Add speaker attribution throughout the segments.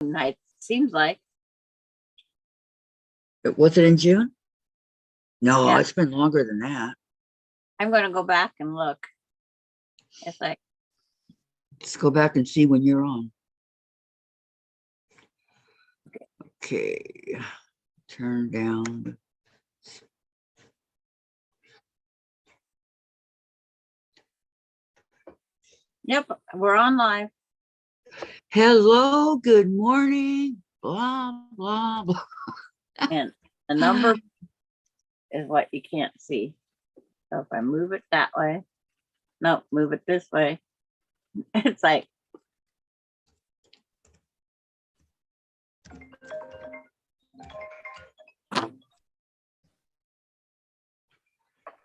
Speaker 1: night, seems like.
Speaker 2: Was it in June? No,
Speaker 1: Yeah.
Speaker 2: it's been longer than that.
Speaker 1: I'm going to go back and look. It's like,
Speaker 2: Let's go back and see when you're on. Okay. Turn down.
Speaker 1: yep, we're on live.
Speaker 2: Hello, good morning. Blah, blah, blah.
Speaker 1: And the number is what you can't see. So if I move it that way, no, move it this way. It's like,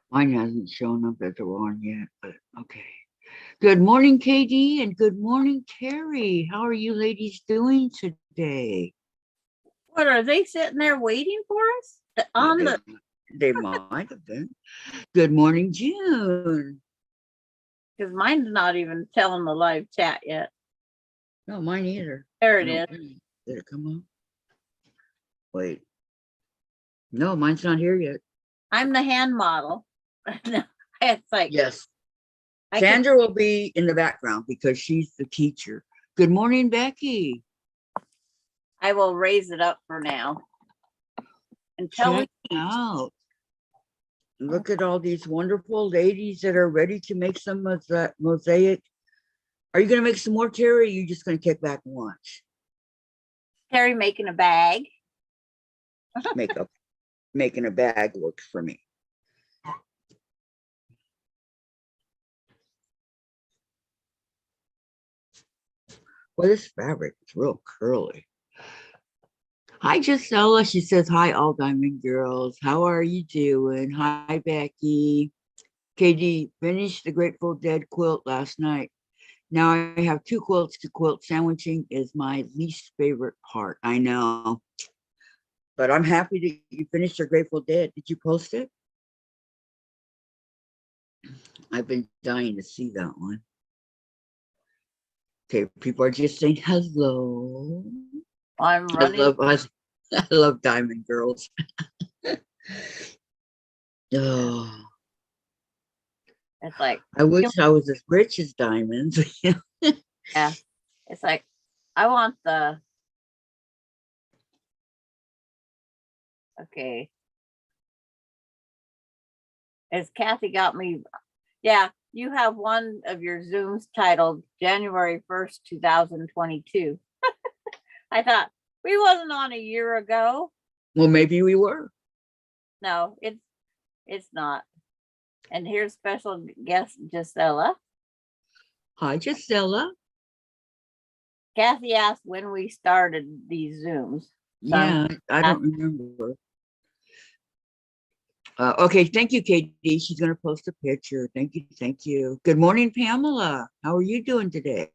Speaker 2: Mine hasn't shown up as we're on yet, but okay. Good morning, KD, and good morning, Terry. How are you ladies doing today?
Speaker 1: what are they sitting there waiting for us?
Speaker 2: They might have been. Good morning, June.
Speaker 1: Because mine's not even telling the live chat yet.
Speaker 2: No, mine either.
Speaker 1: There it is.
Speaker 2: Did it come up? Wait. No, mine's not here yet.
Speaker 1: I'm the hand model. It's like,
Speaker 2: yes. Sandra will be in the background because she's the teacher. Good morning, Becky.
Speaker 1: I will raise it up for now. Until
Speaker 2: Check out. Look at all these wonderful ladies that are ready to make some of that mosaic. Are you going to make some more, Terry? Or are you just going to kick back and watch?
Speaker 1: Terry making a bag.
Speaker 2: Making a bag works for me. Well, this fabric is real curly. Hi, Gisela. She says, hi, all diamond girls. How are you doing? Hi, Becky. KD, finished the Grateful Dead quilt last night. Now I have 2 quilts to quilt. Sandwiching is my least favorite part. I know. But I'm happy that you finished your Grateful Dead. Did you post it? I've been dying to see that one. Okay, people are just saying hello.
Speaker 1: I'm running.
Speaker 2: I love diamond girls. Oh,
Speaker 1: it's like,
Speaker 2: I wish I was as rich as diamonds.
Speaker 1: yeah, it's like, I want the, okay. As Kathy got me, yeah, you have one of your Zooms titled January 1st, 2022. I thought, we wasn't on a year ago.
Speaker 2: Well, maybe we were.
Speaker 1: No, it's not. And here's special guest Gisela.
Speaker 2: Hi, Gisela.
Speaker 1: Kathy asked when we started these Zooms.
Speaker 2: Yeah, I don't remember. Okay, thank you, Katie. She's going to post a picture. Thank you, thank you. Good morning, Pamela. How are you doing today?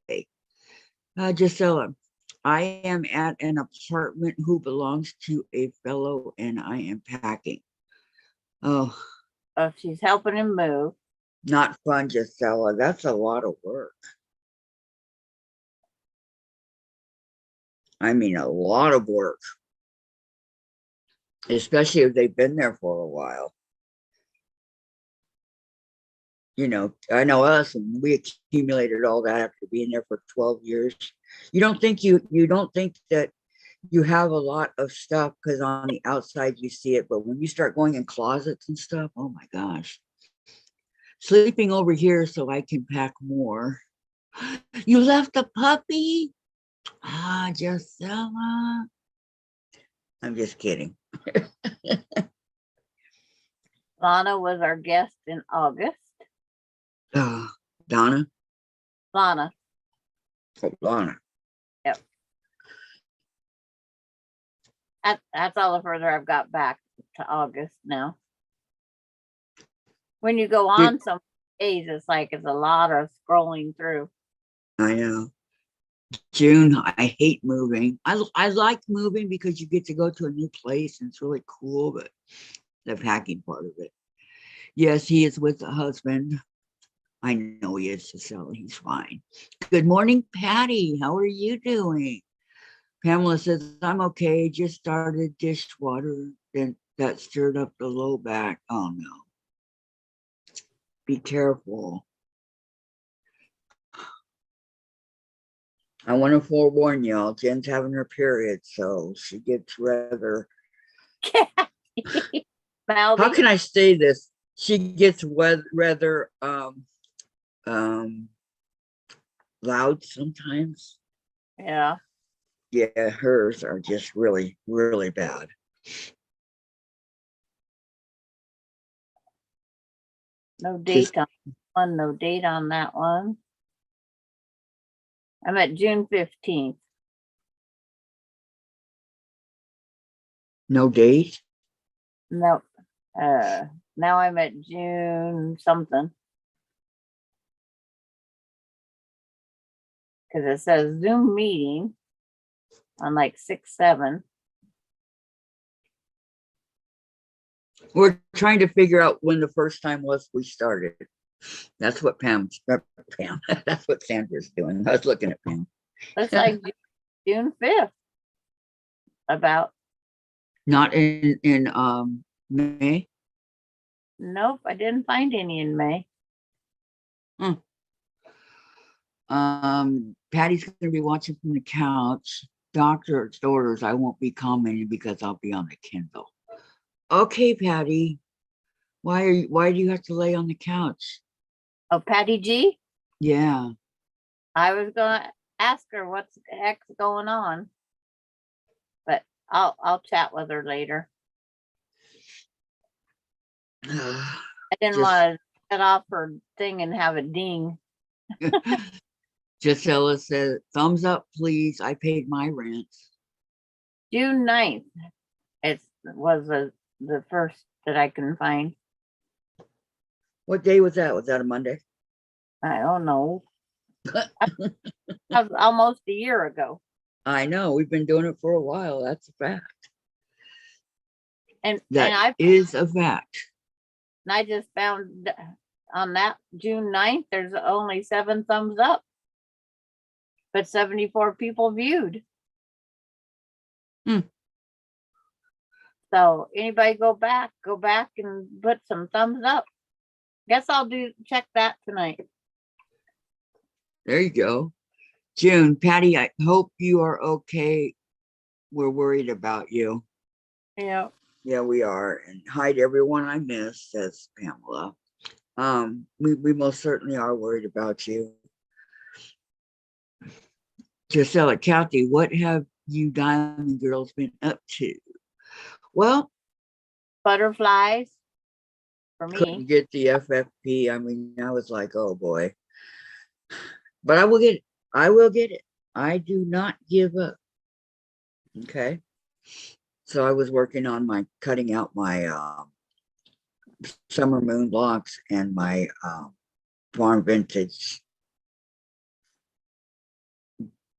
Speaker 2: Gisela, I am at an apartment who belongs to a fellow and I am packing. Oh,
Speaker 1: she's helping him move.
Speaker 2: Not fun, Gisela. That's a lot of work. I mean, a lot of work. Especially if they've been there for a while. You know, I know us, and we accumulated all that after being there for 12 years. You don't think that you have a lot of stuff because on the outside you see it, but when you start going in closets and stuff, oh my gosh. Sleeping over here so I can pack more. You left a puppy? Ah, Gisela. I'm just kidding.
Speaker 1: Lana was our guest in August.
Speaker 2: Donna?
Speaker 1: Lana.
Speaker 2: Oh, Lana.
Speaker 1: Yep. That's all the further I've got back to August now. When you go on some days, it's like it's a lot of scrolling through.
Speaker 2: I know. June, I hate moving. I like moving because you get to go to a new place and it's really cool, but the packing part of it. Yes, he is with the husband. I know he is, Cecily. He's fine. Good morning, Patty. How are you doing? Pamela says, I'm okay, just started dishwater. Then that stirred up the low back. Oh no. Be careful. I want to forewarn y'all, Jen's having her period, so she gets rather. How
Speaker 1: Mouthy.
Speaker 2: can I say this? She gets rather loud sometimes.
Speaker 1: Yeah.
Speaker 2: Yeah, hers are just really, really bad.
Speaker 1: No
Speaker 2: Just
Speaker 1: date on one. No date on that one. I'm at June 15th.
Speaker 2: no date.
Speaker 1: No. Now I'm at June something. Because it says Zoom meeting on like 6/7.
Speaker 2: We're trying to figure out when the first time was we started. That's what Pam. That's what Sandra's doing. I was looking at Pam.
Speaker 1: Looks like June 5th. About.
Speaker 2: Not in May.
Speaker 1: Nope, I didn't find any in May.
Speaker 2: Patty's going to be watching from the couch. Doctor's orders. I won't be commenting because I'll be on the Kindle. Okay, Patty. Why do you have to lay on the couch?
Speaker 1: Oh, Patty G?
Speaker 2: Yeah.
Speaker 1: I was gonna ask her what's the heck's going on. But I'll chat with her later. I didn't want to set off her thing and have a ding.
Speaker 2: Gisela said, thumbs up, please. I paid my rent.
Speaker 1: June 9th. It was the first that I can find.
Speaker 2: What day was that? Was that a Monday?
Speaker 1: I don't know. That was almost a year ago.
Speaker 2: I know. We've been doing it for a while. That's a fact.
Speaker 1: And
Speaker 2: That is a fact.
Speaker 1: And I just found on that June 9th, there's only 7 thumbs up. But 74 people viewed. So anybody go back and put some thumbs up. Guess I'll check that tonight.
Speaker 2: There you go. June, Patty, I hope you are okay. We're worried about you.
Speaker 1: Yeah.
Speaker 2: Yeah, we are. And hi to everyone I missed, says Pamela. We most certainly are worried about you. Gisela, Kathy, what have you Diamond Girls been up to? Well,
Speaker 1: Butterflies for me.
Speaker 2: Couldn't get the FFP. I mean, I was like, oh boy. But I will get it. I will get it. I do not give up. Okay. So I was working on cutting out my summer moon blocks and my farm vintage.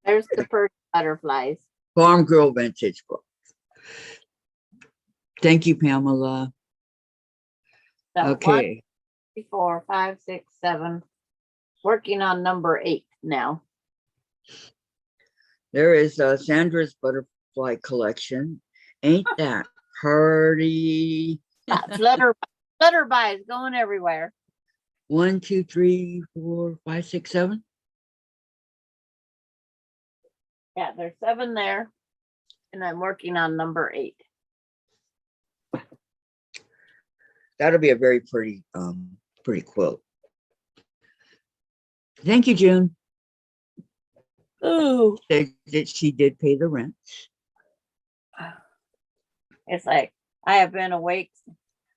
Speaker 1: There's the first butterflies.
Speaker 2: Farm girl vintage book. Thank you, Pamela.
Speaker 1: So
Speaker 2: Okay.
Speaker 1: 1, 2, 3, 4, 5, 6, 7. Working on number 8 now.
Speaker 2: There is Sandra's butterfly collection. Ain't that pretty?
Speaker 1: Flutterby is going everywhere.
Speaker 2: 1, 2, 3, 4, 5, 6, 7.
Speaker 1: Yeah, there's 7 there. And I'm working on number 8.
Speaker 2: That'll be a very pretty quilt. Thank you, June.
Speaker 1: Ooh.
Speaker 2: That she did pay the rent.
Speaker 1: It's like I have been awake.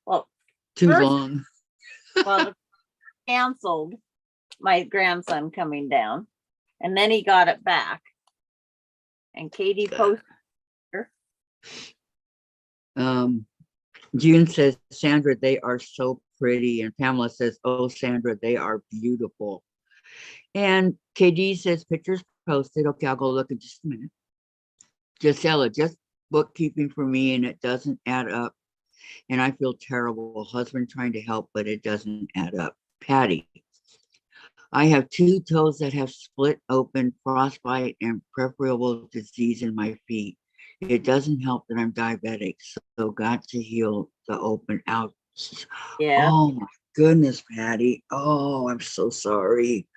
Speaker 1: Well,
Speaker 2: Too long.
Speaker 1: Well, canceled my grandson coming down, and then he got it back. And Katie posted her.
Speaker 2: June says, Sandra, they are so pretty. And Pamela says, oh, Sandra, they are beautiful. And KD says, pictures posted. Okay, I'll go look in just a minute. Gisela, just bookkeeping for me, and it doesn't add up. And I feel terrible. Husband trying to help, but it doesn't add up. Patty, I have two toes that have split open, frostbite, and peripheral disease in my feet. It doesn't help that I'm diabetic, so got to heal the open out.
Speaker 1: Yeah.
Speaker 2: Oh my goodness, Patty. Oh, I'm so sorry.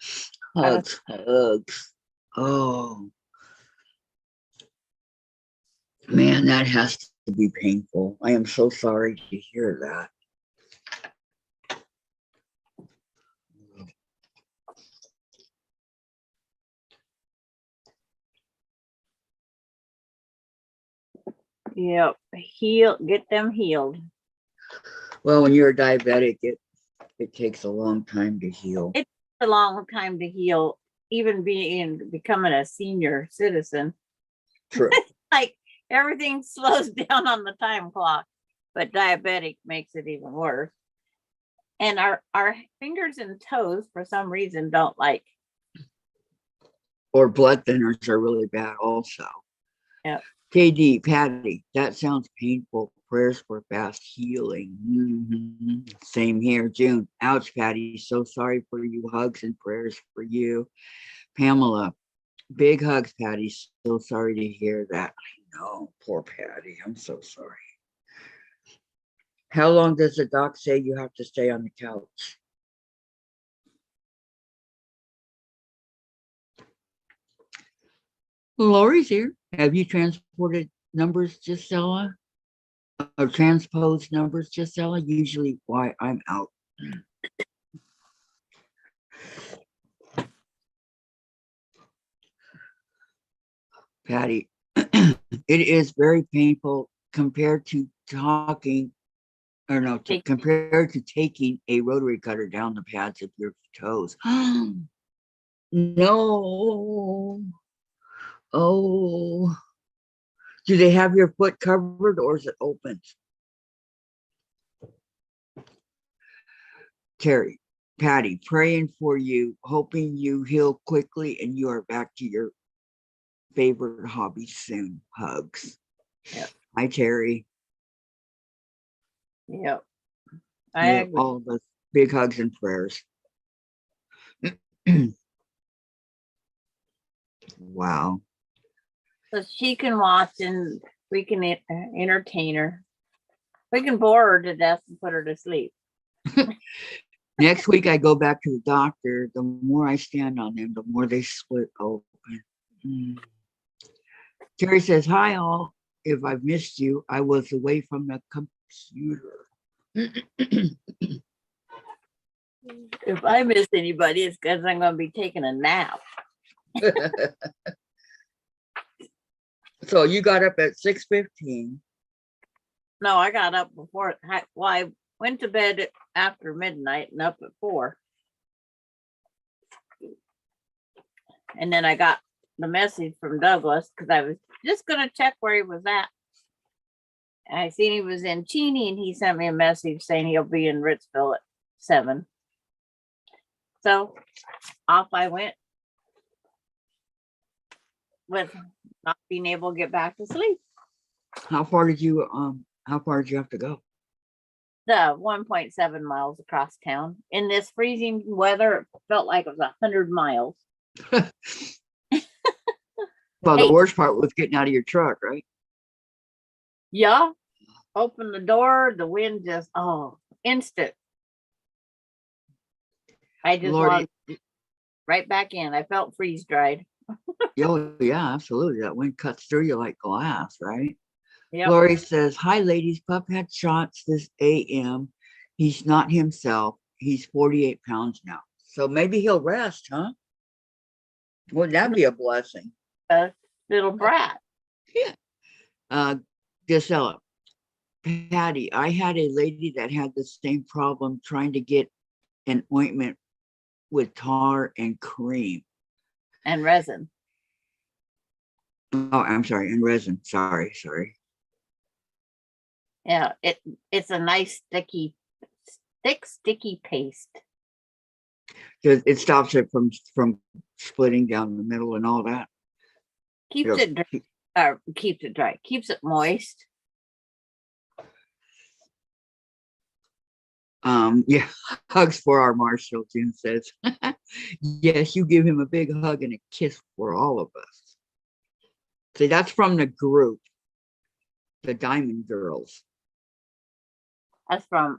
Speaker 1: I was,
Speaker 2: Hugs, hugs. Oh man, that has to be painful. I am so sorry to hear that.
Speaker 1: yep. Get them healed.
Speaker 2: Well, when you're a diabetic, it takes a long time to heal.
Speaker 1: It's a long time to heal, even becoming a senior citizen.
Speaker 2: True.
Speaker 1: Like everything slows down on the time clock, but diabetic makes it even worse. And our fingers and toes, for some reason, don't like.
Speaker 2: Or blood thinners are really bad also.
Speaker 1: Yeah.
Speaker 2: KD, Patty, that sounds painful. Prayers for fast healing. Mhm. Same here, June. Ouch, Patty. So sorry for you. Hugs and prayers for you. Pamela, big hugs, Patty. So sorry to hear that. I know, poor Patty. I'm so sorry. How long does the doc say you have to stay on the couch? Lori's here. Have you transported numbers, Gisela? Or transposed numbers, Gisela? Usually why I'm out. Patty, it is very painful compared to talking, or no, compared to taking a rotary cutter down the pads of your toes. No. Oh. Do they have your foot covered or is it open? Terry, Patty, praying for you, hoping you heal quickly and you are back to your favorite hobby soon. Hugs.
Speaker 1: Yep.
Speaker 2: Hi, Terry.
Speaker 1: Yep.
Speaker 2: Yeah, all of us. Big hugs and prayers. Wow.
Speaker 1: So she can watch and we can entertain her. We can bore her to death and put her to sleep.
Speaker 2: Next week, I go back to the doctor. The more I stand on them, the more they split open. Terry says, hi, all. If I've missed you, I was away from the computer.
Speaker 1: If I miss anybody, it's because I'm going to be taking a nap.
Speaker 2: So you got up at 6:15.
Speaker 1: No, I got up before. Well, I went to bed after midnight and up at 4. And then I got the message from Douglas because I was just going to check where he was at. And I seen he was in Cheney and he sent me a message saying he'll be in Ritzville at 7. So off I went with not being able to get back to sleep.
Speaker 2: How far did you have to go?
Speaker 1: The 1.7 miles across town. In this freezing weather, it felt like it was 100 miles.
Speaker 2: Well, the worst part was getting out of your truck, right?
Speaker 1: Yeah. Open the door, the wind just, instant. I just walked right back in. I felt freeze dried.
Speaker 2: Oh, yeah, absolutely. That wind cuts through you like glass, right?
Speaker 1: Yep.
Speaker 2: Lori says, hi, ladies. Pup had shots this AM. He's not himself. He's 48 pounds now. So maybe he'll rest, huh? Wouldn't that be a blessing?
Speaker 1: Little brat.
Speaker 2: Yeah. Gisela, Patty, I had a lady that had the same problem trying to get an ointment with tar and cream.
Speaker 1: And resin.
Speaker 2: Oh, I'm sorry, and resin. Sorry.
Speaker 1: Yeah, it's a nice sticky paste.
Speaker 2: It stops it from splitting down the middle and all that.
Speaker 1: Keeps it dry, keeps it moist.
Speaker 2: Yeah, hugs for our Marshall, Jim says. Yes, you give him a big hug and a kiss for all of us. See, that's from the group, the Diamond Girls.
Speaker 1: That's from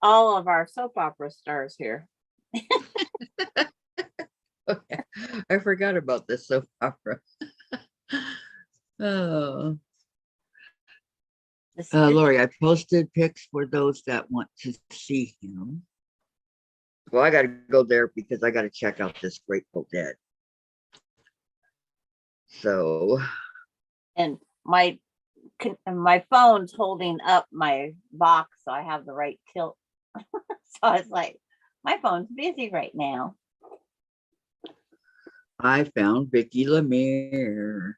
Speaker 1: all of our soap opera stars here.
Speaker 2: Okay. I forgot about the soap opera. Oh. Lori, I posted pics for those that want to see him. Well, I got to go there because I got to check out this Grateful Dead. So,
Speaker 1: and my phone's holding up my box, so I have the right tilt. So I was like, my phone's busy right now.
Speaker 2: I found Vicki Lemire.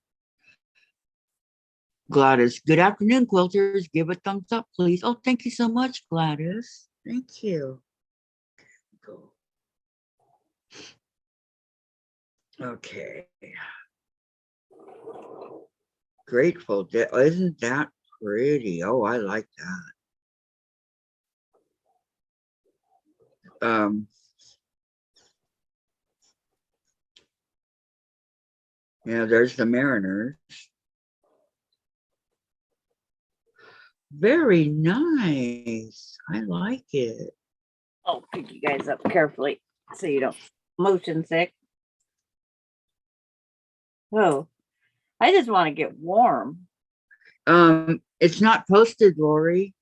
Speaker 2: Gladys, good afternoon, quilters. Give a thumbs up, please. Oh, thank you so much, Gladys. Thank you. Go. Okay. Grateful Dead. Isn't that pretty? Oh, I like that. Yeah, there's the Mariners. Very nice. I like it.
Speaker 1: I'll pick you guys up carefully so you don't motion sick. Oh, I just want to get warm.
Speaker 2: It's not posted, Lori.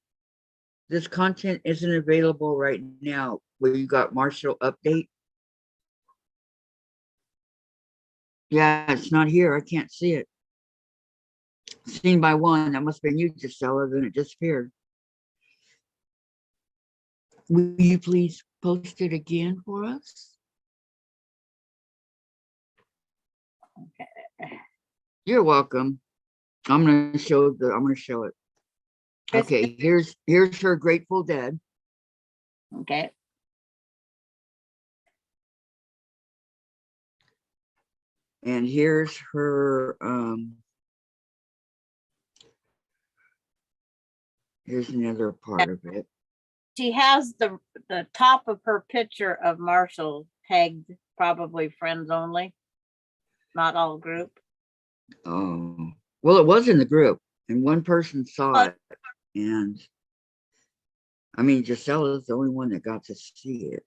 Speaker 2: This content isn't available right now. Where you got Marshall update? Yeah, it's not here. I can't see it. Seen by one. That must have been you, Gisela. Then it disappeared. Will you please post it again for us?
Speaker 1: Okay.
Speaker 2: You're welcome. I'm gonna show it. Okay, here's her Grateful Dead.
Speaker 1: Okay.
Speaker 2: And here's her here's another part of it.
Speaker 1: She has the top of her picture of Marshall tagged probably friends only, not all group.
Speaker 2: Oh, well, it was in the group and one person saw it. And I mean, Gisela's the only one that got to see it.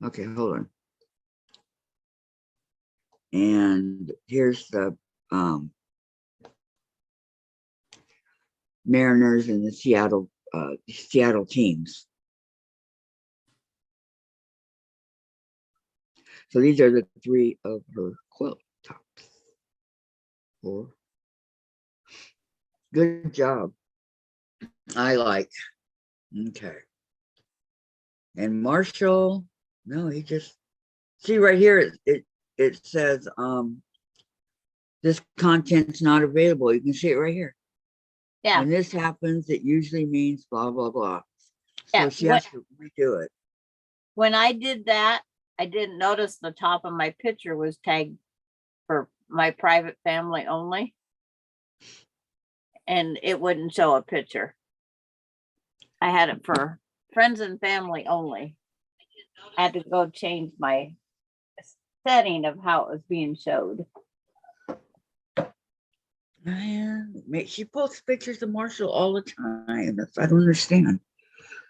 Speaker 2: Okay, hold on. And here's the Mariners and the Seattle teams. So these are the three of her quilt tops. Four. Good job. I like. Okay. And Marshall, no, he just see right here. It says this content's not available. You can see it right here.
Speaker 1: Yeah.
Speaker 2: When this happens, it usually means blah blah blah. So
Speaker 1: yeah.
Speaker 2: she has to redo it.
Speaker 1: When I did that, I didn't notice the top of my picture was tagged for my private family only. And it wouldn't show a picture. I had it for friends and family only. I had to go change my setting of how it was being showed.
Speaker 2: Man, she posts pictures of Marshall all the time. I don't understand.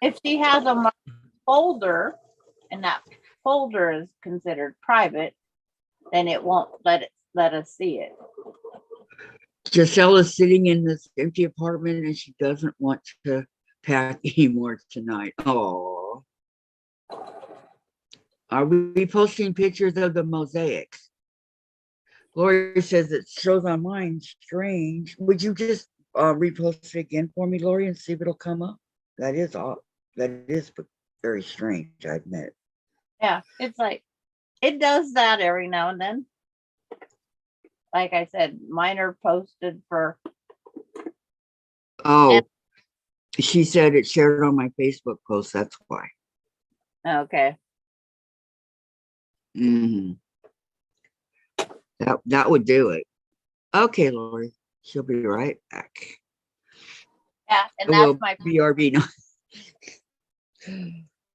Speaker 1: If she has a folder and that folder is considered private, then it won't let us see it.
Speaker 2: Gisela's sitting in this empty apartment and she doesn't want to pack anymore tonight. Oh, are we posting pictures of the mosaics? Lori says it shows on mine. Strange. Would you just repost it again for me, Lori, and see if it'll come up? That is very strange, I admit.
Speaker 1: Yeah, it's like it does that every now and then. Like I said, mine are posted for.
Speaker 2: Oh, she said it shared on my Facebook post. That's why.
Speaker 1: Okay.
Speaker 2: Mm-hmm. That would do it. Okay, Lori. She'll be right back.
Speaker 1: Yeah, and that's my
Speaker 2: BRB.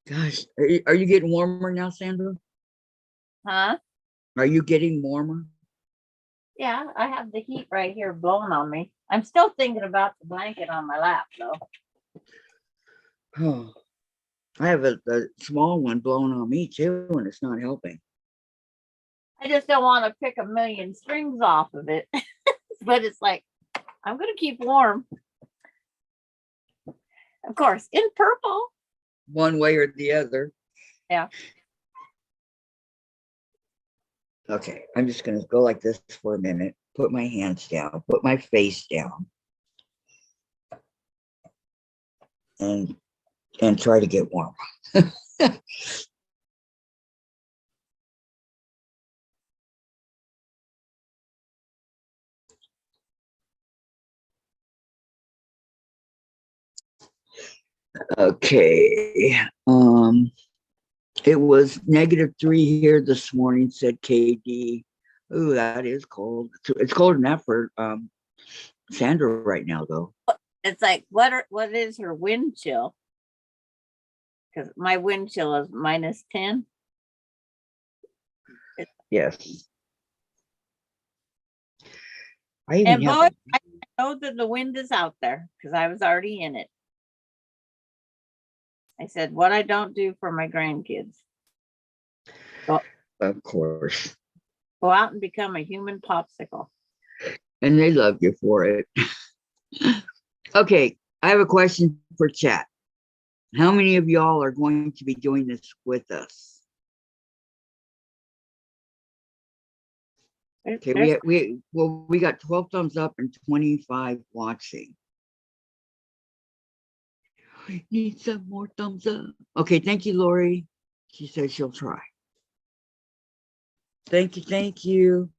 Speaker 2: Gosh, are you getting warmer now, Sandra?
Speaker 1: Huh?
Speaker 2: Are you getting warmer?
Speaker 1: Yeah, I have the heat right here blowing on me. I'm still thinking about the blanket on my lap though.
Speaker 2: Oh, I have a small one blowing on me too, and it's not helping.
Speaker 1: I just don't want to pick a million strings off of it. But it's like, I'm going to keep warm. Of course, in purple.
Speaker 2: One way or the other.
Speaker 1: Yeah.
Speaker 2: Okay, I'm just going to go like this for a minute. Put my hands down. Put my face down. And try to get warm. Okay. It was -3 here this morning, said KD. Ooh, that is cold. It's cold enough for Sandra right now, though.
Speaker 1: It's like, what is her wind chill? Because my wind chill is -10.
Speaker 2: Yes. I even
Speaker 1: And
Speaker 2: have
Speaker 1: boy, I know that the wind is out there because I was already in it. I said, what I don't do for my grandkids.
Speaker 2: of course.
Speaker 1: Go out and become a human popsicle.
Speaker 2: And they love you for it. Okay, I have a question for chat. How many of y'all are going to be doing this with us? Okay, we got 12 thumbs up and 25 watching. Need some more thumbs up. Okay, thank you, Lori. She said she'll try. Thank you, thank you.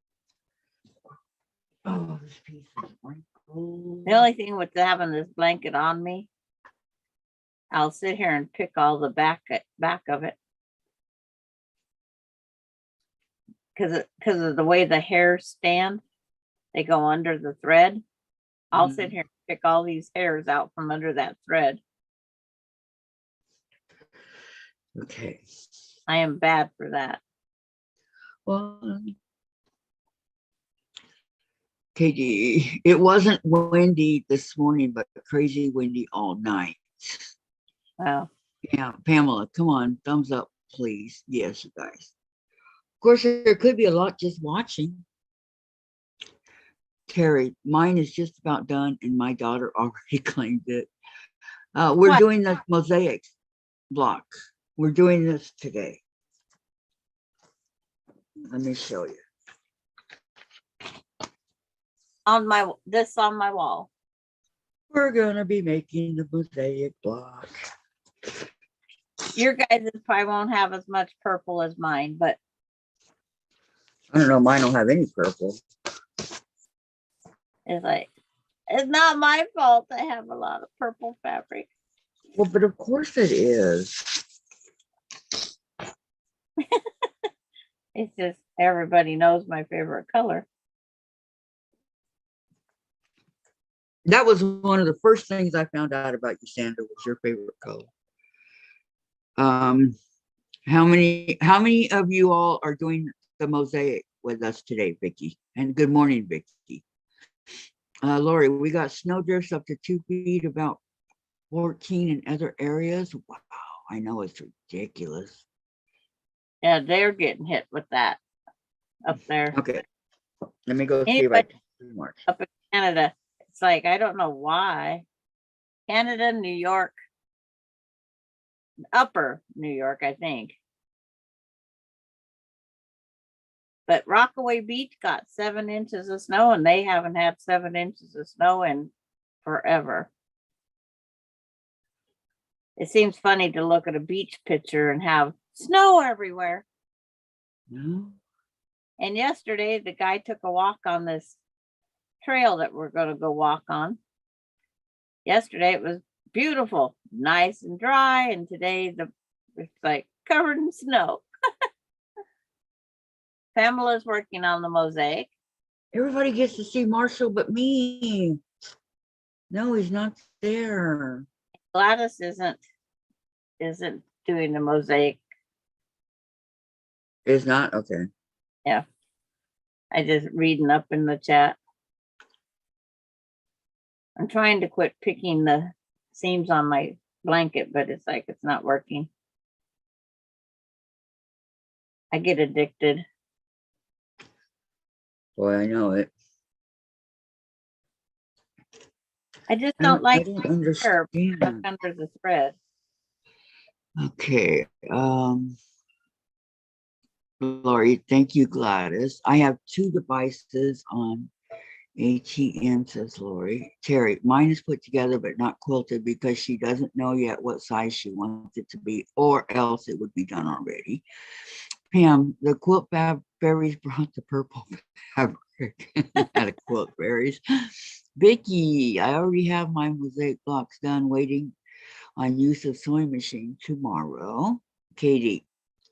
Speaker 2: Oh, this piece is wrinkled.
Speaker 1: The only thing with having this blanket on me, I'll sit here and pick all the back of it. Because of the way the hairs stand, they go under the thread. I'll sit here and pick all these hairs out from under that thread.
Speaker 2: Okay.
Speaker 1: I am bad for that.
Speaker 2: Well, KD, it wasn't windy this morning, but crazy windy all night.
Speaker 1: Wow.
Speaker 2: Yeah, Pamela, come on, thumbs up, please. Yes, you guys. Of course, there could be a lot just watching. Terry, mine is just about done, and my daughter already claimed it. We're doing the Mosaic block. We're doing this today. Let me show you.
Speaker 1: On my wall.
Speaker 2: We're gonna be making the Mosaic block.
Speaker 1: Your guys probably won't have as much purple as mine, but
Speaker 2: I don't know, mine don't have any purple.
Speaker 1: it's like, it's not my fault I have a lot of purple fabric.
Speaker 2: Well, but of course it is.
Speaker 1: It's just everybody knows my favorite color.
Speaker 2: That was one of the first things I found out about you, Sandra, was your favorite color. How many of you all are doing the Mosaic with us today, Vicki? And good morning, Vicki. Lori, we got snowdrifts up to 2 feet, about 14 in other areas. Wow, I know it's ridiculous.
Speaker 1: Yeah, they're getting hit with that up there.
Speaker 2: Okay, let me go see if I can see more.
Speaker 1: Up in Canada, it's like, I don't know why. Canada, New York, upper New York, I think. But Rockaway Beach got 7 inches of snow, and they haven't had 7 inches of snow in forever. It seems funny to look at a beach picture and have snow everywhere.
Speaker 2: No.
Speaker 1: And yesterday, the guy took a walk on this trail that we're going to go walk on. Yesterday, it was beautiful, nice and dry. And today, it's like covered in snow. Pamela's working on the Mosaic.
Speaker 2: Everybody gets to see Marshall but me. No, he's not there.
Speaker 1: Gladys isn't isn't doing the mosaic.
Speaker 2: It's not okay.
Speaker 1: Yeah. I just reading up in the chat. I'm trying to quit picking the seams on my blanket, but it's like it's not working. I get addicted.
Speaker 2: Boy, I know it.
Speaker 1: I just don't like
Speaker 2: I don't
Speaker 1: hair
Speaker 2: understand.
Speaker 1: under the thread.
Speaker 2: Okay. Lori, thank you, Gladys. I have 2 devices on ATM, says Lori. Terry, mine is put together but not quilted because she doesn't know yet what size she wants it to be, or else it would be done already. Pam, the quilt berries brought the purple fabric. Had a quilt berries. Vicki, I already have my mosaic blocks done, waiting on use of sewing machine tomorrow. Katie,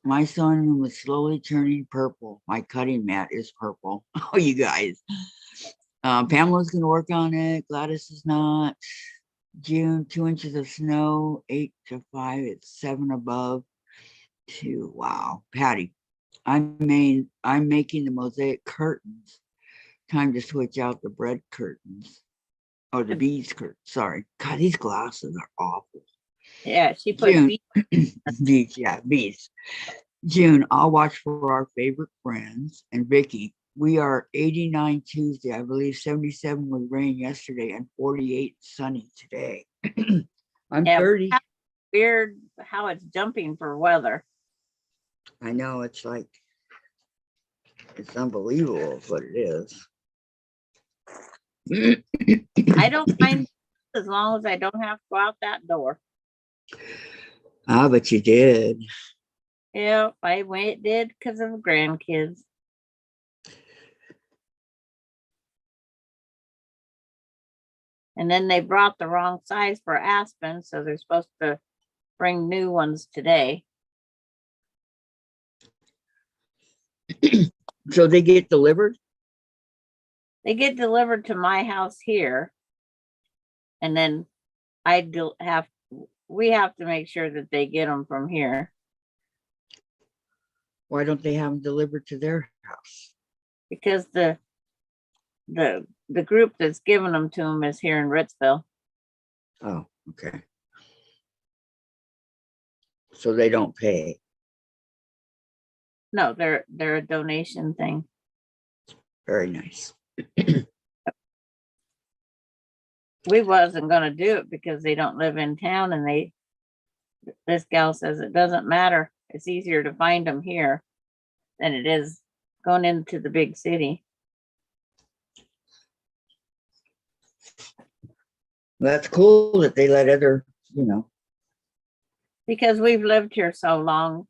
Speaker 2: my sewing room is slowly turning purple. My cutting mat is purple. Oh, you guys. Pamela's going to work on it. Gladys is not. June, 2 inches of snow, 8 to 5. It's 7 above. 2. Wow. Patty, I'm making the mosaic curtains. Time to switch out the bread curtains. Or the bees curtains. Sorry. God, these glasses are awful.
Speaker 1: Yeah, she put
Speaker 2: June.
Speaker 1: beads.
Speaker 2: Bees, yeah, bees. June, I'll watch for our favorite friends. And Vicki, we are 89 Tuesday, I believe 77 with rain yesterday and 48 sunny today. I'm
Speaker 1: Yeah,
Speaker 2: 30.
Speaker 1: weird how it's jumping for weather.
Speaker 2: I know, it's like, it's unbelievable what it is.
Speaker 1: I don't mind as long as I don't have to go out that door.
Speaker 2: Ah, but you did.
Speaker 1: Yeah, I did because of grandkids. And then they brought the wrong size for Aspen, so they're supposed to bring new ones today.
Speaker 2: So they get delivered?
Speaker 1: They get delivered to my house here. And then we have to make sure that they get them from here.
Speaker 2: Why don't they have them delivered to their house?
Speaker 1: Because the group that's giving them to them is here in Ritzville.
Speaker 2: Oh, okay. So they don't pay.
Speaker 1: No, they're a donation thing.
Speaker 2: Very nice.
Speaker 1: We wasn't going to do it because they don't live in town, and this gal says it doesn't matter. It's easier to find them here than it is going into the big city.
Speaker 2: That's cool that they let other,
Speaker 1: Because we've lived here so long,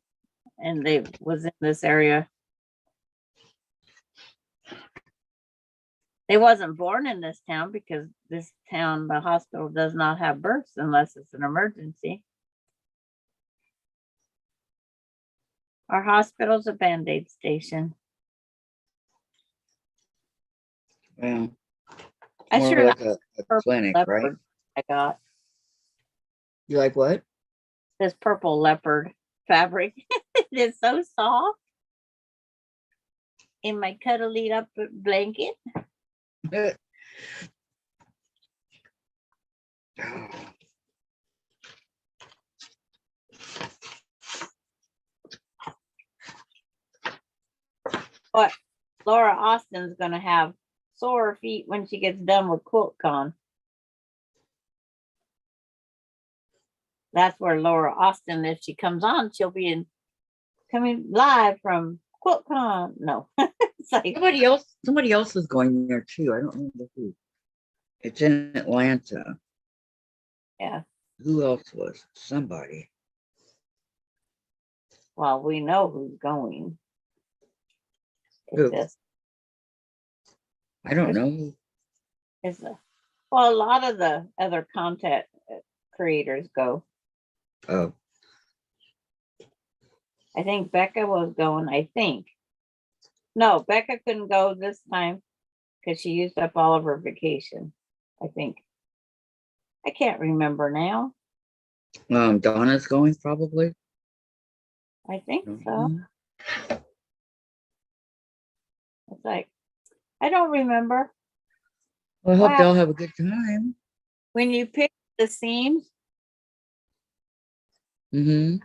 Speaker 1: and they was in this area. They wasn't born in this town because this town, the hospital does not have births unless it's an emergency. Our hospital's a Band-Aid station.
Speaker 2: well,
Speaker 1: I
Speaker 2: more
Speaker 1: sure
Speaker 2: like a clinic, right?
Speaker 1: I got
Speaker 2: You like what?
Speaker 1: this purple leopard fabric. It is so soft in my cuddly up blanket. But Laura Austin's gonna have sore feet when she gets done with QuiltCon. That's where Laura Austin, if she comes on, she'll be coming live from QuiltCon. No, it's like
Speaker 2: Somebody else is going there too. I don't remember who. It's in Atlanta.
Speaker 1: Yeah.
Speaker 2: Who else was? Somebody.
Speaker 1: Well, we know who's going.
Speaker 2: Who?
Speaker 1: This
Speaker 2: I don't know.
Speaker 1: Well, a lot of the other content creators go.
Speaker 2: Oh.
Speaker 1: I think Becca was going. I think. No, Becca couldn't go this time because she used up all of her vacation. I think. I can't remember now.
Speaker 2: Donna's going probably.
Speaker 1: I think so.
Speaker 2: Mhm.
Speaker 1: It's like, I don't remember.
Speaker 2: Well, I hope
Speaker 1: Wow.
Speaker 2: they'll have a good time.
Speaker 1: When you pick the seams,
Speaker 2: Mm-hmm.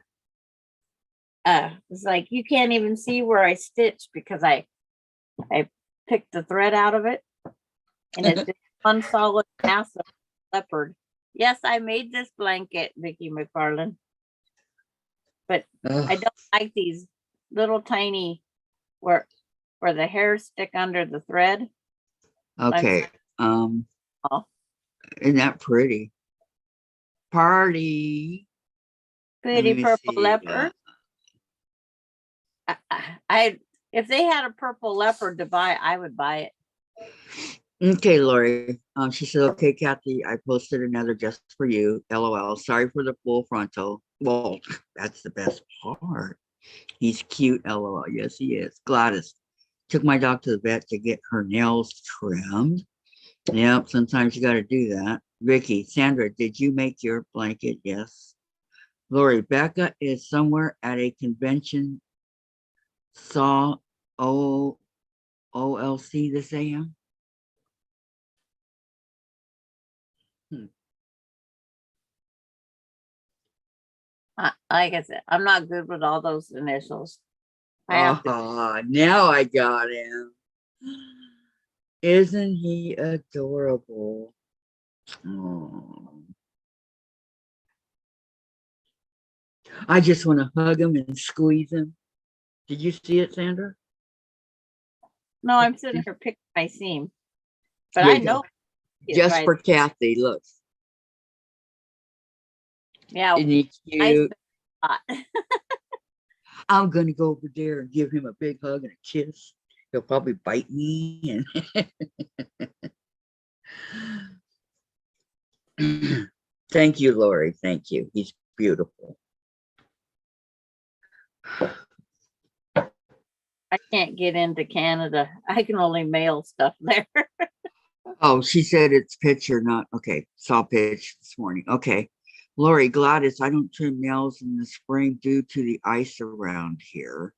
Speaker 1: it's like you can't even see where I stitched because I picked the thread out of it, and it's just one solid mass of leopard. Yes, I made this blanket, Vicki McFarland, but I don't like these little tiny where the hairs stick under the thread.
Speaker 2: Okay.
Speaker 1: Oh,
Speaker 2: Isn't that pretty? Party. Let
Speaker 1: pretty
Speaker 2: me
Speaker 1: purple
Speaker 2: see.
Speaker 1: leopard. I if they had a purple leopard to buy, I would buy it.
Speaker 2: Okay, Lori. She said, okay, Kathy, I posted another just for you. LOL. Sorry for the full frontal. Well, that's the best part. He's cute. LOL. Yes, he is. Gladys took my dog to the vet to get her nails trimmed. Yep, sometimes you got to do that. Vicki, Sandra, did you make your blanket? Yes. Lori, Becca is somewhere at a convention. Saw OLC this AM. Hmm.
Speaker 1: Like I said, I'm not good with all those initials. I have to.
Speaker 2: Now I got him. Isn't he adorable? Oh, I just want to hug him and squeeze him. Did you see it, Sandra?
Speaker 1: No, I'm sitting here picking my seam, but
Speaker 2: Here
Speaker 1: I
Speaker 2: you go.
Speaker 1: know it's
Speaker 2: Just
Speaker 1: right.
Speaker 2: for Kathy. Look.
Speaker 1: Yeah,
Speaker 2: Isn't he
Speaker 1: nice
Speaker 2: cute?
Speaker 1: spot.
Speaker 2: I'm going to go over there and give him a big hug and a kiss. He'll probably bite me. And thank you, Lori. Thank you. He's beautiful.
Speaker 1: I can't get into Canada. I can only mail stuff there.
Speaker 2: Oh, she said it's picture, not okay. Saw pitch this morning. Okay. Lori, Gladys, I don't trim nails in the spring due to the ice around here.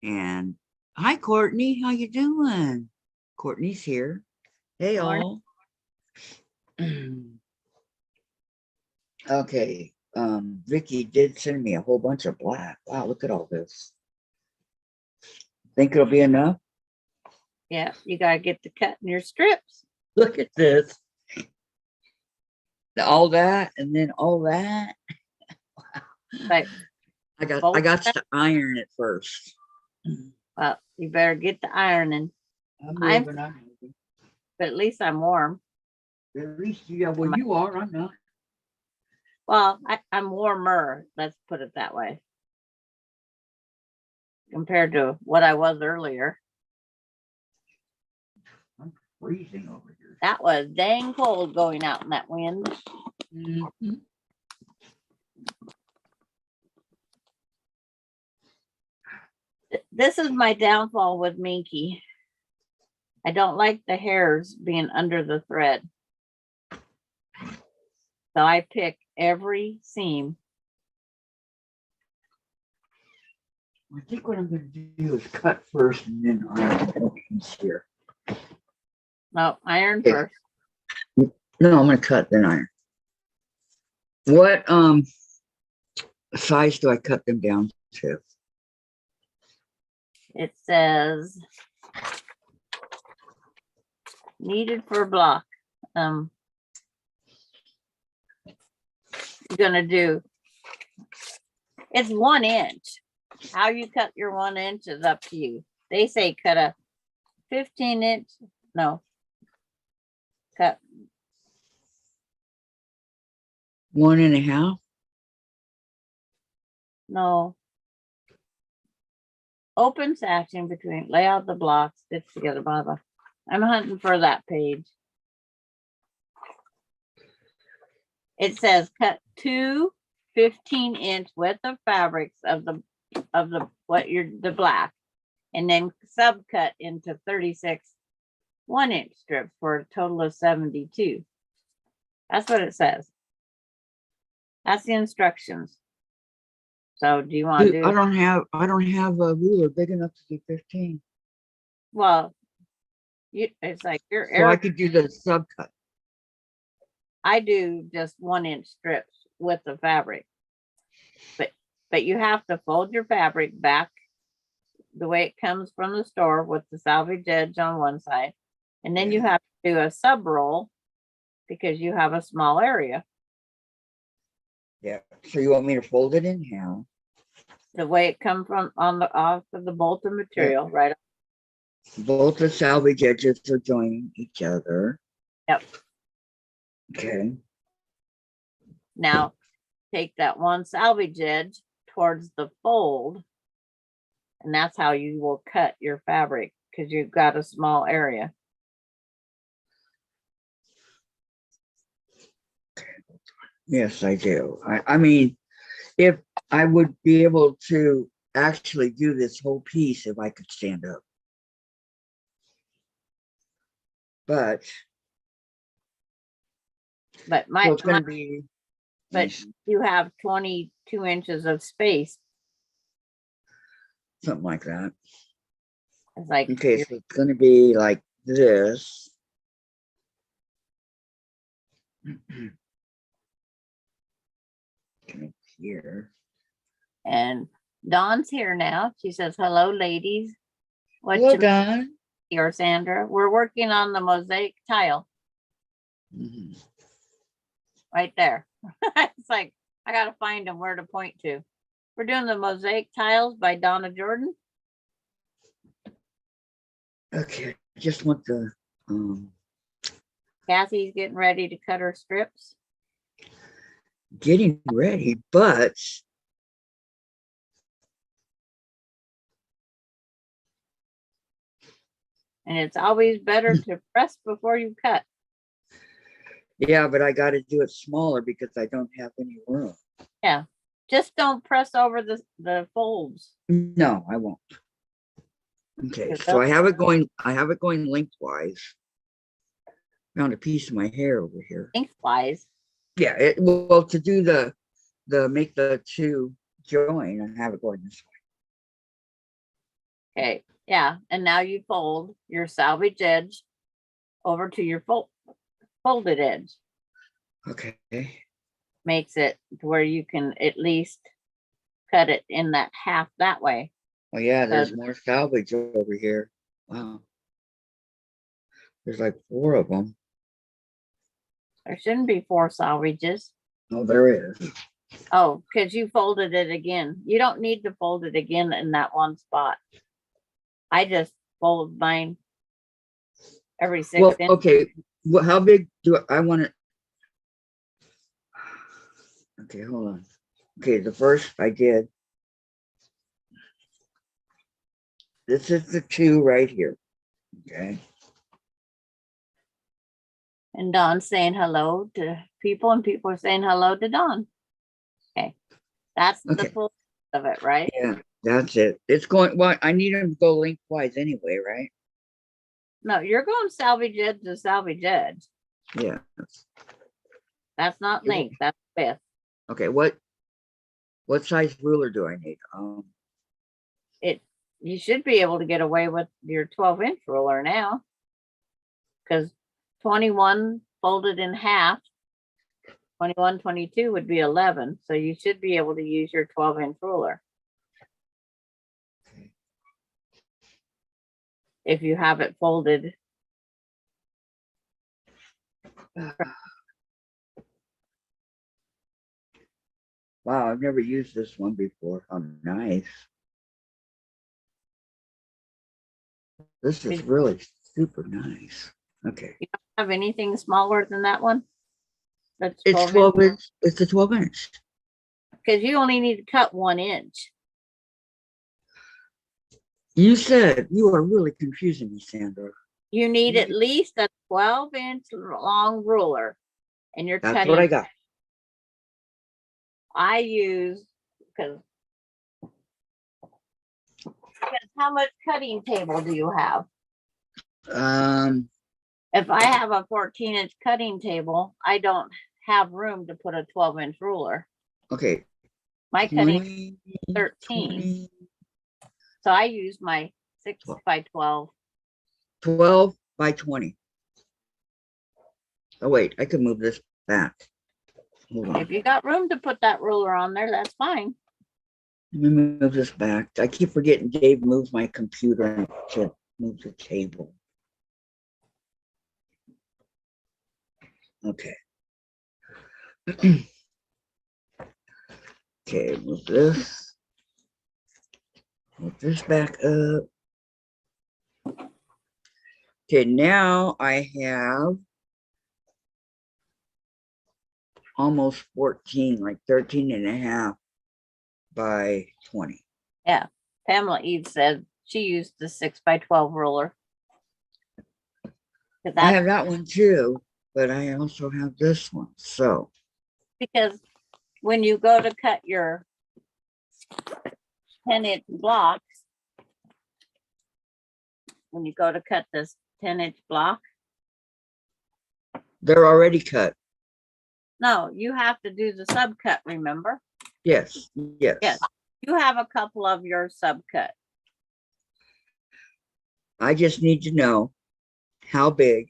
Speaker 2: And hi, Courtney. How you doing? Courtney's here. Hey,
Speaker 1: Morning.
Speaker 2: all. Okay. Vicki did send me a whole bunch of black. Wow, look at all this. Think it'll be enough?
Speaker 1: Yeah, you gotta get to cutting your strips.
Speaker 2: Look at this. All that and then all that.
Speaker 1: But
Speaker 2: I got to iron it first.
Speaker 1: well, you better get to ironing.
Speaker 2: I'm
Speaker 1: I'm,
Speaker 2: moving, I'm moving.
Speaker 1: but at least I'm warm.
Speaker 2: At least well, you are, I'm not.
Speaker 1: Well, I'm warmer. Let's put it that way. Compared to what I was earlier.
Speaker 2: I'm freezing over here.
Speaker 1: That was dang cold going out in that wind.
Speaker 2: Mm-hmm.
Speaker 1: This is my downfall with Minky. I don't like the hairs being under the thread. So I pick every seam.
Speaker 2: I think what I'm going to do is cut first and then iron here.
Speaker 1: No, iron
Speaker 2: Okay.
Speaker 1: first.
Speaker 2: No, I'm going to cut then iron. What size do I cut them down to?
Speaker 1: It says needed for block. You're gonna do, it's 1 inch. How you cut your 1 inch is up to you. They say cut a 15-inch. No, cut
Speaker 2: 1.5.
Speaker 1: no. Open section between, lay out the blocks, stitch together, blah, blah. I'm hunting for that page. It says cut 2 15-inch width of fabrics of the the black, and then subcut into 36 1-inch strips for a total of 72. That's what it says. That's the instructions. So do you want to
Speaker 2: Dude,
Speaker 1: do,
Speaker 2: I don't have a ruler big enough to do 15.
Speaker 1: well, it's like your
Speaker 2: So I
Speaker 1: air,
Speaker 2: could do the subcut.
Speaker 1: I do just 1-inch strips with the fabric. But you have to fold your fabric back the way it comes from the store with the salvage edge on one side. And then you
Speaker 2: Yeah.
Speaker 1: have to do a sub roll because you have a small area.
Speaker 2: Yeah. So you want me to fold it in half?
Speaker 1: The way it comes from off of the bolted material, right?
Speaker 2: Both the salvage edges are joining each other.
Speaker 1: Yep.
Speaker 2: Okay.
Speaker 1: Now take that one salvage edge towards the fold, and that's how you will cut your fabric because you've got a small area.
Speaker 2: Yes, I do. I mean, if I would be able to actually do this whole piece if I could stand up. But
Speaker 1: But
Speaker 2: so it's going to be.
Speaker 1: but you have 22 inches of space.
Speaker 2: Something like that.
Speaker 1: It's like,
Speaker 2: Okay, so it's going to be like this. Here.
Speaker 1: and Dawn's here now. She says, hello, ladies. What
Speaker 2: Hello,
Speaker 1: you
Speaker 2: Don.
Speaker 1: or Sandra? We're working on the mosaic tile right there. It's like, I got to find them where to point to. We're doing the mosaic tiles by Donna Jordan.
Speaker 2: Okay, I just want the
Speaker 1: Kathy's getting ready to cut her strips.
Speaker 2: getting ready, but
Speaker 1: And it's always better to press before you cut.
Speaker 2: yeah, but I got to do it smaller because I don't have any room.
Speaker 1: Yeah. Just don't press over the folds.
Speaker 2: No, I won't. Okay,
Speaker 1: Because
Speaker 2: so I have it going lengthwise. Found a piece of my hair over here.
Speaker 1: lengthwise.
Speaker 2: Yeah, well to do the make the two join and have it going this way.
Speaker 1: Okay. Yeah. And now you fold your salvage edge over to your folded edge.
Speaker 2: Okay.
Speaker 1: Makes it to where you can at least cut it in that half that way.
Speaker 2: Oh yeah, there's more salvage over here. Wow. There's like 4 of them.
Speaker 1: There shouldn't be 4 salvages.
Speaker 2: Oh, there is.
Speaker 1: Oh, because you folded it again. You don't need to fold it again in that one spot. I just fold mine every 6
Speaker 2: Well,
Speaker 1: inches.
Speaker 2: okay. Well, how big do I want it? Okay, hold on. Okay, the first I did. This is the 2 right here. Okay.
Speaker 1: And Dawn's saying hello to people, and people are saying hello to Dawn. Okay. That's
Speaker 2: Okay.
Speaker 1: the full of it, right?
Speaker 2: Yeah, that's it. It's going, well, I need them to go lengthwise anyway, right?
Speaker 1: No, you're going salvage edge to salvage edge.
Speaker 2: Yeah.
Speaker 1: That's not length, that's width.
Speaker 2: Okay, what size ruler do I need?
Speaker 1: You should be able to get away with your 12-inch ruler now, because 21 folded in half, 21, 22 would be 11. So you should be able to use your 12-inch ruler.
Speaker 2: Okay.
Speaker 1: If you have it folded.
Speaker 2: Wow, I've never used this one before. How nice. This is really super nice. Okay.
Speaker 1: You don't have anything smaller than that one? That's
Speaker 2: It's 12 inch. It's a 12 inch.
Speaker 1: Because you only need to cut 1 inch.
Speaker 2: You said you are really confusing me, Sandra.
Speaker 1: You need at least a 12-inch long ruler. And you're
Speaker 2: That's
Speaker 1: cutting.
Speaker 2: what I got.
Speaker 1: I use, because how much cutting table do you have? If I have a 14-inch cutting table, I don't have room to put a 12-inch ruler.
Speaker 2: Okay.
Speaker 1: My cutting
Speaker 2: 20,
Speaker 1: 13.
Speaker 2: 20,
Speaker 1: So I use my 6 by 12.
Speaker 2: 12 by 20. Oh, wait, I could move this back. Hold on.
Speaker 1: If you got room to put that ruler on there, that's fine.
Speaker 2: Let me move this back. I keep forgetting Dave moves my computer to move the table. Okay. Okay, move this. Move this back up. Okay, now I have almost 14, like 13 and a half by 20.
Speaker 1: Yeah. Pamela Eve said she used the 6 by 12 ruler.
Speaker 2: I have that one too, but I also have this one. So,
Speaker 1: because when you go to cut your 10-inch blocks, when you go to cut this 10-inch block,
Speaker 2: they're already cut.
Speaker 1: no, you have to do the subcut, remember?
Speaker 2: Yes, yes.
Speaker 1: Yes. You have a couple of your subcut.
Speaker 2: I just need to know how big.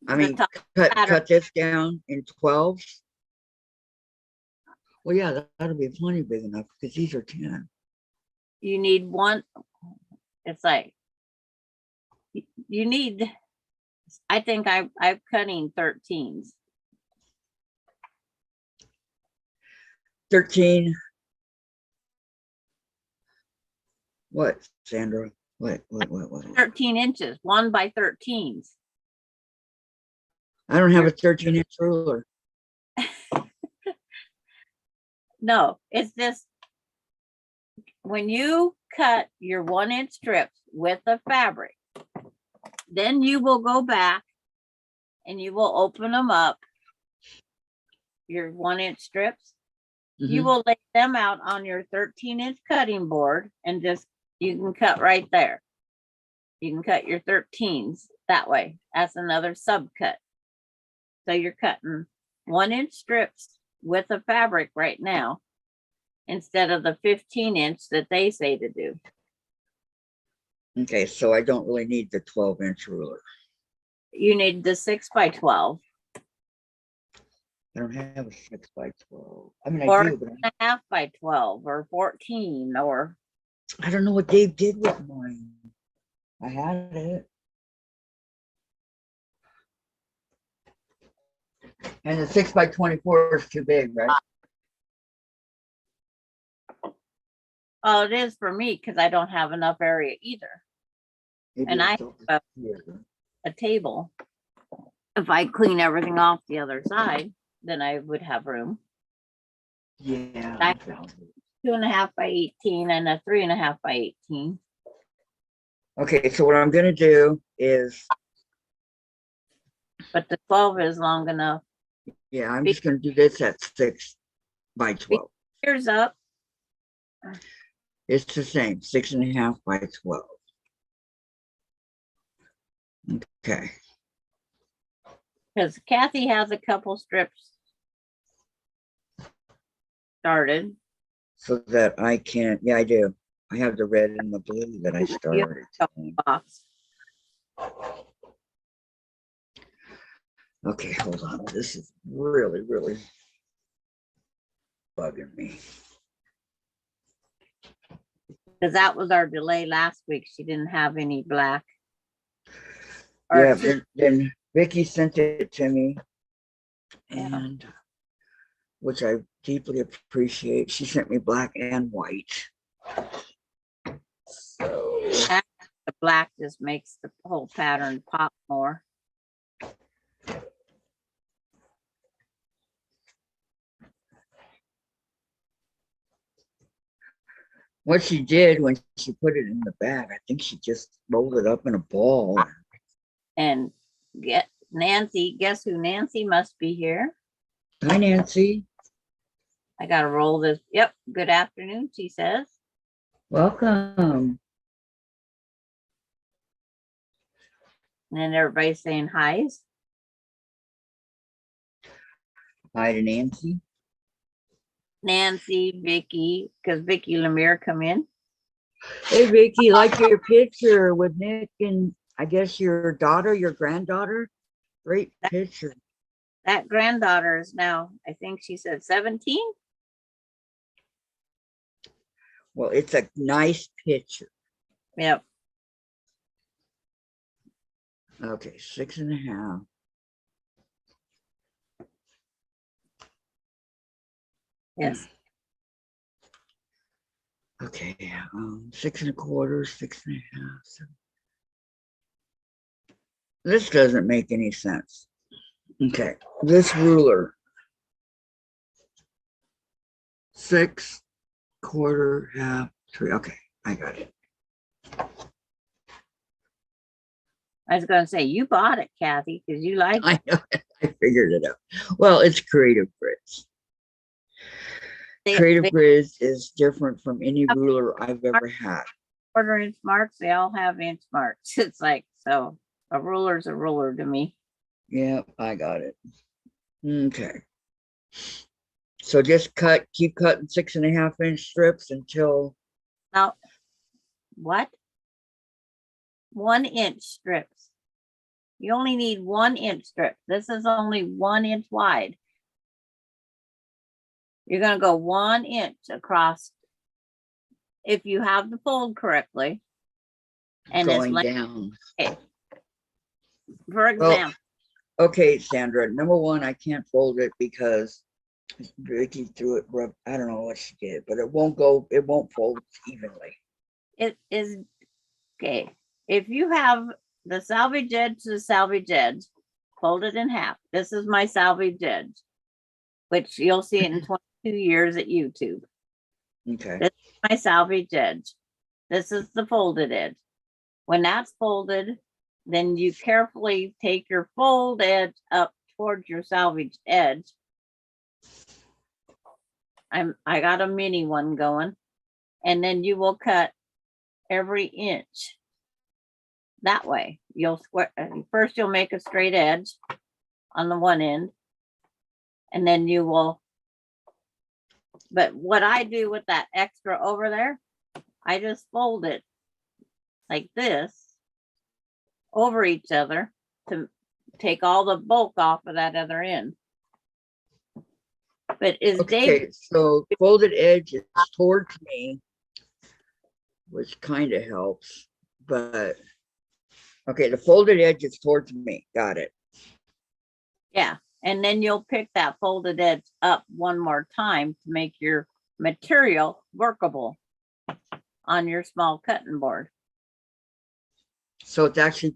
Speaker 2: I mean, cut this down in 12s. Well, yeah, that'll be plenty big enough because these are 10.
Speaker 1: You need one. It's like you need. I think I'm cutting 13s.
Speaker 2: 13. What, Sandra? What?
Speaker 1: 13 inches, 1 by 13s.
Speaker 2: I don't have a 13-inch ruler.
Speaker 1: No, it's just when you cut your 1-inch strips with the fabric, then you will go back and you will open them up, your 1-inch strips. You will lay them out on your 13-inch cutting board and just, you can cut right there. You can cut your 13s that way. That's another subcut. So you're cutting 1-inch strips with the fabric right now instead of the 15-inch that they say to do.
Speaker 2: Okay, so I don't really need the 12-inch ruler.
Speaker 1: You need the 6 by 12.
Speaker 2: I don't have a 6 by 12. I mean,
Speaker 1: Or
Speaker 2: I do, but
Speaker 1: a half by 12 or 14 or.
Speaker 2: I don't know what Dave did with mine. I had it. And the 6 by 24 is too big, right?
Speaker 1: Oh, it is for me because I don't have enough area either.
Speaker 2: Maybe
Speaker 1: And I have a table. If I clean everything off the other side, then I would have room.
Speaker 2: Yeah.
Speaker 1: 2.5 by 18 and a 3.5 by 18.
Speaker 2: Okay, so what I'm gonna do is,
Speaker 1: but the 12 is long enough.
Speaker 2: Yeah, I'm just gonna do this at 6 by 12.
Speaker 1: Here's up.
Speaker 2: It's the same, 6.5 by 12. Okay.
Speaker 1: Because Kathy has a couple strips started.
Speaker 2: So that I can, yeah, I do. I have the red and the blue that I started. Okay, hold on. This is really, really bugging me.
Speaker 1: Because that was our delay last week. She didn't have any black.
Speaker 2: Yeah, then Vicki sent it to me, and which I deeply appreciate. She sent me black and white. So
Speaker 1: the black just makes the whole pattern pop more.
Speaker 2: What she did when she put it in the bag, I think she just rolled it up in a ball.
Speaker 1: And get Nancy, guess who Nancy must be here?
Speaker 2: Hi, Nancy.
Speaker 1: I got to roll this. Yep. Good afternoon, she says.
Speaker 2: Welcome.
Speaker 1: And then everybody's saying hi's.
Speaker 2: Hi to Nancy.
Speaker 1: Nancy, Vicki, because Vicki Lemire come in.
Speaker 2: Hey, Vicki, like your picture with Nick and I guess your daughter, your granddaughter. Great picture.
Speaker 1: That granddaughter is now, I think she said 17.
Speaker 2: Well, it's a nice picture.
Speaker 1: Yep.
Speaker 2: Okay, 6.5.
Speaker 1: Yes.
Speaker 2: Okay, 6.25, 6.5. This doesn't make any sense. Okay, this ruler, 6/4, half, 3. Okay, I got it.
Speaker 1: I was going to say, you bought it, Kathy, because you like
Speaker 2: I know. I figured it out. Well, it's creative grids.
Speaker 1: it.
Speaker 2: Creative
Speaker 1: They
Speaker 2: grids is different from any
Speaker 1: have
Speaker 2: ruler I've ever had.
Speaker 1: 1/4 inch marks. They all have inch marks. It's like, so a ruler's a ruler to me.
Speaker 2: Yeah, I got it. Okay. So just keep cutting 6.5-inch strips until
Speaker 1: Now, what? 1 inch strips. You only need 1 inch strip. This is only 1 inch wide. You're going to go 1 inch across if you have the fold correctly. And it's
Speaker 2: going
Speaker 1: like,
Speaker 2: down.
Speaker 1: for
Speaker 2: Well,
Speaker 1: example,
Speaker 2: okay, Sandra. Number one, I can't fold it because Vicki threw it. I don't know what she did, but it won't go. It won't fold evenly.
Speaker 1: it is okay. If you have the salvage edge to the salvage edge, fold it in half. This is my salvage edge, which you'll see it in 22 years at YouTube.
Speaker 2: Okay.
Speaker 1: This is my salvage edge. This is the folded edge. When that's folded, then you carefully take your fold edge up towards your salvage edge. I got a mini one going, and then you will cut every inch that way. You'll square first, you'll make a straight edge on the one end, and then you will. But what I do with that extra over there, I just fold it like this over each other to take all the bulk off of that other end. But is Dave,
Speaker 2: Okay, so folded edge is towards me, which kind of helps, but okay, the folded edge is towards me. Got it.
Speaker 1: yeah, and then you'll pick that folded edge up one more time to make your material workable on your small cutting board.
Speaker 2: So it's actually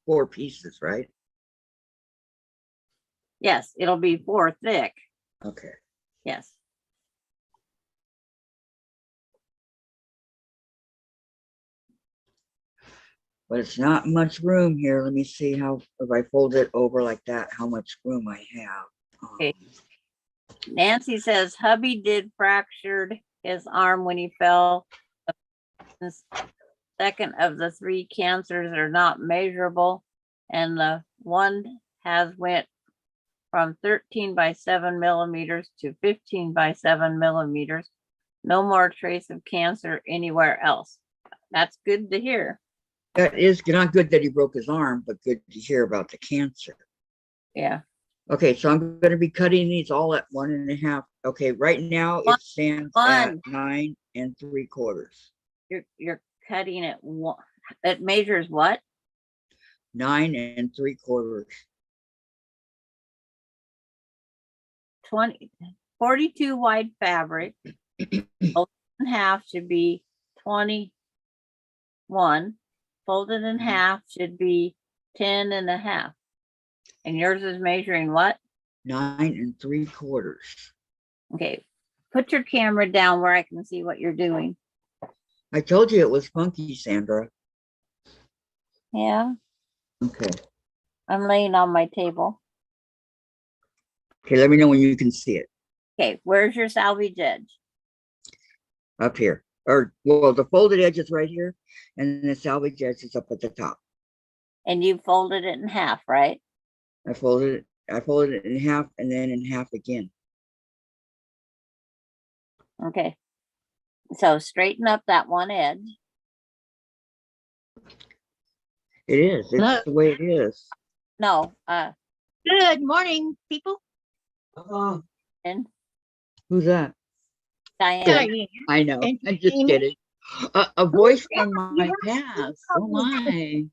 Speaker 2: four pieces, right?
Speaker 1: Yes, it'll be 4 thick.
Speaker 2: Okay.
Speaker 1: Yes.
Speaker 2: But it's not much room here. Let me see how, if I fold it over like that, how much room I have.
Speaker 1: Okay. Nancy says hubby did fractured his arm when he fell. The second of the 3 cancers are not measurable, and the one has went from 13 by 7 millimeters to 15 by 7 millimeters. No more trace of cancer anywhere else. That's good to hear.
Speaker 2: That is not good that he broke his arm, but good to hear about the cancer.
Speaker 1: Yeah.
Speaker 2: Okay, so I'm going to be cutting these all at 1.5. Okay, right now it stands at 9 3/4.
Speaker 1: You're cutting it one. It measures what?
Speaker 2: 9 3/4.
Speaker 1: 42 wide fabric. Folded in half should be 21. Folded in half should be 10.5. And yours is measuring what?
Speaker 2: 9 3/4.
Speaker 1: Okay. Put your camera down where I can see what you're doing.
Speaker 2: I told you it was funky, Sandra.
Speaker 1: Yeah.
Speaker 2: Okay.
Speaker 1: I'm laying on my table.
Speaker 2: Okay, let me know when you can see it.
Speaker 1: Okay. Where's your salvage edge?
Speaker 2: Up here. Or, well, the folded edge is right here, and the salvage edge is up at the top.
Speaker 1: And you folded it in half, right?
Speaker 2: I folded it in half and then in half again.
Speaker 1: Okay. So straighten up that one edge.
Speaker 2: It is. It's
Speaker 3: Hello.
Speaker 2: the way it is.
Speaker 1: No,
Speaker 3: Good morning, people.
Speaker 1: and
Speaker 2: Who's that?
Speaker 1: Dianne.
Speaker 3: Dianne.
Speaker 2: I know.
Speaker 3: And
Speaker 2: I'm just
Speaker 3: Amy.
Speaker 2: kidding. A voice
Speaker 3: yeah,
Speaker 2: from
Speaker 3: you
Speaker 2: my
Speaker 3: have
Speaker 2: past. Oh
Speaker 3: something.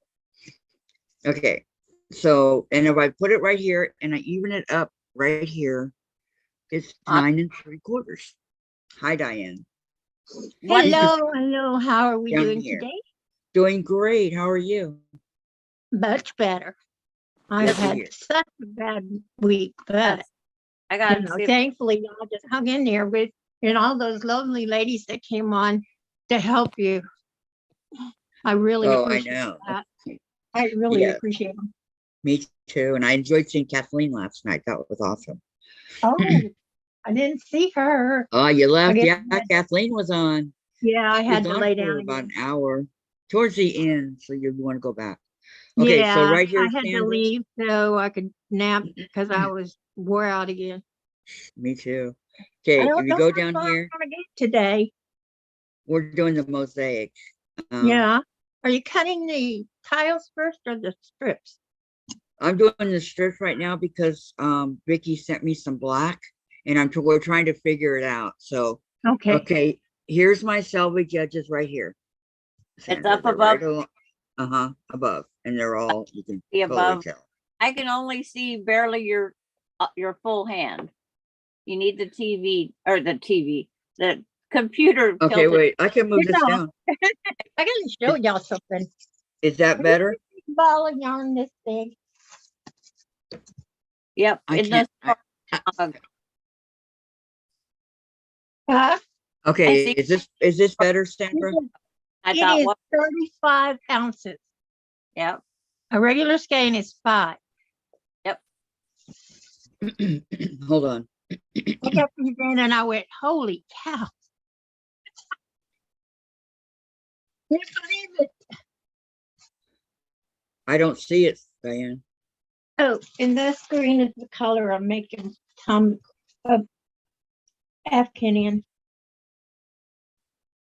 Speaker 2: my. Okay. So, and if I put it right here and I even it up right here, it's
Speaker 1: Uh,
Speaker 2: 9 3/4. Hi, Diane.
Speaker 1: What?
Speaker 3: Hello, hello. How are we
Speaker 2: Down
Speaker 3: doing
Speaker 2: here.
Speaker 3: today?
Speaker 2: Doing great. How are you?
Speaker 3: Much better. I've
Speaker 2: Good to
Speaker 3: had
Speaker 2: hear.
Speaker 3: such a bad week, but
Speaker 1: I got
Speaker 3: thankfully I just hung in there with all those lovely ladies that came on to help you. I really
Speaker 2: Oh, I
Speaker 3: appreciate
Speaker 2: know.
Speaker 3: that. I really
Speaker 2: Yeah,
Speaker 3: appreciate them.
Speaker 2: me too. And I enjoyed seeing Kathleen last night. That was awesome.
Speaker 3: Oh, I didn't see her.
Speaker 2: Oh, you
Speaker 3: I
Speaker 2: left.
Speaker 3: guess
Speaker 2: Yeah, Kathleen was on.
Speaker 3: yeah, I
Speaker 2: She was
Speaker 3: had to
Speaker 2: on
Speaker 3: lay
Speaker 2: for
Speaker 3: down
Speaker 2: about an
Speaker 3: again.
Speaker 2: hour towards the end. So you want to go back. Okay, so
Speaker 3: Yeah,
Speaker 2: right here,
Speaker 3: I had to
Speaker 2: Sandra.
Speaker 3: leave so I could nap because I was wore out again.
Speaker 2: Me too.
Speaker 3: I
Speaker 2: Okay,
Speaker 3: don't
Speaker 2: if you
Speaker 3: know
Speaker 2: go
Speaker 3: how
Speaker 2: down
Speaker 3: far I'm
Speaker 2: here,
Speaker 3: gonna get today.
Speaker 2: we're doing the mosaic.
Speaker 3: Yeah. Are you cutting the tiles first or the strips?
Speaker 2: I'm doing the strips right now because Vicki sent me some black and we're trying to figure it out. So
Speaker 3: Okay.
Speaker 2: okay, here's my salvage edges right here.
Speaker 1: It's
Speaker 2: Sandra,
Speaker 1: up
Speaker 2: they're
Speaker 1: above.
Speaker 2: right above, and they're all, you can
Speaker 1: The
Speaker 2: totally
Speaker 1: above.
Speaker 2: tell.
Speaker 1: I can only see barely your full hand. You need the TV or the computer.
Speaker 2: Okay,
Speaker 1: tilted.
Speaker 2: wait, I can move
Speaker 3: You
Speaker 2: this
Speaker 3: know,
Speaker 2: down.
Speaker 3: I gotta show y'all something.
Speaker 2: Is that better?
Speaker 3: Ball of yarn this big.
Speaker 1: Yep.
Speaker 2: I
Speaker 1: In the
Speaker 2: can't.
Speaker 3: Huh?
Speaker 2: Okay,
Speaker 1: see.
Speaker 2: is this better, Sandra?
Speaker 1: I
Speaker 3: It
Speaker 1: thought,
Speaker 3: is
Speaker 1: what?
Speaker 3: 35 ounces.
Speaker 1: Yep.
Speaker 3: A regular skein is 5.
Speaker 2: Hold on.
Speaker 3: I kept thinking and I went, holy cow. Can't believe it.
Speaker 2: I don't see it, Diane.
Speaker 3: Oh, and this green is the color I'm making Tom Afghan in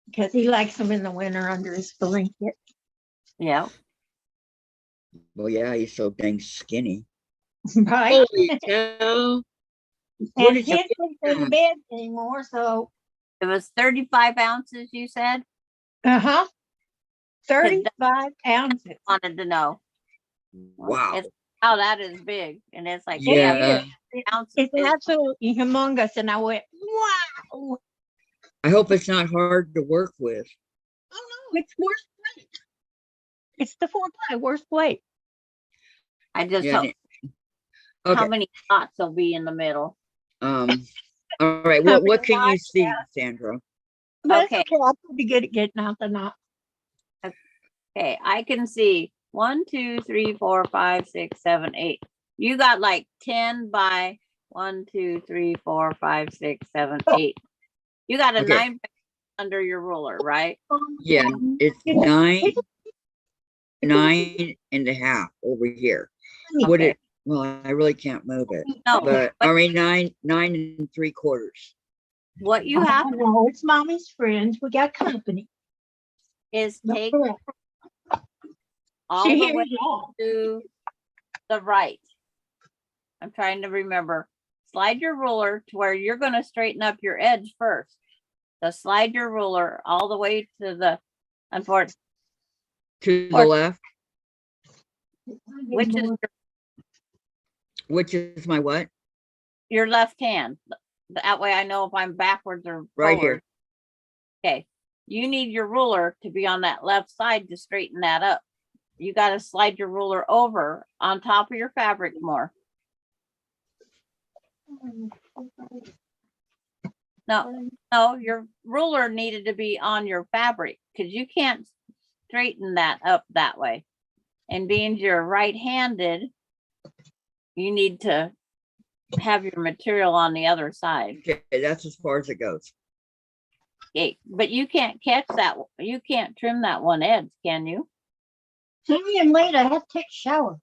Speaker 3: because he likes them in the winter under his blanket.
Speaker 1: Yeah.
Speaker 2: Well, yeah, he's so dang skinny.
Speaker 3: Right?
Speaker 2: Holy cow. Where
Speaker 3: And
Speaker 2: did
Speaker 3: he
Speaker 2: you
Speaker 3: can't
Speaker 2: get
Speaker 3: sleep in
Speaker 2: that?
Speaker 3: bed anymore, so
Speaker 1: It was 35 ounces, you said?
Speaker 3: 35 ounces.
Speaker 1: Wanted to know.
Speaker 2: Wow.
Speaker 1: Oh, that is big. And it's like,
Speaker 2: Yeah.
Speaker 1: ounces.
Speaker 3: It's absolutely humongous. And I went, wow.
Speaker 2: I hope it's not hard to work with.
Speaker 3: Oh no, it's worst weight. It's the 4-ply worst weight.
Speaker 1: I just
Speaker 2: Yeah,
Speaker 1: hope
Speaker 2: okay.
Speaker 1: how many dots will be in the middle.
Speaker 2: All right.
Speaker 3: How
Speaker 2: What
Speaker 3: many
Speaker 2: can you
Speaker 3: knots?
Speaker 2: see, Sandra?
Speaker 3: But
Speaker 1: Okay.
Speaker 3: it's okay. I'm pretty good at getting out the knot.
Speaker 1: Okay, I can see 1, 2, 3, 4, 5, 6, 7, 8. You got like 10 by 1, 2, 3, 4, 5, 6, 7, 8. You got a
Speaker 2: Okay.
Speaker 1: 9 under your ruler, right?
Speaker 2: Yeah, it's 9.5 over here. Would
Speaker 1: Okay.
Speaker 2: it? Well, I really can't move it.
Speaker 1: No,
Speaker 2: But
Speaker 1: but
Speaker 2: I mean 9 3/4.
Speaker 1: what you have
Speaker 3: I know it's mommy's friends. We got company.
Speaker 1: is
Speaker 3: No,
Speaker 1: take
Speaker 3: correct.
Speaker 1: all
Speaker 3: She
Speaker 1: the
Speaker 3: hears
Speaker 1: way
Speaker 3: y'all.
Speaker 1: to the right. I'm trying to remember. Slide your ruler to where you're going to straighten up your edge first. So slide your ruler all the way to the, unfortunately,
Speaker 2: To the left,
Speaker 1: which is
Speaker 2: my what?
Speaker 1: your left hand. That way I know if I'm backwards or
Speaker 2: Right
Speaker 1: forward.
Speaker 2: here.
Speaker 1: Okay. You need your ruler to be on that left side to straighten that up. You got to slide your ruler over on top of your fabric more. No, your ruler needed to be on your fabric because you can't straighten that up that way. And being you're right-handed, you need to have your material on the other side.
Speaker 2: Okay, that's as far as it goes.
Speaker 1: Okay, but you can't catch that. You can't trim that one edge, can you?
Speaker 3: Sorry I'm late. I have to take a shower.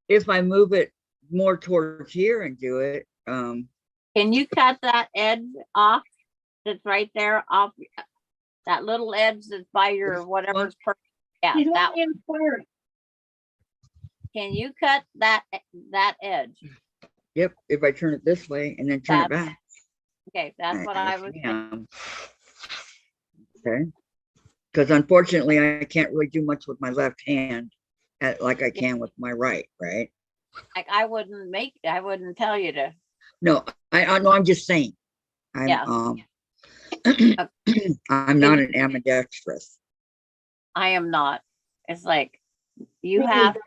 Speaker 2: If I move it more towards here and do it,
Speaker 1: Can you cut that edge off that's right there off that little edge that's by your
Speaker 2: This
Speaker 1: whatever's per, yeah,
Speaker 3: You
Speaker 1: that
Speaker 3: don't even square it.
Speaker 1: can you cut that edge?
Speaker 2: Yep, if I turn it this way and then turn it
Speaker 1: That's
Speaker 2: back.
Speaker 1: okay, that's what I
Speaker 2: Yes,
Speaker 1: was thinking.
Speaker 2: ma'am. Okay. Because unfortunately, I can't really do much with my left hand like I can with my right, right?
Speaker 1: Like I wouldn't tell you to,
Speaker 2: No, I know, I'm just saying. I'm
Speaker 1: Yeah.
Speaker 2: I'm not an ambidextrous.
Speaker 1: I am not. It's like you
Speaker 3: Me
Speaker 1: have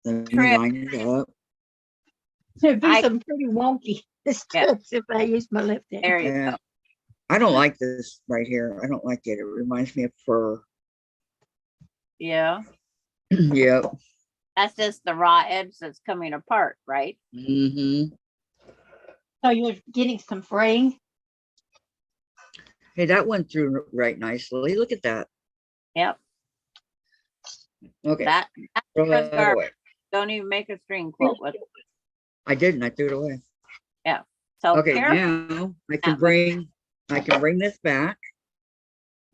Speaker 2: Let me
Speaker 1: Trip.
Speaker 2: line it up.
Speaker 3: It'd be
Speaker 1: I-
Speaker 3: some pretty wonky strips if I use my left hand.
Speaker 1: there you
Speaker 2: Yeah.
Speaker 1: go.
Speaker 2: I don't like this right here. I don't like it. It reminds me of fur.
Speaker 1: Yeah.
Speaker 2: Yep.
Speaker 1: That's just the raw edge that's coming apart, right?
Speaker 2: Mm-hmm.
Speaker 3: So you're getting some fraying.
Speaker 2: Hey, that went through right nicely. Look at that.
Speaker 1: Yep.
Speaker 2: Okay.
Speaker 1: That
Speaker 2: Throw
Speaker 1: was
Speaker 2: that
Speaker 1: garbage.
Speaker 2: away.
Speaker 1: Don't even make a string quilt with it.
Speaker 2: I didn't. I threw it away.
Speaker 1: So
Speaker 2: Okay,
Speaker 1: careful.
Speaker 2: now I can
Speaker 1: That
Speaker 2: bring this back.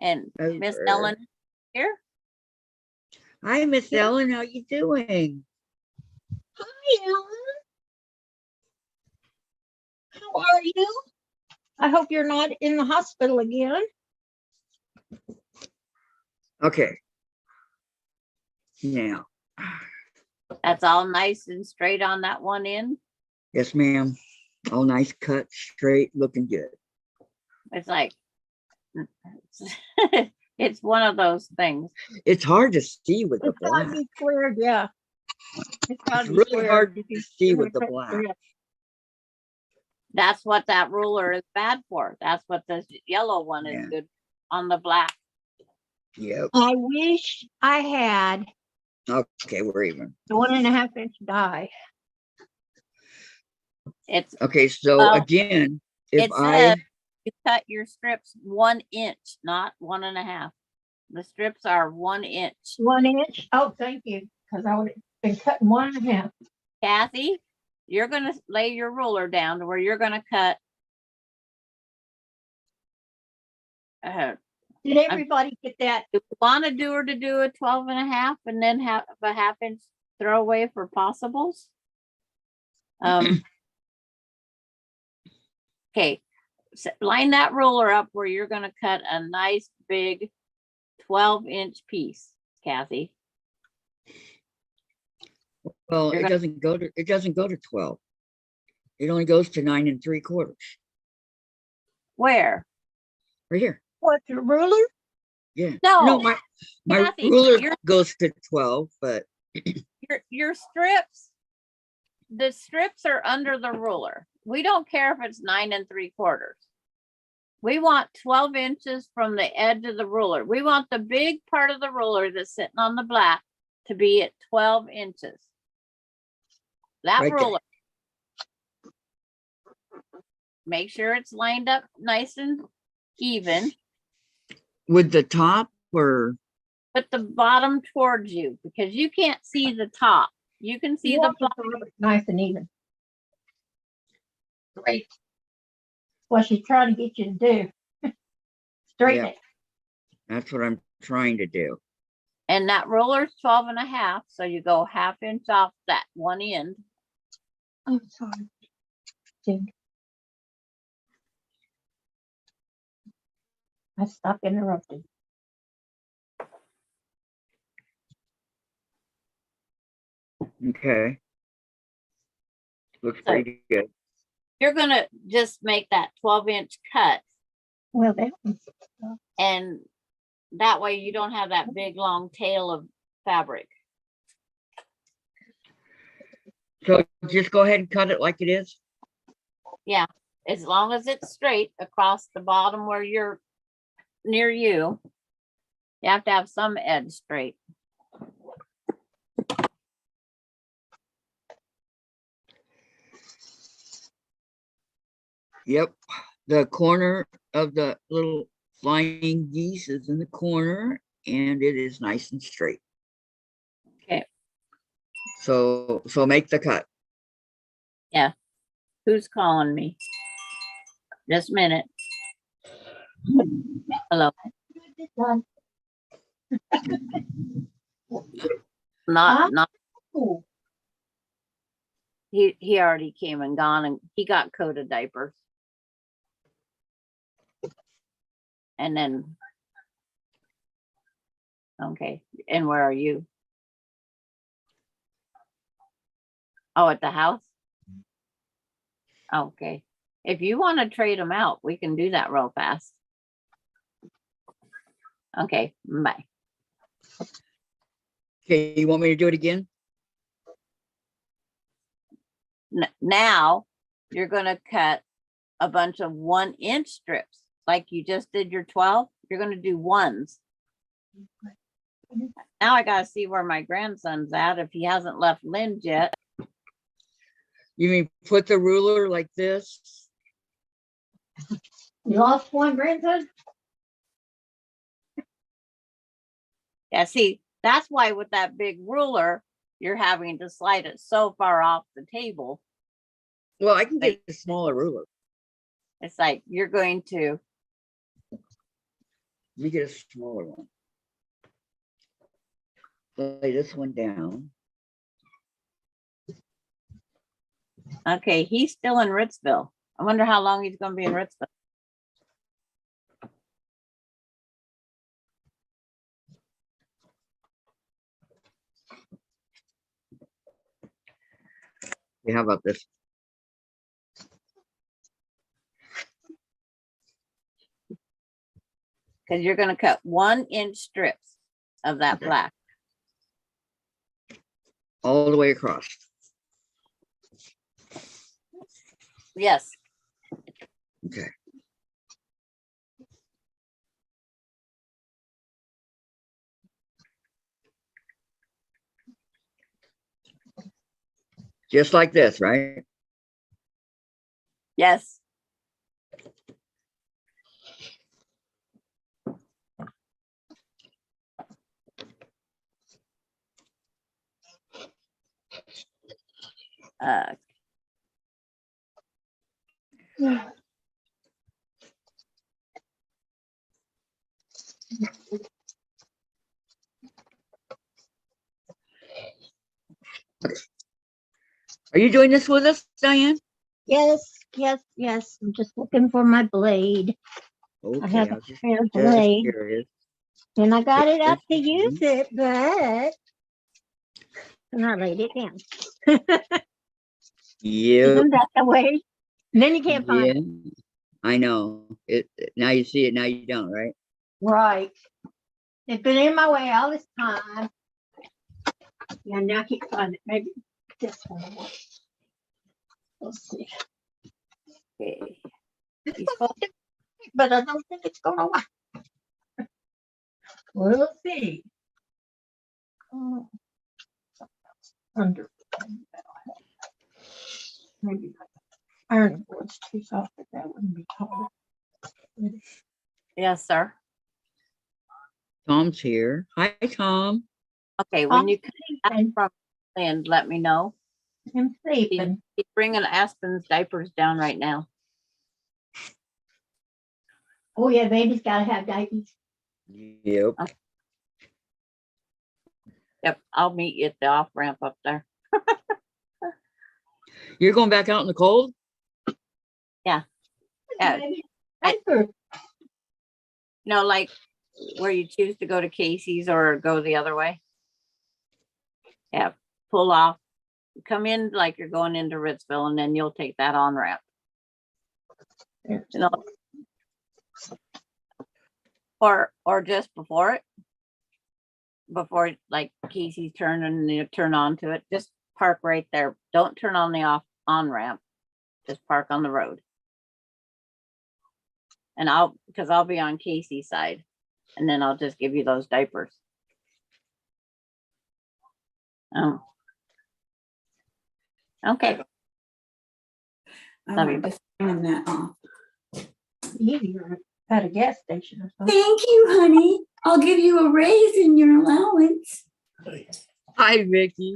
Speaker 1: And Miss
Speaker 2: over.
Speaker 1: Ellen here.
Speaker 2: Hi, Miss Ellen. How you doing?
Speaker 3: Hi, Ellen. How are you? I hope you're not in the hospital again.
Speaker 2: Okay. Now,
Speaker 1: That's all nice and straight on that one end.
Speaker 2: yes, ma'am. All nice, cut, straight, looking good.
Speaker 1: It's like it's one of those things.
Speaker 2: It's hard to see with the
Speaker 3: It's got to
Speaker 2: black.
Speaker 3: be squared, yeah. It's got
Speaker 2: It's
Speaker 3: to be
Speaker 2: really
Speaker 3: squared.
Speaker 2: hard
Speaker 3: if
Speaker 2: to
Speaker 3: you-
Speaker 2: see
Speaker 3: you're
Speaker 2: with the
Speaker 3: gonna cut
Speaker 2: black.
Speaker 3: square.
Speaker 1: That's what that ruler is bad for. That's what this yellow one is
Speaker 2: Yeah.
Speaker 1: good on the black.
Speaker 2: Yep.
Speaker 3: I wish I had
Speaker 2: Okay, we're even.
Speaker 3: the 1.5 inch die.
Speaker 1: It's
Speaker 2: Okay, so
Speaker 1: Well,
Speaker 2: again, if
Speaker 1: it
Speaker 2: I
Speaker 1: says you cut your strips 1 inch, not 1.5. The strips are 1 inch.
Speaker 3: 1 inch. Oh, thank you. Because I would have been cutting 1.5.
Speaker 1: Kathy, you're gonna lay your ruler down to where you're gonna cut.
Speaker 3: Did everybody get that?
Speaker 1: Do you want to do a 12.5 and then have a 1/2 inch throwaway for possibles? Okay, line that ruler up where you're gonna cut a nice big 12-inch piece, Kathy.
Speaker 2: well,
Speaker 1: You're
Speaker 2: it doesn't go to 12. It only goes to 9 3/4.
Speaker 1: Where?
Speaker 2: Right here.
Speaker 3: What, the ruler?
Speaker 2: Yeah.
Speaker 1: No,
Speaker 2: No, my
Speaker 1: Kathy,
Speaker 2: ruler
Speaker 1: your
Speaker 2: goes to 12, but
Speaker 1: your strips, the strips are under the ruler. We don't care if it's 9 3/4. We want 12 inches from the edge of the ruler. We want the big part of the ruler that's sitting on the black to be at 12 inches. That
Speaker 2: Right there.
Speaker 1: ruler. Make sure it's lined up nice and even.
Speaker 2: with the top or
Speaker 1: Put the bottom towards you because you can't see the top. You can see
Speaker 3: You
Speaker 1: the
Speaker 3: want the
Speaker 1: bottom.
Speaker 3: bottom nice and even. Great. What she's trying to get you to do. Straighten
Speaker 2: Yeah.
Speaker 3: it.
Speaker 2: that's what I'm trying to do.
Speaker 1: And that ruler's 12.5. So you go 1/2 inch off that one end.
Speaker 3: I'm sorry. Dude. I stopped interrupting.
Speaker 2: Okay. Looks
Speaker 1: So-
Speaker 2: pretty good.
Speaker 1: You're gonna just make that 12-inch cut,
Speaker 3: Well, that one's
Speaker 1: and that way you don't have that big long tail of fabric.
Speaker 2: So just go ahead and cut it like it is.
Speaker 1: As long as it's straight across the bottom where you're near you. You have to have some edge straight.
Speaker 2: Yep. The corner of the little flying geese is in the corner and it is nice and straight.
Speaker 1: Okay.
Speaker 2: So make the cut.
Speaker 1: Who's calling me? Just a minute. Hello.
Speaker 3: Done.
Speaker 1: Not,
Speaker 3: Ooh.
Speaker 1: he already came and gone, and he got coated diapers. And then, okay, and where are you? Oh, at the house? Okay. If you want to trade them out, we can do that real fast. Okay, bye.
Speaker 2: Okay, you want me to do it again?
Speaker 1: Now you're going to cut a bunch of 1-inch strips like you just did your 12. You're going to do ones. Now I got to see where my grandson's at if he hasn't left Lynn yet.
Speaker 2: You mean put the ruler like this?
Speaker 3: You lost one grandson?
Speaker 1: Yeah, see, that's why with that big ruler, you're having to slide it so far off the table.
Speaker 2: Well, I can get a smaller ruler.
Speaker 1: It's like you're going to,
Speaker 2: Let me get a smaller one. Lay this one down.
Speaker 1: okay, he's still in Ritzville. I wonder how long he's going to be in Ritzville.
Speaker 2: Okay, how about this?
Speaker 1: Because you're going to cut 1-inch strips of that
Speaker 2: Okay.
Speaker 1: black.
Speaker 2: All the way across.
Speaker 1: Yes.
Speaker 2: Okay. Just like this, right?
Speaker 1: Yes. Uh,
Speaker 3: Yeah.
Speaker 2: Are you doing this with us, Diane?
Speaker 3: Yes, yes, yes. I'm just looking for my blade.
Speaker 2: Okay,
Speaker 3: I have
Speaker 2: I
Speaker 3: a
Speaker 2: was just
Speaker 3: spare blade,
Speaker 2: curious.
Speaker 3: and I got it up to
Speaker 2: Just-
Speaker 3: use it, but and I laid it down.
Speaker 2: Yep.
Speaker 3: Isn't that the way? And then you can't find it.
Speaker 2: Yeah, I know. It now you see it, now you don't, right?
Speaker 3: Right. It's been in my way all this time. Yeah, now I can't find it. Maybe this one. Let's see.
Speaker 1: okay. He's supposed
Speaker 3: But I don't think it's gonna work. We'll see. Oh. Under. Maybe iron board's too soft, but that wouldn't be taller.
Speaker 1: yes, sir.
Speaker 2: Tom's here. Hi, Tom.
Speaker 1: Okay, when you come back
Speaker 3: I'm
Speaker 1: from Lynn, let me know.
Speaker 3: sleeping.
Speaker 1: He's bringing Aspen's diapers down right now.
Speaker 3: Oh yeah, baby's gotta have diapers.
Speaker 2: Yep.
Speaker 1: Yep, I'll meet you at the off ramp up there.
Speaker 2: You're going back out in the cold?
Speaker 1: Yeah.
Speaker 3: Baby, diaper.
Speaker 1: You know, like where you choose to go to Casey's or go the other way. Yeah, pull off, come in like you're going into Ritzville, and then you'll take that on ramp. You know, or just before it, before like Casey's turn and you turn onto it, just park right there. Don't turn on the on ramp. Just park on the road. And because I'll be on Casey's side, and then I'll just give you those diapers. Oh. Okay.
Speaker 4: I
Speaker 1: Love you.
Speaker 4: wanted to sign that off.
Speaker 3: You're at a gas station or something.
Speaker 4: Thank you, honey. I'll give you a raise in your allowance.
Speaker 2: Hi, Vicki.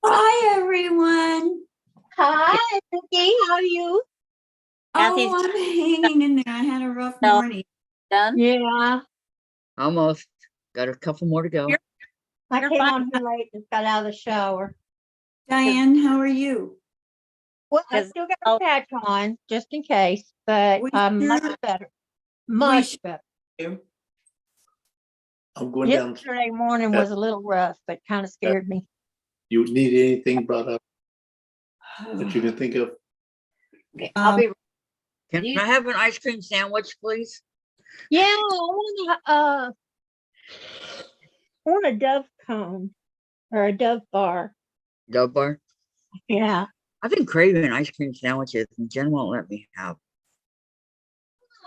Speaker 4: Bye, everyone.
Speaker 3: Hi, Vicki, how are you?
Speaker 1: Kathy, Kathy's
Speaker 4: I'm hanging in there. I had a rough
Speaker 1: No.
Speaker 4: morning.
Speaker 1: done.
Speaker 3: Yeah,
Speaker 2: Almost. Got a couple more to go.
Speaker 1: You're-
Speaker 3: I
Speaker 1: You're
Speaker 3: came
Speaker 1: fine.
Speaker 3: on here late, just got out of the shower.
Speaker 4: Diane, how are you?
Speaker 3: Well, I
Speaker 1: 'Cause-
Speaker 3: still got
Speaker 1: oh.
Speaker 3: a patch on, just in case, but
Speaker 4: We
Speaker 3: I'm much
Speaker 4: should-
Speaker 3: better. Much
Speaker 4: should-
Speaker 3: better.
Speaker 5: I'm going down.
Speaker 3: Yesterday morning was a little rough, but kind of scared me.
Speaker 5: You need anything brought up that you can think of?
Speaker 1: Okay, I'll
Speaker 4: Um,
Speaker 1: be.
Speaker 2: Can
Speaker 1: You-
Speaker 2: I have an ice cream sandwich, please?
Speaker 3: Yeah, I want a Dove cone or a Dove bar.
Speaker 2: Dove bar?
Speaker 3: Yeah.
Speaker 2: I've been craving ice cream sandwiches and Jen won't let me have.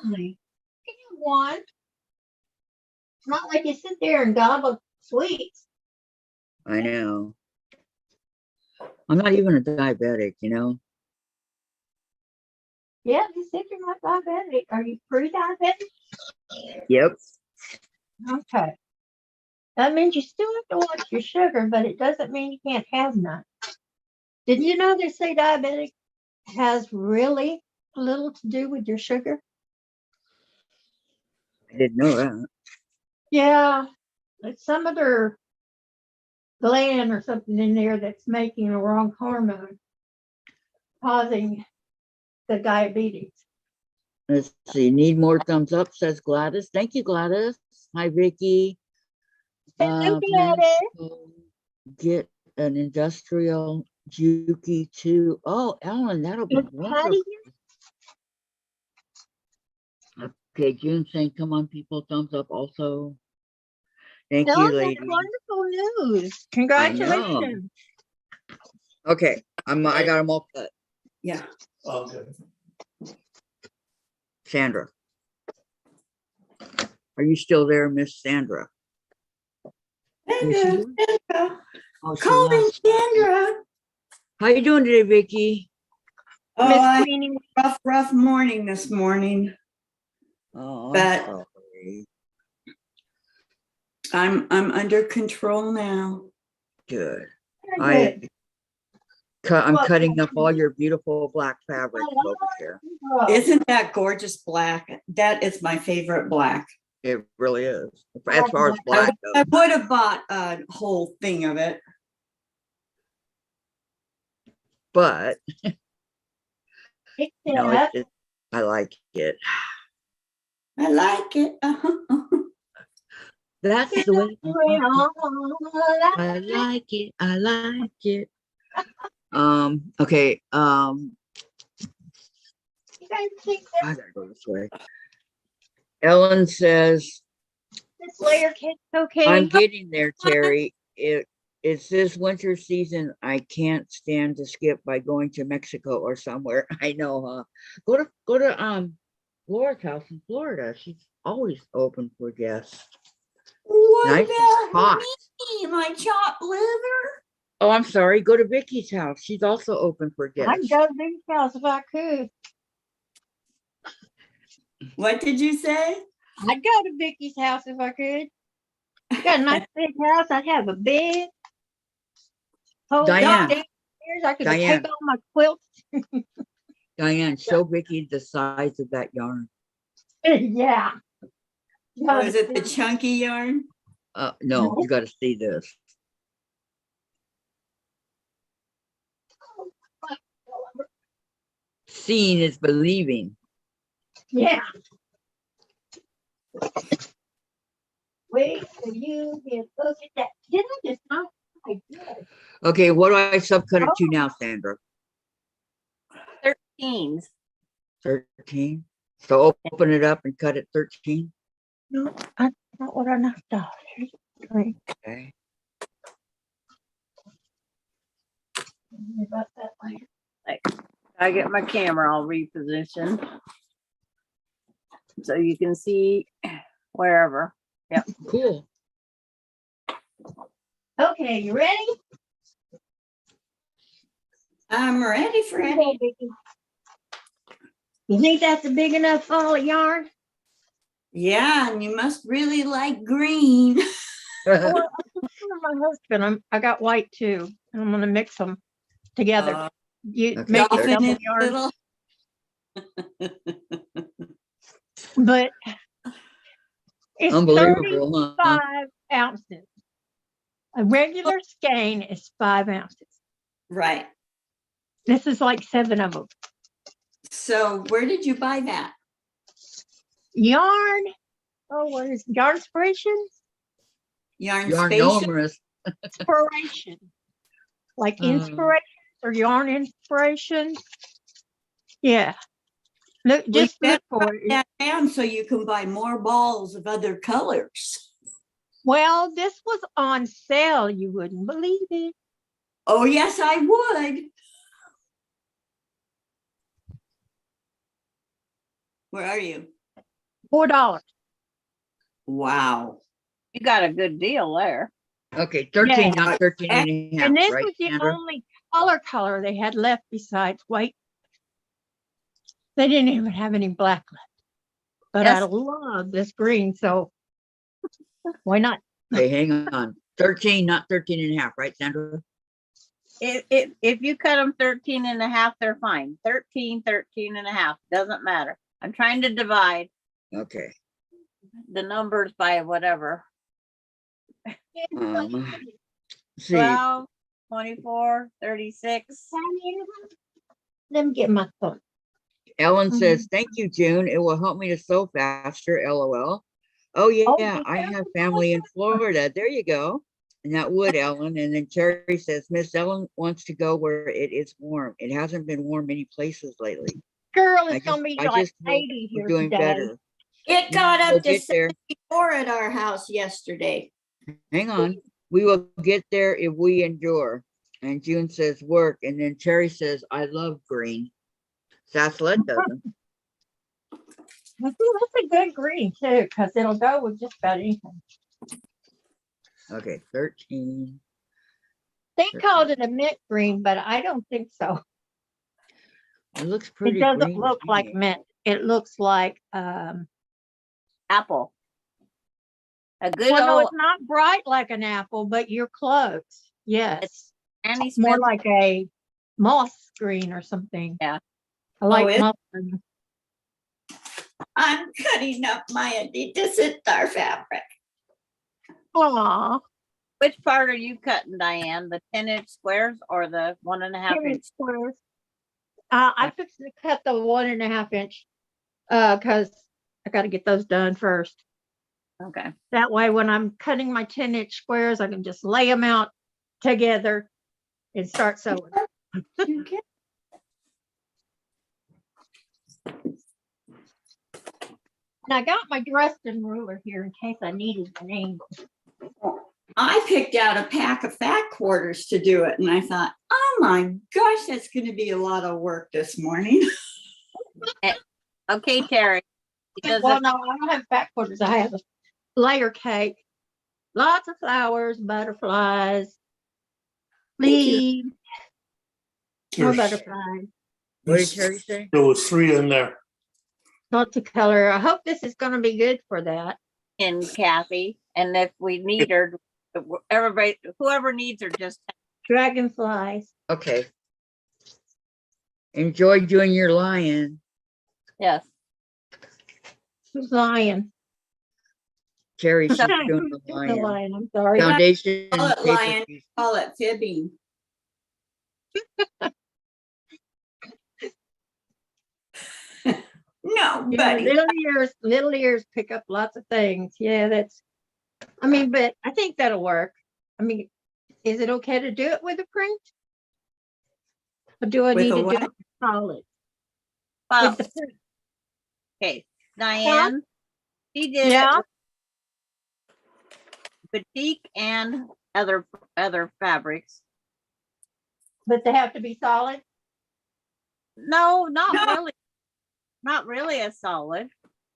Speaker 3: Can you want? It's not like you sit there and gobble sweets.
Speaker 2: I know. I'm not even a diabetic, you know?
Speaker 3: Yeah, you said you're not diabetic. Are you pre-diabetic?
Speaker 2: Yep.
Speaker 3: Okay. That means you still have to watch your sugar, but it doesn't mean you can't have none. Did you know they say diabetic has really little to do with your sugar?
Speaker 2: I didn't know that.
Speaker 3: Yeah, it's some other gland or something in there that's making the wrong hormone, causing the diabetes.
Speaker 2: Let's see. Need more thumbs up, says Gladys. Thank you, Gladys. Hi, Vicki.
Speaker 3: Hello,
Speaker 2: Max,
Speaker 3: Gladys.
Speaker 2: get an industrial Juki too. Oh, Ellen, that'll be
Speaker 3: Is
Speaker 2: wonderful.
Speaker 3: Patty here?
Speaker 2: Okay, June saying, come on, people, thumbs up also. Thank
Speaker 3: Oh,
Speaker 2: you,
Speaker 3: that's
Speaker 2: ladies.
Speaker 3: wonderful news. Congratulations.
Speaker 2: Okay, I got them all cut.
Speaker 4: Yeah.
Speaker 5: Oh, good.
Speaker 2: Sandra. Are you still there, Miss Sandra? Is she
Speaker 4: Sandra,
Speaker 2: here?
Speaker 4: Sandra.
Speaker 2: Oh, she
Speaker 4: Calling
Speaker 2: left.
Speaker 4: Sandra.
Speaker 2: How you doing today, Vicki?
Speaker 4: Oh,
Speaker 3: Miss
Speaker 4: I had
Speaker 3: Queenie,
Speaker 4: a rough morning this morning.
Speaker 2: Oh,
Speaker 4: But-
Speaker 2: I'm sorry.
Speaker 4: I'm under control now.
Speaker 2: Good.
Speaker 3: very good.
Speaker 2: I'm
Speaker 3: Well,
Speaker 2: cutting up all your beautiful black fabrics over here.
Speaker 3: Oh,
Speaker 4: Isn't that gorgeous black? That is my favorite black.
Speaker 2: It really is. As far as
Speaker 4: I,
Speaker 2: black
Speaker 4: I
Speaker 2: goes.
Speaker 4: would have bought a whole thing of it.
Speaker 2: But
Speaker 3: it's
Speaker 2: you know,
Speaker 3: up.
Speaker 2: I like it.
Speaker 4: I like it.
Speaker 2: That's the way I
Speaker 3: I
Speaker 2: like it. I like it. Okay.
Speaker 3: You guys think
Speaker 2: I gotta go this way. Ellen says,
Speaker 3: this layer cake's okay?
Speaker 2: I'm getting there, Terry. It's this winter season. I can't stand to skip by going to Mexico or somewhere. I know, huh? Go to Laura's house in Florida. She's always open for guests.
Speaker 4: What
Speaker 2: Nice and hot.
Speaker 4: me? My chopped liver?
Speaker 2: Oh, I'm sorry. Go to Vicky's house. She's also open for
Speaker 3: I'd
Speaker 2: guests.
Speaker 3: go to Vicky's house if I could.
Speaker 4: What did you say?
Speaker 3: I'd go to Vicky's house if I could. You got a nice big house. I'd have a bed. Whole
Speaker 2: Diane.
Speaker 3: downstairs. I could
Speaker 2: Diane.
Speaker 3: take all my quilts.
Speaker 2: Diane, show Vicky the size of that yarn.
Speaker 3: Yeah.
Speaker 4: Oh, is it the chunky yarn?
Speaker 2: No, you got to see this. Seeing is believing.
Speaker 3: Yeah. Wait till you get look at that. Did I just not? I did.
Speaker 2: Okay, what do I subcut it to now, Sandra?
Speaker 1: 13s.
Speaker 2: 13. So open it up and cut it 13.
Speaker 3: No, I not what I knocked off. Here's three.
Speaker 2: Okay.
Speaker 3: Worry about that later.
Speaker 1: I get my camera all repositioned. So you can see wherever.
Speaker 2: Cool.
Speaker 3: Okay, you ready?
Speaker 4: I'm ready for it.
Speaker 3: Okay, Vicki. You think that's a big enough ball of yarn?
Speaker 4: Yeah, and you must really like green.
Speaker 3: Well, I'm telling my husband, I got white too, and I'm gonna mix them together. You
Speaker 2: Okay,
Speaker 3: make it
Speaker 2: soften
Speaker 3: double
Speaker 4: it a
Speaker 3: yarn.
Speaker 4: little.
Speaker 3: But it's
Speaker 2: Unbelievable, huh?
Speaker 3: 35 ounces. A regular skein is 5 ounces.
Speaker 4: Right.
Speaker 3: This is like 7 of them.
Speaker 4: So where did you buy that?
Speaker 3: Yarn. Oh, what is Yarn Inspirations?
Speaker 4: Yarn
Speaker 2: Yarn
Speaker 4: Spatial?
Speaker 2: numerous.
Speaker 3: Inspiration. Like
Speaker 2: Mm.
Speaker 3: inspiration or yarn inspiration. Yeah. Look, just
Speaker 4: Well, you
Speaker 3: look for
Speaker 4: better
Speaker 3: it.
Speaker 4: write that down so you can buy more balls of other colors.
Speaker 3: Well, this was on sale. You wouldn't believe it.
Speaker 4: Oh, yes, I would. Where are you?
Speaker 3: $4.
Speaker 4: Wow.
Speaker 1: You got a good deal there.
Speaker 2: Okay, 13,
Speaker 3: Yeah.
Speaker 2: not 13 and a half,
Speaker 3: And this
Speaker 2: right,
Speaker 3: was the
Speaker 2: Sandra?
Speaker 3: only color they had left besides white. They didn't even have any black left. But I
Speaker 1: Yes.
Speaker 3: love this green, so why not?
Speaker 2: Okay, hang on. 13, not 13 and a half, right, Sandra?
Speaker 1: If you cut them 13 and a half, they're fine. 13, 13 and a half, doesn't matter. I'm trying to divide
Speaker 2: Okay.
Speaker 1: the numbers by whatever.
Speaker 2: Let's see,
Speaker 1: 12, 24, 36.
Speaker 3: Let me get my phone.
Speaker 2: Ellen says,
Speaker 3: Mhm.
Speaker 2: thank you, June. It will help me to sew faster, LOL. Oh, yeah, I have family in Florida. There you go. And that would, Ellen. And then Terry says, Miss Ellen wants to go where it is warm. It hasn't been warm many places lately.
Speaker 3: Girl,
Speaker 2: I
Speaker 3: it's gonna
Speaker 2: just,
Speaker 3: be
Speaker 2: I
Speaker 3: like
Speaker 2: just hope
Speaker 3: 80
Speaker 2: we're
Speaker 3: here
Speaker 2: doing
Speaker 3: today.
Speaker 2: better.
Speaker 4: It got
Speaker 2: We'll
Speaker 4: up to
Speaker 2: get there.
Speaker 4: 74 at our house yesterday.
Speaker 2: Hang on. We will get there if we endure. And June says work. And then Terry says, I love green. Saslet doesn't.
Speaker 3: That's a good green too, because it'll go with just about anything.
Speaker 2: Okay, 13.
Speaker 3: They called it a mint green, but I don't think so.
Speaker 2: It looks
Speaker 3: It
Speaker 2: pretty
Speaker 3: doesn't
Speaker 2: green.
Speaker 3: look
Speaker 2: to
Speaker 3: like
Speaker 2: me.
Speaker 3: mint. It looks like
Speaker 1: Apple. A good
Speaker 3: well, no,
Speaker 1: old
Speaker 3: it's not bright like an apple, but you're close. Yes.
Speaker 1: Annie
Speaker 3: More
Speaker 1: Smith.
Speaker 3: like a moss green or something.
Speaker 1: Yeah.
Speaker 3: I like
Speaker 4: it-
Speaker 3: moss green.
Speaker 4: I'm cutting up my Adidas Star fabric.
Speaker 3: Aw.
Speaker 1: Which part are you cutting, Diane? The 10-inch squares or the 1.5 inch?
Speaker 3: Squares. I'm fixing to cut the 1.5 inch because I got to get those done first.
Speaker 1: Okay.
Speaker 3: That way, when I'm cutting my 10-inch squares, I can just lay them out together and start sewing.
Speaker 4: Okay.
Speaker 3: And I got my Dresden ruler here in case I needed an angle.
Speaker 4: I picked out a pack of fat quarters to do it, and I thought, oh my gosh, that's going to be a lot of work this morning.
Speaker 1: Okay, Terry. Because
Speaker 3: Well, no, I don't have back quarters. I have a layer cake. Lots of flowers, butterflies,
Speaker 4: Thank you.
Speaker 3: leaves, more
Speaker 5: There's-
Speaker 3: butterflies,
Speaker 2: What did Terry say?
Speaker 5: There was 3 in there.
Speaker 3: lots of color. I hope this is going to be good for that.
Speaker 1: in Kathy, and if we need her, everybody, whoever needs her, just
Speaker 3: Dragonflies.
Speaker 2: Okay. Enjoy doing your lion.
Speaker 1: yes.
Speaker 3: Who's lying?
Speaker 2: Terry, she's
Speaker 1: Who's
Speaker 2: doing the
Speaker 3: The
Speaker 2: lion.
Speaker 3: lion. I'm sorry.
Speaker 2: Foundation.
Speaker 4: Call it
Speaker 2: paper
Speaker 4: lion.
Speaker 2: piece.
Speaker 4: Call it fibbing. No,
Speaker 3: Yeah,
Speaker 4: buddy.
Speaker 3: little ears pick up lots of things. Yeah, but I think that'll work. I mean, is it okay to do it with a print? Or do I
Speaker 4: With
Speaker 3: need
Speaker 4: a
Speaker 3: to do
Speaker 4: what?
Speaker 3: it solid?
Speaker 1: Well,
Speaker 3: With the print.
Speaker 1: okay, Diane, she did
Speaker 3: Yeah.
Speaker 1: it with batik and other fabrics.
Speaker 3: But they have to be solid.
Speaker 1: No, not
Speaker 4: No.
Speaker 1: really. Not really a solid.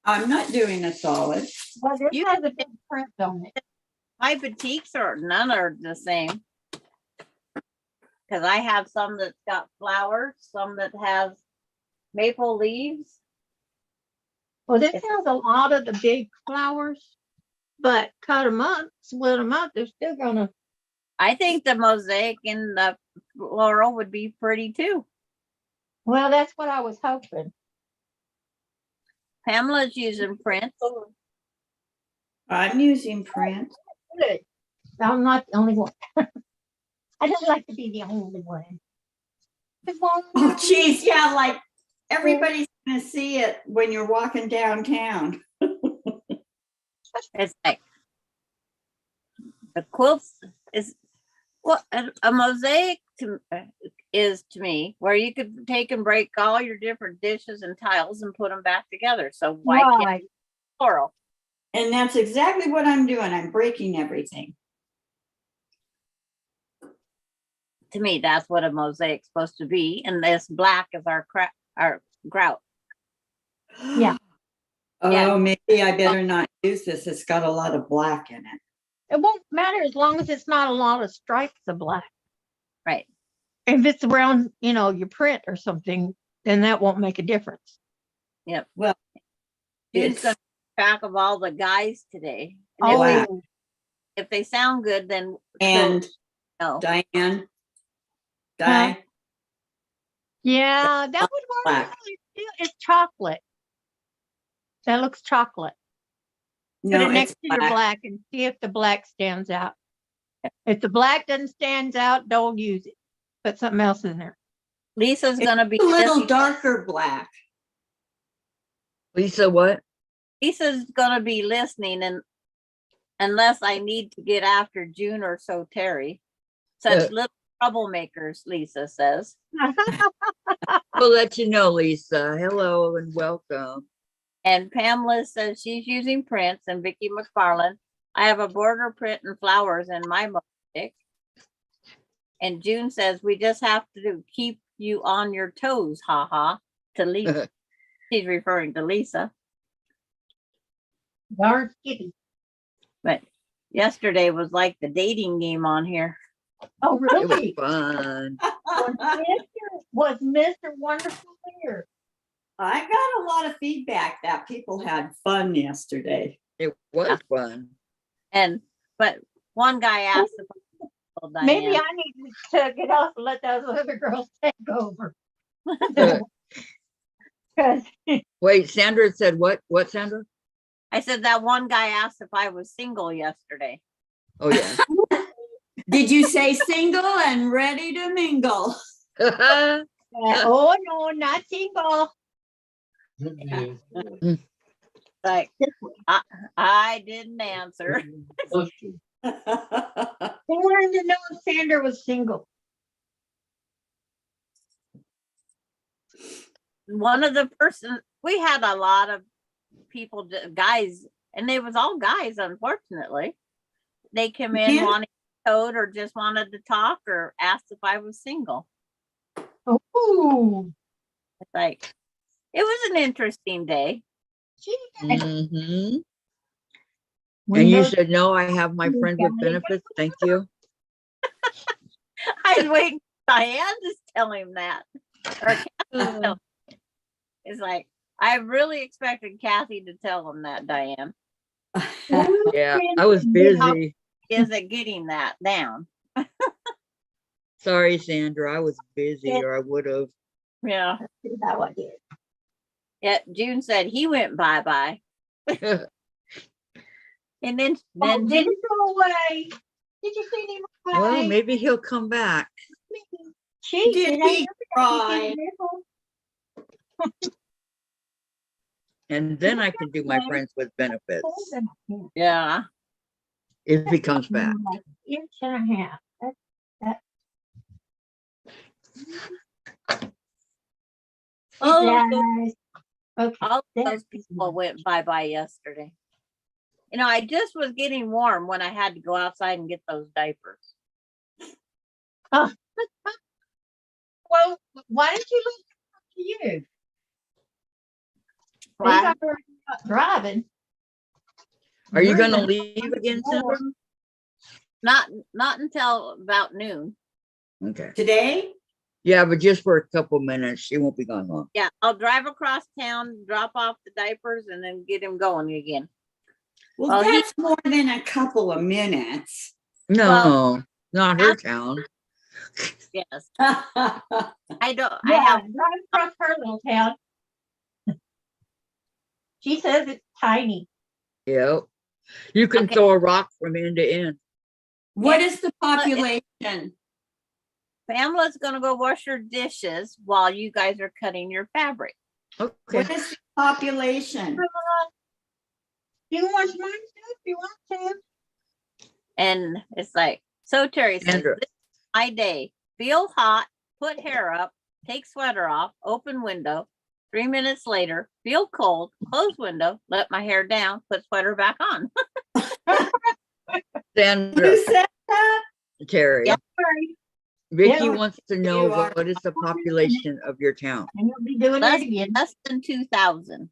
Speaker 4: I'm not doing a solid.
Speaker 3: Well, this
Speaker 1: You
Speaker 3: has a big print on it.
Speaker 1: My batiks are none are the same. Because I have some that's got flowers, some that has maple leaves.
Speaker 3: Well, this has a lot of the big flowers, but cut them up, split them up, they're still gonna.
Speaker 1: I think the mosaic and the floral would be pretty too.
Speaker 3: Well, that's what I was hoping.
Speaker 1: Pamela's using prints.
Speaker 4: I'm using print.
Speaker 3: Good. I'm not the only one. I don't like to be the only one. Good morning.
Speaker 4: Oh, geez, yeah, like everybody's gonna see it when you're walking downtown.
Speaker 1: It's like the quilts is well a mosaic is to me where you could take and break all your different dishes and tiles and put them back together. So why can't
Speaker 3: Right.
Speaker 1: floral?
Speaker 4: And that's exactly what I'm doing. I'm breaking everything.
Speaker 1: To me, that's what a mosaic's supposed to be. And this black is our grout.
Speaker 3: Yeah.
Speaker 4: Oh,
Speaker 1: Yeah.
Speaker 4: maybe I better not use this. It's got a lot of black in it.
Speaker 3: It won't matter as long as it's not a lot of stripes of black.
Speaker 1: Right.
Speaker 3: If it's around, your print or something, then that won't make a difference.
Speaker 1: Yep.
Speaker 4: Well,
Speaker 1: June's
Speaker 4: it's
Speaker 1: gonna keep track of all the guys today. And
Speaker 3: Oh,
Speaker 4: wow.
Speaker 1: if they sound good, then
Speaker 4: and
Speaker 1: no.
Speaker 4: Diane,
Speaker 3: Huh? Yeah, that would work.
Speaker 4: black.
Speaker 3: It's chocolate. That looks chocolate. Put
Speaker 4: No,
Speaker 3: it next
Speaker 4: it's
Speaker 3: to your
Speaker 4: black.
Speaker 3: black and see if the black stands out. If the black doesn't stand out, don't use it. Put something else in there.
Speaker 1: Lisa's gonna be
Speaker 4: A little
Speaker 1: listening.
Speaker 4: darker black.
Speaker 2: Lisa, what?
Speaker 1: Lisa's gonna be listening, and unless I need to get after June or so Terry. Such little troublemakers, Lisa says.
Speaker 2: We'll let you know, Lisa. Hello and welcome.
Speaker 1: And Pamela says she's using prints, and Vicki McFarland, I have a border print and flowers in my mosaic. And June says we just have to keep you on your toes, haha, to Lisa. She's referring to Lisa.
Speaker 3: Darn skippy.
Speaker 1: But yesterday was like the dating game on here.
Speaker 3: Oh,
Speaker 2: It was
Speaker 3: really?
Speaker 2: fun.
Speaker 3: Was Mr. Wonderful here?
Speaker 4: I got a lot of feedback that people had fun yesterday.
Speaker 2: It was fun.
Speaker 1: But one guy asked if I told
Speaker 3: Maybe
Speaker 1: Diane.
Speaker 3: I need to get off and let those other girls take over. Because
Speaker 2: Wait, Sandra said what? What, Sandra?
Speaker 1: I said that one guy asked if I was single yesterday.
Speaker 2: Oh, yeah.
Speaker 4: Did you say single and ready to mingle?
Speaker 3: oh no, not single.
Speaker 1: Like I didn't answer.
Speaker 3: They wanted to know if Sandra was single.
Speaker 1: One of the person we had a lot of people, guys, and they was all guys. Unfortunately, they came in
Speaker 4: Yeah.
Speaker 1: wanting to code or just wanted to talk or asked if I was single.
Speaker 3: Oh,
Speaker 1: It's like it was an interesting day.
Speaker 2: Mhm. And you said, no, I have my friend with benefits. Thank you.
Speaker 1: I was waiting for Diane to tell him that. Or Kathy to tell him. It's like I really expected Kathy to tell him that, Diane.
Speaker 2: Yeah, I was busy.
Speaker 1: Isn't getting that down.
Speaker 2: Sorry, Sandra. I was busy, or I would have.
Speaker 1: Yeah.
Speaker 3: That one did.
Speaker 1: Yeah. June said he went bye-bye. And then
Speaker 3: Oh,
Speaker 1: June,
Speaker 3: did he go away? Did you see him?
Speaker 2: Well,
Speaker 3: away?
Speaker 2: maybe he'll come back.
Speaker 3: Gee,
Speaker 4: Did
Speaker 3: I
Speaker 4: he
Speaker 3: ever
Speaker 4: cry?
Speaker 2: And then I can do my friends with benefits
Speaker 1: yeah.
Speaker 2: if he comes back.
Speaker 3: Like an inch and a half.
Speaker 1: Oh,
Speaker 3: Guys. Okay.
Speaker 1: all
Speaker 3: there
Speaker 1: those people went bye-bye yesterday. You know, I just was getting warm when I had to go outside and get those diapers.
Speaker 3: Well, why didn't you look to you?
Speaker 1: Why?
Speaker 3: Maybe I'm not driving.
Speaker 2: Are you
Speaker 3: You're
Speaker 2: going to
Speaker 3: gonna-
Speaker 2: leave again, Sandra?
Speaker 1: Not until about noon.
Speaker 2: Okay.
Speaker 4: Today?
Speaker 2: Yeah, but just for a couple minutes. She won't be gone long.
Speaker 1: Yeah, I'll drive across town, drop off the diapers, and then get him going again.
Speaker 4: Well,
Speaker 1: Well, he-
Speaker 4: that's more than a couple of minutes.
Speaker 2: No, not her town.
Speaker 1: Yes,
Speaker 4: Yeah.
Speaker 1: I don't.
Speaker 3: Yeah,
Speaker 1: I have.
Speaker 3: drive across her little town. She says it's tiny.
Speaker 2: Yep. You can
Speaker 1: Okay.
Speaker 2: throw a rock from end to end.
Speaker 4: What is the population?
Speaker 1: Pamela's gonna go wash her dishes while you guys are cutting your fabric.
Speaker 2: Okay.
Speaker 4: What is the population?
Speaker 3: You want mine too if you want to.
Speaker 1: And it's like, so Terry says,
Speaker 2: Sandra.
Speaker 1: "This is my day. Feel hot, put hair up, take sweater off, open window. 3 minutes later, feel cold, close window, let my hair down, put sweater back on."
Speaker 2: Sandra,
Speaker 4: Who said that?
Speaker 2: Terry,
Speaker 1: Yeah.
Speaker 2: Vicky
Speaker 3: Yeah.
Speaker 2: wants to know
Speaker 4: You are-
Speaker 2: what is the population of your town?
Speaker 3: And you'll be doing
Speaker 1: Less,
Speaker 3: it again.
Speaker 1: less than 2,000.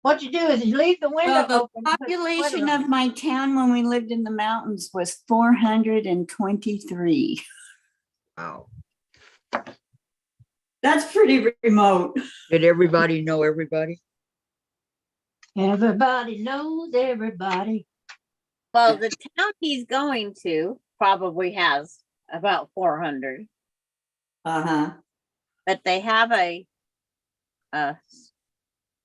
Speaker 3: What you do is you leave the window
Speaker 4: Well, the
Speaker 3: open. put the
Speaker 4: population
Speaker 3: sweater
Speaker 4: of
Speaker 3: on.
Speaker 4: my town when we lived in the mountains was 423.
Speaker 2: Wow.
Speaker 4: That's pretty remote.
Speaker 2: Did everybody know everybody?
Speaker 3: Everybody knows everybody.
Speaker 1: Well, the town he's going to probably has about 400,
Speaker 4: Uh-huh.
Speaker 1: but they have a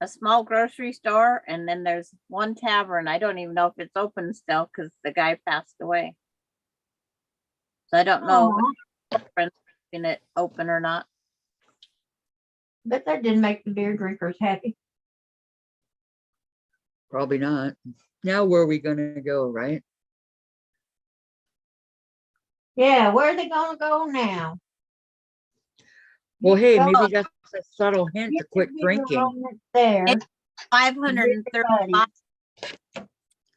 Speaker 1: small grocery store, and then there's one tavern. I don't even know if it's open still because the guy passed away. So I don't know if it's keeping it open or not.
Speaker 3: But that didn't make the beer drinkers happy.
Speaker 2: Probably not. Now where are we gonna go, right?
Speaker 3: Yeah, where are they gonna go now?
Speaker 2: Well, hey,
Speaker 3: Go
Speaker 2: maybe
Speaker 3: on.
Speaker 2: that's a subtle hint to
Speaker 3: Get
Speaker 2: quit
Speaker 3: the beer
Speaker 2: drinking.
Speaker 3: on it there.
Speaker 1: 535.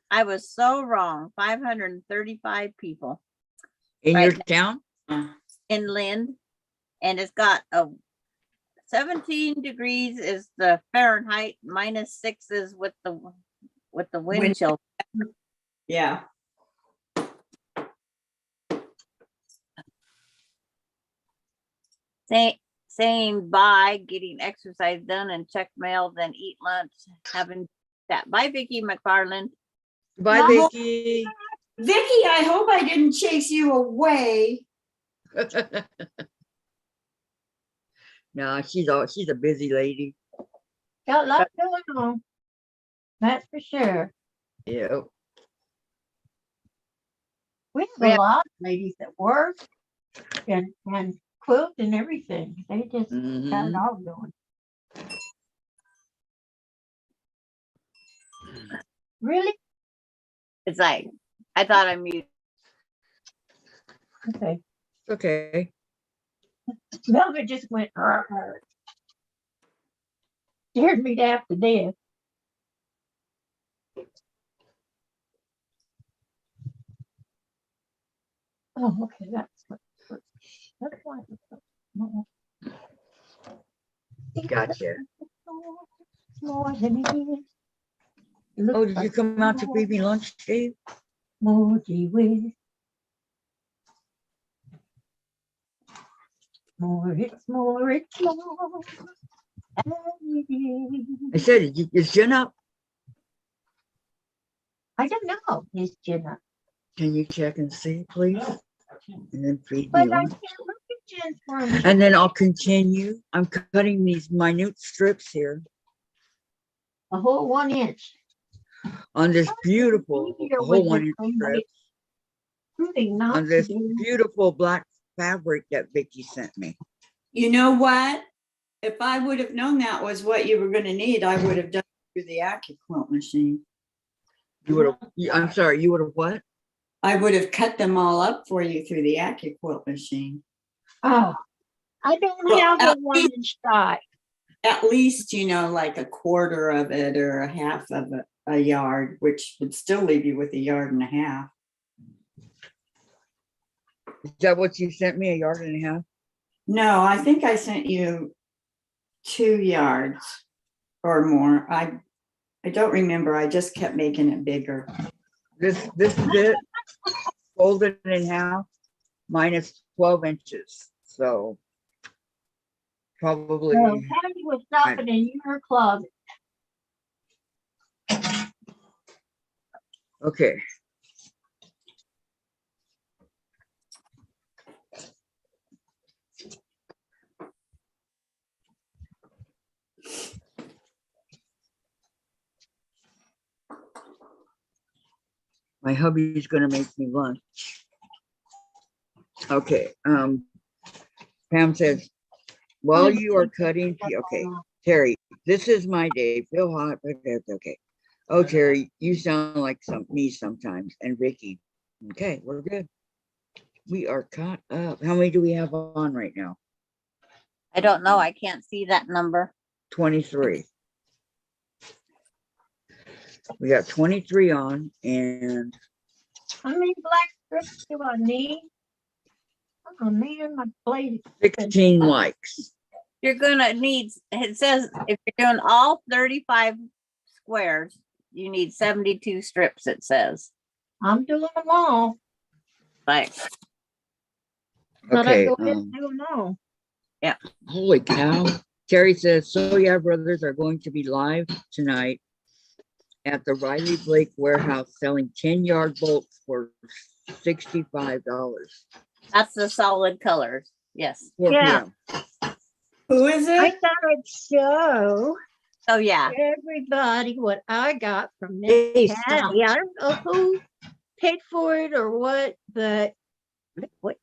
Speaker 1: I was so wrong. 535 people
Speaker 2: In
Speaker 1: Right.
Speaker 2: your town?
Speaker 1: in Lind, and it's got a 17 degrees is the Fahrenheit, -6 is with the wind
Speaker 4: Wind.
Speaker 1: chill.
Speaker 4: Yeah.
Speaker 1: Saying bye, getting exercise done, and check mail, then eat lunch, having that. Bye, Vicki McFarland.
Speaker 2: Bye,
Speaker 3: Bye.
Speaker 2: Vicky.
Speaker 4: Vicki, I hope I didn't chase you away.
Speaker 2: No, she's a busy lady.
Speaker 3: Got a lot going on. That's for sure.
Speaker 2: Yeah.
Speaker 3: We have
Speaker 1: Yeah.
Speaker 3: a lot of ladies that work and quilt and everything. They just got it
Speaker 2: Mhm.
Speaker 3: all going. Really?
Speaker 1: It's like, I thought I muted.
Speaker 3: Okay.
Speaker 2: Okay.
Speaker 3: Velvet just went, scared me to half to death. Oh, okay, that's why. No.
Speaker 2: Gotcha.
Speaker 3: It's more than it is. It looks
Speaker 2: Oh, did you
Speaker 3: like
Speaker 2: come out to feed me lunch, Dave?
Speaker 3: more, gee whiz. More, it's more, it's more. than it is.
Speaker 2: I said, is Jen up?
Speaker 3: I don't know, is Jenna.
Speaker 2: Can you check and see, please? And then feed me
Speaker 3: But I
Speaker 2: lunch.
Speaker 3: can't look at Jen's for me.
Speaker 2: And then I'll continue. I'm cutting these minute strips here
Speaker 3: A whole 1 inch.
Speaker 2: on this beautiful,
Speaker 3: Easier
Speaker 2: a whole
Speaker 3: with
Speaker 2: 1
Speaker 3: this
Speaker 2: inch
Speaker 3: thing, but
Speaker 2: strip
Speaker 3: it's proving not
Speaker 2: on
Speaker 3: to
Speaker 2: this
Speaker 3: be.
Speaker 2: beautiful black fabric that Vicky sent me.
Speaker 4: You know what? If I would have known that was what you were going to need, I would have done it through the AccuQuilt machine.
Speaker 2: You would have, I'm sorry, you would have what?
Speaker 4: I would have cut them all up for you through the AccuQuilt machine.
Speaker 3: Oh, I don't
Speaker 4: Well,
Speaker 3: have a
Speaker 4: at
Speaker 3: 1 inch die.
Speaker 4: At least, like a quarter of it or a half of a yard, which would still leave you with a yard and a half.
Speaker 2: Is that what you sent me, a yard and a half?
Speaker 4: No, I think I sent you 2 yards or more. I don't remember. I just kept making it bigger.
Speaker 2: This is it, folded in half, minus 12 inches. So probably,
Speaker 3: So Patty was stopping in your closet.
Speaker 2: okay. My hubby's gonna make me lunch. Okay, Pam says, while you are cutting, okay, Terry, this is my day. Feel hot, but that's okay. Oh, Terry, you sound like me sometimes. And Vicki, okay, we're good. We are caught up. How many do we have on right now?
Speaker 1: I don't know. I can't see that number.
Speaker 2: 23. We got 23 on, and
Speaker 3: How many black strips do I need? Oh man, my blade.
Speaker 2: 16 likes.
Speaker 1: You're gonna need, it says if you're doing all 35 squares, you need 72 strips, it says.
Speaker 3: I'm doing them all.
Speaker 1: Like,
Speaker 3: But I
Speaker 2: Okay,
Speaker 3: go ahead and do them all.
Speaker 2: holy cow. Terry says, so yeah, brothers are going to be live tonight at the Riley Blake warehouse selling 10-yard bolts for $65.
Speaker 1: that's the solid colors. Yes.
Speaker 2: 4
Speaker 3: Yeah.
Speaker 2: p.m.
Speaker 4: Who is
Speaker 3: I
Speaker 4: it?
Speaker 3: thought I'd show
Speaker 1: Oh, yeah.
Speaker 3: everybody what I got from Miss
Speaker 2: Hey, stop.
Speaker 3: Patty. I don't know who paid for it or what, but what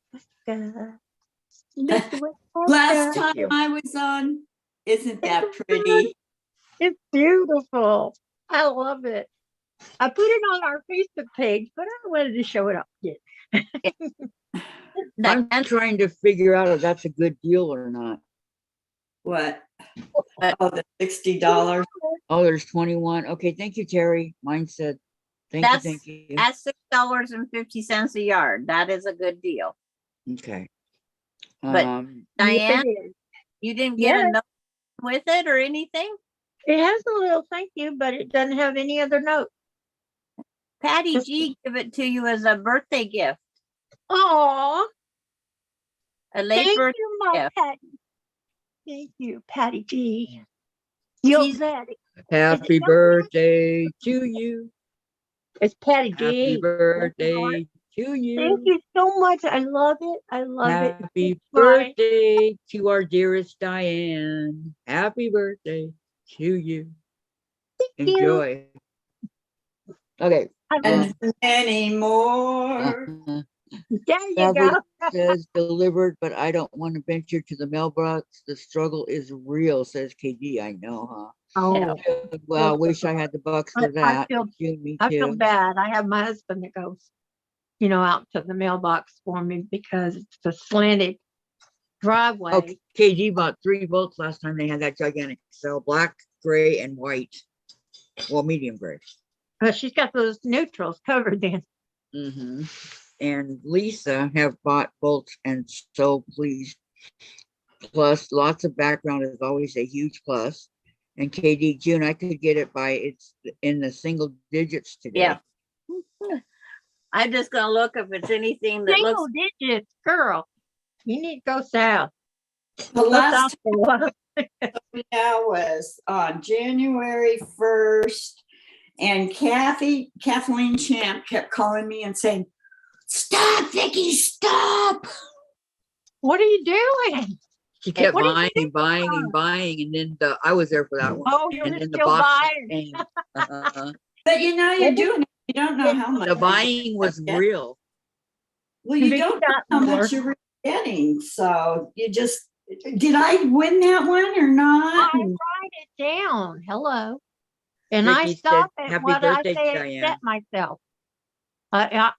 Speaker 4: Last
Speaker 2: Thank you.
Speaker 4: time I was on, isn't that pretty?
Speaker 3: it's beautiful. I love it. I put it on our Facebook page, but I wanted to show it up yet.
Speaker 2: I'm trying to figure out if that's a good deal or not.
Speaker 4: What? Oh, the $60.
Speaker 2: Oh, there's 21. Okay, thank you, Terry. Mine said, thank you.
Speaker 1: At $6.50 a yard. That is a good deal.
Speaker 2: Okay.
Speaker 1: But Dianne,
Speaker 3: Yes, it is.
Speaker 1: you didn't get a
Speaker 3: Yes.
Speaker 1: note with it or anything?
Speaker 3: It has a little thank you, but it doesn't have any other note.
Speaker 1: Patty
Speaker 3: Just-
Speaker 1: G give it to you as a birthday gift.
Speaker 3: Aw,
Speaker 1: A late
Speaker 3: thank
Speaker 1: birthday.
Speaker 3: you, my
Speaker 1: gift.
Speaker 3: Patty. Thank you, Patty G. Yo,
Speaker 1: She's-
Speaker 3: Patty.
Speaker 2: Happy birthday to you.
Speaker 3: It's Patty
Speaker 2: Happy
Speaker 3: G.
Speaker 2: birthday to
Speaker 3: Thank
Speaker 2: you.
Speaker 3: you so much. I love it. I love it.
Speaker 2: Happy
Speaker 3: It's fine.
Speaker 2: birthday to our dearest Diane. Happy birthday to you.
Speaker 3: you.
Speaker 2: Enjoy. Okay.
Speaker 3: I love
Speaker 4: And many more.
Speaker 3: There you
Speaker 2: Fabric
Speaker 3: go.
Speaker 2: says delivered, but I don't want to venture to the mailbox. The struggle is real, says KD. I know, huh?
Speaker 3: Oh,
Speaker 2: Well, I wish I had the bucks for
Speaker 3: I
Speaker 2: that.
Speaker 3: feel-
Speaker 2: June, me
Speaker 3: I feel
Speaker 2: too.
Speaker 3: bad. I have my husband that goes, out to the mailbox for me because it's a slanted driveway.
Speaker 2: Oh, KD bought 3 bolts last time they had that gigantic cell, black, gray, and white. Well, medium gray.
Speaker 3: But she's got those neutrals covered then.
Speaker 2: Mm-hmm. And Lisa have bought bolts and so pleased. Plus, lots of background is always a huge plus. And KD, June, I could get it by it's in the single digits today.
Speaker 1: Yeah. I'm just gonna look if it's anything that looks.
Speaker 3: Single digits, girl. You need to go south.
Speaker 4: The
Speaker 3: Look
Speaker 4: last
Speaker 3: out for what-
Speaker 4: time I was on January 1st, and Kathleen Champ kept calling me and saying, "Stop, Vicki, stop."
Speaker 3: What are you doing?
Speaker 2: She kept
Speaker 3: What did
Speaker 2: buying
Speaker 3: you
Speaker 2: and buying and buying, and then I was there for that one.
Speaker 3: Oh, you're
Speaker 2: And then the
Speaker 3: still
Speaker 2: box
Speaker 3: buying.
Speaker 2: came. Uh-huh.
Speaker 4: But you're doing it. You don't know how much.
Speaker 2: The buying was
Speaker 4: Yeah.
Speaker 2: real.
Speaker 4: Well, you
Speaker 3: Vicki
Speaker 4: don't know
Speaker 3: got
Speaker 4: how
Speaker 3: more.
Speaker 4: much you're getting. So you just, did I win that one or not?
Speaker 3: I write it down. Hello. And I
Speaker 2: Vicki said,
Speaker 3: stop at
Speaker 2: "Happy
Speaker 3: what I
Speaker 2: birthday,
Speaker 3: say I
Speaker 2: Diane."
Speaker 3: set myself.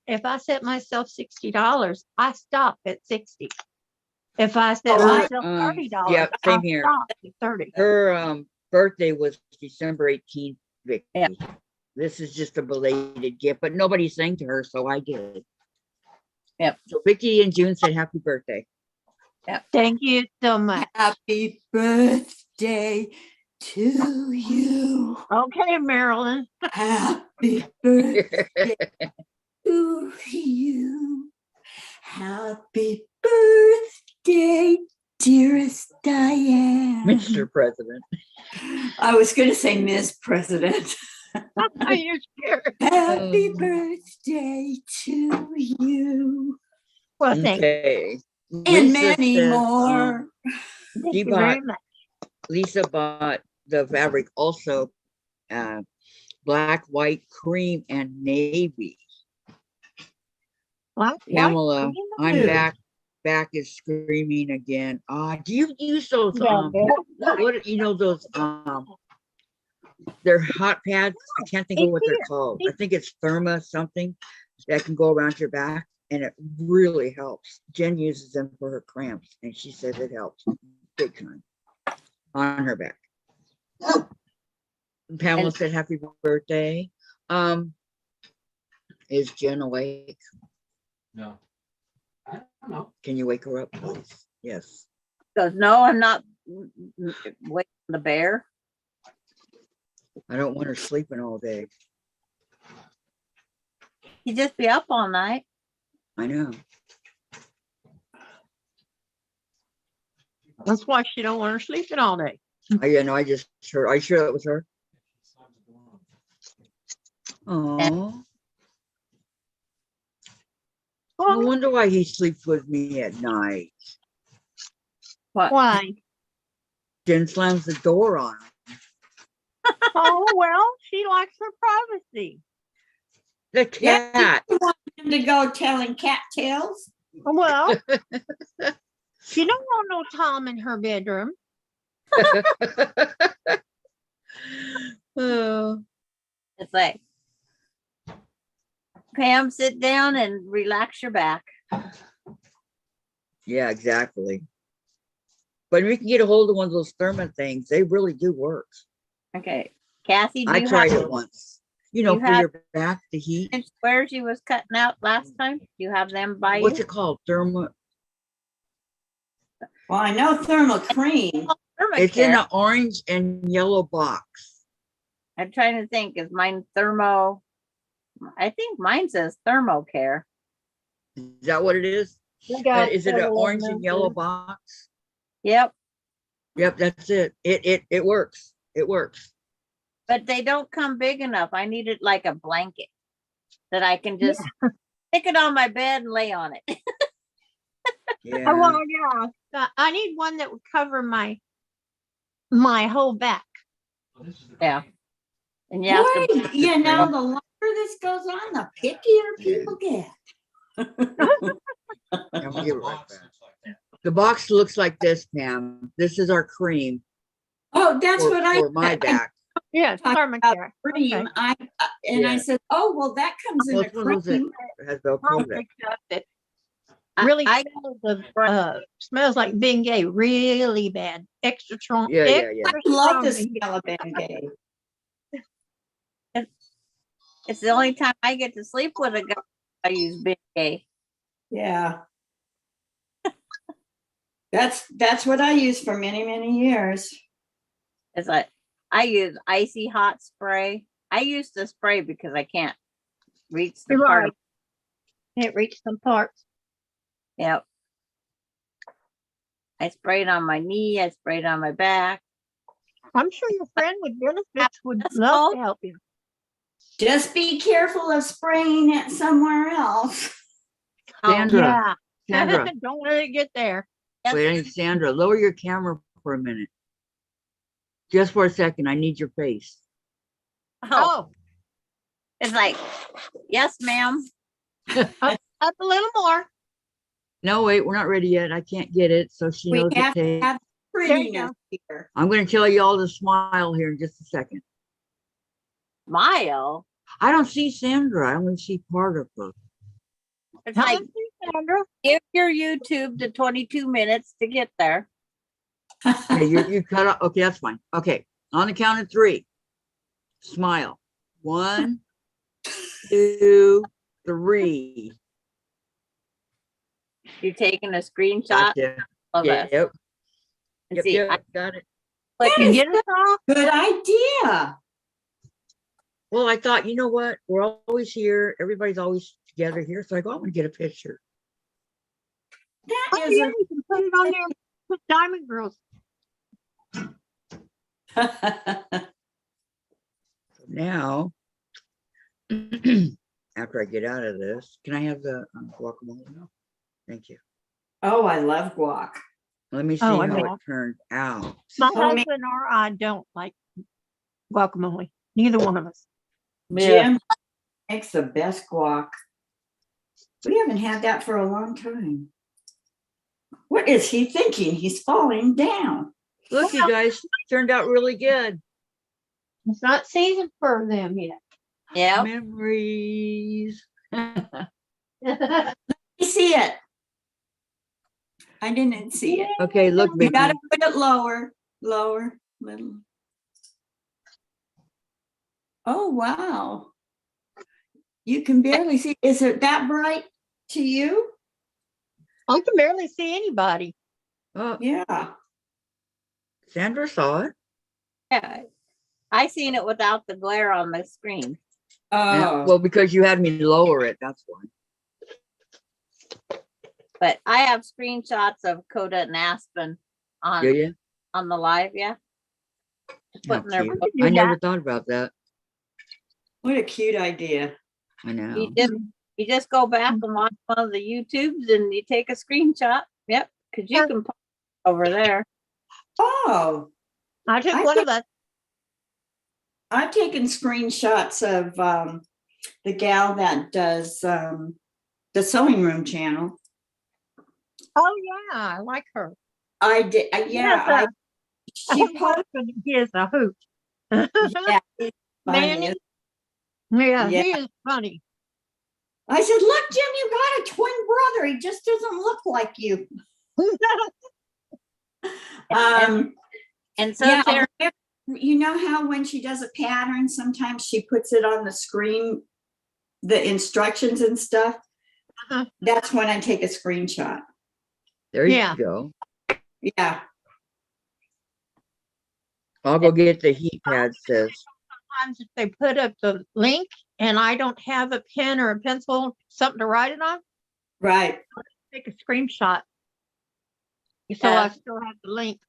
Speaker 3: If I set myself $60, I stop at 60. If I set
Speaker 4: Oh, I-
Speaker 3: myself $30,
Speaker 2: yeah, same
Speaker 3: I
Speaker 2: here.
Speaker 3: stop at 30.
Speaker 2: Her birthday was December 18th, Vicki.
Speaker 1: Yeah.
Speaker 2: This is just a belated gift, but nobody sang to her, so I did.
Speaker 1: Yep.
Speaker 2: So Vicki and June said happy birthday.
Speaker 3: Thank you so much.
Speaker 4: Happy birthday to you.
Speaker 3: Okay, Marilyn.
Speaker 4: Happy birthday to you. Happy birthday, dearest Diane.
Speaker 2: Mr. President.
Speaker 4: I was going to say Miss President.
Speaker 3: Are you scared?
Speaker 4: Happy
Speaker 2: Oh.
Speaker 4: birthday to you.
Speaker 3: Well, thank you.
Speaker 2: Okay.
Speaker 4: And
Speaker 2: Lisa
Speaker 4: many
Speaker 2: says,
Speaker 4: more.
Speaker 3: Thank
Speaker 2: she
Speaker 3: you very
Speaker 2: bought-
Speaker 3: much.
Speaker 2: Lisa bought the fabric also black, white, cream, and navy.
Speaker 3: Black, white,
Speaker 2: Pamela,
Speaker 3: green, and
Speaker 2: I'm
Speaker 3: blue.
Speaker 2: back. Back is screaming again. Do you use those
Speaker 3: Yeah,
Speaker 2: what you know those they're hot pads? I can't think of what they're called. I think it's Therma something that can go around your back, and it really helps. Jen uses them for her cramps, and she says it helps big time on her back. Pamela said happy birthday. Is Jen awake?
Speaker 5: No. I don't know.
Speaker 2: Can you wake her up, please? Yes.
Speaker 1: Goes, no, I'm not waiting for the bear.
Speaker 2: I don't want her sleeping all day.
Speaker 1: He'd just be up all night.
Speaker 2: I know.
Speaker 3: That's why she don't want her sleeping all day.
Speaker 2: Yeah, no, I just heard. Are you sure that was her? Oh, no
Speaker 3: Well,
Speaker 2: wonder why he sleeps with me at night.
Speaker 1: What?
Speaker 3: why?
Speaker 2: Jen slams the door on him.
Speaker 3: Oh, well, she likes her privacy.
Speaker 2: The
Speaker 4: Yeah.
Speaker 2: cat.
Speaker 4: You want him to go telling cat tales?
Speaker 3: Well, she don't want no Tom in her bedroom.
Speaker 2: Oh,
Speaker 1: It's like, Pam, sit down and relax your back.
Speaker 2: yeah, exactly. But we can get a hold of one of those thermal things. They really do work.
Speaker 1: Okay. Kathy, do
Speaker 2: I
Speaker 1: you
Speaker 2: tried
Speaker 1: have
Speaker 2: it once. You know,
Speaker 1: you
Speaker 2: for
Speaker 1: have-
Speaker 2: your back, the heat.
Speaker 1: the squares you was cutting out last time? Do you have them by
Speaker 2: What's
Speaker 1: you?
Speaker 2: it called? Thermal.
Speaker 4: Well, I know thermal cream.
Speaker 2: It's in
Speaker 1: Thermacare.
Speaker 2: an orange and yellow box.
Speaker 1: I'm trying to think, is mine thermo? I think mine says thermocare.
Speaker 2: Is that what it is?
Speaker 3: We got
Speaker 2: Is it an
Speaker 3: several of
Speaker 2: orange and
Speaker 3: them.
Speaker 2: yellow box?
Speaker 1: Yep.
Speaker 2: Yep, that's it. It works. It works.
Speaker 1: But they don't come big enough. I need it like a blanket that I can just stick it on my bed and lay on it.
Speaker 3: Oh,
Speaker 2: Yeah.
Speaker 3: well, yeah. I need one that would cover my whole back.
Speaker 1: Yeah. And you have
Speaker 4: Boy,
Speaker 1: to,
Speaker 4: yeah, now the longer this goes on, the pickier people get.
Speaker 2: I'm gonna give it right back. The box looks like this, Pam. This is our cream
Speaker 4: Oh, that's
Speaker 2: for,
Speaker 4: what I
Speaker 2: for my
Speaker 4: said.
Speaker 2: back.
Speaker 3: Yeah,
Speaker 4: Talk
Speaker 3: thermacare.
Speaker 4: Cream.
Speaker 3: Okay.
Speaker 4: I
Speaker 2: Yeah.
Speaker 4: said, oh, well, that comes in
Speaker 2: Well,
Speaker 4: a
Speaker 2: it's one of those that
Speaker 4: cream.
Speaker 2: has
Speaker 3: Tom
Speaker 2: Velcro that.
Speaker 3: picked up that
Speaker 1: I-
Speaker 3: really
Speaker 1: I-
Speaker 3: smells like Bengay really bad. Extra strong.
Speaker 2: Yeah, yeah, yeah.
Speaker 4: I
Speaker 3: extra
Speaker 4: love
Speaker 3: strong
Speaker 4: the
Speaker 3: Bengay.
Speaker 4: smell of Bengay.
Speaker 1: it's the only time I get to sleep with a guy. I use Big A.
Speaker 4: Yeah. That's what I used for many, many years.
Speaker 1: It's like I use icy hot spray. I use the spray because I can't reach the
Speaker 3: You're
Speaker 1: part.
Speaker 3: right. Can't reach some parts.
Speaker 1: Yep. I sprayed on my knee. I sprayed on my back.
Speaker 3: I'm sure your friend with benefits would
Speaker 1: That's
Speaker 3: love
Speaker 1: all.
Speaker 3: to help you.
Speaker 4: Just be careful of spraying it somewhere else.
Speaker 2: Sandra,
Speaker 3: Yeah.
Speaker 2: Sandra,
Speaker 3: Don't let it get there.
Speaker 1: Yes.
Speaker 2: wait, Sandra, lower your camera for a minute. Just for a second. I need your face.
Speaker 1: Oh,
Speaker 3: Oh,
Speaker 1: it's like, yes, ma'am.
Speaker 3: up a little more.
Speaker 2: No, wait, we're not ready yet. I can't get it, so she
Speaker 4: We
Speaker 2: knows to
Speaker 4: have to
Speaker 2: take.
Speaker 4: have prettiness here.
Speaker 2: I'm going to tell you all to smile here in just a second.
Speaker 1: Smile.
Speaker 2: I don't see Sandra. I only see part of her.
Speaker 1: It's
Speaker 3: Help
Speaker 1: like,
Speaker 3: me, Sandra.
Speaker 1: give your YouTube to 22 minutes to get there.
Speaker 2: Okay, you cut off. Okay, that's fine. Okay, on the count of 3, smile. 1, 2, 3.
Speaker 1: You're taking a screenshot
Speaker 2: Gotcha.
Speaker 1: of us.
Speaker 2: Yep.
Speaker 1: And
Speaker 2: Yep.
Speaker 1: see,
Speaker 2: Yep. Got it.
Speaker 1: I click
Speaker 3: You
Speaker 1: it.
Speaker 3: get us off.
Speaker 4: Good idea.
Speaker 2: Well, I thought, you know what? We're always here. Everybody's always together here. So I go, I'm going to get a picture.
Speaker 4: That
Speaker 3: Oh,
Speaker 4: is
Speaker 3: yeah, you can put it on there. Put Diamond Girls.
Speaker 4: a
Speaker 2: Now, after I get out of this, can I have the guacamole now? Thank you.
Speaker 4: Oh, I love guac.
Speaker 2: Let me see
Speaker 3: Oh,
Speaker 2: how
Speaker 3: I
Speaker 2: it
Speaker 3: know.
Speaker 2: turned out.
Speaker 3: My
Speaker 4: Oh, man.
Speaker 3: husband or I don't like guacamole. Neither one of us.
Speaker 1: Yeah.
Speaker 4: Jim makes the best guac. We haven't had that for a long time. What is he thinking? He's falling down.
Speaker 2: Look, you guys turned out really good.
Speaker 3: It's not season for them yet.
Speaker 1: Yeah.
Speaker 2: Memories.
Speaker 4: You see it. I didn't see it.
Speaker 2: Okay, look,
Speaker 4: You
Speaker 2: Vicki.
Speaker 4: gotta put it lower, little. Oh, wow. You can barely see. Is it that bright to you?
Speaker 3: I can barely see anybody.
Speaker 2: Oh,
Speaker 4: Yeah.
Speaker 2: Sandra saw it.
Speaker 1: Yeah. I seen it without the glare on the screen.
Speaker 2: Yeah,
Speaker 4: Oh,
Speaker 2: well, because you had me lower it, that's why.
Speaker 1: But I have screenshots of Coda and Aspen on
Speaker 2: Do you?
Speaker 1: on the live, yeah.
Speaker 2: How
Speaker 1: Putting their
Speaker 2: cute.
Speaker 1: book.
Speaker 2: I never thought about that.
Speaker 4: what a cute idea.
Speaker 2: I know.
Speaker 1: You just go back and watch one of the YouTubes and you take a screenshot. Yep, because you can put it over there.
Speaker 4: Oh,
Speaker 3: I took
Speaker 4: I
Speaker 3: one
Speaker 4: think-
Speaker 3: of us.
Speaker 4: I've taken screenshots of the gal that does the sewing room channel.
Speaker 3: Oh yeah, I like her.
Speaker 4: I did, yeah. She posted.
Speaker 3: He is a hoot.
Speaker 4: Yeah, he's funny.
Speaker 3: Manny. Yeah,
Speaker 4: Yeah.
Speaker 3: he is funny.
Speaker 4: I said, "Look, Jim, you got a twin brother. He just doesn't look like you."
Speaker 1: And so
Speaker 4: Yeah,
Speaker 1: Terry,
Speaker 4: you know how when she does a pattern, sometimes she puts it on the screen, the instructions and stuff.
Speaker 3: Uh-huh.
Speaker 4: That's when I take a screenshot.
Speaker 2: There you
Speaker 3: Yeah.
Speaker 2: go.
Speaker 4: Yeah.
Speaker 2: I'll go get the heat pad, sis.
Speaker 3: Sometimes if they put up the link and I don't have a pen or a pencil, something to write it on,
Speaker 4: Right.
Speaker 3: take a screenshot. So
Speaker 1: Yeah.
Speaker 3: I still have the link.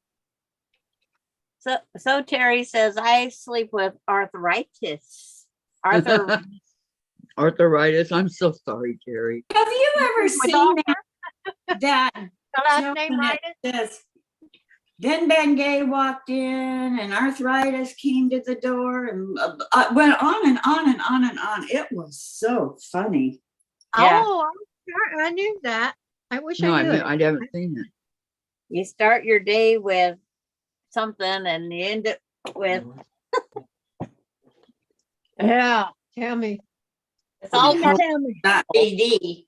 Speaker 1: so Terry says I sleep with arthritis. Arthur,
Speaker 2: Arthritis. I'm so sorry, Terry.
Speaker 4: Have you ever seen that
Speaker 3: The last
Speaker 4: joke
Speaker 3: name
Speaker 4: that
Speaker 3: right?
Speaker 4: says, then Ben Gay walked in and arthritis came to the door and went on and on and on and on. It was so funny.
Speaker 1: Yeah.
Speaker 3: Oh, I'm sure I knew that. I wish
Speaker 2: No,
Speaker 3: I knew it.
Speaker 2: I haven't seen it.
Speaker 1: you start your day with something and you end it with
Speaker 3: Yeah, tell me.
Speaker 1: it's all
Speaker 3: You
Speaker 1: part
Speaker 3: tell me.
Speaker 4: Not BD.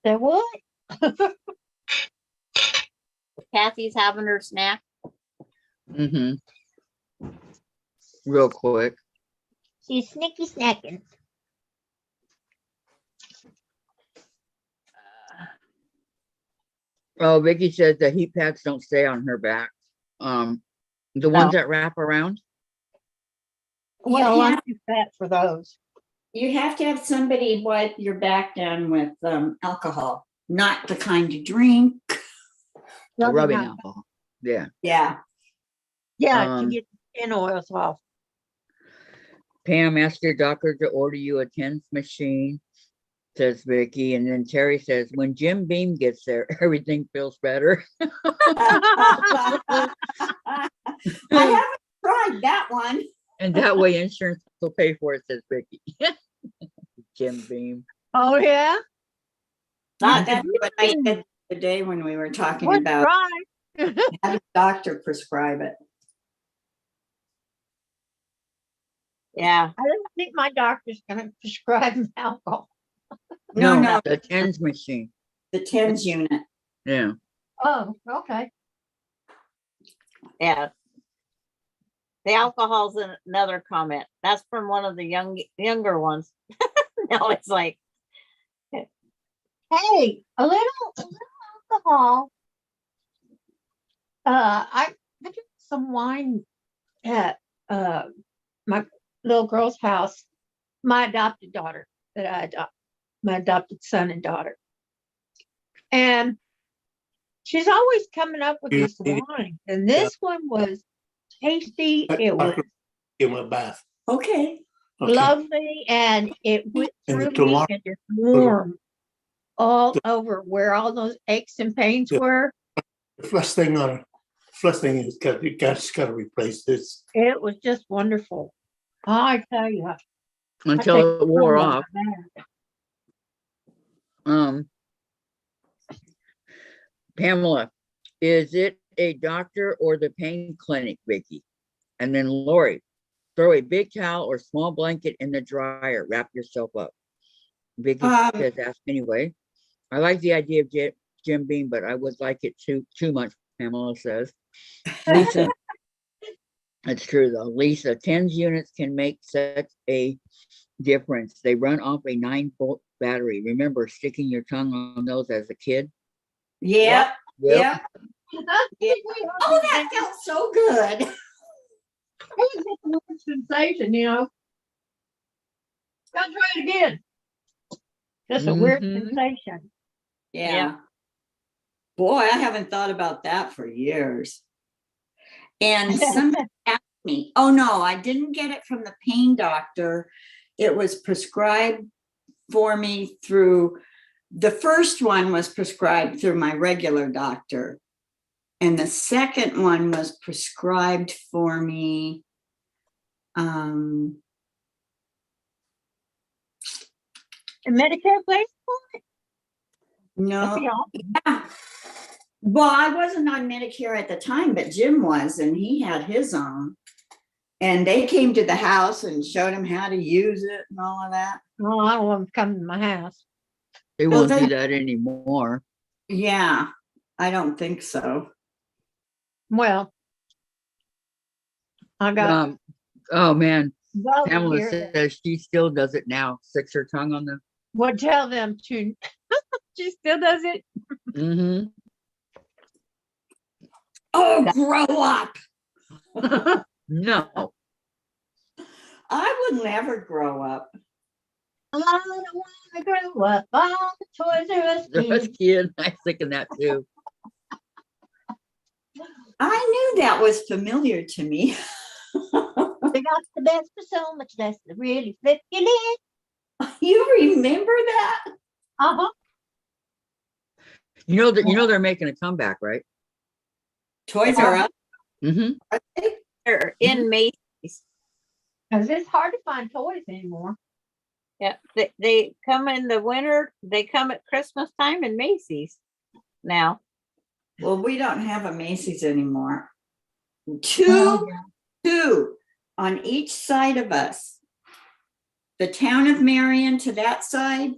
Speaker 3: Say what?
Speaker 1: Kathy's having her snack.
Speaker 2: Mm-hmm. Real quick.
Speaker 3: She's snicky snacking.
Speaker 2: Oh, Vicki said the heat pads don't stay on her back. The ones that wrap around.
Speaker 3: Well,
Speaker 4: You
Speaker 3: I'm
Speaker 4: have-
Speaker 3: too fat for those.
Speaker 4: You have to have somebody wipe your back down with alcohol, not the kind you drink.
Speaker 2: The rubbing
Speaker 3: out.
Speaker 2: alcohol. Yeah.
Speaker 4: Yeah.
Speaker 3: Yeah, to
Speaker 2: Um,
Speaker 3: get the skin oils off.
Speaker 2: Pam asked your doctor to order you a TENS machine, says Vicki. And then Terry says, when Jim Beam gets there, everything feels better.
Speaker 4: I haven't tried that one.
Speaker 2: And that way insurance will pay for it, says Vicki. Jim Beam.
Speaker 3: Oh yeah.
Speaker 4: Yeah, that's what I said the day when we were talking
Speaker 3: What's
Speaker 4: about
Speaker 3: right?
Speaker 4: having a doctor prescribe it.
Speaker 1: Yeah.
Speaker 3: I don't think my doctor's gonna prescribe alcohol.
Speaker 4: No,
Speaker 2: The TENS machine.
Speaker 4: the TENS unit.
Speaker 2: Yeah.
Speaker 3: Oh, okay.
Speaker 1: Yeah. The alcohol's another comment. That's from one of the younger ones. No, it's like,
Speaker 3: Hey, a little alcohol. I drank some wine at my little girl's house. My adopted daughter that I adopt, my adopted son and daughter, and she's always coming up with this wine, and this one was tasty. It was
Speaker 5: Give him a bath.
Speaker 4: Okay.
Speaker 5: Okay.
Speaker 3: lovely, and it went
Speaker 5: And
Speaker 3: through me
Speaker 5: tomorrow-
Speaker 3: and just warm all over where all those aches and pains
Speaker 5: Yeah.
Speaker 3: were.
Speaker 5: The first thing is you guys got to replace this.
Speaker 3: It was just wonderful. I tell you,
Speaker 2: until it wore
Speaker 3: some of
Speaker 2: off.
Speaker 3: that.
Speaker 2: Pamela, is it a doctor or the pain clinic, Vicki? And then Lori, throw a big towel or small blanket in the dryer. Wrap yourself up. Vicki says, ask anyway. I like the idea of Jim Beam, but I would like it too much, Pamela says. Lisa, that's true though. Lisa, TENS units can make such a difference. They run off a 9-volt battery. Remember sticking your tongue on those as a kid?
Speaker 4: Yep.
Speaker 2: Yep.
Speaker 4: Yeah. Oh, that felt so good.
Speaker 3: It was just a weird sensation, you know. Gotta try it again. Just a weird
Speaker 2: Mhm.
Speaker 3: sensation.
Speaker 4: Yeah. Boy, I haven't thought about that for years. And somebody asked me, oh no, I didn't get it from the pain doctor. It was prescribed for me through, the first one was prescribed through my regular doctor. And the second one was prescribed for me.
Speaker 3: And Medicare pays for it.
Speaker 4: No,
Speaker 3: Yeah.
Speaker 4: well, I wasn't on Medicare at the time, but Jim was, and he had his own. And they came to the house and showed him how to use it and all of that.
Speaker 3: Oh, I don't want them to come to my house.
Speaker 2: They
Speaker 4: Well,
Speaker 2: won't
Speaker 4: they-
Speaker 2: do that anymore.
Speaker 4: Yeah, I don't think so.
Speaker 3: Well, I got
Speaker 2: Oh man,
Speaker 3: Bubba
Speaker 2: Pamela
Speaker 3: here that
Speaker 2: says she still does it now. Sticks her tongue on the.
Speaker 3: would tell them to. She still does it.
Speaker 2: Mm-hmm.
Speaker 4: Oh, grow up.
Speaker 2: No.
Speaker 4: I would never grow up.
Speaker 3: I don't want to grow up. All the Toys R Us
Speaker 2: The
Speaker 3: kids.
Speaker 2: kid, I'm thinking that too.
Speaker 4: I knew that was familiar to me.
Speaker 3: They got the best for so much less to really flip your lid.
Speaker 4: You remember that?
Speaker 3: Uh-huh.
Speaker 2: You know they're making a comeback, right?
Speaker 4: Toys R Us.
Speaker 2: Mm-hmm.
Speaker 1: They're in Macy's.
Speaker 3: Because it's hard to find toys anymore.
Speaker 1: Yeah, they come in the winter. They come at Christmas time in Macy's now.
Speaker 4: Well, we don't have a Macy's anymore.
Speaker 3: Oh,
Speaker 4: Two on each side of us. The town of Marion to that side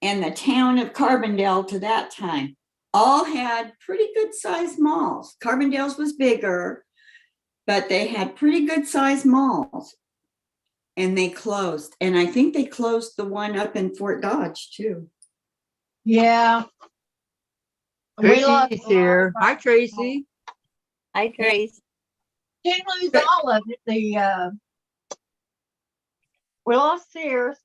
Speaker 4: and the town of Carbondale to that time all had pretty good sized malls. Carbondale's was bigger, but they had pretty good sized malls. And they closed. And I think they closed the one up in Fort Dodge too.
Speaker 3: Yeah. We lost
Speaker 2: Tracy's
Speaker 3: a lot
Speaker 2: here.
Speaker 3: of
Speaker 2: Hi,
Speaker 3: our-
Speaker 2: Tracy.
Speaker 1: Hi, Trace.
Speaker 3: Didn't lose all of it. We lost Sears.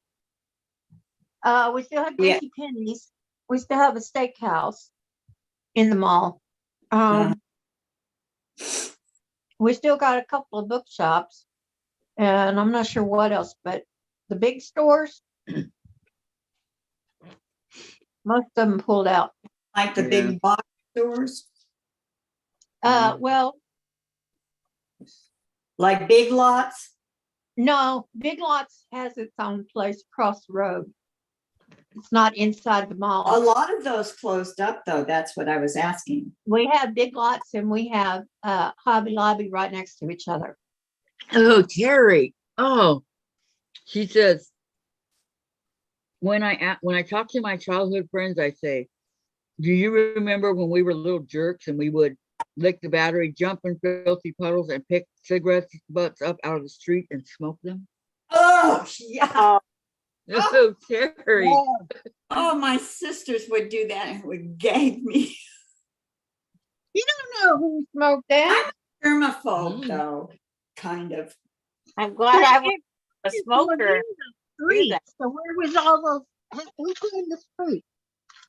Speaker 3: We still have
Speaker 4: Yeah.
Speaker 3: JC Penney's. We still have a steakhouse in the mall. We still got a couple of bookshops, and I'm not sure what else, but the big stores, most of them pulled out.
Speaker 4: Like the
Speaker 2: Yeah.
Speaker 4: big box stores,
Speaker 3: Well,
Speaker 4: like Big Lots.
Speaker 3: no, Big Lots has its own place across the road. It's not inside the
Speaker 4: A
Speaker 3: mall.
Speaker 4: lot of those closed up though. That's what I was asking.
Speaker 3: We have Big Lots and we have Hobby Lobby right next to each other.
Speaker 2: Oh, Terry. Oh, she says, when I talk to my childhood friends, I say, do you remember when we were little jerks and we would lick the battery, jump in filthy puddles, and pick cigarette butts up out of the street and smoke them?
Speaker 4: Oh, yeah.
Speaker 2: Oh, Terry.
Speaker 4: Oh, my sisters would do that and it would gag me.
Speaker 3: You don't know who smoked that.
Speaker 4: Germaphobe,
Speaker 2: Mm.
Speaker 4: though, kind of.
Speaker 1: I'm glad I was a smoker.
Speaker 3: Street. So where was all those? Who cleaned the street?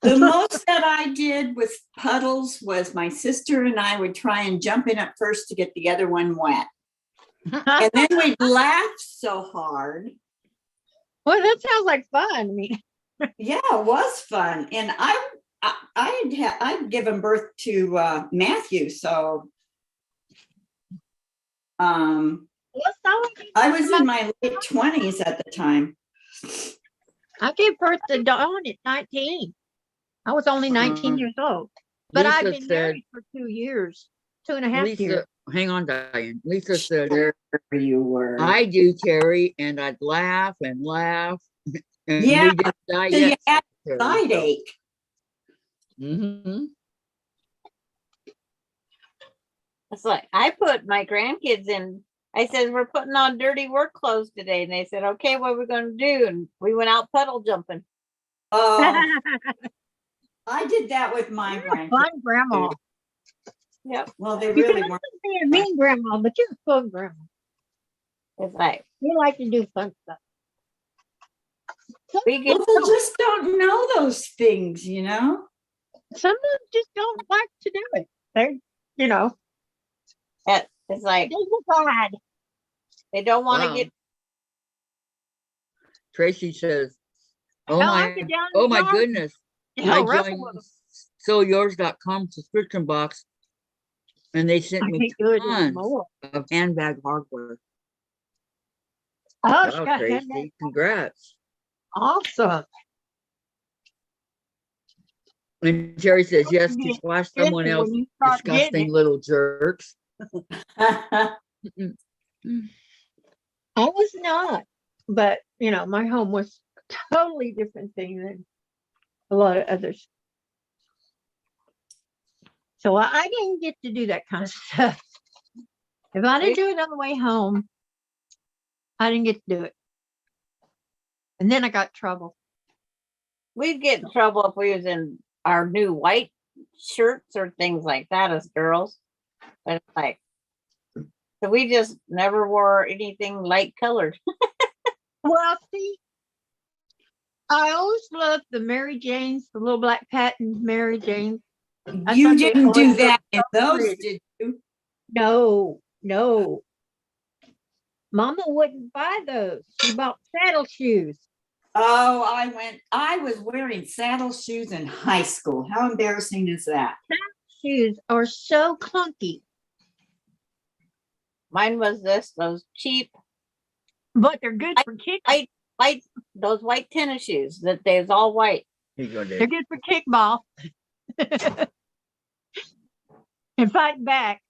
Speaker 4: The most that I did with puddles was my sister and I would try and jump in at first to get the other one wet. And then we'd laugh so hard.
Speaker 3: Well, that sounds like fun. I mean,
Speaker 4: Yeah, it was fun. And I'd given birth to Matthew, so
Speaker 3: what's all
Speaker 4: I was in my late 20s at the time.
Speaker 3: I gave birth to Dawn at 19. I was only 19 years old, but I've
Speaker 2: Lisa
Speaker 3: been
Speaker 2: said,
Speaker 3: married for 2 years, 2.5 years.
Speaker 2: Lisa, hang on, Diane. Lisa said,
Speaker 4: There you were.
Speaker 2: I do, Terry, and I'd laugh and laugh. And
Speaker 4: Yeah,
Speaker 2: we didn't die
Speaker 4: so you
Speaker 2: yet.
Speaker 4: had
Speaker 2: Terry,
Speaker 4: side
Speaker 2: so-
Speaker 4: ache.
Speaker 2: Mhm.
Speaker 1: It's like, I put my grandkids in, I said, we're putting on dirty work clothes today. And they said, okay, what are we going to do? And we went out puddle jumping.
Speaker 4: Oh, I did that with my grandkids.
Speaker 3: Fun grandma.
Speaker 1: Yep.
Speaker 4: Well, they
Speaker 3: You
Speaker 4: really
Speaker 3: can
Speaker 4: weren't.
Speaker 3: be a mean grandma, but you're a fun grandma.
Speaker 1: It's like,
Speaker 3: You like to do fun stuff. Some,
Speaker 1: we get,
Speaker 4: Well, they just don't know those things, you know?
Speaker 3: some of them just don't like to do it. They're, you know,
Speaker 1: it's like,
Speaker 3: they decide.
Speaker 1: they don't want to
Speaker 2: Wow.
Speaker 1: get,
Speaker 2: Tracy says, oh
Speaker 3: Hell, I
Speaker 2: my,
Speaker 3: get down in
Speaker 2: oh
Speaker 3: the
Speaker 2: my
Speaker 3: yard,
Speaker 2: goodness.
Speaker 3: you know,
Speaker 2: I
Speaker 3: wrestle
Speaker 2: joined
Speaker 3: with them.
Speaker 2: SoYours.com subscription box and they sent
Speaker 3: I
Speaker 2: me
Speaker 3: can't do it
Speaker 2: tons
Speaker 3: anymore.
Speaker 2: of handbag hardware.
Speaker 3: Oh, she
Speaker 2: Wow,
Speaker 3: got handbag.
Speaker 2: Tracy, congrats.
Speaker 3: Awesome.
Speaker 2: And Jerry says, yes, to
Speaker 3: Yeah,
Speaker 2: splash
Speaker 3: When
Speaker 2: someone else,
Speaker 3: you start getting
Speaker 2: disgusting
Speaker 3: it,
Speaker 2: little jerks.
Speaker 3: I was not, but you know, my home was a totally different thing than a lot of others. So I didn't get to do that kind of stuff. If I didn't do it on the way home, I didn't get to do it. And then I got in trouble.
Speaker 1: we'd get in trouble if we was in our new white shirts or things like that as girls. But it's like, so we just never wore anything light colored.
Speaker 3: Well, see, I always loved the Mary Janes, the little black patent Mary Janes. I
Speaker 4: You
Speaker 3: thought they
Speaker 4: didn't do
Speaker 3: always
Speaker 4: that
Speaker 3: looked
Speaker 4: in
Speaker 3: so
Speaker 4: those,
Speaker 3: pretty.
Speaker 4: did you?
Speaker 3: No, no. Mama wouldn't buy those. She bought saddle shoes.
Speaker 4: Oh, I was wearing saddle shoes in high school. How embarrassing is that?
Speaker 3: Shoes are so clunky,
Speaker 1: Mine was those cheap
Speaker 3: but they're good for kick.
Speaker 1: white, those white tennis shoes that they was all white.
Speaker 2: Here you go,
Speaker 3: They're
Speaker 2: Dave.
Speaker 3: good for kickball and fighting back.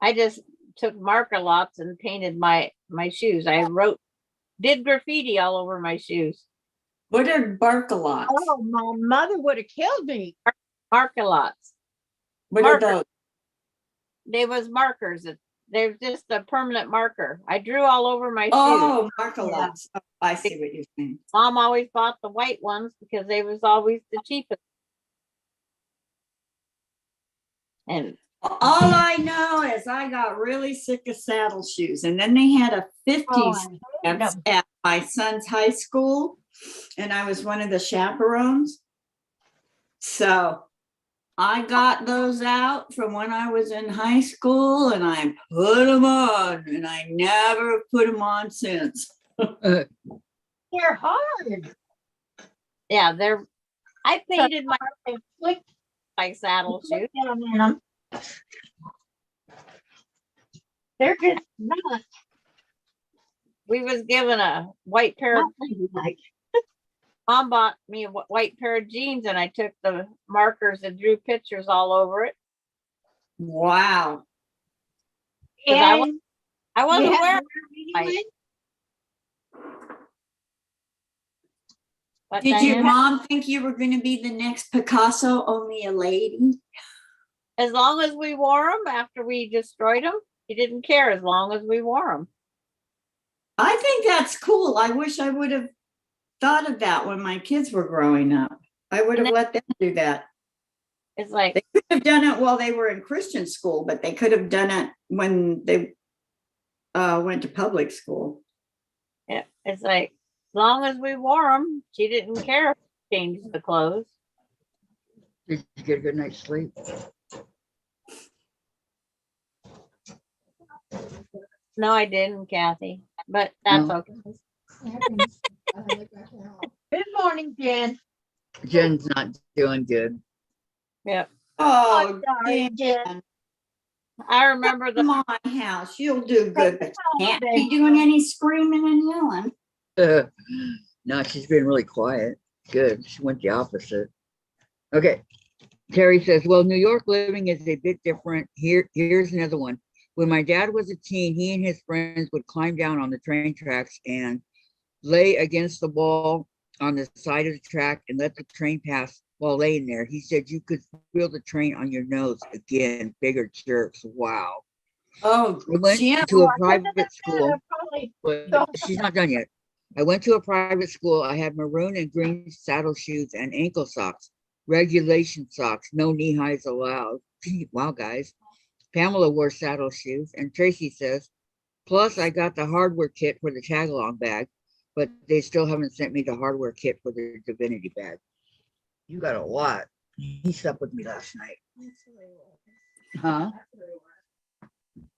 Speaker 1: I just took marker lots and painted my shoes. I did graffiti all over my shoes.
Speaker 4: What are Barkalots?
Speaker 3: Oh, my mother would have killed me.
Speaker 1: Marker lots.
Speaker 4: What are
Speaker 1: marker.
Speaker 4: those?
Speaker 1: They was markers. They're just a permanent marker. I drew all over my shoes.
Speaker 4: Oh, Barkalots. Oh, I see what you're saying.
Speaker 1: Mom always bought the white ones because they was always the cheapest. And
Speaker 4: All I know is I got really sick of saddle shoes. And then they had a 50s
Speaker 3: Oh, I hated
Speaker 4: dance
Speaker 3: them.
Speaker 4: at my son's high school. And I was one of the chaperones. So I got those out from when I was in high school and I put them on and I never put them on since.
Speaker 3: They're hard.
Speaker 1: yeah, I painted
Speaker 3: They flick
Speaker 1: my saddle shoes.
Speaker 3: down in them. They're just not
Speaker 1: We was given a white pair of
Speaker 3: like.
Speaker 1: Mom bought me a white pair of jeans and I took the markers and drew pictures all over it.
Speaker 4: Wow.
Speaker 1: 'Cause
Speaker 3: And
Speaker 1: I
Speaker 3: you
Speaker 1: wasn't
Speaker 3: had to
Speaker 1: wearing
Speaker 3: wear
Speaker 1: white.
Speaker 3: anyway?
Speaker 1: But
Speaker 4: Did your
Speaker 1: Diane,
Speaker 4: mom think you were going to be the next Picasso, only a lady?
Speaker 1: as long as we wore them after we destroyed them, he didn't care as long as we wore them.
Speaker 4: I think that's cool. I wish I would have thought of that when my kids were growing up. I would have let them do that.
Speaker 1: It's like,
Speaker 4: They could have done it while they were in Christian school, but they could have done it when they went to public school.
Speaker 1: yeah, it's like, as long as we wore them, she didn't care if we changed the clothes.
Speaker 2: Did you get a good night's sleep?
Speaker 1: No, I didn't, Kathy, but that's
Speaker 2: No.
Speaker 1: okay.
Speaker 3: Good morning, Jen.
Speaker 2: Jen's not doing good.
Speaker 1: Yeah.
Speaker 4: Oh,
Speaker 3: sorry,
Speaker 4: Dan.
Speaker 3: Jen.
Speaker 1: I remember the,
Speaker 4: Come on, house, you'll do good, but you can't be doing any screaming and yelling.
Speaker 2: No, she's been really quiet. Good. She went the opposite. Okay. Terry says, well, New York living is a bit different. Here's another one. When my dad was a teen, he and his friends would climb down on the train tracks and lay against the wall on the side of the track and let the train pass while laying there. He said you could feel the train on your nose. Again, bigger jerks. Wow.
Speaker 4: Oh,
Speaker 2: I went
Speaker 4: Jim,
Speaker 2: to a
Speaker 3: I couldn't
Speaker 2: private
Speaker 3: have
Speaker 2: school,
Speaker 3: probably
Speaker 2: but
Speaker 3: go-
Speaker 2: she's not done yet. I went to a private school. I had maroon and green saddle shoes and ankle socks, regulation socks, no knee highs allowed. Wow, guys. Pamela wore saddle shoes, and Tracy says, plus I got the hardware kit for the tag-along bag, but they still haven't sent me the hardware kit for the divinity bag. You got a lot. He slept with me last night. Huh?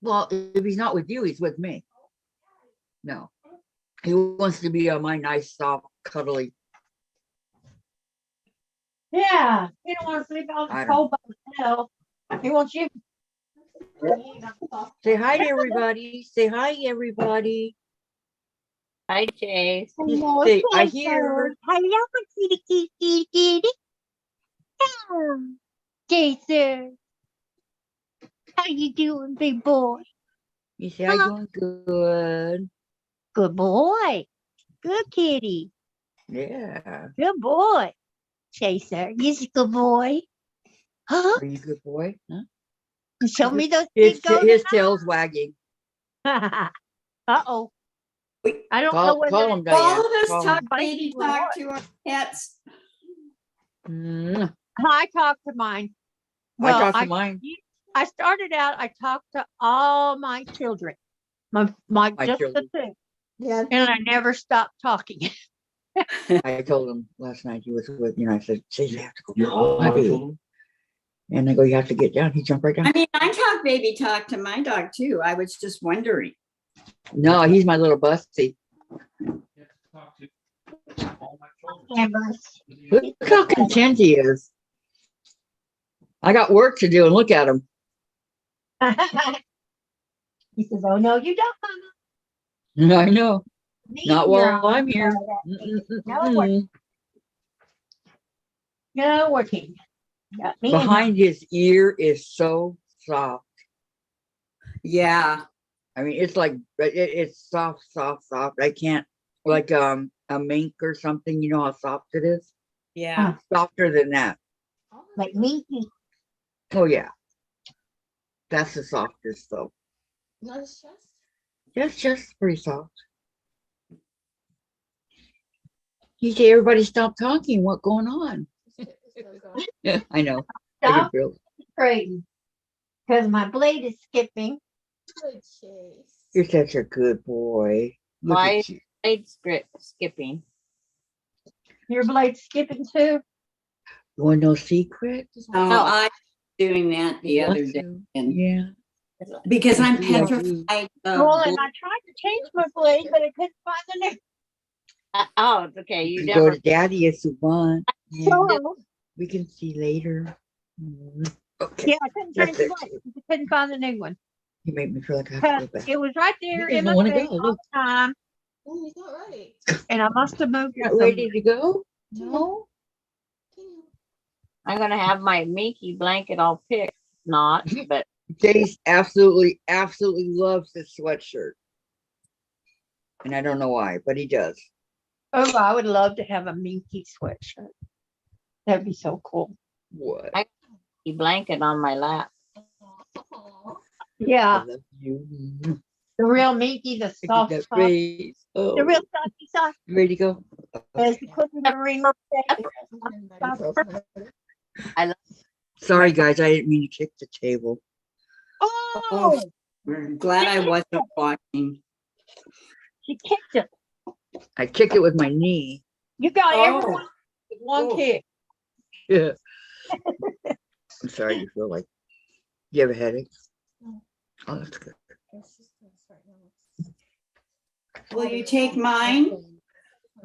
Speaker 2: Well, if he's not with you, he's with me. No. He wants to be on my nice, soft, cuddly.
Speaker 3: Yeah, he don't want to sleep out in
Speaker 2: I
Speaker 3: the
Speaker 2: don't-
Speaker 3: cold by himself. He wants you.
Speaker 2: Say hi to everybody. Say hi, everybody.
Speaker 1: hi, Chase.
Speaker 3: Hello,
Speaker 2: Say, I
Speaker 3: Sandra.
Speaker 2: hear.
Speaker 3: Hello, kitty, kitty, kitty, kitty. Oh, Jason. How you doing, big boy?
Speaker 2: You say I'm doing good.
Speaker 3: Good boy. Good kitty.
Speaker 2: Yeah.
Speaker 3: Good boy. Chaser, you're a good boy. Huh?
Speaker 2: Are you a good boy? Huh?
Speaker 3: Show me those
Speaker 2: His,
Speaker 3: big golden
Speaker 2: his tail's wagging.
Speaker 3: Uh-oh. I don't know
Speaker 2: Call
Speaker 3: whether
Speaker 2: him,
Speaker 3: it's
Speaker 4: all
Speaker 2: Diane.
Speaker 4: of us
Speaker 2: Call
Speaker 4: talk,
Speaker 2: him.
Speaker 4: baby talk to our pets.
Speaker 2: Mm,
Speaker 3: I talked to mine.
Speaker 2: I
Speaker 3: Well,
Speaker 2: talked to mine.
Speaker 3: I started out, I talked to all my children. My
Speaker 2: My
Speaker 3: just
Speaker 2: children.
Speaker 3: the two.
Speaker 4: Yeah.
Speaker 3: And I never stopped talking.
Speaker 2: I told him last night he was with, I said, say you have to go. Buddy. And I go, you have to get down. He jumped right down.
Speaker 4: I mean, I talk baby talk to my dog too. I was just wondering.
Speaker 2: No, he's my little busty. Look how content he is. I got work to do and look at him.
Speaker 3: He says, oh, no, you don't, Mama.
Speaker 2: I know.
Speaker 3: Me
Speaker 2: Not
Speaker 3: and
Speaker 2: while
Speaker 3: your
Speaker 2: I'm
Speaker 3: own
Speaker 2: here.
Speaker 3: No, No working. Got me and
Speaker 2: Behind his ear is so soft.
Speaker 4: Yeah.
Speaker 2: I mean, it's like it's soft, soft, soft. I can't like a mink or something. You know how soft it is?
Speaker 4: Yeah.
Speaker 2: Softer than that.
Speaker 3: like Minky.
Speaker 2: Oh yeah. That's the softest though. Just pretty soft. You say everybody stop talking. What's going on? Yeah, I know. I can
Speaker 3: Stop
Speaker 2: feel it.
Speaker 3: trading. Because my blade is skipping.
Speaker 2: You're such a good boy. Look
Speaker 1: Why?
Speaker 2: at you.
Speaker 1: Blade skipping.
Speaker 3: Your blade's skipping too.
Speaker 2: You want no secret?
Speaker 4: Oh,
Speaker 1: No.
Speaker 4: I was doing that the
Speaker 2: Want
Speaker 4: other day.
Speaker 2: to?
Speaker 4: And
Speaker 2: Yeah.
Speaker 4: because I'm
Speaker 2: Yeah, I do.
Speaker 4: petrified
Speaker 3: Well,
Speaker 4: of
Speaker 3: and I tried to change my blade, but I couldn't find the new.
Speaker 1: Oh, it's okay. You
Speaker 2: You
Speaker 1: never.
Speaker 2: go to daddy if you want. Yeah,
Speaker 3: So,
Speaker 2: we can see later. Okay.
Speaker 3: yeah, I couldn't change
Speaker 2: That's
Speaker 3: the
Speaker 2: it.
Speaker 3: blade. I couldn't find the new one.
Speaker 2: You make me feel like I have to go
Speaker 3: Because
Speaker 2: back.
Speaker 3: it was right there
Speaker 2: You
Speaker 3: in
Speaker 2: don't
Speaker 3: my
Speaker 2: wanna
Speaker 3: face
Speaker 2: go,
Speaker 3: all
Speaker 2: look.
Speaker 3: the time. And I must have moved it
Speaker 2: Not
Speaker 3: somewhere.
Speaker 2: ready to go? No.
Speaker 1: I'm gonna have my Minky blanket all picked. Not, but
Speaker 2: Jace absolutely, absolutely loves this sweatshirt. And I don't know why, but he does.
Speaker 3: Oh, I would love to have a Minky sweatshirt. That'd be so cool.
Speaker 2: What?
Speaker 1: he blanket on my lap.
Speaker 2: I
Speaker 3: Yeah,
Speaker 2: love you.
Speaker 3: the real Minky, the
Speaker 2: Look at
Speaker 3: soft,
Speaker 2: that
Speaker 3: soft,
Speaker 2: face. Oh,
Speaker 3: the real softy soft.
Speaker 2: you ready to go?
Speaker 3: As the cookie ring.
Speaker 2: Sorry, guys. I didn't mean to kick the table.
Speaker 3: Oh,
Speaker 4: I'm glad I wasn't watching.
Speaker 3: she kicked it.
Speaker 2: I kicked it with my knee.
Speaker 3: You got
Speaker 4: Oh.
Speaker 3: everyone with one
Speaker 4: Oh.
Speaker 3: kick.
Speaker 2: Yeah. I'm sorry you feel like you have a headache. Oh, that's good.
Speaker 4: Will you take mine?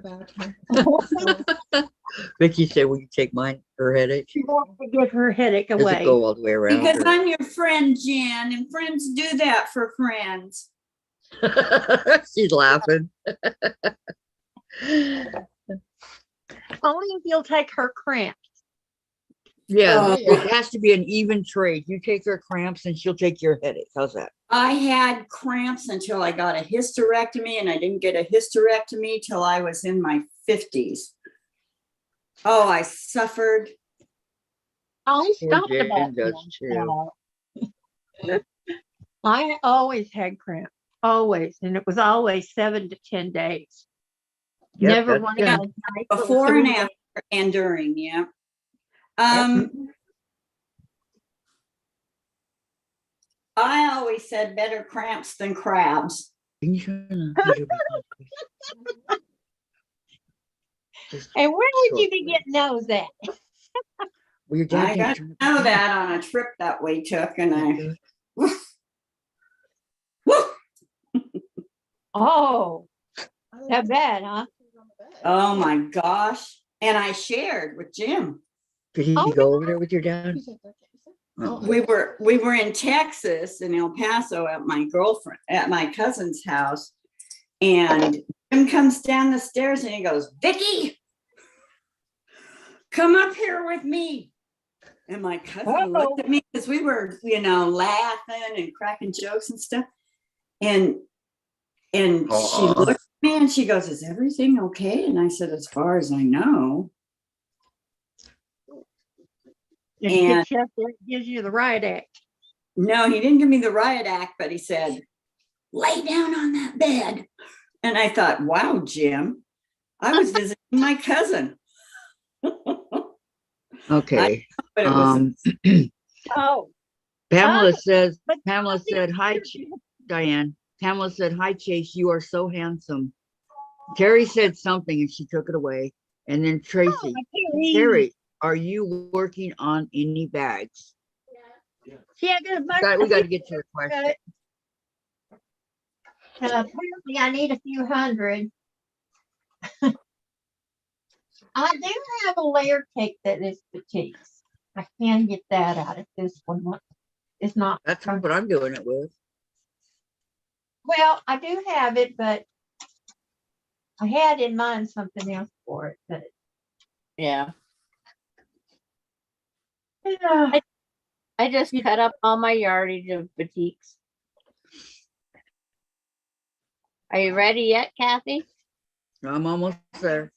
Speaker 6: about her.
Speaker 2: Vicki said, will you take her headache?
Speaker 3: She wants to get her headache
Speaker 2: Does it
Speaker 3: away.
Speaker 2: go all the way around?
Speaker 4: Because
Speaker 2: or-
Speaker 4: I'm your friend, Jen, and friends do that for friends.
Speaker 2: She's laughing.
Speaker 3: Only if you'll take her cramp.
Speaker 2: Yeah,
Speaker 4: Oh.
Speaker 2: it has to be an even trade. You take her cramps and she'll take your headache. How's that?
Speaker 4: I had cramps until I got a hysterectomy, and I didn't get a hysterectomy till I was in my 50s. Oh, I suffered.
Speaker 3: Oh,
Speaker 2: Poor
Speaker 3: stop
Speaker 2: Jen
Speaker 3: about
Speaker 2: does too.
Speaker 3: I always had cramp, always, and it was always 7 to 10 days.
Speaker 2: Yep,
Speaker 3: Never
Speaker 2: that's
Speaker 3: one
Speaker 2: good.
Speaker 3: of those nights that was
Speaker 4: Before and
Speaker 3: 3 days.
Speaker 4: after and during, yeah. I always said better cramps than crabs.
Speaker 2: Can you turn the heater back on, please? Just
Speaker 3: And where would you be
Speaker 2: shortly.
Speaker 3: getting those at?
Speaker 2: Well, your dad
Speaker 4: I
Speaker 2: didn't
Speaker 4: got
Speaker 2: turn it
Speaker 4: to know
Speaker 2: back
Speaker 4: that on a trip that we took, and
Speaker 2: on.
Speaker 4: I, woo,
Speaker 3: Oh,
Speaker 6: I
Speaker 3: that
Speaker 6: was
Speaker 3: bad, huh?
Speaker 6: on the bed.
Speaker 4: oh my gosh. And I shared with Jim.
Speaker 2: Did he
Speaker 3: Oh,
Speaker 2: go over there with your dad?
Speaker 6: You said that, you said?
Speaker 2: Oh,
Speaker 4: We were in Texas, in El Paso, at my cousin's house, and Jim comes down the stairs and he goes, Vicki, come up here with me. And my cousin looked at me because we were, laughing and cracking jokes and stuff. And she looked at me and she goes, is everything okay? And I said, as far as I know.
Speaker 3: It
Speaker 4: And-
Speaker 3: gets you up there, it gives you the riot act.
Speaker 4: No, he didn't give me the riot act, but he said, lay down on that bed. And I thought, wow, Jim, I was visiting my cousin.
Speaker 2: okay.
Speaker 4: But it was
Speaker 3: Oh,
Speaker 2: Pamela
Speaker 3: Oh,
Speaker 2: says,
Speaker 3: but
Speaker 2: Pamela said, hi, Diane. Pamela said, hi, Chase, you are so handsome. Terry said something and she took it away. And then Tracy, Terry, are you working on any bags?
Speaker 3: yeah, there's
Speaker 2: We got to get to the question.
Speaker 3: apparently I need a few hundred. I do have a layer cake that is petite. I can get that out of this one. It's not.
Speaker 2: That's what I'm doing it with.
Speaker 3: Well, I do have it, but I had in mind something else for it. But
Speaker 1: Yeah.
Speaker 3: yeah,
Speaker 1: I just cut up all my yardage of boutiques. Are you ready yet, Kathy?
Speaker 2: I'm almost there.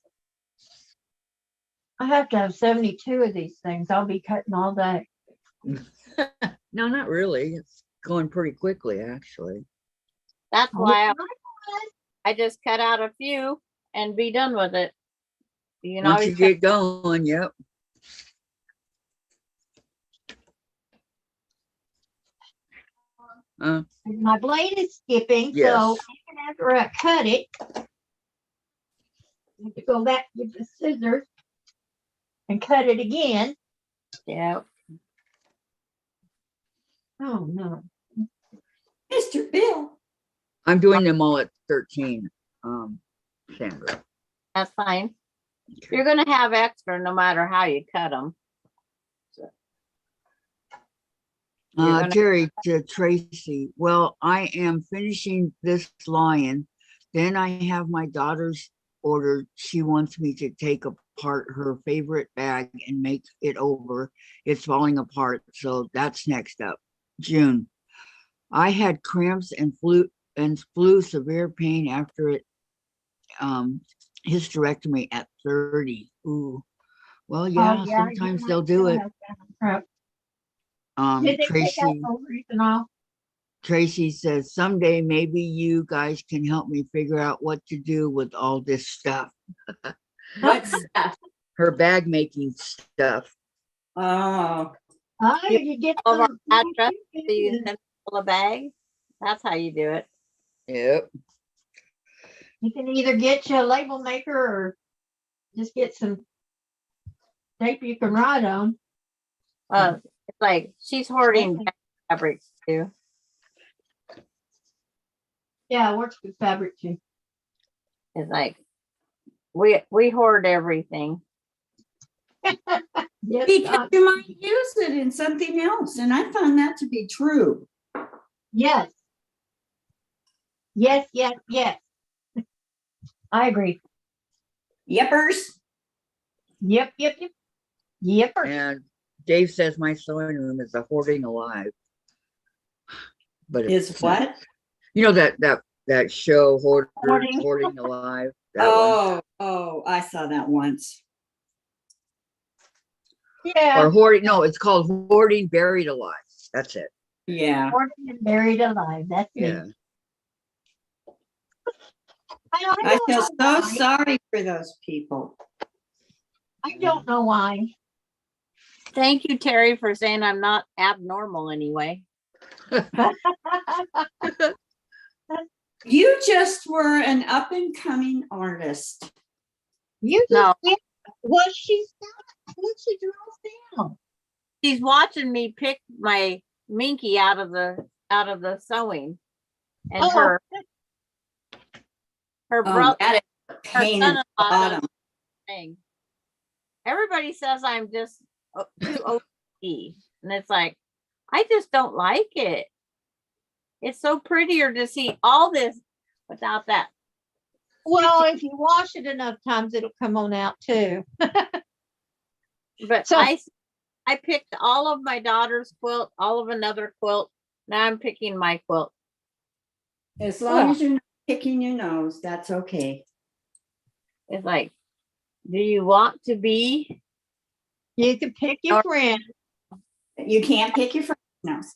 Speaker 3: I have to have 72 of these things. I'll be cutting all day.
Speaker 2: No, not really. It's going pretty quickly, actually.
Speaker 1: That's
Speaker 3: Oh,
Speaker 1: why
Speaker 3: it's
Speaker 1: I just cut out a few and be done with it. You can
Speaker 2: Once
Speaker 1: always
Speaker 2: you get going, yep.
Speaker 3: My blade is skipping,
Speaker 2: Yes.
Speaker 3: so even after I cut it, I have to go back with the scissors and cut it again.
Speaker 1: yeah.
Speaker 3: Oh no.
Speaker 4: Mr. Bill.
Speaker 2: I'm doing them all at 13, Sandra.
Speaker 1: That's fine.
Speaker 2: Okay.
Speaker 1: You're gonna have extra no matter how you cut them. You're gonna-
Speaker 2: Terry to Tracy. Well, I am finishing this lion. Then I have my daughter's order. She wants me to take apart her favorite bag and make it over. It's falling apart. So that's next up. June. I had cramps and flu severe pain after it hysterectomy at 30. Ooh. Well, yeah,
Speaker 3: Oh, you
Speaker 2: sometimes
Speaker 3: might
Speaker 2: they'll do
Speaker 3: still
Speaker 2: it.
Speaker 3: have cramp. Did they take out
Speaker 2: Tracy.
Speaker 3: ovaries and all?
Speaker 2: Tracy says, someday maybe you guys can help me figure out what to do with all this stuff.
Speaker 4: What's that?
Speaker 2: Her bag making stuff.
Speaker 4: Oh,
Speaker 3: Oh,
Speaker 1: You
Speaker 3: you get
Speaker 1: over
Speaker 3: some-
Speaker 1: address so you can send people a bag. That's how you do it.
Speaker 2: Yep.
Speaker 3: You can either get you a label maker or just get some tape you can write on.
Speaker 1: It's like she's hoarding fabrics too.
Speaker 3: Yeah, it works with fabric too.
Speaker 1: It's like we hoard everything.
Speaker 3: Yes,
Speaker 4: Because you might use it in something else, and I found that to be true.
Speaker 3: yes. Yes, yes, yes. I agree.
Speaker 4: Yippers.
Speaker 3: Yep, yep, yep. Yep.
Speaker 2: And Dave says my sewing room is a hoarding alive. But
Speaker 4: Is
Speaker 2: it's not.
Speaker 4: what?
Speaker 2: You know that show
Speaker 3: Hoarding.
Speaker 2: Hoarding Alive. That one.
Speaker 4: Oh, I saw that once.
Speaker 3: Yeah.
Speaker 2: Or hoarding. No, it's called Hoarding Buried Alive. That's it.
Speaker 4: Yeah.
Speaker 3: Hoarding and buried alive. That's me.
Speaker 2: Yeah.
Speaker 4: I feel
Speaker 3: don't know
Speaker 4: so
Speaker 3: why.
Speaker 4: sorry for those people.
Speaker 3: I don't know why.
Speaker 1: Thank you, Terry, for saying I'm not abnormal anyway.
Speaker 4: You just were an up and coming artist.
Speaker 3: You
Speaker 1: No.
Speaker 3: just did. Well, she's not. Look, she drove down.
Speaker 1: She's watching me pick my minky out of the sewing, and
Speaker 3: Oh.
Speaker 1: her
Speaker 4: Oh,
Speaker 1: brother,
Speaker 4: that is a
Speaker 1: her
Speaker 4: pain in the
Speaker 1: son-in-law does
Speaker 4: bottom.
Speaker 1: the thing. Everybody says I'm just too OCD, and it's like I just don't like it. It's so prettier to see all this without that.
Speaker 3: Well, if you wash it enough times, it'll come on out too.
Speaker 1: But
Speaker 3: So-
Speaker 1: I picked all of my daughter's quilt, all of another quilt. Now I'm picking my quilt.
Speaker 4: As long as you're not picking your nose, that's okay.
Speaker 1: It's like, do you want to be?
Speaker 3: You can pick your
Speaker 1: Or-
Speaker 3: friend.
Speaker 4: You can't pick your friend's nose.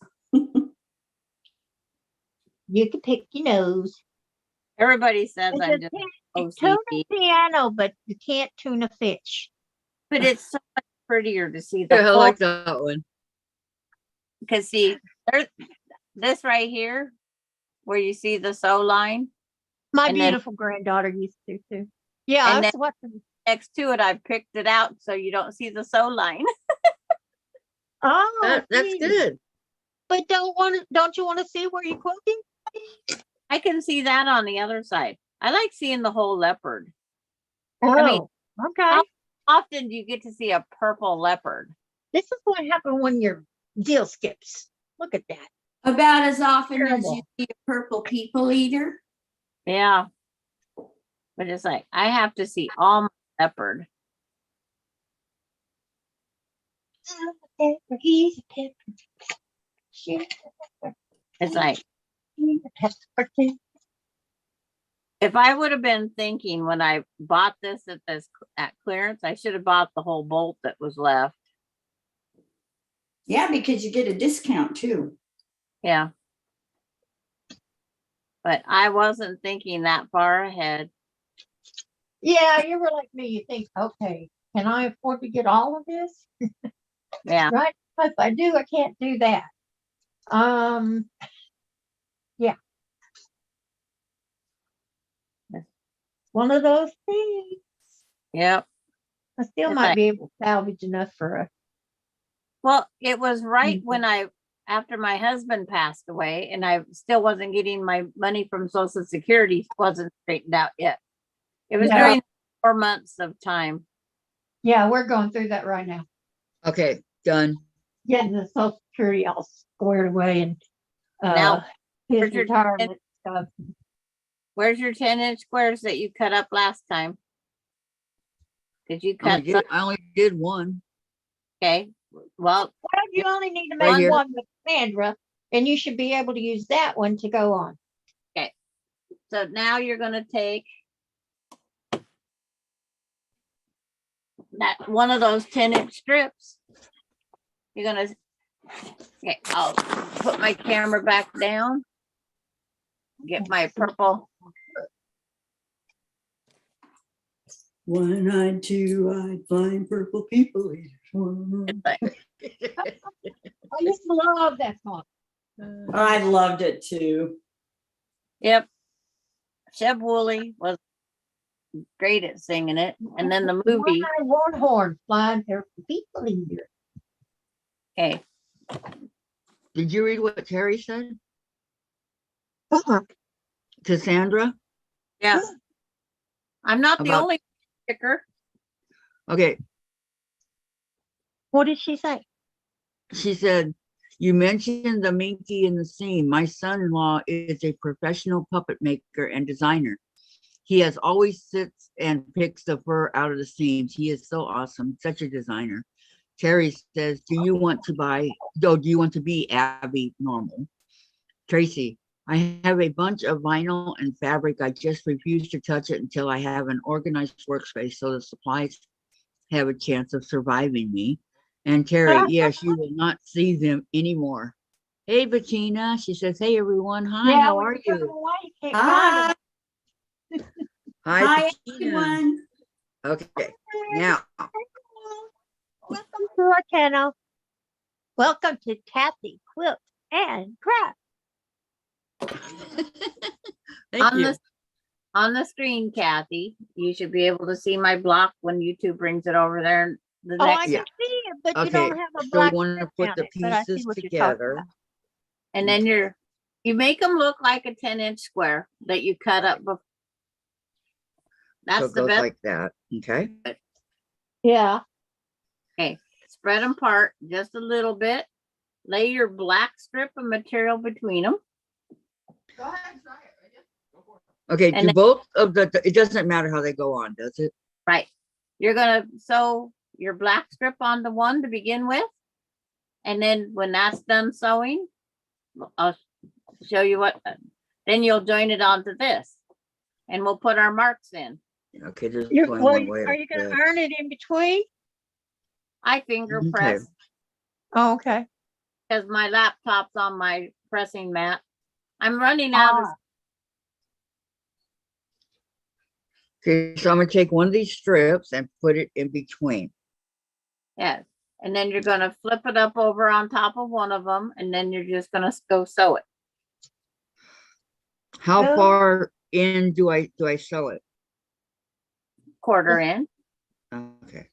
Speaker 3: You can pick your nose.
Speaker 1: Everybody says
Speaker 3: You
Speaker 1: I'm
Speaker 3: can
Speaker 1: just
Speaker 3: tune
Speaker 1: OCD,
Speaker 3: a piano, but you can't tune a fish.
Speaker 1: but it's so much prettier to see the
Speaker 2: Yeah, I
Speaker 1: full,
Speaker 2: like that one.
Speaker 1: because see, there's this right here, where you see the sew line.
Speaker 3: My
Speaker 1: And then-
Speaker 3: beautiful granddaughter used to too. Yeah,
Speaker 1: And
Speaker 3: that's what.
Speaker 1: Next to it, I picked it out so you don't see the sew line.
Speaker 3: Oh,
Speaker 2: That's
Speaker 3: geez.
Speaker 2: good.
Speaker 3: But don't you want to see where you're quilting?
Speaker 1: I can see that on the other side. I like seeing the whole leopard.
Speaker 3: Oh,
Speaker 1: mean,
Speaker 3: okay.
Speaker 1: how often do you get to see a purple leopard?
Speaker 3: This is what happened when your deal skips. Look at that.
Speaker 4: About as often as
Speaker 3: Terrible.
Speaker 4: you see a purple people eater.
Speaker 1: Yeah. But it's like, I have to see all my leopard.
Speaker 3: Pepper, he's a pepper. She's a pepper.
Speaker 1: It's like,
Speaker 3: He's a pepper too.
Speaker 1: if I would have been thinking when I bought this at clearance, I should have bought the whole bolt that was left.
Speaker 4: Yeah, because you get a discount too.
Speaker 1: Yeah. But I wasn't thinking that far ahead.
Speaker 3: Yeah, you were like me. You think, okay, can I afford to get all of this?
Speaker 1: Yeah.
Speaker 3: Right? If I do, I can't do that. Yeah. One of those things.
Speaker 1: Yep.
Speaker 3: I still
Speaker 1: It's
Speaker 3: might
Speaker 1: like-
Speaker 3: be able to salvage enough for a.
Speaker 1: Well, it was right
Speaker 3: Mhm.
Speaker 1: when after my husband passed away, and I still wasn't getting my money from Social Security, wasn't straightened out yet. It was
Speaker 3: Yeah.
Speaker 1: during 4 months of time.
Speaker 3: Yeah, we're going through that right now.
Speaker 2: Okay, done.
Speaker 3: Getting the Social Security all squared away and
Speaker 1: Now,
Speaker 3: his
Speaker 1: where's your-
Speaker 3: retirement stuff.
Speaker 1: Where's your 10-inch squares that you cut up last time? Did you cut some?
Speaker 2: I only did one.
Speaker 1: Okay. Well,
Speaker 3: Well, you only need to
Speaker 2: Right
Speaker 3: make
Speaker 2: here.
Speaker 3: one with Sandra, and you should be able to use that one to go on.
Speaker 1: so now you're gonna take that one of those 10-inch strips. You're gonna, okay, I'll put my camera back down. Get my purple.
Speaker 4: One-eyed, two-eyed, flying purple people eaters.
Speaker 3: I used to love that song.
Speaker 4: I loved it too.
Speaker 1: Yep. Sheb Woolley was great at singing it. And then the movie,
Speaker 3: One horn flying there for people eater.
Speaker 1: okay,
Speaker 2: Did you read what Terry said
Speaker 3: Uh-huh.
Speaker 2: to Sandra?
Speaker 1: yeah. I'm not the
Speaker 2: About-
Speaker 1: only sticker.
Speaker 2: Okay,
Speaker 3: What did she say?
Speaker 2: she said, you mentioned the Minky in the seam. My son-in-law is a professional puppet maker and designer. He has always sits and picks the fur out of the seams. He is so awesome, such a designer. Terry says, do you want to be Abby Normal? Tracy, I have a bunch of vinyl and fabric. I just refuse to touch it until I have an organized workspace so the supplies have a chance of surviving me. And Terry, yes, you will not see them anymore. Hey, Bettina, she says, hey, everyone. Hi, how
Speaker 3: when
Speaker 2: are
Speaker 3: you go
Speaker 2: you?
Speaker 3: away, you can't
Speaker 4: Hi,
Speaker 3: find
Speaker 2: Hi,
Speaker 4: hi
Speaker 2: Bettina.
Speaker 4: everyone.
Speaker 2: Okay,
Speaker 3: them.
Speaker 2: now,
Speaker 3: Welcome to our channel. Welcome to Kathy Quilt and Craft.
Speaker 2: thank
Speaker 1: On
Speaker 2: you.
Speaker 1: the on the screen, Kathy, you should be able to see my block when YouTube brings it over there. The
Speaker 3: Oh, I
Speaker 1: next,
Speaker 3: can
Speaker 2: Yeah.
Speaker 3: see it, but you
Speaker 2: Okay,
Speaker 3: don't have a
Speaker 2: so
Speaker 3: black
Speaker 2: you want to
Speaker 3: strip
Speaker 2: put
Speaker 3: down
Speaker 2: the
Speaker 3: it. But I see
Speaker 2: pieces
Speaker 3: what you're talking
Speaker 2: together.
Speaker 3: about.
Speaker 1: and then you make them look like a 10-inch square that you cut up.
Speaker 2: So
Speaker 1: That's
Speaker 2: it
Speaker 1: the
Speaker 2: goes
Speaker 1: best.
Speaker 2: like that, okay?
Speaker 3: Yeah.
Speaker 1: Okay, spread them apart just a little bit. Lay your black strip of material between them.
Speaker 6: Go ahead and try it. Right? Yeah, go for it.
Speaker 2: Okay,
Speaker 1: And
Speaker 2: do
Speaker 1: then-
Speaker 2: both of it doesn't matter how they go on, does it?
Speaker 1: Right. You're gonna sew your black strip onto one to begin with. And then when that's done sewing, I'll show you what, then you'll join it onto this. And we'll put our marks in.
Speaker 2: Okay, there's
Speaker 3: You're,
Speaker 2: going
Speaker 3: well,
Speaker 2: one way.
Speaker 3: are you going to
Speaker 2: okay.
Speaker 3: iron it in between?
Speaker 1: I finger
Speaker 2: Okay.
Speaker 1: press
Speaker 3: Oh, okay.
Speaker 1: because my laptop's on my pressing mat. I'm running out of,
Speaker 2: Okay, so I'm gonna take one of these strips and put it in between.
Speaker 1: yes. And then you're gonna flip it up over on top of one of them, and then you're just gonna go sew it.
Speaker 2: How
Speaker 3: Yeah.
Speaker 2: far in do I sew it?
Speaker 1: Quarter inch.
Speaker 2: Okay,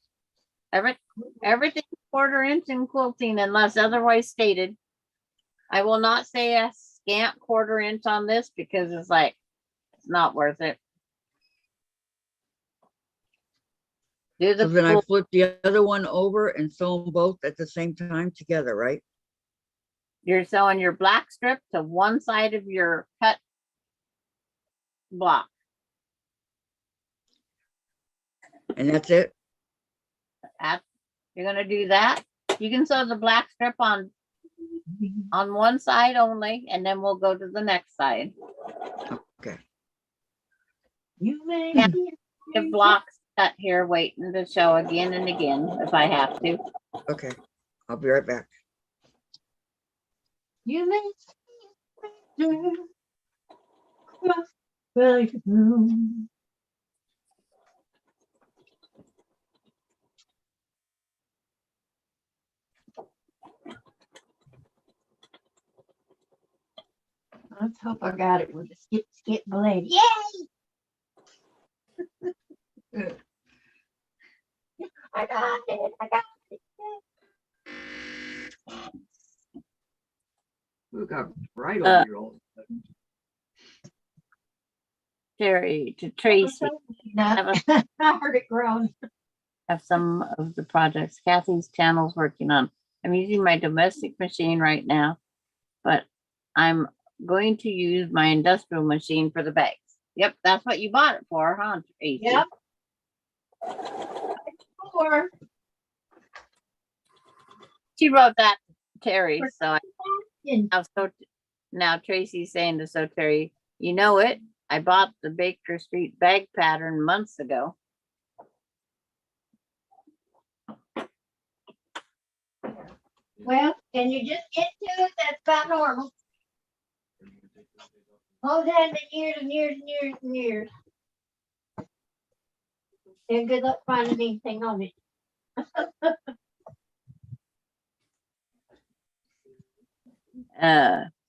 Speaker 1: Everything 1/4 inch in quilting unless otherwise stated. I will not say a scant 1/4 inch on this because it's not worth it. Do
Speaker 2: so
Speaker 1: the
Speaker 2: then I
Speaker 1: full-
Speaker 2: flip the other one over and sew them both at the same time together, right?
Speaker 1: you're sewing your black strip to one side of your cut block.
Speaker 2: And that's it?
Speaker 1: You're gonna do that. You can sew the black strip on one side only, and then we'll go to the next side.
Speaker 2: Okay,
Speaker 3: You may
Speaker 1: Yeah.
Speaker 3: be
Speaker 1: The blocks cut here waiting to show again and again if I have to.
Speaker 2: okay, I'll be right back.
Speaker 3: You may see my room. Let's hope I got it with a skip blade. Yay! I got it. I got it.
Speaker 2: We got right
Speaker 1: Uh,
Speaker 2: over here all of a sudden.
Speaker 1: Terry to Tracy. Have
Speaker 3: I heard it groan.
Speaker 1: Have some of the projects Kathy's channel's working on. I'm using my domestic machine right now, but I'm going to use my industrial machine for the bags. Yep, that's what you bought it for, huh, Tracy?
Speaker 3: Yep. Or
Speaker 1: She wrote that to Terry, so I
Speaker 3: in
Speaker 1: now Tracy's saying to so Terry, you know it. I bought the Baker Street bag pattern months ago.
Speaker 3: well, can you just get to it? That's about normal. Oh, it had been years and years and years and years. And good luck finding anything on it.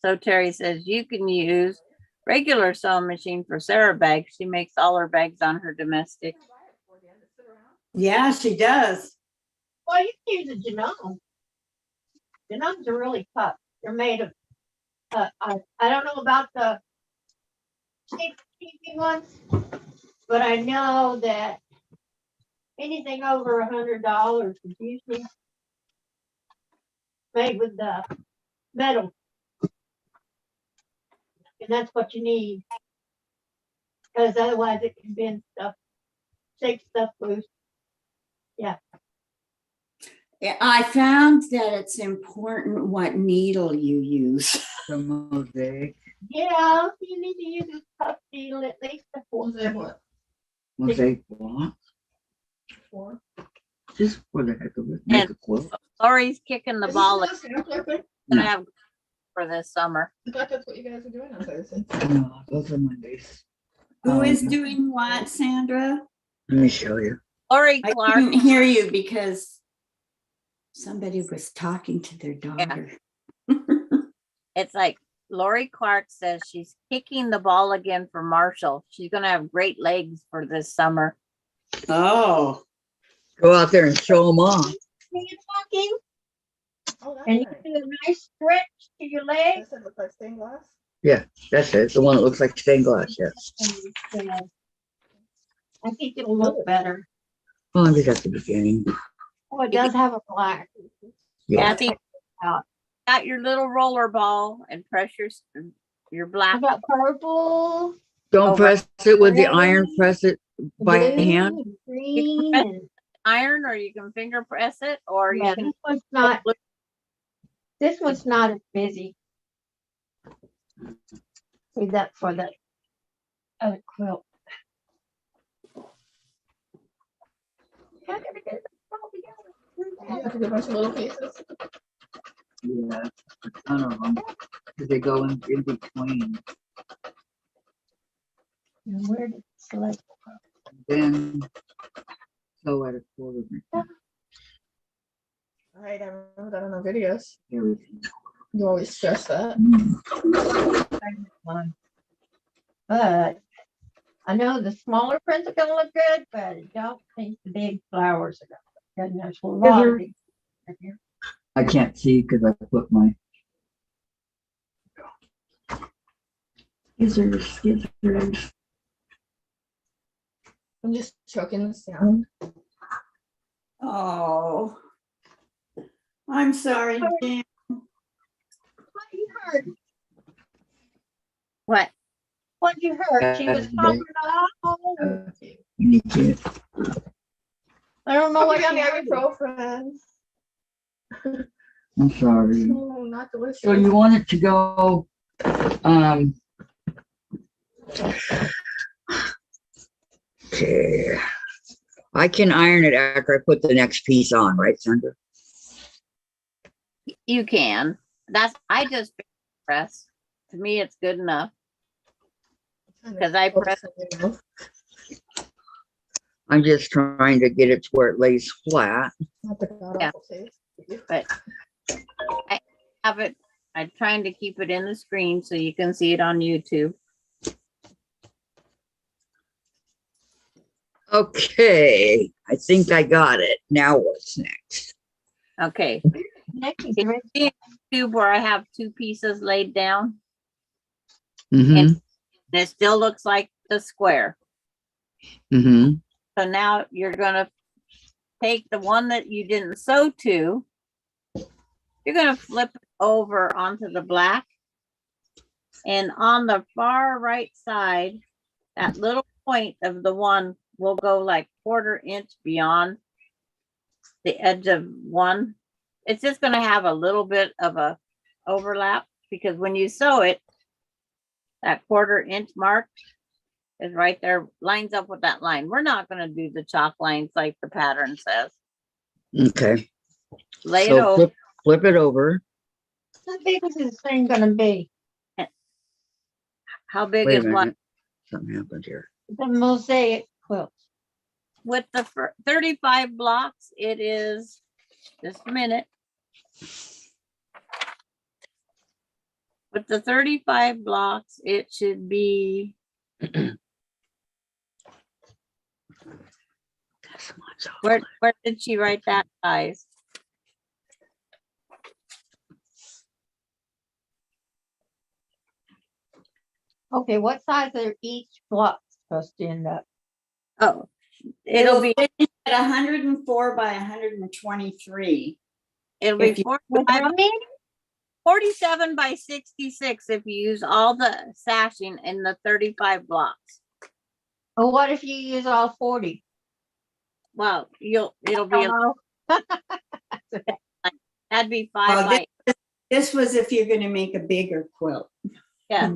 Speaker 1: So Terry says you can use regular sewing machine for Sarah bags. She makes all her bags on her domestic.
Speaker 4: Yeah, she does.
Speaker 3: Well, you can use a genome. Genomes are really tough. They're made of, I don't know about the cheapy ones, but I know that anything over $100 is usually made with the metal. And that's what you need. Because otherwise it can bend stuff, shake stuff loose.
Speaker 4: Yeah, I found that it's important what needle you use.
Speaker 2: The Mosaic.
Speaker 3: Yeah, you need to use a tough needle at least a
Speaker 6: Was that what?
Speaker 2: Mosaic block.
Speaker 6: For?
Speaker 2: Just for the heck of it. Make
Speaker 1: And-
Speaker 2: a quilt.
Speaker 1: Lori's kicking the
Speaker 6: Is
Speaker 1: ball
Speaker 6: this the sampler thing?
Speaker 1: gonna
Speaker 2: No.
Speaker 1: have for this summer.
Speaker 6: I thought that's what you guys were doing on Thursday.
Speaker 2: No, those are Mondays.
Speaker 4: Who is
Speaker 2: Um,
Speaker 4: doing what, Sandra?
Speaker 2: Let me show you.
Speaker 1: Lori
Speaker 4: I
Speaker 1: Clark,
Speaker 4: couldn't hear you because somebody was talking to their daughter.
Speaker 1: it's like Lori Clark says she's kicking the ball again for Marshall. She's gonna have great legs for this summer.
Speaker 4: Oh,
Speaker 2: Go out there and show them off.
Speaker 3: When you're talking,
Speaker 6: Oh, that's
Speaker 3: and you
Speaker 6: nice.
Speaker 3: do a nice stretch to your legs.
Speaker 6: Does it look like stained glass?
Speaker 2: That's it. The one that looks like stained glass. Yes.
Speaker 3: And, I think it'll look better.
Speaker 2: Well, I think that's the beginning.
Speaker 3: Oh, it does have a black.
Speaker 2: Yeah.
Speaker 1: Kathy, got your little roller ball and press your
Speaker 3: I
Speaker 1: black.
Speaker 3: got purple.
Speaker 2: Don't
Speaker 1: Oh,
Speaker 2: press it with the
Speaker 3: red,
Speaker 2: iron. Press it by
Speaker 3: blue,
Speaker 2: hand.
Speaker 3: and green, and
Speaker 1: Iron, or you can finger press it, or
Speaker 3: yeah,
Speaker 1: you can.
Speaker 3: this one's not as busy. See that for the other quilt. I gotta get it all together.
Speaker 6: You have to do a bunch of little pieces.
Speaker 2: Yeah, a ton of them. Because they go in between.
Speaker 3: And where did it select?
Speaker 2: Then sew at a quarter.
Speaker 6: All right, I remember that on the videos.
Speaker 2: Everything.
Speaker 6: You always stress that.
Speaker 3: But I know the smaller prints are gonna look good, but I don't think the big flowers are gonna look good. And there's a lot of big right here.
Speaker 2: I can't see because I put my scissors.
Speaker 6: I'm just choking the sound.
Speaker 4: oh. I'm sorry, Dan.
Speaker 3: What you heard?
Speaker 1: What?
Speaker 3: What you heard? She was talking about.
Speaker 2: You need to.
Speaker 3: I don't know what
Speaker 6: Okay,
Speaker 3: she
Speaker 6: on
Speaker 3: heard.
Speaker 6: ibuprofen.
Speaker 2: I'm sorry.
Speaker 6: No, not delicious.
Speaker 2: So you want it to go, okay. I can iron it after I put the next piece on, right, Sandra?
Speaker 1: You can. I just press. To me, it's good enough. Because I press.
Speaker 2: I'm just trying to get it to where it lays flat.
Speaker 1: Yeah. But I have it. I'm trying to keep it in the screen so you can see it on YouTube.
Speaker 2: Okay, I think I got it. Now what's next?
Speaker 1: Okay.
Speaker 3: Next is
Speaker 1: Can
Speaker 3: red.
Speaker 1: you see YouTube where I have two pieces laid down?
Speaker 2: Mm-hmm,
Speaker 1: And it still looks like the square.
Speaker 2: mm-hmm.
Speaker 1: So now you're gonna take the one that you didn't sew to. You're gonna flip it over onto the black. And on the far right side, that little point of the one will go like 1/4 inch beyond the edge of one. It's just gonna have a little bit of a overlap because when you sew it, that 1/4 inch mark is right there, lines up with that line. We're not gonna do the chalk lines like the pattern says.
Speaker 2: Okay.
Speaker 1: Lay it
Speaker 2: So
Speaker 1: over.
Speaker 2: flip it over.
Speaker 3: How big is this thing gonna be?
Speaker 1: How big
Speaker 2: Wait a
Speaker 1: is what?
Speaker 2: minute. Something happened here.
Speaker 3: The mosaic quilt.
Speaker 1: With the 35 blocks, it is, just a minute. With the 35 blocks, it should be, where did she write that size?
Speaker 3: Okay, what size are each block supposed to end up?
Speaker 1: Oh, it'll be
Speaker 4: at 104 by 123.
Speaker 1: It'll be
Speaker 4: If you-
Speaker 1: 45
Speaker 3: How many?
Speaker 1: 47 by 66 if you use all the sashing in the 35 blocks.
Speaker 3: Or what if you use all 40?
Speaker 1: Well, it'll be,
Speaker 3: Oh,
Speaker 1: that'd be
Speaker 4: Oh,
Speaker 1: 5 by,
Speaker 4: This was if you're going to make a bigger quilt.
Speaker 1: yeah,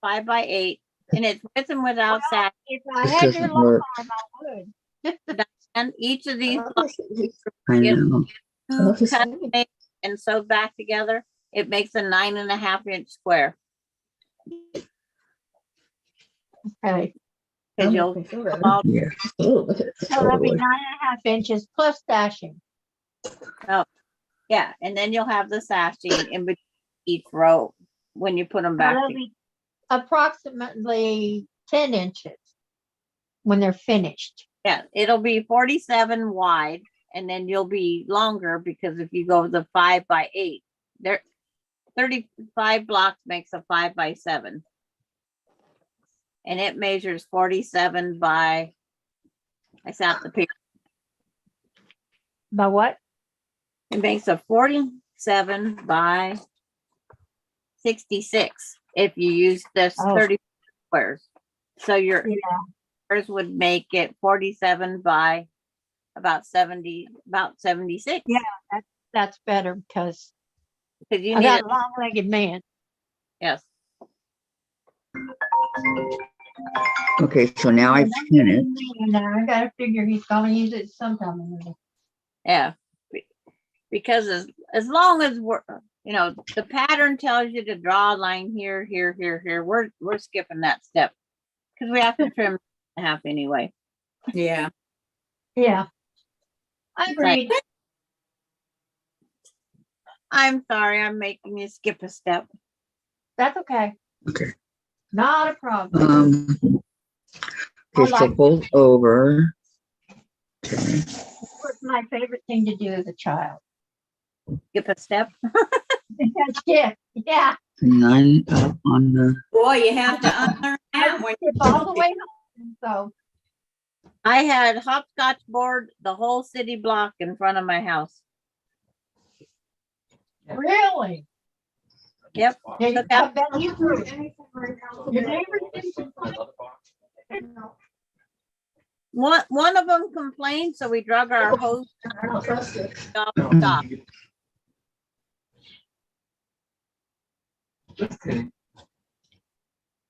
Speaker 1: 5 by 8, and it's with and without sash.
Speaker 3: if I
Speaker 2: This
Speaker 3: had your
Speaker 2: doesn't
Speaker 3: long
Speaker 2: work.
Speaker 3: arm, I would.
Speaker 1: And each of these
Speaker 2: I know.
Speaker 1: two cut and sewed back together, it makes a 9.5-inch square.
Speaker 3: Okay.
Speaker 1: Because you'll all,
Speaker 2: Yeah.
Speaker 3: So that'll be
Speaker 2: Totally.
Speaker 3: 9.5 inches plus stashing.
Speaker 1: yeah, and then you'll have the sashing in between each row when you put them
Speaker 3: So
Speaker 1: back
Speaker 3: that'll
Speaker 1: together.
Speaker 3: be approximately 10 inches when they're finished.
Speaker 1: Yeah, it'll be 47 wide, and then you'll be longer because if you go the 5 by 8, there 35 blocks makes a 5 by 7. And it measures 47 by, I sat the picture.
Speaker 3: By what?
Speaker 1: It makes a 47 by 66 if you use this
Speaker 3: Oh.
Speaker 1: 30 squares. So your
Speaker 3: Yeah.
Speaker 1: squares would make it 47 by about 76.
Speaker 3: Yeah. That's better because
Speaker 1: Because you
Speaker 3: I
Speaker 1: need
Speaker 3: got
Speaker 1: it.
Speaker 3: a long-legged man.
Speaker 1: Yes.
Speaker 2: Okay, so now I've seen it.
Speaker 3: And I gotta figure he's gonna use it sometime. or other.
Speaker 1: Yeah. Because as long as we're, the pattern tells you to draw a line here, here, here, here, we're skipping that step. Because we have to trim half anyway.
Speaker 4: Yeah.
Speaker 3: Yeah. I agree.
Speaker 1: I'm sorry, I'm making you skip a step.
Speaker 3: That's okay.
Speaker 2: Okay.
Speaker 3: Not a problem.
Speaker 2: Okay, so
Speaker 3: like-
Speaker 2: fold over. Okay.
Speaker 3: It's my favorite thing to do as a child.
Speaker 1: Skip a step.
Speaker 3: Yeah, yeah.
Speaker 2: And then up on the,
Speaker 4: Boy, you have to unlearn
Speaker 3: I
Speaker 4: that when
Speaker 3: skip all the way home. So
Speaker 1: I had hopscotch board the whole city block in front of my house.
Speaker 3: really,
Speaker 1: Yep.
Speaker 3: yeah,
Speaker 1: Look
Speaker 3: I
Speaker 1: out.
Speaker 3: bet you do. Your neighbors didn't complain?
Speaker 1: One of them complained, so we drug our hose off the top.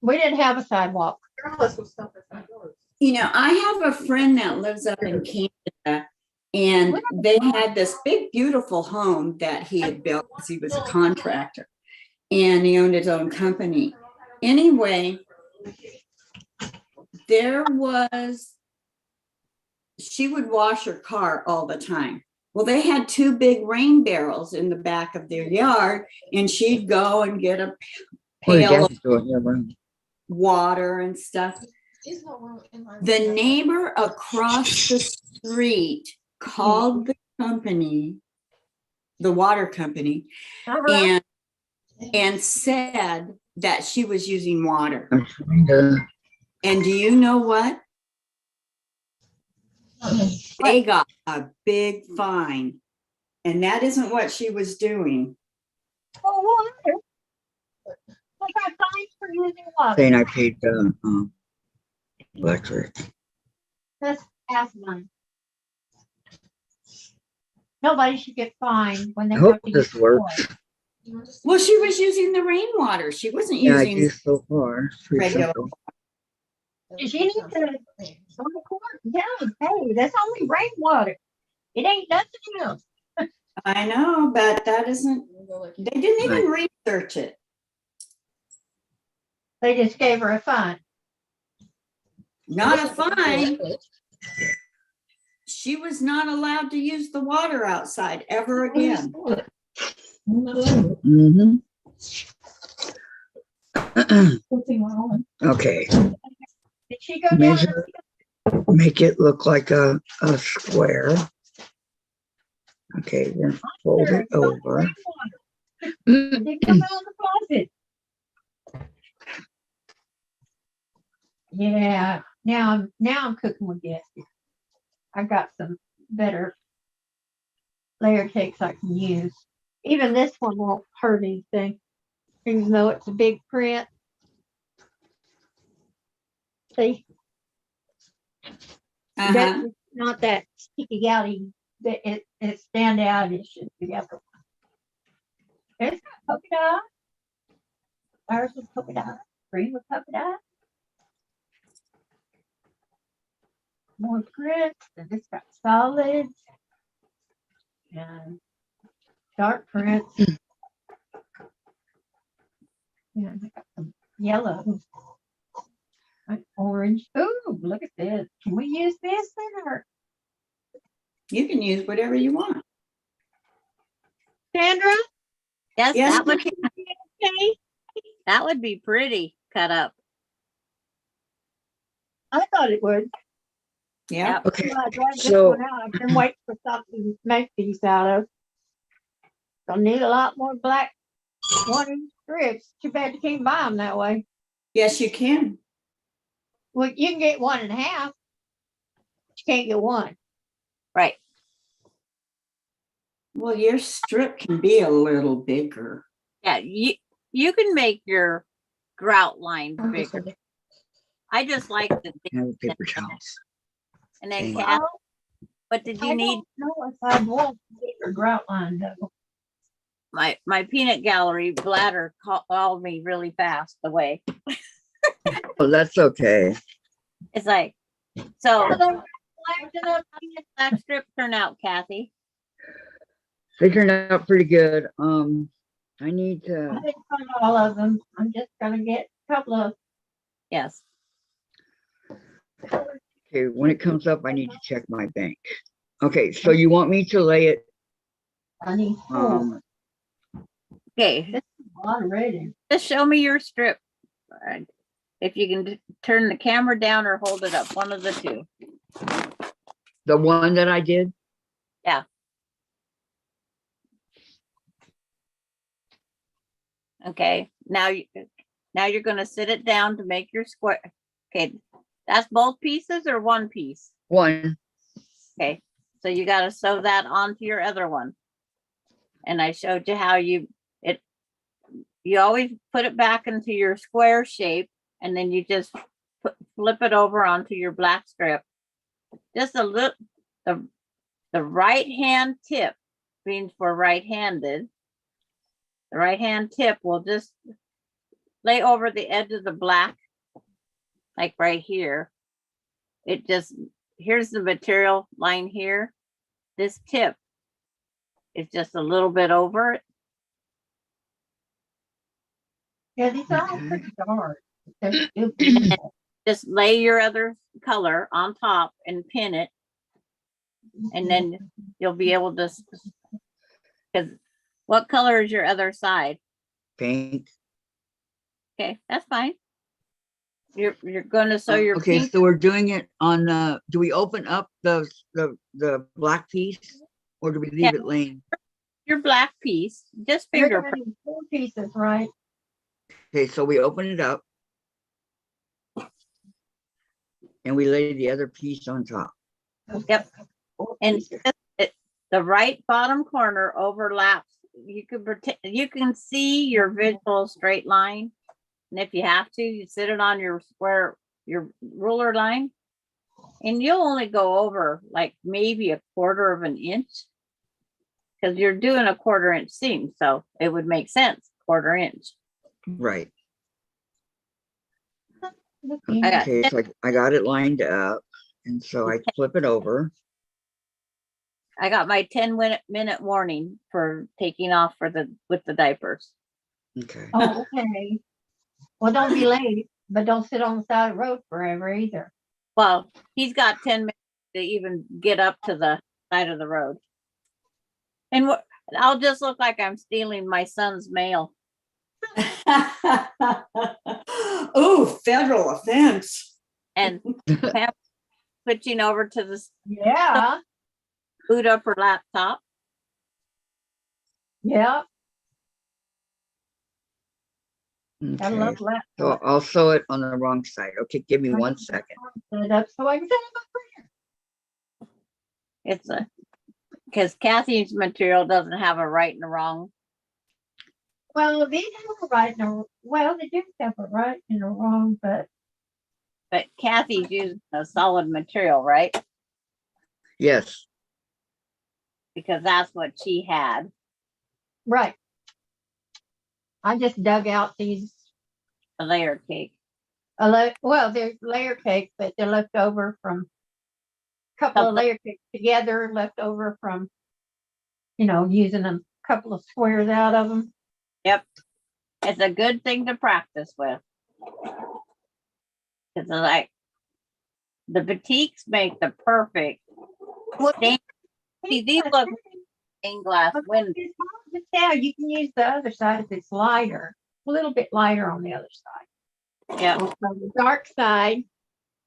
Speaker 3: We didn't have a sidewalk.
Speaker 4: I have a friend that lives up in Canada, and they had this big, beautiful home that he had built because he was a contractor and he owned his own company. Anyway, she would wash her car all the time. Well, they had two big rain barrels in the back of their yard, and she'd go and get a pail of water and stuff. The neighbor across the street called the company, the water company, and said that she was using water. And do you know what? They got a big fine. And that isn't what she was doing.
Speaker 3: Oh, water. I got fines for using water.
Speaker 2: saying I paid the electric.
Speaker 3: That's asinine. Nobody should get fined when they
Speaker 2: I hope
Speaker 3: have to
Speaker 2: this
Speaker 3: use
Speaker 2: works.
Speaker 3: water.
Speaker 4: Well, she was using the rainwater. She wasn't
Speaker 2: Yeah, I
Speaker 4: using
Speaker 2: do so far. It's pretty
Speaker 4: regular.
Speaker 2: simple.
Speaker 3: She needs to go to court. Yeah, hey, that's only rainwater. It ain't nothing else.
Speaker 4: I know, but that isn't, they didn't even research it.
Speaker 3: They just gave her a fine.
Speaker 4: Not a fine. She was not allowed to use the water outside ever again.
Speaker 2: Mm-hmm. Okay,
Speaker 3: Did she go down?
Speaker 2: measure, make it look like a square. Okay, then fold it over.
Speaker 3: Did it come out of the closet? Yeah, now I'm cooking with gas. I got some better layer cakes I can use. Even this one won't hurt anything, even though it's a big print. See,
Speaker 4: Uh-huh.
Speaker 3: that's not that sticky outy. It stand out. It should be the other one. It's got polka dot. Ours is polka dot. Green with polka dot. More prints, and it's got solids and dark prints. Yeah, I got some yellow and orange. Ooh, look at this. Can we use this in our
Speaker 4: You can use whatever you want.
Speaker 3: Sandra?
Speaker 1: Yes,
Speaker 4: Yes,
Speaker 1: that would,
Speaker 3: Okay.
Speaker 1: that would be pretty cut up.
Speaker 3: I thought it would.
Speaker 4: Yeah.
Speaker 2: Okay,
Speaker 3: Well, I dragged this
Speaker 2: so
Speaker 3: one out. I've been waiting for something to make these out of. I'll need a lot more black 1-inch strips. Too bad you can't buy them that way.
Speaker 4: Yes, you can.
Speaker 3: Well, you can get 1.5. But you can't get one.
Speaker 1: Right.
Speaker 4: Well, your strip can be a little bigger.
Speaker 1: Yeah, you can make your grout line bigger. I just like the
Speaker 2: have paper towels.
Speaker 1: and then
Speaker 2: Dang.
Speaker 1: Kath, what did you
Speaker 3: I
Speaker 1: need?
Speaker 3: don't know if I want bigger grout line though.
Speaker 1: My peanut gallery bladder called me really fast away.
Speaker 2: Oh, that's okay.
Speaker 1: It's like, so
Speaker 3: I don't
Speaker 1: how did the black strip turn out, Kathy?
Speaker 2: They turned out pretty good. I need
Speaker 3: I
Speaker 2: to,
Speaker 3: didn't find all of them. I'm just gonna get a couple of.
Speaker 1: Yes.
Speaker 2: okay, when it comes up, I need to check my bank. Okay, so you want me to lay it,
Speaker 3: I need 4.
Speaker 2: um,
Speaker 1: Okay,
Speaker 3: This is a lot of red.
Speaker 1: just show me your strip. If you can turn the camera down or hold it up, one of the two.
Speaker 2: the one that I did?
Speaker 1: Yeah. Okay, now you're gonna sit it down to make your square. Okay, that's both pieces or one piece?
Speaker 2: One.
Speaker 1: Okay, so you gotta sew that onto your other one. And I showed you how you always put it back into your square shape and then you just flip it over onto your black strip. Just a little, the right hand tip means for right-handed. The right hand tip will just lay over the edge of the black, like right here. It just, here's the material line here. This tip is just a little bit over it.
Speaker 3: Yeah, these are all
Speaker 2: Okay.
Speaker 3: pretty dark. They're still beautiful.
Speaker 1: Just lay your other color on top and pin it. And then you'll be able to, because what color is your other side?
Speaker 2: Pink.
Speaker 1: Okay, that's fine. You're going to sew your
Speaker 2: Okay,
Speaker 1: pink.
Speaker 2: so we're doing it on, do we open up the black piece or do we leave
Speaker 1: Yeah.
Speaker 2: it laying?
Speaker 1: Your black piece, just
Speaker 3: You're
Speaker 1: finger
Speaker 3: gonna
Speaker 1: press.
Speaker 3: need 4 pieces, right?
Speaker 2: Okay, so we open it up and we lay the other piece on top.
Speaker 1: Yep.
Speaker 3: 4
Speaker 1: And
Speaker 3: pieces.
Speaker 1: the right bottom corner overlaps. You can see your visual straight line. And if you have to, you sit it on your square, your ruler line. And you'll only go over like maybe 1/4 of an inch. Because you're doing a 1/4 inch seam. So it would make sense, 1/4 inch.
Speaker 2: Right.
Speaker 3: Looking.
Speaker 1: I got
Speaker 2: Okay, so I got it lined up and so I flip it over.
Speaker 1: my 10-minute warning for taking off with the diapers.
Speaker 2: Okay.
Speaker 3: Oh, okay. Well, don't be late, but don't sit on the side of the road forever either.
Speaker 1: Well, he's got 10 minutes to even get up to the side of the road. And I'll just look like I'm stealing my son's mail.
Speaker 4: Oh, federal offense.
Speaker 1: And Pam switching over to the
Speaker 3: Yeah,
Speaker 1: boot up her laptop.
Speaker 3: yeah. I
Speaker 2: Okay,
Speaker 3: love
Speaker 2: so
Speaker 3: laptops.
Speaker 2: I'll sew it on the wrong side. Okay, give me 1 second.
Speaker 3: Set it up so I can set it up for you.
Speaker 1: It's a, because Kathy's material doesn't have a right and a wrong.
Speaker 3: Well, these have a right and a, well, they do have a right and a wrong, but
Speaker 1: But Kathy's using a solid material, right?
Speaker 2: Yes.
Speaker 1: Because that's what she had.
Speaker 3: right. I just dug out these,
Speaker 1: A layer cake.
Speaker 3: well, they're layer cake, but they're left over from a couple of
Speaker 1: Something.
Speaker 3: layer cakes together, left over from, using a couple of squares out of them.
Speaker 1: Yep. It's a good thing to practice with. It's like the batiks make the perfect stained. See, these look stained glass windows.
Speaker 3: It's hard to tell. You can use the other side if it's lighter, a little bit lighter on the other side.
Speaker 1: Yeah.
Speaker 3: So the dark side,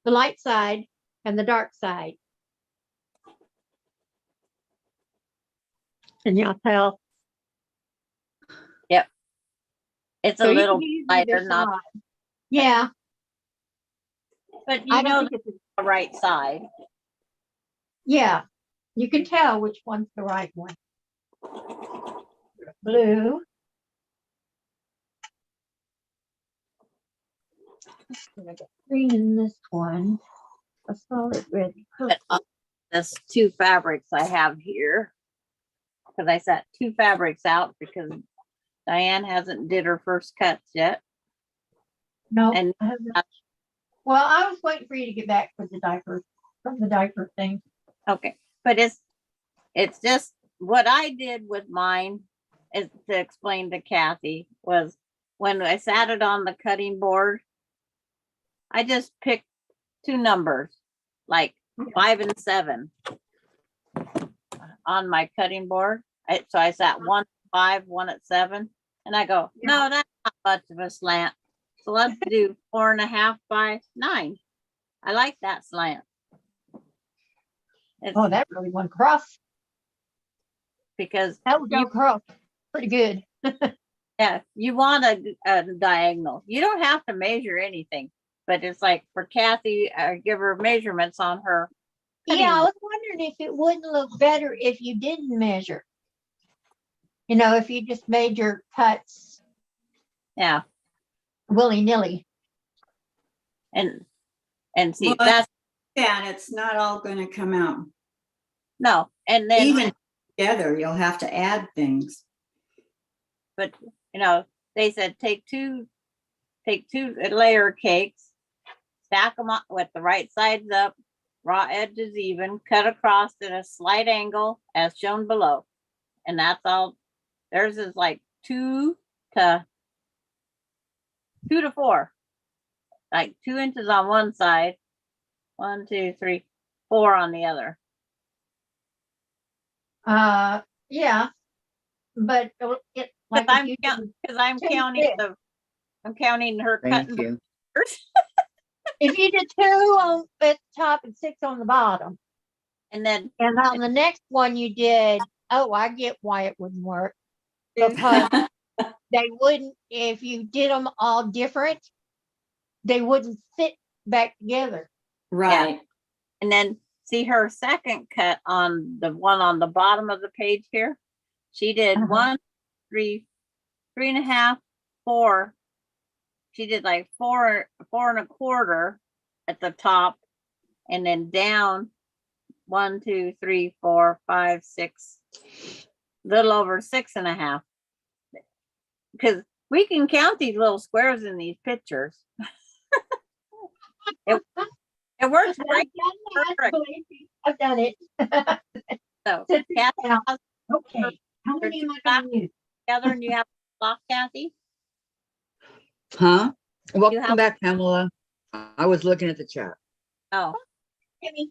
Speaker 3: the light side, and the dark side. Can y'all tell?
Speaker 1: It's
Speaker 3: So
Speaker 1: a
Speaker 3: you
Speaker 1: little
Speaker 3: can use either
Speaker 1: lighter, not,
Speaker 3: side. Yeah,
Speaker 1: but
Speaker 3: I
Speaker 1: you
Speaker 3: don't
Speaker 1: know
Speaker 3: think it's,
Speaker 1: the right side.
Speaker 3: yeah, you can tell which one's the right one. Blue. Gonna get green in this one. A solid red.
Speaker 1: But this two fabrics I have here, because I set two fabrics out because Dianne hasn't did her first cuts yet.
Speaker 3: No,
Speaker 1: And
Speaker 3: I haven't. Well, I was waiting for you to get back for the diaper, from the diaper thing.
Speaker 1: okay, but it's just what I did with mine is to explain to Kathy was when I sat it on the cutting board, I just picked two numbers, like 5 and 7 on my cutting board. So I sat 1 at 5, 1 at 7, and I go, no, that's not much of a slant. So let's do 4.5 by 9. I like that slant. It's
Speaker 3: Oh, that really went across.
Speaker 1: because
Speaker 3: That would go
Speaker 1: you,
Speaker 3: across pretty good.
Speaker 1: yeah, you want a diagonal. You don't have to measure anything, but it's like for Kathy, give her measurements on her. cutting
Speaker 3: Yeah, I
Speaker 1: board.
Speaker 3: was wondering if it wouldn't look better if you didn't measure. If you just made your cuts
Speaker 1: Yeah,
Speaker 3: willy-nilly.
Speaker 1: and see
Speaker 4: Well,
Speaker 1: that's
Speaker 4: And it's not all gonna come out.
Speaker 1: no, and then
Speaker 4: Even together, you'll have to add things.
Speaker 1: but they said take two layer cakes, stack them up with the right sides up, raw edges even, cut across at a slight angle as shown below, and that's all. Theirs is like 2 to 4, like 2 inches on one side, 1, 2, 3, 4 on the other.
Speaker 3: Yeah, but it like
Speaker 1: Because
Speaker 3: if
Speaker 1: I'm
Speaker 3: take
Speaker 1: counting
Speaker 3: this.
Speaker 1: I'm counting her
Speaker 2: Thank
Speaker 1: cutting
Speaker 2: you.
Speaker 1: boards.
Speaker 3: if you did 2 on at the top and 6 on the bottom,
Speaker 1: And then
Speaker 3: and on the next one you did, oh, I get why it wouldn't work. Because they wouldn't, if you did them all different, they wouldn't fit back together.
Speaker 4: Right.
Speaker 1: and then see her second cut on the one on the bottom of the page here. She did
Speaker 3: Uh-huh.
Speaker 1: 1, 3, 3.5, 4. She did like 4 4.25 at the top, and then down 1, 2, 3, 4, 5, 6, little over 6.5. Because we can count these little squares in these pictures. It works great. Perfect.
Speaker 3: I've done it.
Speaker 1: So
Speaker 3: Sit this
Speaker 1: Kathy,
Speaker 3: down.
Speaker 1: how's
Speaker 3: Okay, how many am I gonna use?
Speaker 1: together and you have a block, Kathy?
Speaker 2: Huh? Welcome
Speaker 1: have-
Speaker 2: back, Pamela. I was looking at the chat.
Speaker 1: Oh,
Speaker 3: Kimmy.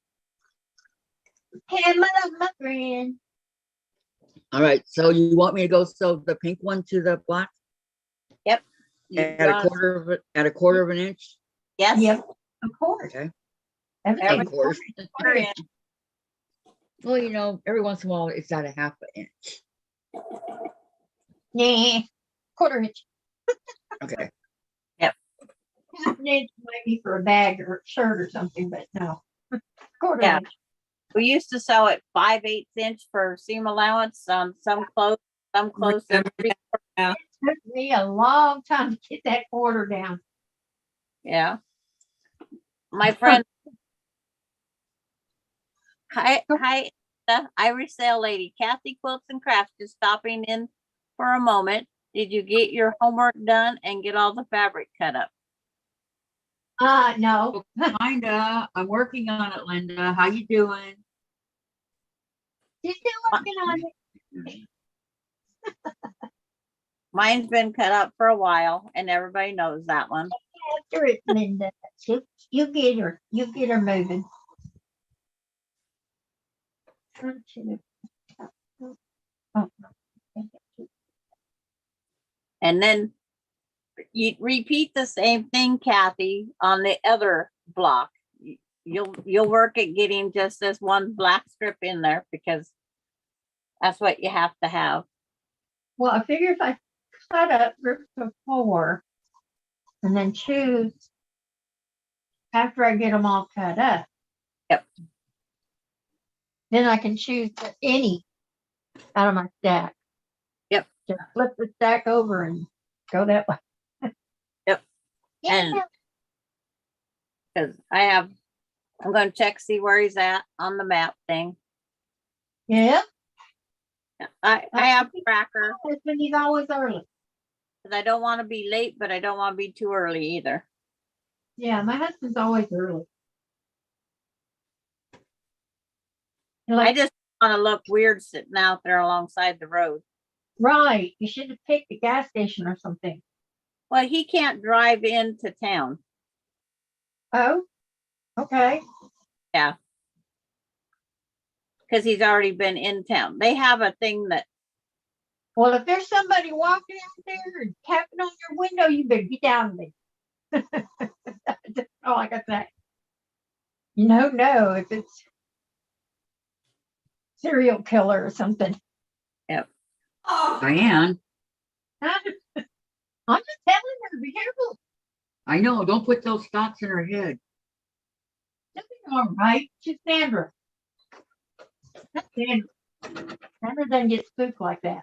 Speaker 3: Pamela, my friend.
Speaker 2: All right. So you want me to go sew the pink one to the black
Speaker 1: you
Speaker 2: at a
Speaker 1: want-
Speaker 2: quarter of an inch?
Speaker 1: Yes.
Speaker 3: Yep, of course.
Speaker 2: Okay.
Speaker 3: Everything
Speaker 2: Of course.
Speaker 1: We're in.
Speaker 2: Well, every once in a while it's at a half an inch.
Speaker 3: Yeah, quarter inch.
Speaker 2: Okay.
Speaker 3: Half an inch maybe for a bag or shirt or something, but no. Quarter
Speaker 1: Yeah.
Speaker 3: inch.
Speaker 1: We used to sew it 5/8 inch for seam allowance on some clothes,
Speaker 4: Remember
Speaker 3: It took me a long time to get that quarter down.
Speaker 1: yeah. My friend, hi, the Irish sale lady, Kathy Quilts and Crafts, just stopping in for a moment. Did you get your homework done and get all the fabric cut up?
Speaker 3: No.
Speaker 2: Kinda. I'm working on it, Linda. How you doing?
Speaker 3: You're still working on it.
Speaker 1: Mine's been cut up for a while and everybody knows that one.
Speaker 3: After it, Linda. You get her. You get her moving. Oh,
Speaker 1: And then you repeat the same thing, Kathy, on the other block. You'll work at getting just this one black strip in there because that's what you have to have.
Speaker 3: well, I figure if I cut up groups of 4 and then choose after I get them all cut up.
Speaker 1: Yep.
Speaker 3: Then I can choose any out of my stack.
Speaker 1: Yep.
Speaker 3: Just flip the stack over and go that way.
Speaker 1: Yep.
Speaker 3: Yeah.
Speaker 1: And because I'm going to check, see where he's at on the map thing.
Speaker 3: Yeah.
Speaker 1: I have a tracker
Speaker 3: Husband, he's always early.
Speaker 1: because I don't want to be late, but I don't want to be too early either.
Speaker 3: Yeah, my husband's always early.
Speaker 1: I
Speaker 3: Like,
Speaker 1: just want to look weird sitting out there alongside the road.
Speaker 3: right, you should have picked a gas station or something.
Speaker 1: Well, he can't drive into town.
Speaker 3: Oh, okay.
Speaker 1: Yeah. Because he's already been in town. They have a thing that,
Speaker 3: Well, if there's somebody walking out there and tapping on your window, you better get down there. That's all I got to say. No, if it's serial killer or something.
Speaker 4: Oh,
Speaker 2: Diane,
Speaker 3: I'm just telling her, be careful.
Speaker 2: I know. Don't put those thoughts in her head.
Speaker 3: She'll be all right. She's Sandra. That's Sandra. Sandra doesn't get spooked like that.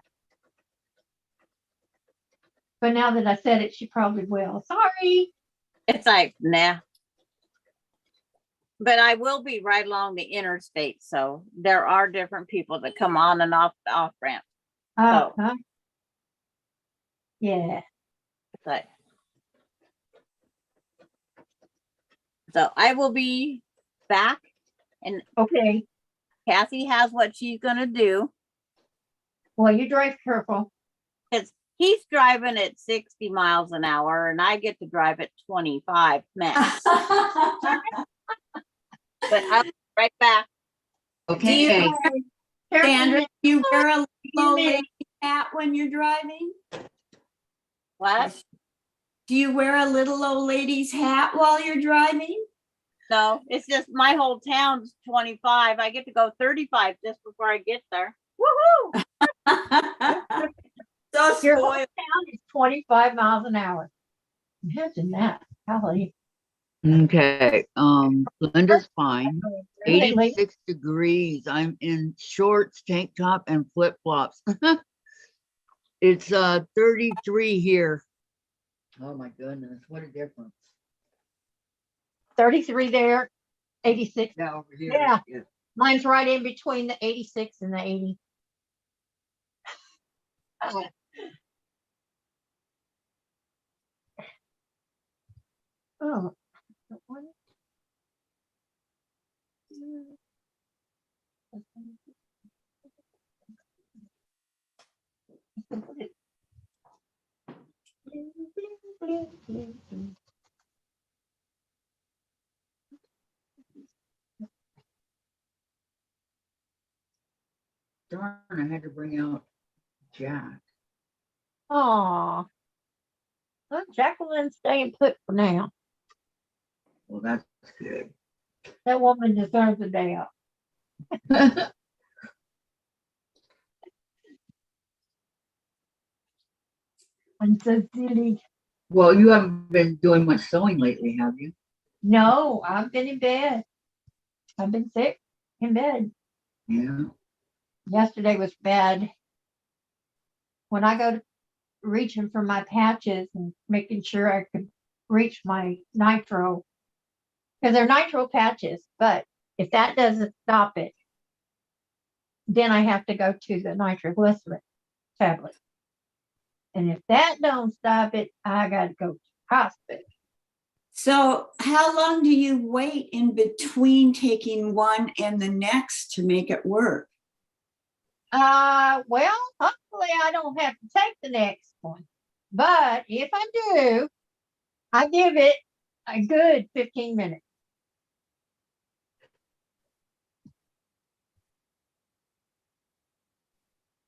Speaker 3: But now that I said it, she probably will. Sorry.
Speaker 1: it's like, nah. But I will be right along the interstate. So there are different people that come on and off the off ramp.
Speaker 3: Oh,
Speaker 1: Oh.
Speaker 3: huh? Yeah.
Speaker 1: But so I will be back and
Speaker 3: Okay.
Speaker 1: Kathy has what she's going to do.
Speaker 3: Well, you drive careful.
Speaker 1: Because he's driving at 60 miles an hour and I get to drive at 25 max. But I'll be right back.
Speaker 2: Okay.
Speaker 3: Careful,
Speaker 4: Sandra,
Speaker 3: Nick.
Speaker 4: do you wear a little
Speaker 3: minute.
Speaker 4: lady hat when you're driving?
Speaker 1: What?
Speaker 4: Do you wear a little old lady's hat while you're driving?
Speaker 1: No, it's just my whole town's 25. I get to go 35 just before I get there. Woohoo!
Speaker 4: So
Speaker 3: Your whole
Speaker 4: spoiled.
Speaker 3: town is 25 miles an hour. Imagine that. Golly.
Speaker 2: Okay. Linda's fine.
Speaker 3: Really?
Speaker 2: 86 degrees. I'm in shorts, tank top, and flip flops. It's 33 here. Oh my goodness, what a difference.
Speaker 3: 33 there, 86.
Speaker 2: Yeah, over here.
Speaker 3: Yeah. Mine's right in between the 86 and the 80. Oh.
Speaker 2: Darn, I had to bring out Jack.
Speaker 3: Aw. Well, Jacqueline's staying put for now.
Speaker 2: Well, that's good.
Speaker 3: That woman deserves a day off. I'm so silly.
Speaker 2: Well, you haven't been doing much sewing lately, have you?
Speaker 3: No, I've been in bed. I've been sick. in bed.
Speaker 2: Yeah.
Speaker 3: Yesterday was bad. When I go to reaching for my patches and making sure I could reach my nitro, because they're nitro patches, but if that doesn't stop it, then I have to go to the nitroglycerin tablet. And if that don't stop it, I got to go to the hospital.
Speaker 4: So how long do you wait in between taking one and the next to make it work?
Speaker 3: Well, hopefully I don't have to take the next one. But if I do, I give it a good 15 minutes.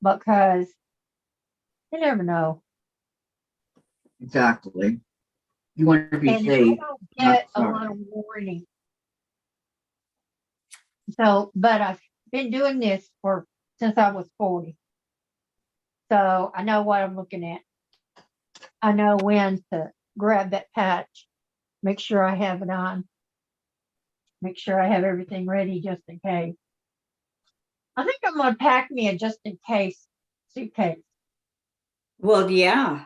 Speaker 3: Because you never know.
Speaker 2: Exactly. You want to be
Speaker 3: And if I
Speaker 2: safe.
Speaker 3: don't
Speaker 2: not
Speaker 3: get a
Speaker 2: sorry.
Speaker 3: lot of warning. So, but I've been doing this since I was 40. So I know what I'm looking at. I know when to grab that patch, make sure I have it on, make sure I have everything ready just in case. I think I'm going to pack me a just in case suitcase.
Speaker 4: Well, yeah.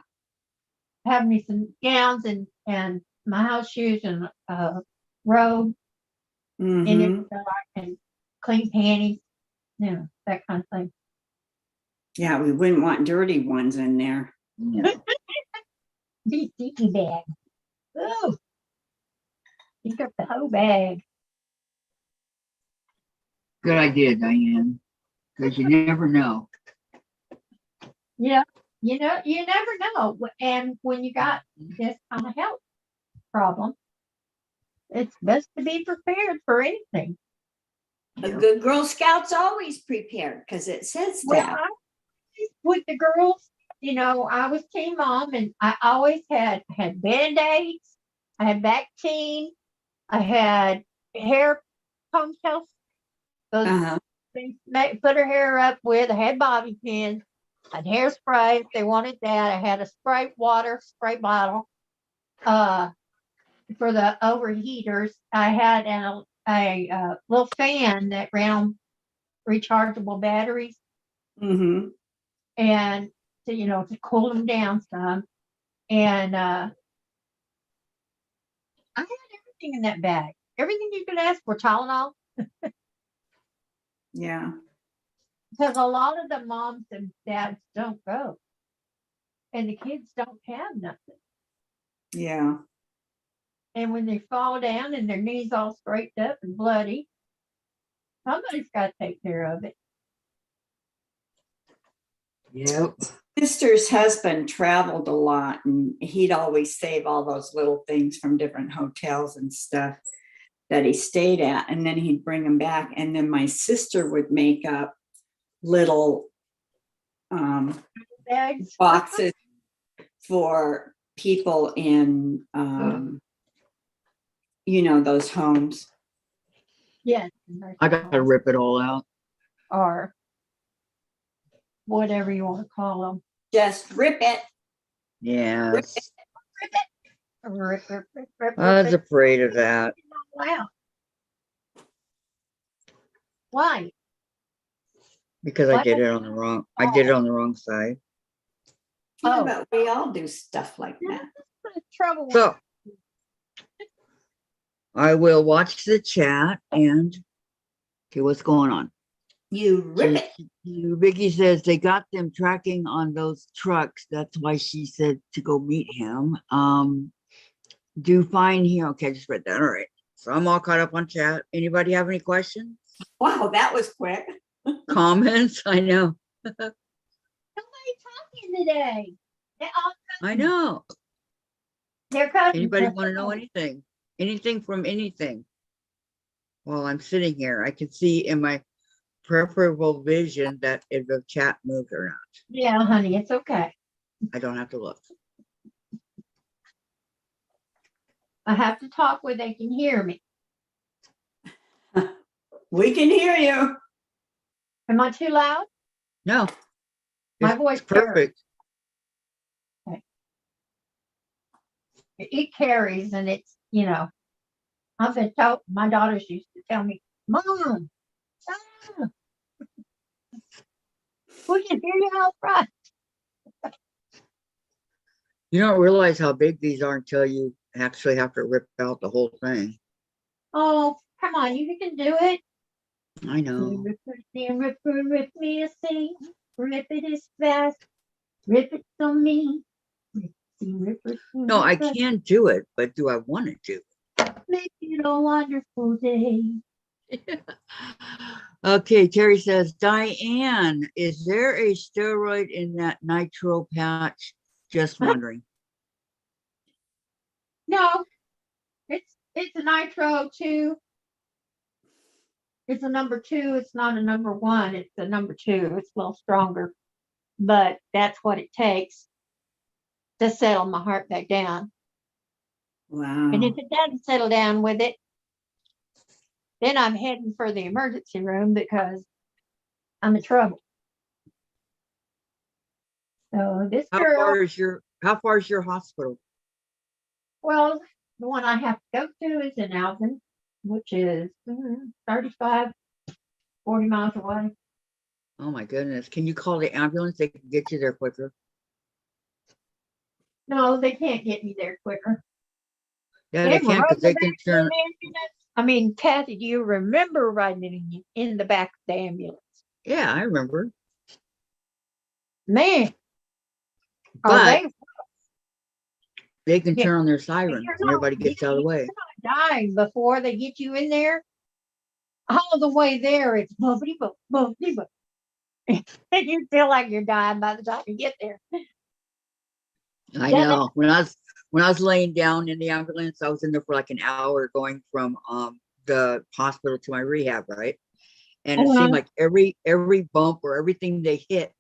Speaker 3: Have me some gowns and my house shoes and a robe in it
Speaker 4: Mhm.
Speaker 3: so I can clean panties, that kind of thing.
Speaker 4: Yeah, we wouldn't want dirty ones in there.
Speaker 2: Yeah.
Speaker 3: These sticky bag. Oh, pick up the whole bag.
Speaker 2: Good idea, Diane. Because you never know.
Speaker 3: Yeah, you never know. And when you got this kind of health problem, it's best to be prepared for anything.
Speaker 4: A good Girl Scout's always prepared because it says
Speaker 3: Well,
Speaker 4: that.
Speaker 3: with the girls, I was team mom, and I always had Band-Aids, I had Bactine, I had hair ponytails, those
Speaker 4: Uh-huh.
Speaker 3: things put her hair up with. I had bobby pins, I had hairspray if they wanted that. I had a spray bottle. For the overheaters, I had a little fan that ran on rechargeable batteries,
Speaker 4: Mm-hmm.
Speaker 3: and to cool them down some. And I had everything in that bag. Everything you could ask for. Tylenol,
Speaker 4: Yeah.
Speaker 3: because a lot of the moms and dads don't go, and the kids don't have nothing.
Speaker 4: Yeah.
Speaker 3: And when they fall down and their knees all scraped up and bloody, somebody's got to take care of it.
Speaker 2: Yep.
Speaker 4: Sister's husband traveled a lot, and he'd always save all those little things from different hotels and stuff that he stayed at, and then he'd bring them back. And then my sister would make up little
Speaker 3: Bags.
Speaker 4: boxes for people in those homes.
Speaker 3: Yes.
Speaker 2: I got to rip it all out.
Speaker 3: Or whatever you want to call them.
Speaker 4: Just rip it.
Speaker 2: Yes.
Speaker 3: Rip
Speaker 2: I was
Speaker 3: it.
Speaker 2: afraid of that.
Speaker 3: Wow. Why?
Speaker 2: Because I
Speaker 3: What?
Speaker 2: did it on the wrong side.
Speaker 4: Yeah,
Speaker 3: Oh.
Speaker 4: but we all do stuff like that.
Speaker 3: Trouble.
Speaker 2: So I will watch the chat and see what's going on.
Speaker 4: You rip it.
Speaker 2: Vicki says they got them tracking on those trucks. That's why she said to go meet him. Do fine here. Okay, I just read that. All right. So I'm all caught up on chat. Anybody have any questions?
Speaker 4: Wow, that was quick.
Speaker 2: Comments? I know.
Speaker 3: Nobody talking today.
Speaker 2: I know.
Speaker 3: They're cutting.
Speaker 2: Anybody want to know anything? Anything from anything? While I'm sitting here, I can see in my preferable vision that if the chat moved or not.
Speaker 3: Yeah, honey, it's okay.
Speaker 2: I don't have to look.
Speaker 3: I have to talk where they can hear me.
Speaker 4: We can hear you.
Speaker 3: Am I too loud?
Speaker 2: No.
Speaker 3: My
Speaker 2: It's
Speaker 3: voice
Speaker 2: perfect.
Speaker 3: It carries, and it's, I've been told, my daughters used to tell me, Mom, We can hear you out front.
Speaker 2: You don't realize how big these are until you actually have to rip out the whole thing.
Speaker 3: Oh, come on, you can do it.
Speaker 2: I know.
Speaker 3: Rip me a seam. Rip it as fast. Rip it so mean.
Speaker 2: No, I can do it, but do I want to do
Speaker 3: Make it a wonderful day.
Speaker 2: it? Okay, Terry says, Diane, is there a steroid in that nitro patch? Just wondering.
Speaker 3: No, it's a nitro 2. It's a number 2. It's not a number 1. It's a number 2. It's a little stronger, but that's what it takes to settle my heart back down.
Speaker 4: Wow.
Speaker 3: And if it doesn't settle down with it, then I'm heading for the emergency room because I'm in trouble. So this
Speaker 2: How
Speaker 3: girl,
Speaker 2: far is your hospital?
Speaker 3: well, the one I have to go to is in Alvin, which is 35, 40 miles away.
Speaker 2: Oh my goodness. Can you call the ambulance? They can get you there quicker.
Speaker 3: No, they can't get me there quicker.
Speaker 2: Yeah, they
Speaker 3: were
Speaker 2: can because
Speaker 3: riding
Speaker 2: they
Speaker 3: the
Speaker 2: can
Speaker 3: back of
Speaker 2: turn.
Speaker 3: the ambulance. I mean, Kathy, do you remember riding in the back of the ambulance?
Speaker 2: Yeah, I remember.
Speaker 3: Man, are
Speaker 2: But
Speaker 3: they?
Speaker 2: they can
Speaker 3: Yeah.
Speaker 2: turn on their
Speaker 3: You're
Speaker 2: sirens and
Speaker 3: not,
Speaker 2: everybody gets out of the way.
Speaker 3: you're not dying before they get you in there. All the way there, it's bumpity bump, bumpity bump. And you feel like you're dying by the time you get there.
Speaker 2: I
Speaker 3: Doesn't
Speaker 2: know. When I was laying down in the ambulance, I was in there for like an hour going from the hospital to my rehab, right? And it seemed like every bump or everything they hit,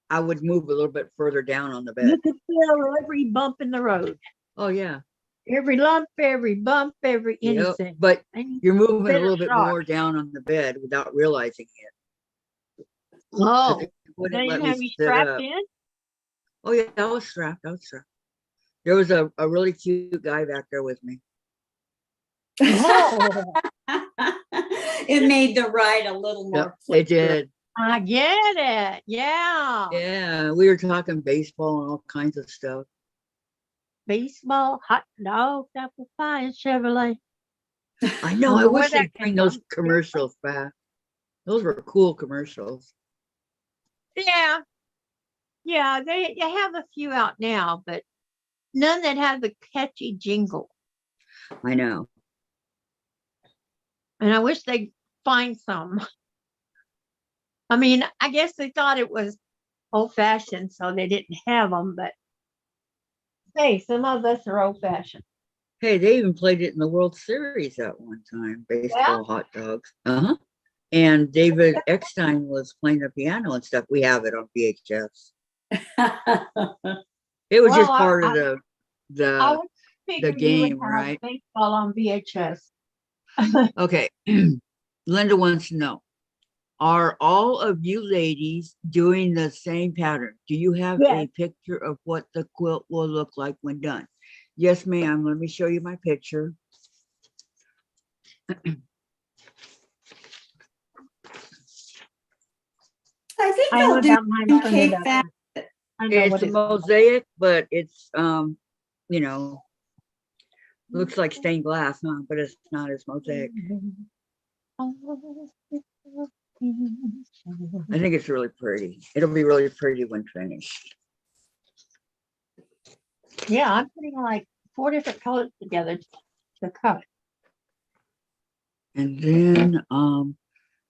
Speaker 2: I would move a little bit further down on the bed.
Speaker 3: You can feel every bump in the road,
Speaker 2: Oh yeah.
Speaker 3: every lump, every bump, every
Speaker 2: Yep.
Speaker 3: anything.
Speaker 2: But
Speaker 3: And you
Speaker 2: you're moving a
Speaker 3: feel
Speaker 2: little bit
Speaker 3: shock.
Speaker 2: more down on the bed without realizing it. 'Cause
Speaker 3: Oh,
Speaker 2: they
Speaker 3: they
Speaker 2: wouldn't let
Speaker 3: didn't
Speaker 2: me
Speaker 3: have you
Speaker 2: sit
Speaker 3: strapped
Speaker 2: up.
Speaker 3: in?
Speaker 2: Oh yeah, I was strapped. There was a really cute guy back there with me.
Speaker 3: Oh,
Speaker 4: It made the ride a little
Speaker 2: Yep,
Speaker 4: more
Speaker 2: it did.
Speaker 3: I get it. Yeah.
Speaker 2: Yeah, we were talking baseball and all kinds of stuff.
Speaker 3: Baseball, hot dogs, apple pie, and Chevrolet.
Speaker 2: I know.
Speaker 3: Don't
Speaker 2: I
Speaker 3: know where
Speaker 2: wish
Speaker 3: that
Speaker 2: they'd
Speaker 3: came
Speaker 2: bring those
Speaker 3: from.
Speaker 2: commercials back. Those were cool commercials.
Speaker 3: Yeah. Yeah, they have a few out now, but none that have the catchy jingle.
Speaker 2: I know.
Speaker 3: And I wish they'd find some. I mean, I guess they thought it was old fashioned, so they didn't have them, but hey, some of us are old fashioned.
Speaker 2: Hey, they even played it in the World Series at one time. Baseball hot dogs. Uh-huh. And David Eckstein was playing the piano and stuff. We have it on VHS. It was just
Speaker 3: Well,
Speaker 2: part of
Speaker 3: I
Speaker 2: the
Speaker 3: would figure you
Speaker 2: game,
Speaker 3: would have
Speaker 2: right?
Speaker 3: baseball on VHS.
Speaker 2: Okay. Linda wants to know, are all of you ladies doing the same pattern? Do you have
Speaker 3: Yes.
Speaker 2: a picture of what the quilt will look like when done? Yes, ma'am. Let me show you my picture.
Speaker 4: I think
Speaker 3: I
Speaker 4: they'll
Speaker 3: would
Speaker 4: do
Speaker 3: have mine
Speaker 4: some
Speaker 3: printed
Speaker 4: cake
Speaker 3: up.
Speaker 4: fat.
Speaker 3: I know
Speaker 2: It's
Speaker 3: what
Speaker 2: a
Speaker 3: it's called.
Speaker 2: mosaic, but it's you know, looks like stained glass, huh? But it's not. It's mosaic. I think it's really pretty. It'll be really pretty when finished.
Speaker 3: Yeah, I'm putting like 4 different colors together to cut.
Speaker 2: And then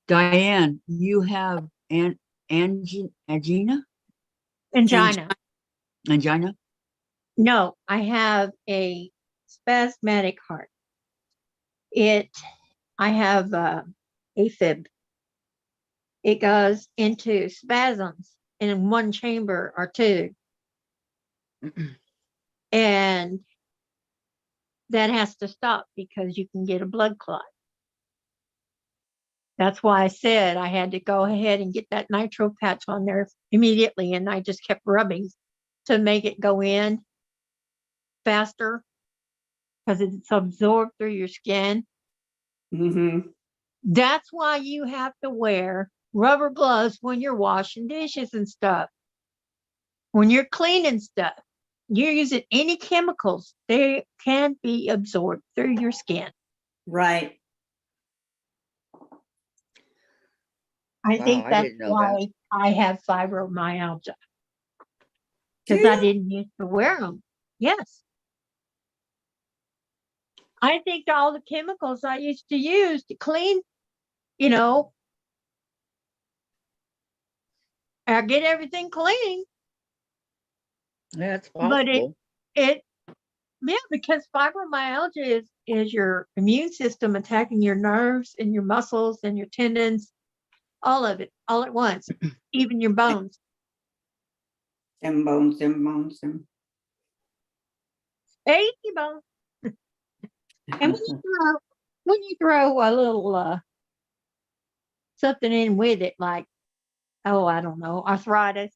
Speaker 2: Diane, you have angina?
Speaker 3: Angina.
Speaker 2: Angina?
Speaker 3: No, I have a spasmodic heart. I have AFib. It goes into spasms in one chamber or two. And that has to stop because you can get a blood clot. That's why I said I had to go ahead and get that nitro patch on there immediately. And I just kept rubbing to make it go in faster because it's absorbed through your skin.
Speaker 4: Mm-hmm.
Speaker 3: That's why you have to wear rubber gloves when you're washing dishes and stuff. When you're cleaning stuff, you're using any chemicals, they can be absorbed through your skin.
Speaker 4: Right.
Speaker 3: I
Speaker 2: Wow,
Speaker 3: think
Speaker 2: I
Speaker 3: that's
Speaker 2: didn't know
Speaker 3: why
Speaker 2: that.
Speaker 3: I have fibromyalgia,
Speaker 4: Do
Speaker 3: because I
Speaker 4: you?
Speaker 3: didn't used to wear them. Yes. I think all the chemicals I used to use to clean, you know, I get everything clean,
Speaker 2: That's
Speaker 3: but
Speaker 2: possible.
Speaker 3: it, yeah, because fibromyalgia is your immune system attacking your nerves and your muscles and your tendons, all of it, all at once, even your bones.
Speaker 4: Them bones, them bones, them.
Speaker 3: Achy bones. And when you throw a little something in with it, like, oh, I don't know, arthritis.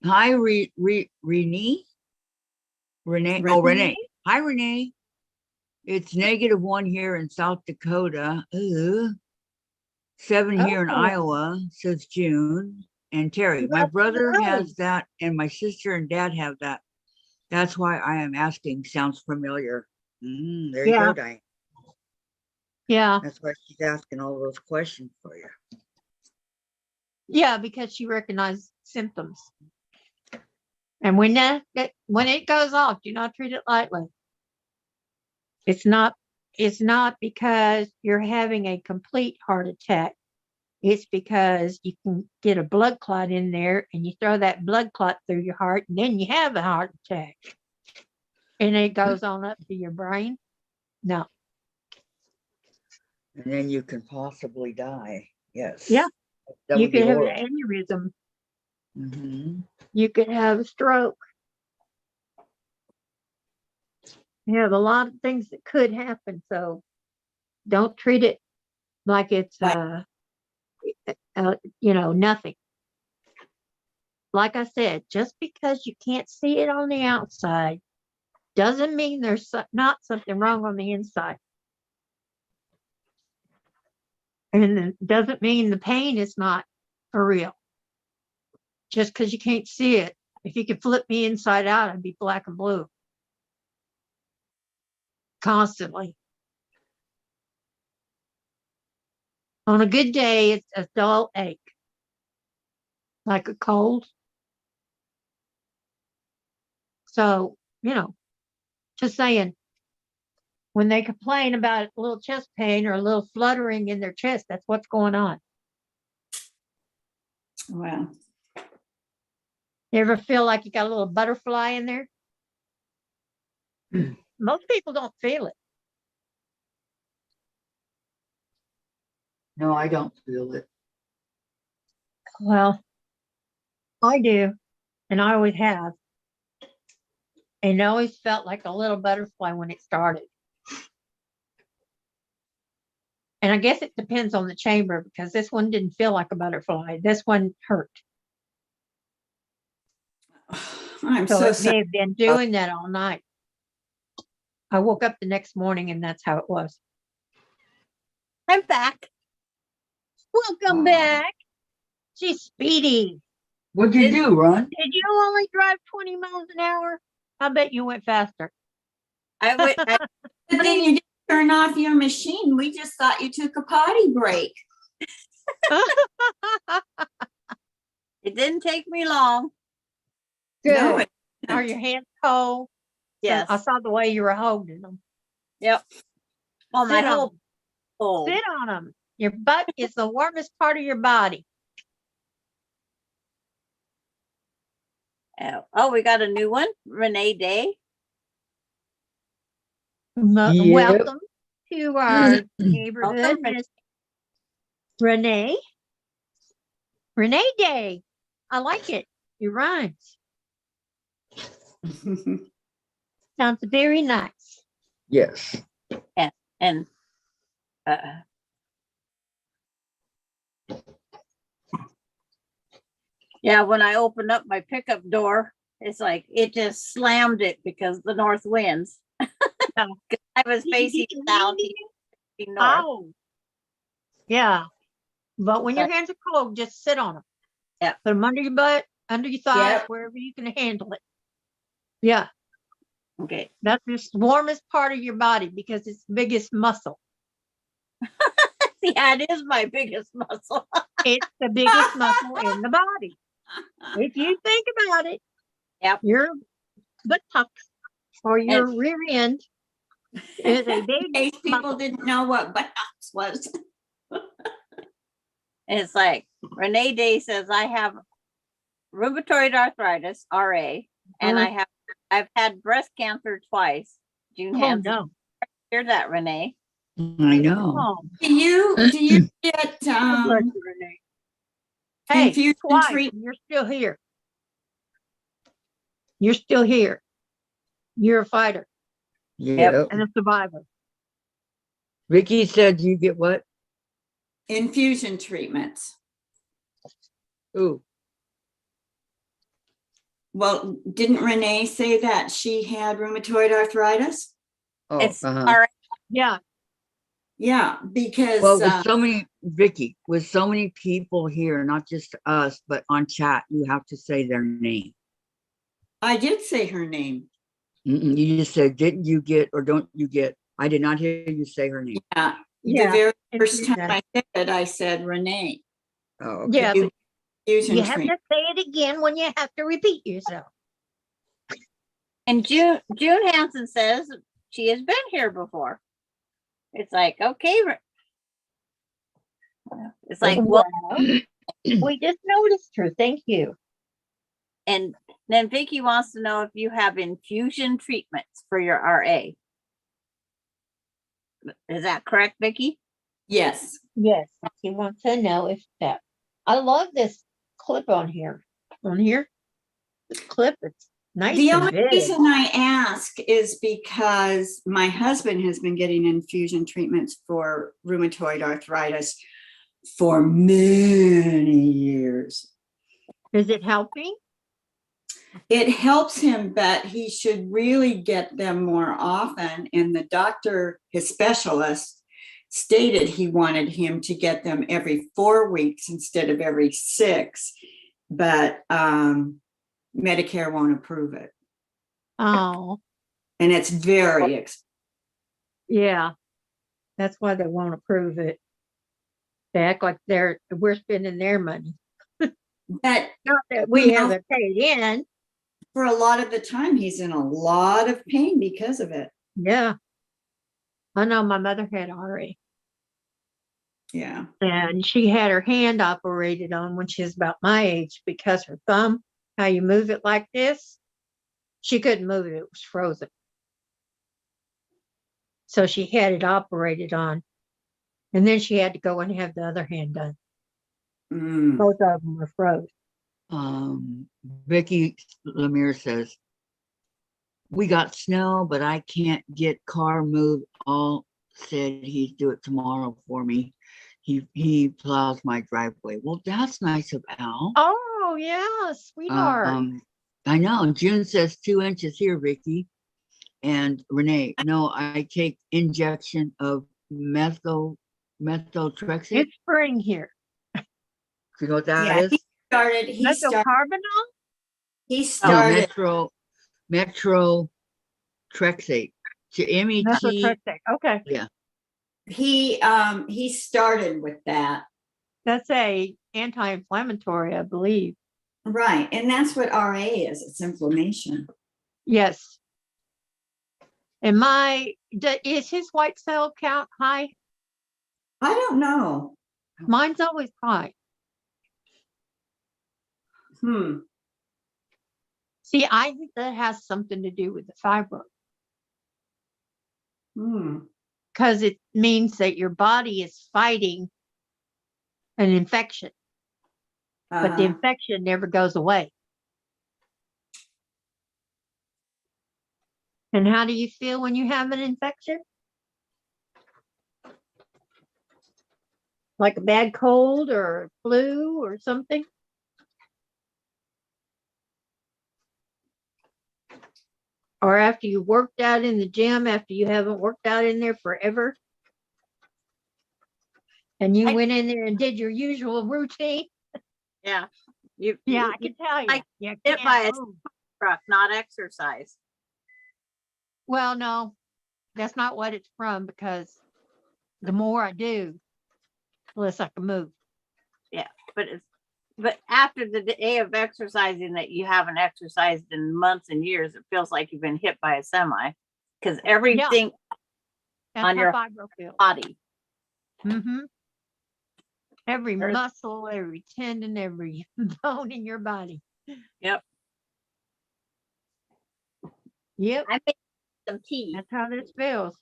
Speaker 2: Hi, Renee. Renee. Oh, Renee. Hi, Renee. It's -1 here in South Dakota. Ugh. 7 here in
Speaker 3: Oh,
Speaker 2: Iowa, says June. And Terry, my
Speaker 3: that's
Speaker 2: brother
Speaker 3: nice.
Speaker 2: has that, and my sister and dad have that. That's why I am asking. Sounds familiar. There you
Speaker 3: Yeah,
Speaker 2: go, Diane.
Speaker 3: yeah,
Speaker 2: That's why she's asking all those questions for you.
Speaker 3: yeah, because she recognized symptoms. And when when it goes off, do not treat it lightly. It's not because you're having a complete heart attack. It's because you can get a blood clot in there and you throw that blood clot through your heart and then you have a heart attack. And it goes on up to your brain. No.
Speaker 2: And then you can possibly die. Yes.
Speaker 3: Yeah.
Speaker 2: That
Speaker 3: You
Speaker 2: would be
Speaker 3: could have
Speaker 2: horrible.
Speaker 3: an aneurysm.
Speaker 2: Mm-hmm.
Speaker 3: You could have a stroke. You have a lot of things that could happen. So don't treat it like it's
Speaker 4: Right.
Speaker 3: nothing. Like I said, just because you can't see it on the outside doesn't mean there's not something wrong on the inside. And it doesn't mean the pain is not for real. Just because you can't see it. If you could flip me inside out, I'd be black and blue. Constantly. On a good day, it's a dull ache. Like a cold. So, just saying, when they complain about a little chest pain or a little fluttering in their chest, that's what's going on.
Speaker 4: Well,
Speaker 3: You ever feel like you got a little butterfly in there? Most people don't feel it.
Speaker 2: No, I don't feel it.
Speaker 3: Well, I do, and I always have. And I always felt like a little butterfly when it started. And I guess it depends on the chamber because this one didn't feel like a butterfly. This one hurt.
Speaker 4: I'm
Speaker 3: So
Speaker 4: so
Speaker 3: it may
Speaker 4: sorry.
Speaker 3: have been doing that all night. I woke up the next morning and that's how it was.
Speaker 1: I'm back.
Speaker 3: Welcome back. She's speedy.
Speaker 2: What'd you do, Ron?
Speaker 3: Did you only drive 20 miles an hour? I bet you went faster.
Speaker 1: I
Speaker 4: Good thing you didn't turn off your machine. We just thought you took a potty break.
Speaker 1: it didn't take me long.
Speaker 3: Good.
Speaker 4: No, it
Speaker 3: Are your hands cold?
Speaker 1: Yes.
Speaker 3: I saw the way you were holding them.
Speaker 1: Yep. Well, my
Speaker 3: Sit on
Speaker 1: whole
Speaker 3: them.
Speaker 1: cold.
Speaker 3: Sit on them. Your butt is the warmest part of your body.
Speaker 1: Oh, we got a new one. Renee Day.
Speaker 2: Yep.
Speaker 3: Welcome to our neighborhood,
Speaker 1: Welcome,
Speaker 3: Miss Renee. Renee Day. I like it. It rhymes. Sounds very nice.
Speaker 2: Yes.
Speaker 1: And yeah, when I opened up my pickup door, it's like it just slammed it because the north winds.
Speaker 3: Oh.
Speaker 1: I was facing south, north.
Speaker 3: Oh, Yeah. But when your
Speaker 1: But-
Speaker 3: hands are cold, just sit on them.
Speaker 1: Yeah.
Speaker 3: Put them under your butt, under your thighs,
Speaker 4: Yep.
Speaker 3: wherever you can handle it. Yeah.
Speaker 1: Okay.
Speaker 3: That's the warmest part of your body because it's the biggest muscle.
Speaker 1: Yeah, it is my biggest muscle.
Speaker 3: It's the biggest muscle in the body. If you think about it,
Speaker 1: Yep.
Speaker 3: your buttocks or your
Speaker 1: And-
Speaker 3: rear end is a
Speaker 4: In
Speaker 3: big
Speaker 4: case people
Speaker 3: muscle.
Speaker 4: didn't know what buttocks was.
Speaker 1: And it's like Renee Day says, I have rheumatoid arthritis, RA, and I've had breast cancer twice. June
Speaker 3: Oh
Speaker 1: Hansen,
Speaker 3: no.
Speaker 1: hear that, Renee?
Speaker 2: I know.
Speaker 3: Oh,
Speaker 4: Do you get
Speaker 3: God bless you, Renee. Hey,
Speaker 4: infusion
Speaker 3: twice,
Speaker 4: treatment?
Speaker 3: you're still here. You're still here. You're a fighter
Speaker 2: Yep.
Speaker 3: and a survivor.
Speaker 2: Vicki said you get what?
Speaker 4: Infusion treatments.
Speaker 2: Ooh,
Speaker 4: Well, didn't Renee say that she had rheumatoid arthritis?
Speaker 2: oh,
Speaker 1: It's
Speaker 2: uh-huh.
Speaker 1: all right.
Speaker 3: Yeah.
Speaker 4: Yeah, because
Speaker 2: Well, with so many, Vicki, with so many people here, not just us, but on chat, you have to say their name.
Speaker 4: I did say her name.
Speaker 2: You just said, didn't you get, or don't you get? I did not hear you say her name.
Speaker 4: Yeah,
Speaker 3: Yeah,
Speaker 4: the very
Speaker 3: and
Speaker 4: first
Speaker 3: she's
Speaker 4: time
Speaker 3: done.
Speaker 4: I said it, I said Renee.
Speaker 2: Oh, okay.
Speaker 3: Yeah,
Speaker 4: You-
Speaker 3: but
Speaker 4: Infusion
Speaker 3: you have to
Speaker 4: treatment.
Speaker 3: say it again when you have to repeat yourself.
Speaker 1: And June Hansen says she has been here before. It's like, okay. It's like, well,
Speaker 3: We just noticed her. Thank you.
Speaker 1: and then Vicki wants to know if you have infusion treatments for your RA. Is that correct, Vicki?
Speaker 4: Yes.
Speaker 3: Yes, he wants to know if that. I love this clip on here. On here, this clip. It's nice
Speaker 4: The
Speaker 3: and
Speaker 4: only
Speaker 3: big.
Speaker 4: reason I ask is because my husband has been getting infusion treatments for rheumatoid arthritis for many years.
Speaker 3: Is it helping?
Speaker 4: It helps him, but he should really get them more often. And the doctor, his specialist, stated he wanted him to get them every 4 weeks instead of every 6. But Medicare won't approve it.
Speaker 3: Oh,
Speaker 4: And it's very expensive.
Speaker 3: yeah. That's why they won't approve it. They act like we're spending their money.
Speaker 4: But
Speaker 3: Not that we
Speaker 4: You know-
Speaker 3: haven't paid in.
Speaker 4: for a lot of the time, he's in a lot of pain because of it.
Speaker 3: Yeah. I know my mother had RA
Speaker 4: Yeah.
Speaker 3: and she had her hand operated on when she was about my age because her thumb, how you move it like this, she couldn't move it. It was frozen. So she had it operated on. And then she had to go and have the other hand done.
Speaker 4: Mm.
Speaker 3: Both of them were froze.
Speaker 2: Vicki Lemire says, we got snow, but I can't get car moved. All said he'd do it tomorrow for me. He plows my driveway. Well, that's nice of Al.
Speaker 3: Oh, yeah, sweetheart.
Speaker 2: I know. June says 2 inches here, Vicki. And Renee, no, I take injection of methotrexate.
Speaker 3: It's spring here.
Speaker 2: You know what that
Speaker 4: Yeah,
Speaker 2: is?
Speaker 4: He started.
Speaker 3: Methylcarbamol?
Speaker 4: He
Speaker 2: No,
Speaker 4: started.
Speaker 2: metrotrexate. MET.
Speaker 3: Methotrexate. Okay.
Speaker 4: He started with that.
Speaker 3: That's a anti-inflammatory, I believe.
Speaker 4: Right. And that's what RA is. It's inflammation.
Speaker 3: Yes. And is his white cell count high?
Speaker 4: I don't know.
Speaker 3: Mine's always high. See, I think that has something to do with the fibro because it means that your body is fighting an infection, but the infection never goes away. And how do you feel when you have an infection? Like a bad cold or flu or something? Or after you worked out in the gym, after you haven't worked out in there forever? And you
Speaker 1: I-
Speaker 3: went in there and did your usual routine.
Speaker 1: Yeah. You,
Speaker 3: Yeah,
Speaker 1: you
Speaker 3: I can tell you.
Speaker 1: like
Speaker 3: You
Speaker 1: hit
Speaker 3: can't
Speaker 1: by a
Speaker 3: move.
Speaker 1: truck, not exercise.
Speaker 3: Well, no, that's not what it's from because the more I do, the less I can move.
Speaker 1: But after the day of exercising that you haven't exercised in months and years, it feels like you've been hit by a semi because everything
Speaker 3: That's
Speaker 1: on
Speaker 3: how
Speaker 1: your
Speaker 3: fibro feels.
Speaker 1: body.
Speaker 3: Mm-hmm. Every
Speaker 1: There's-
Speaker 3: muscle, every tendon, every bone in your body.
Speaker 1: Yep.
Speaker 3: Yep,
Speaker 1: I made some tea.
Speaker 3: that's how this feels.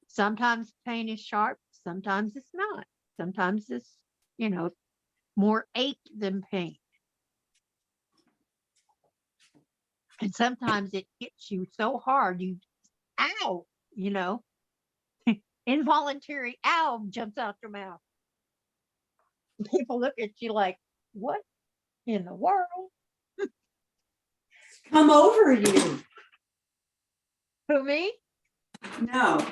Speaker 3: Sometimes pain is sharp, sometimes it's not. Sometimes it's, more ache than pain. And sometimes it hits you so hard, ow, involuntary ow jumps out your mouth. People look at you like, what in the world?
Speaker 4: Come over you.
Speaker 3: Who, me?
Speaker 4: No,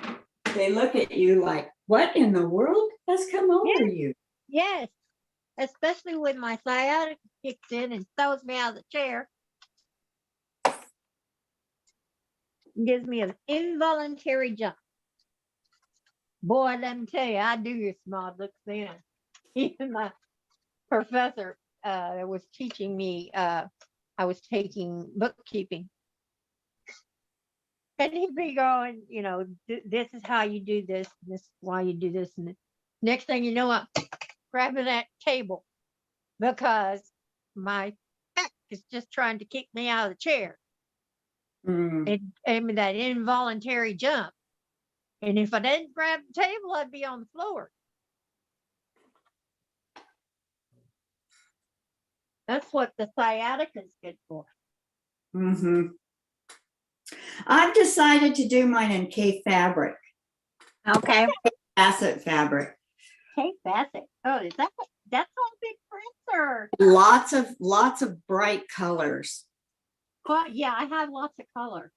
Speaker 4: they look at you like, what in the world has come over you?
Speaker 3: Yes, especially when my sciatica kicks in and throws me out of the chair. Gives me an involuntary jump. Boy, let me tell you, I do your small looks then. Even my professor that was teaching me, I was taking bookkeeping. And he'd be going, this is how you do this, this is why you do this. And the next thing you know, I'm grabbing that table because my back is just trying to kick me out of the chair.
Speaker 4: Mm.
Speaker 3: It gave me that involuntary jump. And if I didn't grab the table, I'd be on the floor. That's what the sciatica is good for.
Speaker 4: Mm-hmm. I've decided to do mine in K fabric,
Speaker 1: Okay.
Speaker 4: facet fabric.
Speaker 3: Hey, Bassett. Oh, that's all big prints or?
Speaker 4: Lots of bright colors.
Speaker 3: Well, yeah, I have lots of color.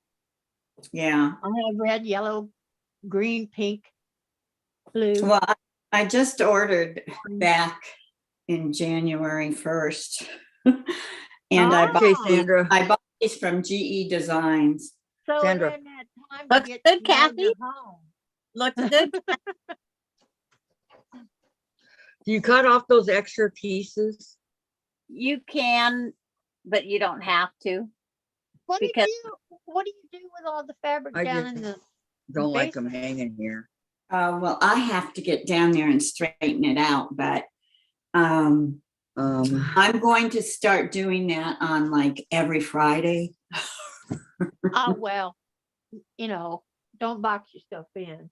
Speaker 4: Yeah.
Speaker 3: I have red, yellow, green, pink, blue.
Speaker 4: Well, I just ordered back in January 1st. And
Speaker 2: Okay, Sandra.
Speaker 4: I bought these from GE Designs.
Speaker 3: So
Speaker 2: Sandra.
Speaker 3: then that time
Speaker 1: Looks
Speaker 3: to get
Speaker 1: good,
Speaker 3: to know your
Speaker 1: Kathy.
Speaker 3: home.
Speaker 1: Looks good.
Speaker 2: Do you cut off those extra pieces?
Speaker 1: You can, but you don't have to.
Speaker 3: What
Speaker 1: Because-
Speaker 3: do you do with all the fabric
Speaker 2: I
Speaker 3: down
Speaker 2: just
Speaker 3: in the?
Speaker 2: Don't like them
Speaker 3: basement?
Speaker 2: hanging here.
Speaker 4: Well, I have to get down there and straighten it out, but I'm going to start doing that on like every Friday.
Speaker 3: Oh well, don't box yourself in.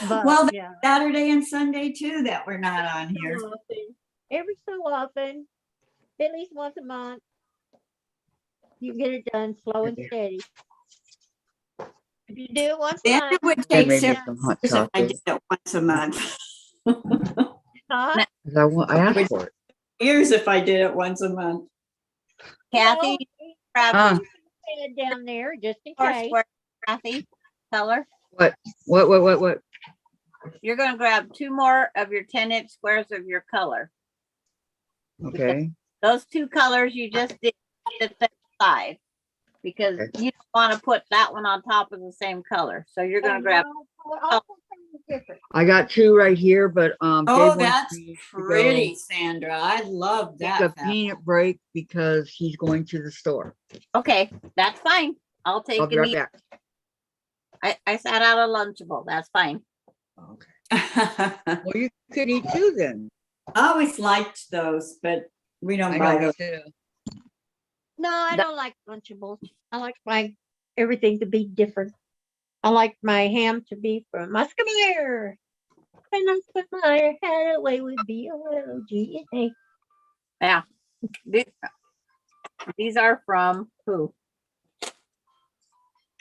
Speaker 3: But
Speaker 4: Well,
Speaker 3: yeah,
Speaker 4: Saturday and Sunday too that we're not on here.
Speaker 3: every so often, at least once a month, you get it done slow and steady. If you do it once a
Speaker 4: Then
Speaker 3: month,
Speaker 4: it would
Speaker 2: And
Speaker 4: take
Speaker 2: maybe
Speaker 4: several
Speaker 2: some hot
Speaker 4: years if I
Speaker 2: chocolate.
Speaker 4: did it once a month.
Speaker 3: huh?
Speaker 2: 'Cause I asked for it.
Speaker 4: Years if I did it once a month.
Speaker 1: Kathy, grab
Speaker 2: Huh?
Speaker 3: Head down there just in
Speaker 1: four
Speaker 3: case.
Speaker 1: square. Kathy, color.
Speaker 2: What?
Speaker 1: You're going to grab 2 more of your 10-inch squares of your color.
Speaker 2: Okay.
Speaker 1: Those 2 colors you just did at the side because
Speaker 2: Okay.
Speaker 1: you don't want to put that one on top of the same color. So you're going to grab.
Speaker 3: All things different.
Speaker 2: I got 2 right here, but
Speaker 4: Oh,
Speaker 2: Dave wants
Speaker 4: that's
Speaker 2: me to go
Speaker 4: pretty, Sandra. I love
Speaker 2: take
Speaker 4: that.
Speaker 2: a
Speaker 4: fabric.
Speaker 2: peanut break because he's going to the store.
Speaker 1: Okay, that's fine. I'll take
Speaker 2: I'll be
Speaker 1: and
Speaker 2: right
Speaker 1: eat.
Speaker 2: back.
Speaker 1: I sat out a Lunchable. That's fine.
Speaker 2: Okay.
Speaker 4: I
Speaker 2: Well, you could eat 2 then.
Speaker 4: always liked those, but we don't
Speaker 2: I
Speaker 4: buy
Speaker 2: know
Speaker 4: those.
Speaker 2: too.
Speaker 3: No, I don't like Lunchables. I like everything to be different. I like my ham to be from Muscatine. And Muscatine had a way with B-O-L-G-A.
Speaker 1: Yeah. These are from who?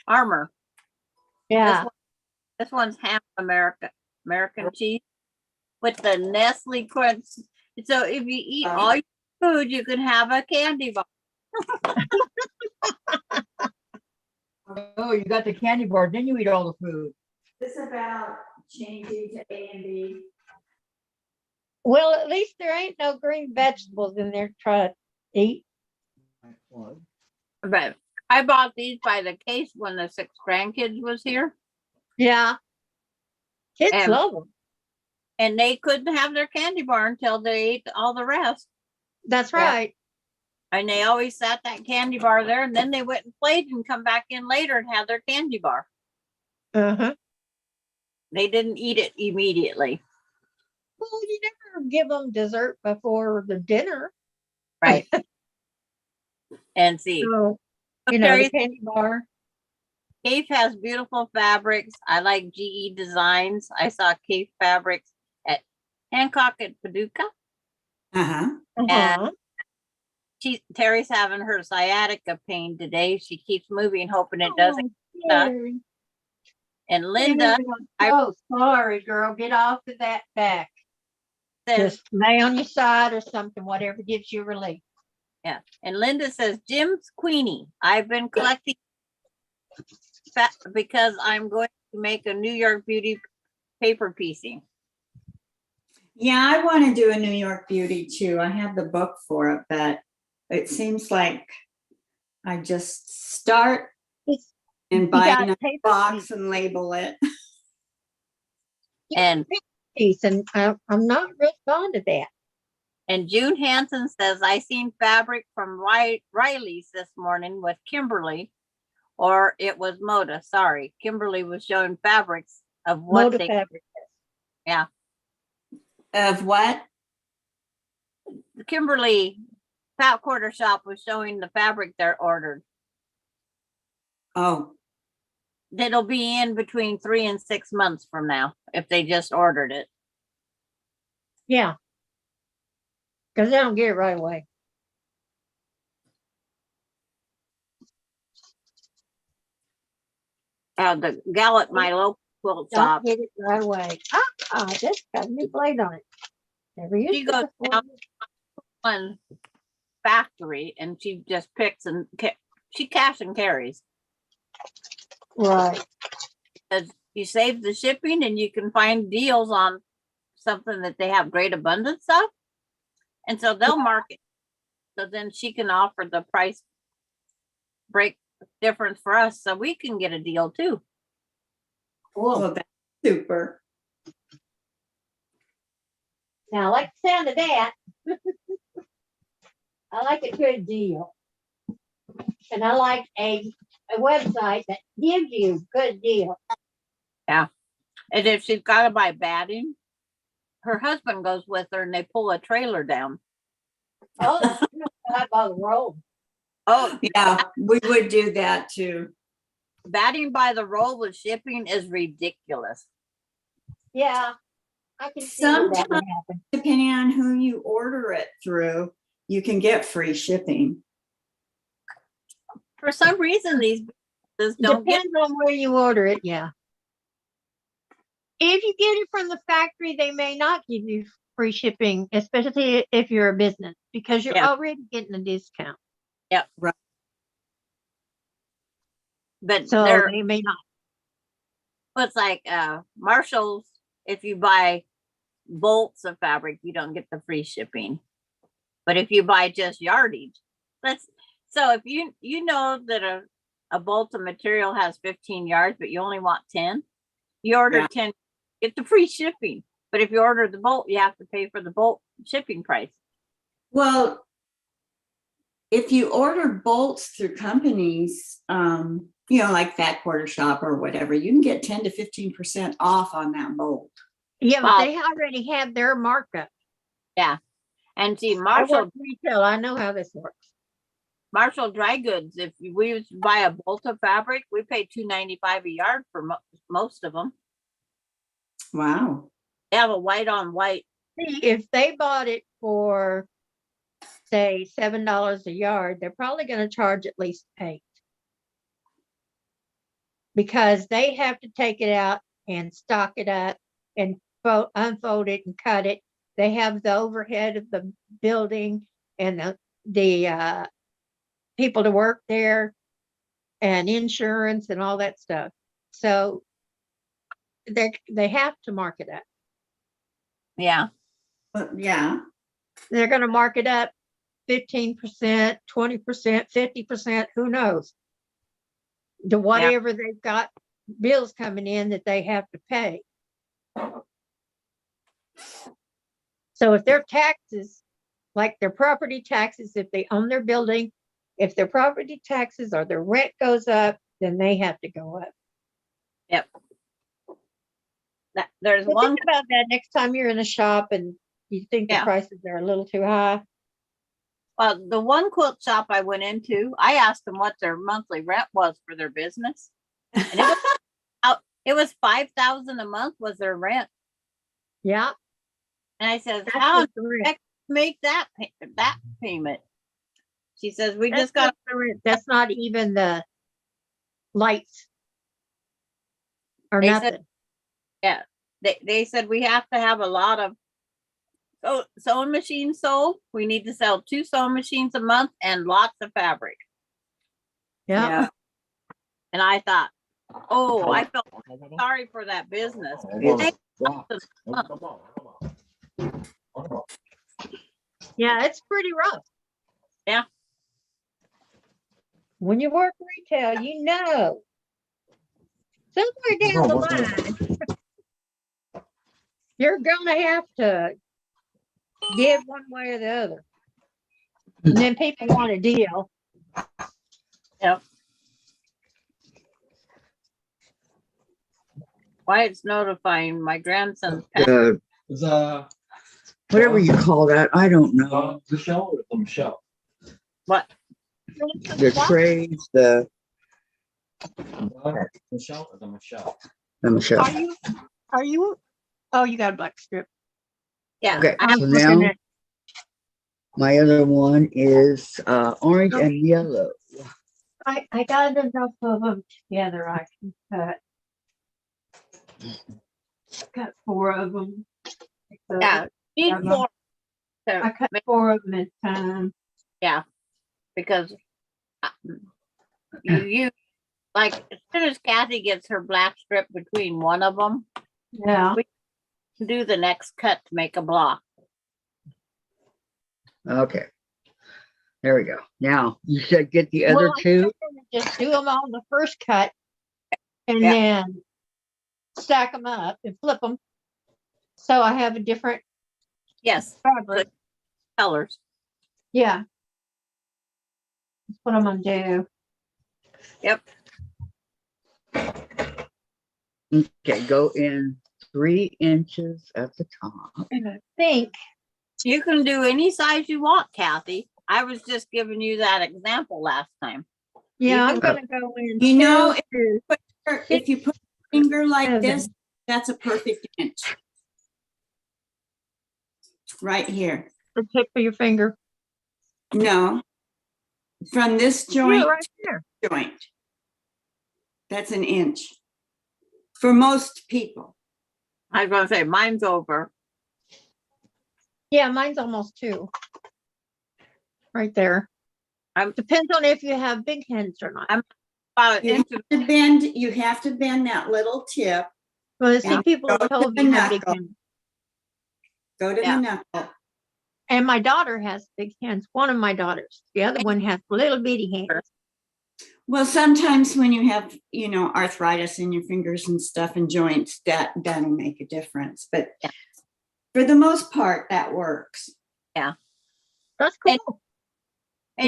Speaker 1: Armor.
Speaker 3: Yeah.
Speaker 1: This one's ham American cheese with the Nestle crunch. So if you eat all your food, you can have a candy bar.
Speaker 2: Oh, you got the candy bar, then you eat all the food.
Speaker 4: This about changing to A and B.
Speaker 3: Well, at least there ain't no green vegetables in there to try to eat.
Speaker 1: But I bought these by the case when the 6 grandkids was here,
Speaker 3: Yeah. Kids
Speaker 1: And-
Speaker 3: love them.
Speaker 1: and they couldn't have their candy bar until they ate all the rest.
Speaker 3: That's
Speaker 1: Yeah.
Speaker 3: right.
Speaker 1: And they always sat that candy bar there, and then they went and played and come back in later and had their candy bar.
Speaker 3: Uh-huh.
Speaker 1: They didn't eat it immediately.
Speaker 3: Well, you never give them dessert before the dinner.
Speaker 1: Right. And see,
Speaker 3: So, you know, the
Speaker 1: Terry,
Speaker 3: candy bar.
Speaker 1: Cave has beautiful fabrics. I like GE designs. I saw Cave fabrics at Hancock at Paducah.
Speaker 4: Uh-huh.
Speaker 3: Uh-huh.
Speaker 1: Terry's having her sciatica pain today. She keeps moving, hoping it doesn't.
Speaker 3: Oh, Terry.
Speaker 1: And Linda
Speaker 3: Oh, sorry, girl. Get off of that back.
Speaker 1: says,
Speaker 3: Just lay on your side or something, whatever gives you relief.
Speaker 1: yeah. And Linda says, Jim's Queenie. I've been collecting because I'm going to make a New York Beauty paper piecing.
Speaker 4: Yeah, I want to do a New York Beauty too. I have the book for it, but it seems like I just start
Speaker 3: It's-
Speaker 4: and
Speaker 3: You
Speaker 4: buy
Speaker 3: got
Speaker 4: a
Speaker 3: paper
Speaker 4: box and label it.
Speaker 1: And
Speaker 3: piece, and I'm not real fond of that.
Speaker 1: And June Hansen says, I seen fabric from Riley's this morning with Kimberly, or it was Moda. Sorry. Kimberly was showing fabrics of what
Speaker 3: Moda
Speaker 1: they,
Speaker 3: fabric.
Speaker 4: Of what?
Speaker 1: Kimberly Fat Quarter Shop was showing the fabric they're ordered.
Speaker 4: Oh,
Speaker 1: That'll be in between 3 and 6 months from now if they just ordered it.
Speaker 3: Yeah. Because they don't get it right away.
Speaker 1: The gal at my local quilt
Speaker 3: Don't
Speaker 1: shop,
Speaker 3: get it right away. This got a new blade on it. Never used
Speaker 1: she
Speaker 3: it
Speaker 1: goes
Speaker 3: before.
Speaker 1: down one factory and she just picks and she cash and carries.
Speaker 3: Right.
Speaker 1: You save the shipping and you can find deals on something that they have great abundance of. And so they'll mark it. So then she can offer the price break difference for us so we can get a deal too.
Speaker 3: Cool.
Speaker 4: well, that's super.
Speaker 3: Now, I like the sound of that. I like a good deal. And I like a website that gives you a good deal.
Speaker 1: And if she's got to buy batting, her husband goes with her and they pull a trailer down.
Speaker 3: Oh, that's not by the road.
Speaker 1: Oh,
Speaker 4: Yeah, we would do that too.
Speaker 1: batting by the roll with shipping is ridiculous.
Speaker 3: Yeah, I can see where that would
Speaker 4: Sometimes,
Speaker 3: happen.
Speaker 4: depending on who you order it through, you can get free shipping.
Speaker 1: For some reason, these businesses don't get.
Speaker 3: Depends on where you order it, yeah. If you get it from the factory, they may not give you free shipping, especially if you're a business, because you're
Speaker 1: Yeah.
Speaker 3: already getting a discount.
Speaker 1: But
Speaker 3: So
Speaker 1: they're
Speaker 3: they may not.
Speaker 1: it's like Marshall's. If you buy bolts of fabric, you don't get the free shipping. But if you buy just yardage, so if you know that a bolt of material has 15 yards, but you only want 10, you order
Speaker 4: Yeah.
Speaker 1: 10, get the free shipping. But if you order the bolt, you have to pay for the bolt shipping price.
Speaker 4: Well, if you order bolts through companies, like Fat Quarter Shop or whatever, you can get 10 to 15% off on that bolt.
Speaker 3: Yeah, but
Speaker 1: Wow.
Speaker 3: they already have their markup.
Speaker 1: And see,
Speaker 3: I
Speaker 1: Marshall
Speaker 3: work retail. I know how this works.
Speaker 1: Marshall Dry Goods, if we buy a bolt of fabric, we pay $2.95 a yard for most of them.
Speaker 4: Wow.
Speaker 1: They have a white on white.
Speaker 3: See, if they bought it for, say, $7 a yard, they're probably going to charge at least $8. Because they have to take it out and stock it up and unfold it and cut it. They have the overhead of the building and the people to work there and insurance and all that stuff. So they have to mark it up.
Speaker 1: Yeah,
Speaker 4: But yeah,
Speaker 3: They're going to mark it up 15%, 20%, 50%, who knows? To whatever they've got bills coming in that they have to pay. So if their taxes, like their property taxes, if they own their building, if their property taxes or their rent goes up, then they have to go up.
Speaker 1: yep. There's
Speaker 3: So
Speaker 1: one,
Speaker 3: think about that next time you're in a shop and you think the
Speaker 1: Yeah.
Speaker 3: prices are a little too high.
Speaker 1: the one quilt shop I went into, I asked them what their monthly rent was for their business. And it was 5,000 a month was their rent.
Speaker 3: Yeah.
Speaker 1: And I said,
Speaker 3: That's
Speaker 1: how
Speaker 3: just the rent.
Speaker 1: heck make that payment? She says, we
Speaker 3: That's
Speaker 1: just got,
Speaker 3: just the rent. That's not even the lights or
Speaker 1: They said-
Speaker 3: nothing.
Speaker 1: they said we have to have a lot of sewing machines sold. We need to sell 2 sewing machines a month and lots of fabric.
Speaker 3: Yeah.
Speaker 4: yeah.
Speaker 1: And I thought, oh, I felt sorry for that business.
Speaker 2: It's-
Speaker 3: Yeah, it's pretty rough.
Speaker 1: Yeah.
Speaker 3: When you work retail, you know. Somewhere down the line, you're gonna have to give one way or the other. And then people want a deal.
Speaker 1: Yep. Why it's notifying my grandson.
Speaker 2: the, whatever you call that, I don't know.
Speaker 6: Michelle or the Michelle?
Speaker 1: What?
Speaker 2: The trays, the
Speaker 6: Michelle or the Michelle?
Speaker 2: Michelle.
Speaker 3: Are you, oh, you got a black strip.
Speaker 1: Yeah.
Speaker 2: Okay,
Speaker 1: I have,
Speaker 2: so
Speaker 3: looking
Speaker 2: now
Speaker 3: at-
Speaker 2: my other one is orange
Speaker 3: Okay.
Speaker 2: and yellow.
Speaker 3: I got enough of them together. I can cut. Cut 4 of them.
Speaker 1: yeah. Need
Speaker 3: Yeah.
Speaker 1: 4
Speaker 3: I
Speaker 1: to
Speaker 3: cut
Speaker 1: make,
Speaker 3: 4 of them at a time.
Speaker 1: because you like as soon as Kathy gets her black strip between one of them,
Speaker 3: Yeah.
Speaker 1: do the next cut to make a block.
Speaker 2: Okay. There we go. Now you said get the other
Speaker 3: Well, I'm
Speaker 2: 2.
Speaker 3: gonna just do them on the first cut and
Speaker 1: Yeah.
Speaker 3: then stack them up and flip them. So I have a different
Speaker 1: Yes,
Speaker 3: fabric.
Speaker 1: colors.
Speaker 3: Yeah. That's what I'm gonna do.
Speaker 1: Yep.
Speaker 2: Okay, go in 3 inches at the top.
Speaker 3: And I think,
Speaker 1: You can do any size you want, Kathy. I was just giving you that example last time.
Speaker 3: yeah, I'm
Speaker 1: can-
Speaker 3: gonna go in.
Speaker 4: You know,
Speaker 3: 2
Speaker 4: if you put your finger like
Speaker 3: 7.
Speaker 4: this, that's a perfect inch. Right here.
Speaker 3: the tip of your finger.
Speaker 4: No. From this
Speaker 3: Yeah,
Speaker 4: joint
Speaker 3: right there.
Speaker 4: to joint. That's an inch. For most people.
Speaker 1: I was gonna say mine's over.
Speaker 3: Yeah, mine's almost 2. Right there.
Speaker 1: I'm-
Speaker 3: Depends on if you have big hands or not.
Speaker 1: About an
Speaker 4: You
Speaker 1: inch.
Speaker 4: have to bend that little tip,
Speaker 3: Well, see,
Speaker 4: Yeah.
Speaker 3: people have
Speaker 4: Go to
Speaker 3: told
Speaker 4: the
Speaker 3: me have big
Speaker 4: knuckle.
Speaker 3: hands.
Speaker 4: go to
Speaker 1: Yeah.
Speaker 4: the knuckle.
Speaker 3: And my daughter has big hands. One of my daughters. The other one has little bitty hands.
Speaker 4: Well, sometimes when you have, arthritis in your fingers and stuff and joints, that'll make a difference. But
Speaker 1: Yeah.
Speaker 4: for the most part, that works.
Speaker 3: That's
Speaker 1: And-
Speaker 3: cool.
Speaker 1: And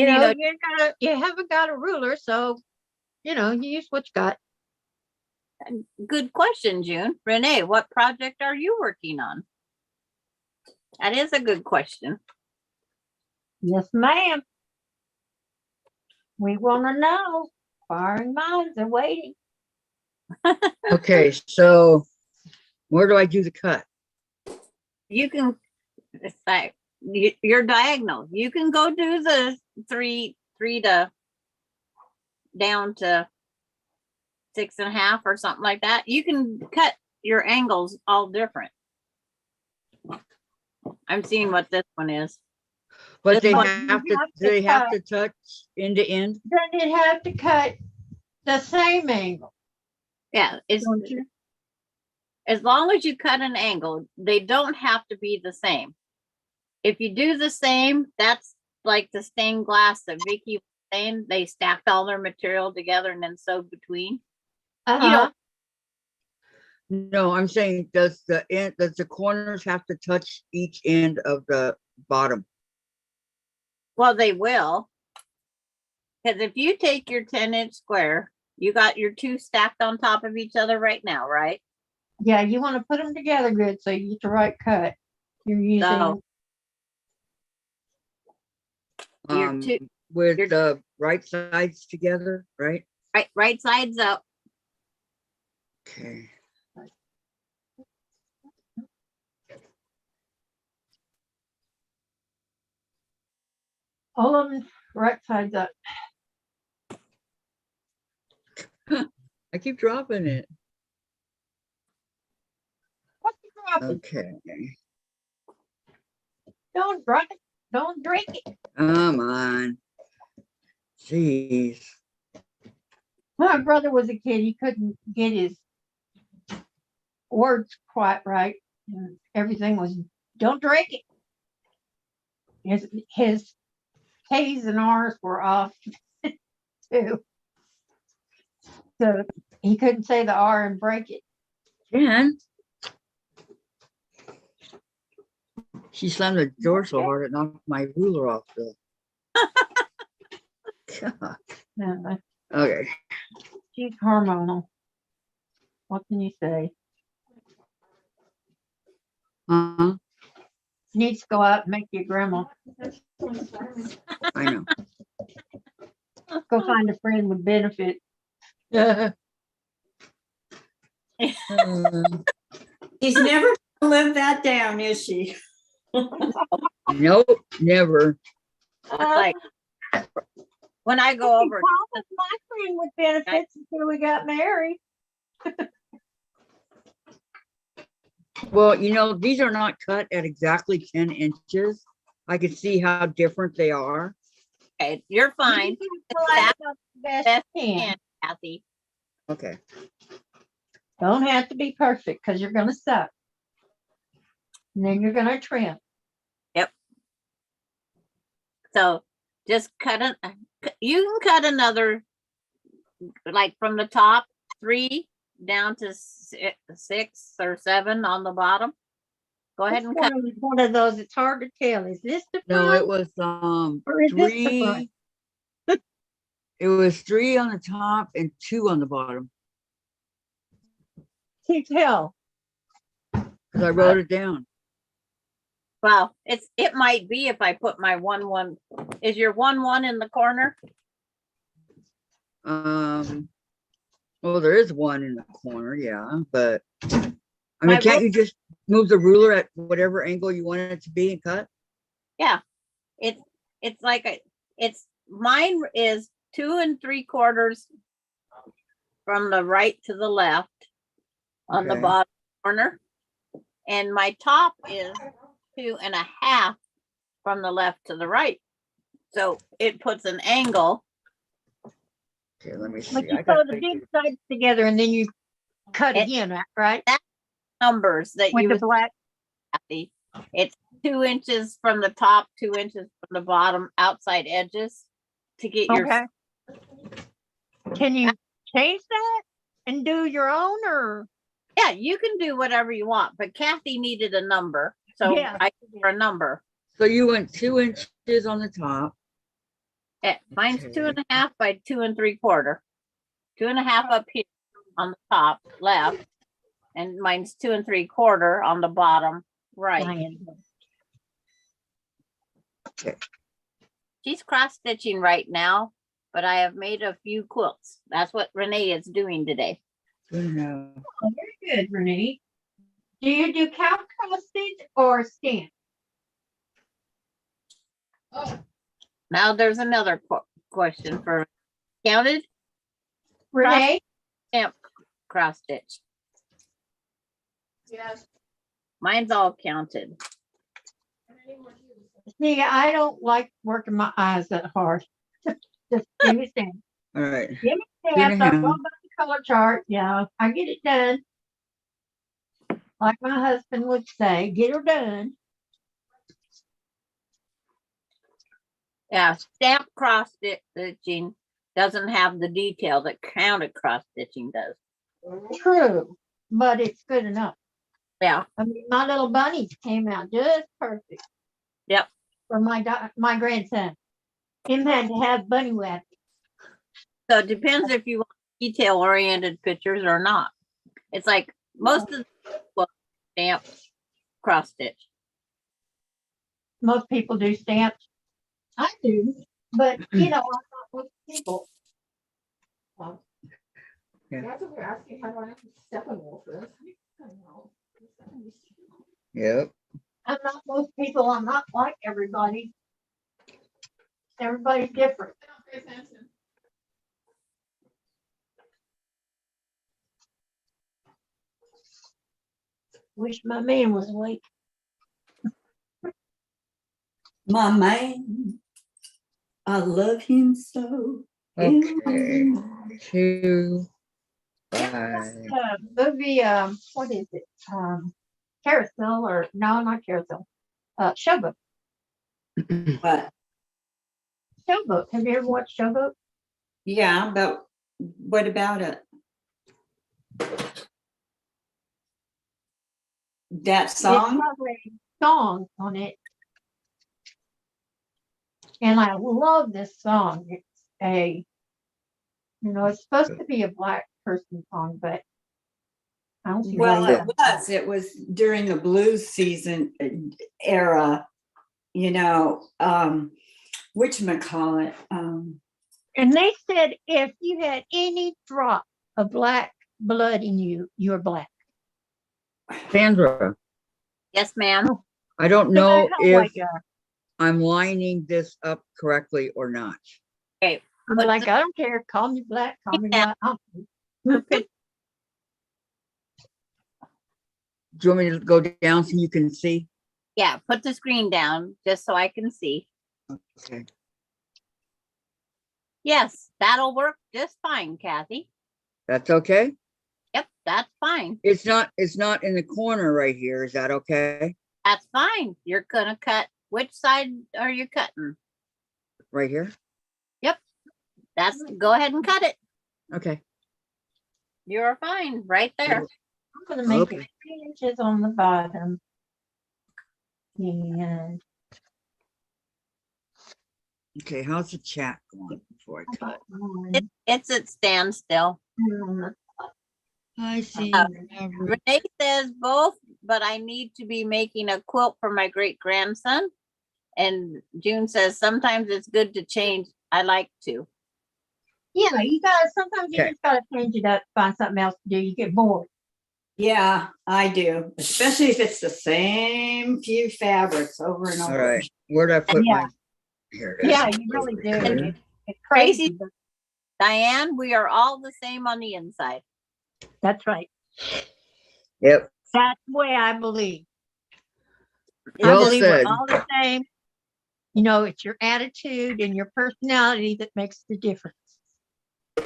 Speaker 3: You haven't got a ruler, so you use what you got.
Speaker 1: good question, June. Renee, what project are you working on? That is a good question.
Speaker 3: Yes, ma'am. We want to know. Inquiring minds are waiting.
Speaker 2: Okay, so where do I do the cut?
Speaker 1: You can, it's like, you're diagonal. You can go do the three to down to 6.5 or something like that. You can cut your angles all different. I'm seeing what this one is.
Speaker 2: But
Speaker 1: This
Speaker 2: they
Speaker 1: one-
Speaker 2: have
Speaker 3: You
Speaker 2: to,
Speaker 3: have to
Speaker 2: do they have
Speaker 3: cut.
Speaker 2: to touch end to end?
Speaker 3: Then you have to cut the same angle,
Speaker 1: Yeah, it's
Speaker 3: don't you?
Speaker 1: as long as you cut an angle, they don't have to be the same. If you do the same, that's like the stained glass that Vicki was saying. They stacked all their material together and then sewed between.
Speaker 3: Uh-huh.
Speaker 2: No, I'm saying, does the corners have to touch each end of the bottom?
Speaker 1: Well, they will. Because if you take your 10-inch square, you got your two stacked on top of each other right now, right?
Speaker 3: Yeah, you want to put them together good so you get the right cut. You're using,
Speaker 1: So your two,
Speaker 2: With
Speaker 1: your-
Speaker 2: the right sides together, right?
Speaker 1: right sides up.
Speaker 2: Okay.
Speaker 3: all of them right sides up.
Speaker 2: I keep dropping it.
Speaker 3: What you dropping?
Speaker 2: Okay.
Speaker 3: Don't drop it. Don't drink it.
Speaker 2: Come on. Jeez.
Speaker 3: When my brother was a kid, he couldn't get his words quite right. And everything was, don't drink it. His K's and R's were off too. So he couldn't say the R and break it.
Speaker 2: Jen. She slammed the door so hard it knocked my ruler off the. God. Okay.
Speaker 3: She's hormonal. What can you say? Needs to go out and make you grandma.
Speaker 2: I know.
Speaker 3: Go find a friend with benefits.
Speaker 4: She's never gonna live that down, is she?
Speaker 2: Nope, never.
Speaker 1: It's like when I go over,
Speaker 3: Was my friend with benefits until we got married.
Speaker 2: Well, these are not cut at exactly 10 inches. I can see how different they are.
Speaker 1: okay, you're fine.
Speaker 3: You can fly it up the best
Speaker 1: Best
Speaker 3: you
Speaker 1: you
Speaker 3: can.
Speaker 1: can, Kathy.
Speaker 2: Okay.
Speaker 3: Don't have to be perfect because you're gonna suck. And then you're gonna trim.
Speaker 1: So just you can cut another, like from the top 3 down to 6 or 7 on the bottom. Go ahead and cut.
Speaker 3: One of those, it's hard to tell. Is this the
Speaker 2: No,
Speaker 3: front
Speaker 2: it was
Speaker 3: or is this the front?
Speaker 2: 3. It was 3 on the top and 2 on the bottom
Speaker 3: Can't tell.
Speaker 2: because I wrote it down.
Speaker 1: Well, it might be if I put my 1-1. Is your 1-1 in the corner?
Speaker 2: Well, there is one in the corner, yeah, but I
Speaker 1: My
Speaker 2: mean, can't you just move the ruler at whatever angle you want it to be and cut?
Speaker 1: Yeah, it's like mine is 2 3/4 from the right to the left on the
Speaker 2: Okay.
Speaker 1: bottom corner, and my top is 2.5 from the left to the right. So it puts an angle.
Speaker 2: Okay, let me see.
Speaker 3: But you
Speaker 2: I
Speaker 3: sew
Speaker 2: got
Speaker 3: the big sides together and then you cut
Speaker 1: It-
Speaker 3: again, right?
Speaker 1: Numbers that
Speaker 3: With
Speaker 1: you
Speaker 3: the
Speaker 1: would
Speaker 3: black.
Speaker 1: see. It's 2 inches from the top, 2 inches from the bottom outside edges to get your.
Speaker 3: Okay. Can you change that and do your own or?
Speaker 1: Yeah, you can do whatever you want, but Kathy needed a number, so
Speaker 3: Yeah.
Speaker 1: I gave her a number.
Speaker 2: So you went 2 inches on the top.
Speaker 1: Mine's
Speaker 2: Okay.
Speaker 1: 2.5 by 2 3/4. 2.5 up here on the top left, and mine's 2 3/4 on the bottom right.
Speaker 3: Dianne.
Speaker 1: She's cross stitching right now, but I have made a few quilts. That's what Renee is doing today.
Speaker 2: 2.5.
Speaker 3: Oh, very good, Renee. Do you do cow cross stitch or stamp?
Speaker 1: Now there's another question for counted
Speaker 3: Renee?
Speaker 1: stamp cross stitch.
Speaker 6: Yes.
Speaker 1: Mine's all counted.
Speaker 3: See, I don't like working my eyes that hard. Just give me stamp.
Speaker 2: All right.
Speaker 3: Give me stamps. I'll go
Speaker 2: 2.5.
Speaker 3: by the color chart. Yeah, I get it done. Like my husband would say, get her done.
Speaker 1: Yeah, stamp cross stitching doesn't have the detail that counted cross stitching does.
Speaker 3: True, but it's good enough.
Speaker 1: Yeah,
Speaker 3: I mean, my little bunnies came out just perfect
Speaker 1: yep.
Speaker 3: for my grandson. Him had to have bunny web.
Speaker 1: So it depends if you want detail oriented pictures or not. It's like most of the books stamp cross stitch.
Speaker 3: Most people do stamps. I do, but I'm not most people.
Speaker 6: That's what we're asking. How do I have to Steppenwolf this? I don't know.
Speaker 2: Yep.
Speaker 3: I'm not most people. I'm not like everybody. Everybody's different.
Speaker 6: Pay attention.
Speaker 3: Wish my man was awake.
Speaker 4: My man, I love him so.
Speaker 2: Okay. 2, 5.
Speaker 3: Movie, what is it? Carousel or no, not Carousel. Showboat.
Speaker 4: But
Speaker 3: Showboat. Have you ever watched Showboat?
Speaker 4: yeah, but what about it? That song?
Speaker 3: It has a song on it. And I love this song. It's it's supposed to be a black person song, but I don't see
Speaker 4: Well,
Speaker 3: why
Speaker 4: it was. It was during the blues season era, whatchamacallit.
Speaker 3: And they said if you had any drop of black blood in you, you're black.
Speaker 2: Sandra,
Speaker 1: Yes, ma'am.
Speaker 2: I don't
Speaker 3: No
Speaker 2: know
Speaker 3: matter how white
Speaker 2: if
Speaker 3: you are.
Speaker 2: I'm lining this up correctly or not.
Speaker 1: Okay.
Speaker 3: I'm
Speaker 1: But
Speaker 3: like, I don't care. Call me black, call me
Speaker 1: Yeah.
Speaker 3: white.
Speaker 2: Do you want me to go down so you can see?
Speaker 1: Yeah, put the screen down just so I can see.
Speaker 2: Okay.
Speaker 1: Yes, that'll work just fine, Kathy.
Speaker 2: That's okay?
Speaker 1: Yep, that's fine.
Speaker 2: It's not in the corner right here. Is that okay?
Speaker 1: That's fine. You're gonna cut. Which side are you cutting?
Speaker 2: Right here?
Speaker 1: Go ahead and cut it.
Speaker 2: Okay.
Speaker 1: You're fine right there.
Speaker 3: I'm going to make
Speaker 2: Okay.
Speaker 3: it 3 inches on the bottom. And
Speaker 2: Okay, how's the chat going before I cut?
Speaker 1: It's at standstill.
Speaker 2: I see.
Speaker 1: Renee says both, but I need to be making a quilt for my great grandson. And June says sometimes it's good to change. I like to.
Speaker 3: Yeah, sometimes you
Speaker 2: Okay.
Speaker 3: just gotta change it up, find something else to do. You get bored.
Speaker 4: Yeah, I do, especially if it's the same few fabrics over and
Speaker 2: All
Speaker 4: over.
Speaker 2: right. Where'd I put
Speaker 3: Yeah.
Speaker 2: my? Here it is.
Speaker 3: Yeah, you really do.
Speaker 2: Okay.
Speaker 3: It's crazy.
Speaker 1: Tracy, Diane, we are all the same on the inside.
Speaker 3: That's right.
Speaker 2: Yep.
Speaker 3: That's the way I believe. I
Speaker 2: Well
Speaker 3: believe
Speaker 2: said.
Speaker 3: we're all the same. It's your attitude and your personality that makes the difference.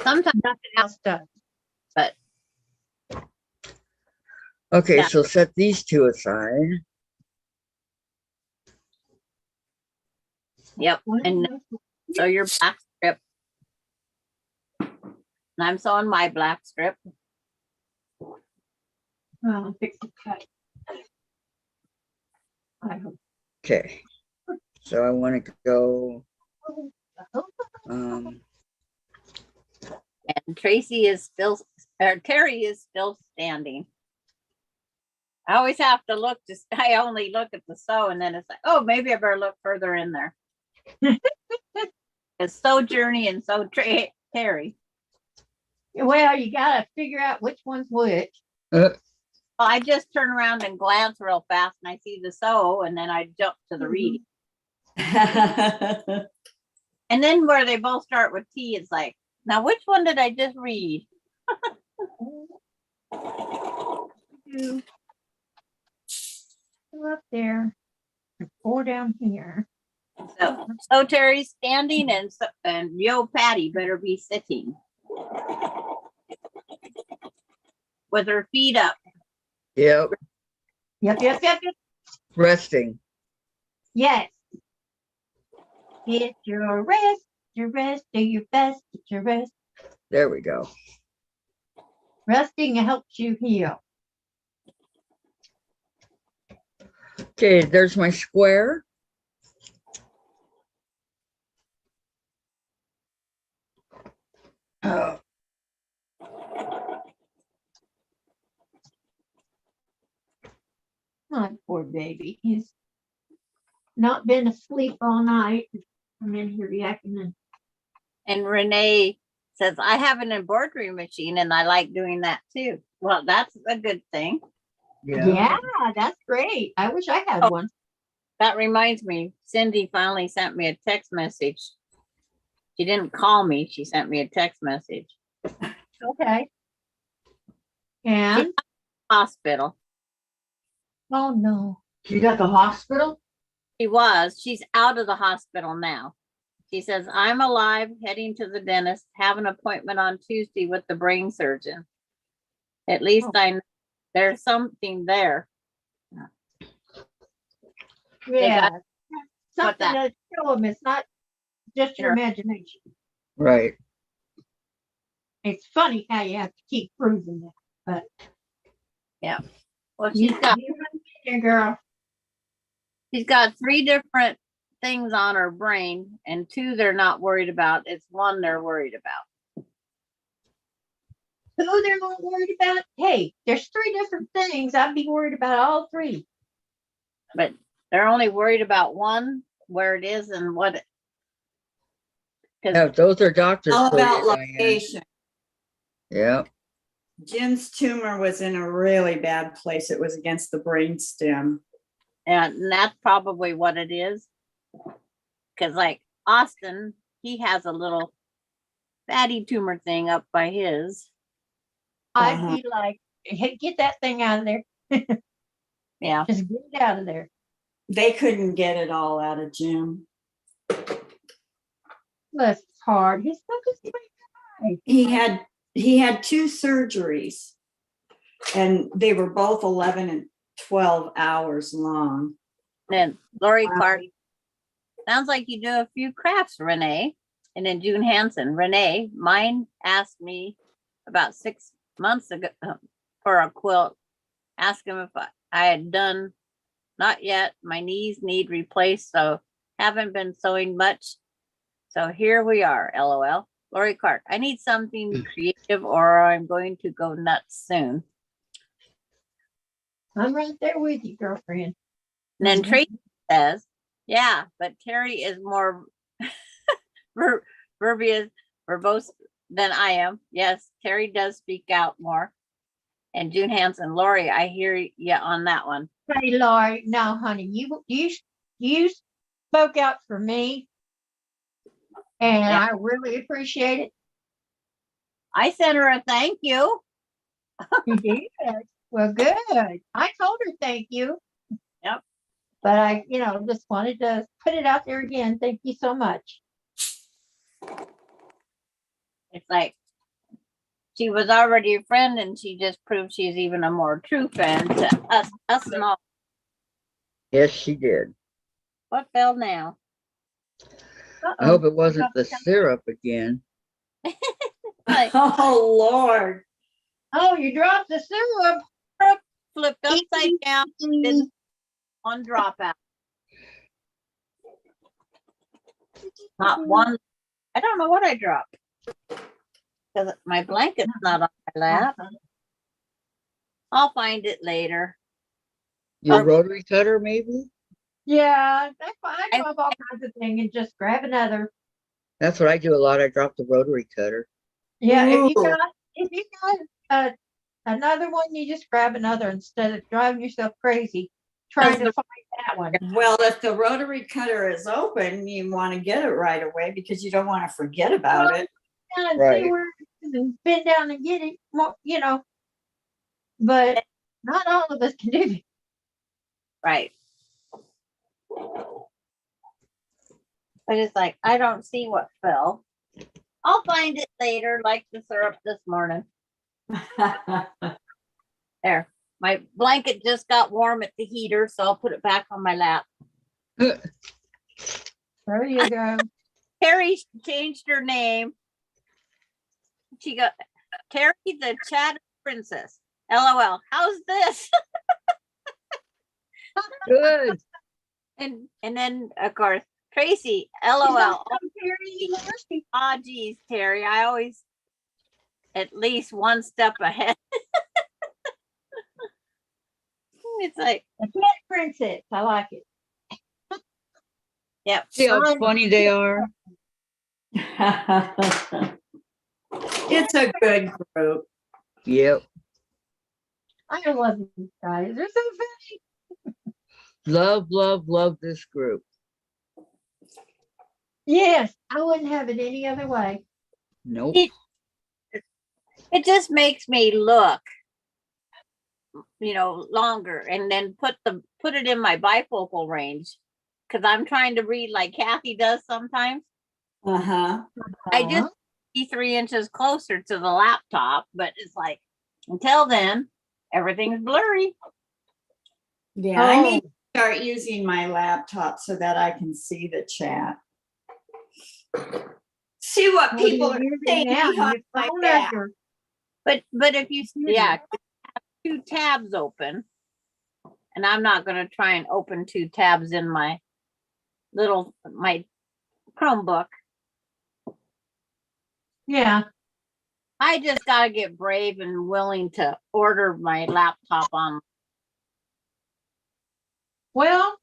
Speaker 1: Sometimes,
Speaker 3: Nothing else does.
Speaker 1: but
Speaker 2: Okay,
Speaker 1: Yeah.
Speaker 2: so set these two aside.
Speaker 1: yep. And so your black strip. And I'm sewing my black strip.
Speaker 3: Fix the cut. I hope.
Speaker 2: Okay. So I want to go.
Speaker 1: And Tracy is still, or Terry is still standing. I always have to look, I only look at the sew and then it's like, oh, maybe I better look further in there. It's so Journey and so Terry.
Speaker 3: Well, you gotta figure out which one's which.
Speaker 1: Well, I just turn around and glance real fast and I see the sew and then I jump to the reading. And then where they both start with T, it's like, now which one did I just read?
Speaker 3: Two up there, 4 down here.
Speaker 1: So Terry's standing and Yo Patty better be sitting with her feet up.
Speaker 2: Yep.
Speaker 3: Yep.
Speaker 2: Resting.
Speaker 3: Yes. Get your rest, do your best, get your rest.
Speaker 2: There we go.
Speaker 3: Resting helps you heal.
Speaker 2: Okay, there's my square. Oh,
Speaker 3: My poor baby. He's not been asleep all night. I'm in here yakking.
Speaker 1: And Renee says, I have an embroidery machine and I like doing that too. Well, that's a good thing.
Speaker 3: Yeah, that's great. I wish I had
Speaker 1: Oh.
Speaker 3: one.
Speaker 1: That reminds me, Cindy finally sent me a text message. She didn't call me. She sent me a text message.
Speaker 3: Okay. And
Speaker 1: Hospital.
Speaker 3: oh no.
Speaker 2: she's at the hospital?
Speaker 1: She's out of the hospital now. She says, I'm alive, heading to the dentist, have an appointment on Tuesday with the brain surgeon. At least
Speaker 3: Oh.
Speaker 1: I know there's something there.
Speaker 3: Yeah.
Speaker 1: got-
Speaker 3: Something to show them. It's not just your
Speaker 1: Sure.
Speaker 3: imagination.
Speaker 2: Right.
Speaker 3: It's funny how you have to keep proving that.
Speaker 1: Well,
Speaker 3: You hang in there, girl.
Speaker 1: she's got 3 different things on her brain, and 2 they're not worried about. It's 1 they're worried about.
Speaker 3: Who they're not worried about? Hey, there's 3 different things. I'd be worried about all 3.
Speaker 1: But they're only worried about 1, where it is and what it.
Speaker 2: Yeah, those are doctors.
Speaker 4: All
Speaker 2: for
Speaker 4: about
Speaker 2: you, Diane.
Speaker 4: location.
Speaker 2: Yeah.
Speaker 4: Jim's tumor was in a really bad place. It was against the brainstem.
Speaker 1: And that's probably what it is. Because like Austin, he has a little fatty tumor thing up by his.
Speaker 3: I'd be like, hey, get that thing out of there.
Speaker 1: Yeah.
Speaker 3: Just get it out of there.
Speaker 4: They couldn't get it all out of Jim.
Speaker 3: That's hard. He's such a sweet guy.
Speaker 4: He had 2 surgeries, and they were both 11 and 12 hours long.
Speaker 1: Then Lori
Speaker 4: Wow.
Speaker 1: Clark, sounds like you do a few crafts, Renee. And then June Hansen, Renee, mine asked me about 6 months ago for a quilt. Asked him if I had done, not yet. My knees need replaced, so haven't been sewing much. So here we are, LOL. Lori Clark, I need something creative or I'm going to go nuts soon.
Speaker 3: I'm right there with you, girlfriend.
Speaker 1: And then
Speaker 3: Mhm.
Speaker 1: Tracy says, yeah, but Terry is more verbose than I am. Yes, Terry does speak out more. And June Hansen, Lori, I hear you on that one.
Speaker 3: Hey, Lori, no, honey, you spoke out for me, and
Speaker 1: Yeah.
Speaker 3: I really appreciate it.
Speaker 1: I sent her a thank you.
Speaker 3: You did. Well, good. I told her thank you.
Speaker 1: Yep.
Speaker 3: But I, just wanted to put it out there again. Thank you so much.
Speaker 1: It's like she was already a friend and she just proved she's even a more true friend to us and all.
Speaker 2: Yes, she did.
Speaker 1: What fell now?
Speaker 2: I hope it wasn't the syrup again.
Speaker 1: Like,
Speaker 4: Oh, Lord.
Speaker 3: Oh, you dropped the syrup.
Speaker 1: flipped upside down, did one drop out. Not one. I don't know what I dropped. Because my blanket's not on my lap. I'll find it later.
Speaker 2: Your rotary cutter, maybe?
Speaker 3: Yeah, I drop all kinds of things and just grab another.
Speaker 2: That's what I do a lot. I drop the rotary cutter.
Speaker 3: Yeah,
Speaker 4: Ooh.
Speaker 3: if you got another one, you just grab another instead of driving yourself crazy trying to find that one.
Speaker 4: Well, if the rotary cutter is open, you want to get it right away because you don't want to forget about it.
Speaker 3: And
Speaker 2: Right.
Speaker 3: see where it is and bend down and get it, but not all of us can do that.
Speaker 1: Right. But it's like, I don't see what fell. I'll find it later, like the syrup this morning. There. My blanket just got warm at the heater, so I'll put it back on my lap.
Speaker 3: There you go.
Speaker 1: Terry changed her name. She got Terry the Chat Princess. LOL. How's this?
Speaker 2: Good.
Speaker 1: And then of course Tracy.
Speaker 3: She's
Speaker 1: LOL.
Speaker 3: not from Perry University.
Speaker 1: Ah, geez, Terry. I always at least one step ahead. It's like,
Speaker 3: A cat princess. I like it.
Speaker 1: yep.
Speaker 2: See how
Speaker 3: Fun.
Speaker 2: funny they are?
Speaker 4: It's a good group.
Speaker 2: Yep.
Speaker 3: I love these guys. They're so funny.
Speaker 2: Love, love, love this group.
Speaker 3: Yes, I wouldn't have it any other way.
Speaker 2: Nope.
Speaker 1: It just makes me look, longer, and then put it in my bifocal range, because I'm trying to read like Kathy does sometimes.
Speaker 4: Uh-huh.
Speaker 1: I just be 3 inches closer to the laptop, but it's like until then, everything's blurry.
Speaker 4: Yeah, I need to start using my laptop so that I can see the chat. See what people are saying behind my back.
Speaker 1: But if you have 2 tabs open, and I'm not going to try and open 2 tabs in my Chromebook.
Speaker 3: Yeah.
Speaker 1: I just got to get brave and willing to order my laptop on.
Speaker 3: Well,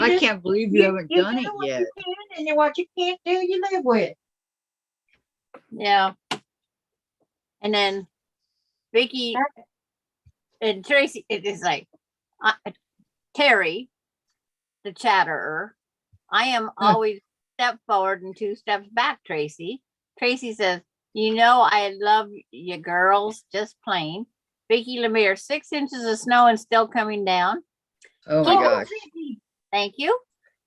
Speaker 2: I can't believe you haven't done
Speaker 3: do
Speaker 2: it
Speaker 3: what
Speaker 2: yet.
Speaker 3: You can, and then what you can't do, you live with.
Speaker 1: Yeah. And then Vicki and Tracy, it is like Terry, the chatterer. I am always step forward and 2 steps back, Tracy. Tracy says, I love you girls, just plain. Vicki Lemire, 6 inches of snow and still coming down.
Speaker 2: Oh my gosh.
Speaker 1: Thank you.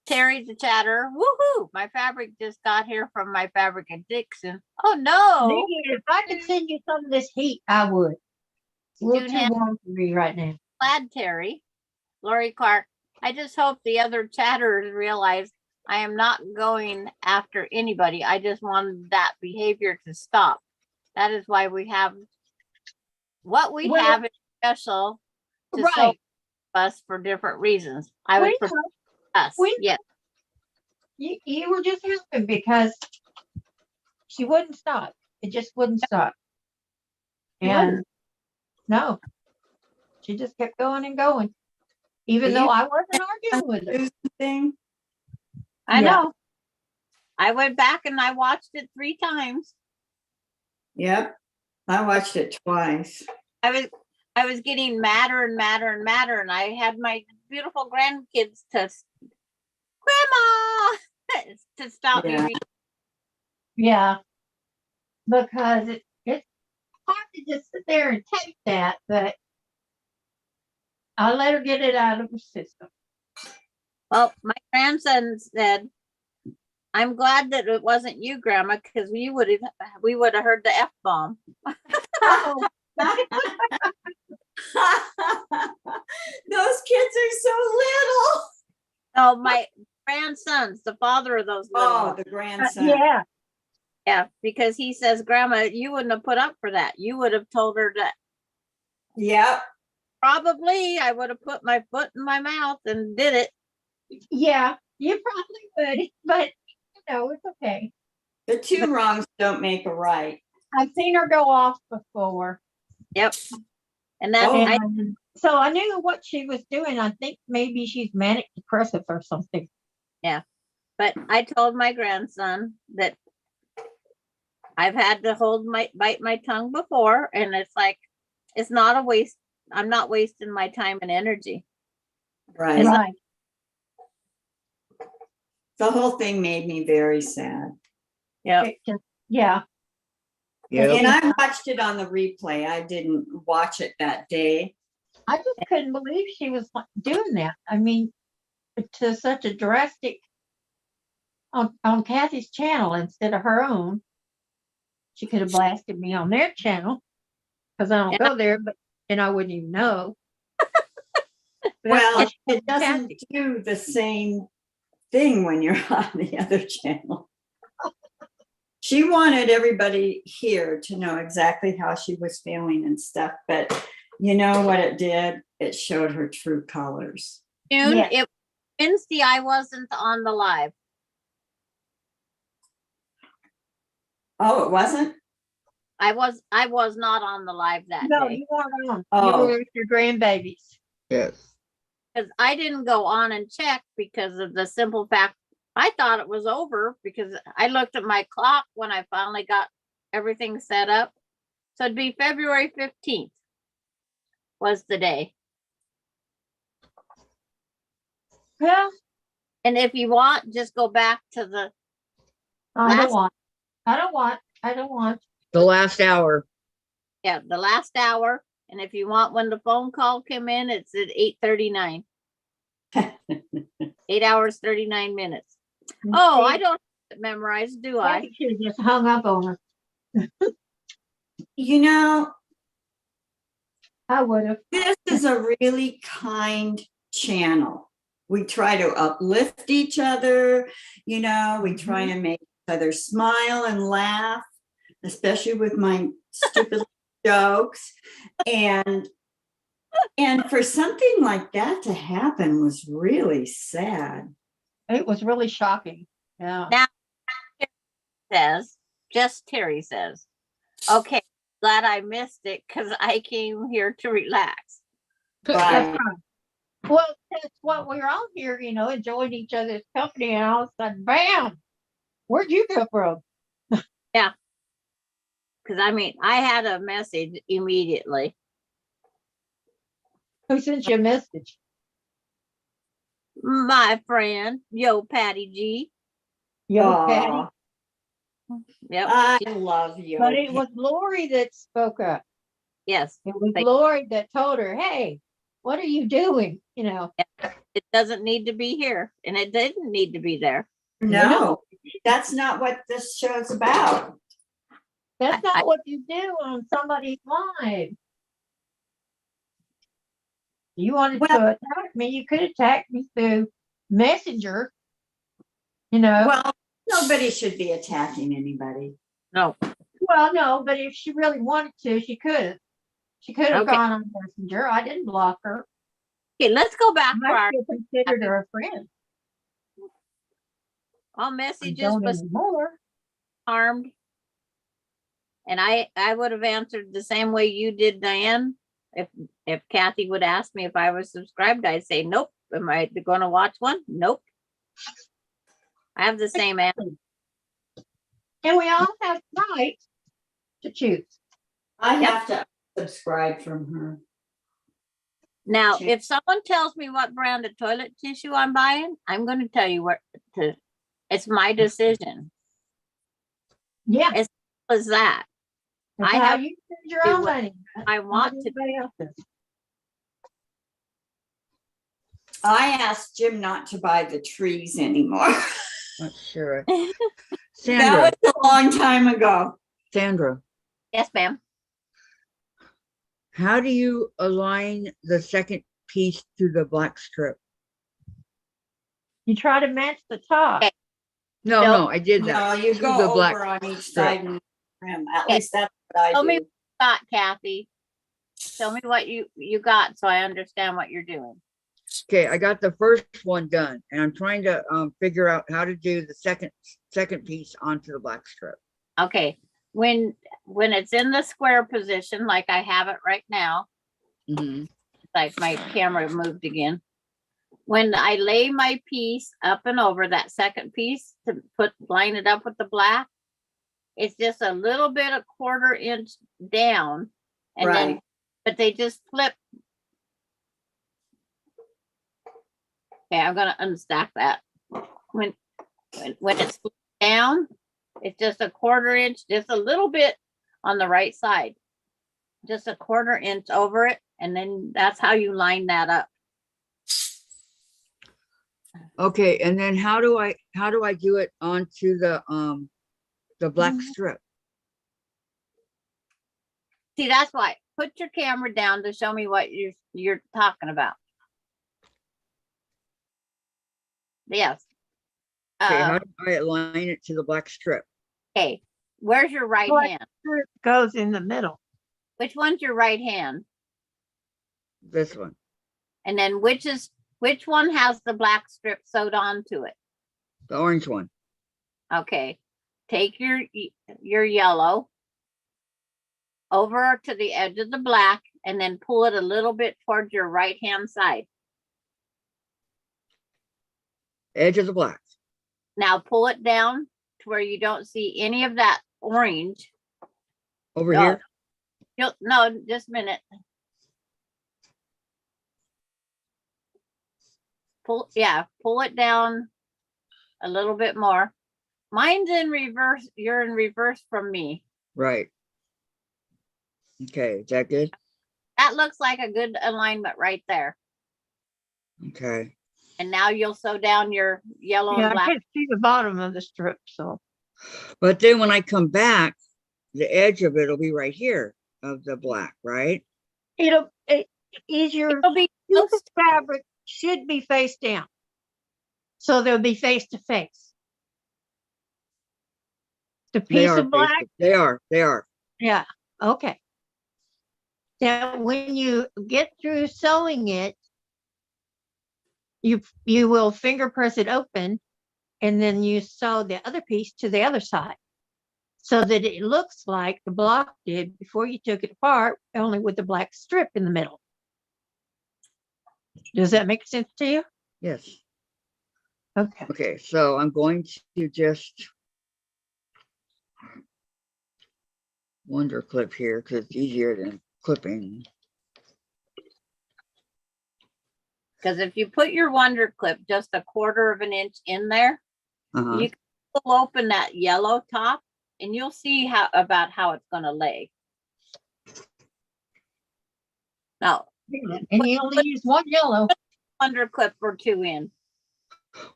Speaker 1: Terry the chatterer. Woohoo! My fabric just got here from my fabric at Dixon. Oh no.
Speaker 3: Nikki, if I could send you some of this heat, I would. It's a little too warm for me right now.
Speaker 1: Glad, Terry. Lori Clark. I just hope the other chatterers realize I am not going after anybody. I just wanted that behavior to stop. That is why we have what we have is special to
Speaker 3: Right.
Speaker 1: us for different reasons. I would prefer us. Yes.
Speaker 3: You were just helping because she wouldn't stop. It just wouldn't stop. And no, she just kept going and going, even though I wasn't arguing with her.
Speaker 4: Thing.
Speaker 1: I know. I went back and I watched it 3 times.
Speaker 4: Yep. I watched it twice.
Speaker 1: I was getting madder and madder and madder, and I had my beautiful grandkids to Grandma to stop me. Reading.
Speaker 3: Yeah, because it's hard to just sit there and take that, but I let her get it out of her system.
Speaker 1: Well, my grandson said, "I'm glad that it wasn't you, Grandma, because we would have heard the F-bomb."
Speaker 4: Those kids are so little.
Speaker 1: Oh, my grandson's the father of those little ones.
Speaker 4: The grandson.
Speaker 1: Yeah, because he says, Grandma, you wouldn't have put up for that. You would have told her that.
Speaker 4: Yep.
Speaker 1: Probably I would have put my foot in my mouth and did it.
Speaker 3: Yeah, you probably would, but it's okay.
Speaker 4: The 2 wrongs don't make a right.
Speaker 3: I've seen her go off before.
Speaker 1: Yep. And that's
Speaker 3: so I knew what she was doing. I think maybe she's manic depressive or something.
Speaker 1: Yeah. But I told my grandson that I've had to bite my tongue before, and it's like, it's not a waste. I'm not wasting my time and energy.
Speaker 4: Right.
Speaker 3: Right.
Speaker 4: The whole thing made me very sad.
Speaker 1: Yeah.
Speaker 3: Yeah.
Speaker 4: And I watched it on the replay. I didn't watch it that day.
Speaker 3: I just couldn't believe she was doing that. I mean, to such a drastic on Kathy's channel instead of her own. She could have blasted me on their channel because I don't go there, and I wouldn't even know. But that's
Speaker 4: Well,
Speaker 3: why she
Speaker 4: it
Speaker 3: called
Speaker 4: doesn't
Speaker 3: Kathy.
Speaker 4: do the same thing when you're on the other channel. She wanted everybody here to know exactly how she was feeling and stuff, but you know what it did? It showed her true colors.
Speaker 1: June,
Speaker 3: Yeah.
Speaker 1: it Wednesday, I wasn't on the live.
Speaker 4: Oh, it wasn't?
Speaker 1: I was not on the live that
Speaker 3: No,
Speaker 1: day
Speaker 3: you weren't on. You
Speaker 4: Oh.
Speaker 3: were with your grandbabies.
Speaker 5: Yes.
Speaker 1: because I didn't go on and check because of the simple fact I thought it was over because I looked at my clock when I finally got everything set up. So it'd be February 15th was the day.
Speaker 3: Well,
Speaker 1: And if you want, just go back to the
Speaker 3: I don't
Speaker 1: Last-
Speaker 3: want. I don't want. I don't want.
Speaker 2: The last hour.
Speaker 1: the last hour. And if you want when the phone call came in, it's at 8:39. 8 hours, 39 minutes. Oh, I don't have it memorized, do I?
Speaker 3: I should have just hung up on her.
Speaker 4: You know,
Speaker 3: I would have.
Speaker 4: this is a really kind channel. We try to uplift each other, you know, we try to make each other smile and laugh, especially with my stupid jokes. And for something like that to happen was really sad.
Speaker 3: It was really shocking. Yeah.
Speaker 1: Terry says, okay, glad I missed it because I came here to relax.
Speaker 3: That's
Speaker 4: Right.
Speaker 3: right. Well, that's what we're all here, you know, enjoying each other's company, and all of a sudden, bam! Where'd you come from?
Speaker 1: Because I mean, I had a message immediately.
Speaker 3: Who sent you a message?
Speaker 1: My friend, yo, Patty G.
Speaker 3: Yo, Patty.
Speaker 4: Aw,
Speaker 1: Yep.
Speaker 4: I love you.
Speaker 3: But it was Lori that spoke up.
Speaker 1: Yes.
Speaker 3: It was
Speaker 1: Thank-
Speaker 3: Lori that told her, "Hey, what are you doing?" You know.
Speaker 1: It doesn't need to be here. And it didn't need to be there.
Speaker 4: No, that's not what this show's about.
Speaker 3: That's
Speaker 1: I-
Speaker 3: not what you do on somebody's live. You wanted
Speaker 4: Well-
Speaker 3: to attack me, you could attack me through Messenger. You know.
Speaker 4: Well, nobody should be attacking anybody.
Speaker 1: No.
Speaker 3: Well, no, but if she really wanted to, she could. She could have
Speaker 1: Okay.
Speaker 3: gone on Messenger. I didn't block her.
Speaker 1: Okay, let's go back to
Speaker 3: I
Speaker 1: our
Speaker 3: still considered her a friend.
Speaker 1: all
Speaker 3: I
Speaker 1: messages
Speaker 3: don't
Speaker 1: was
Speaker 3: anymore.
Speaker 1: harmed. And I would have answered the same way you did, Diane. If Kathy would ask me if I was subscribed, I'd say nope. Am I going to watch one? Nope. I have the same answer.
Speaker 3: And we all have right to choose.
Speaker 4: I
Speaker 1: Yep.
Speaker 4: have to subscribe from her.
Speaker 1: Now,
Speaker 4: Sure.
Speaker 1: if someone tells me what brand of toilet tissue I'm buying, I'm going to tell you where to. It's my decision.
Speaker 3: Yeah,
Speaker 1: As simple as that.
Speaker 3: that's
Speaker 1: I
Speaker 3: how
Speaker 1: have
Speaker 3: you spend your
Speaker 1: do
Speaker 3: own
Speaker 1: what
Speaker 3: money.
Speaker 1: I
Speaker 3: Not
Speaker 1: want to.
Speaker 3: anybody else's.
Speaker 4: I asked Jim not to buy the trees anymore.
Speaker 2: Not sure.
Speaker 1: Yes,
Speaker 2: Sandra,
Speaker 4: That was a long time ago.
Speaker 2: Sandra,
Speaker 1: ma'am.
Speaker 2: how do you align the second piece to the black strip?
Speaker 3: You try to match the top.
Speaker 1: Okay.
Speaker 2: No,
Speaker 1: No.
Speaker 2: no, I did that.
Speaker 4: No, you
Speaker 2: To
Speaker 4: go
Speaker 2: the black
Speaker 4: over on each
Speaker 2: strip.
Speaker 4: side and trim. At
Speaker 1: Okay.
Speaker 4: least that's what I
Speaker 1: Tell me
Speaker 4: do.
Speaker 1: what you got, Kathy. Tell me what you got so I understand what you're doing.
Speaker 2: Okay, I got the first one done, and I'm trying to figure out how to do the second piece onto the black strip.
Speaker 1: Okay. When it's in the square position, like I have it right now,
Speaker 2: Mhm.
Speaker 1: like my camera moved again. When I lay my piece up and over that second piece to line it up with the black, it's just a little bit, a 1/4 inch down. And then,
Speaker 4: Right.
Speaker 1: but they just flip. Okay, I'm gonna unstack that. When it's flipped down, it's just a 1/4 inch, just a little bit on the right side. Just a 1/4 inch over it, and then that's how you line that up.
Speaker 2: Okay, and then how do I do it onto the black
Speaker 1: Mhm.
Speaker 2: strip?
Speaker 1: See, that's why. Put your camera down to show me what you're talking about. Yes.
Speaker 2: Okay, how do I align it to the black strip?
Speaker 1: Okay, where's your right
Speaker 3: What?
Speaker 1: hand?
Speaker 3: It goes in the middle.
Speaker 1: Which one's your right hand?
Speaker 2: This one.
Speaker 1: And then which one has the black strip sewed onto it?
Speaker 2: The orange one.
Speaker 1: Okay, take your yellow over to the edge of the black and then pull it a little bit towards your right hand side.
Speaker 2: Edge of the black.
Speaker 1: Now pull it down to where you don't see any of that orange.
Speaker 2: Over
Speaker 1: No.
Speaker 2: here.
Speaker 1: No, just a minute. Pull it down a little bit more. Mine's in reverse. You're in reverse from me.
Speaker 2: Right. Okay, is that good?
Speaker 1: That looks like a good alignment right there.
Speaker 2: Okay.
Speaker 1: And now you'll sew down your yellow
Speaker 3: Yeah,
Speaker 1: and
Speaker 3: I
Speaker 1: black.
Speaker 3: can't see the bottom of the strip, so.
Speaker 2: But then when I come back, the edge of it will be right here of the black, right?
Speaker 3: It is your
Speaker 1: It'll be
Speaker 3: piece of
Speaker 1: close.
Speaker 3: fabric should be face down. So they'll be face to face. The
Speaker 2: They
Speaker 3: piece
Speaker 2: are.
Speaker 3: of black,
Speaker 2: They are.
Speaker 3: yeah, okay. Now, when you get through sewing it, you will finger press it open and then you sew the other piece to the other side so that it looks like the block did before you took it apart, only with the black strip in the middle. Does that make sense to you?
Speaker 2: Yes.
Speaker 3: Okay.
Speaker 2: Okay, so I'm going to just wonder clip here because it's easier than clipping.
Speaker 1: Because if you put your wonder clip just a quarter of an inch in there,
Speaker 2: Uh-huh.
Speaker 1: you can pull open that yellow top and you'll see how it's going to lay. Now,
Speaker 3: And you only use one yellow.
Speaker 1: wonder clip or two in.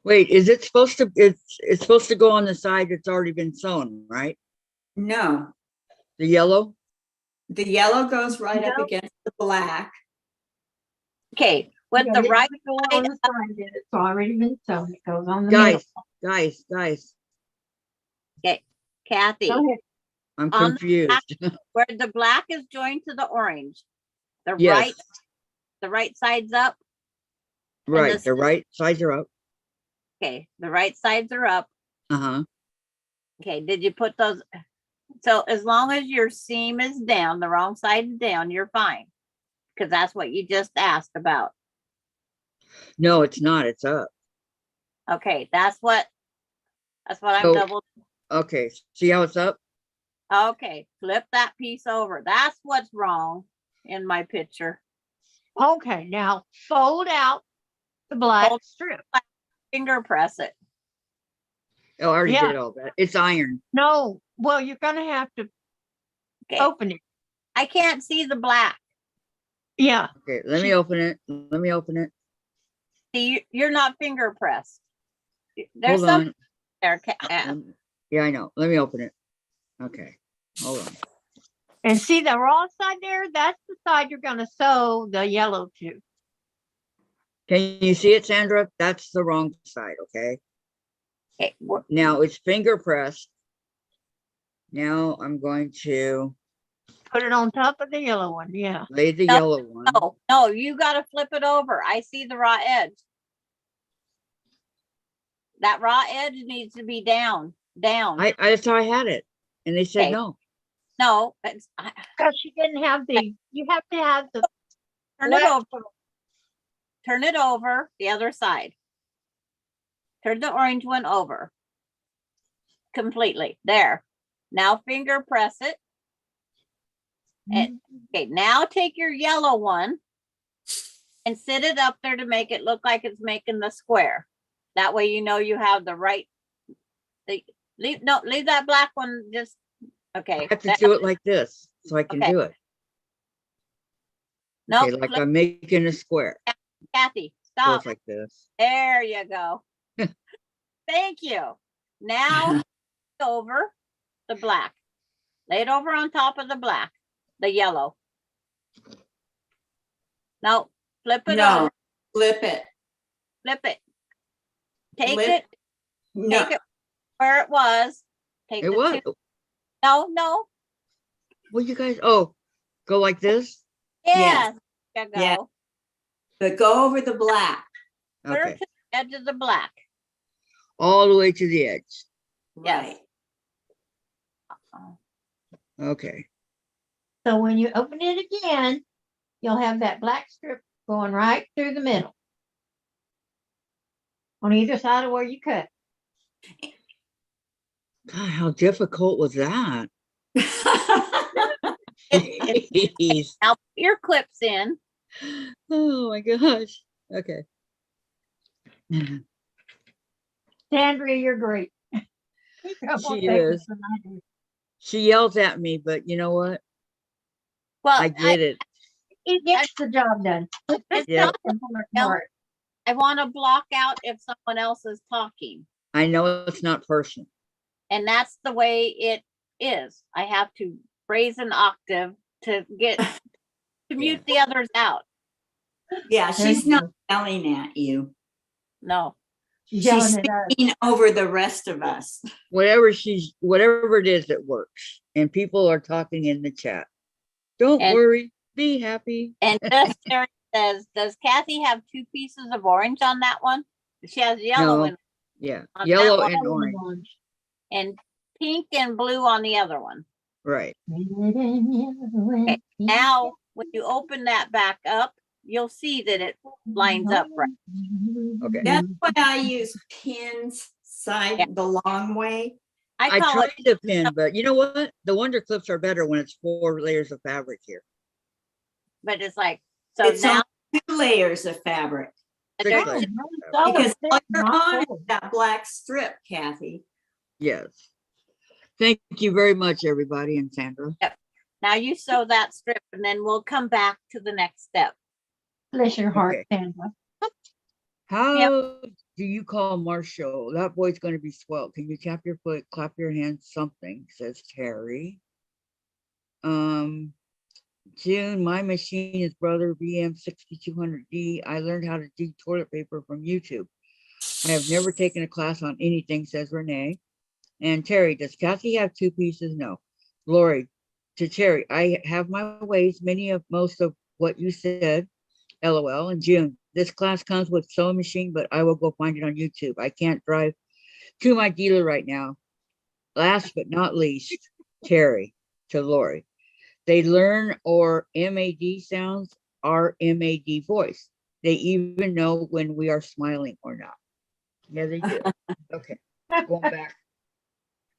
Speaker 2: Wait, is it supposed to? It's supposed to go on the side that's already been sewn, right?
Speaker 4: No,
Speaker 2: The yellow.
Speaker 4: the yellow goes right up
Speaker 3: No.
Speaker 4: against the black.
Speaker 1: Okay, with
Speaker 3: Yeah,
Speaker 1: the
Speaker 3: it
Speaker 1: right
Speaker 3: doesn't go on the side that it's already been sewn. It goes on the
Speaker 2: Guys,
Speaker 3: middle.
Speaker 2: guys,
Speaker 1: Kathy,
Speaker 3: Go ahead.
Speaker 2: I'm
Speaker 1: On the
Speaker 2: confused.
Speaker 1: where the black is joined to the orange, the
Speaker 2: Yes.
Speaker 1: right side's up.
Speaker 2: Right,
Speaker 1: this-
Speaker 2: the right sides are up.
Speaker 1: Okay, the right sides are up.
Speaker 2: Uh-huh.
Speaker 1: Okay, did you put those? So as long as your seam is down, the wrong side is down, you're fine. Because that's what you just asked about.
Speaker 2: No, it's not. It's up.
Speaker 1: Okay, that's what I'm
Speaker 2: So-
Speaker 1: double.
Speaker 2: Okay, see how it's up?
Speaker 1: Okay, flip that piece over. That's what's wrong in my picture.
Speaker 3: Okay, now fold out the black
Speaker 1: Fold-
Speaker 3: strip.
Speaker 1: Finger press it.
Speaker 2: Oh, I already
Speaker 3: Yeah.
Speaker 2: did all that. It's iron.
Speaker 3: No, well, you're gonna have to
Speaker 1: Okay,
Speaker 3: open it.
Speaker 1: I can't see the black.
Speaker 3: Yeah,
Speaker 2: Okay, let me open it. Let me open it.
Speaker 1: See, you're not finger pressed. There's
Speaker 2: Hold
Speaker 1: something
Speaker 2: on.
Speaker 1: there.
Speaker 2: Yeah, I know. Let me open it. Okay, hold on.
Speaker 3: and see the raw side there? That's the side you're gonna sew the yellow to.
Speaker 2: Can you see it, Sandra? That's the wrong side, okay?
Speaker 1: Okay,
Speaker 2: Now it's finger pressed. Now I'm going to
Speaker 3: Put it on top of the yellow one. Yeah.
Speaker 2: lay the
Speaker 1: No,
Speaker 2: yellow one.
Speaker 1: no, you got to flip it over. I see the raw edge. That raw edge needs to be down.
Speaker 2: That's how I had it. And they said
Speaker 1: Okay.
Speaker 2: no.
Speaker 1: No,
Speaker 3: Because she didn't have you have to have the
Speaker 1: turn it
Speaker 3: black
Speaker 1: over. Turn it over the other side. Turn the orange one over. Completely. There. Now finger press it. And okay, now take your yellow one and sit it up there to make it look like it's making the square. That way you know you have the right. Leave that black one just okay.
Speaker 2: I have to do it like this so I can
Speaker 1: Okay.
Speaker 2: do it.
Speaker 1: No,
Speaker 2: Okay, like I'm making a square.
Speaker 1: Kathy,
Speaker 2: So
Speaker 1: stop.
Speaker 2: it's like this.
Speaker 1: There you go. Thank you. Now over the black. Lay it over on top of the black, the yellow. Now flip it
Speaker 4: No,
Speaker 1: over.
Speaker 4: flip it.
Speaker 1: Flip it. Take
Speaker 4: Lift-
Speaker 1: it,
Speaker 4: No,
Speaker 1: take it where it was. Take
Speaker 2: It
Speaker 1: the
Speaker 2: was.
Speaker 1: two. No.
Speaker 2: Well, you guys, oh, go like this?
Speaker 1: Yes. There you
Speaker 4: Yeah.
Speaker 1: go.
Speaker 4: but go over the black.
Speaker 1: Put her
Speaker 2: Okay.
Speaker 1: to the edge of the black.
Speaker 2: All the way to the edge.
Speaker 1: Yes.
Speaker 4: Right.
Speaker 2: Okay.
Speaker 3: So when you open it again, you'll have that black strip going right through the middle. On either side of where you cut.
Speaker 2: God, how difficult was that? Jeez.
Speaker 1: Now put your clips in.
Speaker 2: Oh my gosh. Okay.
Speaker 3: Sandra, you're great.
Speaker 2: She is. She yells at me, but you know what?
Speaker 1: Well,
Speaker 2: I get it.
Speaker 3: He gets the job done.
Speaker 1: it's
Speaker 2: Yeah.
Speaker 1: not
Speaker 3: The hard
Speaker 1: No.
Speaker 3: part.
Speaker 1: I want to block out if someone else is talking.
Speaker 2: I know it's not personal.
Speaker 1: And that's the way it is. I have to raise an octave to get to mute the others out.
Speaker 4: Yeah,
Speaker 3: There
Speaker 4: she's
Speaker 3: you
Speaker 4: not
Speaker 3: go.
Speaker 4: yelling at you.
Speaker 1: No.
Speaker 3: She's
Speaker 4: She's
Speaker 3: yelling at us.
Speaker 4: speaking over the rest of us.
Speaker 2: Whatever it is that works. And people are talking in the chat. Don't
Speaker 1: And-
Speaker 2: worry. Be happy.
Speaker 1: And just Terry says, does Kathy have 2 pieces of orange on that one? She has yellow
Speaker 2: No.
Speaker 1: and,
Speaker 2: Yeah.
Speaker 1: On
Speaker 2: Yellow
Speaker 1: that
Speaker 2: and
Speaker 3: Yellow and
Speaker 2: orange.
Speaker 1: and pink and blue on the other one.
Speaker 2: Right.
Speaker 3: Red and yellow and pink.
Speaker 1: Now, when you open that back up, you'll see that it lines up right.
Speaker 2: Okay.
Speaker 4: That's why I use pins side the long way.
Speaker 1: I
Speaker 2: I
Speaker 1: call
Speaker 2: tried
Speaker 1: it,
Speaker 2: the pin, but you know what? The Wonder Clips are better when it's 4 layers of fabric here.
Speaker 1: but it's like, so
Speaker 4: It's
Speaker 1: now
Speaker 4: on 2 layers of fabric.
Speaker 2: Six
Speaker 1: they're
Speaker 2: layers.
Speaker 3: Solid
Speaker 4: Because
Speaker 3: thick,
Speaker 4: all you're
Speaker 3: not
Speaker 4: on is
Speaker 3: cold.
Speaker 4: that black strip, Kathy.
Speaker 2: Yes. Thank you very much, everybody, and Sandra.
Speaker 1: now you sew that strip and then we'll come back to the next step.
Speaker 3: Bless your heart,
Speaker 2: Okay.
Speaker 3: Sandra.
Speaker 2: How do you call Marshall? That boy's going to be swelled. Can you tap your foot, clap your hands, something, says Terry. June, my machine is brother BM6200D. I learned how to do toilet paper from YouTube. I have never taken a class on anything, says Renee. And Terry, does Kathy have 2 pieces? No. Lori, to Terry, I have my ways, most of what you said. LOL. And June, this class comes with sewing machine, but I will go find it on YouTube. I can't drive to my dealer right now. Last but not least, Terry, to Lori. They learn or MAD sounds, our MAD voice. They even know when we are smiling or not. Yeah, they do. Okay, going back.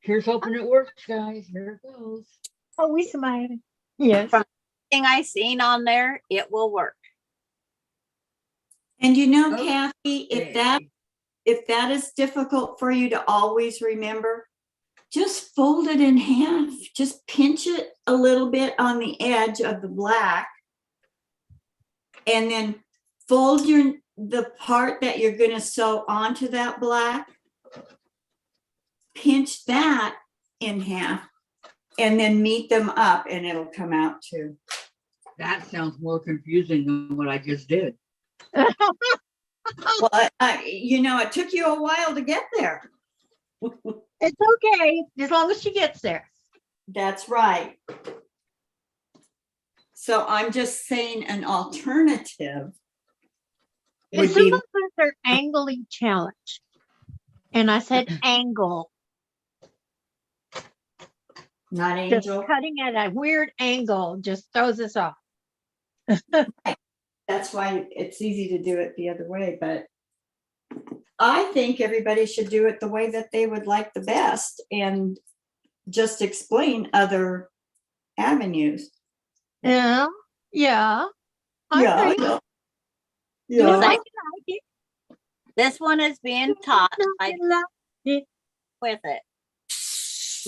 Speaker 2: Here's hoping it works, guys. Here it goes.
Speaker 3: Oh, we smiling. Yes.
Speaker 1: From thing I seen on there, it will work.
Speaker 4: And you know,
Speaker 2: Okay.
Speaker 4: Kathy, if that is difficult for you to always remember, just fold it in half. Just pinch it a little bit on the edge of the black, and then fold the part that you're going to sew onto that black. Pinch that in half, and then meet them up, and it'll come out too.
Speaker 2: That sounds more confusing than what I just did.
Speaker 4: Well, it took you a while to get there.
Speaker 3: It's okay, as long as she gets there.
Speaker 4: That's right. So I'm just saying an alternative
Speaker 3: And
Speaker 4: would
Speaker 3: some
Speaker 4: be
Speaker 3: of us are angling challenge. And I said angle,
Speaker 4: not
Speaker 3: just
Speaker 4: angel.
Speaker 3: cutting at a weird angle just throws us off.
Speaker 4: That's why it's easy to do it the other way. But I think everybody should do it the way that they would like the best, and just explain other avenues.
Speaker 3: Yeah, yeah. I agree.
Speaker 4: Yeah.
Speaker 3: You
Speaker 1: It's like
Speaker 3: like it,
Speaker 1: this one is being taught
Speaker 3: I
Speaker 1: like
Speaker 3: like it.
Speaker 1: with it.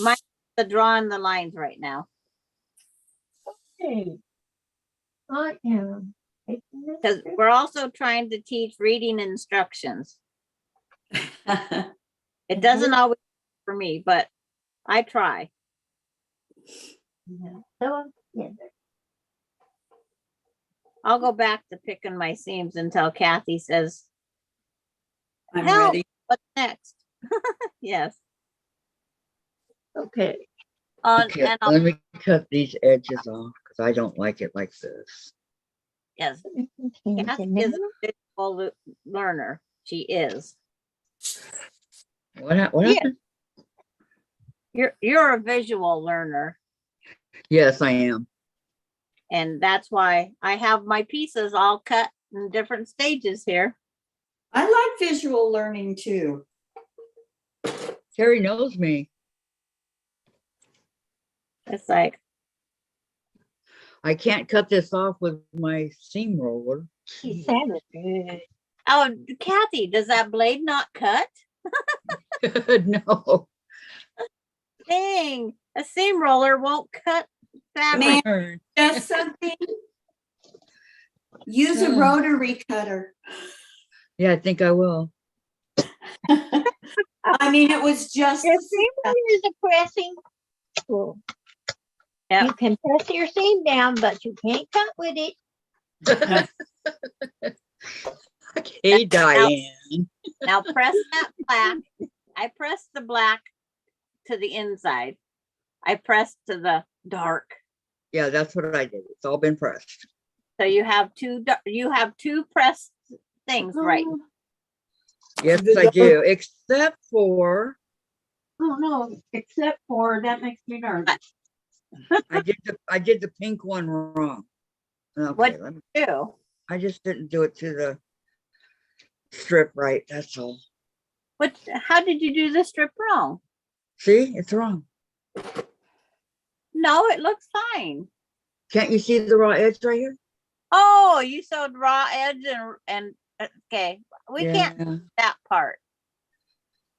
Speaker 1: Mine's the drawing the lines right now.
Speaker 3: Okay. I am. taking this
Speaker 1: Because
Speaker 3: strip.
Speaker 1: we're also trying to teach reading instructions. It doesn't always work for me, but I try.
Speaker 3: Yeah, so, yeah,
Speaker 1: I'll go back to picking my seams until Kathy says,
Speaker 4: I'm
Speaker 1: Help.
Speaker 4: ready.
Speaker 1: what's next. Yes.
Speaker 3: Okay.
Speaker 2: Okay,
Speaker 1: And
Speaker 2: let me cut these edges off because I don't like it like this.
Speaker 1: yes, Kathy is a visual learner. She is.
Speaker 2: What
Speaker 3: Yeah.
Speaker 2: happened?
Speaker 1: You're a visual learner,
Speaker 2: Yes, I am.
Speaker 1: and that's why I have my pieces all cut in different stages here.
Speaker 4: I like visual learning too.
Speaker 2: Terry knows me.
Speaker 1: It's like,
Speaker 2: I can't cut this off with my seam roller.
Speaker 3: She sounded good.
Speaker 1: oh, Kathy, does that blade not cut?
Speaker 2: No.
Speaker 1: Dang, a seam roller won't cut fabric.
Speaker 4: Man. Just something. Use a rotary cutter.
Speaker 2: Yeah, I think I will.
Speaker 4: I mean, it was just.
Speaker 3: Your seam is a pressing tool.
Speaker 1: Yep.
Speaker 3: You can press your seam down, but you can't cut with it.
Speaker 2: Okay, Diane.
Speaker 1: Now press that black. I pressed the black to the inside. I pressed to the dark.
Speaker 2: Yeah, that's what I did. It's all been pressed.
Speaker 1: So you have two pressed things, right?
Speaker 2: Yes, I do. Except for
Speaker 6: Oh, no, except for, that makes me nervous.
Speaker 2: I did the pink one wrong. Okay,
Speaker 1: What
Speaker 2: let me,
Speaker 1: do?
Speaker 2: I just didn't do it to the strip right. That's all.
Speaker 1: How did you do the strip wrong?
Speaker 2: See, it's wrong.
Speaker 1: No, it looks fine.
Speaker 2: Can't you see the raw edge right here?
Speaker 1: Oh, you sewed raw edge and okay. We can't
Speaker 2: Yeah.
Speaker 1: do that part.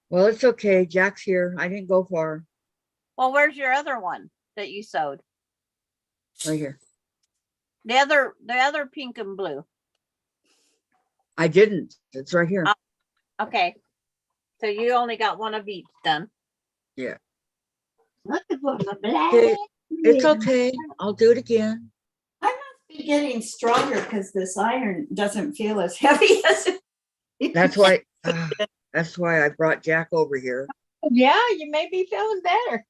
Speaker 2: Well, it's okay. Jack's here. I didn't go far.
Speaker 1: Well, where's your other one that you sewed?
Speaker 2: Right here.
Speaker 1: The other pink and blue.
Speaker 2: I didn't. It's right here.
Speaker 1: Okay. So you only got one of each done.
Speaker 2: Yeah.
Speaker 3: Look at what my black.
Speaker 2: Okay. It's okay. I'll do it again.
Speaker 4: I must be getting stronger because this iron doesn't feel as heavy as it.
Speaker 2: That's why I brought Jack over here.
Speaker 3: Yeah, you may be feeling better.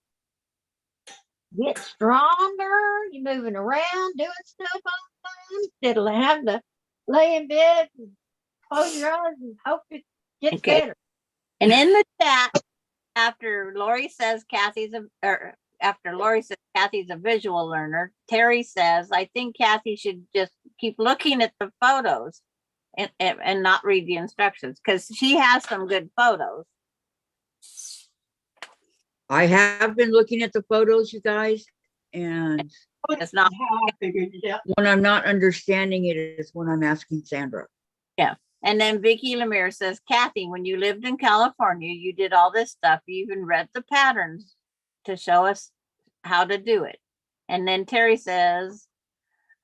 Speaker 3: Get stronger. You're moving around, doing stuff all the time. Instead of having to lay in bed and close your eyes and hope it gets
Speaker 1: Okay.
Speaker 3: better.
Speaker 1: And in the chat, after Lori says Kathy's a visual learner, Terry says, I think Kathy should just keep looking at the photos and not read the instructions because she has some good photos.
Speaker 2: I have been looking at the photos, you guys, and
Speaker 1: It's not.
Speaker 6: How I figured it out.
Speaker 2: when I'm not understanding it is when I'm asking Sandra.
Speaker 1: And then Vicki Lemire says, Kathy, when you lived in California, you did all this stuff. You even read the patterns to show us how to do it. And then Terry says,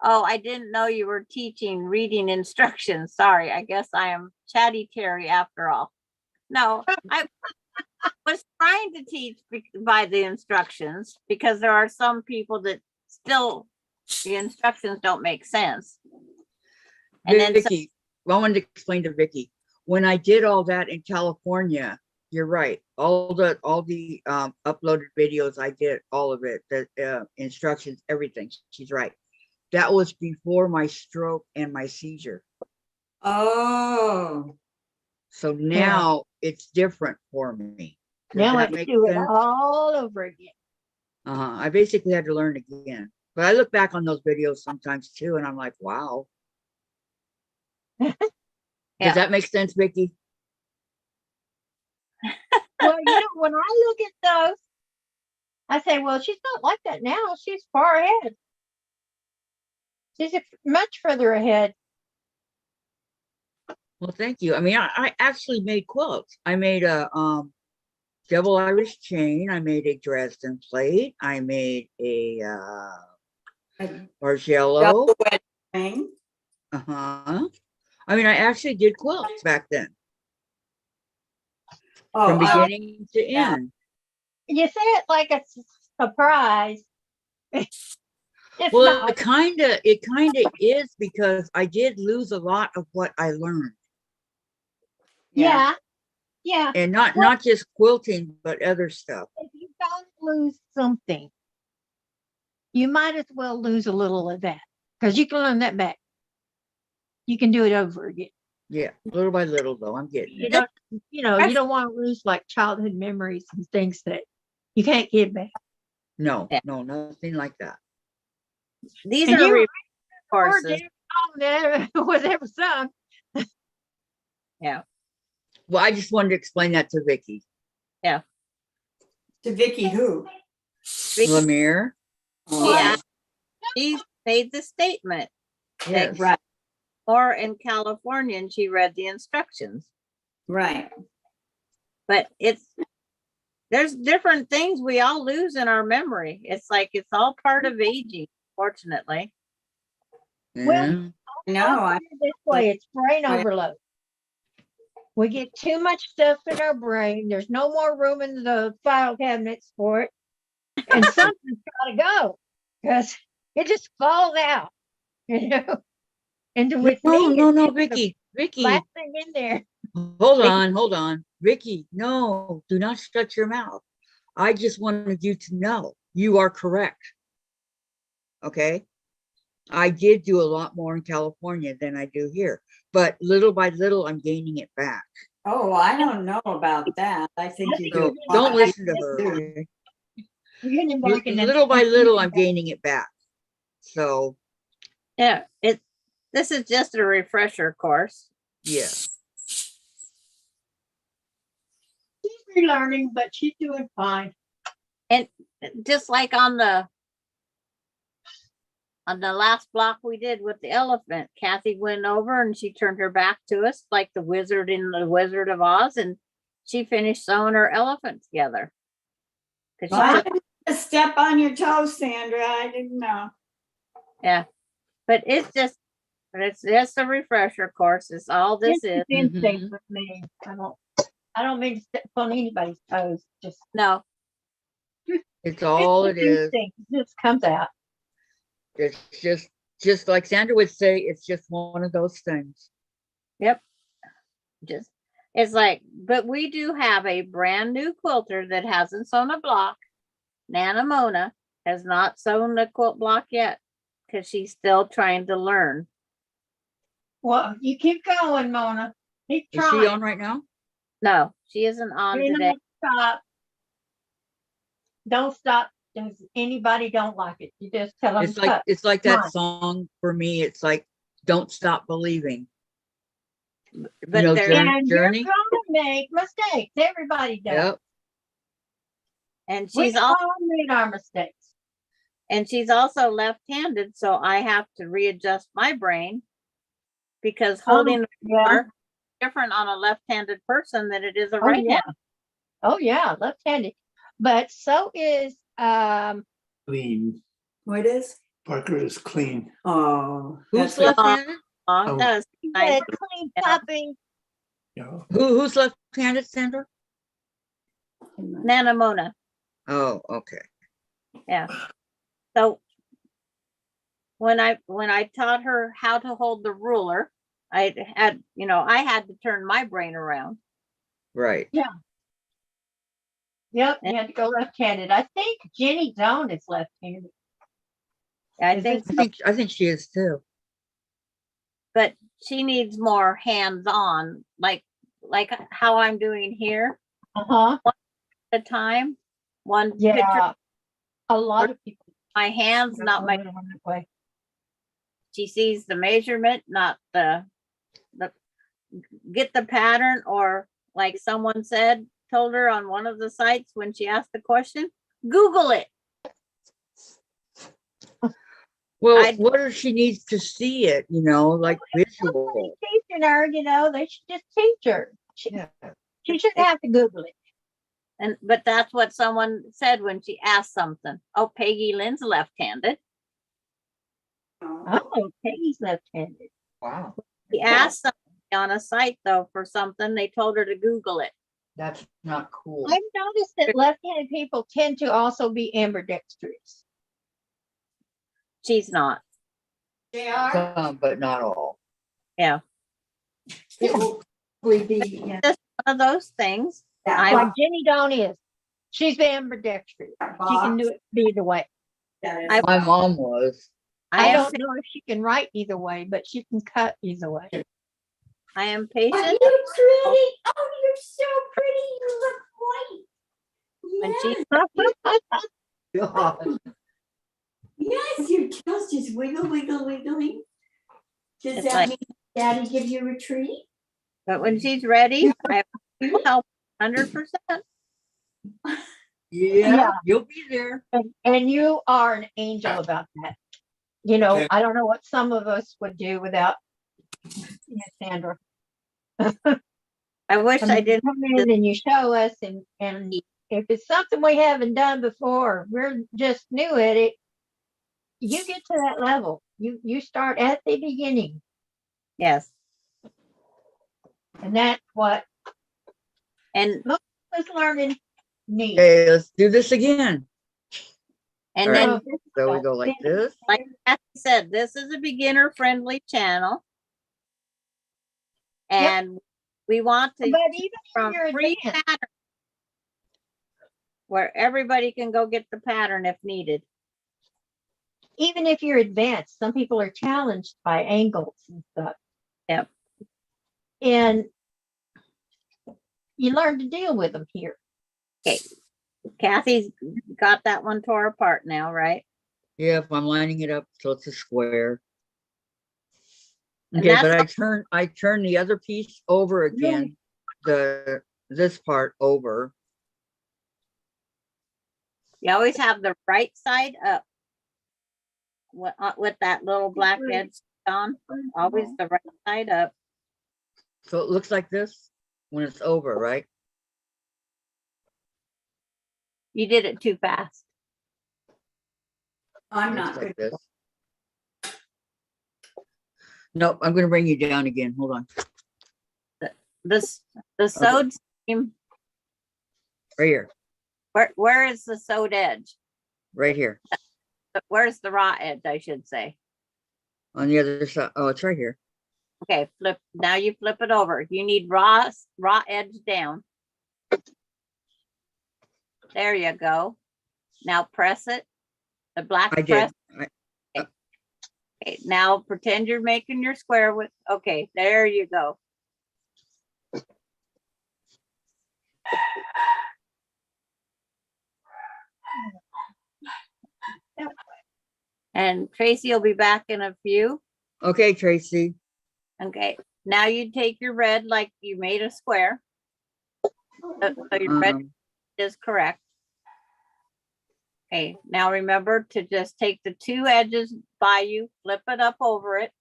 Speaker 1: oh, I didn't know you were teaching reading instructions. Sorry, I guess I am chatty Terry after all. No, I was trying to teach by the instructions because there are some people that still, the instructions don't make sense. And then
Speaker 2: Vicki, I wanted to explain to Vicki, when I did all that in California, you're right. All the uploaded videos, I did all of it, the instructions, everything. She's right. That was before my stroke and my seizure.
Speaker 4: Oh.
Speaker 2: So now it's different for me. Does
Speaker 3: Now I
Speaker 2: that
Speaker 3: can
Speaker 2: make
Speaker 3: do it
Speaker 2: sense?
Speaker 3: all over again.
Speaker 2: I basically had to learn again. But I look back on those videos sometimes too, and I'm like, wow.
Speaker 1: Yeah.
Speaker 2: Does that make sense, Vicki?
Speaker 3: Well, when I look at those, I say, well, she's not like that now. She's far ahead. She's much further ahead.
Speaker 2: Well, thank you. I mean, I actually made quilts. I made a double Irish chain. I made a Dresden plate. I made a Bargello.
Speaker 4: Double wedge thing.
Speaker 2: I mean, I actually did quilts back then,
Speaker 4: Oh,
Speaker 2: from beginning to end.
Speaker 3: You say it like a surprise. It's
Speaker 2: Well,
Speaker 3: not.
Speaker 2: it kind of is because I did lose a lot of what I learned.
Speaker 3: Yeah. Yeah,
Speaker 2: And not just quilting, but other stuff.
Speaker 3: if you don't lose something, you might as well lose a little of that because you can learn that back. You can do it over again.
Speaker 2: Yeah, little by little though, I'm getting
Speaker 3: You
Speaker 2: it.
Speaker 3: don't, you don't want to lose like childhood memories and things that you can't get back.
Speaker 2: No,
Speaker 1: Yeah.
Speaker 2: no, nothing like that.
Speaker 1: These
Speaker 3: And
Speaker 1: are
Speaker 3: you
Speaker 1: courses.
Speaker 3: every song that was ever sung.
Speaker 1: Yeah.
Speaker 2: Well, I just wanted to explain that to Vicki.
Speaker 4: To Vicki who?
Speaker 2: Lemire,
Speaker 1: Yeah. She made the statement.
Speaker 2: yes.
Speaker 4: Right,
Speaker 1: Or in California, and she read the instructions.
Speaker 4: right.
Speaker 1: But there's different things we all lose in our memory. It's like it's all part of aging, fortunately.
Speaker 3: Well,
Speaker 2: Yeah.
Speaker 4: No,
Speaker 3: I'll put it this way, it's brain overload. We get too much stuff in our brain. There's no more room in the file cabinets for it. And something's gotta go. Because it just falls out, you know. And with
Speaker 2: No,
Speaker 3: me,
Speaker 2: no,
Speaker 3: it's
Speaker 2: no,
Speaker 3: just the
Speaker 2: Vicki, Vicki,
Speaker 3: last thing in there.
Speaker 2: hold on. Vicki, no, do not shut your mouth. I just wanted you to know you are correct. Okay. I did do a lot more in California than I do here, but little by little, I'm gaining it back.
Speaker 4: oh, I don't know about that. I think you
Speaker 2: So
Speaker 4: do.
Speaker 2: don't listen to her. Okay?
Speaker 3: You're getting back in
Speaker 2: Little by little, I'm gaining it back. So
Speaker 1: Yeah, this is just a refresher course.
Speaker 2: yeah,
Speaker 3: She's relearning, but she's doing fine.
Speaker 1: And just like on the last block we did with the elephant, Kathy went over and she turned her back to us like the wizard in the Wizard of Oz, and she finished sewing her elephant together. 'Cause she
Speaker 4: Well, I
Speaker 1: took-
Speaker 4: didn't want to step on your toes, Sandra. I didn't know.
Speaker 1: yeah, but it's just a refresher course. It's all this
Speaker 3: This
Speaker 1: is.
Speaker 3: instinct
Speaker 2: Mhm.
Speaker 3: with me. I don't mean to step on anybody's toes. Just
Speaker 1: No,
Speaker 2: it's all it is.
Speaker 3: instinct. It just comes out.
Speaker 2: It's just like Sandra would say, it's just one of those things.
Speaker 1: yep. Just it's like, but we do have a brand new quilter that hasn't sewn a block. Nana Mona has not sewn a quilt block yet because she's still trying to learn.
Speaker 3: Well, you keep going, Mona. Keep
Speaker 2: Is she
Speaker 3: trying.
Speaker 2: on right now?
Speaker 1: No, she isn't on
Speaker 3: You
Speaker 1: today.
Speaker 3: know, stop. Don't stop. If anybody don't like it, you just tell them
Speaker 2: It's like
Speaker 3: Come
Speaker 2: that
Speaker 3: on.
Speaker 2: song for me. It's like don't stop believing.
Speaker 1: But
Speaker 2: know,
Speaker 1: there,
Speaker 2: Jen-
Speaker 3: And
Speaker 2: Journey?
Speaker 3: you're gonna make mistakes. Everybody does.
Speaker 2: Yep.
Speaker 1: and
Speaker 3: We
Speaker 1: she's all
Speaker 3: all made our mistakes.
Speaker 1: and she's also left-handed, so I have to readjust my brain because holding the
Speaker 3: Yeah.
Speaker 1: ruler different on a left-handed person than it is a
Speaker 3: Oh,
Speaker 1: right-handed.
Speaker 3: Oh yeah, left-handed. But so is
Speaker 5: Clean.
Speaker 4: What is?
Speaker 5: Parker is clean.
Speaker 4: Oh,
Speaker 2: Who's
Speaker 4: that's what-
Speaker 2: left-handed?
Speaker 1: It does.
Speaker 3: that clean
Speaker 1: Yeah.
Speaker 3: puppy.
Speaker 5: Yeah.
Speaker 2: Who's left-handed, Sandra?
Speaker 1: Nana Mona.
Speaker 2: Oh, okay.
Speaker 1: So when I taught her how to hold the ruler, I had to turn my brain around.
Speaker 2: Right.
Speaker 3: Yep, you had to go left-handed. I think Jenny Doan is left-handed.
Speaker 1: I
Speaker 3: Is
Speaker 1: think,
Speaker 2: I think she is too.
Speaker 1: but she needs more hands-on, like how I'm doing here
Speaker 3: Uh-huh.
Speaker 1: at a time. One picture,
Speaker 3: Yeah. A lot of people.
Speaker 1: my hands, not my.
Speaker 3: don't want it that way.
Speaker 1: She sees the measurement, not the get the pattern, or like someone told her on one of the sites when she asked the question, Google it.
Speaker 2: Well,
Speaker 1: I-
Speaker 2: what if she needs to see it, like visual?
Speaker 3: Somebody teaching her, they should just teach her.
Speaker 2: Yeah.
Speaker 3: She shouldn't have to Google it.
Speaker 1: But that's what someone said when she asked something. Oh, Peggy Lynn's left-handed.
Speaker 3: Oh, Peggy's left-handed.
Speaker 2: Wow.
Speaker 1: She asked somebody on a site though for something. They told her to Google it.
Speaker 2: That's not cool.
Speaker 3: I've noticed that left-handed people tend to also be ambidextrous.
Speaker 1: She's not.
Speaker 4: They are.
Speaker 2: Some, but not all.
Speaker 1: Yeah.
Speaker 4: It will probably be, yeah.
Speaker 1: of those things.
Speaker 4: That
Speaker 1: I-
Speaker 3: Like Jenny Dawn is. She's ambidextrous. She can do it either way.
Speaker 4: that is
Speaker 1: I-
Speaker 2: My mom was.
Speaker 3: I
Speaker 1: I am,
Speaker 3: don't know if she can write either way, but she can cut either way.
Speaker 1: I am
Speaker 4: Are
Speaker 1: patient.
Speaker 4: you pretty? Oh, you're so pretty. You look white.
Speaker 1: When she,
Speaker 2: God.
Speaker 4: Yes, your tail's just wiggle, wiggle, wiggling. Does
Speaker 1: It's
Speaker 4: that
Speaker 1: like-
Speaker 4: mean Daddy give you a treat?
Speaker 1: but when she's ready, I will help 100%.
Speaker 2: Yeah, you'll be there.
Speaker 3: And you are an angel about that. You know,
Speaker 5: Okay.
Speaker 3: I don't know what some of us would do without Sandra.
Speaker 1: I wish
Speaker 3: I
Speaker 1: I
Speaker 3: mean, you
Speaker 1: didn't.
Speaker 3: come in and you show us, and if it's something we haven't done before, we're just new at it. You get to that level. You start at the beginning,
Speaker 1: Yes.
Speaker 3: and that's what
Speaker 1: And,
Speaker 3: us learning needs.
Speaker 2: Okay, let's do this again.
Speaker 1: and
Speaker 2: All
Speaker 1: then,
Speaker 2: right. So we go like this.
Speaker 1: like Kathy said, this is a beginner friendly channel. And we want
Speaker 3: But
Speaker 1: to
Speaker 3: even if
Speaker 1: from
Speaker 3: you're
Speaker 1: free
Speaker 3: advanced,
Speaker 1: pattern where everybody can go get the pattern if needed.
Speaker 3: even if you're advanced, some people are challenged by angles and stuff.
Speaker 1: Yep.
Speaker 3: And you learn to deal with them here.
Speaker 1: Okay. Kathy's got that one tore apart now, right?
Speaker 2: Yeah, if I'm lining it up so it's a square.
Speaker 1: And
Speaker 2: Okay, but
Speaker 1: that's-
Speaker 2: I turn the other piece over again, this part over.
Speaker 1: You always have the right side up. With that little black edge on, always the right side up.
Speaker 2: So it looks like this when it's over, right?
Speaker 1: You did it too fast.
Speaker 4: I'm
Speaker 2: It
Speaker 4: not
Speaker 2: looks
Speaker 4: good.
Speaker 2: like this. Nope, I'm gonna bring you down again. Hold on.
Speaker 1: The sewed seam,
Speaker 2: Right here,
Speaker 1: where is the sewed edge?
Speaker 2: right here.
Speaker 1: Where's the raw edge, I should say?
Speaker 2: On the other side. Oh, it's right here.
Speaker 1: Okay, now you flip it over. You need raw edge down. There you go. Now press it. The black
Speaker 2: I
Speaker 1: press.
Speaker 2: did.
Speaker 1: Okay, now pretend you're making your square with, okay, there you go. And Tracy will be back in a few.
Speaker 2: Okay, Tracy.
Speaker 1: Okay, now you take your red like you made a square. So your red is correct. Okay, now remember to just take the two edges by you, flip it up over it.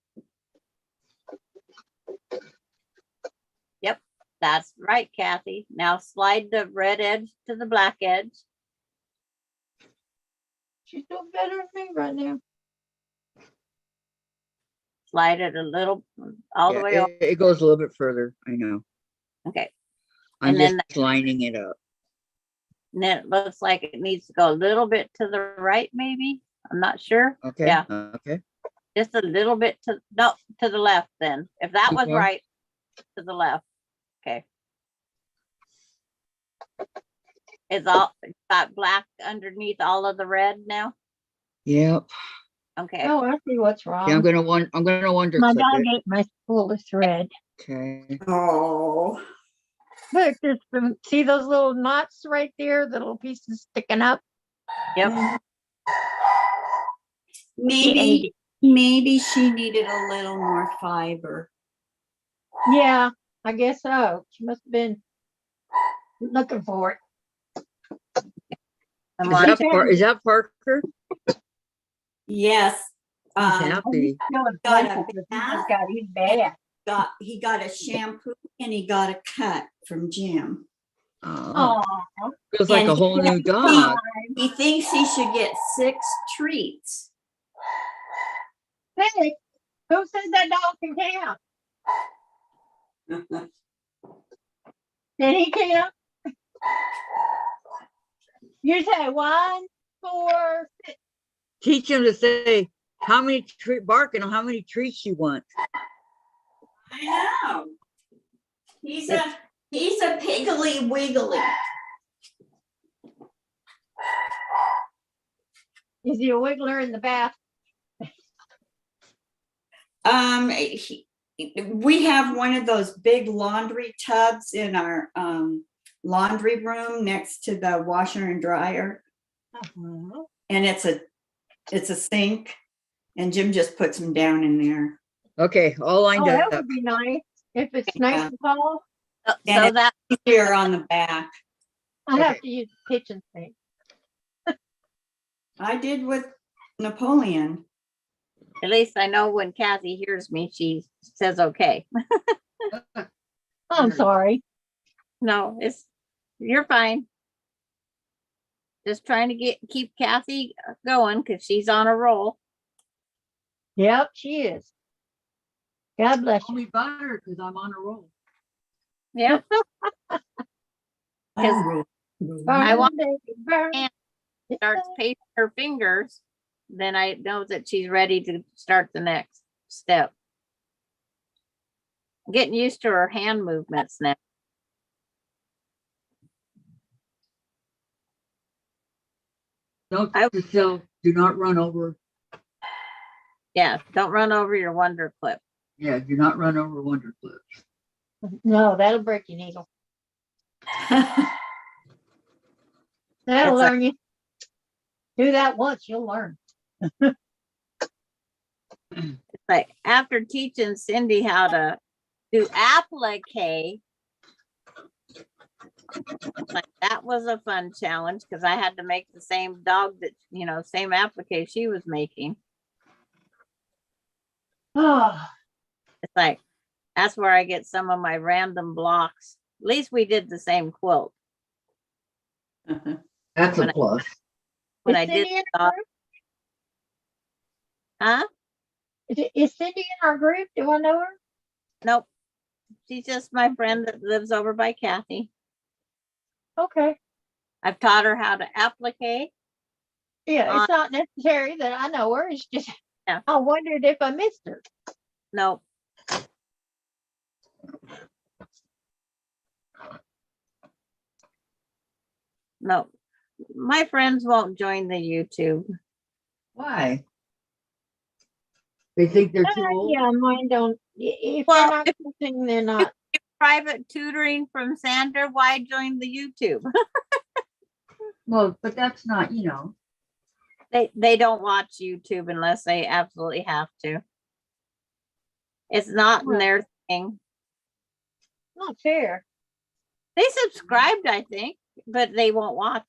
Speaker 1: Yep, that's right, Kathy. Now slide the red edge to the black edge.
Speaker 3: She's doing better than me right now.
Speaker 1: Slide it a little, all the
Speaker 2: Yeah,
Speaker 1: way over.
Speaker 2: it goes a little bit further. I know.
Speaker 1: Okay,
Speaker 2: I'm
Speaker 1: And then
Speaker 2: just lining it up.
Speaker 1: and then it looks like it needs to go a little bit to the right, maybe. I'm not sure.
Speaker 2: Okay.
Speaker 1: Yeah.
Speaker 2: Okay.
Speaker 1: Just a little bit to, no, to the left then. If that was
Speaker 2: Okay.
Speaker 1: right, to the left. Okay. It's got black underneath all of the red now.
Speaker 2: Yep.
Speaker 1: Okay.
Speaker 3: Oh, I see what's wrong.
Speaker 2: Yeah, I'm gonna wonder
Speaker 3: My
Speaker 2: clip
Speaker 3: dog
Speaker 2: it.
Speaker 3: ate my spool of thread.
Speaker 2: Okay.
Speaker 4: Oh,
Speaker 3: Look, see those little knots right there, the little pieces sticking up?
Speaker 1: Yep.
Speaker 4: maybe, maybe she needed a little more fiber.
Speaker 3: Yeah, I guess so. She must have been looking for it.
Speaker 1: I'm
Speaker 2: Is
Speaker 1: like,
Speaker 2: that Parker?
Speaker 4: Yes.
Speaker 2: He's happy.
Speaker 4: got a bath.
Speaker 3: Got his bad.
Speaker 4: He got a shampoo and he got a cut from Jim.
Speaker 2: Oh,
Speaker 3: Oh,
Speaker 2: feels like a
Speaker 4: And
Speaker 2: whole new dog.
Speaker 4: He thinks he should get 6 treats.
Speaker 3: hey, who said that dog can count? Did he count? You say 1, 4, 6.
Speaker 2: Teach him to say how many barking on how many treats you want.
Speaker 4: I know. He's a He's a piggly wiggly.
Speaker 3: Is he a wiggler in the bath?
Speaker 4: We have one of those big laundry tubs in our laundry room next to the washer and dryer,
Speaker 3: Uh-huh.
Speaker 4: and it's a sink, and Jim just puts them down in there.
Speaker 2: Okay, all lined
Speaker 3: Oh, that
Speaker 2: up.
Speaker 3: would be nice if it's nice
Speaker 4: Yeah.
Speaker 3: and tall.
Speaker 1: So
Speaker 4: And it's
Speaker 1: that,
Speaker 4: here on the back.
Speaker 3: I have
Speaker 2: Okay.
Speaker 3: to use the kitchen sink.
Speaker 4: I did with Napoleon.
Speaker 1: at least I know when Kathy hears me, she says, okay.
Speaker 3: I'm
Speaker 2: Very-
Speaker 3: sorry.
Speaker 1: No, you're fine. Just trying to keep Kathy going because she's on a roll.
Speaker 3: Yep, she is. God bless
Speaker 2: Call
Speaker 3: you.
Speaker 2: me butter because I'm on a roll.
Speaker 1: Yeah. Because I want
Speaker 3: Burn.
Speaker 1: and starts pacing her fingers, then I know that she's ready to start the next step. Getting used to her hand movements now.
Speaker 2: Don't
Speaker 1: I-
Speaker 2: yourself, do not run over.
Speaker 1: Yeah, don't run over your Wonder Clip.
Speaker 2: Yeah, do not run over Wonder Clips.
Speaker 3: No, that'll break your needle. That'll
Speaker 1: It's
Speaker 3: learn you. Do that once, you'll learn.
Speaker 1: It's like after teaching Cindy how to do applique, like that was a fun challenge because I had to make the same dog that, same applique she was making.
Speaker 3: Oh,
Speaker 1: It's like, that's where I get some of my random blocks. At least we did the same quilt.
Speaker 2: That's
Speaker 1: When
Speaker 2: a
Speaker 1: I-
Speaker 2: plus.
Speaker 1: When
Speaker 3: is
Speaker 1: I did,
Speaker 3: Cindy in our group?
Speaker 1: huh?
Speaker 3: Is Cindy in our group? Do I know her?
Speaker 1: Nope. She's just my friend that lives over by Kathy.
Speaker 3: Okay.
Speaker 1: I've taught her how to applique.
Speaker 3: Yeah, it's not necessary that I know her. It's just
Speaker 1: Yeah.
Speaker 3: I wondered if I missed her.
Speaker 1: Nope. Nope. My friends won't join the YouTube.
Speaker 2: Why? They think they're too old?
Speaker 3: Yeah, mine don't. If
Speaker 1: Well,
Speaker 3: they're not something, they're not.
Speaker 1: Private tutoring from Sandra, why join the YouTube?
Speaker 2: Well, but that's not,
Speaker 1: They don't watch YouTube unless they absolutely have to. It's not in their thing.
Speaker 3: Not fair.
Speaker 1: They subscribed, I think, but they won't watch.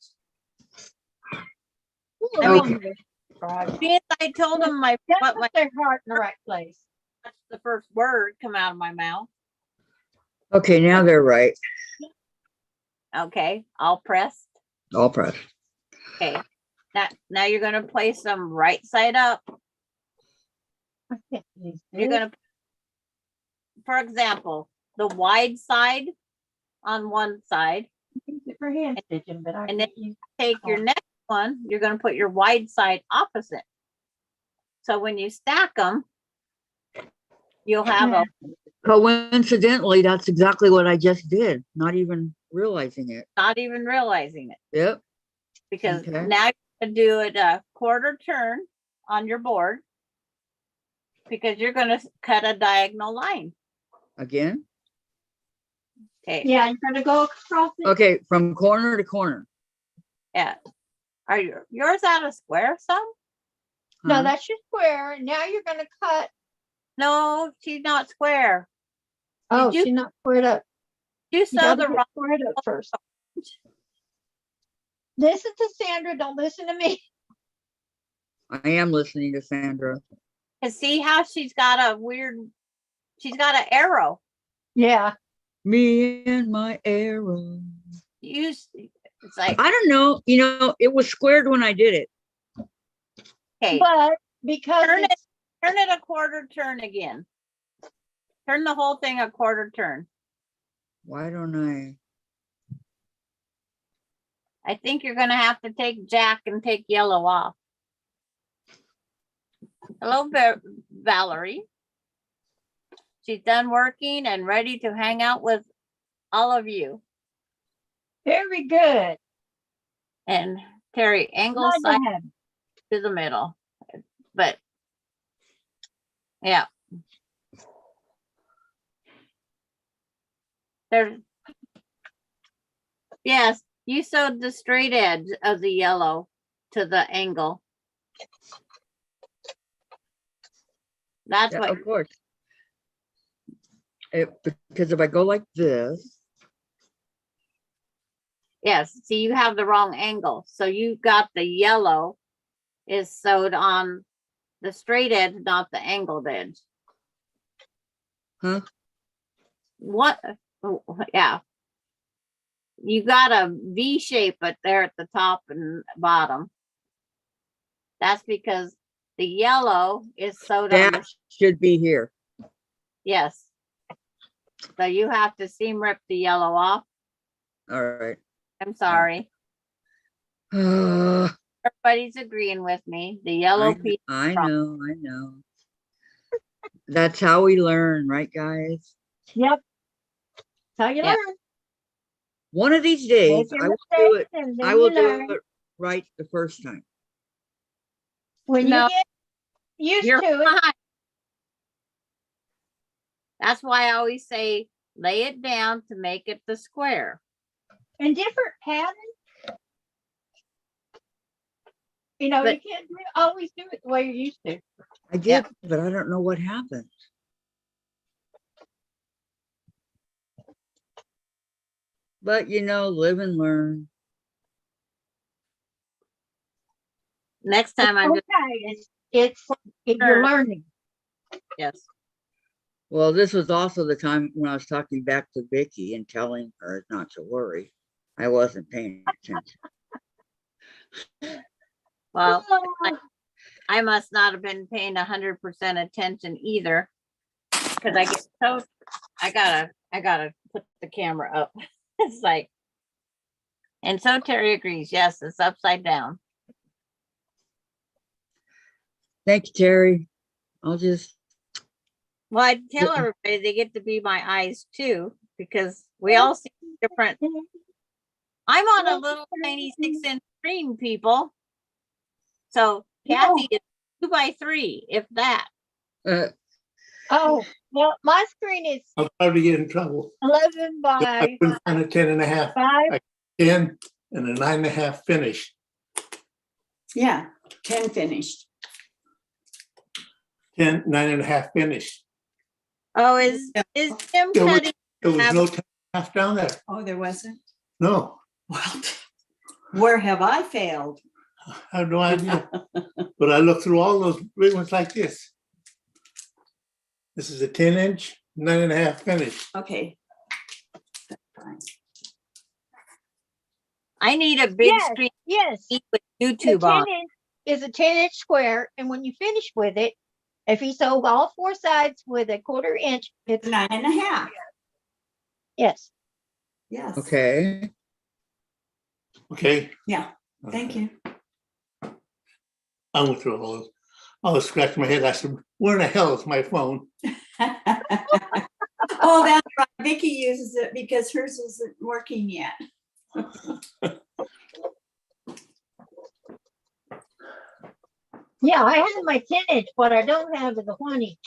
Speaker 3: I
Speaker 2: Okay.
Speaker 3: mean,
Speaker 1: Because I told them what
Speaker 3: put
Speaker 1: my
Speaker 3: their heart in the right place.
Speaker 1: the first word come out of my mouth.
Speaker 2: Okay, now they're right.
Speaker 1: Okay, all pressed.
Speaker 2: All pressed.
Speaker 1: Okay. Now you're gonna place them right side up. You're gonna, for example, the wide side on one side.
Speaker 3: use it for hand stitching, but I
Speaker 1: And then
Speaker 3: can't use.
Speaker 1: Take your next one, you're gonna put your wide side opposite. So when you stack them, you'll have a,
Speaker 2: Coincidentally, that's exactly what I just did, not even realizing it.
Speaker 1: not even realizing it,
Speaker 2: Yep.
Speaker 1: because
Speaker 2: Okay.
Speaker 1: now you're gonna do it a quarter turn on your board. Because you're gonna cut a diagonal line.
Speaker 2: Again.
Speaker 1: Okay,
Speaker 3: Yeah, you're gonna go across it.
Speaker 2: Okay, from corner to corner.
Speaker 1: yeah. Are yours out of square some?
Speaker 3: No,
Speaker 2: Huh?
Speaker 3: that's your square. And now you're gonna cut.
Speaker 1: No, she's not square.
Speaker 3: Oh,
Speaker 1: you-
Speaker 3: she's not squared up.
Speaker 1: You
Speaker 3: You
Speaker 1: sew
Speaker 3: gotta
Speaker 1: the
Speaker 3: get
Speaker 1: wrong,
Speaker 3: squared up first. Listen to Sandra. Don't listen to me.
Speaker 2: I am listening to Sandra.
Speaker 1: and see how she's got she's got an arrow.
Speaker 3: Yeah.
Speaker 2: Me and my arrow.
Speaker 1: It's like,
Speaker 2: I don't know. It was squared when I did it.
Speaker 1: okay,
Speaker 3: But because
Speaker 1: turn
Speaker 3: it's
Speaker 1: it a quarter turn again. Turn the whole thing a quarter turn.
Speaker 2: Why don't I?
Speaker 1: I think you're gonna have to take Jack and take yellow off. Hello, Valerie. She's done working and ready to hang out with all of you.
Speaker 3: Very good.
Speaker 1: And Terry, angle
Speaker 3: Glad
Speaker 1: side
Speaker 3: to have you.
Speaker 1: to the middle. But yeah. There's yes, you sewed the straight edge of the yellow to the angle. That's
Speaker 2: Yeah,
Speaker 1: what
Speaker 2: of course. Because if I go like this,
Speaker 1: yes, see you have the wrong angle. So you got the yellow is sewed on the straight edge, not the angled edge.
Speaker 2: huh?
Speaker 1: What? Oh, yeah. You got a V shape but there at the top and bottom. That's because the yellow is sewed on
Speaker 2: That
Speaker 1: the
Speaker 2: should be here.
Speaker 1: yes. So you have to seam rip the yellow off.
Speaker 2: All right.
Speaker 1: I'm sorry.
Speaker 2: I
Speaker 1: Everybody's agreeing with me. The yellow piece.
Speaker 2: know, I know. That's how we learn, right, guys?
Speaker 3: Yep. That's how you
Speaker 1: Yep.
Speaker 3: learn.
Speaker 2: One of these days,
Speaker 3: Make your
Speaker 2: I will do
Speaker 3: mistakes
Speaker 2: it.
Speaker 3: and then
Speaker 2: I will
Speaker 3: you
Speaker 2: do
Speaker 3: learn.
Speaker 2: it right the first time.
Speaker 3: When
Speaker 1: No.
Speaker 3: you get used
Speaker 1: You're
Speaker 3: to it,
Speaker 1: fine. That's why I always say lay it down to make it the square.
Speaker 3: and different patterns, you know,
Speaker 1: But-
Speaker 3: you can't always do it the way you're used to.
Speaker 2: I did,
Speaker 1: Yep.
Speaker 2: but I don't know what happened. But you know, live and learn.
Speaker 1: Next time I'm just
Speaker 3: Okay, you're learning.
Speaker 1: yes.
Speaker 2: Well, this was also the time when I was talking back to Vicki and telling her not to worry. I wasn't paying attention.
Speaker 1: Well,
Speaker 3: Oh,
Speaker 1: I must not have been paying 100% attention either. Because I get so I gotta put the camera up. It's like, and so Terry agrees. Yes, it's upside down.
Speaker 2: Thank you, Terry. I'll just
Speaker 1: Well, I tell
Speaker 2: Yeah.
Speaker 1: everybody they get to be my eyes too, because we all see different. I'm on a little tiny 6-inch screen, people. So Kathy is 2x3, if that.
Speaker 3: oh, well, my screen is
Speaker 5: I'll probably get in trouble.
Speaker 3: 11
Speaker 5: I
Speaker 3: by
Speaker 5: couldn't find a 10.5,
Speaker 3: 5.
Speaker 5: 10 and a 9.5 finish.
Speaker 4: Yeah, 10 finished.
Speaker 5: 10, 9.5 finish.
Speaker 1: Oh, is Tim
Speaker 5: There was,
Speaker 1: cutting?
Speaker 5: there was
Speaker 1: Have-
Speaker 5: no 10.5 down there.
Speaker 4: Oh, there wasn't?
Speaker 5: No,
Speaker 4: Well, where have I failed?
Speaker 5: I have no idea. But I looked through all those big ones like this. This is a 10-inch, 9.5 finish.
Speaker 4: Okay. That's fine.
Speaker 1: I need a big
Speaker 3: Yes.
Speaker 1: screen
Speaker 3: Yes,
Speaker 1: with
Speaker 3: the
Speaker 1: YouTube
Speaker 3: 10
Speaker 1: on.
Speaker 3: inch is a 10-inch square, and when you finish with it, if you sew all 4 sides with a 1/4 inch, it's
Speaker 4: 9.5.
Speaker 3: yes.
Speaker 4: Yes.
Speaker 2: okay.
Speaker 5: Okay.
Speaker 4: Yeah, thank you.
Speaker 5: I went through all those. I was scratching my head. I said, where in the hell is my phone?
Speaker 4: Oh, that's right. Vicki uses it because hers isn't working yet.
Speaker 3: Yeah, I have my 10-inch, but I don't have the 1-inch.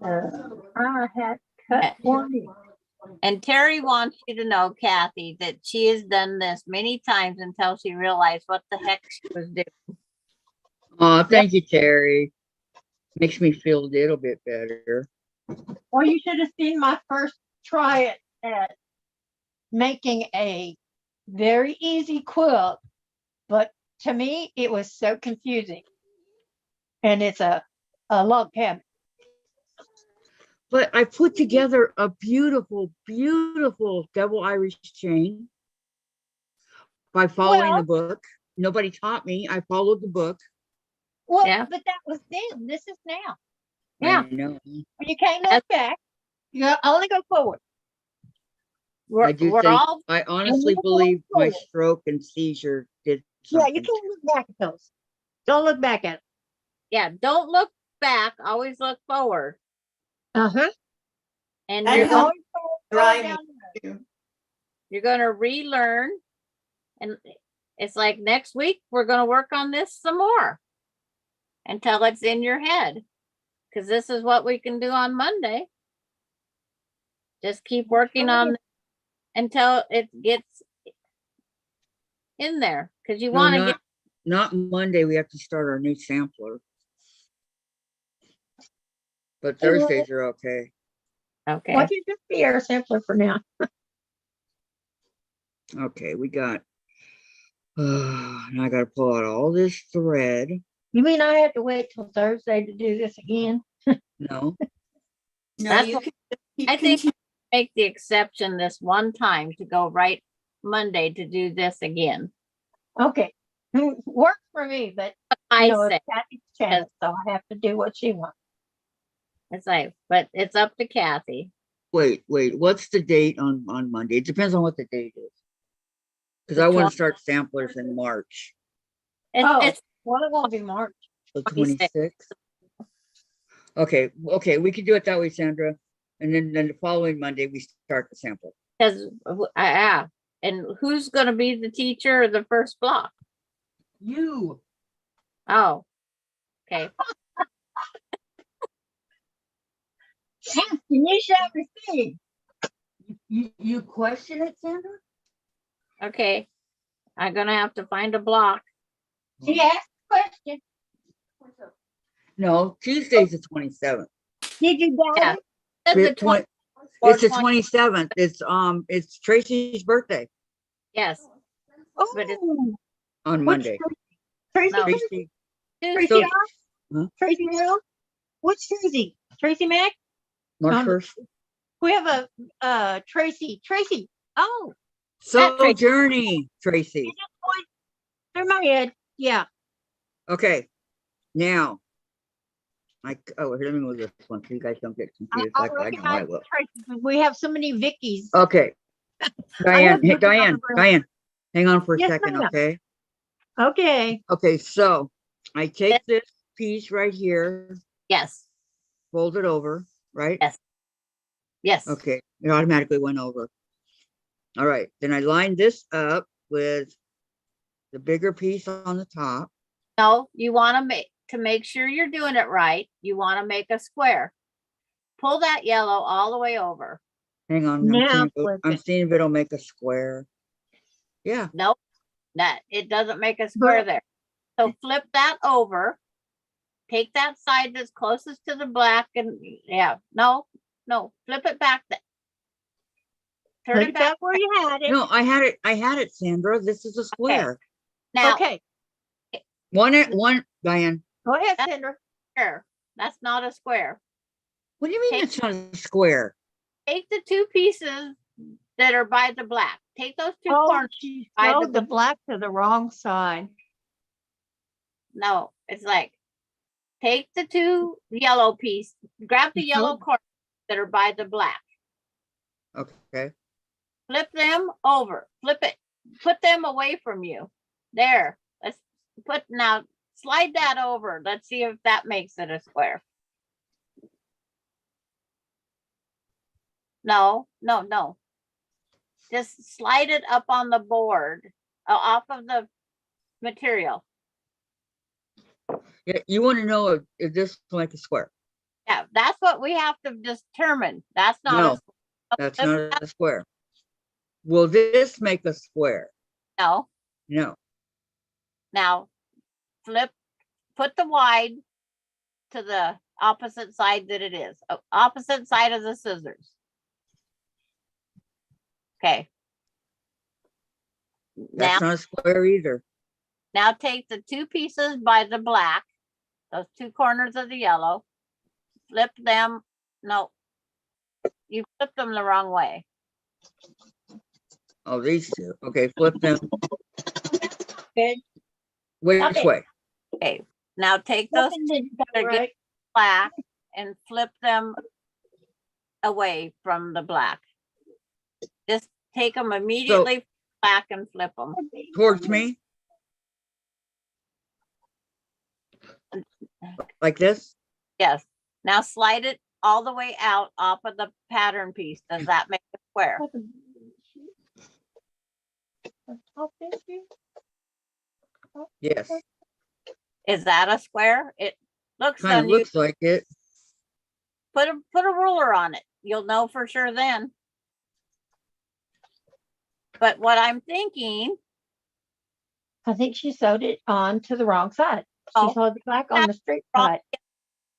Speaker 3: I had cut 1 inch.
Speaker 1: And Terry wants you to know, Kathy, that she has done this many times until she realized what the heck she was doing.
Speaker 2: Oh, thank you, Terry. Makes me feel a little bit better.
Speaker 3: Well, you should have seen my first try at making a very easy quilt, but to me, it was so confusing. And it's a log cabin.
Speaker 2: But I put together a beautiful, beautiful double Irish chain by following the book. Nobody taught me. I followed the book.
Speaker 3: Well,
Speaker 1: Yeah.
Speaker 3: but that was then. This is now.
Speaker 1: Yeah.
Speaker 2: I know.
Speaker 3: You can't look back. You only go forward.
Speaker 2: I do
Speaker 1: We're
Speaker 2: think,
Speaker 1: all
Speaker 2: I honestly
Speaker 3: look
Speaker 2: believe my
Speaker 3: forward.
Speaker 2: stroke and seizure did
Speaker 3: Yeah,
Speaker 2: something.
Speaker 3: you can't look back at those. Don't look back at it.
Speaker 1: yeah, don't look back, always look forward.
Speaker 3: Uh-huh.
Speaker 1: And
Speaker 4: I
Speaker 1: you're
Speaker 4: know.
Speaker 1: going,
Speaker 4: Driving.
Speaker 1: you're going to relearn. And it's like next week, we're going to work on this some more until it's in your head. Because this is what we can do on Monday. Just keep working on it until it gets in there. Because you
Speaker 2: No,
Speaker 1: want to get,
Speaker 2: not Monday. We have to start our new sampler. But Thursdays are okay.
Speaker 1: okay.
Speaker 3: What did you be air sampler for now?
Speaker 2: Okay, we got. Now I got to pull out all this thread.
Speaker 3: You mean I have to wait till Thursday to do this again?
Speaker 2: No,
Speaker 4: No,
Speaker 1: That's
Speaker 4: you
Speaker 1: what-
Speaker 4: can just keep
Speaker 1: I think
Speaker 4: continuing.
Speaker 1: make the exception this one time to go right Monday to do this again.
Speaker 3: Okay. Works for me, but
Speaker 1: I
Speaker 3: you know,
Speaker 1: say
Speaker 3: it's Kathy's chance, so I have to do what she wants.
Speaker 1: it's like, but it's up to Kathy.
Speaker 2: wait. What's the date on Monday? It depends on what the date is. Because
Speaker 1: The
Speaker 2: I want
Speaker 1: 12th.
Speaker 2: to start samplers in March,
Speaker 1: It's
Speaker 3: Well, it won't be March.
Speaker 2: the
Speaker 1: 26th.
Speaker 2: 26th. Okay, we can do it that way, Sandra. And then the following Monday we start the sample.
Speaker 1: because yeah. And who's going to be the teacher of the first block?
Speaker 2: You.
Speaker 1: Oh, okay.
Speaker 3: Yes, and you shall receive.
Speaker 2: You question it, Sandra?
Speaker 1: Okay. I'm going to have to find a block.
Speaker 3: She asked a question.
Speaker 2: No, Tuesday's the 27th.
Speaker 3: Did you doubt
Speaker 1: Yeah.
Speaker 3: it?
Speaker 1: Says
Speaker 2: The
Speaker 1: the
Speaker 2: 20
Speaker 1: or
Speaker 2: It's the
Speaker 1: 20
Speaker 2: 27th. It's Tracy's birthday
Speaker 1: Yes. But it's-
Speaker 3: Oh,
Speaker 2: on
Speaker 3: which
Speaker 2: Monday.
Speaker 3: Tracy?
Speaker 1: No.
Speaker 2: Tracy.
Speaker 3: Tracy,
Speaker 2: So,
Speaker 3: Tracy, Tracy Hill? Which Tracy? Tracy Mack?
Speaker 2: March 1st.
Speaker 3: We have a Tracy. Tracy. Oh,
Speaker 2: So
Speaker 1: Tracy.
Speaker 2: Journey, Tracy.
Speaker 3: you just went through my head. Yeah.
Speaker 2: Okay. Now, let me move this one so you guys don't get confused.
Speaker 3: I
Speaker 2: Like I know I
Speaker 3: recognize
Speaker 2: will.
Speaker 3: Tracy. We have so many Vickies.
Speaker 2: Okay.
Speaker 3: I have
Speaker 2: Dianne,
Speaker 3: Vicky on the road.
Speaker 2: Dianne, hang on for a
Speaker 3: Yes,
Speaker 2: second,
Speaker 3: ma'am.
Speaker 2: okay?
Speaker 3: Okay.
Speaker 2: Okay, so I take this piece right here,
Speaker 1: Yes.
Speaker 2: fold it over, right?
Speaker 1: Yes. Yes.
Speaker 2: Okay, it automatically went over. All right, then I line this up with the bigger piece on the top.
Speaker 1: No, you want to make sure you're doing it right. You want to make a square. Pull that yellow all the way over.
Speaker 2: Hang on,
Speaker 3: Now
Speaker 2: I'm seeing if it'll make a square. Yeah,
Speaker 1: Nope, that it doesn't make a square there. So flip that over. Take that side that's closest to the black and yeah, no, flip it back. Turn
Speaker 3: Put
Speaker 1: it
Speaker 3: it
Speaker 1: back.
Speaker 3: back where you had it.
Speaker 2: no, I had it, Sandra. This is a square.
Speaker 1: Now,
Speaker 3: Okay.
Speaker 2: One, Diane.
Speaker 3: Go ahead,
Speaker 1: That's-
Speaker 3: Sandra.
Speaker 1: square. That's not a square.
Speaker 2: What do you mean
Speaker 1: Take-
Speaker 2: it's not a square?
Speaker 1: Take the two pieces that are by the black. Take those two
Speaker 3: Oh,
Speaker 1: corners.
Speaker 3: she
Speaker 1: by
Speaker 3: showed the black to the wrong side.
Speaker 1: No, it's like take the two yellow piece, grab the yellow corners that are by the black,
Speaker 2: Okay.
Speaker 1: flip them over, flip it, put them away from you. There. Let's now slide that over. Let's see if that makes it a square. No. Just slide it up on the board, off of the material.
Speaker 2: Yeah, you want to know if this will make a square?
Speaker 1: Yeah, that's what we have to determine. That's not
Speaker 2: No,
Speaker 1: a
Speaker 2: that's
Speaker 1: flip
Speaker 2: not a square. Will this make a square?
Speaker 1: no.
Speaker 2: No.
Speaker 1: Now put the wide to the opposite side that it is. Opposite side of the scissors. Okay.
Speaker 2: That's not a square either.
Speaker 1: Now take the two pieces by the black, those two corners of the yellow, flip them. No, you flipped them the wrong way.
Speaker 2: Oh, these two. Okay, flip them.
Speaker 3: Good.
Speaker 2: Which
Speaker 1: Okay.
Speaker 2: way?
Speaker 1: Okay. Now take those
Speaker 3: Nothing didn't go
Speaker 1: that get
Speaker 3: right.
Speaker 1: black and flip them away from the black. Just take them immediately black and flip them.
Speaker 2: Towards me? Like this?
Speaker 1: Yes. Now slide it all the way out off of the pattern piece. Does that make a square?
Speaker 2: Yes,
Speaker 1: Is that a square? It looks
Speaker 2: kind of
Speaker 1: unusual.
Speaker 2: looks like it.
Speaker 1: Put a ruler on it. You'll know for sure then. But what I'm thinking,
Speaker 3: I think she sewed it on to the wrong side. She
Speaker 1: Oh.
Speaker 3: sewed the black on the straight
Speaker 1: Wrong.
Speaker 3: side.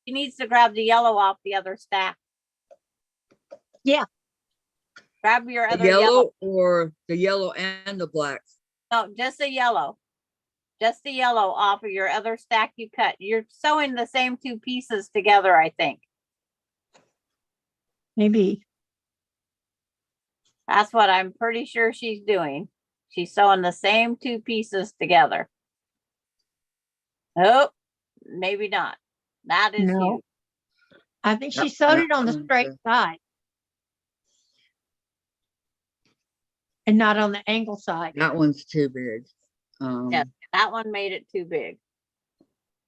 Speaker 1: he needs to grab the yellow off the other stack.
Speaker 3: Yeah.
Speaker 1: Grab your
Speaker 2: The
Speaker 1: other yellow.
Speaker 2: yellow or the yellow and the black?
Speaker 1: No, just the yellow. Just the yellow off of your other stack you cut. You're sewing the same two pieces together, I think.
Speaker 3: Maybe.
Speaker 1: That's what I'm pretty sure she's doing. She's sewing the same two pieces together. Oh, maybe not. That is
Speaker 3: No.
Speaker 1: you.
Speaker 3: I think she
Speaker 2: Yep,
Speaker 3: sewed
Speaker 2: that
Speaker 3: it on the
Speaker 2: one's
Speaker 3: straight side. And not on the angle side.
Speaker 2: That one's too big.
Speaker 1: Yeah. That one made it too big.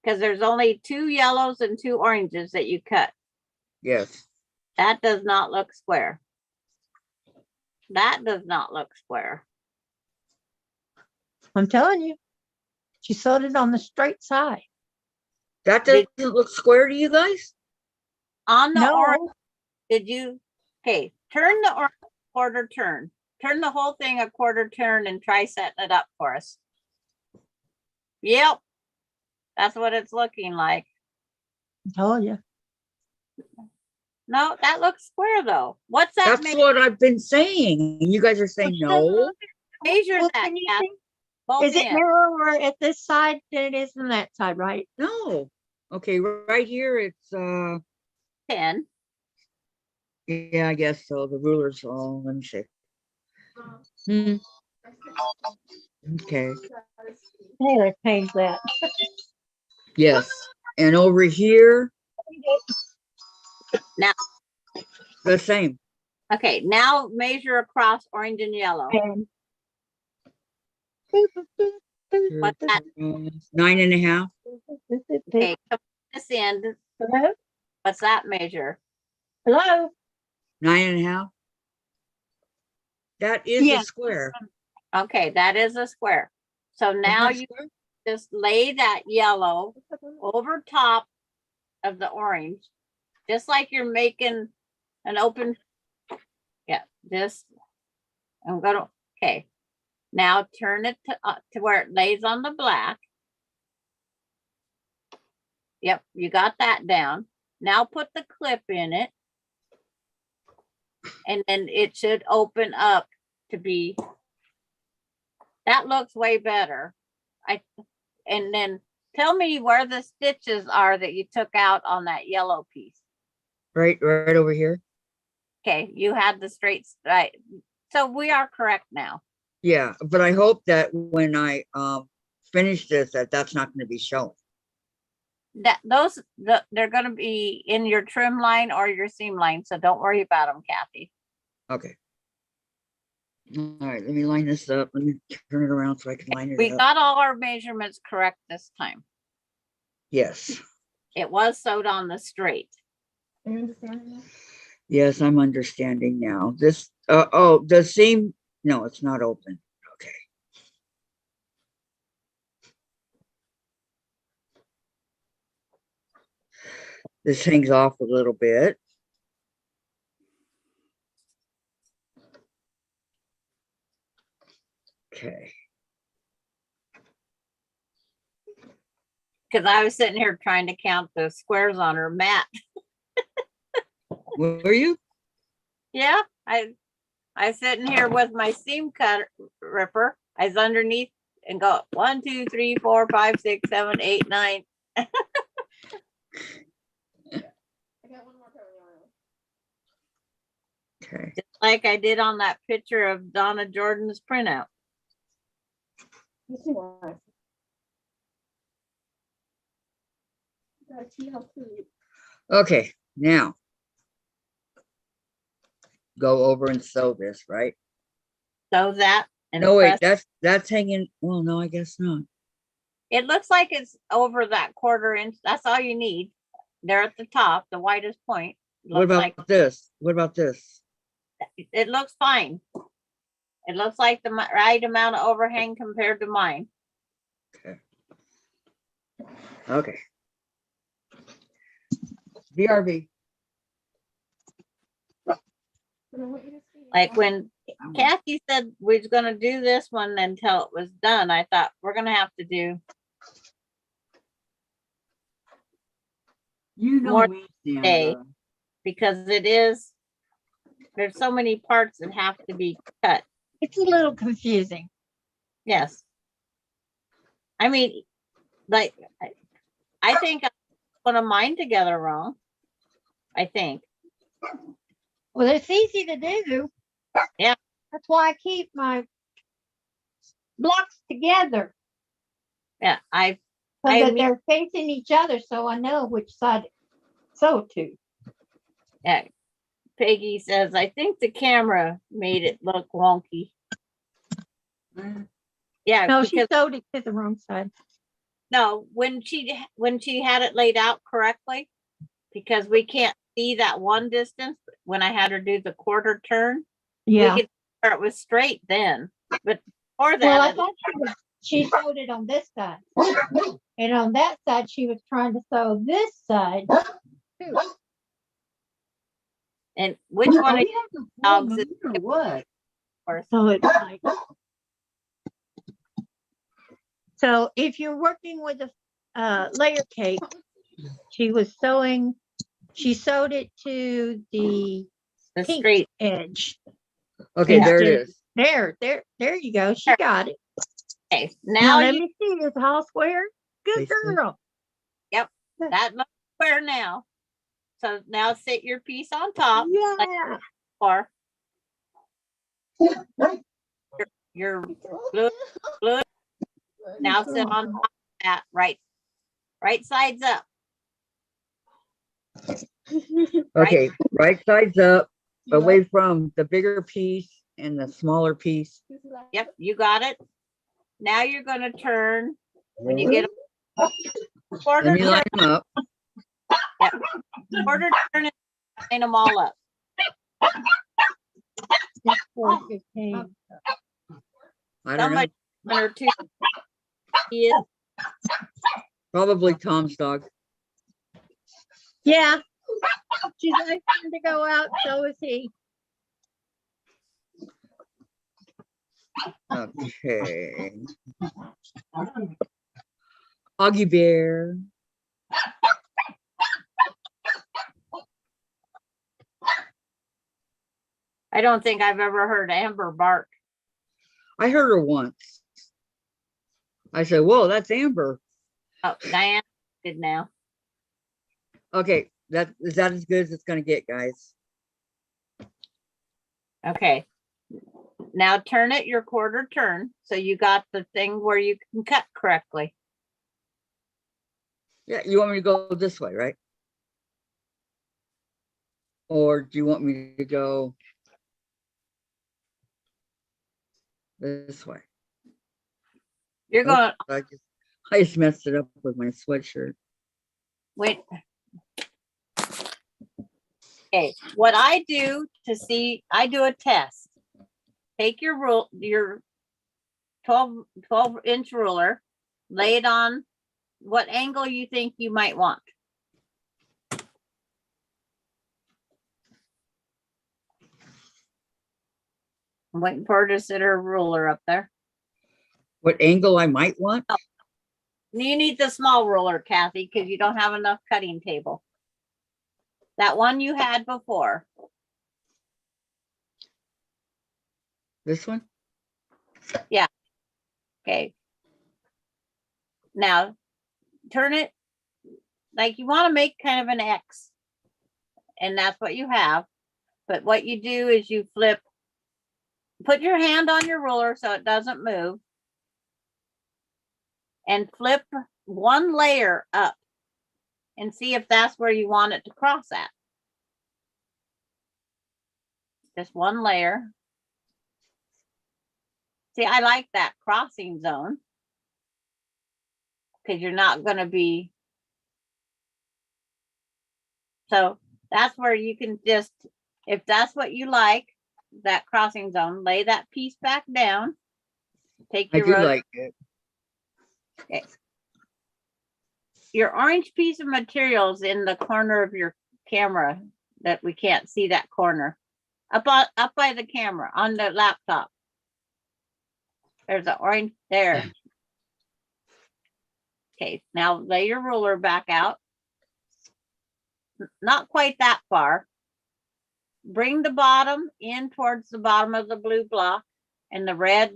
Speaker 1: Because there's only 2 yellows and 2 oranges that you cut.
Speaker 2: Yes.
Speaker 1: That does not look square. That does not look square.
Speaker 3: I'm telling you. She sewed it on the straight side.
Speaker 2: That
Speaker 1: Did-
Speaker 2: doesn't look square to you guys?
Speaker 1: On the
Speaker 3: No.
Speaker 1: orange, did you, okay, turn the orange quarter turn. Turn the whole thing a quarter turn and try setting it up for us. Yep. That's what it's looking like.
Speaker 3: I told you.
Speaker 1: No, that looks square though. What's that?
Speaker 2: That's what I've been saying. And you guys are saying no.
Speaker 1: Measure
Speaker 3: Well,
Speaker 1: that.
Speaker 3: can you
Speaker 1: Kathy.
Speaker 3: see?
Speaker 1: Both
Speaker 3: Is it
Speaker 1: ends.
Speaker 3: narrower at this side than it is on that side, right?
Speaker 2: No. Okay, right here it's
Speaker 1: 10.
Speaker 2: yeah, I guess so. The ruler's all, let me see. Hmm. Okay.
Speaker 3: Hey, let's change that.
Speaker 2: Yes. And over here.
Speaker 1: Now.
Speaker 2: The same.
Speaker 1: Okay, now measure across orange and yellow.
Speaker 3: And
Speaker 1: What's that?
Speaker 2: 9.5.
Speaker 1: Okay, come this end.
Speaker 3: Hello?
Speaker 1: What's that measure?
Speaker 3: Hello?
Speaker 2: 9.5. That is
Speaker 3: Yeah.
Speaker 2: a square.
Speaker 1: Okay, that is a square. So now
Speaker 2: Isn't
Speaker 1: you
Speaker 2: that square?
Speaker 1: just lay that yellow over top of the orange, just like you're making an open. Yeah, this. I'm gonna. Okay, now turn it to where it lays on the black. Yep, you got that down. Now put the clip in it, and then it should open up to be. That looks way better. And then tell me where the stitches are that you took out on that yellow piece.
Speaker 2: Right over here.
Speaker 1: Okay, you had the straight, right. So we are correct now.
Speaker 2: Yeah, but I hope that when I finish this, that's not going to be shown.
Speaker 1: They're going to be in your trim line or your seam line, so don't worry about them, Kathy.
Speaker 2: Okay. All right, let me line this up. Let me turn it around so I can line
Speaker 1: We
Speaker 2: it up.
Speaker 1: got all our measurements correct this time.
Speaker 2: Yes.
Speaker 1: It was sewed on the straight.
Speaker 6: Are you understanding that?
Speaker 2: Yes, I'm understanding now. This, oh, the seam, no, it's not open. Okay. This hangs off a little bit. Okay.
Speaker 1: Because I was sitting here trying to count the squares on her mat.
Speaker 2: Were you?
Speaker 1: Yeah, I sitting here with my seam cutter ripper. I was underneath and go 1, 2, 3, 4, 5, 6, 7, 8, 9.
Speaker 6: I got one more pair of yarn.
Speaker 2: Okay.
Speaker 1: Just like I did on that picture of Donna Jordan's printout.
Speaker 6: You see why? Gotta see how cute.
Speaker 2: Okay, now go over and sew this, right?
Speaker 1: So that and
Speaker 2: No, wait,
Speaker 1: press.
Speaker 2: that's hanging. Well, no, I guess not.
Speaker 1: It looks like it's over that 1/4 inch. That's all you need. There at the top, the widest point.
Speaker 2: What
Speaker 1: looks
Speaker 2: about
Speaker 1: like
Speaker 2: this? What about this?
Speaker 1: it looks fine. It looks like the right amount of overhang compared to mine.
Speaker 2: Okay. DRV.
Speaker 1: Like when Kathy said we was gonna do this one until it was done, I thought we're gonna have to do
Speaker 2: You
Speaker 1: More
Speaker 2: me,
Speaker 1: day.
Speaker 2: Sandra.
Speaker 1: because there's so many parts that have to be cut.
Speaker 3: It's a little confusing.
Speaker 1: Yes. I mean, like, I think I put one of mine together wrong. I think.
Speaker 3: Well, it's easy to do.
Speaker 1: Yeah.
Speaker 3: That's why I keep my blocks together
Speaker 1: Yeah,
Speaker 3: so
Speaker 1: I
Speaker 3: that
Speaker 1: mean-
Speaker 3: they're facing each other, so I know which side to sew to.
Speaker 1: yeah. Peggy says, I think the camera made it look wonky. Yeah,
Speaker 3: No, she
Speaker 1: because
Speaker 3: sewed it to the wrong side.
Speaker 1: no, when she had it laid out correctly, because we can't see that one distance when I had her do the quarter turn,
Speaker 3: Yeah.
Speaker 1: we could it was straight then. But for
Speaker 3: Well, I
Speaker 1: that,
Speaker 3: thought she sewed it on this side. And on that side, she was trying to sew this side too.
Speaker 1: and which one of dogs is
Speaker 2: What?
Speaker 1: yours?
Speaker 3: So it's like. So if you're working with a layer cake, she sewed it to the
Speaker 1: The
Speaker 3: pink
Speaker 1: straight.
Speaker 3: edge.
Speaker 2: Okay,
Speaker 1: Yeah.
Speaker 2: there it is.
Speaker 3: There you go. She got it.
Speaker 1: Okay,
Speaker 3: Now
Speaker 1: now
Speaker 3: let
Speaker 1: you
Speaker 3: me see this all square. Good
Speaker 2: Face it.
Speaker 3: girl.
Speaker 1: that looks square now. So now sit your piece on top. Like
Speaker 3: Yeah.
Speaker 1: before. Your blue. Now sit on top of that right sides up.
Speaker 2: Okay, right side's up, away from the bigger piece and the smaller piece.
Speaker 1: Yep, you got it. Now you're gonna turn when you get a quarter
Speaker 2: Let me
Speaker 1: turn,
Speaker 2: line them up.
Speaker 1: quarter turn and line them all up.
Speaker 3: That's 415.
Speaker 2: I don't know.
Speaker 1: Somebody one or two is
Speaker 2: Probably Tom's dog.
Speaker 3: Yeah. She's asking to go out, so is he.
Speaker 2: Okay. Augie Bear.
Speaker 1: I don't think I've ever heard Amber bark.
Speaker 2: I heard her once. I said, whoa, that's Amber.
Speaker 1: Oh, Diane did now.
Speaker 2: Okay, is that as good as it's gonna get, guys?
Speaker 1: Okay. Now turn it your quarter turn. So you got the thing where you can cut correctly.
Speaker 2: Yeah, you want me to go this way, right? Or do you want me to go this way?
Speaker 1: You're going,
Speaker 2: I just messed it up with my sweatshirt.
Speaker 1: wait. Okay, what I do to see, I do a test. Take your 12-inch ruler, lay it on what angle you think you might want. I'm waiting for her to sit her ruler up there.
Speaker 2: What angle I might want?
Speaker 1: You need the small ruler, Kathy, because you don't have enough cutting table. That one you had before.
Speaker 2: This one?
Speaker 1: Okay. Now turn it like you want to make kind of an X. And that's what you have. But what you do is you put your hand on your ruler so it doesn't move. And flip one layer up and see if that's where you want it to cross at. Just one layer. See, I like that crossing zone because you're not going to be. So that's where you can just, if that's what you like, that crossing zone, lay that piece back down. Take
Speaker 2: I
Speaker 1: your
Speaker 2: do
Speaker 1: road,
Speaker 2: like it.
Speaker 1: your orange piece of materials in the corner of your camera that we can't see that corner. Up by the camera on the laptop. There's an orange there. Okay, now lay your ruler back out. Not quite that far. Bring the bottom in towards the bottom of the blue block and the red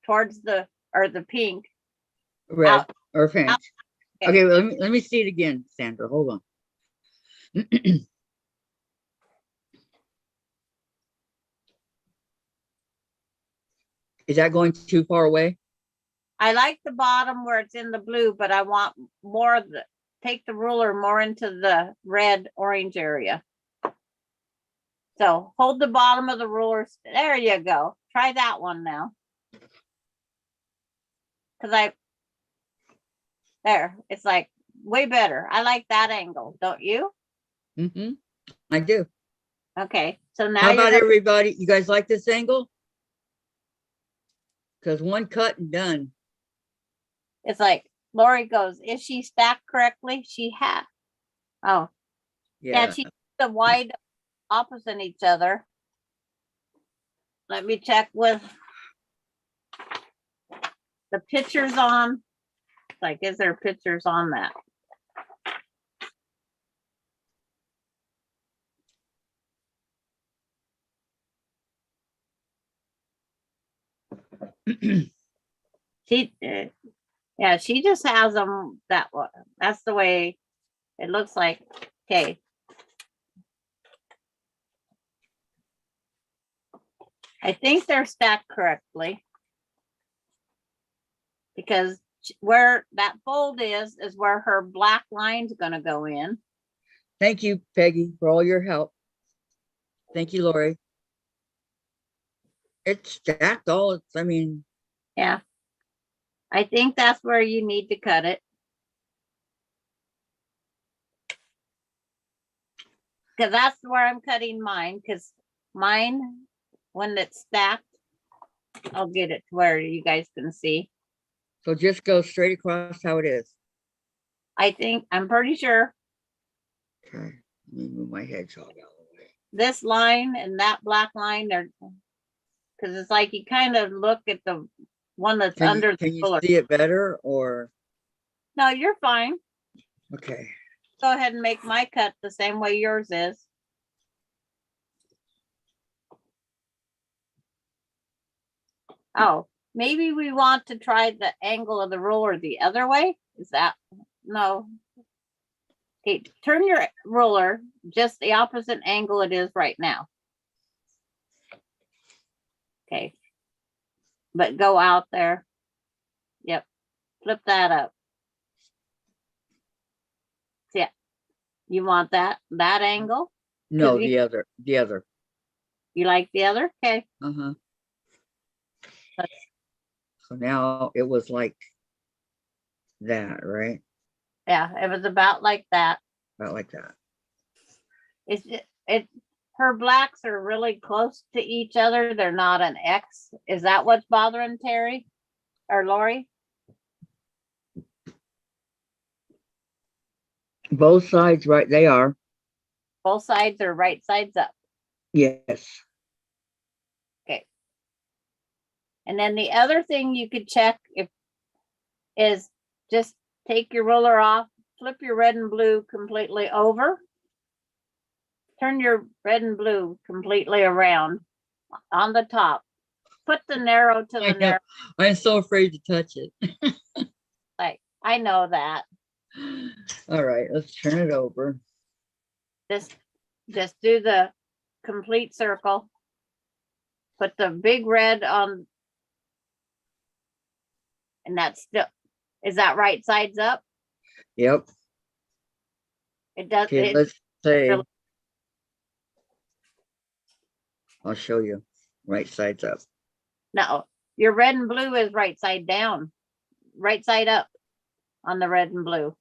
Speaker 1: towards the, or the pink.
Speaker 2: Red
Speaker 1: Out.
Speaker 2: or pink.
Speaker 1: Okay.
Speaker 2: Okay, well, let me see it again, Sandra. Hold on. Is that going too far away?
Speaker 1: I like the bottom where it's in the blue, but I want more of the, take the ruler more into the red orange area. So hold the bottom of the ruler. There you go. Try that one now. Cause there, it's like way better. I like that angle, don't you?
Speaker 2: Mm-hmm. I do.
Speaker 1: Okay, so now
Speaker 2: How
Speaker 1: you're
Speaker 2: about
Speaker 1: gonna,
Speaker 2: everybody? You guys like this angle? Because one cut and done.
Speaker 1: it's like Lori goes, is she stacked correctly? She had. Oh, yeah,
Speaker 2: Yeah.
Speaker 1: she the wide opposite each other. Let me check with the pictures on. Like, is there pictures on that? She, yeah, she just has them that way. That's the way it looks like. Okay. I think they're stacked correctly. Because where that fold is where her black line's gonna go in.
Speaker 2: Thank you, Peggy, for all your help. Thank you, Lori. It's stacked all, it's, I mean,
Speaker 1: Yeah. I think that's where you need to cut it. Cause that's where I'm cutting mine, cause mine, when it's stacked, I'll get it to where you guys can see.
Speaker 2: so just go straight across how it is.
Speaker 1: I think, I'm pretty sure
Speaker 2: Okay, let me move my hedgehog out of the way.
Speaker 1: this line and that black line, they're, cause it's like you kind of look at the one that's under
Speaker 2: Can
Speaker 1: the
Speaker 2: you
Speaker 1: ruler.
Speaker 2: see it better or,
Speaker 1: No, you're fine.
Speaker 2: okay.
Speaker 1: Go ahead and make my cut the same way yours is. Oh, maybe we want to try the angle of the ruler the other way. Is that, no. Okay, turn your ruler just the opposite angle it is right now. Okay. But go out there. Yep. Flip that up. Yeah. You want that angle?
Speaker 2: No,
Speaker 1: you-
Speaker 2: the other.
Speaker 1: You like the other? Okay.
Speaker 2: Uh-huh. So now it was like that, right?
Speaker 1: Yeah, it was about like that.
Speaker 2: About like that.
Speaker 1: It her blacks are really close to each other. They're not an X. Is that what's bothering Terry or Lori?
Speaker 2: Both sides, right? They are.
Speaker 1: Both sides are right sides up.
Speaker 2: Yes.
Speaker 1: Okay. And then the other thing you could check is just take your ruler off, flip your red and blue completely over. Turn your red and blue completely around on the top. Put the narrow to
Speaker 2: I
Speaker 1: the
Speaker 2: know.
Speaker 1: narrow.
Speaker 2: I'm so afraid to touch it.
Speaker 1: Like, I know that.
Speaker 2: All right, let's turn it over.
Speaker 1: Just do the complete circle. Put the big red on. And that's still, is that right sides up?
Speaker 2: Yep.
Speaker 1: It does.
Speaker 2: Okay,
Speaker 1: It,
Speaker 2: let's say,
Speaker 1: really-
Speaker 2: I'll show you. Right sides up.
Speaker 1: no, your red and blue is right side down, right side up on the red and blue.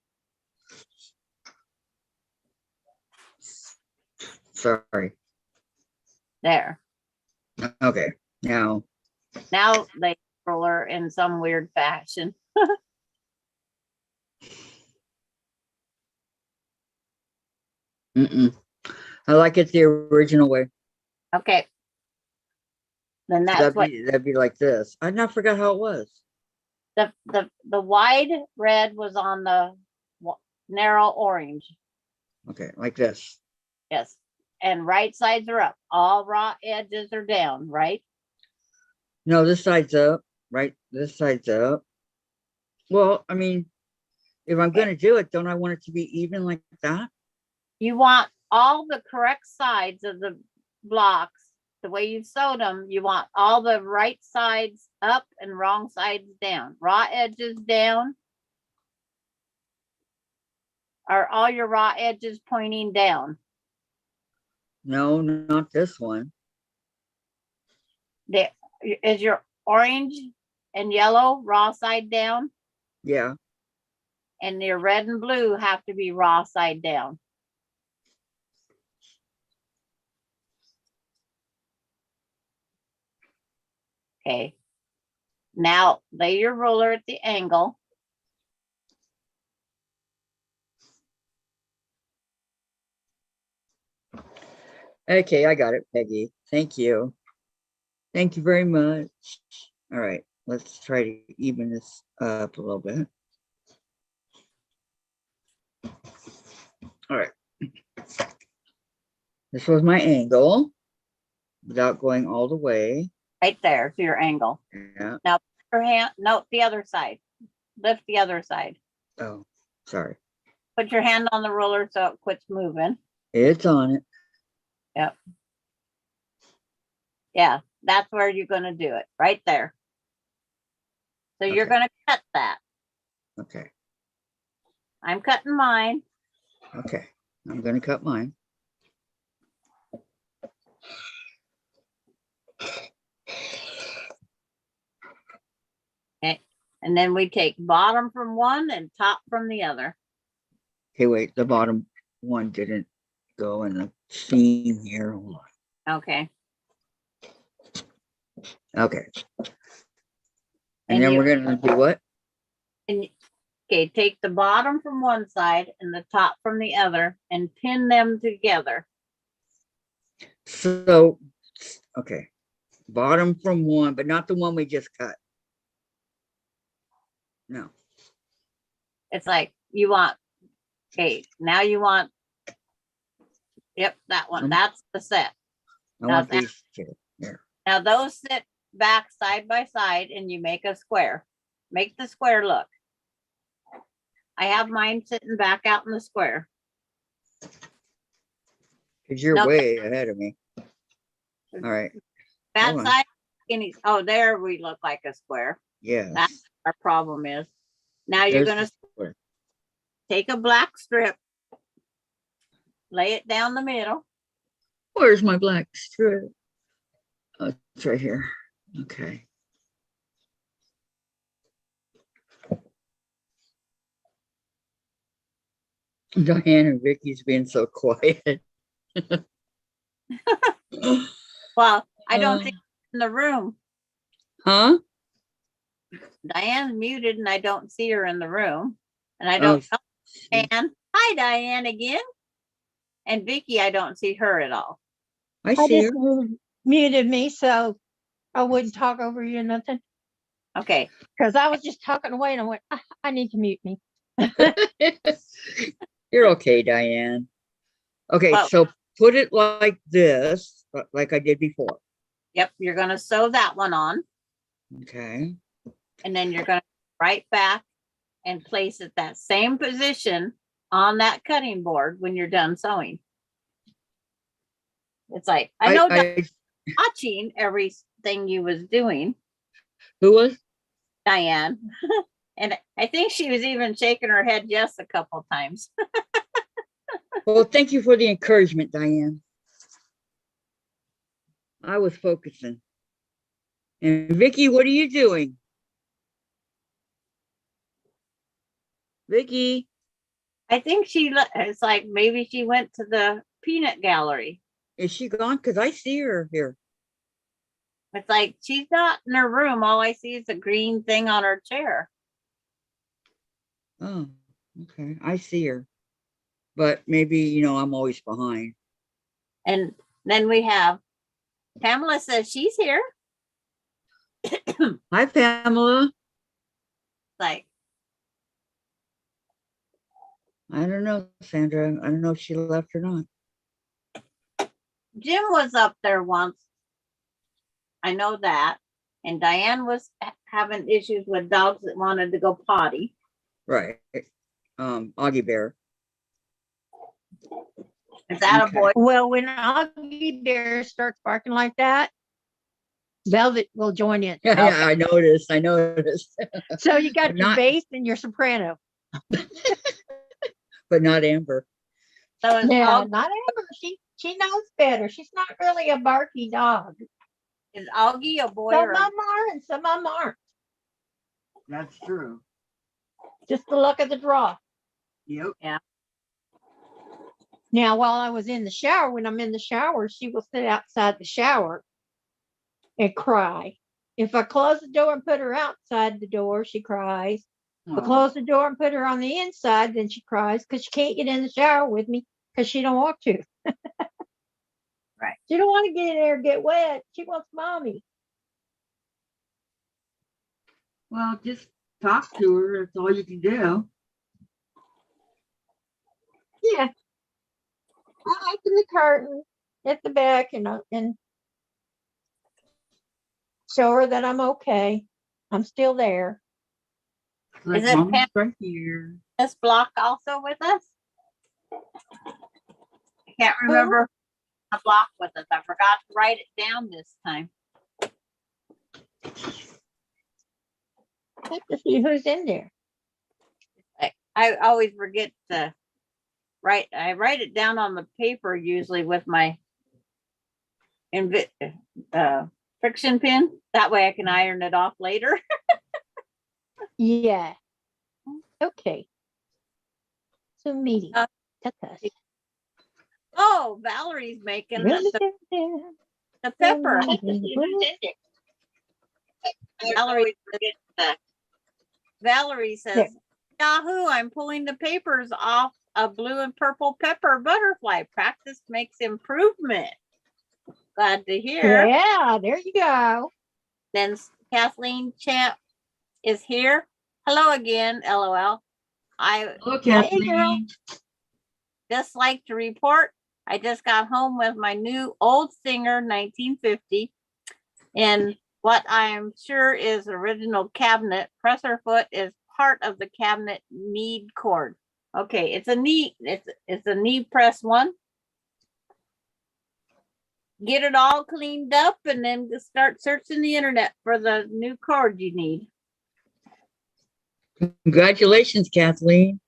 Speaker 2: Sorry.
Speaker 1: There.
Speaker 2: Okay. Now,
Speaker 1: Now they roller in some weird fashion.
Speaker 2: I like it the original way.
Speaker 1: Okay. Then
Speaker 2: So
Speaker 1: that's what
Speaker 2: that'd be like this. I now forgot how it was.
Speaker 1: the wide red was on the narrow orange.
Speaker 2: Okay, like this.
Speaker 1: Yes. And right sides are up. All raw edges are down, right?
Speaker 2: No, this side's up, right? This side's up. Well, I mean, if I'm going to do it, don't I want it to be even like that?
Speaker 1: You want all the correct sides of the blocks, the way you sewed them. You want all the right sides up and wrong sides down. Raw edges down. Are all your raw edges pointing down?
Speaker 2: No, not this one.
Speaker 1: Is your orange and yellow raw side down?
Speaker 2: Yeah.
Speaker 1: And your red and blue have to be raw side down. Okay. Now lay your ruler at the angle.
Speaker 2: Okay, I got it, Peggy. Thank you. Thank you very much. All right, let's try to even this up a little bit. All right. This was my angle without going all the way.
Speaker 1: Right there to your angle.
Speaker 2: Yeah.
Speaker 1: Now your hand, note the other side. Lift the other side.
Speaker 2: Oh, sorry.
Speaker 1: Put your hand on the ruler so it quits moving.
Speaker 2: It's on it.
Speaker 1: Yep. Yeah, that's where you're going to do it, right there. So you're
Speaker 2: Okay.
Speaker 1: going to cut that.
Speaker 2: Okay.
Speaker 1: I'm cutting mine.
Speaker 2: Okay. I'm going to cut mine.
Speaker 1: Okay. And then we take bottom from one and top from the other.
Speaker 2: Okay, wait, the bottom one didn't go in the seam here. Hold on.
Speaker 1: Okay.
Speaker 2: Okay.
Speaker 1: And
Speaker 2: And then
Speaker 1: you-
Speaker 2: we're going to do what?
Speaker 1: And okay, take the bottom from one side and the top from the other and pin them together.
Speaker 2: So, okay. Bottom from one, but not the one we just cut. No.
Speaker 1: It's like you want, okay, now you want, yep, that one. That's the set.
Speaker 2: I
Speaker 1: Now
Speaker 2: want
Speaker 1: that-
Speaker 2: these two. Here.
Speaker 1: Now those sit back side by side and you make a square. Make the square look. I have mine sitting back out in the square.
Speaker 2: Because you're
Speaker 1: No.
Speaker 2: way ahead of me. All right.
Speaker 1: That
Speaker 2: Hold on.
Speaker 1: side, oh, there we look like a square.
Speaker 2: Yes.
Speaker 1: That's our problem is. Now you're
Speaker 2: There's
Speaker 1: gonna
Speaker 2: the square.
Speaker 1: take a black strip, lay it down the middle.
Speaker 2: Where's my black strip? Oh, it's right here. Okay. Diane and Vicky's being so quiet.
Speaker 1: Well, I don't think in the room.
Speaker 2: Huh?
Speaker 1: Diane's muted and I don't see her in the room. And I
Speaker 2: Oh,
Speaker 1: don't, Diane. Hi, Diane again. And Vicki, I don't see her at all.
Speaker 2: I
Speaker 3: I
Speaker 2: see
Speaker 3: just muted me so I wouldn't talk over you or nothing.
Speaker 1: Okay.
Speaker 3: Because I was just talking away and I went, I need to mute me.
Speaker 2: her. You're okay, Diane. Okay,
Speaker 1: Well-
Speaker 2: so put it like this, like I did before.
Speaker 1: Yep. You're going to sew that one on
Speaker 2: Okay.
Speaker 1: and then you're going to right back and place it that same position on that cutting board when you're done sewing. It's like, I know watching everything you was doing,
Speaker 2: Who was?
Speaker 1: Diane. And I think she was even shaking her head yes a couple times.
Speaker 2: Well, thank you for the encouragement, Diane. I was focusing. And Vicki, what are you doing? Vicki,
Speaker 1: I think it's like maybe she went to the peanut gallery.
Speaker 2: Is she gone? Because I see her here.
Speaker 1: It's like she's not in her room. All I see is a green thing on her chair.
Speaker 2: Oh, okay. I see her. But maybe, you know, I'm always behind.
Speaker 1: And then we have Pamela says she's here.
Speaker 2: Hi, Pamela.
Speaker 1: Like,
Speaker 2: I don't know, Sandra. I don't know if she left or not.
Speaker 1: Jim was up there once. I know that. And Diane was having issues with dogs that wanted to go potty.
Speaker 2: Right. Augie Bear.
Speaker 1: Is that
Speaker 2: Okay.
Speaker 1: a boy?
Speaker 3: Well, when Augie Bear starts barking like that, Velvet will join in.
Speaker 2: Yeah, yeah, I noticed. I noticed.
Speaker 3: So you got
Speaker 2: But
Speaker 3: your
Speaker 2: not-
Speaker 3: bass and your soprano.
Speaker 2: But not Amber.
Speaker 1: So is,
Speaker 3: Yeah,
Speaker 1: Aug-
Speaker 3: not Amber. She knows better. She's not really a barky dog.
Speaker 1: is Augie a boy
Speaker 3: Some
Speaker 1: or
Speaker 3: of
Speaker 1: a
Speaker 3: them are and some of them aren't.
Speaker 2: That's true.
Speaker 3: Just the luck of the draw.
Speaker 2: Yep.
Speaker 3: Now, while I was in the shower, when I'm in the shower, she will sit outside the shower and cry. If I close the door and put her outside the door, she cries. If I close the door and put her on the inside, then she cries because she can't get in the shower with me because she don't want to.
Speaker 1: Right.
Speaker 3: She don't want to get in there and get wet. She wants mommy.
Speaker 2: Well, just talk to her. That's all you can do.
Speaker 3: Yeah. I open the curtain at the back and show her that I'm okay. I'm still there.
Speaker 2: Like,
Speaker 1: it
Speaker 2: Mama's
Speaker 1: Pam-
Speaker 2: right here.
Speaker 1: this block also with us? I can't remember a block with us. I forgot to write it down this time.
Speaker 3: I have to see who's in there.
Speaker 1: I always forget to write. I write it down on the paper usually with my friction pin. That way I can iron it off later.
Speaker 3: Yeah. Okay. So meeting.
Speaker 1: Uh,
Speaker 3: Tatas.
Speaker 1: Oh, Valerie's making the pepper. Valerie says,
Speaker 3: There.
Speaker 1: Yahoo, I'm pulling the papers off a blue and purple pepper butterfly. Practice makes improvement. Glad to hear.
Speaker 3: Yeah, there you go.
Speaker 1: Then Kathleen Champ is here. Hello again, LOL. I
Speaker 2: Hello,
Speaker 3: Hey, girl.
Speaker 2: Kathleen.
Speaker 1: just like to report I just got home with my new old Singer 1950 and what I am sure is original cabinet. Presser foot is part of the cabinet need cord. Okay, it's a knee press one. Get it all cleaned up and then just start searching the internet for the new cord you need.
Speaker 2: Congratulations, Kathleen.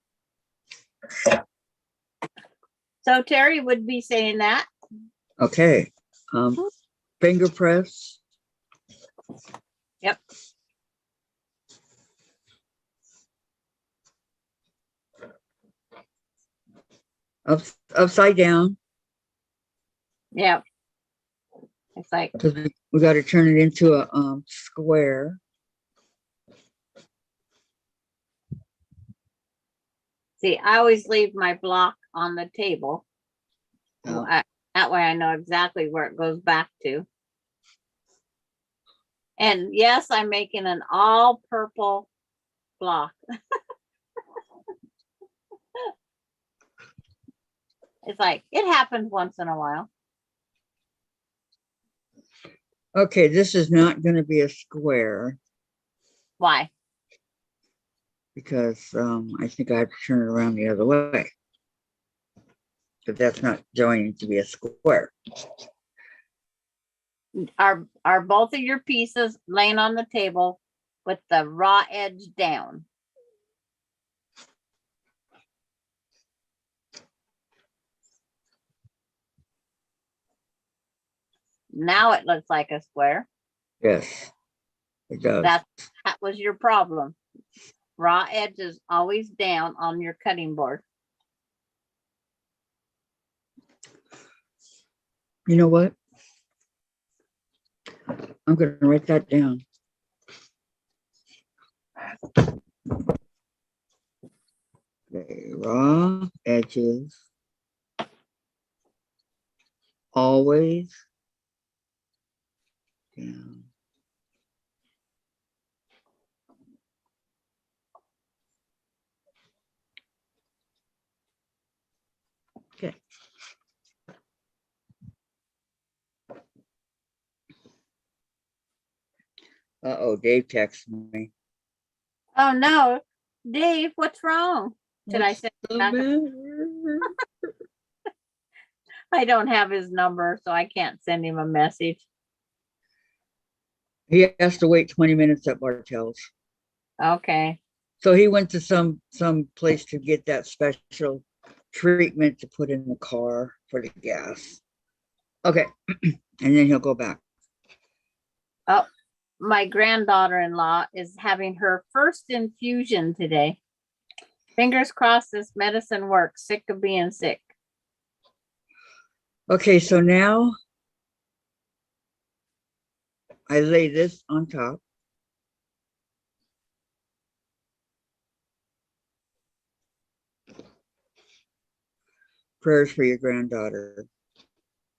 Speaker 1: So Terry would be saying that.
Speaker 2: Okay. Finger press.
Speaker 1: Yep.
Speaker 2: Upside down,
Speaker 1: Yeah. It's like,
Speaker 2: because we got to turn it into a square.
Speaker 1: see, I always leave my block on the table.
Speaker 2: Oh.
Speaker 1: That way I know exactly where it goes back to. And yes, I'm making an all purple block. It's like, it happens once in a while.
Speaker 2: Okay, this is not going to be a square
Speaker 1: Why?
Speaker 2: because I think I have to turn it around the other way. But that's not going to be a square.
Speaker 1: Are both of your pieces laying on the table with the raw edge down? Now it looks like a square.
Speaker 2: Yes, it does.
Speaker 1: That was your problem. Raw edge is always down on your cutting board.
Speaker 2: You know what? I'm gonna write that down. Okay, raw edges. Always down. Okay. Uh-oh, Dave texted me.
Speaker 1: Oh no, Dave, what's wrong? Should I
Speaker 2: What's
Speaker 1: send
Speaker 2: the
Speaker 1: back?
Speaker 2: matter?
Speaker 1: I don't have his number, so I can't send him a message.
Speaker 2: He has to wait 20 minutes at Bartell's.
Speaker 1: Okay.
Speaker 2: So he went to some place to get that special treatment to put in the car for the gas. Okay. And then he'll go back.
Speaker 1: Oh, my granddaughter-in-law is having her first infusion today. Fingers crossed this medicine works. Sick of being sick.
Speaker 2: Okay, so now I lay this on top. Prayers for your granddaughter.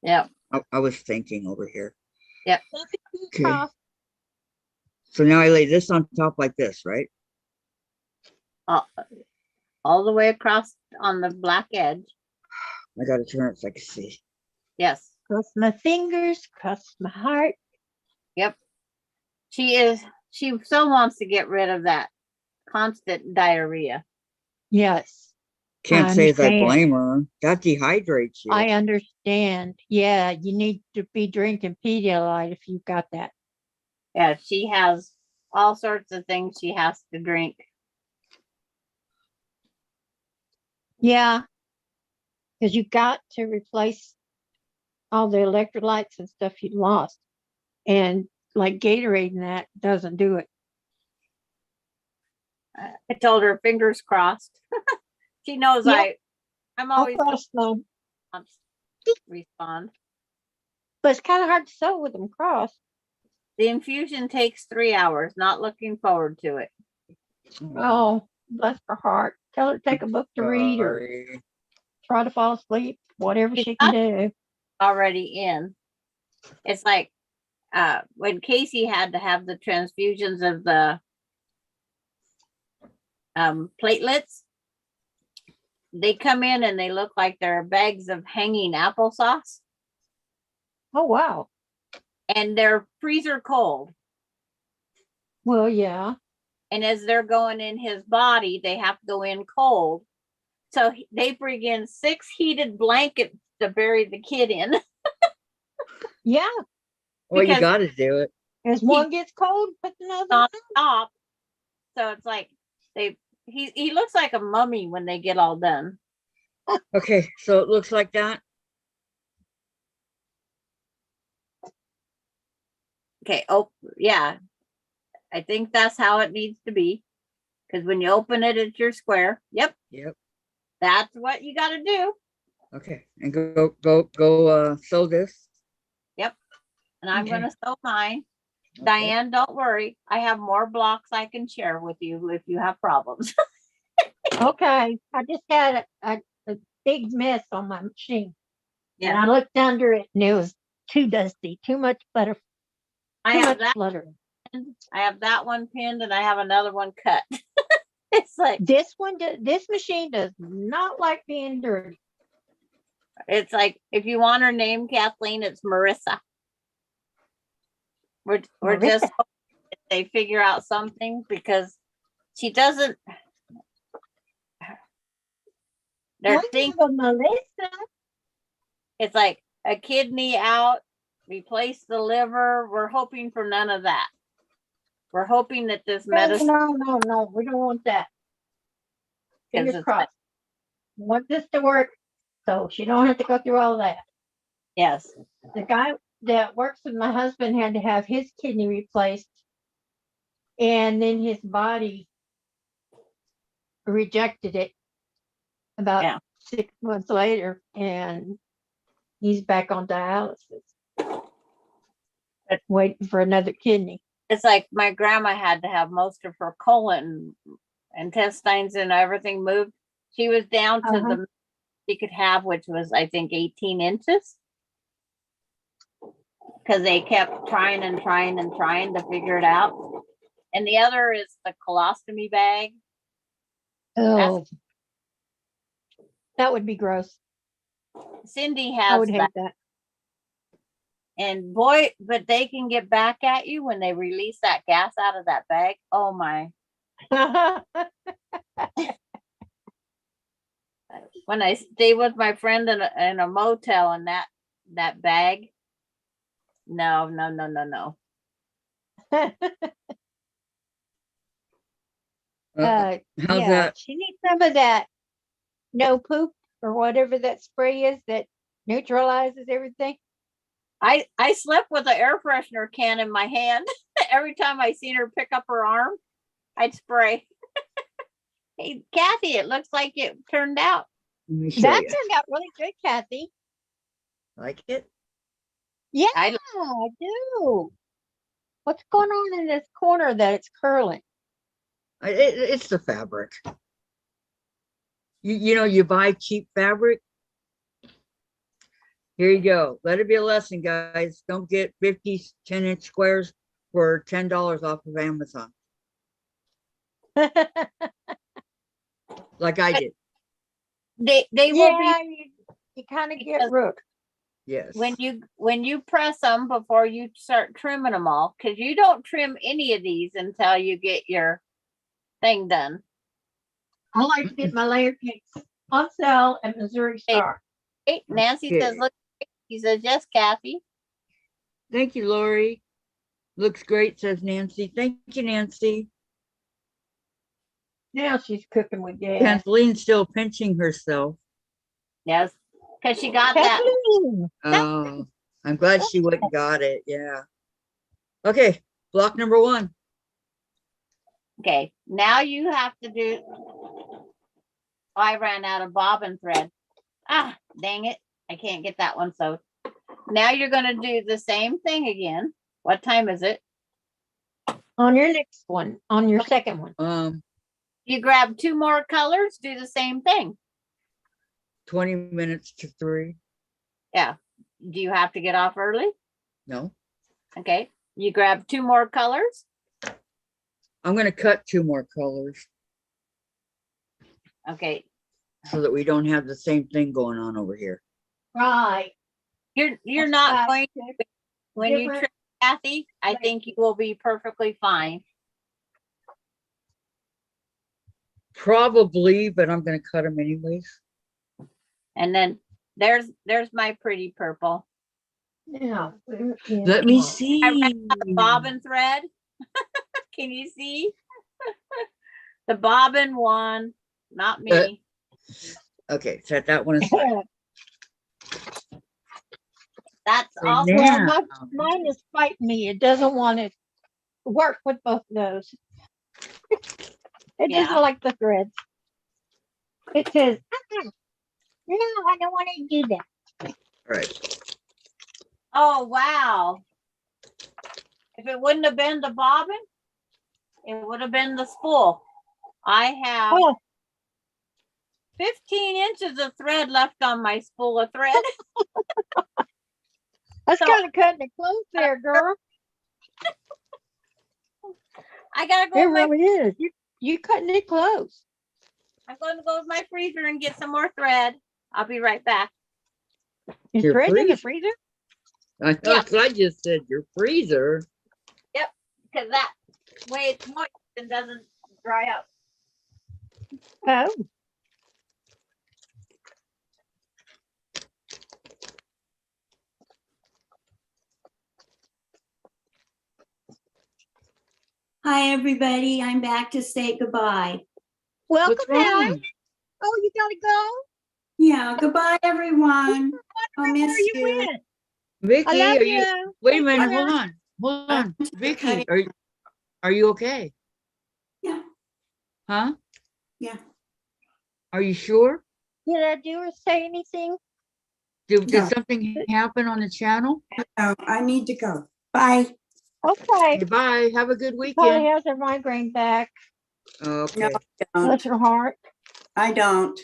Speaker 1: Yep.
Speaker 2: I was thinking over here.
Speaker 1: Yep.
Speaker 2: Okay.
Speaker 3: Cross.
Speaker 2: So now I lay this on top like this, right?
Speaker 1: All the way across on the black edge.
Speaker 2: I gotta turn it so I can see.
Speaker 1: Yes.
Speaker 3: Cross my fingers, cross my heart.
Speaker 1: Yep. She so wants to get rid of that constant diarrhea.
Speaker 3: Yes,
Speaker 2: Can't
Speaker 3: I
Speaker 2: say that I
Speaker 3: understand.
Speaker 2: blame her. That dehydrates you.
Speaker 3: I understand. Yeah, you need to be drinking Pedialyte if you've got that.
Speaker 1: Yeah, she has all sorts of things she has to drink.
Speaker 3: Yeah, because you got to replace all the electrolytes and stuff you lost. And like Gatorade and that doesn't do it.
Speaker 1: I told her fingers crossed. She knows
Speaker 3: Yep.
Speaker 1: I'm
Speaker 3: I'll
Speaker 1: always
Speaker 3: cross them.
Speaker 1: respond.
Speaker 3: But it's kind of hard to sew with them crossed.
Speaker 1: The infusion takes 3 hours. Not looking forward to it.
Speaker 3: Oh, bless her heart. Tell her to take a book to read or
Speaker 2: Sorry.
Speaker 3: try to fall asleep, whatever
Speaker 1: She's
Speaker 3: she can do.
Speaker 1: already in. It's like when Casey had to have the transfusions of the platelets, they come in and they look like they're bags of hanging applesauce,
Speaker 3: Oh, wow.
Speaker 1: and they're freezer cold.
Speaker 3: Well, yeah.
Speaker 1: And as they're going in his body, they have to go in cold. So they bring in 6 heated blankets to bury the kid in.
Speaker 3: Yeah.
Speaker 2: Well, you
Speaker 1: Because
Speaker 2: got to do it.
Speaker 3: As one gets cold, put another one
Speaker 1: not
Speaker 3: on.
Speaker 1: stop. So it's like he looks like a mummy when they get all done.
Speaker 2: Okay, so it looks like that.
Speaker 1: Okay. Oh, yeah. I think that's how it needs to be. Because when you open it, it's your square. Yep.
Speaker 2: Yep.
Speaker 1: That's what you got to do.
Speaker 2: Okay, and go sew this.
Speaker 1: Yep. And I'm
Speaker 2: Okay.
Speaker 1: going to sew mine.
Speaker 2: Okay.
Speaker 1: Dianne, don't worry. I have more blocks I can share with you if you have problems.
Speaker 3: Okay. I just had a big mess on my machine. And
Speaker 1: Yeah.
Speaker 3: I looked under it and it was too dusty, too much butter,
Speaker 1: I
Speaker 3: too
Speaker 1: have
Speaker 3: much
Speaker 1: that.
Speaker 3: flutter.
Speaker 1: I have that one pinned and I have another one cut. It's like
Speaker 3: This machine does not like being dirty.
Speaker 1: if you want her name, Kathleen, it's Marissa. We're
Speaker 3: Marissa.
Speaker 1: just hoping they figure out something because she doesn't. They're
Speaker 3: I
Speaker 1: thinking
Speaker 3: have a Melissa.
Speaker 1: it's like a kidney out, replace the liver. We're hoping for none of that. We're hoping that this medicine.
Speaker 3: No. We don't want that. Fingers
Speaker 1: it's
Speaker 3: crossed. We want this to work so she don't have to go through all that.
Speaker 1: Yes.
Speaker 3: The guy that works with my husband had to have his kidney replaced, and then his body rejected it about
Speaker 1: Yeah.
Speaker 3: 6 months later, and He's back on dialysis. Waiting for another kidney.
Speaker 1: It's like my grandma had to have most of her colon intestines and everything moved. She was down to the she could have, which was I think 18 inches. Because they kept trying and trying and trying to figure it out. And the other is the colostomy bag.
Speaker 3: Oh, that would be gross.
Speaker 1: Cindy
Speaker 3: I
Speaker 1: has
Speaker 3: would hate
Speaker 1: that. And boy, but they can get back at you when they release that gas out of that bag. Oh my.
Speaker 3: that.
Speaker 1: When I stay with my friend in a motel and that bag. No.
Speaker 2: How's
Speaker 3: Yeah,
Speaker 2: that?
Speaker 3: she needs some of that no poop or whatever that spray is that neutralizes everything.
Speaker 1: I slept with an air freshener can in my hand. Every time I seen her pick up her arm, I'd spray. Hey, Kathy, it looks like it turned out.
Speaker 2: Let me show
Speaker 3: That
Speaker 2: you.
Speaker 3: turned out really good, Kathy.
Speaker 2: Like it?
Speaker 3: Yeah,
Speaker 1: I-
Speaker 3: I do. What's going on in this corner that it's curling?
Speaker 2: It's the fabric. You know, you buy cheap fabric. Here you go. Let it be a lesson, guys. Don't get 50 10-inch squares for $10 off of Amazon, like I did.
Speaker 1: They will be
Speaker 3: Yeah, you kind of get rook.
Speaker 2: Yes.
Speaker 1: when you press them before you start trimming them all, because you don't trim any of these until you get your thing done.
Speaker 3: I like to get my layer cakes on sale at Missouri Star.
Speaker 1: Hey, Nancy says,
Speaker 2: Okay.
Speaker 1: look, he says, yes, Kathy.
Speaker 2: Thank you, Lori. Looks great, says Nancy. Thank you, Nancy.
Speaker 3: Now she's cooking with gas.
Speaker 2: Kathleen's still pinching herself.
Speaker 1: Yes, because she got that.
Speaker 3: Kathleen,
Speaker 2: Oh, I'm glad she went and got it. Yeah. Okay, block number 1.
Speaker 1: Okay, now you have to do. I ran out of bobbin thread. Ah, dang it. I can't get that one sewed. Now you're going to do the same thing again. What time is it?
Speaker 3: on your next one, on your second one.
Speaker 1: You grab 2 more colors, do the same thing.
Speaker 2: 20 minutes to 3.
Speaker 1: Yeah. Do you have to get off early?
Speaker 2: No,
Speaker 1: Okay. You grab 2 more colors.
Speaker 2: I'm going to cut 2 more colors
Speaker 1: Okay.
Speaker 2: so that we don't have the same thing going on over here.
Speaker 3: Right.
Speaker 1: You're
Speaker 3: That's
Speaker 1: not
Speaker 3: right.
Speaker 1: going when you
Speaker 3: Different-
Speaker 1: trim, Kathy, I think you will be perfectly fine.
Speaker 2: Probably, but I'm going to cut them anyways.
Speaker 1: And then there's my pretty purple.
Speaker 3: Now, where is
Speaker 2: Let me
Speaker 3: mine?
Speaker 2: see.
Speaker 1: I ran out of bobbin thread. Can you see? The bobbin one, not me.
Speaker 2: Okay, set that one aside.
Speaker 1: That's
Speaker 2: So
Speaker 1: also
Speaker 3: Well,
Speaker 2: now,
Speaker 3: mine is fighting me. It doesn't want to work with both of those. It
Speaker 1: Yeah.
Speaker 3: doesn't like the threads. It says, no, I don't want to do that.
Speaker 2: all right.
Speaker 1: oh wow. If it wouldn't have been the bobbin, it would have been the spool. I have
Speaker 3: Oh,
Speaker 1: 15 inches of thread left on my spool of thread.
Speaker 3: that's
Speaker 1: So-
Speaker 3: kind of cutting it close there, girl.
Speaker 1: I gotta go
Speaker 3: It
Speaker 1: with my
Speaker 3: really is. You cutting it close.
Speaker 1: I'm going to go with my freezer and get some more thread. I'll be right back.
Speaker 3: Is
Speaker 2: Your
Speaker 3: thread in the
Speaker 2: freezer.
Speaker 3: freezer?
Speaker 2: That's what I just said. Your freezer.
Speaker 1: Because that way it's moist and doesn't dry up.
Speaker 3: Oh,
Speaker 4: Hi, everybody. I'm back to say goodbye.
Speaker 3: welcome
Speaker 2: What's
Speaker 3: back.
Speaker 2: wrong?
Speaker 3: Oh, you gotta go.
Speaker 4: Yeah, goodbye, everyone. I'll
Speaker 3: Wondering
Speaker 4: miss
Speaker 3: where you
Speaker 4: you.
Speaker 3: went.
Speaker 2: Vicky,
Speaker 3: I love
Speaker 2: are you?
Speaker 3: you.
Speaker 2: Wait a minute.
Speaker 3: Bye.
Speaker 2: Hold on. Hold on.
Speaker 4: Okay.
Speaker 2: Vicky, are you okay?
Speaker 4: Yeah.
Speaker 2: Huh?
Speaker 4: Yeah.
Speaker 2: Are you sure?
Speaker 3: Did I do or say anything?
Speaker 2: Did
Speaker 4: No.
Speaker 2: something happen on the channel?
Speaker 4: No, I need to go. Bye.
Speaker 3: Okay,
Speaker 2: Okay, bye. Have a good
Speaker 3: probably
Speaker 2: weekend.
Speaker 3: has her migraine back.
Speaker 2: Okay.
Speaker 3: Bless
Speaker 4: Don't.
Speaker 3: her heart.
Speaker 4: I don't.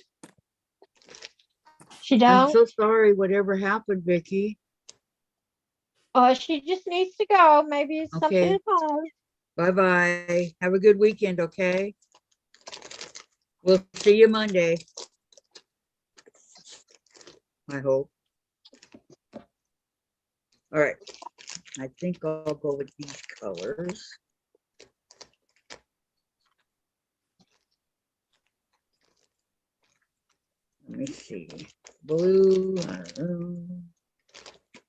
Speaker 3: She
Speaker 2: I'm
Speaker 3: don't.
Speaker 2: so sorry whatever happened, Vicki.
Speaker 3: She just needs to go. Maybe it's something
Speaker 2: Okay.
Speaker 3: at home.
Speaker 2: Bye-bye. Have a good weekend, okay? We'll see you Monday. I hope. All right. I think I'll go with these colors. Let me see. Blue, I don't know.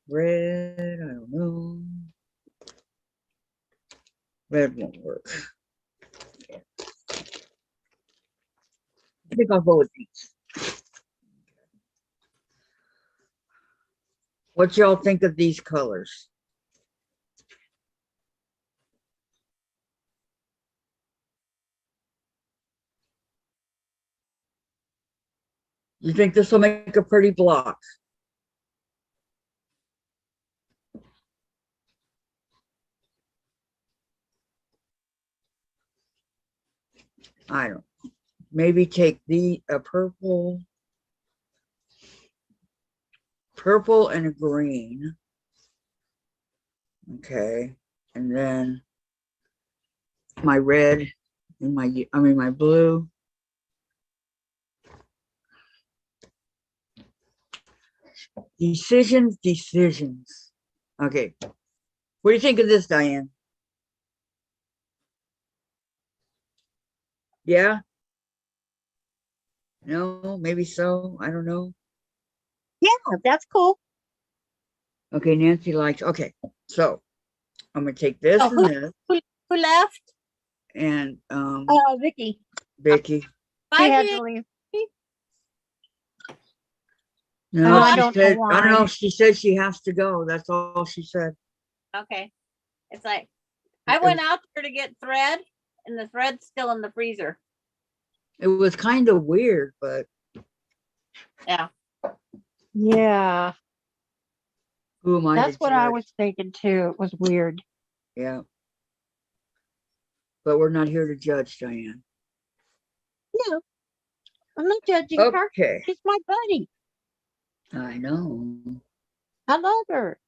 Speaker 2: Red, I don't know. Red won't work. I think I'll go with these. What y'all think of these colors? You think this will make a pretty block? I don't. Maybe take the purple and a green. Okay. And then my red and my blue. Decisions. Okay. What do you think of this, Diane? Yeah? No, maybe so. I don't know.
Speaker 3: Yeah, that's cool.
Speaker 2: Okay, Nancy likes, okay. So I'm gonna take this
Speaker 1: Oh,
Speaker 2: and this
Speaker 1: Who left?
Speaker 2: and
Speaker 3: Vicki.
Speaker 2: Vicky.
Speaker 3: She
Speaker 1: Bye,
Speaker 3: had
Speaker 1: Vic.
Speaker 3: to leave.
Speaker 2: No,
Speaker 3: I
Speaker 2: she
Speaker 3: don't know
Speaker 2: said, I don't
Speaker 3: why.
Speaker 2: know. She said she has to go. That's all she said.
Speaker 1: Okay. It's like, I went out there to get thread and the thread's still in the freezer.
Speaker 2: It was kind of weird, but
Speaker 1: Yeah.
Speaker 3: Yeah,
Speaker 2: who am I
Speaker 3: that's
Speaker 2: to
Speaker 3: what I
Speaker 2: judge?
Speaker 3: was thinking too. It was weird.
Speaker 2: Yeah. But we're not here to judge, Diane.
Speaker 3: No, I'm not judging her.
Speaker 2: Okay.
Speaker 3: She's my buddy.
Speaker 2: I know.
Speaker 3: I love her.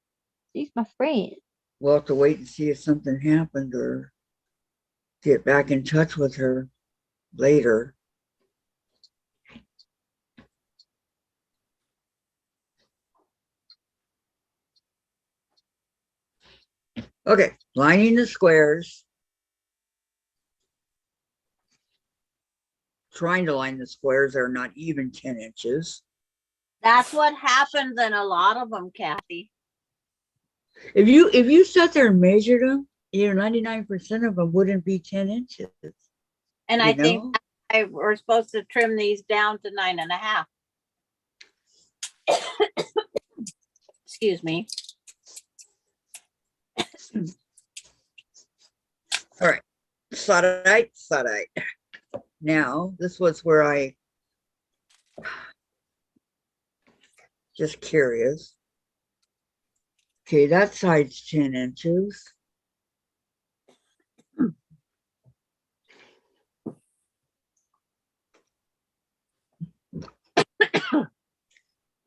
Speaker 3: She's my friend.
Speaker 2: We'll have to wait and see if something happened or get back in touch with her later. Okay, lining the squares. Trying to line the squares that are not even 10 inches.
Speaker 1: That's what happens in a lot of them, Kathy.
Speaker 2: If you sat there and measured them, 99% of them wouldn't be 10 inches.
Speaker 1: And
Speaker 2: You
Speaker 1: I think
Speaker 2: know?
Speaker 1: we're supposed to trim these down to 9.5. Excuse me.
Speaker 2: All right, Sodite. Now, this was where I just curious. Okay, that side's 10 inches.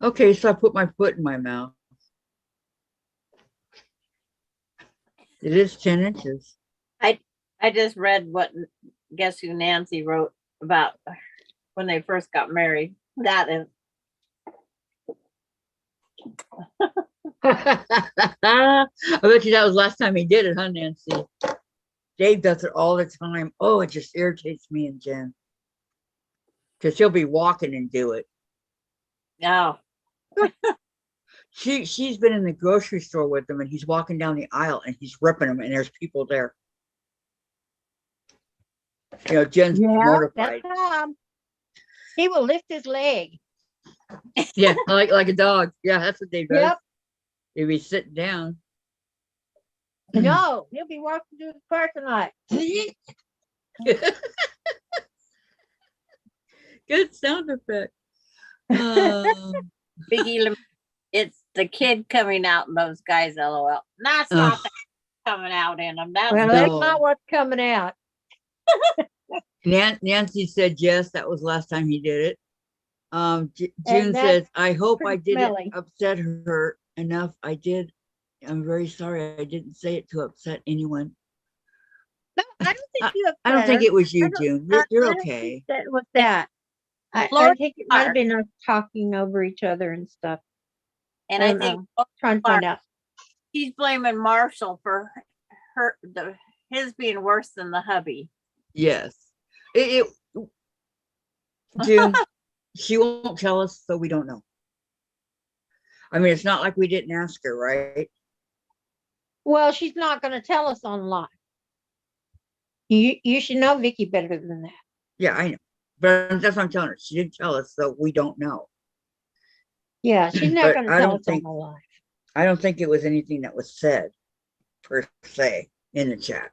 Speaker 2: Okay, so I put my foot in my mouth. It is 10 inches.
Speaker 1: I just read what Guess Who Nancy wrote about when they first got married. That is,
Speaker 2: I bet you that was last time he did it, huh, Nancy? Dave does it all the time. Oh, it just irritates me and Jen. Because he'll be walking and do it.
Speaker 1: oh,
Speaker 2: She's been in the grocery store with him and he's walking down the aisle and he's ripping them and there's people there. You know, Jen's
Speaker 3: Yeah,
Speaker 2: mortified.
Speaker 3: that's Tom. He will lift his leg.
Speaker 2: Yeah, like a dog. Yeah, that's what Dave does.
Speaker 3: Yep.
Speaker 2: If he's sitting down.
Speaker 3: No, he'll be walking through the parking lot.
Speaker 2: Good sound effect.
Speaker 1: Biggie It's the kid coming out in those guys, LOL. That's not the coming out in them. That's
Speaker 3: Well, that's
Speaker 2: No.
Speaker 3: not what's coming out.
Speaker 2: Nancy said yes, that was last time he did it. June
Speaker 3: that's
Speaker 2: says, I hope I
Speaker 3: pretty
Speaker 2: didn't
Speaker 3: smelly.
Speaker 2: upset her enough. I did. I'm very sorry. I didn't say it to upset anyone.
Speaker 3: No, I don't think you
Speaker 2: I don't
Speaker 3: upset
Speaker 2: think
Speaker 3: her.
Speaker 2: it was you,
Speaker 3: I don't-
Speaker 2: June.
Speaker 3: I
Speaker 2: You're
Speaker 3: don't think
Speaker 2: okay.
Speaker 3: that was that. I
Speaker 1: Lord
Speaker 3: think it might have
Speaker 1: Clark.
Speaker 3: been us talking over each other and stuff.
Speaker 1: And
Speaker 3: I
Speaker 1: I
Speaker 3: don't
Speaker 1: think
Speaker 3: know. Trying to find out.
Speaker 1: he's blaming Marshall for his being worse than the hubby.
Speaker 2: Yes. June, she won't tell us, so we don't know. I mean, it's not like we didn't ask her, right?
Speaker 3: Well, she's not going to tell us on live. You should know Vicki better than that.
Speaker 2: Yeah, I know. But that's what I'm telling her. She didn't tell us, so we don't know.
Speaker 3: Yeah, she's not
Speaker 2: But
Speaker 3: going to
Speaker 2: I
Speaker 3: tell
Speaker 2: don't
Speaker 3: us on
Speaker 2: think-
Speaker 3: the live.
Speaker 2: I don't think it was anything that was said per se in the chat.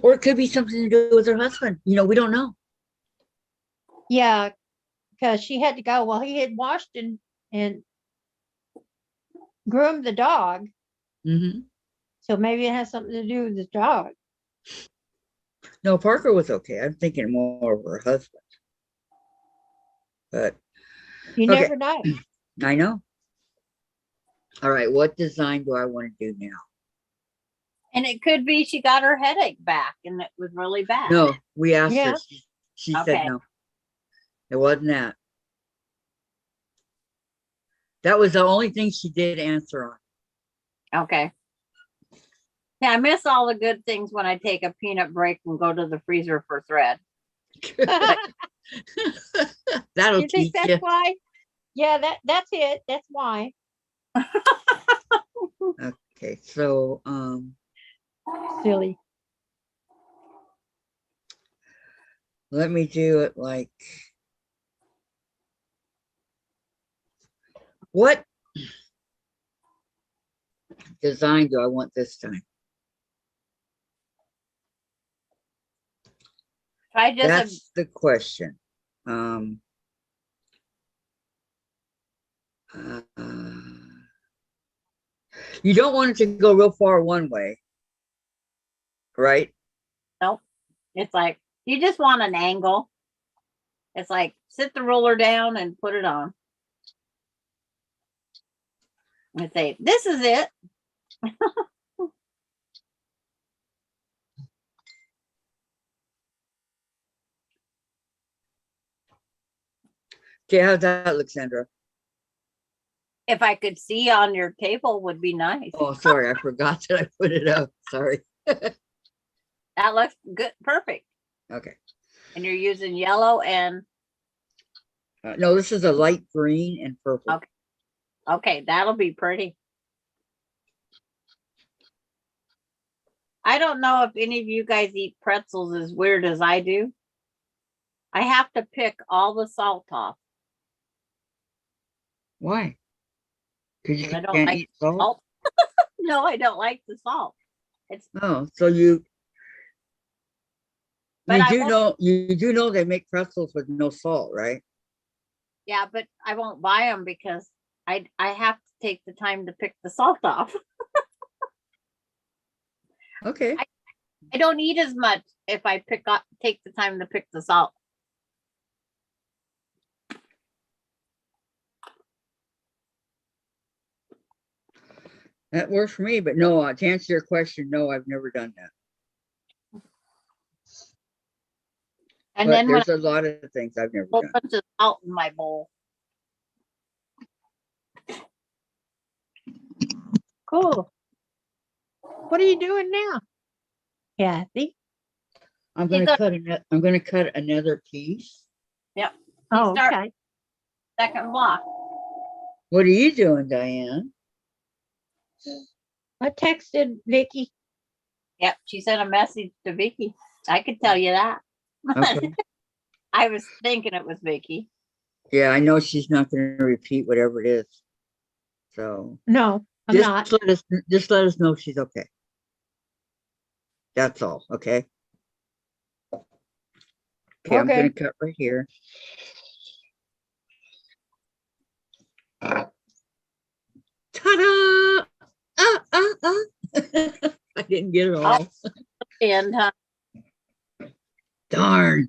Speaker 2: Or it could be something to do with her husband. You know, we don't know.
Speaker 3: Yeah, because she had to go. Well, he had washed and groomed the dog,
Speaker 2: Hmm.
Speaker 3: so maybe it has something to do with the dog.
Speaker 2: No, Parker was okay. I'm thinking more of her husband. But
Speaker 3: You
Speaker 2: Okay.
Speaker 3: never know.
Speaker 2: I know. All right, what design do I want to do now?
Speaker 1: And it could be she got her headache back and it was really bad.
Speaker 2: No, we asked
Speaker 3: Yeah.
Speaker 2: her. She
Speaker 1: Okay.
Speaker 2: said no. It wasn't that. That was the only thing she did answer on.
Speaker 1: Okay. Yeah, I miss all the good things when I take a peanut break and go to the freezer for thread.
Speaker 2: That'll
Speaker 3: You
Speaker 2: teach
Speaker 3: think that's
Speaker 2: you.
Speaker 3: why? Yeah, that's it. That's why.
Speaker 2: Okay, so
Speaker 3: Silly.
Speaker 2: let me do it like what design do I want this time?
Speaker 1: Try just
Speaker 2: That's the question. You don't want it to go real far one way, right?
Speaker 1: nope. It's like you just want an angle. It's like sit the roller down and put it on. And say, this is it.
Speaker 2: Okay, how's that look, Sandra?
Speaker 1: If I could see on your table would be nice.
Speaker 2: Oh, sorry, I forgot that I put it up. Sorry.
Speaker 1: That looks good. Perfect.
Speaker 2: Okay.
Speaker 1: And you're using yellow and
Speaker 2: No, this is a light green and purple.
Speaker 1: Okay. okay, that'll be pretty. I don't know if any of you guys eat pretzels as weird as I do. I have to pick all the salt off.
Speaker 2: Why? Because you
Speaker 1: I don't
Speaker 2: can't
Speaker 1: like
Speaker 2: eat salt.
Speaker 1: salt. No, I don't like the salt. It's
Speaker 2: Oh, so you
Speaker 1: But I
Speaker 2: you do know they make pretzels with no salt, right?
Speaker 1: yeah, but I won't buy them because I have to take the time to pick the salt off.
Speaker 2: Okay.
Speaker 1: I don't eat as much if I take the time to pick the salt.
Speaker 2: That works for me, but no, to answer your question, no, I've never done that.
Speaker 1: And
Speaker 2: But
Speaker 1: then when
Speaker 2: there's a lot of things I've never
Speaker 1: I put
Speaker 2: done.
Speaker 1: a bunch of salt in my bowl.
Speaker 3: Cool. What are you doing now, Kathy?
Speaker 2: I'm
Speaker 1: She's
Speaker 2: gonna cut another piece.
Speaker 3: Oh,
Speaker 1: start-
Speaker 3: okay.
Speaker 1: Second block.
Speaker 2: What are you doing, Diane?
Speaker 3: I texted Vicki.
Speaker 1: Yep, she sent a message to Vicki. I could tell you that.
Speaker 2: Okay.
Speaker 1: I was thinking it was Vicki.
Speaker 2: Yeah, I know she's not gonna repeat whatever it is. So
Speaker 3: No, I'm not.
Speaker 2: just let us know she's okay. That's all, okay? Okay, I'm
Speaker 3: Okay.
Speaker 2: gonna cut right here. Ta-da! I didn't get it all.
Speaker 1: And
Speaker 2: Darn.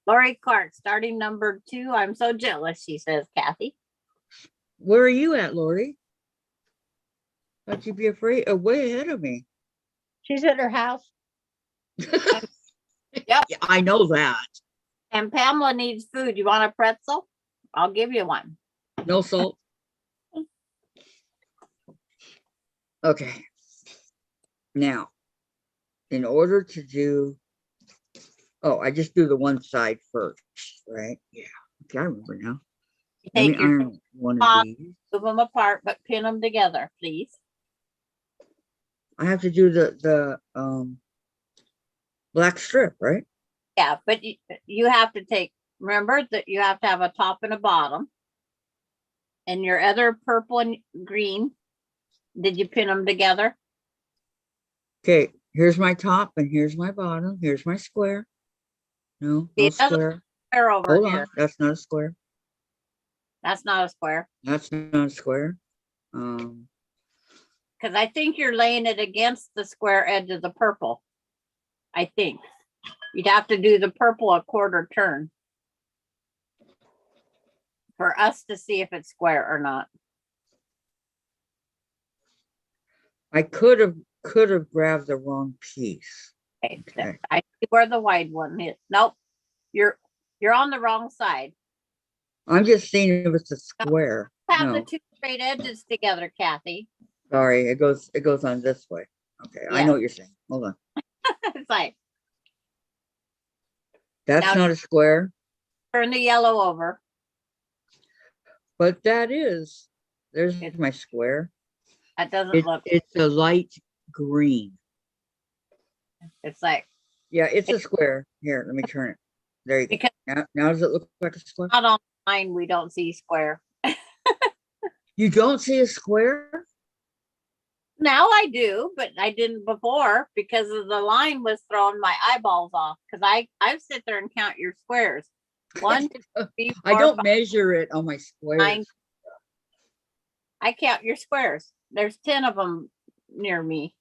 Speaker 1: Lori Clark, starting number 2. I'm so jealous, she says, Kathy.
Speaker 2: Where are you at, Lori? Thought you'd be afraid, way ahead of me.
Speaker 3: She's at her house.
Speaker 1: Yep.
Speaker 2: Yeah, I know that.
Speaker 1: And Pamela needs food. You want a pretzel? I'll give you one.
Speaker 2: No salt. Okay. Now, in order to do, I just do the one side first, right? Yeah. Okay, I remember now. Let me
Speaker 1: Take your
Speaker 2: iron one of
Speaker 1: top,
Speaker 2: these.
Speaker 1: move them apart, but pin them together, please.
Speaker 2: I have to do the black strip, right?
Speaker 1: Yeah, but you have to take, remember that you have to have a top and a bottom. And your other purple and green, did you pin them together?
Speaker 2: Okay, here's my top and here's my bottom. Here's my square. No,
Speaker 1: See,
Speaker 2: no
Speaker 1: it doesn't
Speaker 2: square.
Speaker 1: square over
Speaker 2: Hold
Speaker 1: here.
Speaker 2: on, that's not a square.
Speaker 1: That's not a square.
Speaker 2: That's not a square.
Speaker 1: Because I think you're laying it against the square edge of the purple. I think. You'd have to do the purple a quarter turn for us to see if it's square or not.
Speaker 2: I could have grabbed the wrong piece.
Speaker 1: Okay.
Speaker 2: Okay.
Speaker 1: I see where the wide one is. Nope. You're on the wrong side.
Speaker 2: I'm just seeing if it's a square.
Speaker 1: Have the
Speaker 2: No,
Speaker 1: two straight edges together, Kathy.
Speaker 2: sorry, it goes on this way. Okay, I
Speaker 1: Yeah.
Speaker 2: know what you're saying. Hold on.
Speaker 1: It's like,
Speaker 2: That's
Speaker 1: Now-
Speaker 2: not a square,
Speaker 1: turn the yellow over.
Speaker 2: but that is. There's
Speaker 1: It's-
Speaker 2: my square.
Speaker 1: That doesn't look,
Speaker 2: It's a light green.
Speaker 1: it's like,
Speaker 2: Yeah, it's a square. Here, let me turn it. There you go.
Speaker 1: Because-
Speaker 2: Now does it look like a square?
Speaker 1: not on mine, we don't see square.
Speaker 2: You don't see a square?
Speaker 1: Now I do, but I didn't before because of the line was throwing my eyeballs off. Because I sit there and count your squares. 1, 2, 3, 4,
Speaker 2: I don't
Speaker 1: 5.
Speaker 2: measure it on my squares.
Speaker 1: Nine. I count your squares. There's 10 of them near me.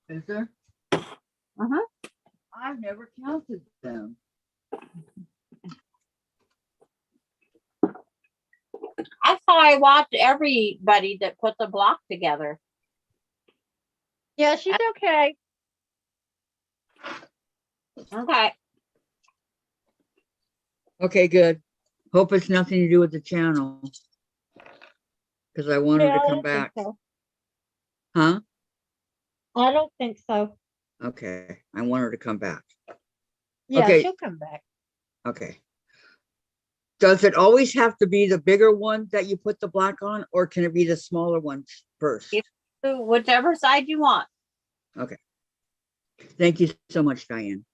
Speaker 2: Is there?
Speaker 1: Mhm.
Speaker 2: I've never counted them.
Speaker 1: That's how I watch everybody that put the block together.
Speaker 3: Yeah, she's okay.
Speaker 1: Okay.
Speaker 2: Okay, good. Hope it's nothing to do with the channel. Because I want her
Speaker 3: Yeah,
Speaker 2: to
Speaker 3: I
Speaker 2: come
Speaker 3: don't think
Speaker 2: back.
Speaker 3: so.
Speaker 2: Huh?
Speaker 3: I don't think so.
Speaker 2: Okay, I want her to come back.
Speaker 3: Yeah,
Speaker 2: Okay.
Speaker 3: she'll come back.
Speaker 2: Okay. Does it always have to be the bigger one that you put the black on, or can it be the smaller ones first?
Speaker 1: Yep. So whichever side you want.
Speaker 2: Okay. Thank you so much, Diane.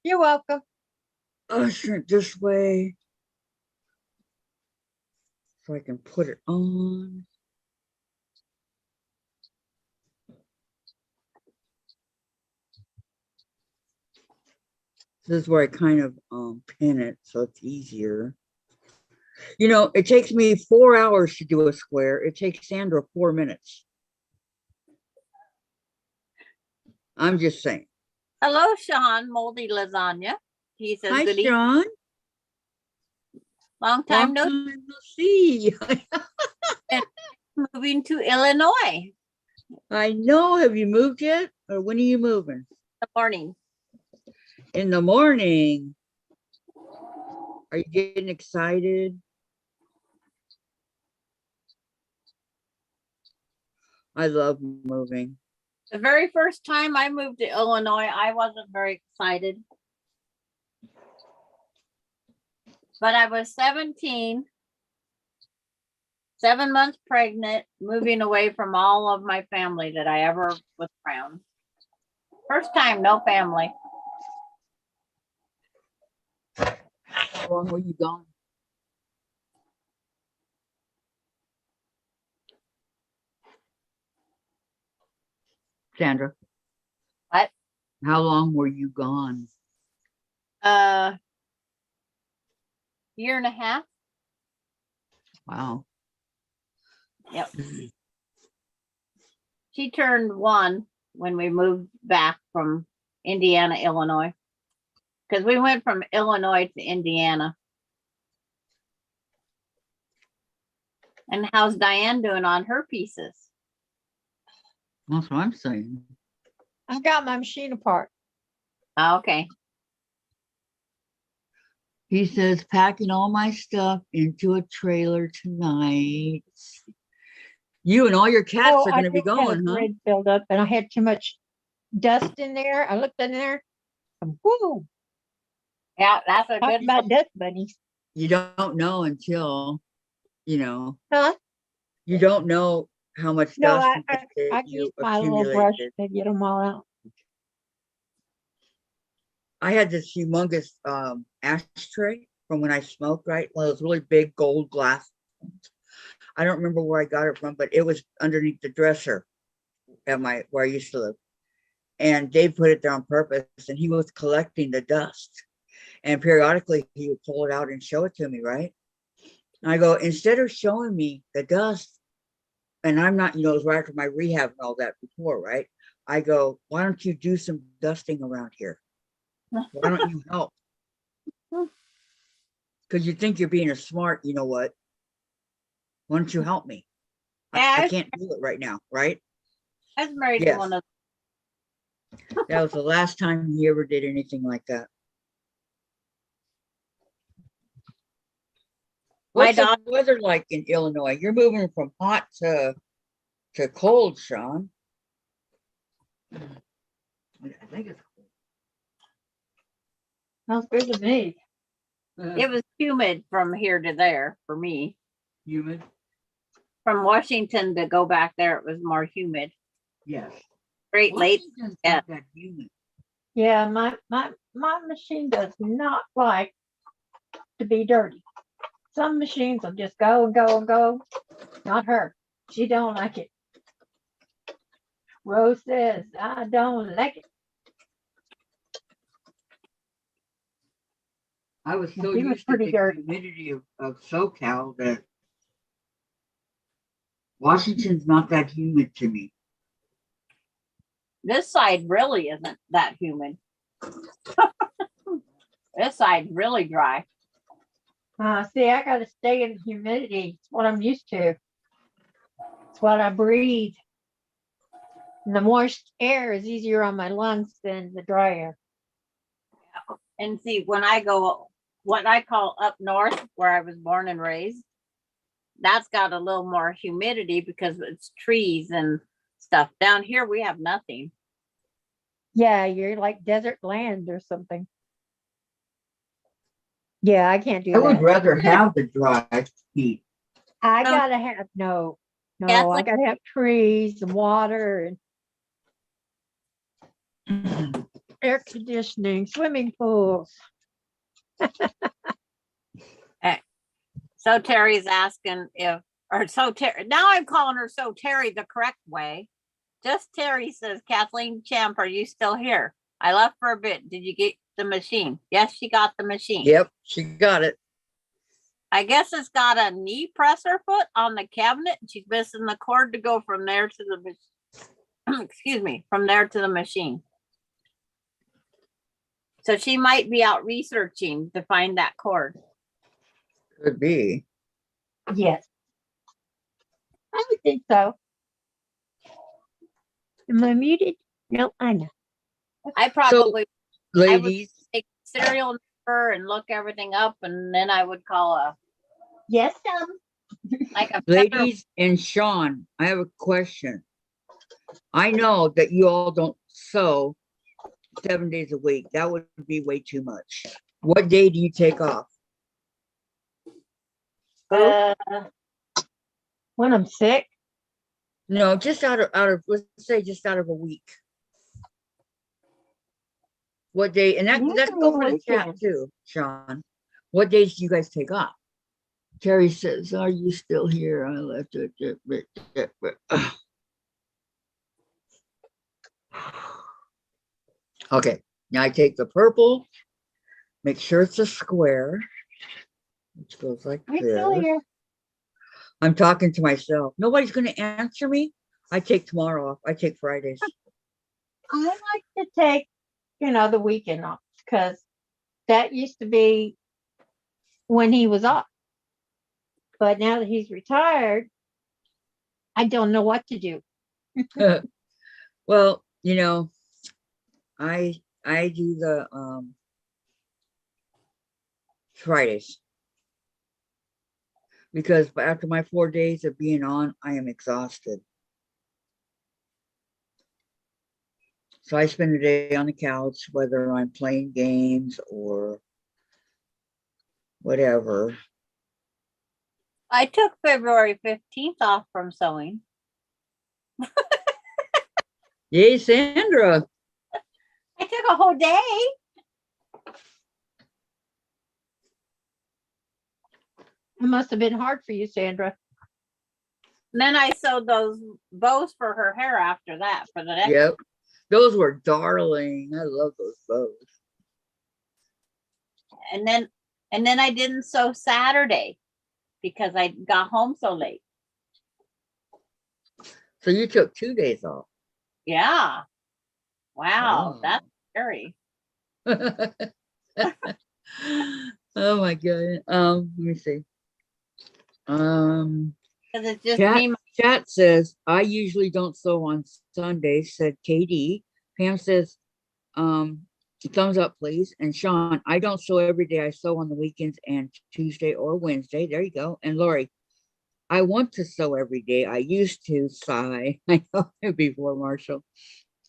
Speaker 3: You're welcome.
Speaker 2: Usher it this way so I can put it on. This is where I kind of pin it so it's easier. You know, it takes me 4 hours to do a square. It takes Sandra 4 minutes. I'm just saying.
Speaker 1: Hello, Sean, moldy lasagna. He says,
Speaker 2: Hi,
Speaker 1: good evening.
Speaker 2: Sean.
Speaker 1: Long time no
Speaker 2: Long time no see.
Speaker 1: moving to Illinois
Speaker 2: I know. Have you moved yet? Or when are you moving?
Speaker 1: in the morning.
Speaker 2: In the morning. Are you getting excited? I love moving.
Speaker 1: The very first time I moved to Illinois, I wasn't very excited. But I was 17, 7 months pregnant, moving away from all of my family that I ever was around. First time, no family.
Speaker 2: How long were you gone? Sandra,
Speaker 1: What?
Speaker 2: how long were you gone?
Speaker 1: Year and a half.
Speaker 2: Wow.
Speaker 1: Yep. She turned 1 when we moved back from Indiana, Illinois. Because we went from Illinois to Indiana. And how's Diane doing on her pieces?
Speaker 2: That's what I'm saying.
Speaker 3: I got my machine apart.
Speaker 1: Oh, okay.
Speaker 2: He says, packing all my stuff into a trailer tonight. You and all your cats
Speaker 3: Oh,
Speaker 2: are
Speaker 3: I
Speaker 2: going to be
Speaker 3: did have a
Speaker 2: going, huh?
Speaker 3: fridge filled up and I had too much dust in there. I looked in there. And whoo,
Speaker 1: Yeah, that's a
Speaker 3: talk
Speaker 1: good
Speaker 3: about dust bunnies.
Speaker 2: You don't know until,
Speaker 3: Huh?
Speaker 2: you don't know how much
Speaker 3: No,
Speaker 2: dust
Speaker 3: I
Speaker 2: you
Speaker 3: used my little brush
Speaker 2: accumulated.
Speaker 3: to get them all out.
Speaker 2: I had this humongous ashtray from when I smoked, right? One of those really big gold glass ones. I don't remember where I got it from, but it was underneath the dresser at where I used to live. And Dave put it there on purpose, and he was collecting the dust. And periodically he would pull it out and show it to me, right? And I go, instead of showing me the dust, and I'm not, it was right after my rehab and all that before, right? I go, why don't you do some dusting around here? Why don't you help? Because you think you're being a smart, you know what? Why don't you help me?
Speaker 1: Yeah,
Speaker 2: I can't do it right now, right?
Speaker 1: I was married to
Speaker 2: Yes.
Speaker 1: one of
Speaker 2: That was the last time he ever did anything like that.
Speaker 1: My
Speaker 2: What's the
Speaker 1: daughter.
Speaker 2: weather like in Illinois? You're moving from hot to cold, Sean. I think it's
Speaker 3: Sounds good to me.
Speaker 1: It was humid from here to there for me.
Speaker 2: humid.
Speaker 1: From Washington to go back there, it was more humid.
Speaker 2: Yes.
Speaker 1: Great Lakes.
Speaker 2: Washington's
Speaker 1: Yeah.
Speaker 2: not that humid.
Speaker 3: Yeah, my machine does not like to be dirty. Some machines will just go and go and go. Not her. She don't like it. Rose says, I don't like it.
Speaker 2: I was so
Speaker 3: He was
Speaker 2: used to
Speaker 3: pretty
Speaker 2: the
Speaker 3: dirty.
Speaker 2: humidity of SoCal that Washington's not that humid to me.
Speaker 1: This side really isn't that humid. This side really dry.
Speaker 3: See, I got to stay in humidity. It's what I'm used to. It's what I breathe. And the moist air is easier on my lungs than the dry air.
Speaker 1: And see, when I go, what I call up north, where I was born and raised, that's got a little more humidity because it's trees and stuff. Down here, we have nothing.
Speaker 3: Yeah, you're like desert land or something. Yeah, I can't do
Speaker 2: I would
Speaker 3: that.
Speaker 2: rather have the dry heat.
Speaker 3: I
Speaker 1: No.
Speaker 3: gotta have no,
Speaker 1: Yeah, it's
Speaker 3: I
Speaker 1: like-
Speaker 3: gotta have trees and water and air conditioning, swimming pools.
Speaker 1: So Terry's asking now I'm calling her So Terry the correct way. Just Terry says, Kathleen Champ, are you still here? I left for a bit. Did you get the machine? Yes, she got the machine.
Speaker 2: Yep, she got it.
Speaker 1: I guess it's got a knee presser foot on the cabinet. And she's missing the cord to go from there to the excuse me, from there to the machine. So she might be out researching to find that cord.
Speaker 2: Could be.
Speaker 3: Yes. I would think so. Am I muted? No, I know.
Speaker 1: I probably
Speaker 2: Ladies,
Speaker 1: take serial number and look everything up, and then I would call
Speaker 3: Yes,
Speaker 1: like a
Speaker 2: ladies and Sean, I have a question. I know that you all don't sew 7 days a week. That would be way too much. What day do you take off?
Speaker 3: when I'm sick.
Speaker 2: No, just out of let's say just out of a week. What day? And that can go for the chat
Speaker 3: Weekend.
Speaker 2: too, Sean. What days do you guys take off? Terry says, "Are you still here?" I left it. Okay, now I take the purple. Make sure it's a square, which goes like
Speaker 3: I'm still
Speaker 2: this.
Speaker 3: here.
Speaker 2: I'm talking to myself. Nobody's going to answer me. I take tomorrow off. I take Fridays.
Speaker 3: I like to take, the weekend off because that used to be when he was off. But now that he's retired, I don't know what to do.
Speaker 2: Well, I do the Fridays because after my 4 days of being on, I am exhausted. So I spend the day on the couch, whether I'm playing games or whatever.
Speaker 1: I took February 15th off from sewing.
Speaker 2: Yay, Sandra.
Speaker 1: I took a whole day.
Speaker 3: It must have been hard for you, Sandra.
Speaker 1: And then I sewed those bows for her hair after that for the next.
Speaker 2: Yep. Those were darling. I love those bows.
Speaker 1: And then I didn't sew Saturday because I got home so late.
Speaker 2: So you took 2 days off.
Speaker 1: Yeah. Wow,
Speaker 2: Wow.
Speaker 1: that's scary.
Speaker 2: Oh my god. Let me see.
Speaker 1: Because it's just
Speaker 2: Chat,
Speaker 1: me.
Speaker 2: chat says I usually don't sew on Sundays, said KD. Pam says, thumbs up, please. And Sean, I don't sew every day. I sew on the weekends and Tuesday or Wednesday. There you go. And Lori, I want to sew every day. I used to sigh. I know before Marshall.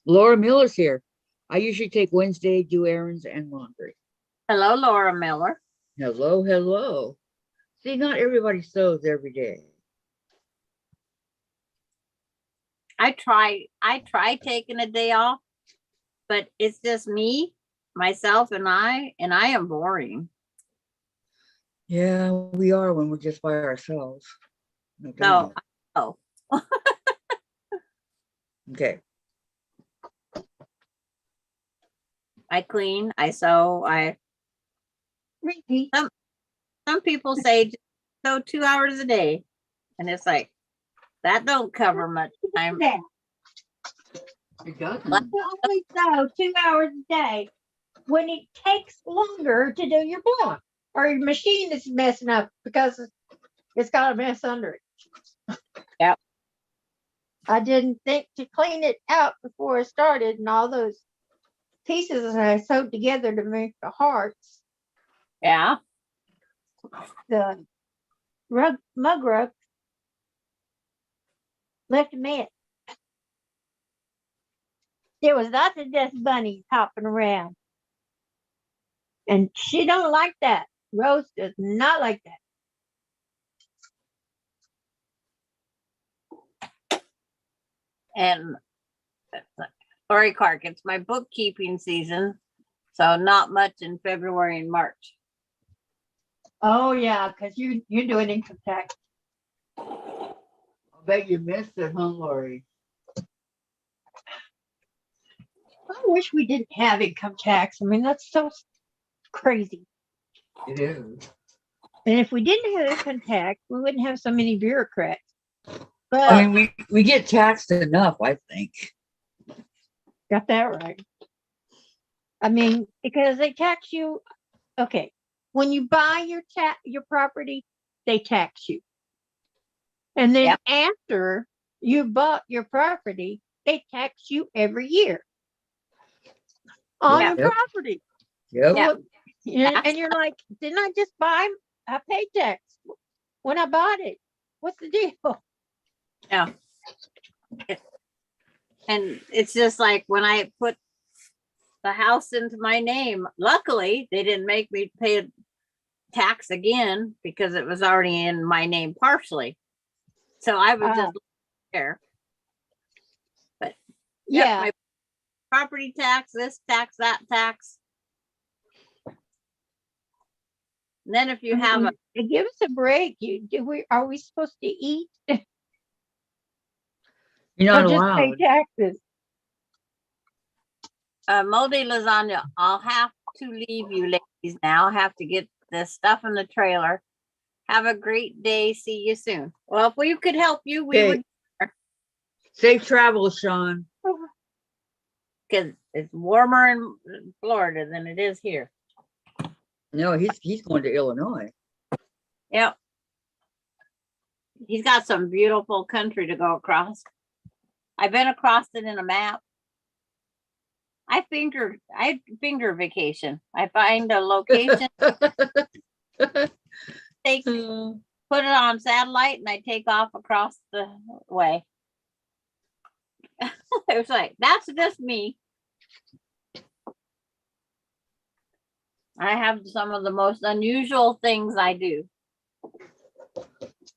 Speaker 2: Laura Miller's here. I usually take Wednesday, do errands and laundry.
Speaker 1: Hello, Laura Miller.
Speaker 2: Hello, hello. See, not everybody sews every day.
Speaker 1: I try taking a day off, but it's just me, myself, and I am boring.
Speaker 2: Yeah, we are when we're just by ourselves. No
Speaker 1: So,
Speaker 2: doubt.
Speaker 1: oh,
Speaker 2: Okay.
Speaker 1: I clean, I sew,
Speaker 3: Repeat.
Speaker 1: some people say just sew 2 hours a day. And it's like, that don't cover much time.
Speaker 3: That.
Speaker 2: It doesn't.
Speaker 3: Only sew 2 hours a day when it takes longer to do your block or your machine is messing up because it's got a mess under it.
Speaker 1: Yep.
Speaker 3: I didn't think to clean it out before I started, and all those pieces that I sewed together to make the hearts,
Speaker 1: Yeah.
Speaker 3: the mug rug, left a mess. There was lots of dust bunnies hopping around. And she don't like that. Rose does not like that.
Speaker 1: And Lori Clark, it's my bookkeeping season. So not much in February and March.
Speaker 3: Oh yeah, because you're doing income tax.
Speaker 2: I bet you missed it, huh, Lori?
Speaker 3: I wish we didn't have income tax. I mean, that's so crazy.
Speaker 2: It is.
Speaker 3: And if we didn't have income tax, we wouldn't have so many bureaucrats. But
Speaker 2: I mean, we get taxed enough, I think.
Speaker 3: got that right. I mean, because they tax you. Okay, when you buy your property, they tax you, and then
Speaker 1: Yep.
Speaker 3: after you bought your property, they tax you every year on
Speaker 1: Yep.
Speaker 3: your property.
Speaker 2: Yep.
Speaker 1: Yep.
Speaker 3: And you're like, didn't I just buy a pay tax when I bought it? What's the deal?
Speaker 1: Yeah. And it's just like when I put the house into my name, luckily they didn't make me pay tax again because it was already in my name partially. So I was just there. But yep,
Speaker 3: Yeah.
Speaker 1: my property tax, this tax, that tax. And then if you have
Speaker 3: give us a break. Are we supposed to eat
Speaker 2: You're
Speaker 3: or
Speaker 2: not
Speaker 3: just pay
Speaker 2: allowed.
Speaker 3: taxes?
Speaker 1: moldy lasagna, I'll have to leave you ladies now. I have to get the stuff in the trailer. Have a great day. See you soon. Well, if we could help you, we
Speaker 2: Okay.
Speaker 1: would,
Speaker 2: Safe travels, Sean.
Speaker 1: because it's warmer in Florida than it is here.
Speaker 2: No, he's going to Illinois.
Speaker 1: Yep. He's got some beautiful country to go across. I've been across it in a map. I finger vacation. I find a location, take put it on satellite, and I take off across the way. It was like, that's just me. I have some of the most unusual things I do.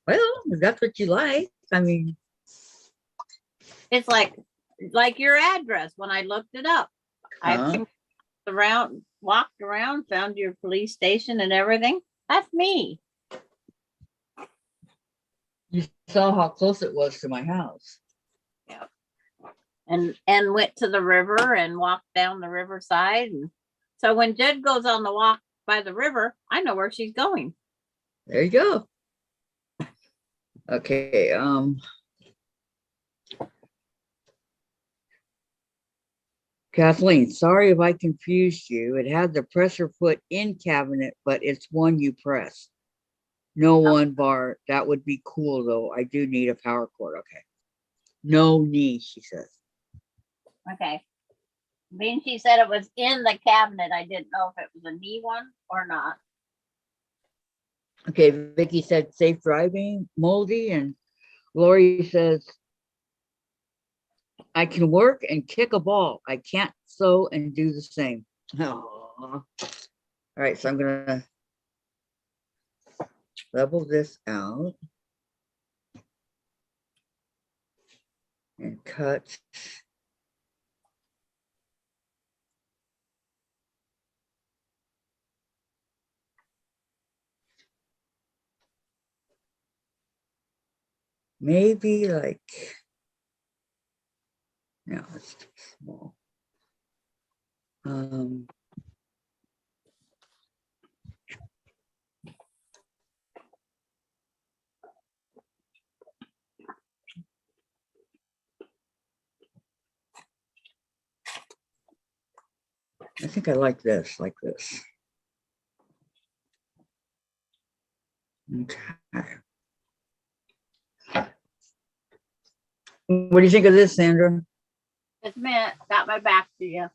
Speaker 2: Well, if that's what you like. I mean,
Speaker 1: It's like your address when I looked it up. I walked around, found your police station and everything. That's me.
Speaker 2: you saw how close it was to my house.
Speaker 1: And went to the river and walked down the riverside. And so when Jed goes on the walk by the river, I know where she's going.
Speaker 2: There you go. Okay, Kathleen, sorry if I confused you. It had the pressure foot in cabinet, but it's one you press. No one bar. That would be cool though. I do need a power cord. Okay. No knee, she says.
Speaker 1: Okay. Being she said it was in the cabinet, I didn't know if it was a knee one or not.
Speaker 2: Okay, Vicki said safe driving, Moldy, and Lori says I can work and kick a ball. I can't sew and do the same. Oh. All right, so I'm gonna level this out and cut. Maybe like, no, it's too small. I think I like this, like this. Okay. What do you think of this, Sandra?
Speaker 1: Just a minute, got my back to you.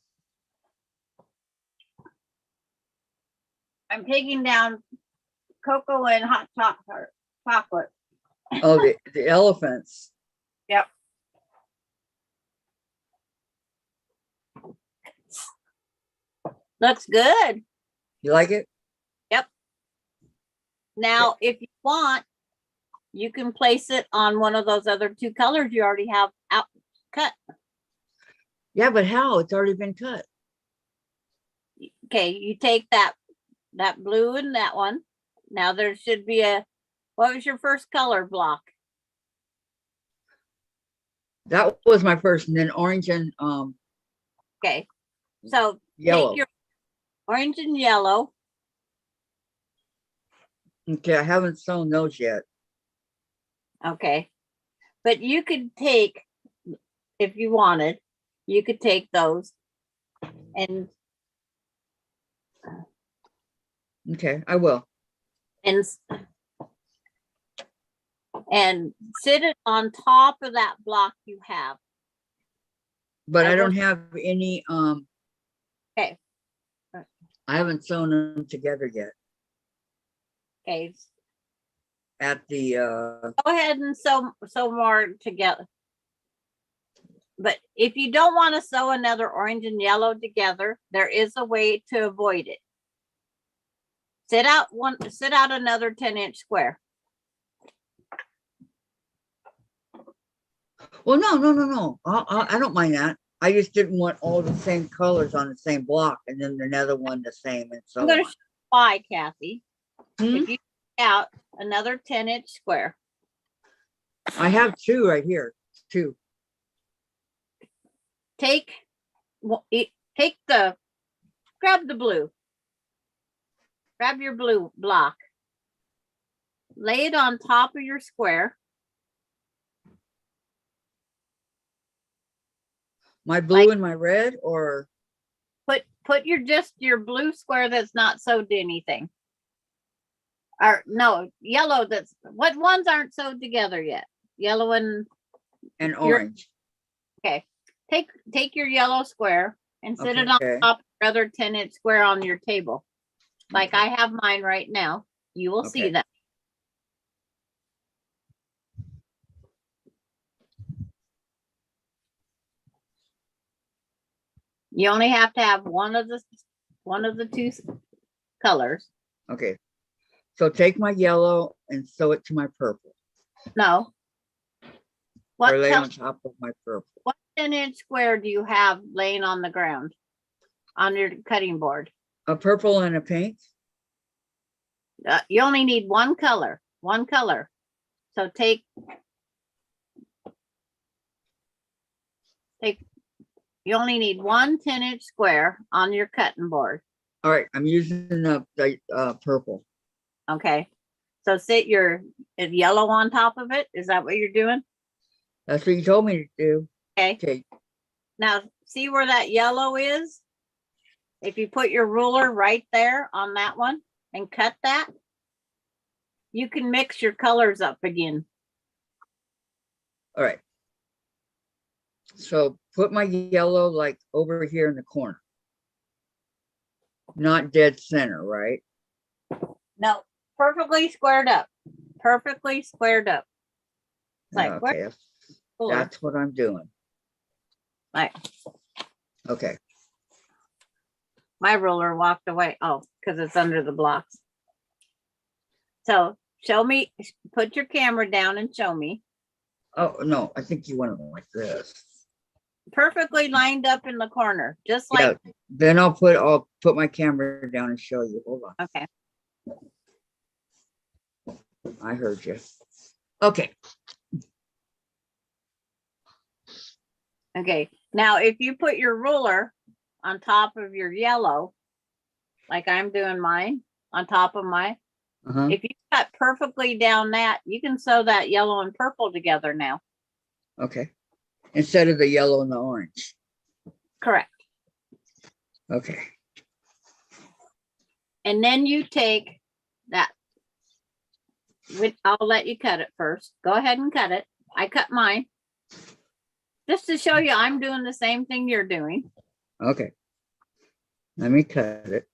Speaker 1: I'm taking down cocoa and hot chocolate.
Speaker 2: Oh, the elephants.
Speaker 1: Yep. Looks good.
Speaker 2: You like it?
Speaker 1: Yep. Now, if you want, you can place it on one of those other two colors you already have out cut.
Speaker 2: Yeah, but how? It's already been cut.
Speaker 1: Okay, you take that blue and that one. Now there should be what was your first color block?
Speaker 2: That was my first, and then orange and
Speaker 1: Okay, so
Speaker 2: yellow.
Speaker 1: take your orange and yellow.
Speaker 2: Okay, I haven't sewn those yet.
Speaker 1: Okay, but you could take, if you wanted, you could take those and
Speaker 2: Okay, I will.
Speaker 1: and sit it on top of that block you have.
Speaker 2: But
Speaker 1: I
Speaker 2: I
Speaker 1: will-
Speaker 2: don't have any,
Speaker 1: Okay.
Speaker 2: I haven't sewn them together yet
Speaker 1: Okay,
Speaker 2: at the,
Speaker 1: go ahead and sew more together. But if you don't want to sew another orange and yellow together, there is a way to avoid it. Sit out another 10-inch square.
Speaker 2: well, no. I don't mind that. I just didn't want all the same colors on the same block and then another one the same and so
Speaker 1: I'm going
Speaker 2: on.
Speaker 1: to show you why, Kathy.
Speaker 2: Hmm?
Speaker 1: If you take out another 10-inch square,
Speaker 2: I have two right here, two.
Speaker 1: grab the blue. Grab your blue block. lay it on top of your square.
Speaker 2: My blue and my red, or
Speaker 1: Put your blue square that's not sewed to anything. Or no, yellow what ones aren't sewed together yet? Yellow and
Speaker 2: and orange.
Speaker 1: okay. Take your yellow square and sit it on
Speaker 2: Okay.
Speaker 1: top of your other 10-inch square on your table. Like
Speaker 2: Okay.
Speaker 1: I have mine right now. You will see
Speaker 2: Okay.
Speaker 1: that. You only have to have one of the two colors.
Speaker 2: Okay. So take my yellow and sew it to my purple,
Speaker 1: No. What
Speaker 2: or lay
Speaker 1: color,
Speaker 2: on top of my purple.
Speaker 1: what 10-inch square do you have laying on the ground on your cutting board?
Speaker 2: A purple and a pink.
Speaker 1: You only need one color. So you only need one 10-inch square on your cutting board.
Speaker 2: All right, I'm using the purple.
Speaker 1: Okay. So sit your yellow on top of it. Is that what you're doing?
Speaker 2: That's what you told me to do.
Speaker 1: Okay.
Speaker 2: Okay.
Speaker 1: Now see where that yellow is? If you put your ruler right there on that one and cut that, you can mix your colors up again.
Speaker 2: All right. So put my yellow like over here in the corner. Not dead center, right?
Speaker 1: No, perfectly squared up. Perfectly squared up. Like
Speaker 2: Yeah,
Speaker 1: where-
Speaker 2: okay, that's what I'm doing.
Speaker 1: Right.
Speaker 2: Okay.
Speaker 1: My ruler walked away. Oh, because it's under the blocks. So show me, put your camera down and show me.
Speaker 2: Oh, no, I think you want it like this.
Speaker 1: Perfectly lined up in the corner, just
Speaker 2: Yeah,
Speaker 1: like,
Speaker 2: then I'll put my camera down and show you. Hold on.
Speaker 1: okay.
Speaker 2: I heard you. Okay.
Speaker 1: Okay. Now, if you put your ruler on top of your yellow, like I'm doing mine, on top of mine,
Speaker 2: Uh-huh.
Speaker 1: if you cut perfectly down that, you can sew that yellow and purple together now.
Speaker 2: Okay. Instead of the yellow and the orange.
Speaker 1: Correct.
Speaker 2: Okay.
Speaker 1: And then you take that. I'll let you cut it first. Go ahead and cut it. I cut mine. Just to show you I'm doing the same thing you're doing.
Speaker 2: Okay. Let me cut it.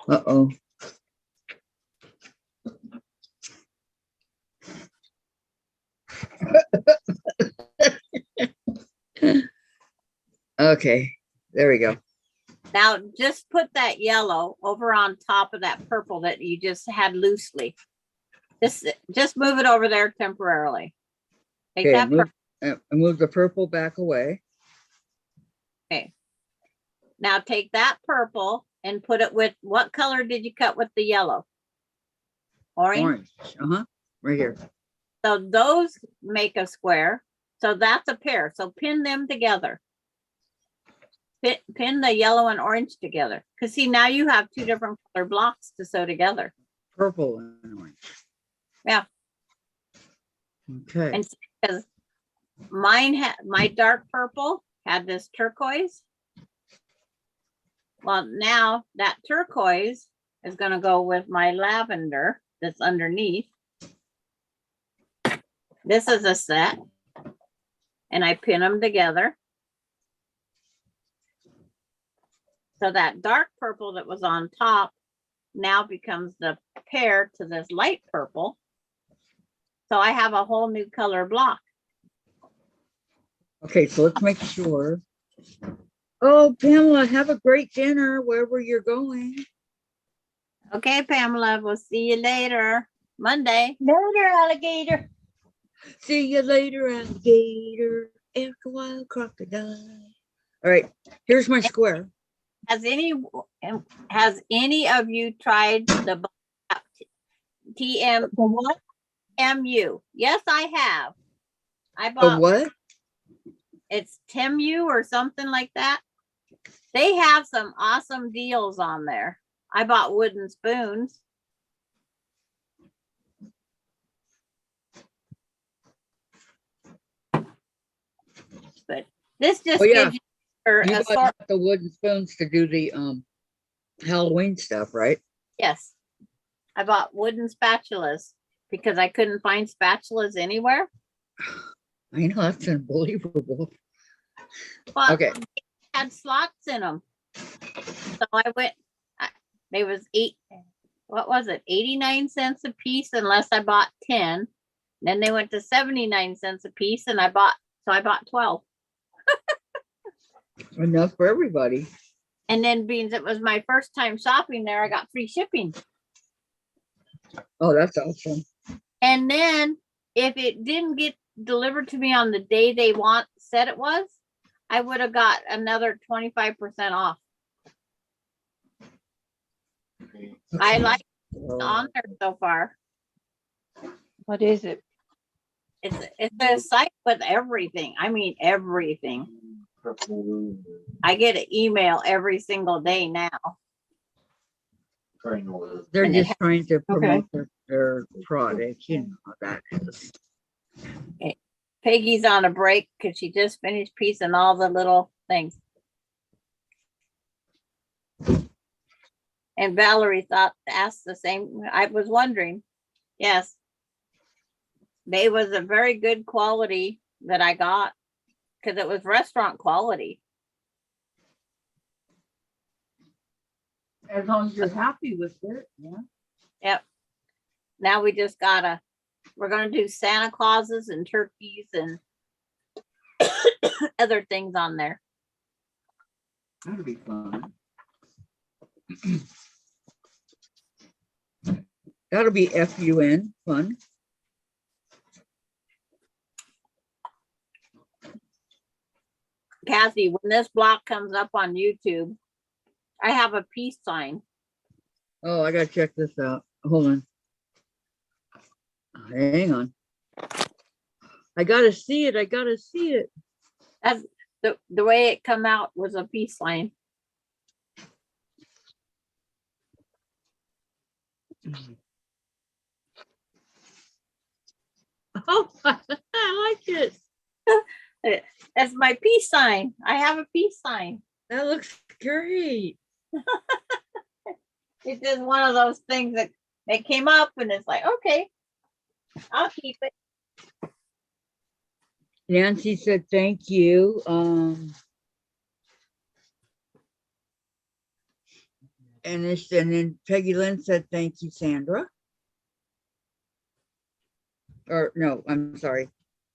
Speaker 2: Uh-oh. Okay, there we go.
Speaker 1: Now just put that yellow over on top of that purple that you just had loosely. Just move it over there temporarily. Take
Speaker 2: Okay,
Speaker 1: that
Speaker 2: move the purple back away.
Speaker 1: Okay. Now take that purple and put it with, what color did you cut with the yellow? Orange.
Speaker 2: Orange. Uh-huh. Right here.
Speaker 1: So those make a square. So that's a pair. So pin them together. Pin the yellow and orange together. Because see, now you have two different color blocks to sew together.
Speaker 2: Purple and orange.
Speaker 1: Yeah.
Speaker 2: Okay.
Speaker 1: And because mine had, my dark purple had this turquoise. Well, now that turquoise is going to go with my lavender that's underneath. This is a set. And I pin them together. So that dark purple that was on top now becomes the pair to this light purple. So I have a whole new color block.
Speaker 2: Okay, so let's make sure. Oh, Pamela, have a great dinner wherever you're going.
Speaker 1: Okay, Pamela, we'll see you later. Monday.
Speaker 3: Later, alligator.
Speaker 2: See you later, alligator. After a while, crocodile. All right, here's my square.
Speaker 1: Has any of you tried the
Speaker 3: The what?
Speaker 1: TMU? Yes, I have. I
Speaker 2: The
Speaker 1: bought
Speaker 2: what?
Speaker 1: It's Temu or something like that. They have some awesome deals on there. I bought wooden spoons. But this just
Speaker 2: Oh, yeah.
Speaker 1: gives you or
Speaker 2: You
Speaker 1: a
Speaker 2: bought
Speaker 1: sort.
Speaker 2: the wooden spoons to do the Halloween stuff, right?
Speaker 1: Yes. I bought wooden spatulas because I couldn't find spatulas anywhere.
Speaker 2: I know, that's unbelievable.
Speaker 1: But
Speaker 2: Okay.
Speaker 1: they had slots in them. So I went, they was what was it? 89 cents a piece unless I bought 10. Then they went to 79 cents a piece and I bought 12.
Speaker 2: Enough for everybody.
Speaker 1: And then being it was my first time shopping there, I got free shipping.
Speaker 2: Oh, that's awesome.
Speaker 1: And then if it didn't get delivered to me on the day they said it was, I would have got another 25% off. I like it on there so far.
Speaker 3: What is it?
Speaker 1: It's a site with everything. I mean everything. I get an email every single day now.
Speaker 2: They're
Speaker 1: And they
Speaker 2: just trying to promote
Speaker 3: Okay.
Speaker 2: their product, you know how that is.
Speaker 1: Peggy's on a break because she just finished piecing all the little things. And Valerie asked the same. I was wondering. Yes. They was a very good quality that I got because it was restaurant quality.
Speaker 6: As long as you're happy with it, yeah.
Speaker 1: Yep. Now we're gonna do Santa Clauses and turkeys and other things on there.
Speaker 2: That'll be fun. That'll be fun, fun.
Speaker 1: Kathy, when this block comes up on YouTube, I have a peace sign.
Speaker 2: Oh, I gotta check this out. Hold on. Hang on. I gotta see it. I gotta see it.
Speaker 1: That's the way it come out was a peace sign.
Speaker 2: Oh, I like it.
Speaker 1: That's my peace sign. I have a peace sign.
Speaker 2: That looks great.
Speaker 1: It's just one of those things that they came up and it's like, okay, I'll keep it.
Speaker 2: Nancy said thank you. And then Peggy Lynn said thank you, Sandra. Or no, I'm sorry.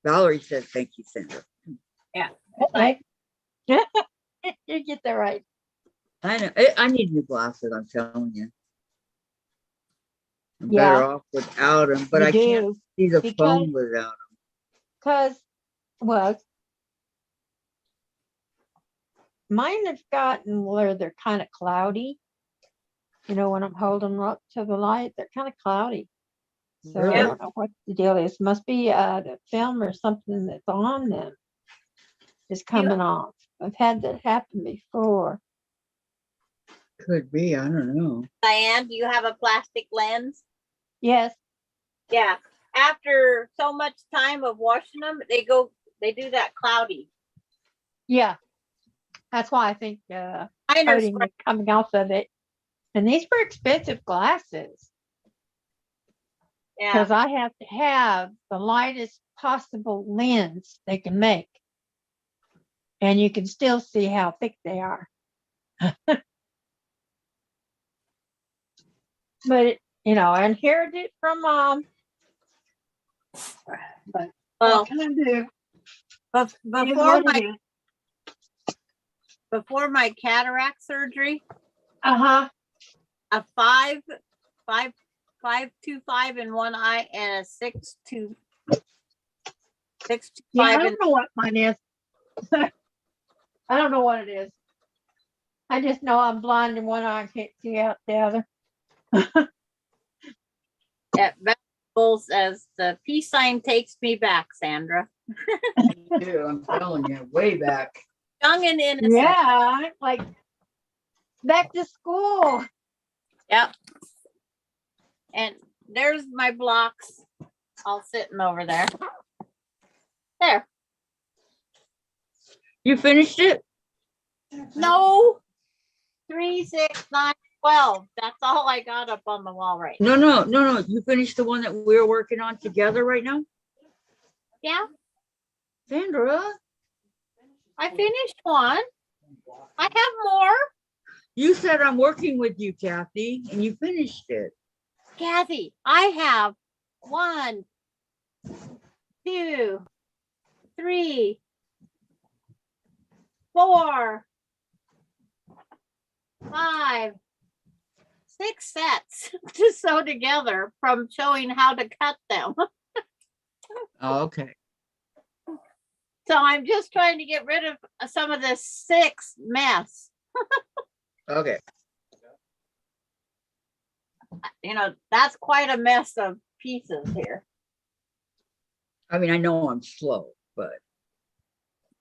Speaker 2: Valerie said thank you, Sandra.
Speaker 3: Right. You get that right.
Speaker 2: I know. I need new glasses, I'm telling you. I'm
Speaker 3: Yeah.
Speaker 2: better off without them, but
Speaker 3: You
Speaker 2: I can't
Speaker 3: do,
Speaker 2: see the
Speaker 3: because-
Speaker 2: phone without them.
Speaker 3: because, well, mine have gotten where they're kind of cloudy. You know, when I'm holding them up to the light, they're kind of cloudy. So I
Speaker 2: Really?
Speaker 3: don't know what the deal is. Must be the film or something that's on them is coming off. I've had that happen before.
Speaker 2: Could be, I don't know.
Speaker 1: Diane, do you have a plastic lens?
Speaker 3: Yes,
Speaker 1: Yeah. After so much time of washing them, they do that cloudy.
Speaker 3: yeah. That's why I think
Speaker 1: Mine are
Speaker 3: coating is coming off of it. And these were expensive glasses
Speaker 1: yeah.
Speaker 3: because I have to have the lightest possible lens they can make. And you can still see how thick they are. But, I inherited it from mom. But
Speaker 1: Well,
Speaker 3: what can I do? It is
Speaker 1: before
Speaker 3: what it is.
Speaker 1: before my cataract surgery,
Speaker 3: Uh-huh.
Speaker 1: a 5.25 in one eye and a 6.25
Speaker 3: Yeah, I
Speaker 1: in
Speaker 3: don't know what mine is. I don't know what it is. I just know I'm blind in one eye and can't see out the other.
Speaker 1: at vegetables as the peace sign takes me back, Sandra.
Speaker 2: Dude, I'm telling you, way back.
Speaker 1: Young and innocent.
Speaker 3: Yeah, like back to school.
Speaker 1: Yep. And there's my blocks all sitting over there. There.
Speaker 2: You finished it?
Speaker 1: No. 3, 6, 9, 12. That's all I got up on the wall right now.
Speaker 2: No. You finished the one that we're working on together right now?
Speaker 1: Yeah,
Speaker 2: Sandra,
Speaker 1: I finished one. I have more.
Speaker 2: you said I'm working with you, Kathy, and you finished it.
Speaker 1: Kathy, I have 1, 2, 3, 4, 5, 6 sets to sew together from showing how to cut them.
Speaker 2: Oh, okay.
Speaker 1: So I'm just trying to get rid of some of this 6 mess.
Speaker 2: Okay.
Speaker 1: You know, that's quite a mess of pieces here.
Speaker 2: I mean, I know I'm slow, but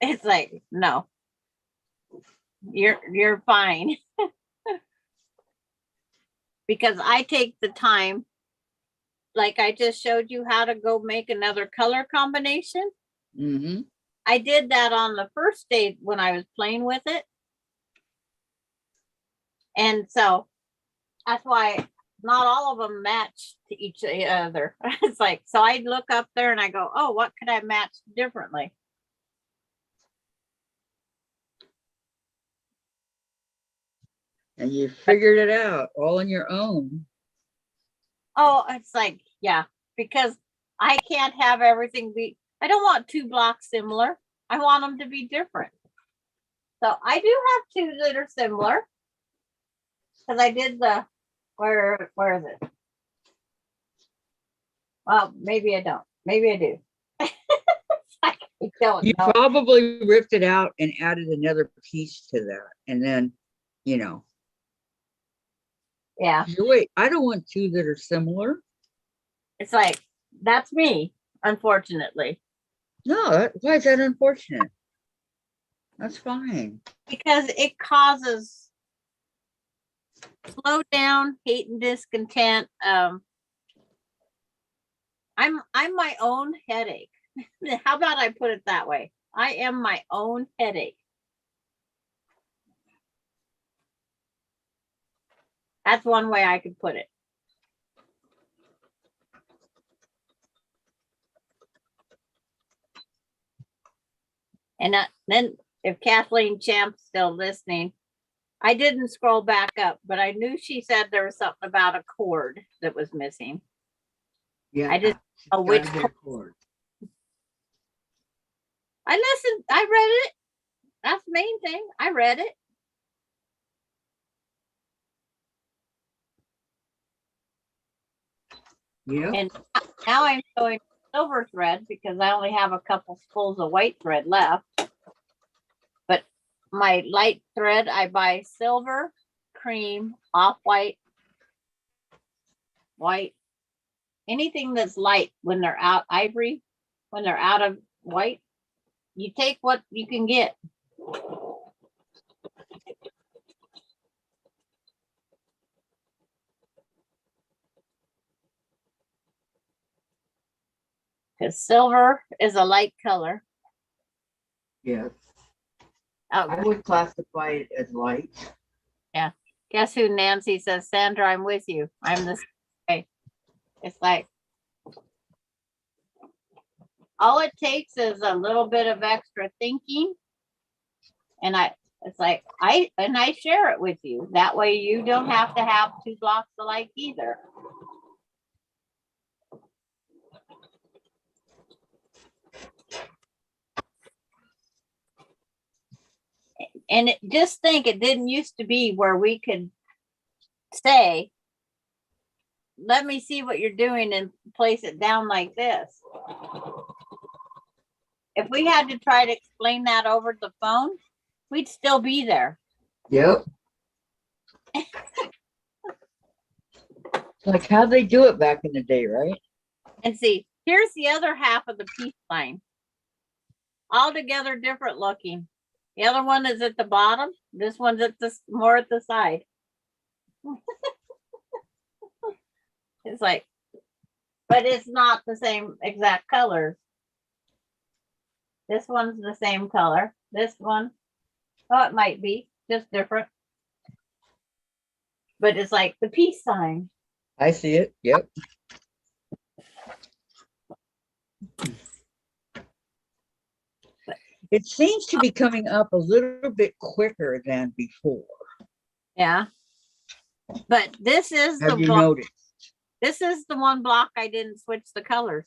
Speaker 1: It's like, no, you're fine. Because I take the time, like I just showed you how to go make another color combination.
Speaker 2: mm-hmm.
Speaker 1: I did that on the first day when I was playing with it. And so that's why not all of them match to each other. It's like, so I look up there and I go, oh, what could I match differently?
Speaker 2: And you figured it out all on your own.
Speaker 1: Oh, it's like, yeah, because I can't have everything be, I don't want 2 blocks similar. I want them to be different. So I do have 2 that are similar. Because I did the, where is it? Well, maybe I don't. Maybe I do. I don't
Speaker 2: You
Speaker 1: know.
Speaker 2: probably ripped it out and added another piece to that. And then, you know,
Speaker 1: Yeah,
Speaker 2: wait, I don't want 2 that are similar.
Speaker 1: it's like, that's me, unfortunately.
Speaker 2: No, why is that unfortunate? That's fine.
Speaker 1: Because it causes slow down, hate and discontent. I'm my own headache. How about I put it that way? I am my own headache. That's one way I could put it. And then if Kathleen Champ's still listening, I didn't scroll back up, but I knew she said there was something about a cord that was missing.
Speaker 2: Yeah.
Speaker 1: I just know
Speaker 2: gotta
Speaker 1: which
Speaker 2: get a cord.
Speaker 1: I listened. I read it. That's the main thing. I read it.
Speaker 2: Yeah.
Speaker 1: And now I'm showing silver thread because I only have a couple spools of white thread left. But my light thread, I buy silver, cream, off-white, white, anything that's light when they're out, ivory, when they're out of white. You take what you can get. Because silver is a light color.
Speaker 2: Yes.
Speaker 1: Oh,
Speaker 2: I would classify it as light.
Speaker 1: guess who Nancy says, Sandra, I'm with you. I'm the same way. It's like, all it takes is a little bit of extra thinking. And it's like, I share it with you. That way you don't have to have 2 blocks alike either. And just think, it didn't used to be where we could say, let me see what you're doing and place it down like this. If we had to try to explain that over the phone, we'd still be there.
Speaker 2: Yep. Like how they do it back in the day, right?
Speaker 1: And see, here's the other half of the peace line. altogether different looking. The other one is at the bottom. This one's at the more at the side. It's like, but it's not the same exact colors. This one's the same color. This one, oh, it might be just different. But it's like the peace sign.
Speaker 2: I see it. Yep. It seems to be coming up a little bit quicker than before.
Speaker 1: Yeah. But this is
Speaker 2: Have
Speaker 1: the
Speaker 2: you
Speaker 1: block.
Speaker 2: noticed?
Speaker 1: This is the one block I didn't switch the colors.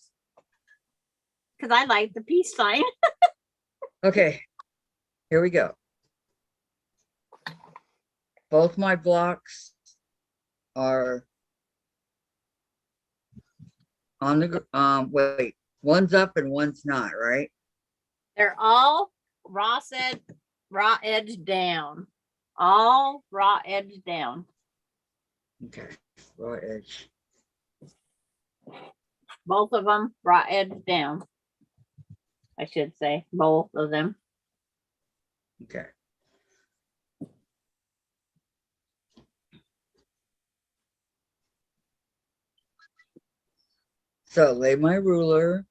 Speaker 1: Because I like the peace sign.
Speaker 2: Okay, here we go. Both my blocks are on the, wait, one's up and one's not, right?
Speaker 1: They're all raw edge down. All raw edge down.
Speaker 2: Okay, raw edge.
Speaker 1: Both of them raw edge down. I should say both of them.
Speaker 2: Okay. So lay my ruler.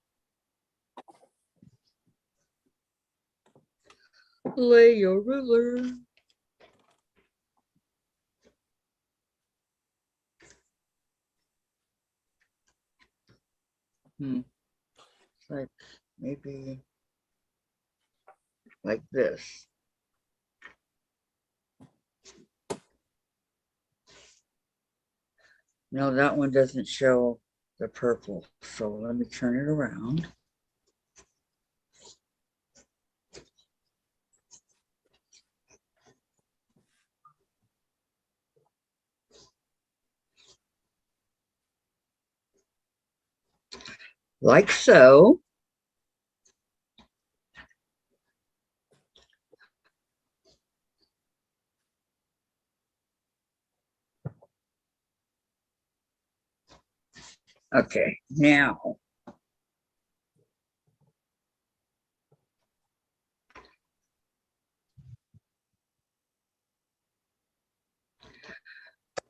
Speaker 2: Lay your ruler. It's like maybe like this. No, that one doesn't show the purple. So let me turn it around. Like so. Okay, now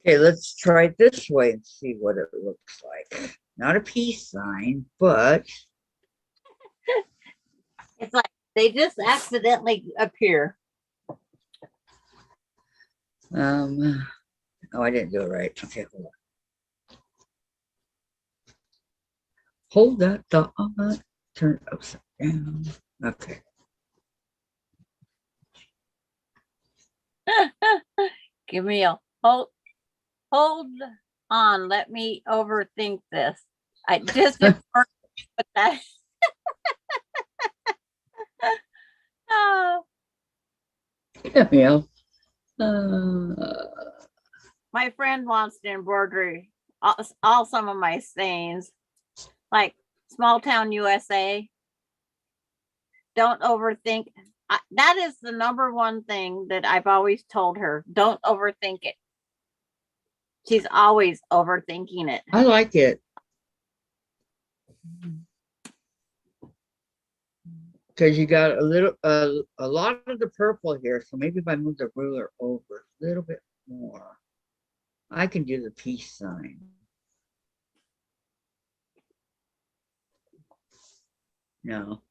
Speaker 2: okay, let's try it this way and see what it looks like. Not a peace sign, but
Speaker 1: It's like they just accidentally appear.
Speaker 2: oh, I didn't do it right. Okay, hold on. Hold that thought. Turn it upside down. Okay.
Speaker 1: Give me a hold on. Let me overthink this. I just with that. Oh,
Speaker 2: Yeah.
Speaker 1: my friend wants to embroider all some of my sayings, like small town USA. Don't overthink. That is the number one thing that I've always told her. Don't overthink it. She's always overthinking it.
Speaker 2: I like it. Because you got a little, a lot of the purple here. So maybe if I move the ruler over a little bit more, I can do the peace sign. No.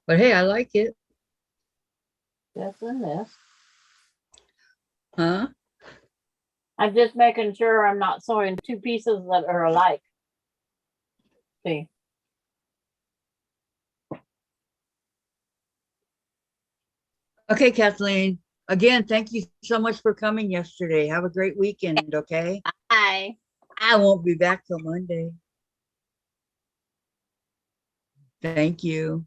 Speaker 2: But hey, I like it.
Speaker 1: This and this.
Speaker 2: Huh?
Speaker 1: I'm just making sure I'm not sewing two pieces that are alike. See.
Speaker 2: Okay, Kathleen. Again, thank you so much for coming yesterday. Have a great weekend, okay?
Speaker 1: Bye.
Speaker 2: I won't be back till Monday. Thank you.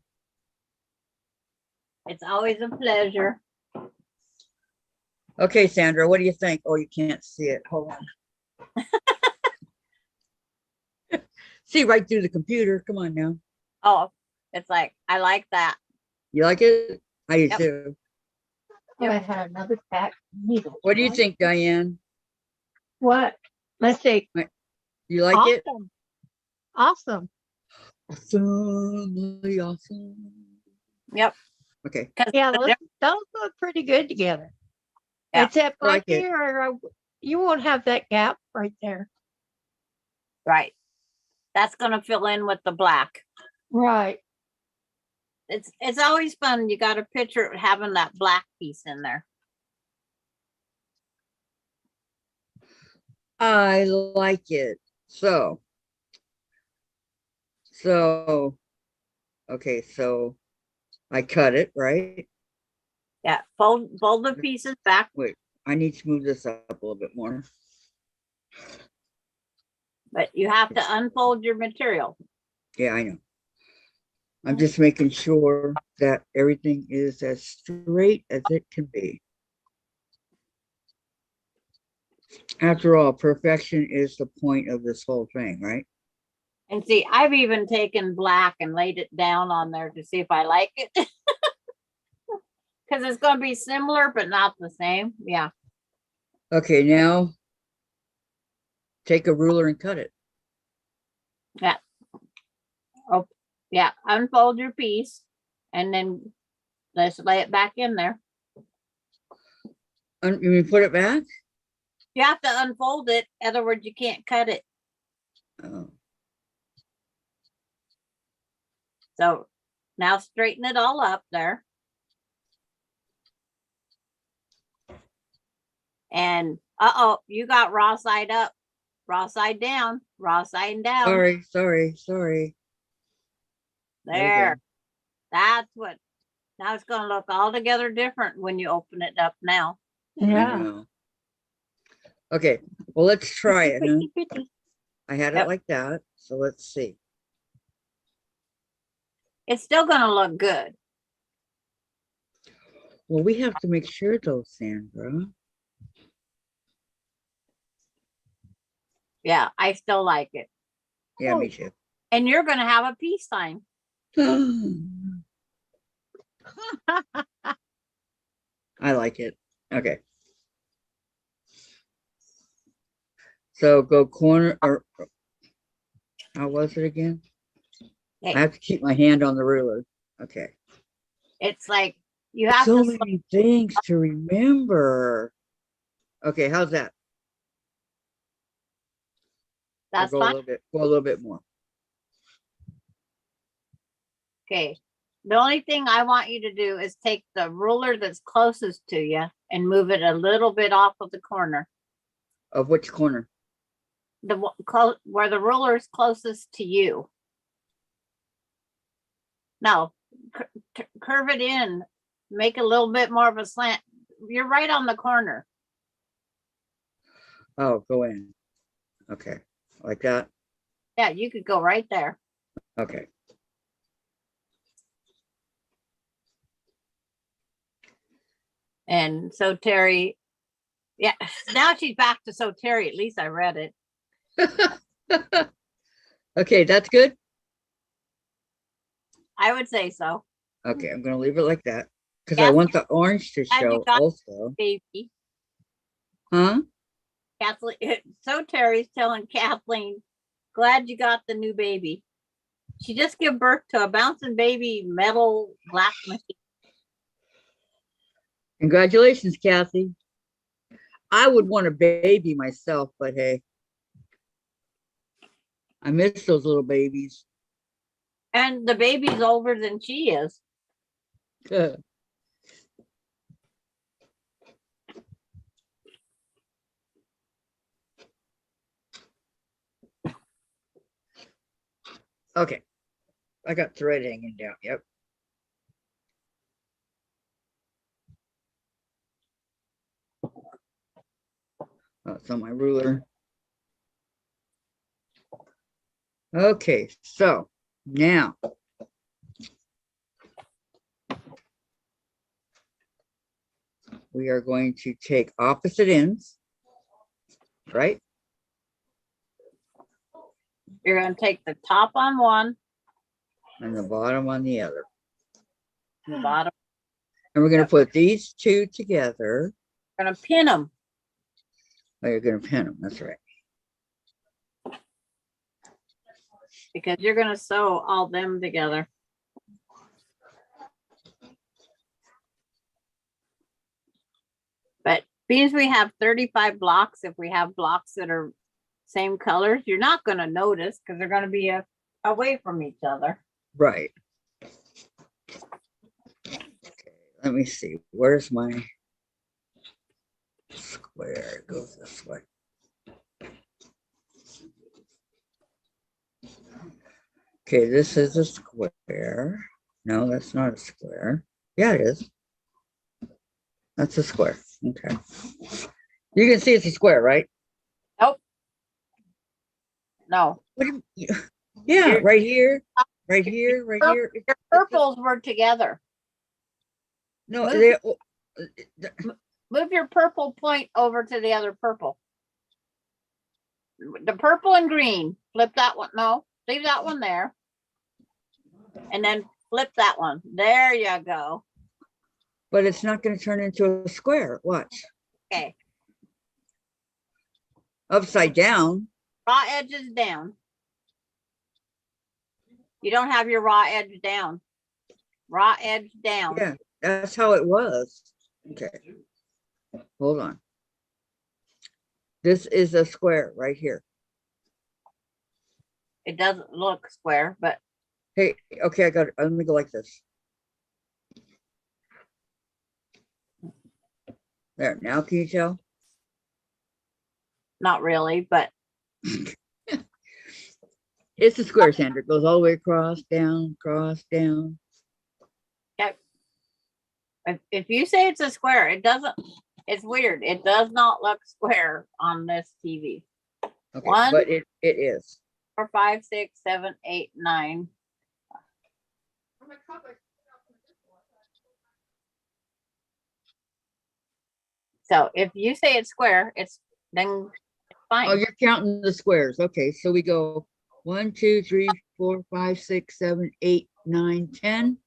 Speaker 1: It's always a pleasure.
Speaker 2: Okay, Sandra, what do you think? Oh, you can't see it. Hold on. See right through the computer. Come on now.
Speaker 1: Oh, it's like, I like that.
Speaker 2: You like it? I do
Speaker 1: Yep.
Speaker 2: too.
Speaker 3: Oh, I had another pack of needles.
Speaker 2: What do you think, Diane?
Speaker 3: What? Let's see.
Speaker 2: You like it?
Speaker 3: Awesome. Awesome.
Speaker 2: Awesome.
Speaker 1: Yep.
Speaker 2: Okay,
Speaker 1: 'Cause
Speaker 3: Yeah,
Speaker 1: the
Speaker 3: those look pretty good together.
Speaker 1: Yeah,
Speaker 3: Except
Speaker 2: I
Speaker 3: right
Speaker 2: like it.
Speaker 3: there, you won't have that gap right there.
Speaker 1: right. That's gonna fill in with the black.
Speaker 3: Right.
Speaker 1: It's always fun. You got a picture of having that black piece in there.
Speaker 2: I like it. So, okay, so I cut it, right?
Speaker 1: Yeah, fold the pieces back,
Speaker 2: Wait, I need to move this up a little bit more.
Speaker 1: but you have to unfold your material.
Speaker 2: Yeah, I know. I'm just making sure that everything is as straight as it can be. After all, perfection is the point of this whole thing, right?
Speaker 1: And see, I've even taken black and laid it down on there to see if I like it. Because it's going to be similar, but not the same. Yeah.
Speaker 2: Okay, now take a ruler and cut it.
Speaker 1: Yeah. Oh, yeah. Unfold your piece and then let's lay it back in there.
Speaker 2: You mean put it back?
Speaker 1: You have to unfold it. In other words, you can't cut it.
Speaker 2: Oh,
Speaker 1: So now straighten it all up there. And you got raw side up, raw side down, raw side down.
Speaker 2: sorry. There we go.
Speaker 1: There. That's what. Now it's going to look altogether different when you open it up now.
Speaker 2: I
Speaker 3: Yeah.
Speaker 2: know. Okay, well, let's try it. Huh?
Speaker 3: Pretty, pretty.
Speaker 2: I had
Speaker 1: Yep.
Speaker 2: it like that, so let's see.
Speaker 1: It's still going to look good.
Speaker 2: Well, we have to make sure though, Sandra.
Speaker 1: Yeah, I still like it.
Speaker 2: Yeah, me too.
Speaker 1: And you're going to have a peace sign.
Speaker 2: I like it. Okay. So go corner or how was it again?
Speaker 1: Hey,
Speaker 2: I have to keep my hand on the ruler. Okay.
Speaker 1: it's like you have
Speaker 2: So
Speaker 1: to.
Speaker 2: many things to remember. Okay, how's that? Or
Speaker 1: That's
Speaker 2: go
Speaker 1: fine.
Speaker 2: go a little bit more.
Speaker 1: Okay. The only thing I want you to do is take the ruler that's closest to you and move it a little bit off of the corner.
Speaker 2: Of which corner?
Speaker 1: Where the ruler is closest to you. No, curve it in, make a little bit more of a slant. You're right on the corner.
Speaker 2: Oh, go in. Okay. Like that.
Speaker 1: Yeah, you could go right there.
Speaker 2: Okay.
Speaker 1: And so Terry, yeah, now she's back to so Terry, at least I read it.
Speaker 2: Okay, that's good.
Speaker 1: I would say so.
Speaker 2: Okay, I'm gonna leave it like that because I
Speaker 1: Yes.
Speaker 2: want the orange to
Speaker 1: And you
Speaker 2: show
Speaker 1: got-
Speaker 2: also.
Speaker 1: Baby.
Speaker 2: Huh?
Speaker 1: Kathleen, so Terry's telling Kathleen, glad you got the new baby. She just gave birth to a bouncing baby metal black machine.
Speaker 2: Congratulations, Kathy. I would want a baby myself, but hey, I miss those little babies.
Speaker 1: And the baby's older than she is.
Speaker 2: Okay, I got thread hanging down. Yep. Oh, it's on my ruler. Okay, so now we are going to take opposite ends, right?
Speaker 1: You're going to take the top on one,
Speaker 2: And the bottom on the other.
Speaker 1: and the bottom.
Speaker 2: And we're going to put these two together.
Speaker 1: You're going to pin them.
Speaker 2: Oh, you're going to pin them. That's right.
Speaker 1: Because you're going to sew all them together. Being we have 35 blocks, if we have blocks that are same colors, you're not gonna notice because they're gonna be away from each other.
Speaker 2: Right. Okay, let me see. Where's my square? It goes this way. Okay, this is a square. No, that's not a square. Yeah, it is. That's a square. Okay. You can see it's a square, right?
Speaker 1: Nope. No,
Speaker 2: What do you, yeah,
Speaker 1: Your-
Speaker 2: right here, right here, right
Speaker 1: Pur-
Speaker 2: here.
Speaker 1: your purples were together.
Speaker 2: No,
Speaker 1: Move-
Speaker 2: they,
Speaker 1: Move your purple point over to the other purple. The purple and green, flip that one. No, leave that one there. And then flip that one. There you go.
Speaker 2: but it's not going to turn into a square. Watch.
Speaker 1: Okay.
Speaker 2: Upside down.
Speaker 1: Raw edges down. You don't have your raw edge down. Raw edge down.
Speaker 2: Yeah, that's how it was. Okay. Hold on. This is a square right here.
Speaker 1: It doesn't look square, but
Speaker 2: Hey, okay, I got it. Let me go like this. There, now can you tell?
Speaker 1: not really, but
Speaker 2: It's a square, Sandra. It goes all the way across, down, cross, down.
Speaker 1: if you say it's a square, it doesn't, it's weird. It does not look square on this TV.
Speaker 2: Okay,
Speaker 1: One.
Speaker 2: but it is.
Speaker 1: 4, 5, 6, 7, 8, 9. So if you say it's square, it's then it's
Speaker 2: Oh,
Speaker 1: fine.
Speaker 2: you're counting the squares. Okay, so we go 1, 2, 3, 4, 5, 6, 7, 8, 9, 10.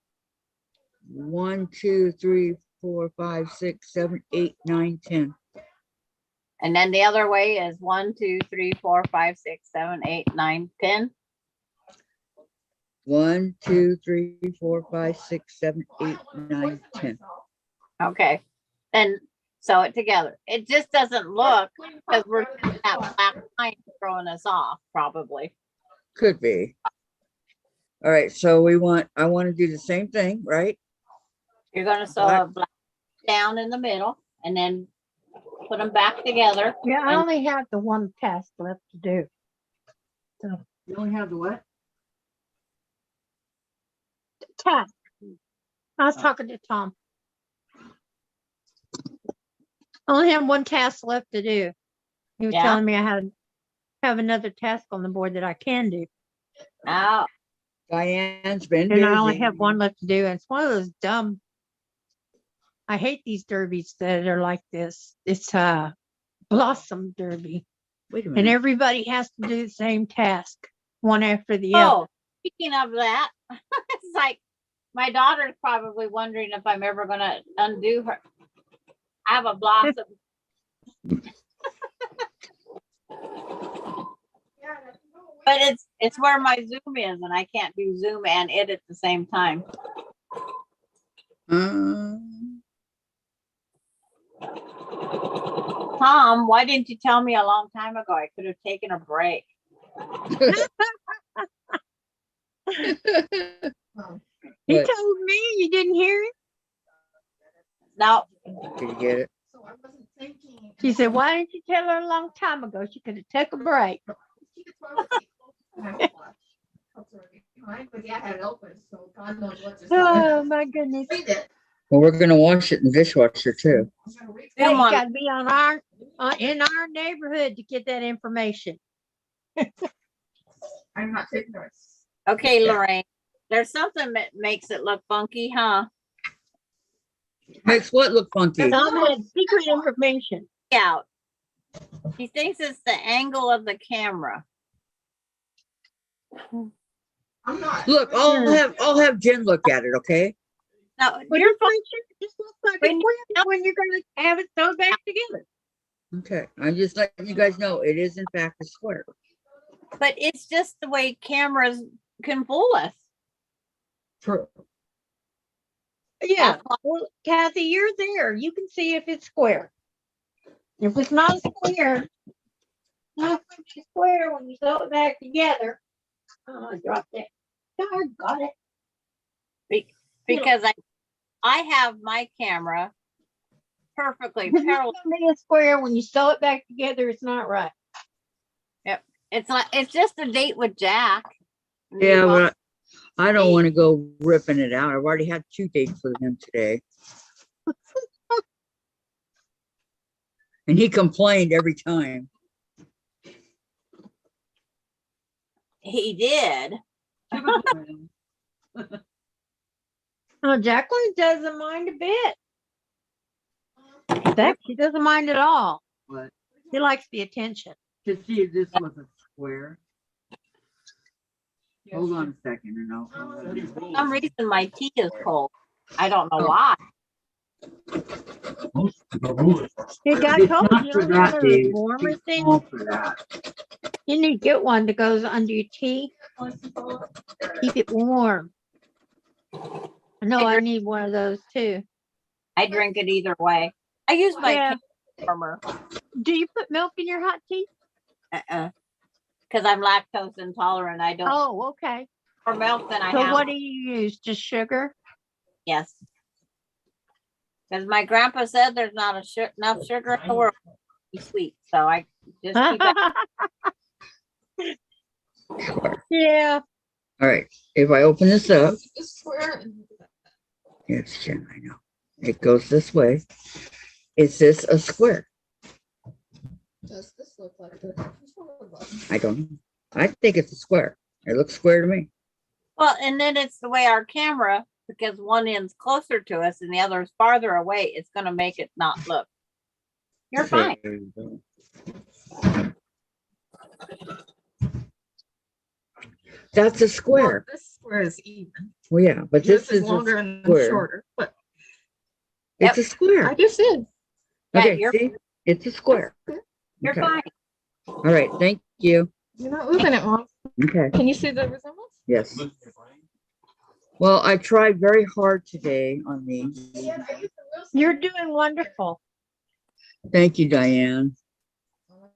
Speaker 2: 1, 2, 3, 4, 5, 6, 7, 8, 9, 10.
Speaker 1: And then the other way is 1, 2, 3, 4, 5, 6, 7, 8, 9, 10.
Speaker 2: 1, 2, 3, 4, 5, 6, 7, 8, 9, 10.
Speaker 1: Okay. And sew it together. It just doesn't look because we're that black line throwing us off, probably.
Speaker 2: Could be. All right, so I want to do the same thing, right?
Speaker 1: You're gonna sew
Speaker 2: Black.
Speaker 1: a black down in the middle and then put them back together.
Speaker 3: Yeah, I
Speaker 1: And-
Speaker 3: only have the one task left to do.
Speaker 2: You only have the what?
Speaker 3: Task. I was talking to Tom. I only have one task left to do. He was
Speaker 1: Yeah.
Speaker 3: telling me I have another task on the board that I can do.
Speaker 1: Now,
Speaker 2: Diane's been
Speaker 3: And I only
Speaker 2: busy.
Speaker 3: have one left to do. And it's one of those dumb. I hate these derbies that are like this. It's a blossom derby.
Speaker 2: Wait a
Speaker 3: And
Speaker 2: minute.
Speaker 3: everybody has to do the same task, one after the other.
Speaker 1: oh, speaking of that, it's like my daughter's probably wondering if I'm ever gonna undo her. I have a blossom. But it's where my Zoom is, and I can't do Zoom and it at the same time. Tom, why didn't you tell me a long time ago? I could have taken a break.
Speaker 3: He
Speaker 2: What?
Speaker 3: told me you didn't hear it.
Speaker 1: Now,
Speaker 2: Did you get it?
Speaker 6: So I wasn't thinking.
Speaker 3: She said, why didn't you tell her a long time ago? She could have took a break.
Speaker 6: Keep the toilet seat close to the mouthwash. That's where it behind, but yeah, I had it open, so God knows what just
Speaker 3: Oh
Speaker 6: happened.
Speaker 3: my goodness.
Speaker 6: Read it.
Speaker 2: Well, we're gonna wash it in the dishwasher too.
Speaker 6: I'm gonna read
Speaker 3: Hey,
Speaker 1: Come
Speaker 3: you
Speaker 1: on.
Speaker 3: gotta be on in our neighborhood to get that information.
Speaker 6: I'm not taking notes.
Speaker 1: okay, Lorraine, there's something that makes it look funky, huh?
Speaker 2: Makes what look funky?
Speaker 3: Tom had secret information.
Speaker 1: Out. He thinks it's the angle of the camera.
Speaker 6: I'm not.
Speaker 2: Look, I'll have Jen look at it, okay?
Speaker 1: Now,
Speaker 3: But
Speaker 1: you're
Speaker 3: your picture just looks like
Speaker 1: When
Speaker 3: when you're gonna have it sewed back together.
Speaker 2: Okay, I'm just letting you guys know it is in fact a square.
Speaker 1: but it's just the way cameras can fool us.
Speaker 2: True.
Speaker 3: Yeah.
Speaker 1: That's why-
Speaker 3: Well, Kathy, you're there. You can see if it's square. If it's not square, not square when you sew it back together. Oh, I dropped it. Darn, got it.
Speaker 1: Because I have my camera perfectly
Speaker 3: If it's
Speaker 1: parallel.
Speaker 3: gonna be a square when you sew it back together, it's not right.
Speaker 1: It's just a date with Jack.
Speaker 2: Yeah, but I don't want to go ripping it out. I've already had 2 dates with him today. And he complained every time.
Speaker 1: He did.
Speaker 3: Oh, Jacqueline doesn't mind a bit. In fact, she doesn't mind at all.
Speaker 2: What?
Speaker 3: She likes the attention.
Speaker 2: To see if this was a square. Hold on a second and I'll.
Speaker 1: For some reason, my tea is cold. I don't know why.
Speaker 3: You got
Speaker 2: It's
Speaker 3: told
Speaker 2: not
Speaker 3: you
Speaker 2: for
Speaker 3: don't
Speaker 2: that,
Speaker 3: have
Speaker 2: Dave.
Speaker 3: those warmer
Speaker 2: It's
Speaker 3: things.
Speaker 2: small for that.
Speaker 3: You need to get one that goes under your tea. Keep it warm. I know I need one of those too.
Speaker 1: I drink it either way. I use my
Speaker 3: Yeah.
Speaker 1: can warmer
Speaker 3: Do you put milk in your hot tea?
Speaker 1: because I'm lactose intolerant. I don't
Speaker 3: Oh, okay.
Speaker 1: more milk than I
Speaker 3: So
Speaker 1: have.
Speaker 3: what do you use? Just sugar?
Speaker 1: Yes. Because my grandpa said there's not enough sugar in the world to be sweet. So I just keep it.
Speaker 3: Yeah.
Speaker 2: All right, if I open this up,
Speaker 6: This square and
Speaker 2: it's Jen, I know. It goes this way. Is this a square?
Speaker 6: does this look like it?
Speaker 2: I don't know. I think it's a square. It looks square to me.
Speaker 1: Well, and then it's the way our camera, because one end's closer to us and the other is farther away, it's going to make it not look. You're fine.
Speaker 2: There you go. That's a square.
Speaker 6: This square is even.
Speaker 2: Well, yeah, but this is
Speaker 6: longer
Speaker 2: a
Speaker 6: and
Speaker 2: square.
Speaker 6: shorter, but
Speaker 2: It's a
Speaker 6: I
Speaker 2: square.
Speaker 6: just did.
Speaker 1: Yeah,
Speaker 2: Okay,
Speaker 1: you're-
Speaker 2: see, it's a square.
Speaker 1: You're
Speaker 2: Okay.
Speaker 1: fine.
Speaker 2: All right, thank you.
Speaker 6: You're not losing it, Mom.
Speaker 2: Okay,
Speaker 6: Can you see the resemblance?
Speaker 2: yes. Well, I tried very hard today on these.
Speaker 3: You're doing wonderful.
Speaker 2: Thank you, Diane.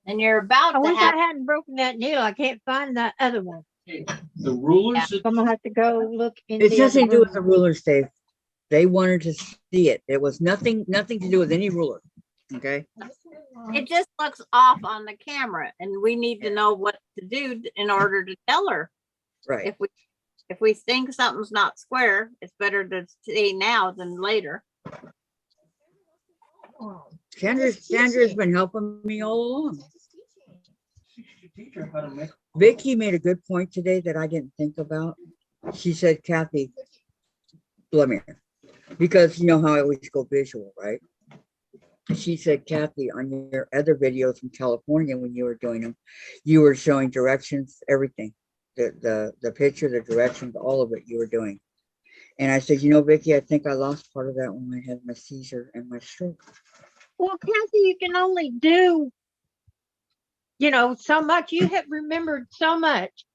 Speaker 1: And you're about
Speaker 3: I
Speaker 1: to
Speaker 3: wish
Speaker 1: have
Speaker 3: I hadn't broken that needle. I can't find that other one.
Speaker 7: The rulers,
Speaker 3: I'm gonna have to go look in
Speaker 2: It's
Speaker 3: the other
Speaker 2: nothing to do with the
Speaker 3: room.
Speaker 2: rulers, Dave. They wanted to see it. It was nothing to do with any ruler. Okay,
Speaker 1: it just looks off on the camera and we need to know what to do in order to tell her.
Speaker 2: right.
Speaker 1: If we think something's not square, it's better to say now than later.
Speaker 2: Sandra's been helping me all along. Vicki made a good point today that I didn't think about. She said, Kathy, let me, because you know how I always go visual, right? She said, Kathy, on your other videos from California, when you were doing them, you were showing directions, everything, the picture, the directions, all of it you were doing. And I said, you know, Vicki, I think I lost part of that when I had my seizure and my stroke.
Speaker 3: Well, Kathy, you can only do, so much. You have remembered so much.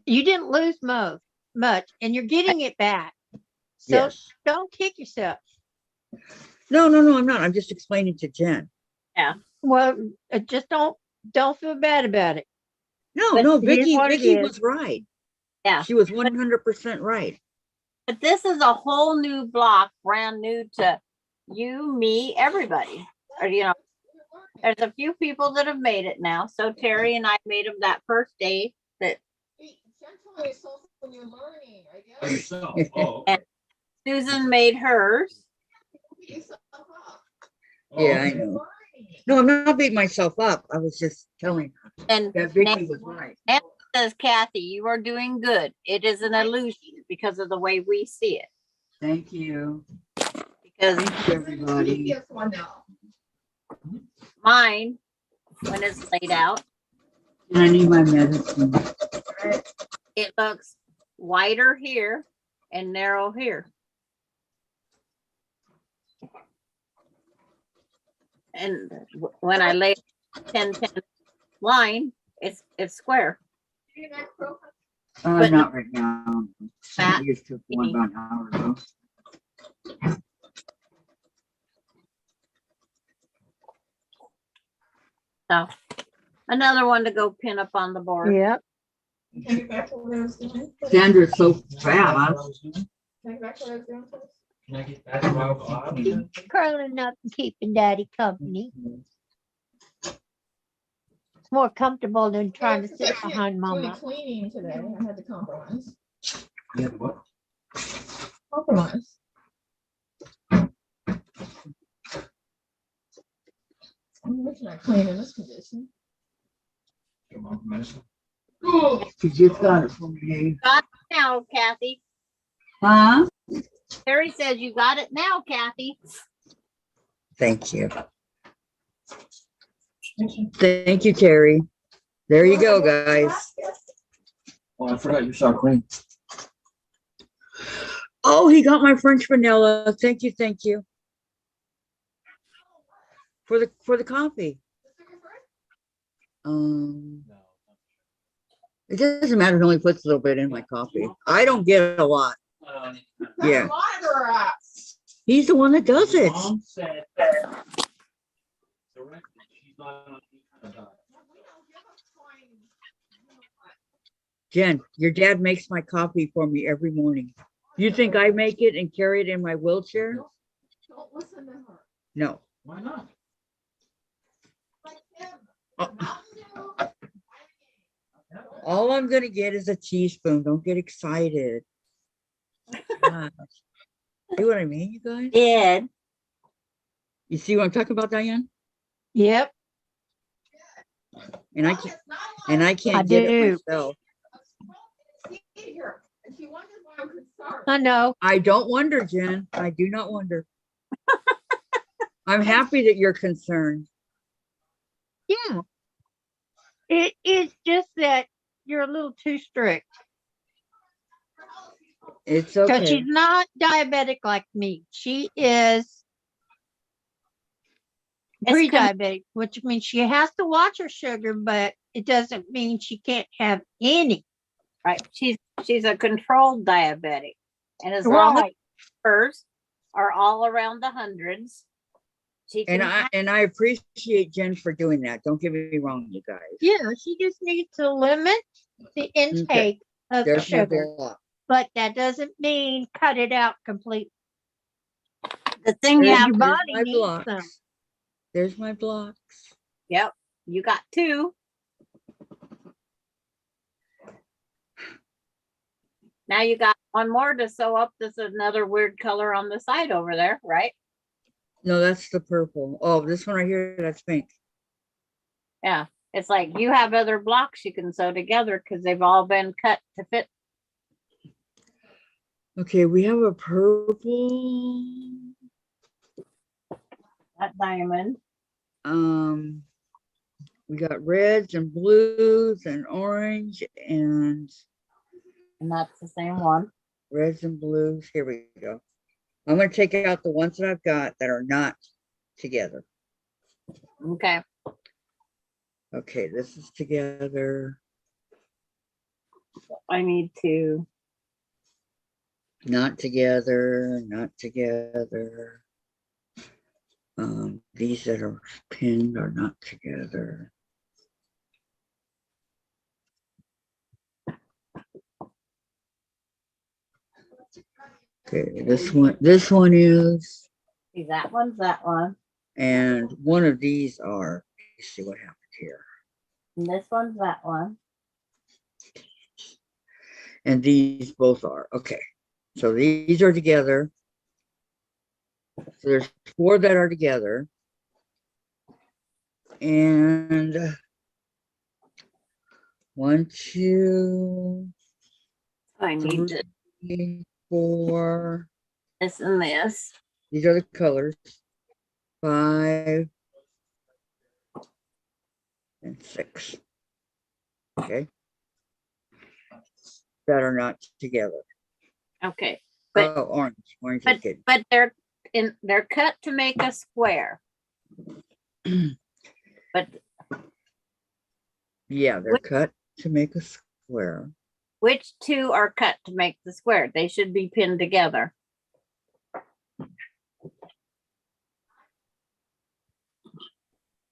Speaker 3: You didn't lose much, and you're getting it back. So
Speaker 2: Yes.
Speaker 3: don't kick yourself.
Speaker 2: No, I'm not. I'm just explaining to Jen.
Speaker 3: Well, just don't feel bad about it.
Speaker 2: No,
Speaker 3: But
Speaker 2: no,
Speaker 3: it is what it
Speaker 2: Vicki
Speaker 3: is.
Speaker 2: was right.
Speaker 1: Yeah.
Speaker 2: She was 100% right.
Speaker 1: But this is a whole new block, brand new to you, me, everybody. Or, there's a few people that have made it now. So Terry and I made them that first day that
Speaker 6: When you're learning, I guess.
Speaker 7: yourself. Oh, okay.
Speaker 1: Susan made hers.
Speaker 7: Oh,
Speaker 2: Yeah, I
Speaker 7: okay.
Speaker 2: know. No, I'm not beating myself up. I was just telling her
Speaker 1: And
Speaker 2: that Vicki was right.
Speaker 1: says, Kathy, you are doing good. It is an illusion because of the way we see it.
Speaker 2: Thank you.
Speaker 1: Because
Speaker 2: Thank you, everybody.
Speaker 6: Yes, one now.
Speaker 1: mine, when it's laid out,
Speaker 2: I need my medicine.
Speaker 1: it looks wider here and narrow here. And when I lay 10-10 line, it's square. But-
Speaker 2: Not right now. I
Speaker 1: Fat.
Speaker 2: used to one about an hour ago.
Speaker 1: So another one to go pin up on the board.
Speaker 3: Yep.
Speaker 6: Take it back to what I was doing.
Speaker 2: Sandra's so fast.
Speaker 6: Take it back to what I was doing first.
Speaker 7: Can I get back to what I was doing?
Speaker 3: Curling up and keeping daddy company. It's more comfortable than trying to
Speaker 6: Yeah,
Speaker 3: sit
Speaker 6: 'cause I
Speaker 3: behind
Speaker 6: can't do any
Speaker 3: mama.
Speaker 6: Cleaning today. I had to compromise.
Speaker 7: Yeah, what?
Speaker 6: Compromise. I'm looking at clean in this condition.
Speaker 7: Come on, medicine.
Speaker 2: She just got it from me.
Speaker 1: Now, Kathy.
Speaker 2: Huh?
Speaker 1: Terry says you got it now, Kathy.
Speaker 2: Thank you. Thank you, Terry. There you go, guys.
Speaker 7: Oh, I forgot you saw clean.
Speaker 2: Oh, he got my French vanilla. Thank you, thank you. For the coffee. It doesn't matter. He only puts a little bit in my coffee. I don't get a lot. Yeah.
Speaker 6: Monitor app.
Speaker 2: He's the one that does it.
Speaker 7: Mom said that directly, she's not on any kind of diet.
Speaker 2: Jen, your dad makes my coffee for me every morning. You think I make it and carry it in my wheelchair?
Speaker 6: Don't listen to her.
Speaker 2: No.
Speaker 7: Why not?
Speaker 2: All I'm gonna get is a teaspoon. Don't get excited. Gosh. See what I mean, you guys?
Speaker 1: Did.
Speaker 2: You see what I'm talking about, Diane?
Speaker 3: Yep,
Speaker 2: And I can't
Speaker 3: I
Speaker 2: get it
Speaker 3: do.
Speaker 2: myself.
Speaker 6: And she wonders why I'm concerned.
Speaker 3: I know.
Speaker 2: I don't wonder, Jen. I do not wonder. I'm happy that you're concerned.
Speaker 3: Yeah. It's just that you're a little too strict.
Speaker 2: It's
Speaker 3: Because
Speaker 2: okay.
Speaker 3: she's not diabetic like me. She is
Speaker 1: It's
Speaker 3: pre-diabetic, which means she has to watch her sugar, but it doesn't mean she can't have any.
Speaker 1: Right. She's a controlled diabetic. And as long as
Speaker 3: Right.
Speaker 1: hers are all around the hundreds, she can
Speaker 2: And I appreciate Jen for doing that. Don't get me wrong, you guys.
Speaker 3: Yeah, she just needs to limit the intake of
Speaker 2: There's my
Speaker 3: sugar,
Speaker 2: block.
Speaker 3: but that doesn't mean cut it out completely.
Speaker 1: the thing you
Speaker 2: There's,
Speaker 1: have
Speaker 3: Your
Speaker 2: there's
Speaker 3: body
Speaker 2: my
Speaker 3: needs
Speaker 2: blocks.
Speaker 3: some.
Speaker 2: There's my blocks.
Speaker 1: Yep, you got two. Now you got one more to sew up. This is another weird color on the side over there, right?
Speaker 2: No, that's the purple. Oh, this one right here, that's pink.
Speaker 1: Yeah. It's like you have other blocks you can sew together because they've all been cut to fit.
Speaker 2: Okay, we have a purple.
Speaker 1: That diamond.
Speaker 2: We got reds and blues and orange and
Speaker 1: And that's the same one.
Speaker 2: reds and blues. Here we go. I'm going to take out the ones that I've got that are not together.
Speaker 1: Okay.
Speaker 2: Okay, this is together.
Speaker 1: I need to.
Speaker 2: Not together, not together. These that are pinned are not together. Okay, this one is,
Speaker 1: See, that one's that one.
Speaker 2: and one of these are, let's see what happened here.
Speaker 1: And this one's that one.
Speaker 2: And these both are, okay. So these are together. So there's 4 that are together. And 1, 2,
Speaker 1: I need to,
Speaker 2: 3, 4.
Speaker 1: this and this.
Speaker 2: These are the colors. 5 and 6. Okay. That are not together.
Speaker 1: Okay. But
Speaker 2: Oh, orange. Orange is good.
Speaker 1: but they're cut to make a square. But
Speaker 2: Yeah, they're cut to make a square.
Speaker 1: which two are cut to make the square? They should be pinned together.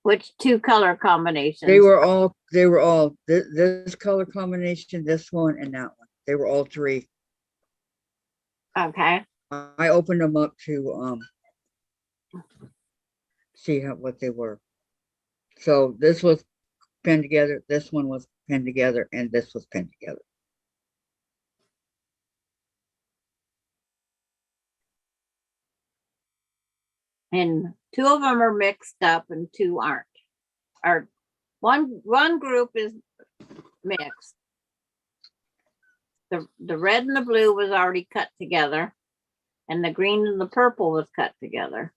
Speaker 1: Which two color combinations?
Speaker 2: They were all, this color combination, this one and that one. They were all three.
Speaker 1: Okay,
Speaker 2: I opened them up to see what they were. So this was pinned together, this one was pinned together, and this was pinned together.
Speaker 1: and two of them are mixed up and two aren't. Or one group is mixed. The red and the blue was already cut together, and the green and the purple was cut together.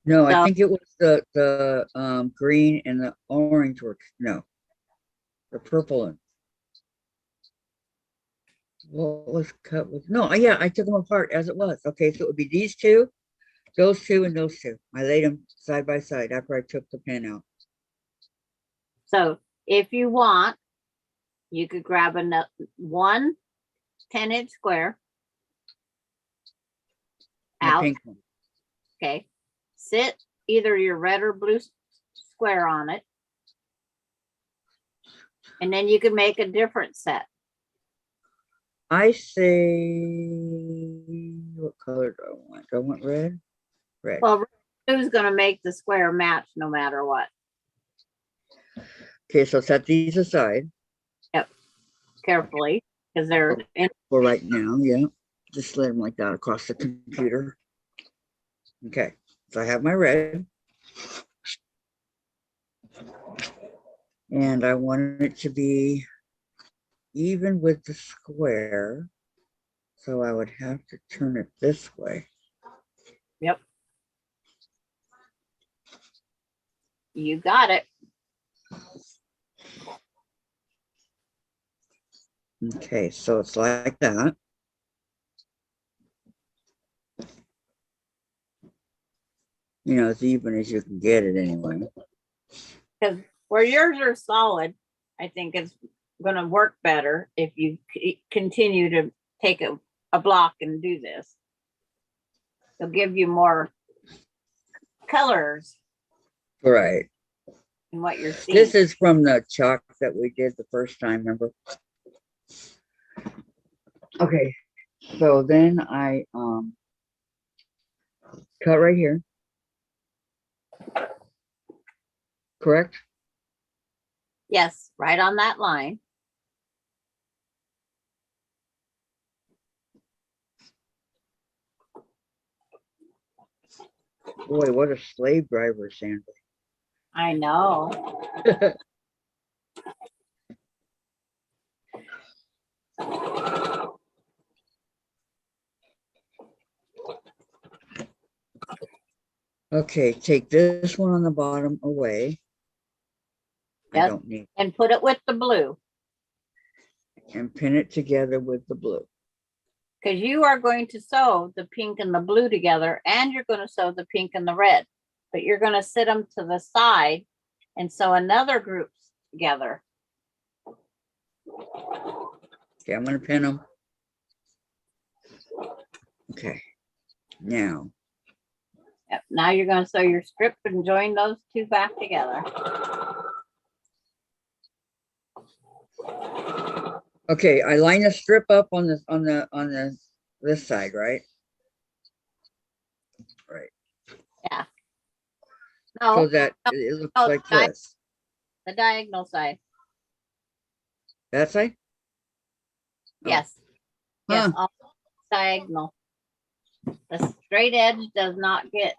Speaker 2: No, I
Speaker 1: So-
Speaker 2: think it was the green and the orange were, no, the purple and what was cut with, no, yeah, I took them apart as it was. Okay, so it would be these two, those two, and those two. I laid them side by side after I took the pin out.
Speaker 1: So if you want, you could grab one 10-inch square
Speaker 2: The
Speaker 1: out.
Speaker 2: pink one.
Speaker 1: Okay, sit either your red or blue square on it, and then you can make a different set.
Speaker 2: I say, what color do I want? Do I want red? Red.
Speaker 1: Well, blue's gonna make the square match no matter what.
Speaker 2: Okay, so set these aside
Speaker 1: Carefully, because they're in.
Speaker 2: for right now. Yeah, just let them like that across the computer. Okay, so I have my red. And I want it to be even with the square. So I would have to turn it this way.
Speaker 1: Yep. You got it.
Speaker 2: Okay, so it's like that. You know, as even as you can get it anyway.
Speaker 1: Because where yours are solid, I think it's gonna work better if you continue to take a block and do this. It'll give you more colors
Speaker 2: Right.
Speaker 1: in what you're seeing.
Speaker 2: This is from the chalk that we did the first time, remember? Okay, so then I cut right here. Correct?
Speaker 1: Yes, right on that line.
Speaker 2: Boy, what a slave driver, Sandra.
Speaker 1: I know.
Speaker 2: Okay, take this one on the bottom away. I
Speaker 1: Yes.
Speaker 2: don't need,
Speaker 1: And put it with the blue,
Speaker 2: and pin it together with the blue.
Speaker 1: because you are going to sew the pink and the blue together, and you're going to sew the pink and the red, but you're going to sit them to the side and sew another group together.
Speaker 2: Okay, I'm gonna pin them. Okay, now,
Speaker 1: Yep. Now you're going to sew your strip and join those two back together.
Speaker 2: okay, I line a strip up on this this side, right? Right. So
Speaker 1: No,
Speaker 2: that it looks
Speaker 1: no,
Speaker 2: like
Speaker 1: di-
Speaker 2: this.
Speaker 1: the diagonal side.
Speaker 2: That side? Oh.
Speaker 1: Yes. Yes,
Speaker 2: Huh.
Speaker 1: all diagonal. The straight edge does not get.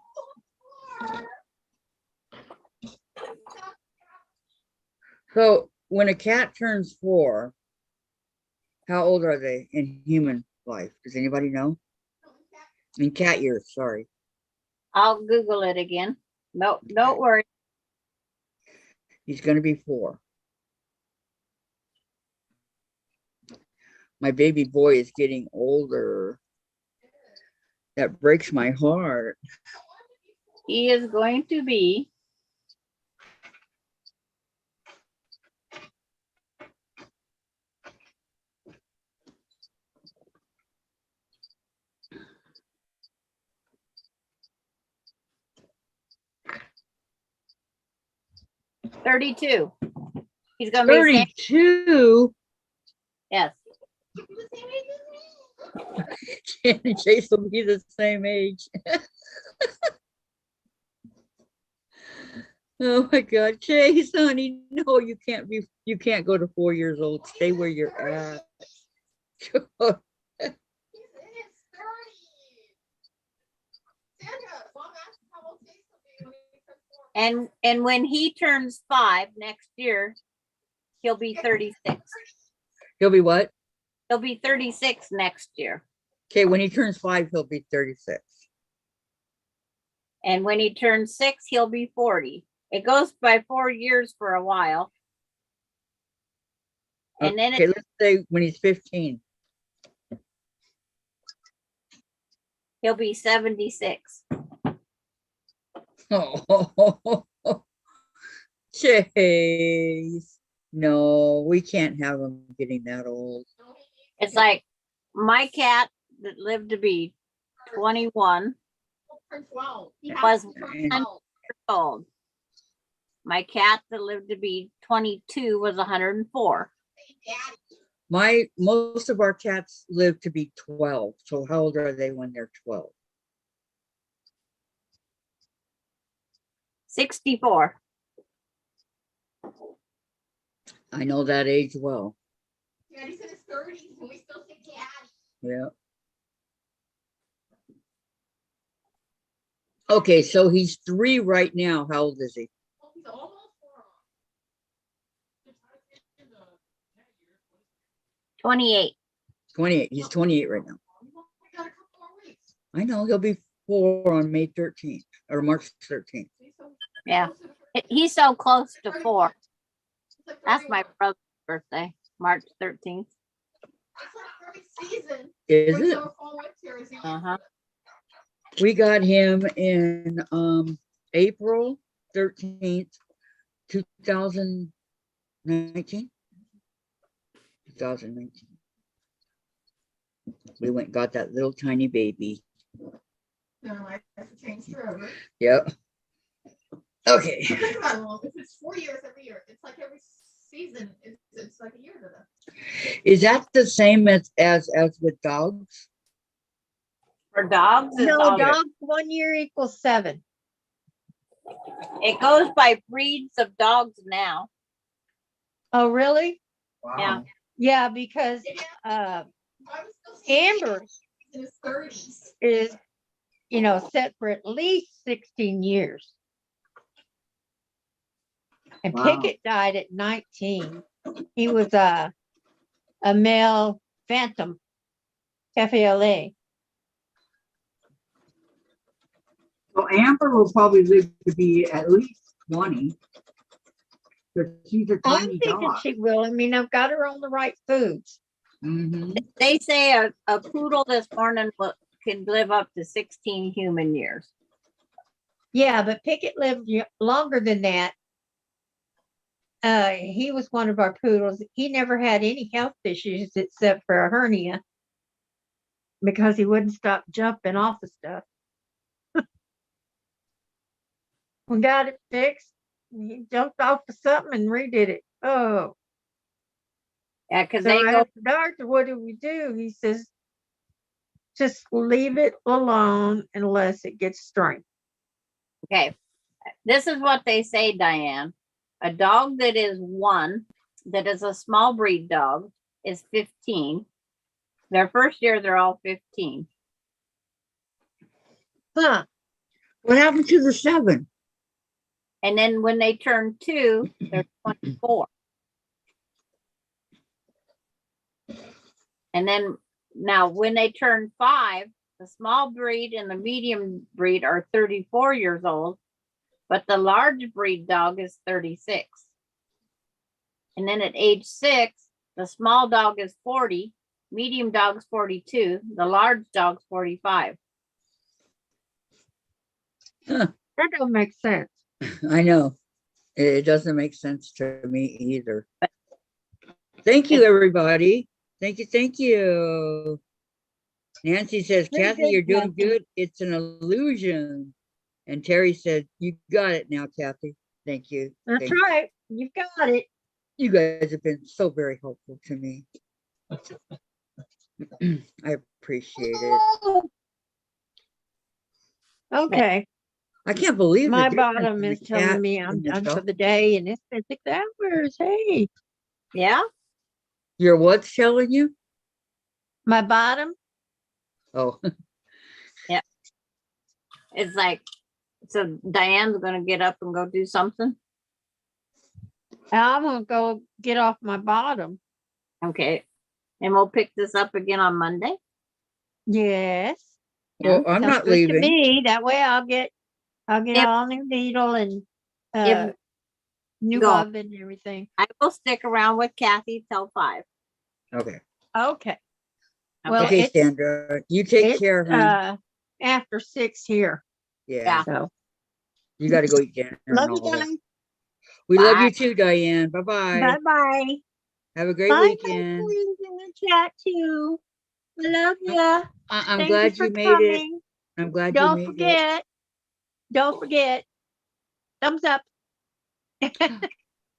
Speaker 2: So when a cat turns 4, how old are they in human life? Does anybody know? In cat years, sorry.
Speaker 1: I'll Google it again. No, don't worry.
Speaker 2: He's gonna be 4. My baby boy is getting older. That breaks my heart.
Speaker 1: He is going to be. 32. He's gonna be the same.
Speaker 2: 32.
Speaker 1: Yes.
Speaker 2: Ken and Chase will be the same age. Oh my God, Chase, honey, no, you can't go to 4 years old. Stay where you're at.
Speaker 6: He's in his 30s. Sandra, Mom asked how old Chase will be when he turns 4.
Speaker 1: And when he turns 5 next year, he'll be 36.
Speaker 2: He'll be what?
Speaker 1: He'll be 36 next year.
Speaker 2: Okay, when he turns 5, he'll be 36.
Speaker 1: And when he turns 6, he'll be 40. It goes by 4 years for a while. And then
Speaker 2: Okay, let's say when he's 15.
Speaker 1: he'll be 76.
Speaker 2: Oh, Chase. No, we can't have him getting that old.
Speaker 1: It's like my cat that lived to be 21
Speaker 6: Turn 12. He
Speaker 1: was
Speaker 6: has to turn
Speaker 1: 100
Speaker 6: 12.
Speaker 1: years old. My cat that lived to be 22 was 104.
Speaker 6: Daddy.
Speaker 2: Most of our cats live to be 12. So how old are they when they're 12?
Speaker 1: 64.
Speaker 2: I know that age well.
Speaker 6: Daddy's in his 30s and we still say daddy.
Speaker 2: Yeah. Okay, so he's 3 right now. How old is he?
Speaker 6: Oh, he's almost 4.
Speaker 1: 28.
Speaker 2: 28. He's 28 right now.
Speaker 6: We got a couple more weeks.
Speaker 2: I know he'll be 4 on May 13th or March 13th.
Speaker 1: Yeah. He's so close to 4.
Speaker 6: It's like
Speaker 1: That's my
Speaker 6: 31.
Speaker 1: brother's birthday, March 13th.
Speaker 6: It's like every season.
Speaker 2: Is
Speaker 6: when
Speaker 2: it?
Speaker 6: summer, fall, winter is the
Speaker 1: Uh-huh.
Speaker 2: We got him in April 13th, 2019. 2019. We went and got that little tiny baby.
Speaker 6: No, I have to change forever.
Speaker 2: Yep. Okay.
Speaker 6: Think about it, well, if it's 4 years every year, it's like every season, it's like a year to them.
Speaker 2: Is that the same as with dogs?
Speaker 1: For dogs, it's
Speaker 3: No,
Speaker 1: all-
Speaker 3: dogs 1 year equals 7.
Speaker 1: it goes by breeds of dogs now.
Speaker 3: Oh, really?
Speaker 1: Yeah.
Speaker 3: Yeah, because
Speaker 6: I was still saying
Speaker 3: Amber
Speaker 6: he's in his 30s.
Speaker 3: is, set for at least 16 years. And
Speaker 2: Wow.
Speaker 3: Pickett died at 19. He was a male phantom, FALA.
Speaker 2: So Amber will probably live to be at least 20. But she's a
Speaker 3: I'm
Speaker 2: tiny
Speaker 3: thinking
Speaker 2: dog.
Speaker 3: she will. I mean, I've got her on the right foods.
Speaker 2: Mhm.
Speaker 1: They say a poodle this morning can live up to 16 human years.
Speaker 3: Yeah, but Pickett lived longer than that. He was one of our poodles. He never had any health issues except for a hernia because he wouldn't stop jumping off the stuff. We got it fixed. He jumped off of something and redid it. Oh,
Speaker 1: Yeah, because
Speaker 3: so
Speaker 1: they
Speaker 3: I
Speaker 1: go,
Speaker 3: asked the doctor, what do we do? He says, just leave it alone unless it gets strained.
Speaker 1: okay, this is what they say, Diane. A dog that is 1, that is a small breed dog, is 15. Their first year, they're all 15.
Speaker 3: Huh.
Speaker 2: What happened to the 7?
Speaker 1: And then when they turn 2, they're 24. And then now when they turn 5, the small breed and the medium breed are 34 years old, but the large breed dog is 36. And then at age 6, the small dog is 40, medium dog's 42, the large dog's 45.
Speaker 3: That don't make sense.
Speaker 2: I know. It doesn't make sense to me either. Thank you, everybody. Thank you. Thank you. Nancy says,
Speaker 3: Very
Speaker 2: Kathy,
Speaker 3: good,
Speaker 2: you're doing
Speaker 3: Kathy.
Speaker 2: good. It's an illusion. And Terry said, you got it now, Kathy. Thank you.
Speaker 3: That's
Speaker 2: Thank you.
Speaker 3: right. You've got it.
Speaker 2: You guys have been so very helpful to me. I appreciate it.
Speaker 3: Okay.
Speaker 2: I can't believe the
Speaker 3: My
Speaker 2: difference
Speaker 3: bottom
Speaker 2: in
Speaker 3: is
Speaker 2: the
Speaker 3: telling
Speaker 2: cat
Speaker 3: me I'm
Speaker 2: and the
Speaker 3: done for
Speaker 2: dog.
Speaker 3: the day and it's been 6 hours. Hey,
Speaker 1: Yeah,
Speaker 2: Your what's telling you?
Speaker 3: my bottom.
Speaker 2: Oh,
Speaker 1: it's like, so Diane's gonna get up and go do something.
Speaker 3: I'm gonna go get off my bottom.
Speaker 1: Okay. And we'll pick this up again on Monday.
Speaker 3: Yes.
Speaker 2: well, I'm
Speaker 3: Sounds
Speaker 2: not
Speaker 3: good to
Speaker 2: leaving.
Speaker 3: me. That way I'll get
Speaker 1: If-
Speaker 3: all new needle and
Speaker 1: If
Speaker 3: new
Speaker 1: go.
Speaker 3: oven and everything.
Speaker 1: I will stick around with Kathy till 5.
Speaker 2: Okay.
Speaker 3: Okay. Well,
Speaker 2: Okay,
Speaker 3: it's
Speaker 2: Sandra, you take care, hon.
Speaker 3: after 6 here.
Speaker 2: Yeah,
Speaker 3: So
Speaker 2: you got to go eat dinner
Speaker 3: love
Speaker 2: and
Speaker 3: you
Speaker 2: all that.
Speaker 3: guys.
Speaker 2: We love
Speaker 1: Bye.
Speaker 2: you too, Diane. Bye-bye.
Speaker 3: Bye bye.
Speaker 2: Have a great
Speaker 3: Bye,
Speaker 2: weekend.
Speaker 3: Queens in the chat too. I love ya.
Speaker 2: I'm
Speaker 3: Thank
Speaker 2: glad
Speaker 3: for
Speaker 2: you made it.
Speaker 3: coming.
Speaker 2: I'm glad you
Speaker 3: Don't
Speaker 2: made it.
Speaker 3: forget. Don't forget. Thumbs up.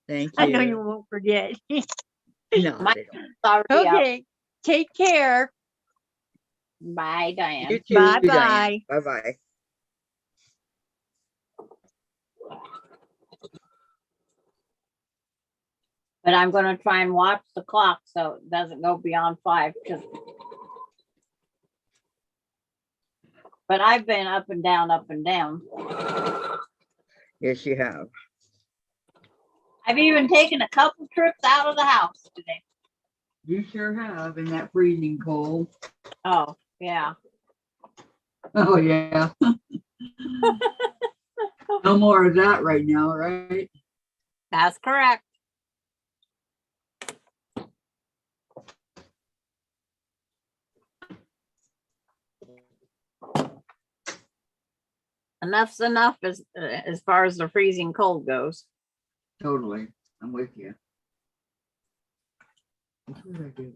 Speaker 2: Thank
Speaker 3: I know you
Speaker 2: you.
Speaker 3: won't forget.
Speaker 2: No,
Speaker 1: My-
Speaker 2: they don't.
Speaker 1: Sorry.
Speaker 3: Okay. Take care.
Speaker 1: Bye, Diane.
Speaker 2: You too,
Speaker 3: Bye-bye.
Speaker 2: Diane. Bye-bye.
Speaker 1: But I'm gonna try and watch the clock so it doesn't go beyond 5. But I've been up and down, up and down.
Speaker 2: Yes, you have.
Speaker 1: I've even taken a couple trips out of the house today.
Speaker 2: You sure have in that freezing cold.
Speaker 1: Oh, yeah.
Speaker 2: Oh, yeah. No more of that right now, right?
Speaker 1: That's correct. Enough's enough as far as the freezing cold goes.
Speaker 2: Totally. I'm with you. That's what I do.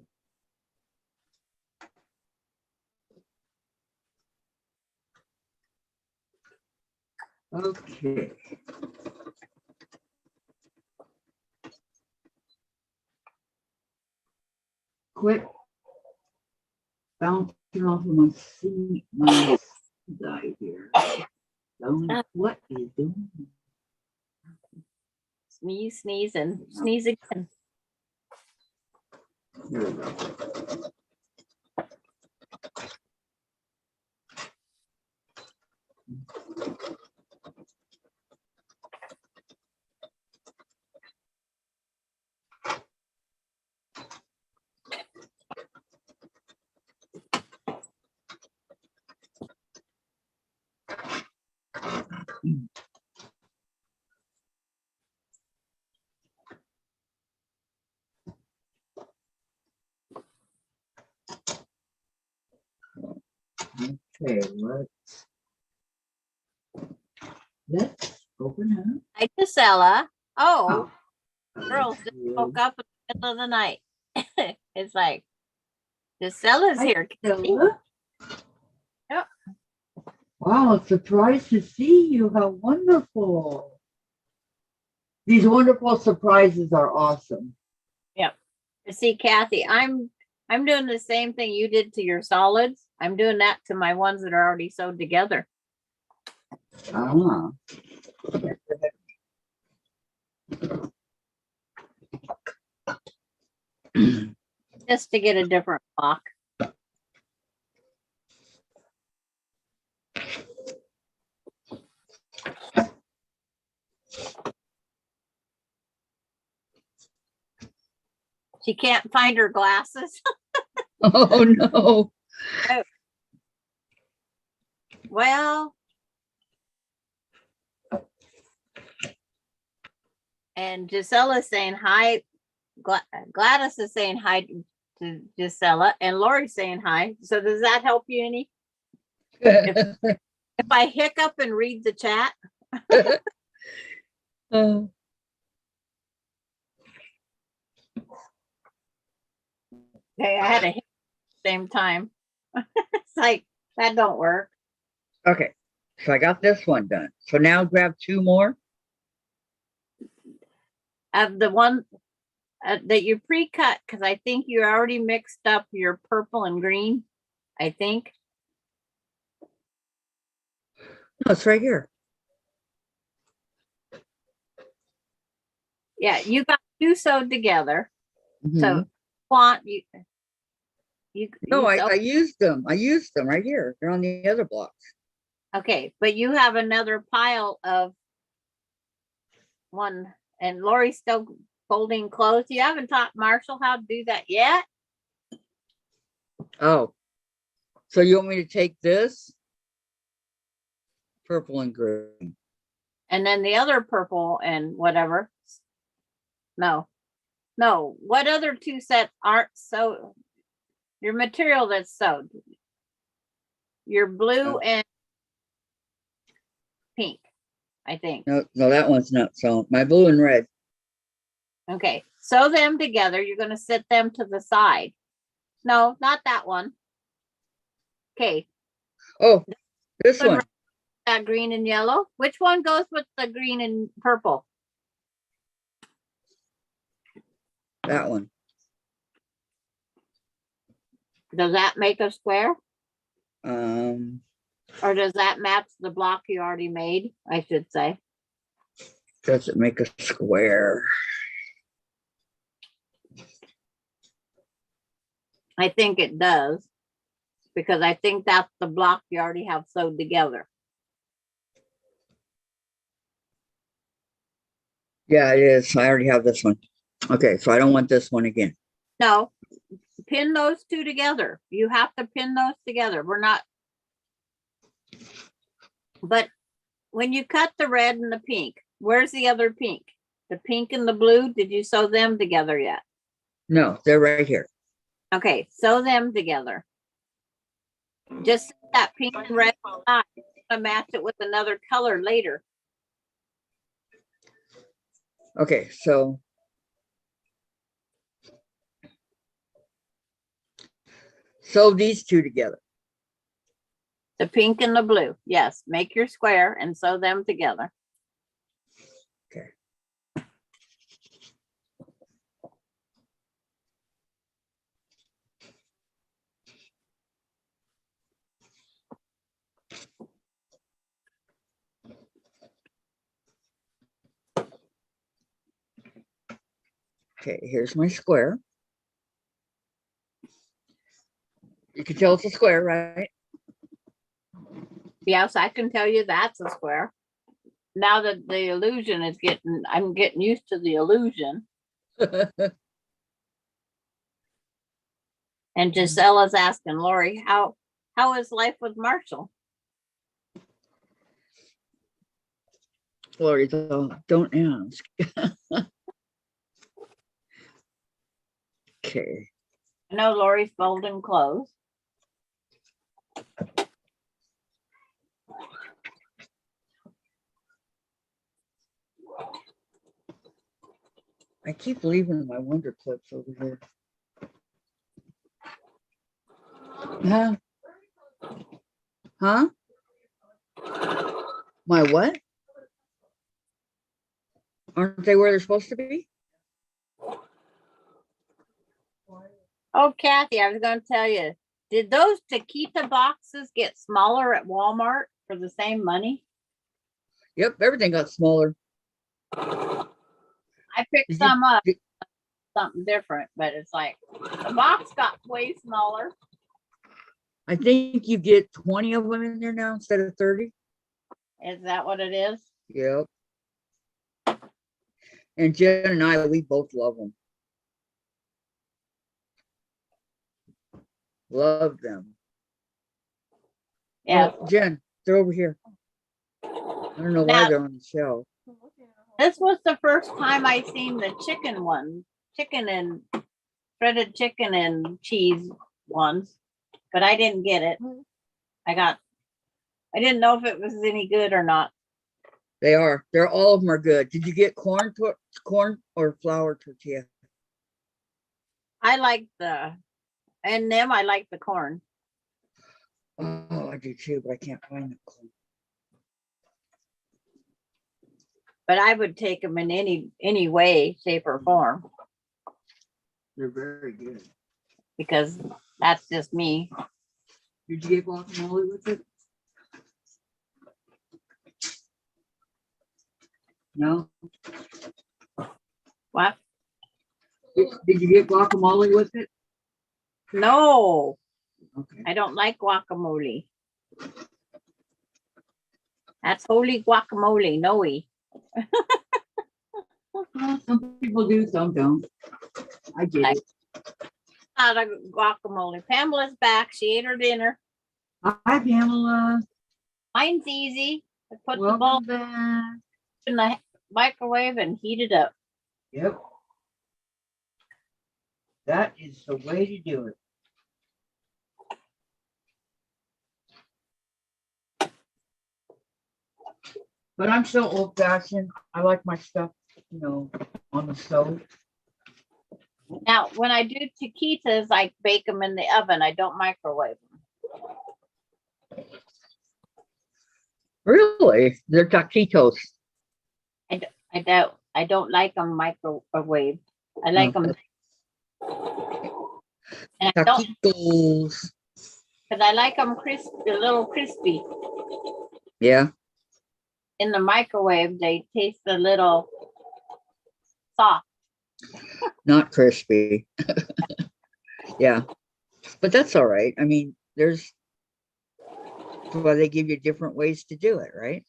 Speaker 2: Okay. Quit bouncing off of my seat, my guy here. What are you doing?
Speaker 1: Sneeze, sneeze, and sneeze again.
Speaker 2: Here we go. Okay, let's open up.
Speaker 1: Hi, Gisela. Oh,
Speaker 2: Oh,
Speaker 1: girls just
Speaker 2: yeah.
Speaker 1: woke up in the middle of the night. It's like, Gisela's
Speaker 2: Hi,
Speaker 1: here.
Speaker 2: Stella.
Speaker 1: Yep.
Speaker 2: Wow, surprised to see you. How wonderful. These wonderful surprises are awesome.
Speaker 1: See, Kathy, I'm doing the same thing you did to your solids. I'm doing that to my ones that are already sewed together.
Speaker 2: Ah.
Speaker 1: Just to get a different lock. She can't find her glasses.
Speaker 2: Oh no.
Speaker 1: Well, and Gisela's saying hi. Gladys is saying hi to Gisela, and Lori's saying hi. So does that help you any? If I hiccup and read the chat, okay, I had a hiccup at the same time. It's like that don't work.
Speaker 2: Okay, so I got this one done. So now grab 2 more.
Speaker 1: of the one that you pre-cut, because I think you already mixed up your purple and green, I think.
Speaker 2: No, it's right here.
Speaker 1: Yeah, you got two sewed together.
Speaker 2: Mhm.
Speaker 1: So want you
Speaker 2: No, I
Speaker 1: sew-
Speaker 2: used them. I used them right here. They're on the other blocks.
Speaker 1: okay, but you have another pile of one, and Lori's still folding clothes. You haven't taught Marshall how to do that yet?
Speaker 2: Oh, so you want me to take this? Purple and green.
Speaker 1: And then the other purple and whatever. No. What other two sets aren't sewed? Your material that's sewed. Your blue
Speaker 2: Oh.
Speaker 1: and pink, I think.
Speaker 2: No, that one's not sewn. My blue and red.
Speaker 1: Okay, sew them together. You're going to sit them to the side. No, not that one. Okay,
Speaker 2: Oh, this
Speaker 1: One
Speaker 2: one.
Speaker 1: that green and yellow. Which one goes with the green and purple?
Speaker 2: That one.
Speaker 1: Does that make a square? Or does that match the block you already made? I should say.
Speaker 2: Does it make a square?
Speaker 1: I think it does. Because I think that's the block you already have sewed together.
Speaker 2: Yeah, it is. I already have this one. Okay, so I don't want this one again.
Speaker 1: No, pin those two together. You have to pin those together. We're not. But when you cut the red and the pink, where's the other pink? The pink and the blue, did you sew them together yet?
Speaker 2: No, they're right here.
Speaker 1: Okay, sew them together. Just that pink and red side. To match it with another color later.
Speaker 2: Okay, so sew these two together.
Speaker 1: The pink and the blue. Yes, make your square and sew them together.
Speaker 2: Okay. Okay, here's my square. You can tell it's a square, right?
Speaker 1: Yes, I can tell you that's a square. Now that the illusion is I'm getting used to the illusion. And Gisella's asking Lori, how is life with Marshall?
Speaker 2: Lori, don't ask. Okay.
Speaker 1: I know Lori's folding clothes.
Speaker 2: I keep leaving my wonder clips over here. Huh? Huh? My what? Aren't they where they're supposed to be?
Speaker 1: Oh, Kathy, I was going to tell you, did those taquita boxes get smaller at Walmart for the same money?
Speaker 2: Yep, everything got smaller.
Speaker 1: I picked
Speaker 2: Did you-
Speaker 1: some up,
Speaker 2: did-
Speaker 1: something different, but it's like the box got way smaller.
Speaker 2: I think you get 20 of them in there now instead of 30.
Speaker 1: Is that what it is?
Speaker 2: Yep. And Jen and I, we both love them. Love them.
Speaker 1: Yeah.
Speaker 2: Oh, Jen, they're over here. I don't know why
Speaker 1: Now-
Speaker 2: they're on the shelf.
Speaker 1: This was the first time I seen the chicken one, chicken and shredded chicken and cheese ones, but I didn't get it. I didn't know if it was any good or not.
Speaker 2: They are. They're all of them are good. Did you get corn or flour tortilla?
Speaker 1: I like I like the corn.
Speaker 2: Oh, I do too, but I can't find the corn.
Speaker 1: but I would take them in any way, shape, or form
Speaker 2: They're very good.
Speaker 1: because that's just me.
Speaker 2: Did you get guacamole with it? No?
Speaker 1: What?
Speaker 2: Did you get guacamole with it?
Speaker 1: No,
Speaker 2: Okay.
Speaker 1: I don't like guacamole. That's holy guacamole, no-y.
Speaker 2: Well, some people do, some don't. I get it.
Speaker 1: Not a guacamole. Pamela's back. She ate her dinner.
Speaker 2: Hi, Pamela.
Speaker 1: Mine's easy. I put the bowl
Speaker 2: Welcome back.
Speaker 1: in the microwave and heat it up.
Speaker 2: Yep. That is the way to do it. But I'm so old fashioned. I like my stuff, on the stove.
Speaker 1: Now, when I do taquitos, I bake them in the oven. I don't microwave them.
Speaker 2: Really? They're taquitos.
Speaker 1: I don't like them microwave. I like them, and I don't
Speaker 2: Taquitos.
Speaker 1: because I like them crispy, a little crispy.
Speaker 2: Yeah.
Speaker 1: In the microwave, they taste a little soft.
Speaker 2: Not crispy. Yeah. But that's all right. I mean, that's why they give you different ways to do it, right?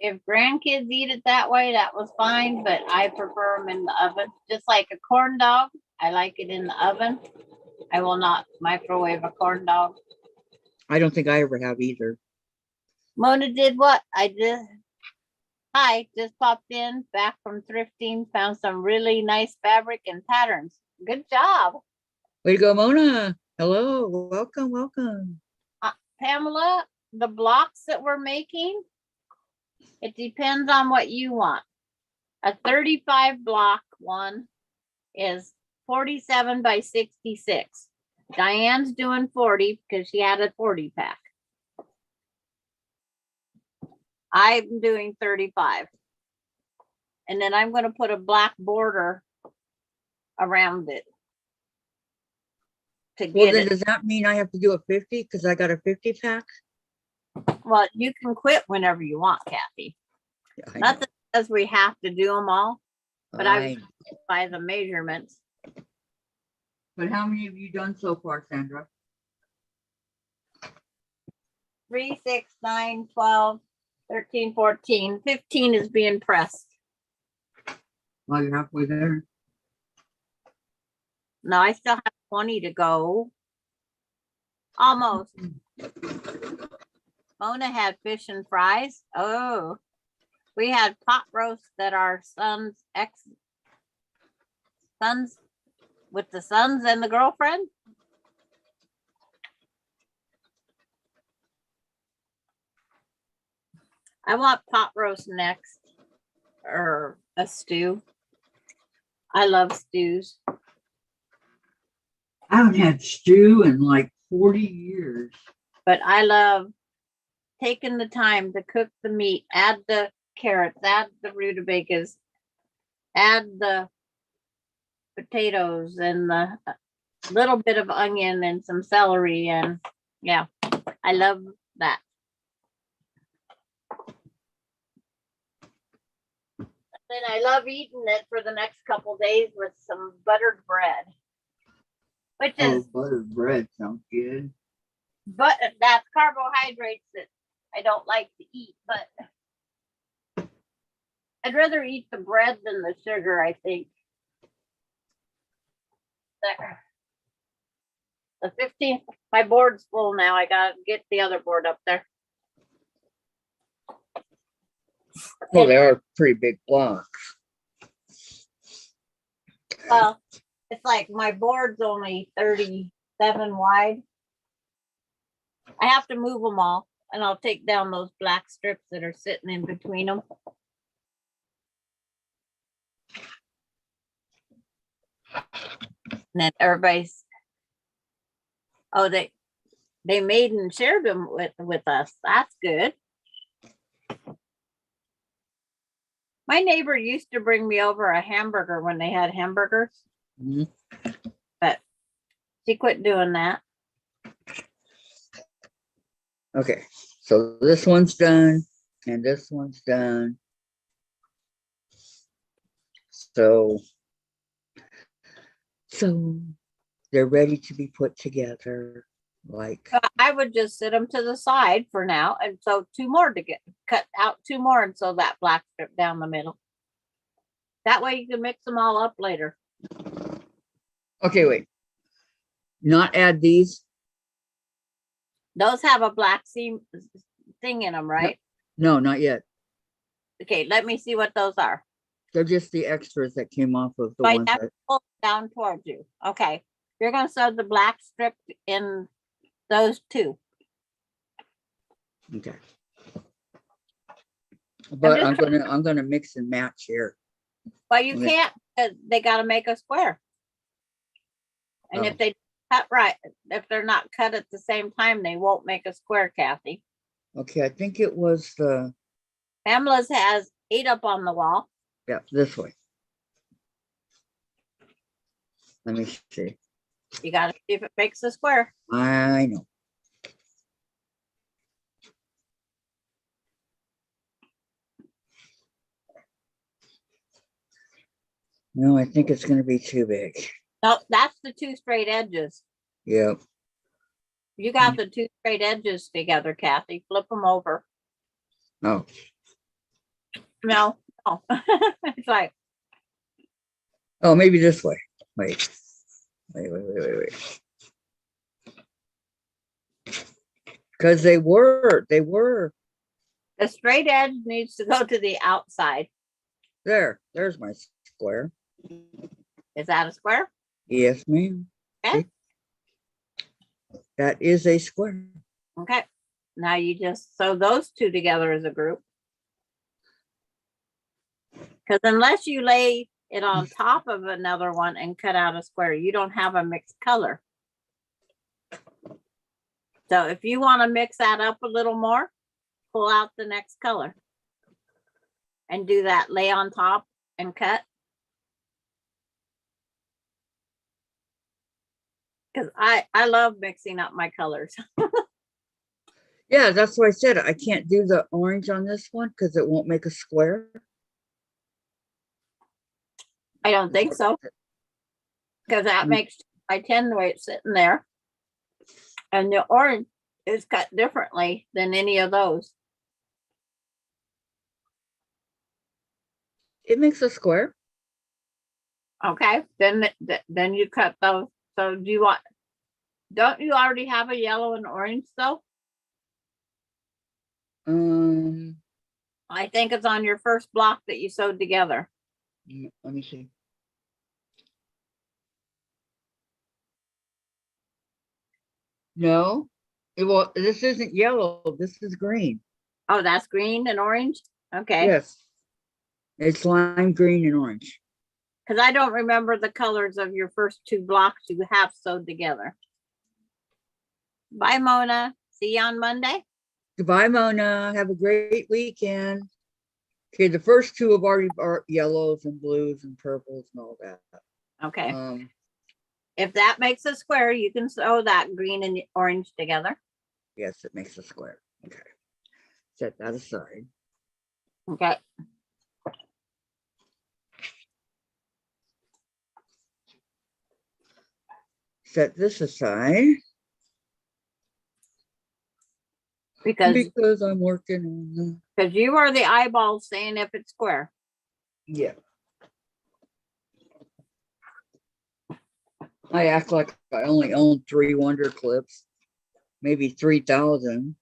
Speaker 1: If grandkids eat it that way, that was fine, but I prefer them in the oven. Just like a corn dog, I like it in the oven. I will not microwave a corn dog.
Speaker 2: I don't think I ever have either.
Speaker 1: Mona did what? I did. Hi, just popped in back from thrifting, found some really nice fabric and patterns. Good job.
Speaker 2: Way to go, Mona. Hello. Welcome, welcome.
Speaker 1: Pamela, the blocks that we're making, it depends on what you want. A 35 block one is 47 by 66. Diane's doing 40 because she had a 40 pack. I'm doing 35. And then I'm going to put a black border around it. To
Speaker 2: Well,
Speaker 1: get
Speaker 2: then
Speaker 1: it.
Speaker 2: does that mean I have to do a 50 because I got a 50 pack?
Speaker 1: Well, you can quit whenever you want, Kathy.
Speaker 2: I
Speaker 1: Not
Speaker 2: know.
Speaker 1: that says we have to do them all, but I
Speaker 2: I-
Speaker 1: by the measurements.
Speaker 2: But how many have you done so far, Sandra?
Speaker 1: 3, 6, 9, 12, 13, 14, 15 is being pressed.
Speaker 2: Well, you're halfway there.
Speaker 1: No, I still have 20 to go. Almost. Mona had fish and fries. Oh, we had pot roast that our sons with the sons and the girlfriend. I want pot roast next, or a stew. I love stews.
Speaker 2: I haven't had stew in like 40 years.
Speaker 1: But I love taking the time to cook the meat, add the carrots, add the rutabagas, add the potatoes and the little bit of onion and some celery. And yeah, I love that. Then I love eating it for the next couple days with some buttered bread, which is
Speaker 2: Buttered bread sounds good.
Speaker 1: but that's carbohydrates that I don't like to eat, but I'd rather eat the bread than the sugar, I think. There. The 15th, my board's full now. I gotta get the other board up there.
Speaker 2: Well, they are pretty big blocks.
Speaker 1: Well, it's like my board's only 37 wide. I have to move them all, and I'll take down those black strips that are sitting in between them. And then everybody's, oh, they made and shared them with us. That's good. My neighbor used to bring me over a hamburger when they had hamburgers,
Speaker 2: Mhm.
Speaker 1: but she quit doing that.
Speaker 2: Okay, so this one's done and this one's done. So they're ready to be put together. Like,
Speaker 1: So I would just sit them to the side for now, and so two more to get cut out, two more, and so that black strip down the middle. That way you can mix them all up later.
Speaker 2: okay, wait. Not add these?
Speaker 1: Those have a black seam thing in them, right?
Speaker 2: No, not yet.
Speaker 1: Okay, let me see what those are.
Speaker 2: They're just the extras that came off of the
Speaker 1: Right
Speaker 2: ones
Speaker 1: now,
Speaker 2: that,
Speaker 1: pull down towards you. Okay, you're gonna sew the black strip in those two.
Speaker 2: okay. But
Speaker 1: just
Speaker 2: I'm gonna mix and match here.
Speaker 1: But you
Speaker 2: Okay.
Speaker 1: can't, because they gotta make a square. And
Speaker 2: Oh.
Speaker 1: if they cut right, if they're not cut at the same time, they won't make a square, Kathy.
Speaker 2: Okay, I think it was the,
Speaker 1: Pamela's has 8 up on the wall.
Speaker 2: yeah, this way. Let me see.
Speaker 1: You gotta see if it makes a square.
Speaker 2: I know. No, I think it's gonna be too big.
Speaker 1: No, that's the 2 straight edges.
Speaker 2: Yep.
Speaker 1: You got the 2 straight edges together, Kathy. Flip them over.
Speaker 2: Oh,
Speaker 1: No, no. It's like,
Speaker 2: oh, maybe this way. Wait. Because they were
Speaker 1: the straight edge needs to go to the outside.
Speaker 2: there. There's my square.
Speaker 1: Is that a square?
Speaker 2: Yes, ma'am.
Speaker 1: Okay.
Speaker 2: That is a square.
Speaker 1: Okay. Now you just sew those 2 together as a group. Because unless you lay it on top of another one and cut out a square, you don't have a mixed color. So if you want to mix that up a little more, pull out the next color and do that, lay on top and cut. Because I love mixing up my colors.
Speaker 2: Yeah, that's what I said. I can't do the orange on this one because it won't make a square.
Speaker 1: I don't think so. Because that makes my 10 the way it's sitting there. And the orange is cut differently than any of those.
Speaker 2: It makes a square.
Speaker 1: Okay, then you cut those. So do you want, don't you already have a yellow and orange though? I think it's on your first block that you sewed together.
Speaker 2: Let me see. No, well, this isn't yellow. This is green.
Speaker 1: Oh, that's green and orange? Okay.
Speaker 2: Yes. It's lime green and orange.
Speaker 1: Because I don't remember the colors of your first 2 blocks you have sewed together. Bye, Mona. See you on Monday.
Speaker 2: Goodbye, Mona. Have a great weekend. Okay, the first 2 have already are yellows and blues and purples and all that.
Speaker 1: Okay. If that makes a square, you can sew that green and orange together.
Speaker 2: Yes, it makes a square. Okay. Set that aside.
Speaker 1: Okay.
Speaker 2: Set this aside because I'm working on the,
Speaker 1: because you are the eyeball saying if it's square.
Speaker 2: yeah. I act like I only own 3 Wonder Clips, maybe 3,000,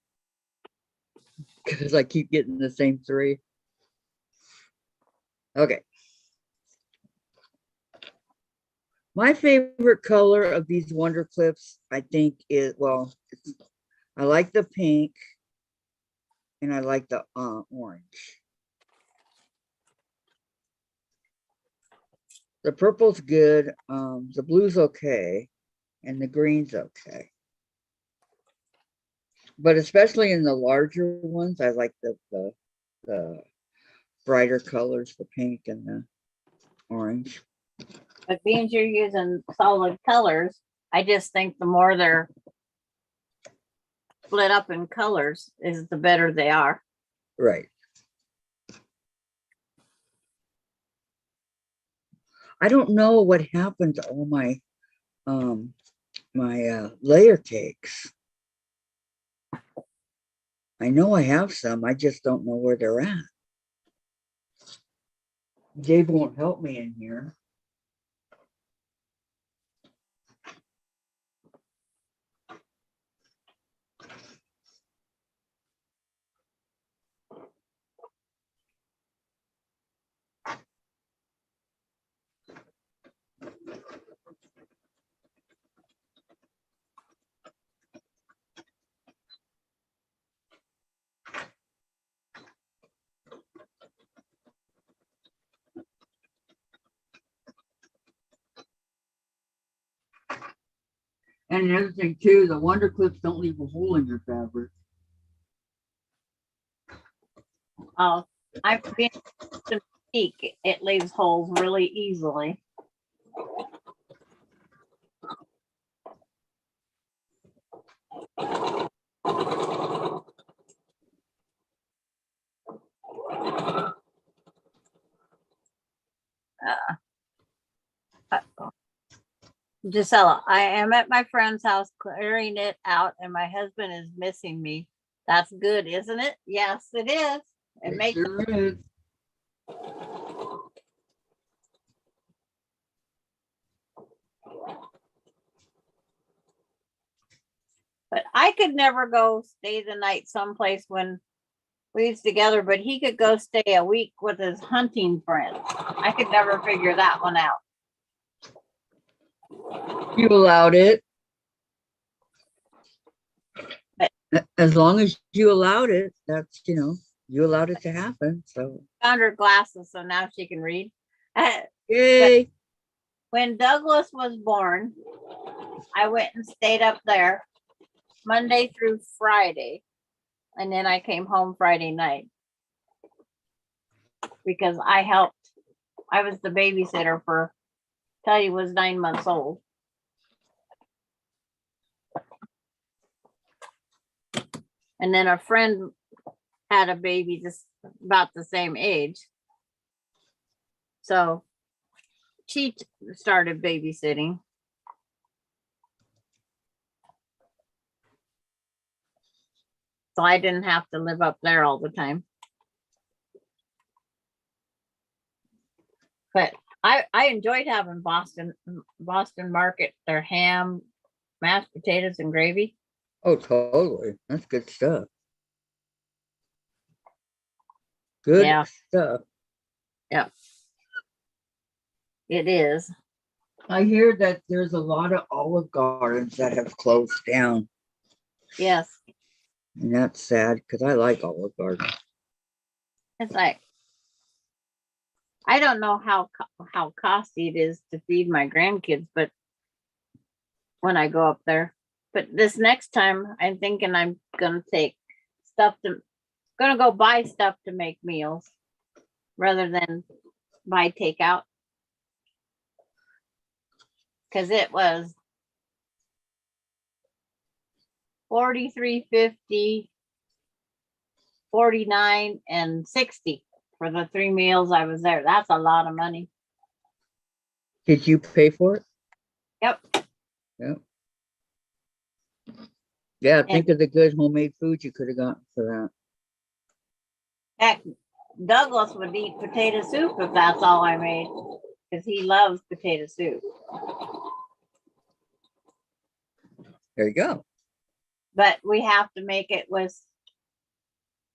Speaker 2: because I keep getting the same 3. Okay. My favorite color of these Wonder Clips, I think, is, well, I like the pink and I like the orange. The purple's good, the blue's okay, and the green's okay. But especially in the larger ones, I like the brighter colors, the pink and the orange.
Speaker 1: But being you're using solid colors, I just think the more they're split up in colors is the better they are.
Speaker 2: Right. I don't know what happened to all my layer cakes. I know I have some, I just don't know where they're at. Dave won't help me in here. And another thing too, the Wonder Clips don't leave a hole in your fabric.
Speaker 1: Oh, I've been to peak. It leaves holes really easily. Gisela, I am at my friend's house clearing it out, and my husband is missing me. That's good, isn't it? Yes, it is. It makes
Speaker 2: sure is.
Speaker 1: But I could never go stay the night someplace when we was together, but he could go stay a week with his hunting friends. I could never figure that one out.
Speaker 2: You allowed it.
Speaker 1: But-
Speaker 2: As long as you allowed it, that's, you know, you allowed it to happen. So,
Speaker 1: Found her glasses, so now she can read.
Speaker 2: yay.
Speaker 1: When Douglas was born, I went and stayed up there Monday through Friday. And then I came home Friday night because I helped. I was the babysitter for till he was 9 months old. And then a friend had a baby just about the same age. So she started babysitting. So I didn't have to live up there all the time. But I enjoyed having Boston Market, their ham, mashed potatoes, and gravy.
Speaker 2: Oh, totally. That's good stuff. Good
Speaker 1: Yeah.
Speaker 2: stuff.
Speaker 1: Yeah, it is.
Speaker 2: I hear that there's a lot of Olive Gardens that have closed down.
Speaker 1: Yes.
Speaker 2: And that's sad because I like Olive Garden.
Speaker 1: It's like, I don't know how costly it is to feed my grandkids, but when I go up there, but this next time I'm thinking I'm gonna gonna go buy stuff to make meals rather than buy takeout. Cause it was $43.50, $49, and $60 for the 3 meals I was there. That's a lot of money.
Speaker 2: Did you pay for it?
Speaker 1: Yep.
Speaker 2: Yep. Yeah, think of the good homemade food you could have gotten for that.
Speaker 1: Heck, Douglas would eat potato soup if that's all I made, because he loves potato soup.
Speaker 2: There you go.
Speaker 1: But we have to make it with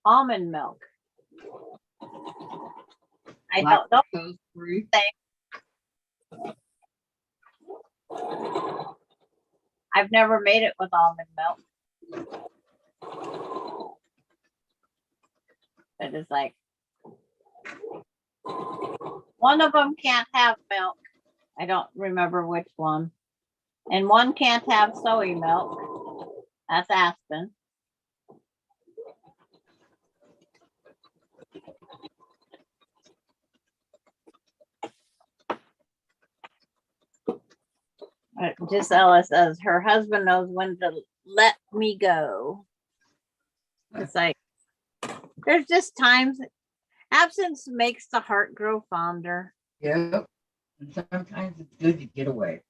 Speaker 1: almond milk. I don't know.
Speaker 2: Lactose free.
Speaker 1: I've never made it with almond milk. But it's like, one of them can't have milk. I don't remember which one. And one can't have soy milk. That's Aspen. Gisela says her husband knows when to let me go. It's like, there's just times absence makes the heart grow fonder.
Speaker 2: Yep. And sometimes it's good to get away.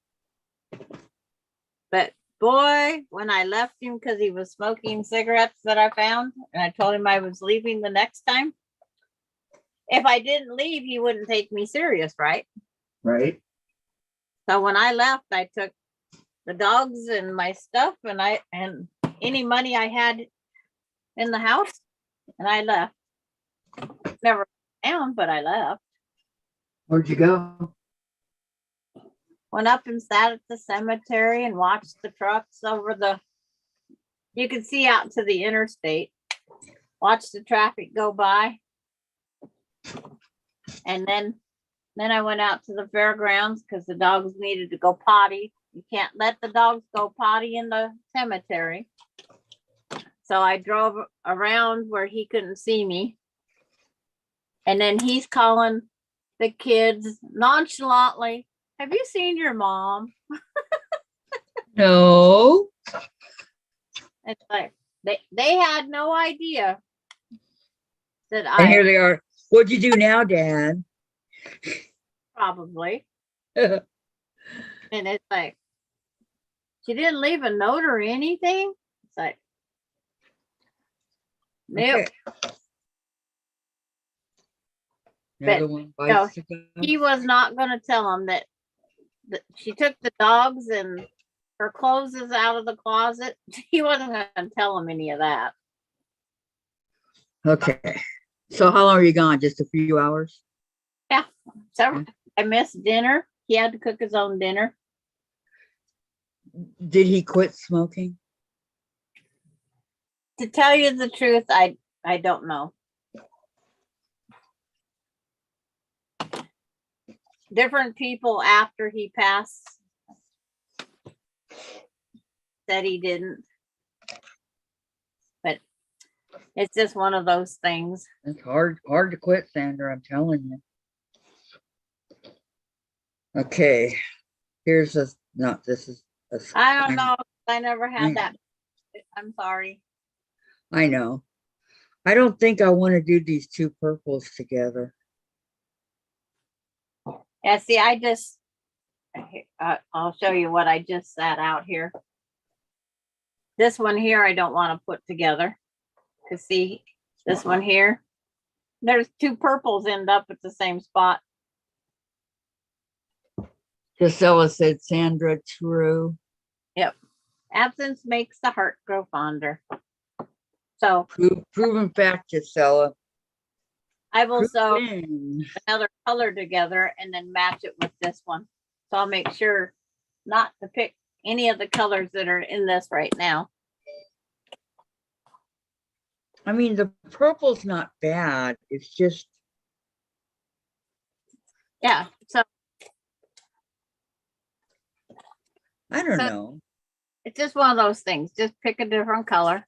Speaker 1: But boy, when I left him because he was smoking cigarettes that I found, and I told him I was leaving the next time. If I didn't leave, he wouldn't take me serious, right?
Speaker 2: Right?
Speaker 1: So when I left, I took the dogs and my stuff and any money I had in the house, and I left. Never down, but I left.
Speaker 2: Where'd you go?
Speaker 1: Went up and sat at the cemetery and watched the trucks you could see out to the interstate. Watched the traffic go by. And then I went out to the fairgrounds because the dogs needed to go potty. You can't let the dogs go potty in the cemetery. So I drove around where he couldn't see me. And then he's calling the kids nonchalantly, "Have you seen your mom?"
Speaker 2: No.
Speaker 1: It's like they had no idea that
Speaker 2: And here
Speaker 1: I
Speaker 2: they are. What'd you do now, Dad?
Speaker 1: probably. And it's like, she didn't leave a note or anything. It's like, nope.
Speaker 2: Okay.
Speaker 1: But,
Speaker 2: Another one
Speaker 1: no,
Speaker 2: bites the dust.
Speaker 1: He was not going to tell him that she took the dogs and her clothes is out of the closet. He wasn't going to tell him any of that.
Speaker 2: Okay. So how long are you gone? Just a few hours?
Speaker 1: So I missed dinner. He had to cook his own dinner.
Speaker 2: Did he quit smoking?
Speaker 1: To tell you the truth, I don't know. Different people after he passed said he didn't. But it's just one of those things.
Speaker 2: It's hard to quit, Sandra, I'm telling you. Okay. Here's this is a
Speaker 1: I don't know. I never had that. I'm sorry.
Speaker 2: I know. I don't think I want to do these two purples together.
Speaker 1: Yeah, see, I'll show you what I just sat out here. This one here, I don't want to put together. To see this one here, there's two purples end up at the same spot.
Speaker 2: Gisela said, Sandra, true.
Speaker 1: Yep. Absence makes the heart grow fonder. So
Speaker 2: Proven fact, Gisela.
Speaker 1: I will sew
Speaker 2: Proven.
Speaker 1: another color together and then match it with this one. So I'll make sure not to pick any of the colors that are in this right now.
Speaker 2: I mean, the purple's not bad. It's just,
Speaker 1: Yeah. So
Speaker 2: I don't know.
Speaker 1: it's just one of those things. Just pick a different color.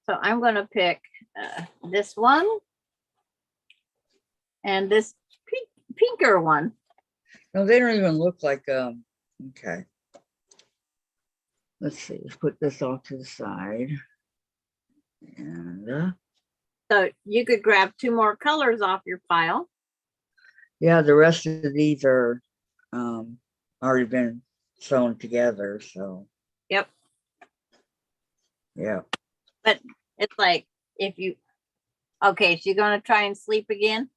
Speaker 1: So I'm going to pick this one and this pinker one.
Speaker 2: No, they don't even look like, okay. Let's see, let's put this off to the side. And,
Speaker 1: So you could grab two more colors off your pile.
Speaker 2: yeah, the rest of these are already been sewn together, so.
Speaker 1: Yep.
Speaker 2: Yeah.
Speaker 1: But it's like, if you, okay, so you're going to try and sleep again.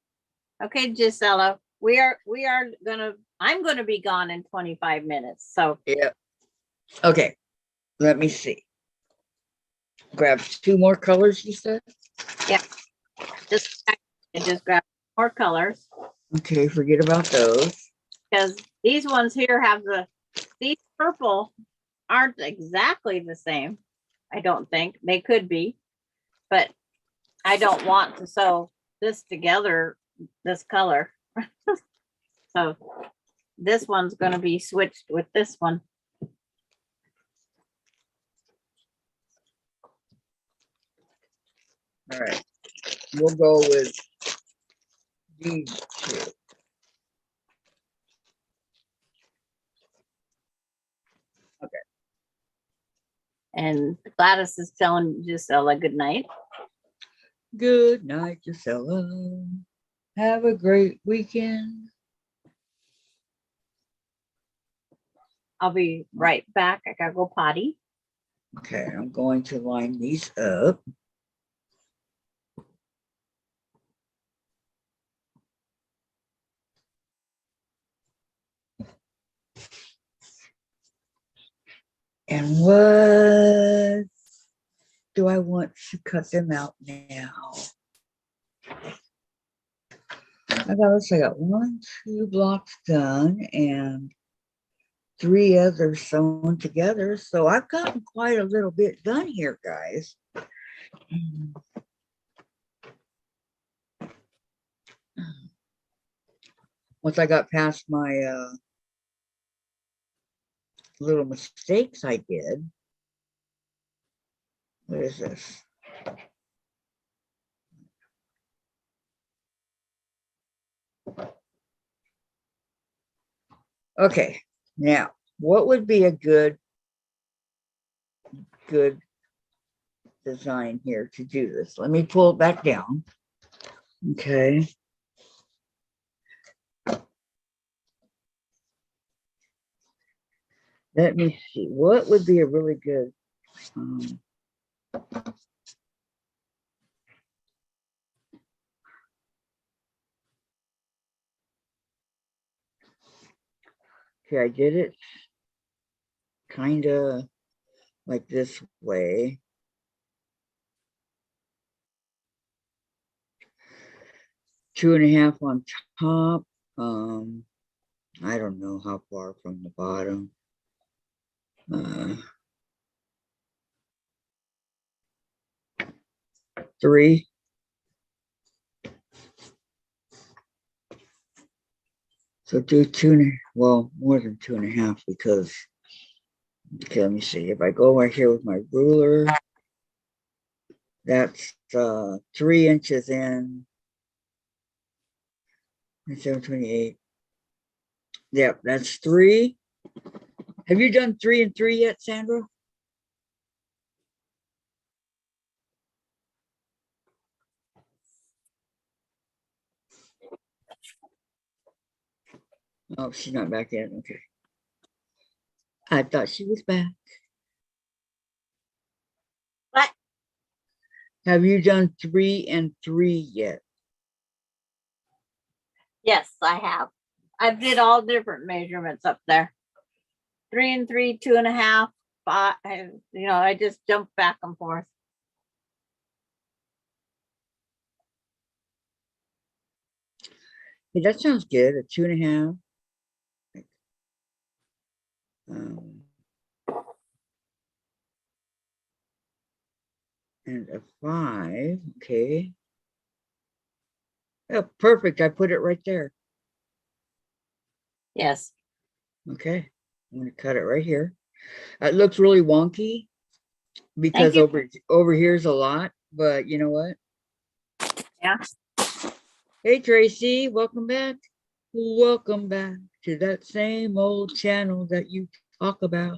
Speaker 1: Okay, Gisela, I'm going to be gone in 25 minutes. So
Speaker 2: Yeah. Okay. Let me see. Grab two more colors, you said?
Speaker 1: just grab more colors,
Speaker 2: Okay, forget about those.
Speaker 1: because these ones here these purple aren't exactly the same. I don't think they could be, but I don't want to sew this together, this color. So this one's going to be switched with this one.
Speaker 2: All right. We'll go with these two.
Speaker 1: And Gladys is telling Gisela good night.
Speaker 2: Good night, Gisela. Have a great weekend.
Speaker 1: I'll be right back. I gotta go potty.
Speaker 2: Okay, I'm going to line these up. And what do I want to cut them out now? I got 1, 2 blocks done and 3 others sewn together. So I've gotten quite a little bit done here, guys. Once I got past my little mistakes I did. What is this? Okay, now what would be a good design here to do this? Let me pull it back down. Okay. Let me see. What would be a really good okay, I did it kind of like this way. Two and a half on top. I don't know how far from the bottom. 3. So do 2, well, more than 2.5 because, okay, let me see. If I go right here with my ruler, that's 3 inches in. 728. Yep, that's 3. Have you done 3 and 3 yet, Sandra? Oh, she's not back yet. Okay. I thought she was back.
Speaker 1: What?
Speaker 2: Have you done 3 and 3 yet?
Speaker 1: Yes, I have. I did all different measurements up there. 3 and 3, 2.5, 5. I just jumped back and forth.
Speaker 2: Hey, that sounds good. A 2.5. And a 5. Okay. Oh, perfect. I put it right there.
Speaker 1: Yes.
Speaker 2: Okay. I'm going to cut it right here. It looks really wonky because
Speaker 1: you.
Speaker 2: over here's a lot, but you know what?
Speaker 1: Yeah.
Speaker 2: Hey, Tracy, welcome back. Welcome back to that same old channel that you talk about.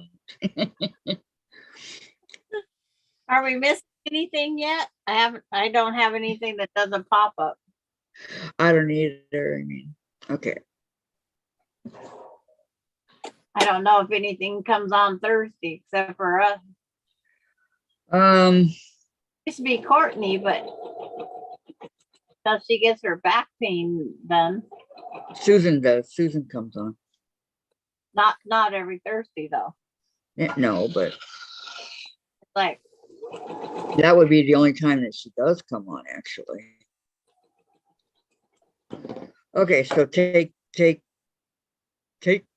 Speaker 1: Are we missing anything yet? I don't have anything that doesn't pop up.
Speaker 2: I don't either. I mean, okay.
Speaker 1: I don't know if anything comes on Thursday except for us. Used to be Courtney, but till she gets her back pain done.
Speaker 2: Susan does. Susan comes on.
Speaker 1: Not every Thursday though.
Speaker 2: No, but
Speaker 1: Like,
Speaker 2: that would be the only time that she does come on, actually. Okay, so take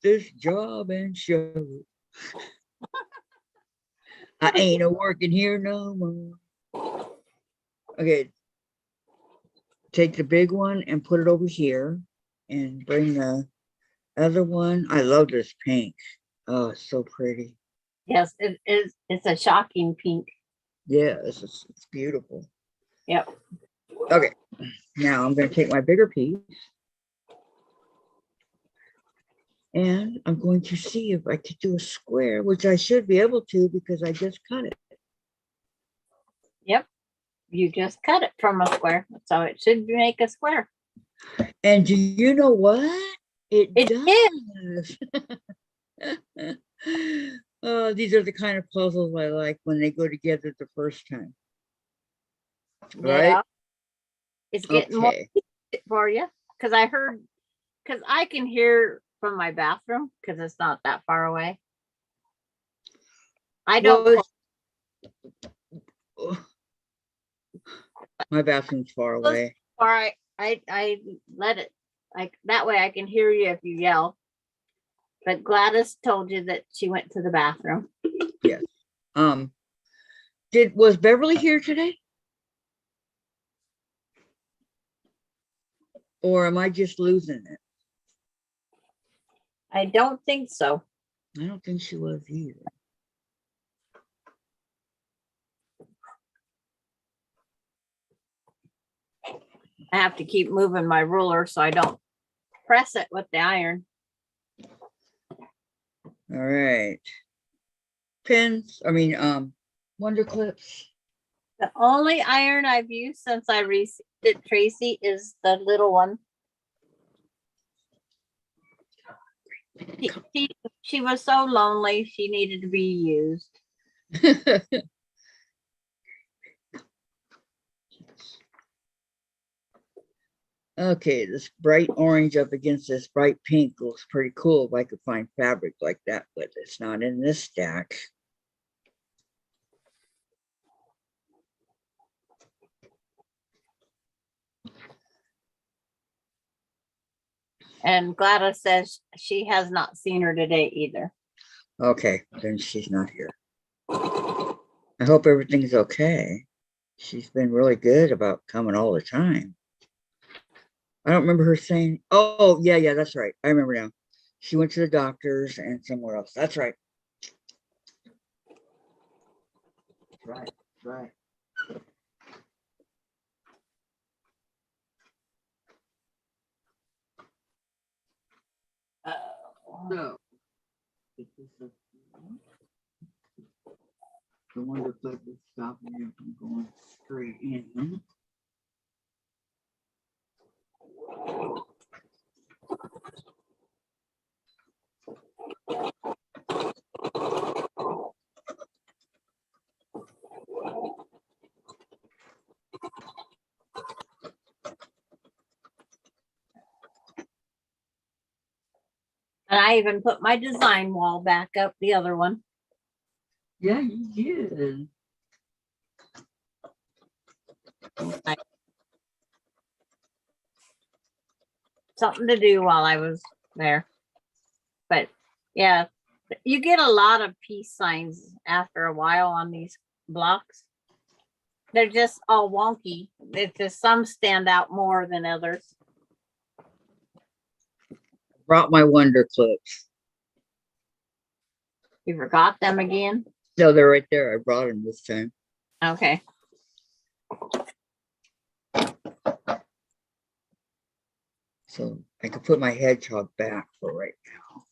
Speaker 2: this job and show it. I ain't a working here no more. Okay, take the big one and put it over here and bring the other one. I love this pink. Oh, it's so pretty.
Speaker 1: yes, it is. It's a shocking pink.
Speaker 2: Yeah, it's beautiful.
Speaker 1: Yep.
Speaker 2: Okay, now I'm going to take my bigger piece. And I'm going to see if I could do a square, which I should be able to because I just cut it.
Speaker 1: Yep. You just cut it from a square, so it should make a square.
Speaker 2: And do you know what? It
Speaker 1: It
Speaker 2: does. Oh, these are the kind of puzzles I like when they go together the first time. Right?
Speaker 1: Yeah. It's getting more
Speaker 2: Okay.
Speaker 1: for you because because I can hear from my bathroom because it's not that far away. I don't.
Speaker 2: Well, my bathroom's far away.
Speaker 1: Or I let it like that way I can hear you if you yell. But Gladys told you that she went to the bathroom.
Speaker 2: Yes. Was Beverly here today? Or am I just losing it?
Speaker 1: I don't think so.
Speaker 2: I don't think she was either.
Speaker 1: I have to keep moving my ruler so I don't press it with the iron.
Speaker 2: All right. Pins, wonder clips.
Speaker 1: The only iron I've used since I received it, Tracy, is the little one. She was so lonely, she needed to be used.
Speaker 2: Okay, this bright orange up against this bright pink looks pretty cool if I could find fabric like that, but it's not in this stack.
Speaker 1: And Gladys says she has not seen her today either.
Speaker 2: Okay, then she's not here. I hope everything's okay. She's been really good about coming all the time. I don't remember her saying, oh, yeah, that's right. I remember now. She went to the doctors and somewhere else. That's right. Right. So, the wonder clip is stopping you from going straight in.
Speaker 1: And I even put my design wall back up, the other one.
Speaker 2: Yeah, you did.
Speaker 1: Something to do while I was there. But yeah, you get a lot of peace signs after a while on these blocks. They're just all wonky. It's just some stand out more than others.
Speaker 2: Brought my wonder clips.
Speaker 1: You forgot them again?
Speaker 2: No, they're right there. I brought them this time.
Speaker 1: Okay.
Speaker 2: So I can put my hedgehog back for right now.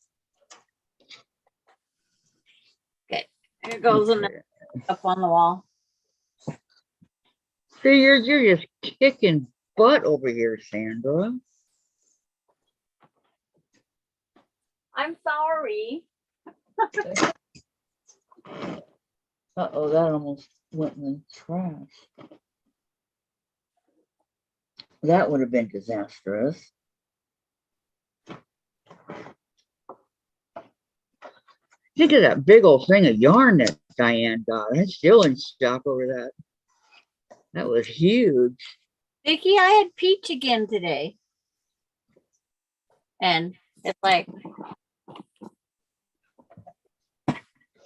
Speaker 1: Okay. Here goes another up on the wall.
Speaker 2: See, you're just kicking butt over here, Sandra.
Speaker 1: I'm sorry.
Speaker 2: Uh-oh, that almost went in the trash. That would have been disastrous. Think of that big old thing of yarn that Dianne got. I'm still in shock over that. That was huge.
Speaker 1: Vicki, I had peach again today. And it's like,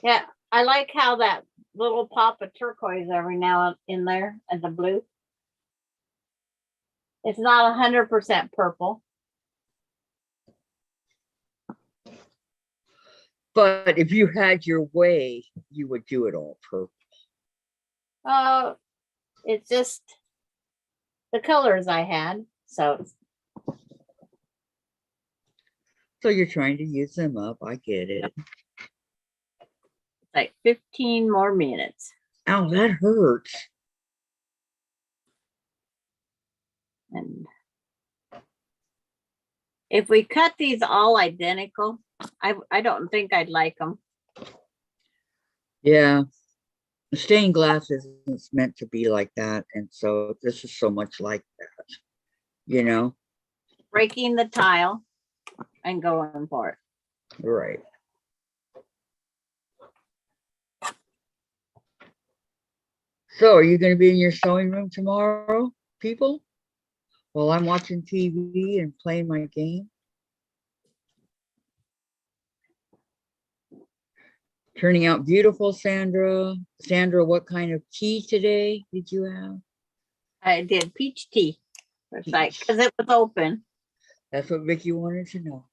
Speaker 1: yeah, I like how that little pop of turquoise every now in there and the blue. It's not 100% purple.
Speaker 2: But if you had your way, you would do it all purple.
Speaker 1: It's just the colors I had. So
Speaker 2: So you're trying to use them up. I get it.
Speaker 1: Like 15 more minutes.
Speaker 2: Ow, that hurts.
Speaker 1: And if we cut these all identical, I don't think I'd like them.
Speaker 2: Yeah. Stained glass isn't meant to be like that. And so this is so much like that, you know?
Speaker 1: Breaking the tile and going for it.
Speaker 2: Right. So are you going to be in your sewing room tomorrow, people? While I'm watching TV and playing my game? Turning out beautiful, Sandra. Sandra, what kind of tea today did you have?
Speaker 1: I did peach tea. It's like,
Speaker 2: Peach.
Speaker 1: because it was open.
Speaker 2: That's what Vicki wanted to know.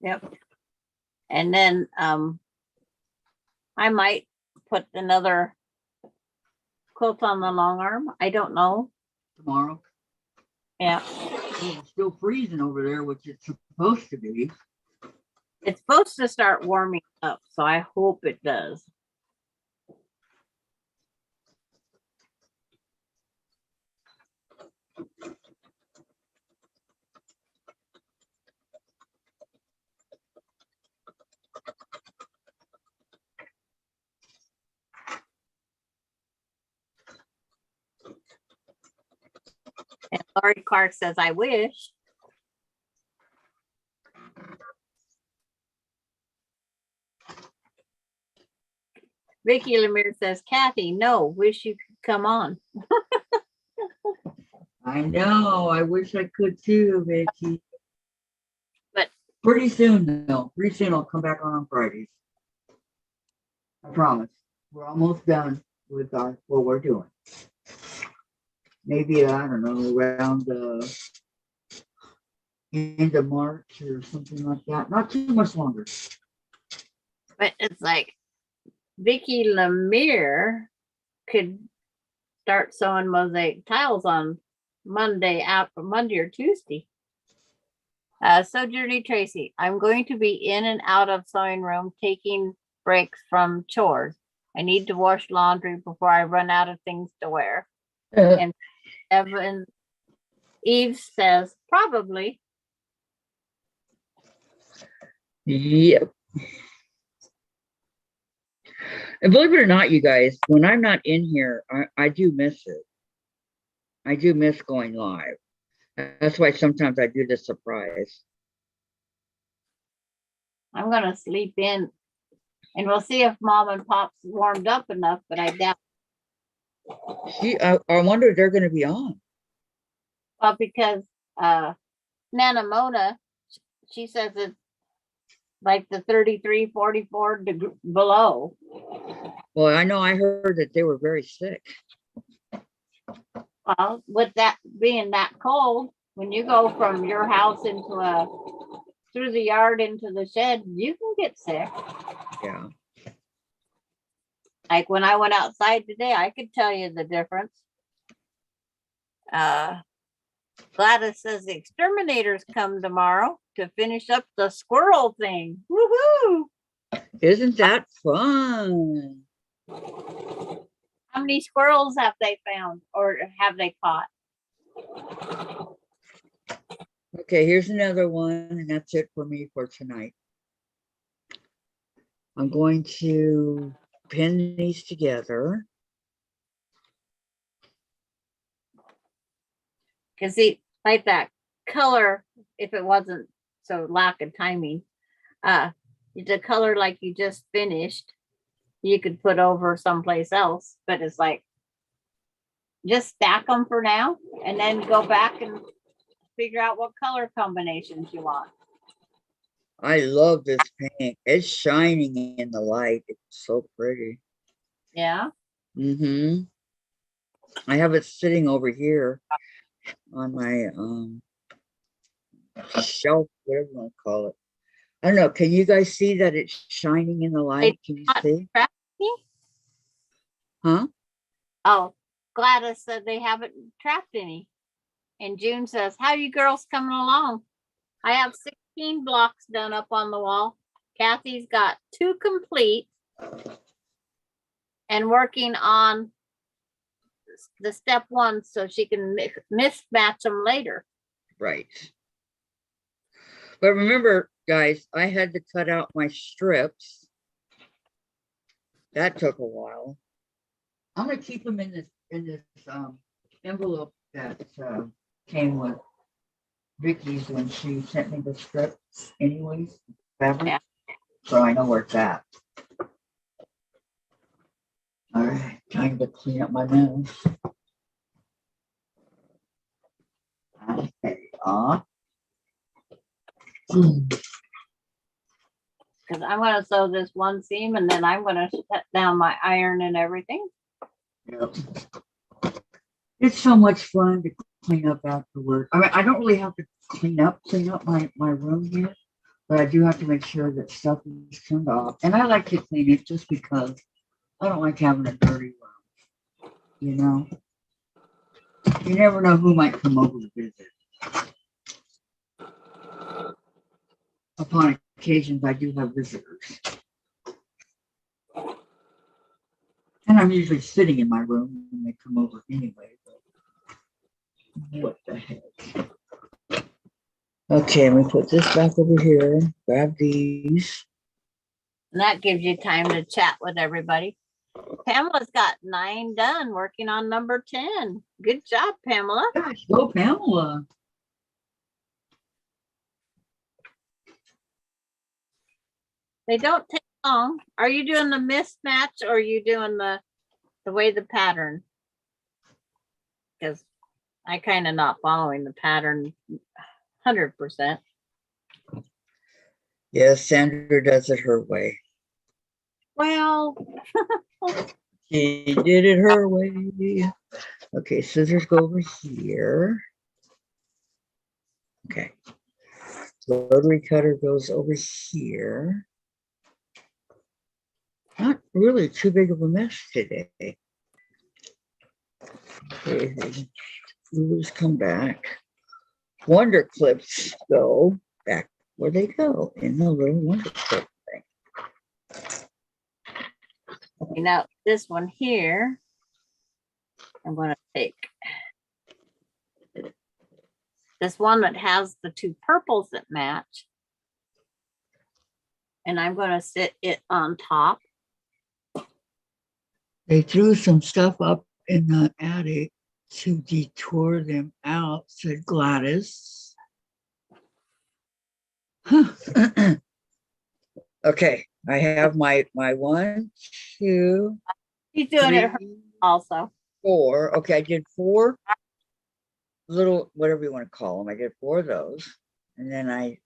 Speaker 1: Yep. And then I might put another quilt on the long arm. I don't know.
Speaker 2: Tomorrow?
Speaker 1: Yeah.
Speaker 2: Oh, it's still freezing over there, which it's supposed to be.
Speaker 1: It's supposed to start warming up, so I hope it does. And Lori Clark says, I wish. Vicki Lemire says, Kathy, no, wish you could come on.
Speaker 2: I know. I wish I could too, Vicki.
Speaker 1: But
Speaker 2: pretty soon, though. Pretty soon I'll come back on Fridays. I promise. We're almost done with what we're doing. Maybe, I don't know, around the end of March or something like that. Not too much longer.
Speaker 1: but it's like Vicki Lemire could start sewing mosaic tiles on Monday or Tuesday. Sojourner Tracy, I'm going to be in and out of sewing room taking breaks from chores. I need to wash laundry before I run out of things to wear. And Eve says, probably.
Speaker 2: Yep. And believe it or not, you guys, when I'm not in here, I do miss it. I do miss going live. That's why sometimes I do the surprise.
Speaker 1: I'm going to sleep in and we'll see if Mom and Pop's warmed up enough, but I doubt.
Speaker 2: I wonder if they're going to be on.
Speaker 1: Well, because Nana Mona, she says it's like the 33, 44 below.
Speaker 2: Well, I know I heard that they were very sick.
Speaker 1: Well, with that being that cold, when you go from your house through the yard into the shed, you can get sick.
Speaker 2: Yeah.
Speaker 1: Like when I went outside today, I could tell you the difference. Gladys says the exterminators come tomorrow to finish up the squirrel thing. Woohoo!
Speaker 2: Isn't that fun?
Speaker 1: How many squirrels have they found or have they caught?
Speaker 2: Okay, here's another one, and that's it for me for tonight. I'm going to pin these together.
Speaker 1: Because see, like that color, if it wasn't so lack of timing, the color like you just finished, you could put over someplace else, but it's like, just stack them for now and then go back and figure out what color combinations you want.
Speaker 2: I love this paint. It's shining in the light. It's so pretty.
Speaker 1: Yeah.
Speaker 2: Mm-hmm. I have it sitting over here on my shelf, whatever you want to call it. I don't know. Can you guys see that it's shining in the light? Can you see? Huh?
Speaker 1: Oh, Gladys said they haven't trapped any. And June says, how you girls coming along? I have 6 14 blocks done up on the wall. Kathy's got 2 complete and working on the step 1 so she can mismatch them later.
Speaker 2: Right. But remember, guys, I had to cut out my strips. That took a while. I'm gonna keep them in this envelope that came with Vicky's when she sent me the strips anyways, fabric.
Speaker 1: Yeah.
Speaker 2: So I know where it's at. All right, time to clean up my mess. Okay,
Speaker 1: Because I'm going to sew this one seam and then I'm going to set down my iron and everything.
Speaker 2: Yep. It's so much fun to clean up afterward. I mean, I don't really have to clean up my room here, but I do have to make sure that stuff is turned off. And I like to clean it just because I don't like having a dirty room. You know, you never know who might come over to visit. Upon occasions, I do have visitors. And I'm usually sitting in my room when they come over anyway. But what the heck? Okay, let me put this back over here. Grab these.
Speaker 1: And that gives you time to chat with everybody. Pamela's got 9 done working on number 10. Good job, Pamela.
Speaker 2: Gosh, go Pamela.
Speaker 1: They don't take long. Are you doing the mismatch or are you doing the way the pattern? Because I kind of not following the pattern 100%.
Speaker 2: Yes, Sandra does it her way.
Speaker 1: Well,
Speaker 2: She did it her way. Okay, scissors go over here. Okay. Rotary cutter goes over here. Not really too big of a mess today. Okay, screws come back. Wonder clips go back where they go in the little wonder clip thing.
Speaker 1: okay, now this one here, I'm going to take this one that has the 2 purples that match. And I'm going to sit it on top.
Speaker 2: They threw some stuff up in the attic to detour them out, said Gladys. Huh. Okay, I have my 1, 2,
Speaker 1: She's doing
Speaker 2: 3,
Speaker 1: it also.
Speaker 2: 4. Okay, I did 4 little, whatever you want to call them. I did 4 of those. And then I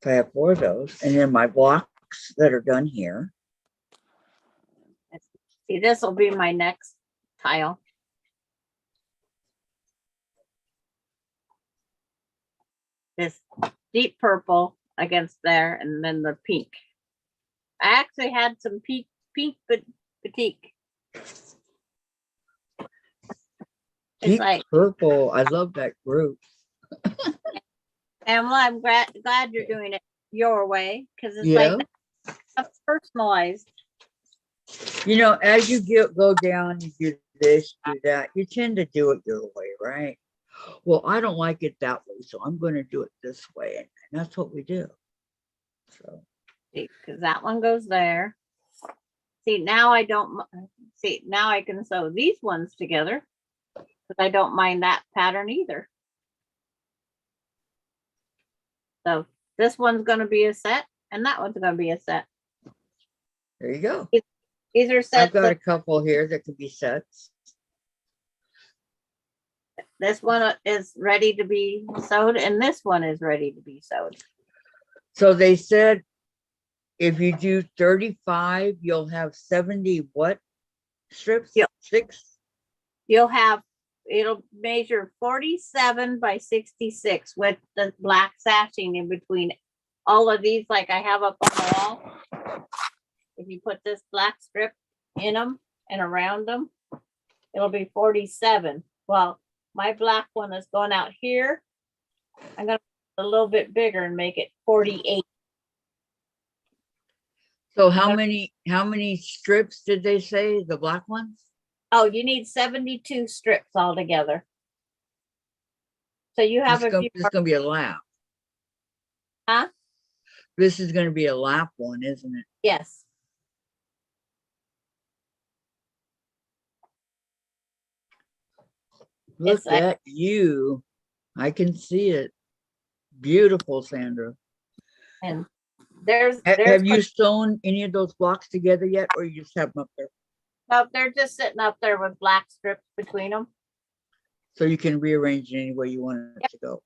Speaker 2: have 4 of those. And then my blocks that are done here.
Speaker 1: See, this will be my next tile. This deep purple against there, and then the pink. I actually had some pink batik. It's
Speaker 2: Deep
Speaker 1: like,
Speaker 2: purple. I love that group.
Speaker 1: Pamela, I'm glad you're doing it your way because it's
Speaker 2: Yeah.
Speaker 1: like that's personalized.
Speaker 2: You know, as you go down, you do this, do that. You tend to do it your way, right? Well, I don't like it that way, so I'm going to do it this way, and that's what we do. So,
Speaker 1: Because that one goes there. See, now I don't see. Now I can sew these ones together, but I don't mind that pattern either. So this one's going to be a set, and that one's going to be a set.
Speaker 2: there you go.
Speaker 1: These are
Speaker 2: I've
Speaker 1: sets.
Speaker 2: got a couple here that could be sets.
Speaker 1: This one is ready to be sewed, and this one is ready to be sewed.
Speaker 2: So they said if you do 35, you'll have 70 what strips?
Speaker 1: Yep.
Speaker 2: 6?
Speaker 1: It'll measure 47 by 66 with the black sashing in between all of these, like I have up on the wall. If you put this black strip in them and around them, it'll be 47. Well, my black one is going out here. I'm going to a little bit bigger and make it 48.
Speaker 2: So how many strips did they say? The black ones?
Speaker 1: Oh, you need 72 strips altogether. So you have a few
Speaker 2: This is gonna be a lap.
Speaker 1: Huh?
Speaker 2: This is gonna be a lap one, isn't it?
Speaker 1: Yes.
Speaker 2: Look
Speaker 1: It's like-
Speaker 2: at you. I can see it. Beautiful, Sandra.
Speaker 1: And there's
Speaker 2: Have you sewn any of those blocks together yet, or you just have them up there?
Speaker 1: no, they're just sitting up there with black strips between them.
Speaker 2: So you can rearrange it any way you want it to go.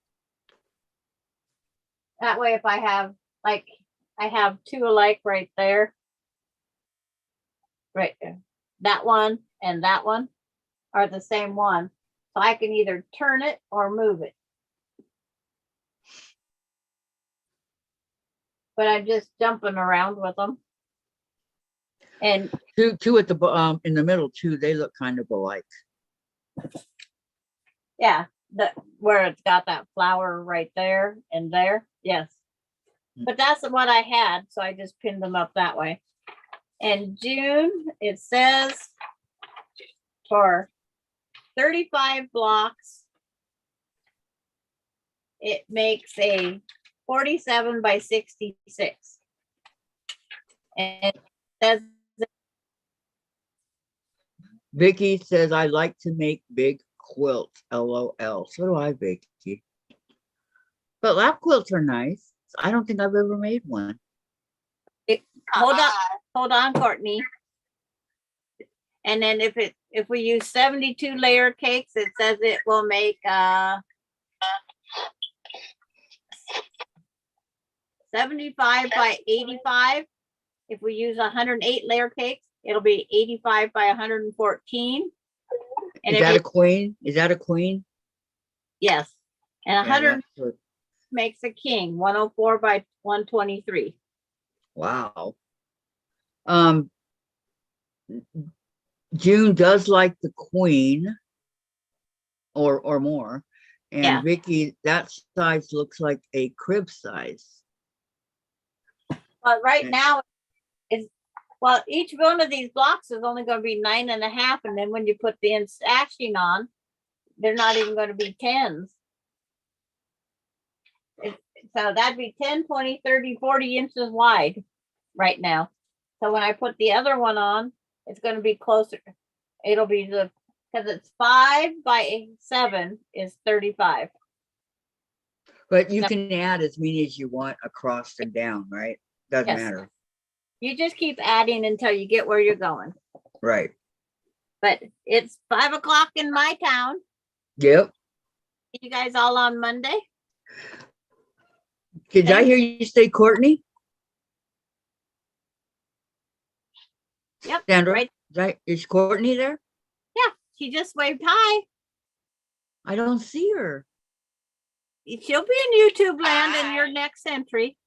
Speaker 1: That way, if I have like, I have two alike right there. Right there. That one and that one are the same one. So I can either turn it or move it. But I'm just jumping around with them. And
Speaker 2: Two at the in the middle too. They look kind of alike.
Speaker 1: yeah, where it's got that flower right there and there. Yes. But that's what I had. So I just pinned them up that way. And June, it says for 35 blocks, it makes a 47 by 66. And it says
Speaker 2: Vicki says, I like to make big quilts, LOL. So do I, Vicki. But lap quilts are nice. I don't think I've ever made one.
Speaker 1: hold on, Courtney. And then if we use 72 layer cakes, it says it will make 75 by 85. If we use 108 layer cakes, it'll be 85 by 114. And
Speaker 2: Is that a queen? Is that a queen?
Speaker 1: yes. And
Speaker 2: Yeah,
Speaker 1: 100
Speaker 2: that's good.
Speaker 1: makes a king, 104 by 123.
Speaker 2: Wow. June does like the queen or more. And
Speaker 1: Yeah.
Speaker 2: Vicki, that size looks like a crib size.
Speaker 1: But right
Speaker 2: Okay.
Speaker 1: now, well, each one of these blocks is only going to be 9.5. And then when you put the stashing on, they're not even going to be 10s. So that'd be 10, 20, 30, 40 inches wide right now. So when I put the other one on, it's going to be closer. It'll be because it's 5 by 7 is 35.
Speaker 2: But you
Speaker 1: Yep.
Speaker 2: can add as many as you want across and down, right? Doesn't
Speaker 1: Yes.
Speaker 2: matter.
Speaker 1: You just keep adding until you get where you're going.
Speaker 2: Right.
Speaker 1: But it's 5 o'clock in my town.
Speaker 2: Yep.
Speaker 1: You guys all on Monday?
Speaker 2: Did I hear you say Courtney?
Speaker 1: Yep.
Speaker 2: Sandra,
Speaker 1: Right.
Speaker 2: is Courtney there?
Speaker 1: Yeah. She just waved hi.
Speaker 2: I don't see her.
Speaker 1: She'll be in YouTube land in your next entry.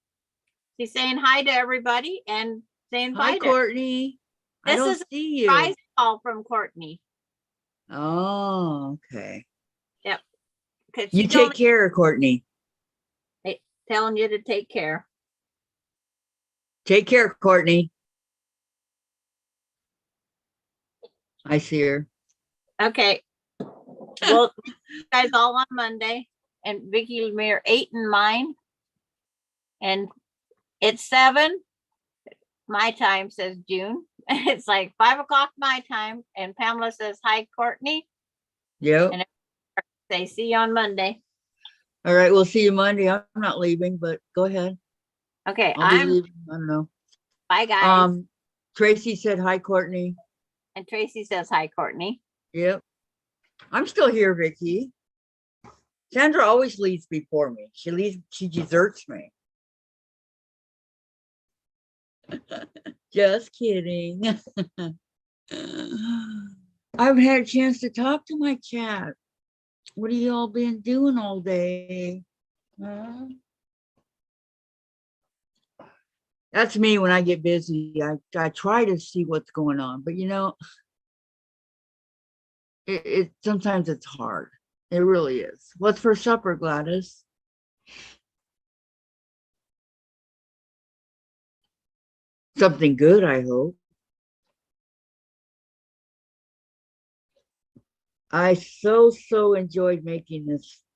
Speaker 1: She's saying hi to everybody and saying bye.
Speaker 2: Hi, Courtney. I
Speaker 1: This
Speaker 2: don't
Speaker 1: is
Speaker 2: see you.
Speaker 1: Surprise call from Courtney.
Speaker 2: Oh, okay.
Speaker 1: 'Cause
Speaker 2: You
Speaker 1: she's
Speaker 2: take
Speaker 1: only
Speaker 2: care, Courtney.
Speaker 1: telling you to take care.
Speaker 2: Take care, Courtney. I see her.
Speaker 1: Okay. Well, you guys all on Monday, and Vicki Lemire 8 in mine, and it's 7. My time says June. It's like 5 o'clock my time, and Pamela says hi, Courtney.
Speaker 2: Yep.
Speaker 1: And Say see you on Monday.
Speaker 2: All right, we'll see you Monday. I'm not leaving, but go ahead.
Speaker 1: Okay,
Speaker 2: I'll be
Speaker 1: I'm
Speaker 2: leaving. I don't know.
Speaker 1: bye guys.
Speaker 2: Tracy said hi, Courtney.
Speaker 1: And Tracy says hi, Courtney.
Speaker 2: Yep. I'm still here, Vicki. Sandra always leaves before me. She deserts me. Just kidding. I haven't had a chance to talk to my chat. What have you all been doing all day? Huh? That's me when I get busy. I try to see what's going on, but you know, sometimes it's hard. It really is. What's for supper, Gladys? Something good, I hope. I so enjoyed making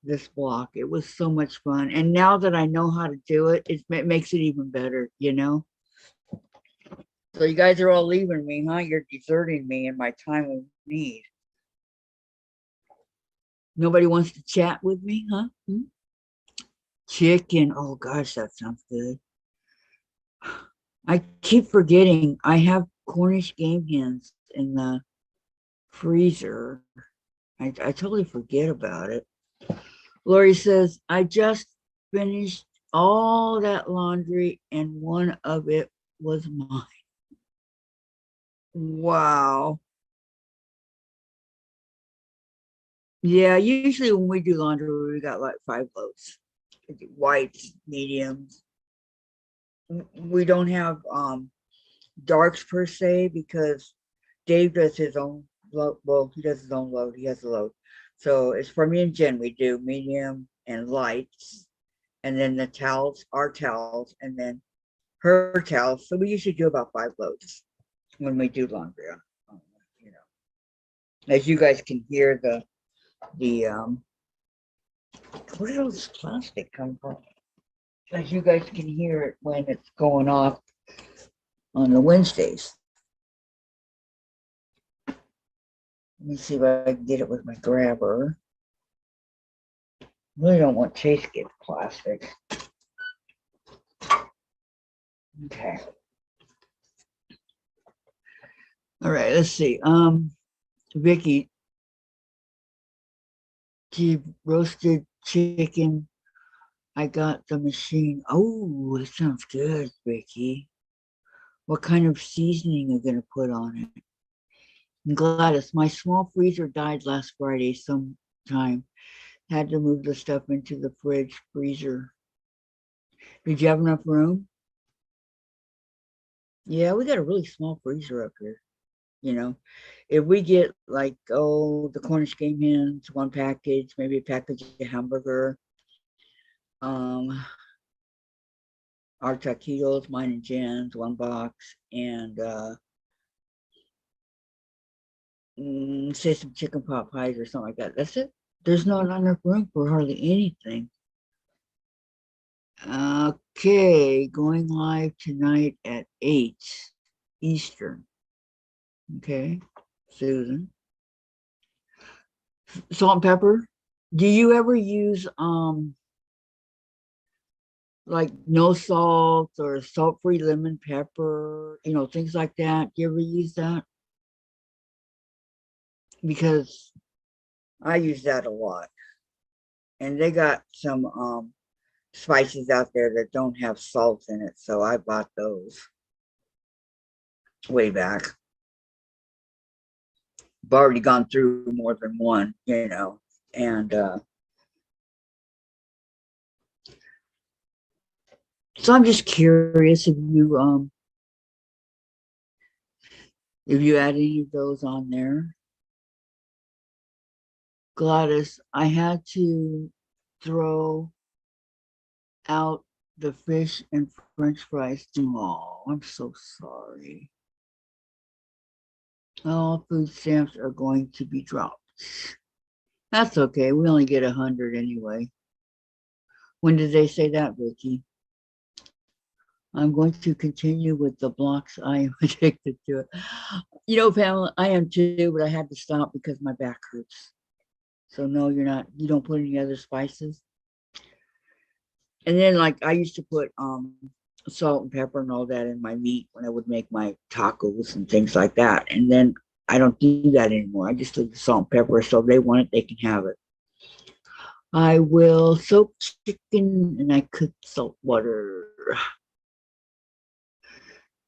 Speaker 2: this block. It was so much fun. And now that I know how to do it, it makes it even better, you know? So you guys are all leaving me, huh? You're deserting me in my time of need. Nobody wants to chat with me, huh? Chicken. Oh gosh, that sounds good. I keep forgetting I have Cornish game hens in the freezer. I totally forget about it. Lori says, I just finished all that laundry and one of it was mine. Wow. Yeah, usually when we do laundry, we got like 5 loads. Whites, mediums. We don't have darks per se because Dave does his own load. Well, he does his own load. He has a load. So it's for me and Jen. We do medium and lights, and then the towels, our towels, and then her towels. So we usually do about 5 loads when we do laundry. You know, as you guys can hear, the where does plastic come from? As you guys can hear it when it's going off on the Wednesdays. Let me see if I can get it with my grabber. Really don't want Chase to get plastic. Okay. All right, let's see. Vicki, roasted chicken. I got the machine. Oh, it sounds good, Vicki. What kind of seasoning are you gonna put on it? And Gladys, my small freezer died last Friday sometime. Had to move the stuff into the fridge freezer. Did you have enough room? Yeah, we got a really small freezer up here. You know, if we get like, oh, the Cornish game hens, 1 package, maybe a package of hamburger, our taquitos, mine and Jen's, 1 box, and say some chicken pot pies or something like that. That's it. There's not enough room for hardly anything. Okay, going live tonight at 8 Eastern. Okay, Susan. Salt and pepper. Do you ever use like no salt or salt-free lemon pepper, you know, things like that? Do you ever use that? Because I use that a lot. And they got some spices out there that don't have salt in it, so I bought those way back. I've already gone through more than one, you know, and so I'm just curious if you add any of those on there. Gladys, I had to throw out the fish and French fries. Oh, I'm so sorry. All food stamps are going to be dropped. That's okay. We only get 100 anyway. When did they say that, Vicki? I'm going to continue with the blocks. I am addicted to it. You know, Pamela, I am too, but I had to stop because my back hurts. So no, you're not, you don't put any other spices. And then like I used to put salt and pepper and all that in my meat when I would make my tacos and things like that. And then I don't do that anymore. I just do the salt and pepper. So if they want it, they can have it. I will soak chicken and I cook salt water.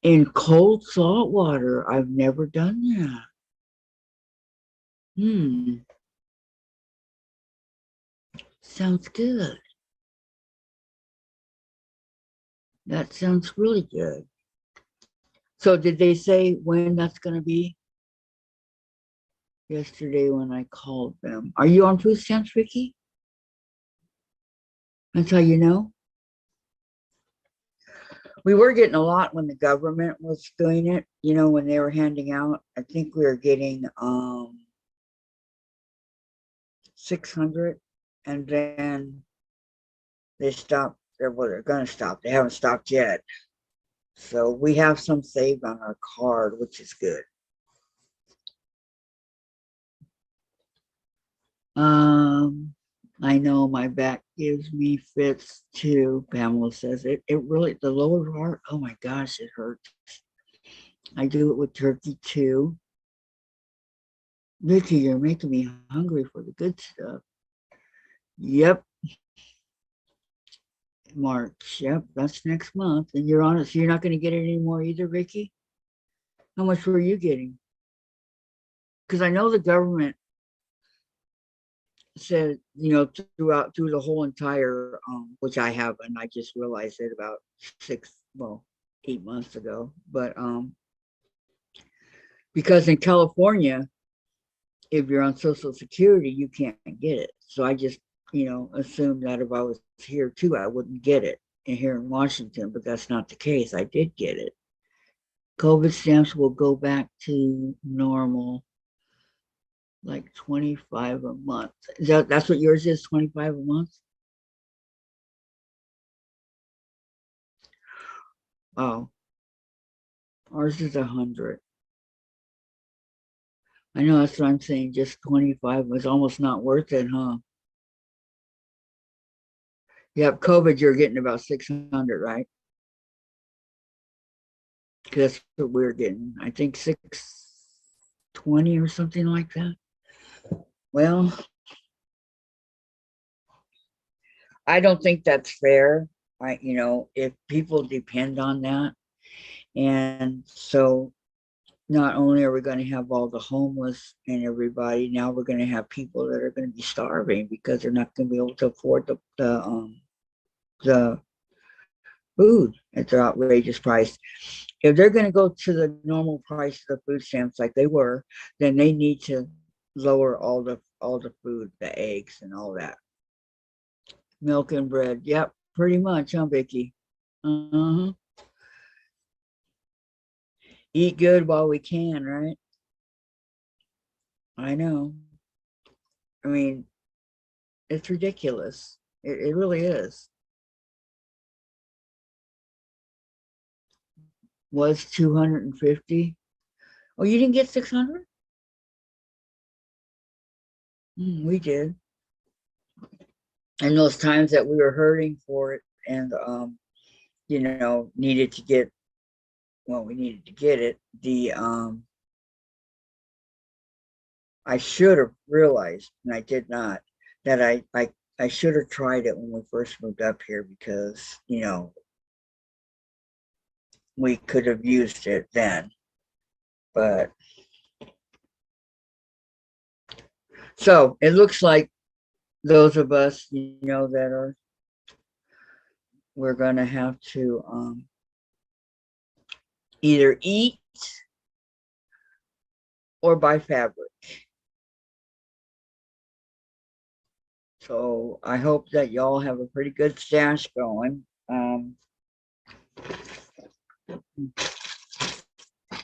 Speaker 2: In cold salt water. I've never done that. Sounds good. That sounds really good. So did they say when that's going to be? Yesterday when I called them. Are you on food stamps, Vicki? That's how you know? We were getting a lot when the government was doing it, you know, when they were handing out. I think we were getting 600, and then they stopped. Well, they're going to stop. They haven't stopped yet. So we have some saved on our card, which is good. I know my back gives me fits too. Pamela says it really, the lower part, oh my gosh, it hurts. I do it with turkey too. Vicki, you're making me hungry for the good stuff. Yep. March. Yep, that's next month. And you're on it, so you're not going to get it anymore either, Vicki? How much were you getting? Because I know the government said, you know, through the whole entire, which I have, and I just realized it about 8 months ago. But because in California, if you're on Social Security, you can't get it. So I just, you know, assumed that if I was here too, I wouldn't get it here in Washington, but that's not the case. I did get it. COVID stamps will go back to normal, like 25 a month. That's what yours is, 25 a month? Oh, ours is 100. I know, that's what I'm saying. Just 25 was almost not worth it, huh? Yep, COVID, you're getting about 600, right? Because that's what we're getting. I think 620 or something like that. Well, I don't think that's fair. You know, if people depend on that, and so not only are we going to have all the homeless and everybody, now we're going to have people that are going to be starving because they're not going to be able to afford the food at the outrageous price. If they're going to go to the normal price of the food stamps like they were, then they need to lower all the food, the eggs and all that. Milk and bread. Yep, pretty much, huh, Vicki? Uh-huh. Eat good while we can, right? I know. I mean, it's ridiculous. It really is. Was 250. Oh, you didn't get 600? We did. And those times that we were hurting for it and, you know, we needed to get it. I should have realized, and I did not, that I should have tried it when we first moved up here because, you know, we could have used it then. But so it looks like those of us, you know, we're going to have to either eat or buy fabric. So I hope that y'all have a pretty good stash going.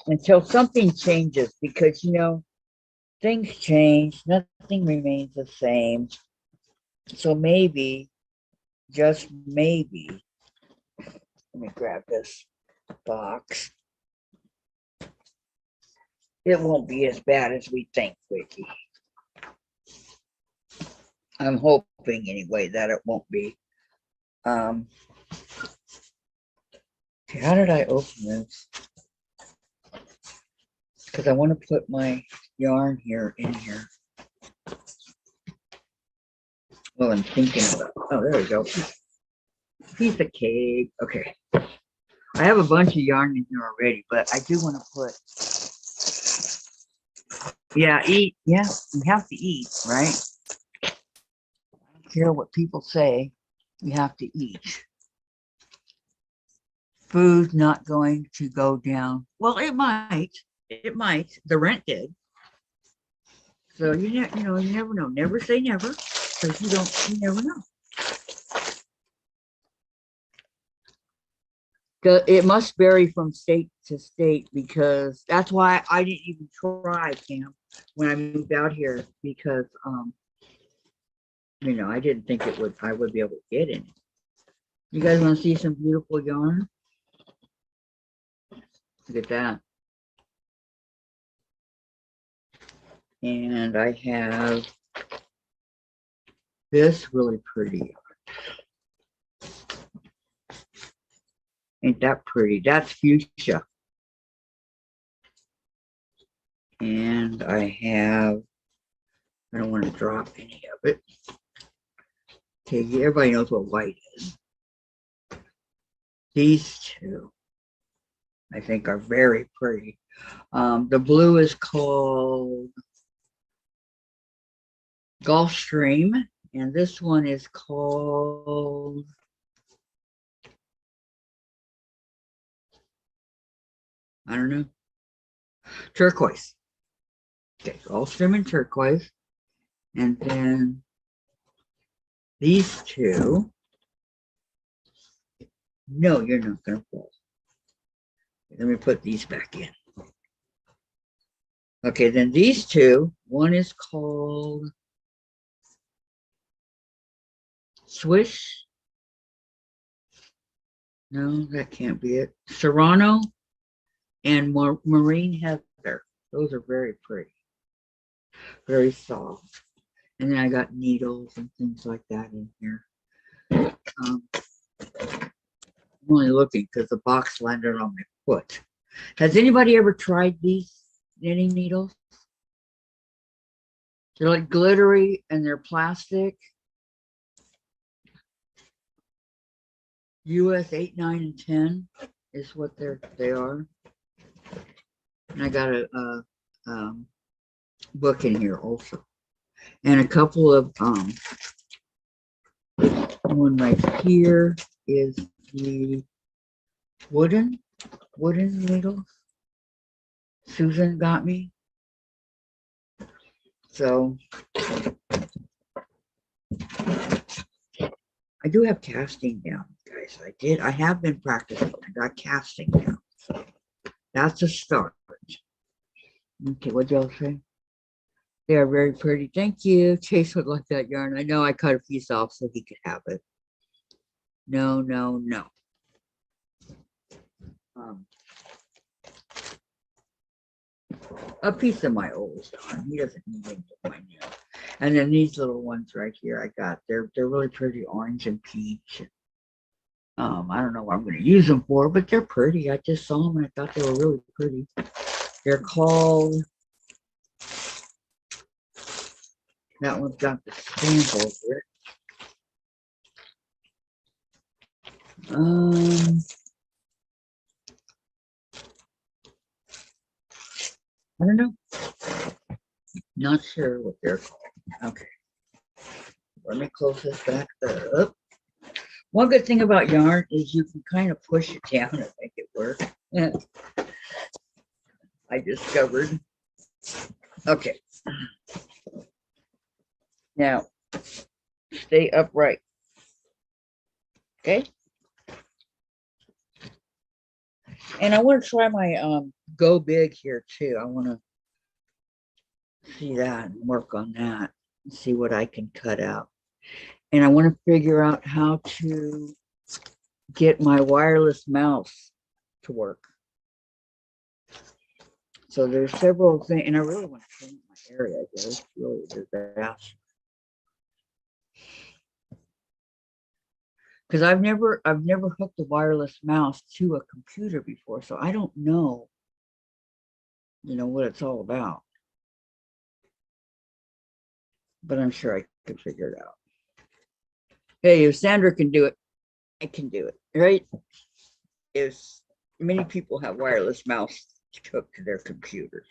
Speaker 2: Until something changes, because, you know, things change, nothing remains the same. So maybe, just maybe, let me grab this box. It won't be as bad as we think, Vicki. I'm hoping anyway that it won't be. How did I open this? Because I want to put my yarn here in here. Well, I'm thinking about, oh, there we go. Piece of cake. Okay. I have a bunch of yarn in here already, but I do want to put, yeah, eat. Yeah, you have to eat, right? I don't care what people say. You have to eat. Food's not going to go down. Well, it might. It might. The rent did. So you never know. Never say never, because you never know. It must vary from state to state because that's why I didn't even try camp when I moved out here because, you know, I didn't think I would be able to get any. You guys want to see some beautiful yarn? Look at that. And I have this really pretty. Ain't that pretty? That's fuchsia. And I don't want to drop any of it. Okay, everybody knows what white is. These two, I think, are very pretty. The blue is called Gulfstream, and this one is called I don't know. Turquoise. Okay, Gulfstream and turquoise. And then these two. No, you're not going to fall. Let me put these back in. Okay, then these two. One is called Swish. No, that can't be it. Serrano and Marine Heather. Those are very pretty. Very soft. And then I got needles and things like that in here. I'm only looking because the box landed on my foot. Has anybody ever tried these knitting needles? They're like glittery and they're plastic. US 8, 9, and 10 is what they are. And I got a book in here also. And a couple of one right here is the wooden needles. Susan got me. So I do have casting down, guys. I have been practicing. I got casting down. So that's a start. Okay, what y'all say? They are very pretty. Thank you. Chase would like that yarn. I know I cut a piece off so he could have it. No, no, no. A piece of my old yarn. He doesn't need any of my new. And then these little ones right here I got. They're really pretty, orange and peach. I don't know what I'm going to use them for, but they're pretty. I just saw them and I thought they were really pretty. They're called. That one's got the stamp over it. I don't know. Not sure what they're called. Okay. Let me close this back up. One good thing about yarn is you can kind of push it down and make it work. I discovered. Okay. Now, stay upright. Okay. And I want to try my go big here too. I want to see that and work on that and see what I can cut out. And I want to figure out how to get my wireless mouse to work. So there's several things, and I really want to change my area. It's really a disaster. Because I've never hooked a wireless mouse to a computer before, so I don't know, what it's all about. But I'm sure I could figure it out. Hey, if Sandra can do it, I can do it, right? If many people have wireless mouse hooked to their computers.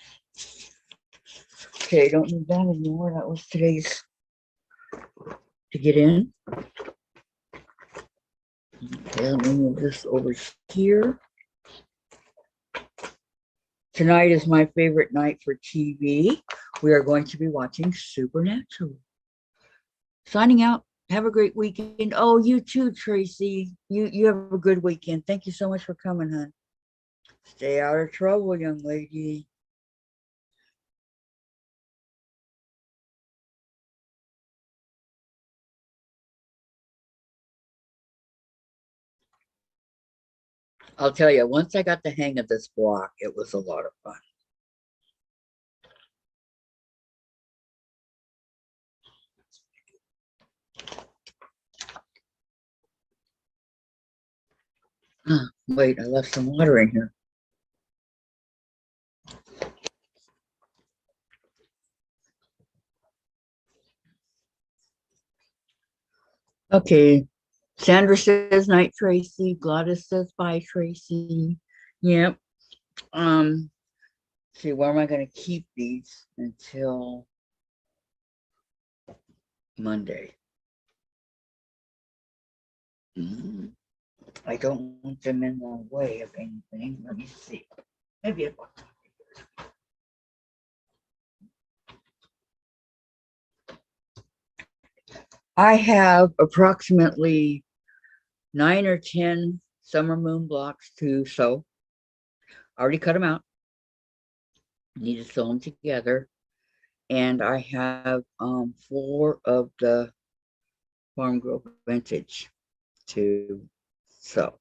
Speaker 2: Okay, don't need that anymore. That was today's to get in. Okay, let me move this over here. Tonight is my favorite night for TV. We are going to be watching Supernatural. Signing out. Have a great weekend. Oh, you too, Tracy. You have a good weekend. Thank you so much for coming, hon. Stay out of trouble, young lady. I'll tell you, once I got the hang of this block, it was a lot of fun. Wait, I left some water in here. Okay. Sandra says night, Tracy. Gladys says bye, Tracy. Yep. See, where am I going to keep these until Monday? I don't want them in the way of anything. Let me see. Maybe if I have approximately 9 or 10 summer moon blocks to sew. I already cut them out. Need to sew them together. And I have 4 of the Farm Girl Vintage to sew.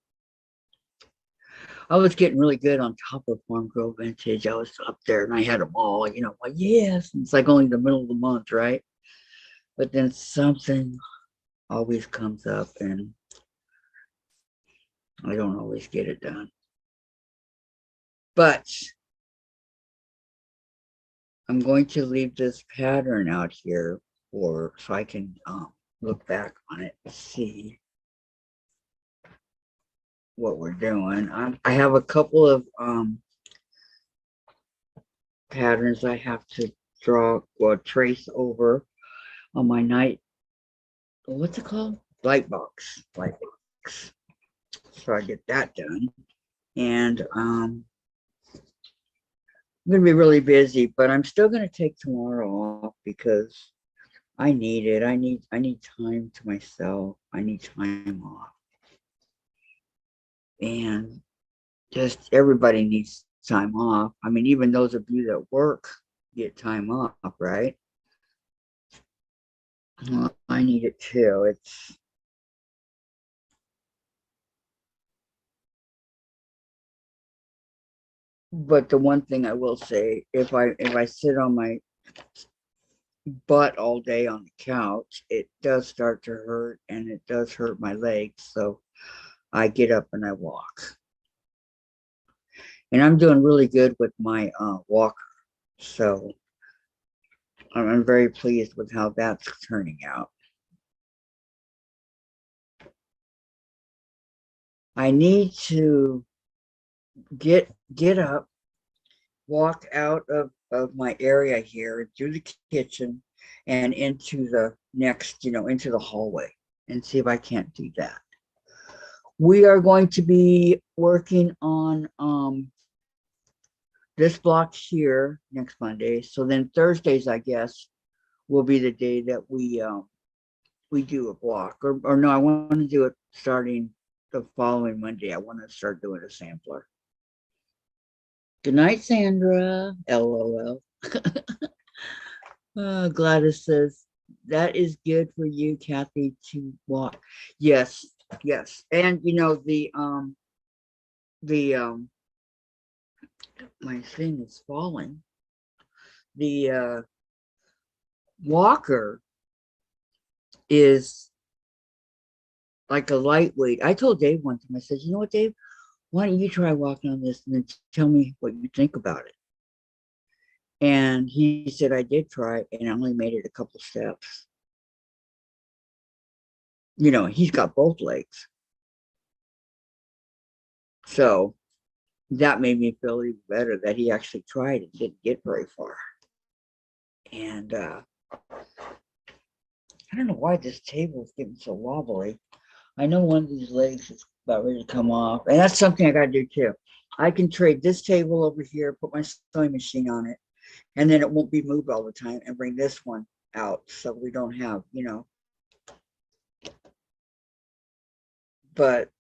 Speaker 2: I was getting really good on top of Farm Girl Vintage. I was up there and I had them all, you know, like, yes, it's like only the middle of the month, right? But then something always comes up and I don't always get it done. But I'm going to leave this pattern out here so I can look back on it and see what we're doing. I have a couple of patterns I have to draw or trace over on my night. What's it called? Light box. So I get that done. And I'm gonna be really busy, but I'm still gonna take tomorrow off because I need it. I need time to myself. I need time off. And just everybody needs time off. I mean, even those of you that work get time off, right? Well, I need it too. But the one thing I will say, if I sit on my butt all day on the couch, it does start to hurt and it does hurt my legs. So I get up and I walk. And I'm doing really good with my walker. So I'm very pleased with how that's turning out. I need to get up, walk out of my area here through the kitchen and into the next, into the hallway and see if I can't do that. We are going to be working on this block here next Monday. So then Thursdays, I guess, will be the day that we do a block. Or no, I want to do it starting the following Monday. I want to start doing a sampler. Good night, Sandra. LOL. Gladys says, that is good for you, Kathy, to walk. Yes. And my thing is falling. The walker is like a lightweight. I told Dave one time, I said, you know what, Dave? Why don't you try walking on this and then tell me what you think about it? And he said, I did try and I only made it a couple steps. He's got both legs. So that made me feel even better that he actually tried and didn't get very far. And I don't know why this table is getting so wobbly. I know one of these legs is about ready to come off. And that's something I got to do too. I can trade this table over here, put my sewing machine on it, and then it won't be moved all the time, and bring this one out so we don't have, but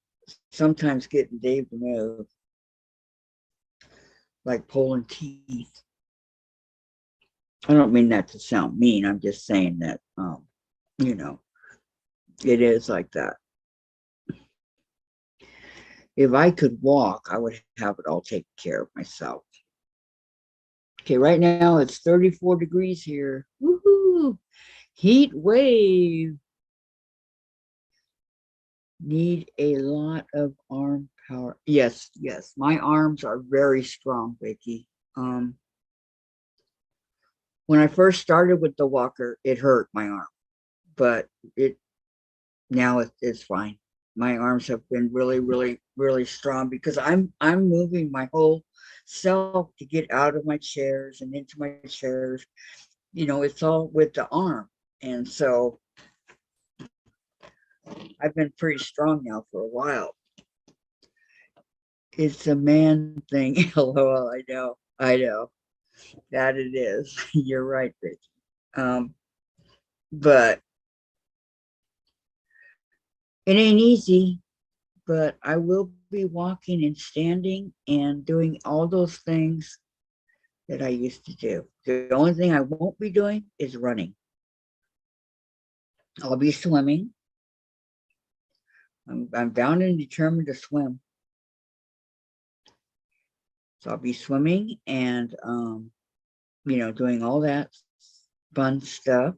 Speaker 2: sometimes getting Dave to move, like pulling teeth. I don't mean that to sound mean. I'm just saying that, you know, it is like that. If I could walk, I would have it all taken care of myself. Okay, right now it's 34 degrees here. Woohoo! Heat wave. Need a lot of arm power. Yes, yes. My arms are very strong, Vicki. When I first started with the walker, it hurt my arm, but it's fine. My arms have been really, really, really strong because I'm moving my whole self to get out of my chairs and into my chairs. You know, it's all with the arm. And so I've been pretty strong now for a while. It's a man thing. LOL, I know that it is. You're right, Vicki. But it ain't easy, but I will be walking and standing and doing all those things that I used to do. The only thing I won't be doing is running. I'll be swimming. I'm bound and determined to swim. So I'll be swimming and, you know, doing all that fun stuff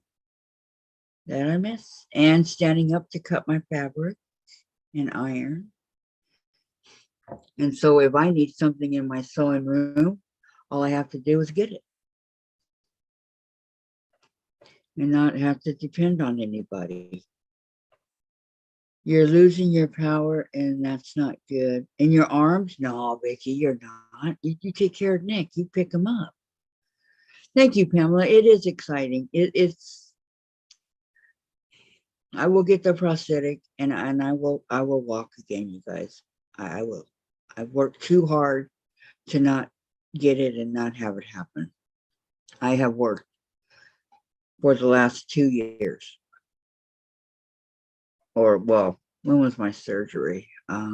Speaker 2: that I miss, and standing up to cut my fabric and iron. And so if I need something in my sewing room, all I have to do is get it and not have to depend on anybody. You're losing your power, and that's not good. In your arms? No, Vicki, you're not. You take care of Nick. You pick him up. Thank you, Pamela. It is exciting. It's. I will get the prosthetic, and I will walk again, you guys. I will. I've worked too hard to not get it and not have it happen. I have worked for the last 2 years. Or, well, when was my surgery? I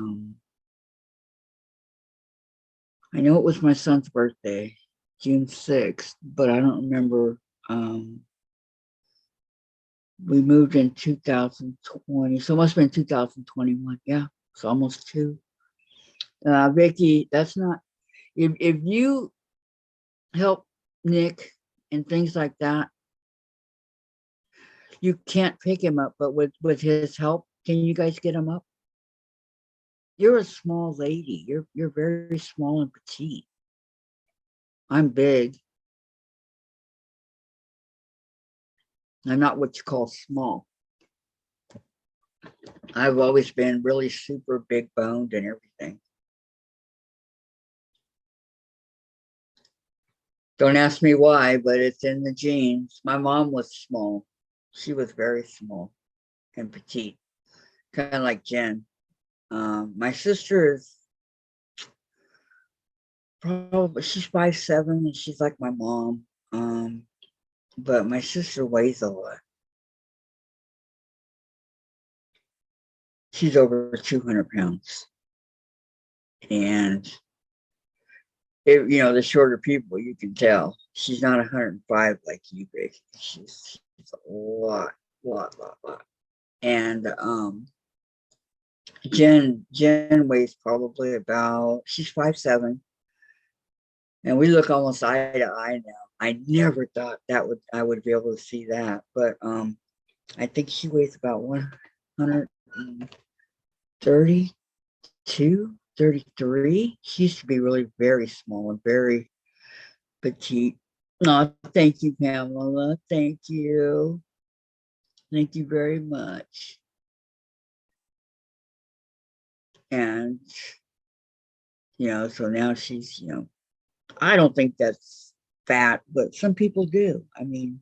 Speaker 2: know it was my son's birthday, June 6th, but I don't remember. We moved in 2020, so it must have been 2021. Yeah, it's almost 2. Vicki, that's not, if you help Nick and things like that, you can't pick him up, but with his help, can you guys get him up? You're a small lady. You're very small and petite. I'm big. I'm not what you call small. I've always been really super big boned and everything. Don't ask me why, but it's in the genes. My mom was small. She was very small and petite, kind of like Jen. My sister is probably, she's 5'7", and she's like my mom. But my sister weighs a lot. She's over 200 pounds. And you know, the shorter people, you can tell she's not 105 like you, Vic. She's a lot. And Jen weighs probably about, she's 5'7", and we look almost eye to eye now. I never thought I would be able to see that, but I think she weighs about 132, 33. She used to be really very small and very petite. Oh, thank you, Pamela. Thank you. Thank you very much. And, you know, so now she's, you know, I don't think that's fat, but some people do. I mean,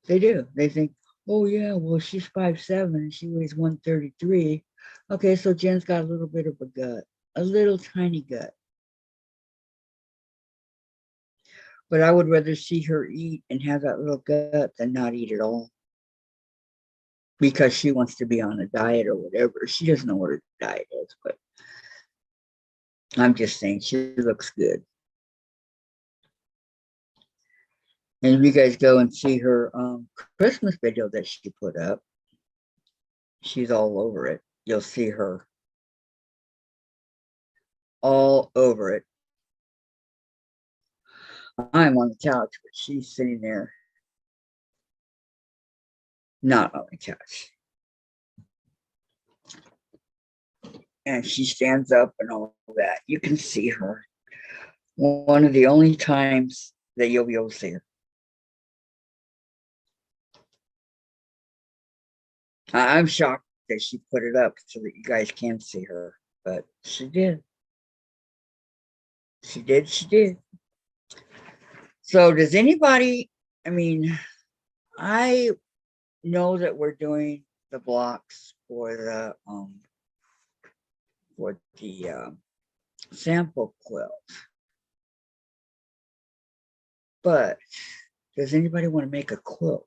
Speaker 2: they do. They think, oh, yeah, well, she's 5'7" and she weighs 133. Okay, so Jen's got a little bit of a gut, a little tiny gut. But I would rather see her eat and have that little gut than not eat at all. because she wants to be on a diet or whatever. She doesn't know what her diet is, but I'm just saying she looks good. And if you guys go and see her Christmas video that she put up, she's all over it. You'll see her all over it. I'm on the couch, but she's sitting there, not on the couch. And she stands up and all that. You can see her. One of the only times that you'll be able to see her. I'm shocked that she put it up so that you guys can see her, but she did. She did. So does anybody, I mean, I know that we're doing the blocks for the sample quilt. But does anybody want to make a quilt?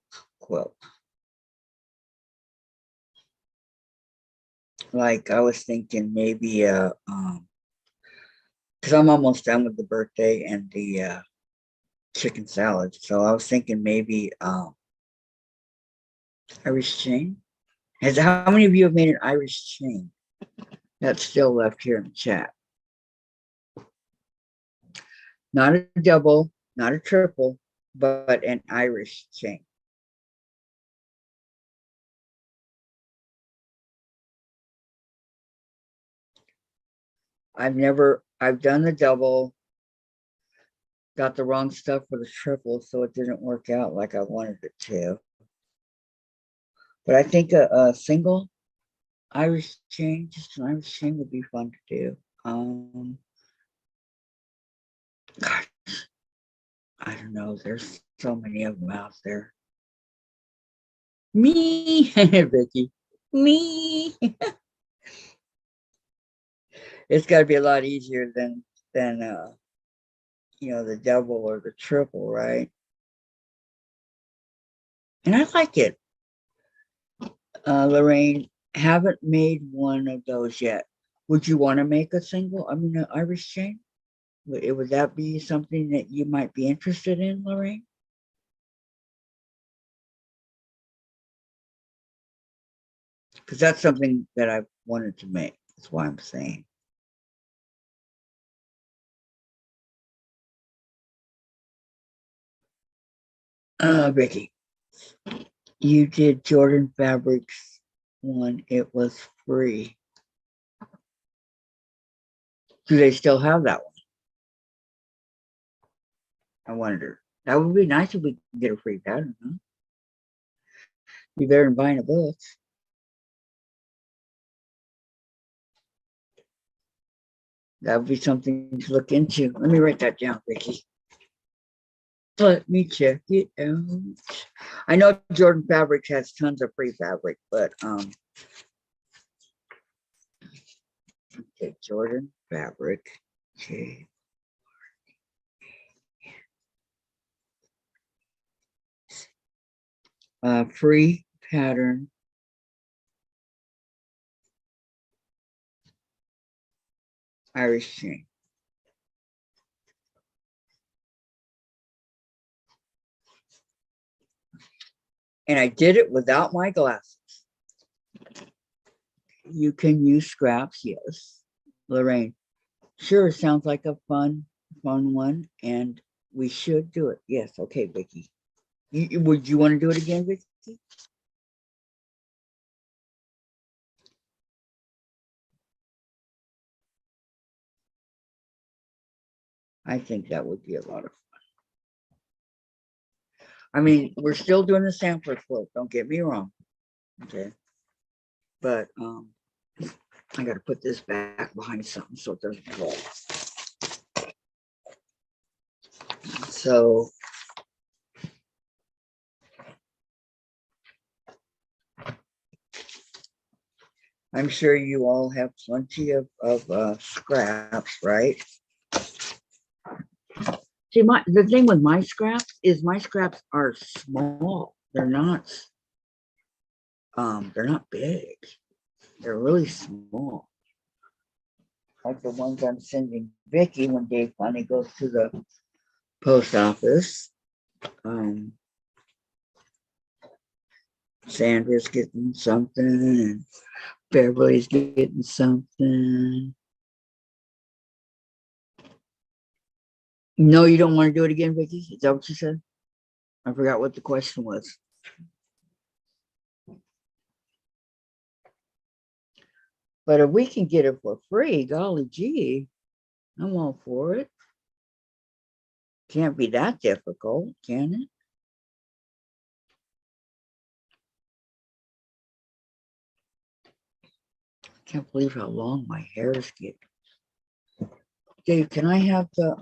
Speaker 2: Like I was thinking maybe because I'm almost done with the birthday and the chicken salad. So I was thinking maybe Irish chain. How many of you have made an Irish chain? That's still left here in the chat. Not a double, not a triple, but an Irish chain. I've done the double, got the wrong stuff for the triple, so it didn't work out like I wanted it to. But I think a single Irish chain, just an Irish chain would be fun to do. Gosh, I don't know. There's so many of them out there. Me, Vicki, me. It's got to be a lot easier than you know, the double or the triple, right? And I like it. Lorraine, haven't made one of those yet. Would you want to make an Irish chain? Would that be something that you might be interested in, Lorraine? Because that's something that I wanted to make. That's why I'm saying. Vicki, you did Jordan Fabrics one. It was free. Do they still have that one? I wonder. That would be nice if we could get a free pattern, huh? Be better than buying a book. That would be something to look into. Let me write that down, Vicki. Let me check it out. I know Jordan Fabrics has tons of free fabric, but okay, Jordan Fabric. Okay. Free pattern. Irish chain. And I did it without my glasses. You can use scraps, yes. Lorraine, sure, sounds like a fun one, and we should do it. Yes, okay, Vicki. Would you want to do it again, Vicki? I think that would be a lot of fun. I mean, we're still doing the sampler float, don't get me wrong. Okay. But I gotta put this back behind something so it doesn't fall. So I'm sure you all have plenty of scraps, right? See, the thing with my scraps is my scraps are small. They're not they're not big. They're really small. Like the ones I'm sending Vicki when Dave finally goes to the post office. Sandra's getting something and Beverly's getting something. No, you don't want to do it again, Vicki? Is that what you said? I forgot what the question was. But if we can get it for free, golly gee, I'm all for it. Can't be that difficult, can it? Can't believe how long my hair is getting. Dave, can I have the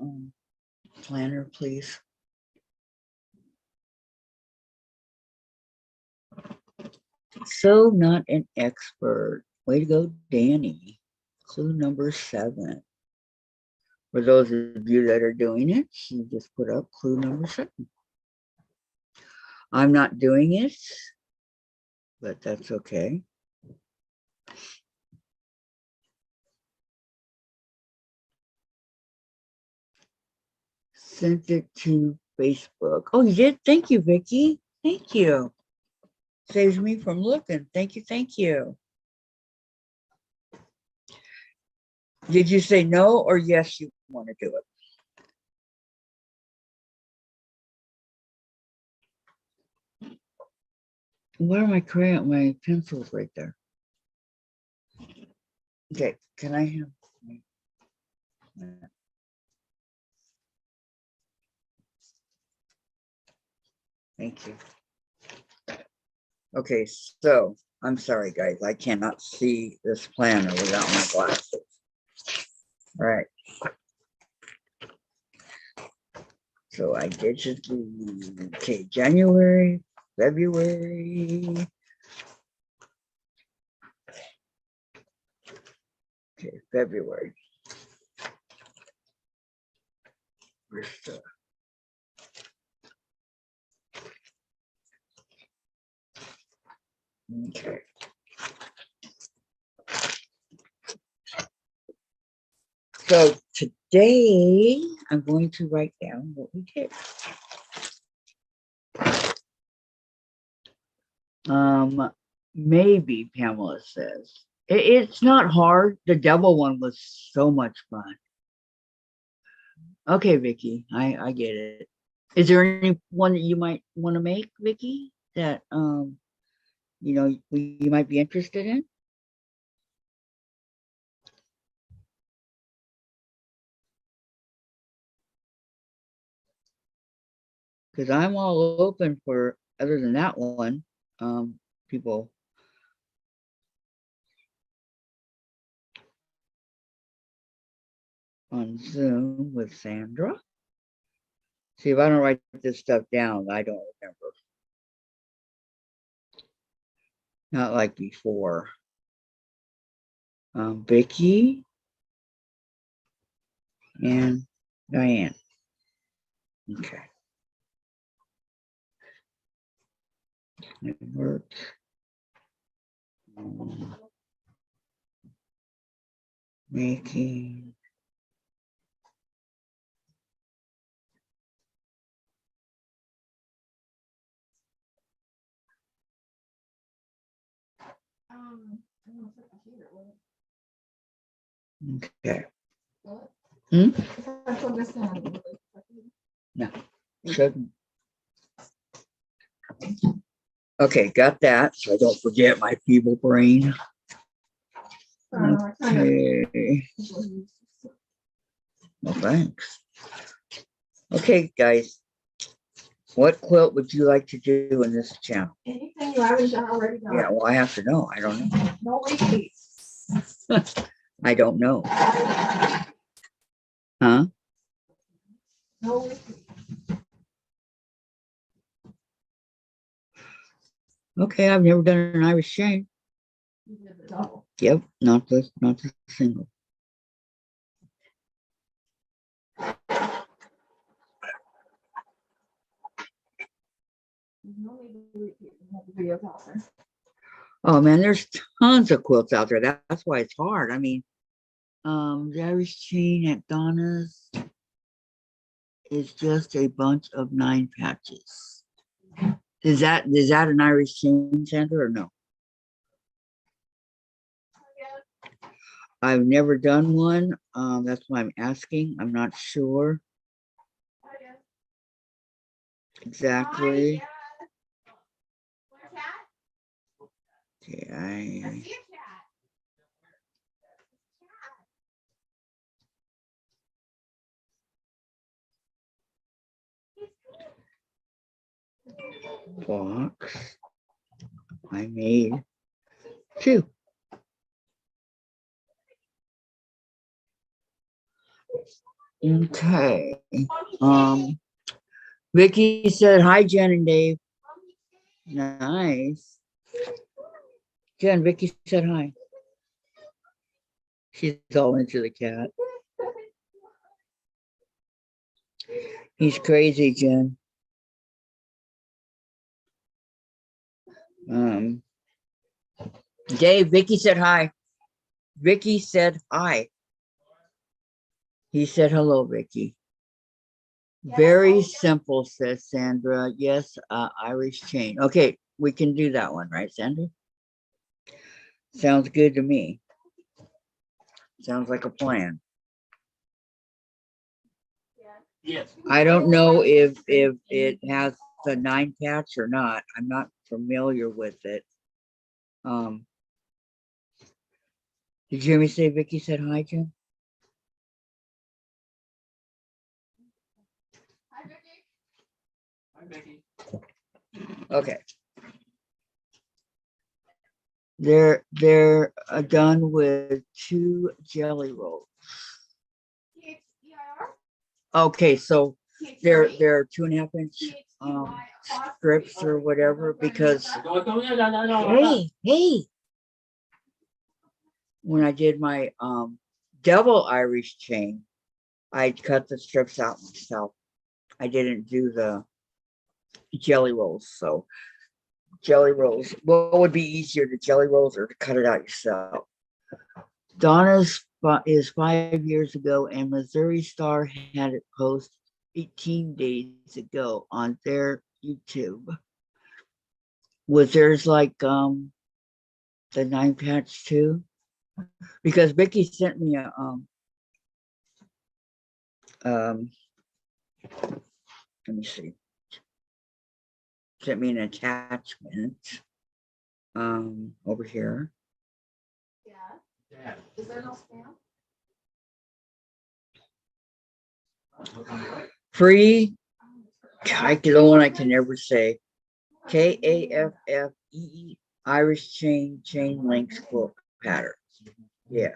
Speaker 2: planner, please? So not an expert. Way to go, Danny. Clue number 7. For those of you that are doing it, you just put up clue number 7. I'm not doing it, but that's okay. Sent it to Facebook. Oh, you did? Thank you, Vicki. Thank you. Saves me from looking. Thank you. Thank you. Did you say no or yes, you want to do it? Where are my crayon, my pencils right there? Okay, can I have? Thank you. Okay, so I'm sorry, guys. I cannot see this planner without my glasses. All right. So I digitally, okay, January, February. Okay, February. Where's the- Okay. So today I'm going to write down what we did. Maybe Pamela says it's not hard. The devil one was so much fun. Okay, Vicki, I get it. Is there any one that you might want to make, Vicki, that you know you might be interested in? Because I'm all open for other than that one. People. On Zoom with Sandra. See, if I don't write this stuff down, I don't remember. Not like before. Vicki and Dianne. Okay. Network. Making. Okay. No, shouldn't. Okay, got that. So I don't forget my feeble brain. Okay. Well, thanks. Okay, guys. What quilt would you like to do in this channel?
Speaker 6: Anything you haven't done already done.
Speaker 2: Yeah, well, I have to know. I don't know.
Speaker 6: No repeats.
Speaker 2: I don't know. Huh?
Speaker 6: No repeats.
Speaker 2: Okay, I've never done an Irish chain.
Speaker 6: You did the double.
Speaker 2: Yep, not the single.
Speaker 6: There's no need to repeat. You have the videos out there.
Speaker 2: Oh man, there's tons of quilts out there. That's why it's hard. I mean, the Irish chain at Donna's is just a bunch of 9 patches. Is that an Irish chain, Sandra, or no? I've never done one. That's why I'm asking. I'm not sure exactly. Okay, box. I made 2. Okay. Vicki said hi, Jen and Dave. Nice. Jen, Vicki said hi. She's all into the cat. He's crazy, Jen. Dave, Vicki said hi. Vicki said hi. He said hello, Vicki. Very simple, says Sandra. Yes, Irish chain. Okay, we can do that one, right, Sandra? Sounds good to me. Sounds like a plan.
Speaker 7: Yes.
Speaker 2: I don't know if it has the 9 patch or not. I'm not familiar with it. Did you hear me say Vicki said hi, Jim?
Speaker 7: Hi, Vicki.
Speaker 2: Okay. They're done with 2 jelly rolls. Okay, so they're 2.5 inch strips or whatever, because hey, when I did my double Irish chain, I cut the strips out myself. I didn't do the jelly rolls. So jelly rolls, what would be easier, the jelly rolls or to cut it out yourself? Donna's is 5 years ago, and Missouri Star had it post 18 days ago on their YouTube. Was theirs like the 9 patch too? Because Vicki sent me a let me see, sent me an attachment over here.
Speaker 7: Yeah.
Speaker 6: Is there no spam?
Speaker 2: Free, I the one I can never say. KAFFE Irish chain links quilt pattern. Yeah.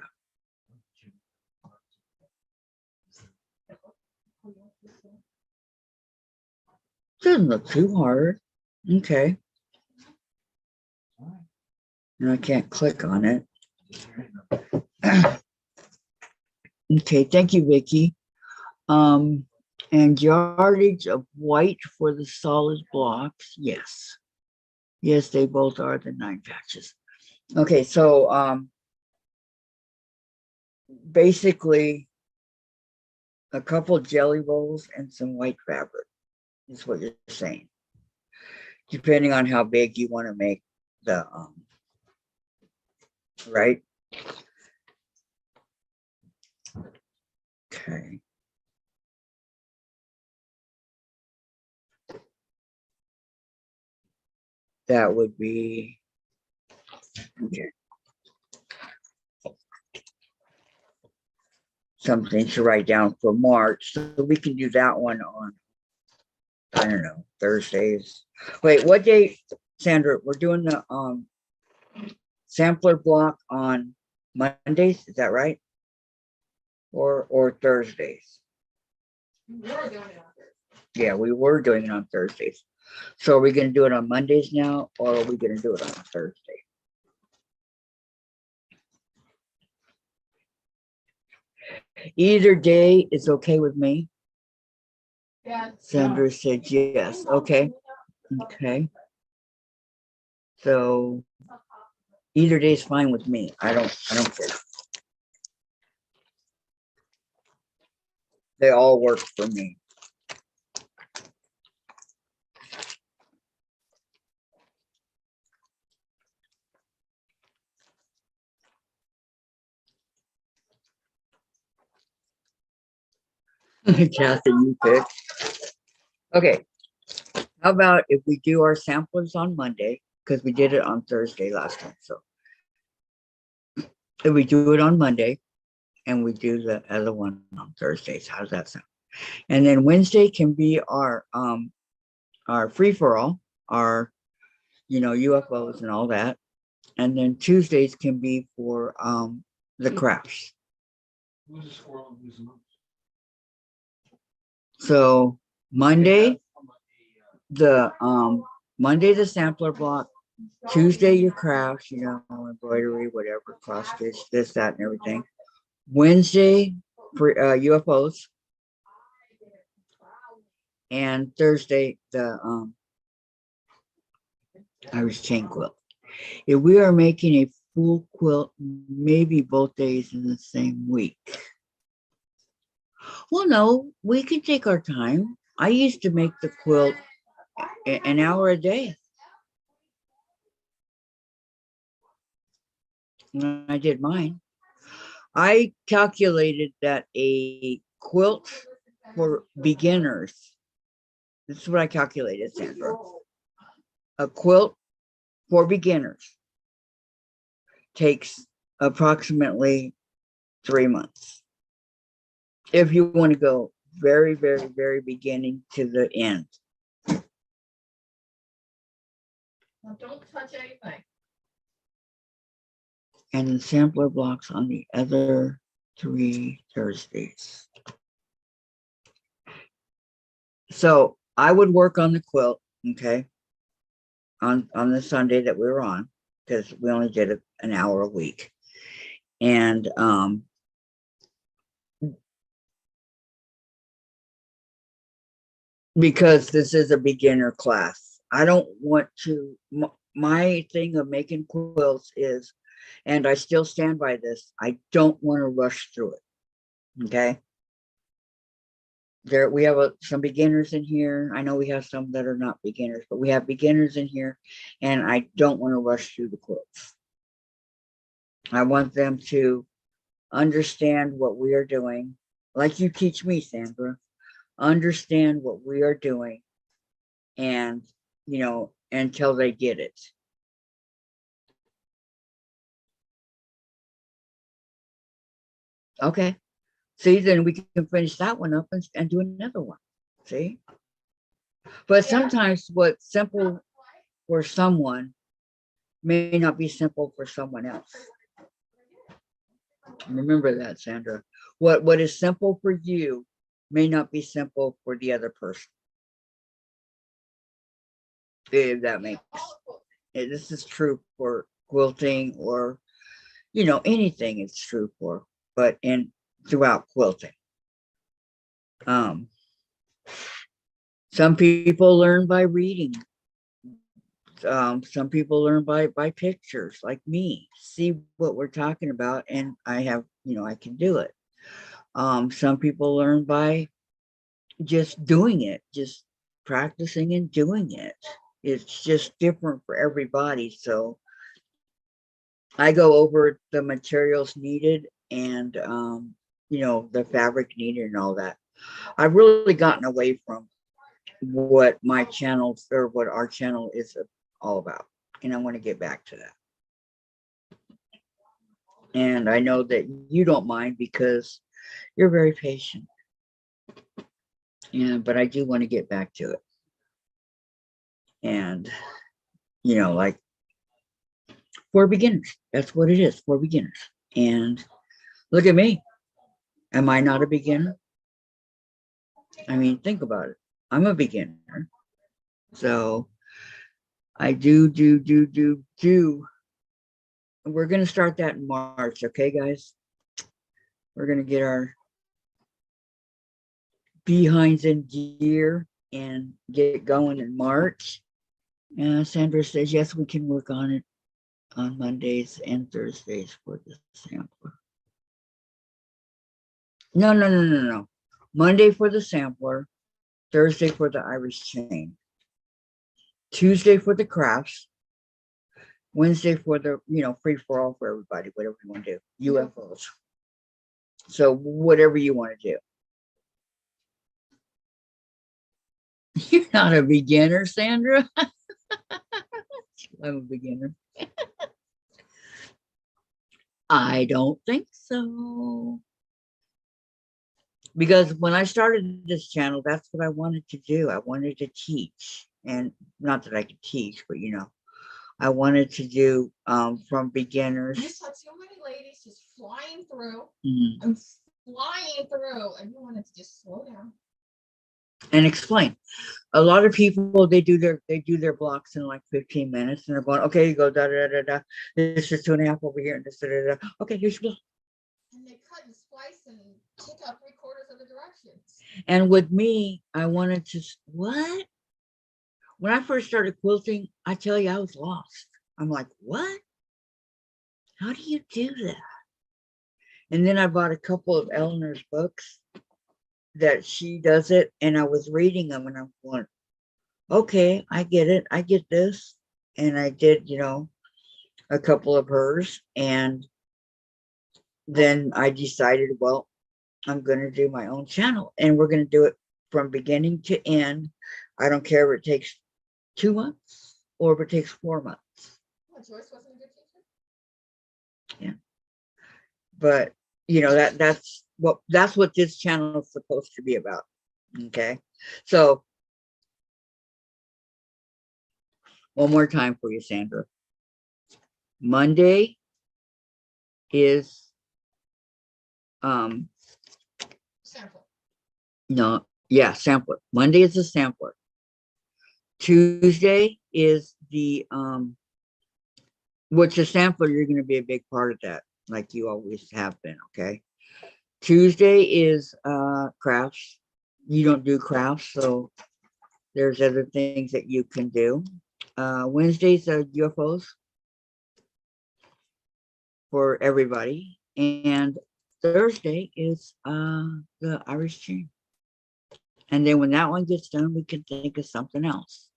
Speaker 2: Doesn't look too hard. Okay. And I can't click on it. Okay, thank you, Vicki. And yardage of white for the solid blocks. Yes. Yes, they both are the 9 patches. Okay, so basically a couple jelly rolls and some white fabric is what you're saying. Depending on how big you want to make the right? Okay. That would be okay. Something to write down for March. So we can do that one on, I don't know, Thursdays. Wait, what day, Sandra? We're doing the sampler block on Mondays, is that right? Or Thursdays?
Speaker 6: We're doing it on Thursday.
Speaker 2: Yeah, we were doing it on Thursdays. So are we gonna do it on Mondays now, or are we gonna do it on Thursday? Either day is okay with me.
Speaker 6: Yeah.
Speaker 2: Sandra said yes. Okay. Okay. So Either day is fine with me. I don't care. They all work for me. Kathy, you pick. Okay. How about if we do our samplers on Monday? Because we did it on Thursday last time. So if we do it on Monday and we do the other one on Thursdays, how does that sound? And then Wednesday can be our free for all, our UFOs and all that. And then Tuesdays can be for the crafts.
Speaker 7: Who's the squirrel and who's the mouse?
Speaker 2: So Monday, the sampler block, Tuesday your crafts, embroidery, whatever, cross stitch, this, that, and everything. Wednesday for UFOs, and Thursday the Irish chain quilt. If we are making a full quilt, maybe both days in the same week. Well, no, we can take our time. I used to make the quilt an hour a day. When I did mine, I calculated that a quilt for beginners, this is what I calculated, Sandra. A quilt for beginners takes approximately 3 months. If you want to go very, very, very beginning to the end.
Speaker 6: Now, don't touch anything.
Speaker 2: And the sampler blocks on the other 3 Thursdays. So I would work on the quilt, okay, on the Sunday that we were on, because we only did it an hour a week. And because this is a beginner class, I don't want to, my thing of making quilts is, and I still stand by this, I don't want to rush through it. Okay. We have some beginners in here. I know we have some that are not beginners, but we have beginners in here, and I don't want to rush through the quilts. I want them to understand what we are doing, like you teach me, Sandra. Understand what we are doing, and until they get it. Okay. See, then we can finish that one up and do another one. See? But sometimes what's simple for someone may not be simple for someone else. Remember that, Sandra. What is simple for you may not be simple for the other person. If that makes sense. This is true for quilting or, anything it's true for, but throughout quilting. Some people learn by reading. Some people learn by pictures, like me, see what we're talking about, and I have, I can do it. Some people learn by just doing it, just practicing and doing it. It's just different for everybody. So I go over the materials needed and, the fabric needed and all that. I've really gotten away from what my channel or what our channel is all about. And I want to get back to that. And I know that you don't mind because you're very patient. But I do want to get back to it. And, like for beginners, that's what it is, for beginners. And look at me. Am I not a beginner? I mean, think about it. I'm a beginner. So I do. We're going to start that in March. Okay, guys? We're going to get our behinds in gear and get going in March. Sandra says, yes, we can work on it. on Mondays and Thursdays for the sampler. No. Monday for the sampler, Thursday for the Irish chain, Tuesday for the crafts, Wednesday for the, free for all for everybody, whatever you want to do, UFOs. So whatever you want to do. You're not a beginner, Sandra. I'm a beginner. I don't think so. Because when I started this channel, that's what I wanted to do. I wanted to teach. And not that I could teach, but I wanted to do from beginners.
Speaker 6: You saw too many ladies just flying through
Speaker 2: Mhm.
Speaker 6: and flying through, and you wanted to just slow down.
Speaker 2: And explain. A lot of people, they do their blocks in like 15 minutes, and they're going, okay, you go da da da da. This is 2.5 over here, and this da da da. Okay, here's your block.
Speaker 6: And they cut and splice and take out 3/4 of the directions.
Speaker 2: And with me, I wanted to what? When I first started quilting, I tell you, I was lost. I'm like, what? How do you do that? And then I bought a couple of Eleanor's books that she does it, and I was reading them, and I'm going, okay, I get it. I get this. And I did, a couple of hers. And then I decided, well, I'm going to do my own channel, and we're going to do it from beginning to end. I don't care if it takes 2 months or if it takes 4 months.
Speaker 6: Oh, Joyce wasn't a good teacher.
Speaker 2: Yeah. But that's what this channel is supposed to be about. Okay. So one more time for you, Sandra. Monday is
Speaker 6: Sample.
Speaker 2: sampler. Monday is a sampler. Tuesday is the which a sampler, you're going to be a big part of that, like you always have been. Okay. Tuesday is crafts. You don't do crafts, so there's other things that you can do. Wednesdays are UFOs for everybody, and Thursday is the Irish chain. And then when that one gets done, we can think of something else.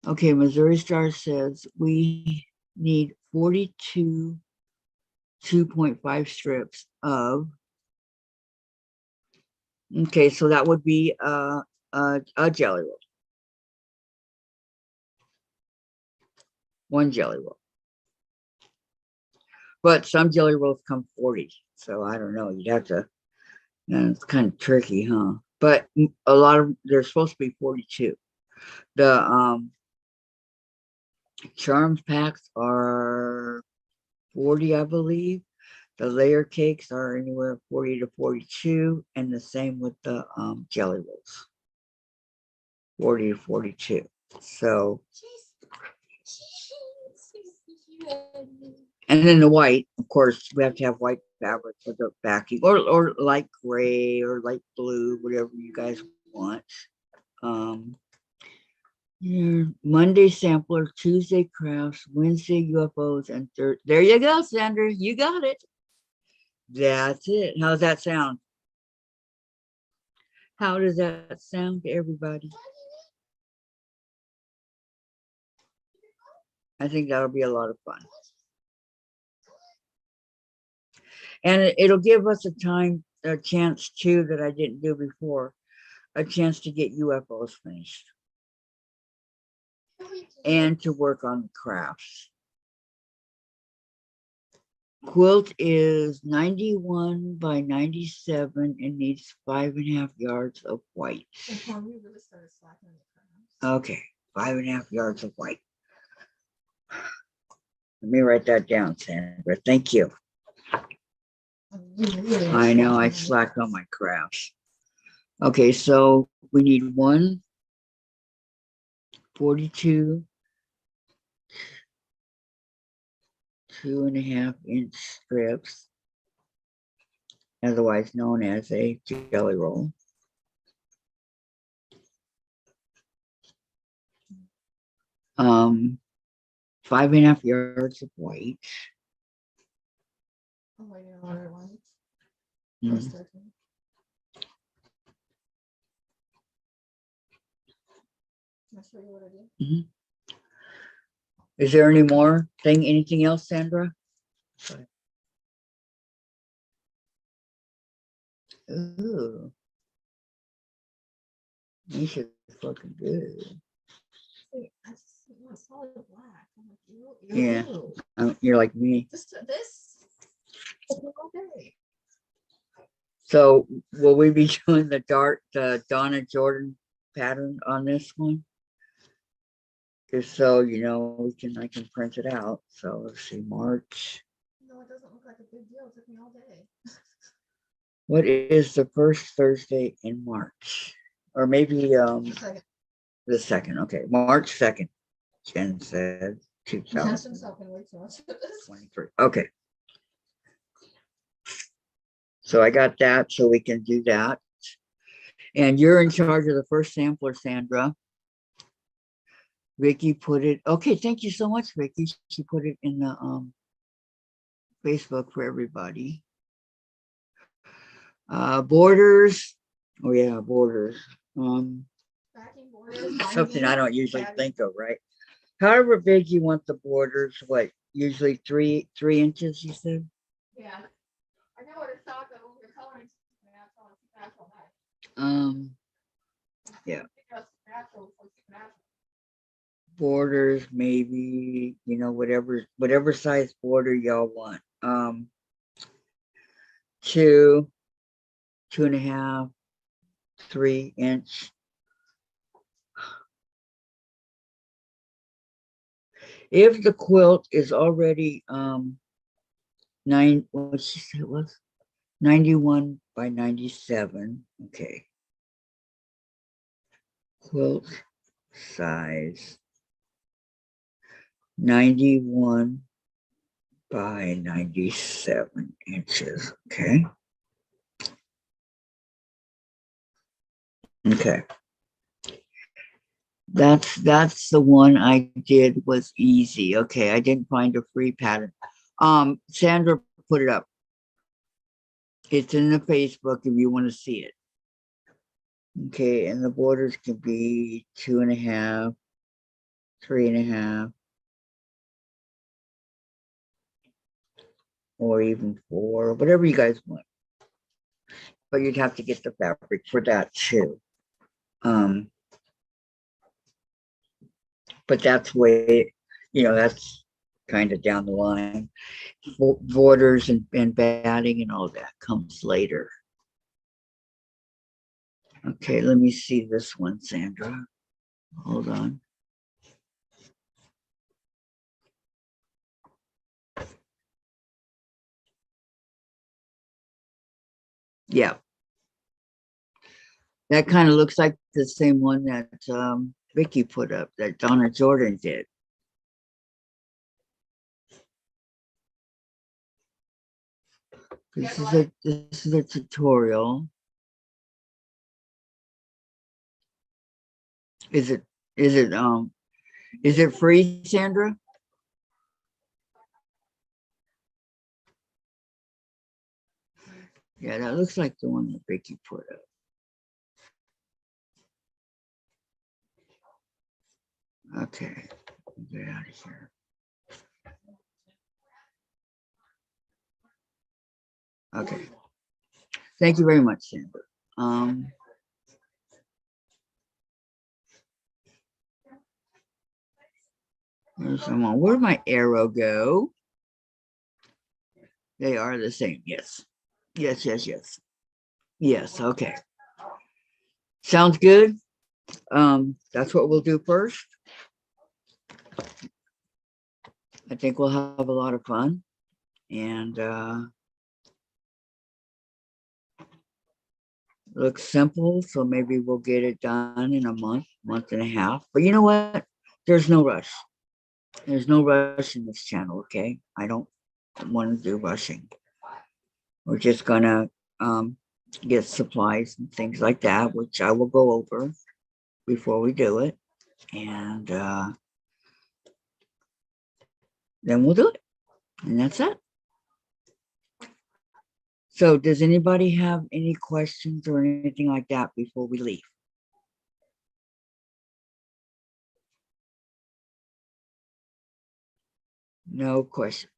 Speaker 2: Okay, Missouri Star says we need 42 2.5 strips of. Okay, so that would be a jelly roll. 1 jelly roll. But some jelly rolls come 40. So I don't know. You'd have to, it's kind of tricky, huh? But a lot of, they're supposed to be 42. The charms packs are 40, I believe. The layer cakes are anywhere 40 to 42, and the same with the jelly rolls, 40 to 42. So, and then the white, of course, we have to have white fabric for the backing, or light gray or light blue, whatever you guys want. Monday sampler, Tuesday crafts, Wednesday UFOs, and Thursday. There you go, Sandra. You got it. That's it. How's that sound? How does that sound to everybody? I think that'll be a lot of fun. And it'll give us a chance too, that I didn't do before, a chance to get UFOs finished and to work on the crafts. Quilt is 91 by 97 and needs 5.5 yards of white. Okay, 5.5 yards of white. Let me write that down, Sandra. Thank you. I know I slacked on my crafts. Okay, so we need 1 42 2.5 inch strips, otherwise known as a jelly roll. 5.5 yards of white.
Speaker 6: I'm waiting on other ones.
Speaker 2: Mm.
Speaker 6: First 13. I'll show you what I did.
Speaker 2: Is there any more thing? Anything else, Sandra? Ooh, this is looking good.
Speaker 6: Wait, I just want solid black. I'm like,
Speaker 2: Yeah.
Speaker 6: ew.
Speaker 2: You're like me.
Speaker 6: This all day.
Speaker 2: So will we be doing the Donna Jordan pattern on this one? Just so you know, I can print it out. So let's see, March.
Speaker 6: No, it doesn't look like a big deal. It took me all day.
Speaker 2: What is the first Thursday in March? Or maybe
Speaker 6: Second.
Speaker 2: the second. Okay, March 2nd. Jen said
Speaker 6: He has
Speaker 2: 2023.
Speaker 6: himself in way too much of this.
Speaker 2: Okay. So I got that, so we can do that. And you're in charge of the first sampler, Sandra. Vicki put it. Okay, thank you so much, Vicki. She put it in the Facebook for everybody. Borders. Oh yeah, borders.
Speaker 6: Backing borders,
Speaker 2: Something I
Speaker 6: binding,
Speaker 2: don't usually
Speaker 6: tagging.
Speaker 2: think of, right? However big you want the borders, what, usually three inches, you said?
Speaker 6: Yeah. I know what it's talking about. You're coloring. Natural.
Speaker 2: Yeah.
Speaker 6: Natural.
Speaker 2: Borders, maybe, whatever size border y'all want. 2.5, 3 inch. If the quilt is already what she said it was 91 by 97. Okay. Quilt size 91 by 97 inches. Okay. Okay. That's the one I did, was easy. Okay, I didn't find a free pattern. Sandra put it up. It's in the Facebook if you want to see it. Okay, and the borders can be 2.5, 3.5, or even 4, whatever you guys want. But you'd have to get the fabric for that too. But that's way, that's kind of down the line. Borders and batting and all that comes later. Okay, let me see this one, Sandra. Hold on. Yeah. That kind of looks like the same one that Vicki put up, that Donna Jordan did. This is a tutorial. Is it free, Sandra? Yeah, that looks like the one that Vicki put up. Okay, get out of here. Okay. Thank you very much, Sandra. There's someone. Where'd my arrow go? They are the same. Yes. Yes, yes, yes. Yes, okay. Sounds good. That's what we'll do first. I think we'll have a lot of fun. And looks simple, so maybe we'll get it done in a month and a half. But you know what? There's no rush. There's no rush in this channel, okay? I don't want to do rushing. We're just gonna get supplies and things like that, which I will go over before we do it. And then we'll do it. And that's it. So does anybody have any questions or anything like that before we leave? No questions.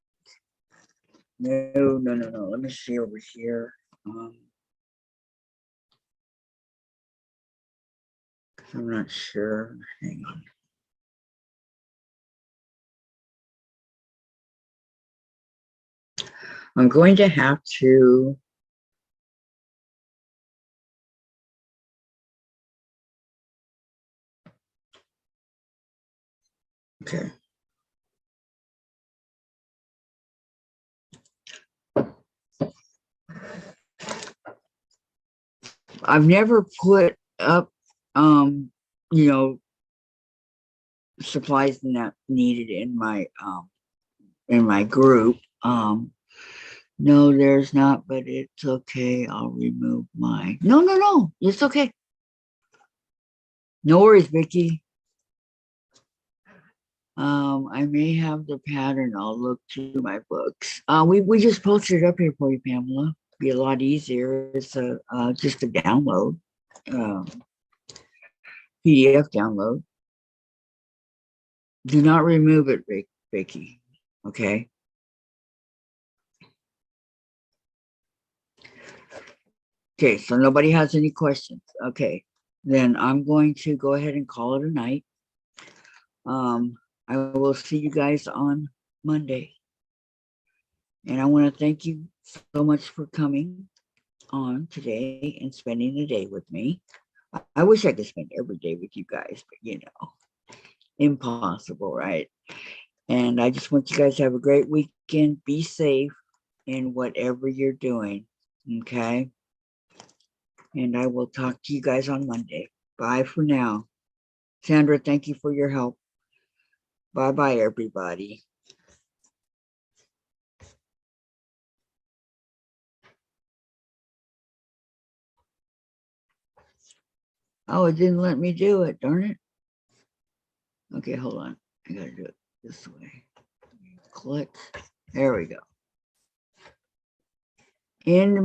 Speaker 2: No. Let me see over here. 'Cause I'm not sure. Hang on. I'm going to have to. Okay. I've never put up, you know, supplies not needed in my group. No, there's not, but it's okay. I'll remove my. No. It's okay. No worries, Vicki. I may have the pattern. I'll look through my books. We just posted it up here for you, Pamela. Be a lot easier. It's just a download, PDF download. Do not remove it, Vicki. Okay. Okay, so nobody has any questions. Okay, then I'm going to go ahead and call it a night. I will see you guys on Monday. And I want to thank you so much for coming on today and spending the day with me. I wish I could spend every day with you guys, but you know, impossible, right? And I just want you guys to have a great weekend. Be safe in whatever you're doing, okay? And I will talk to you guys on Monday. Bye for now. Sandra, thank you for your help. Bye-bye, everybody. Oh, it didn't let me do it, darn it. Okay, hold on. I gotta do it this way. Click. There we go. In the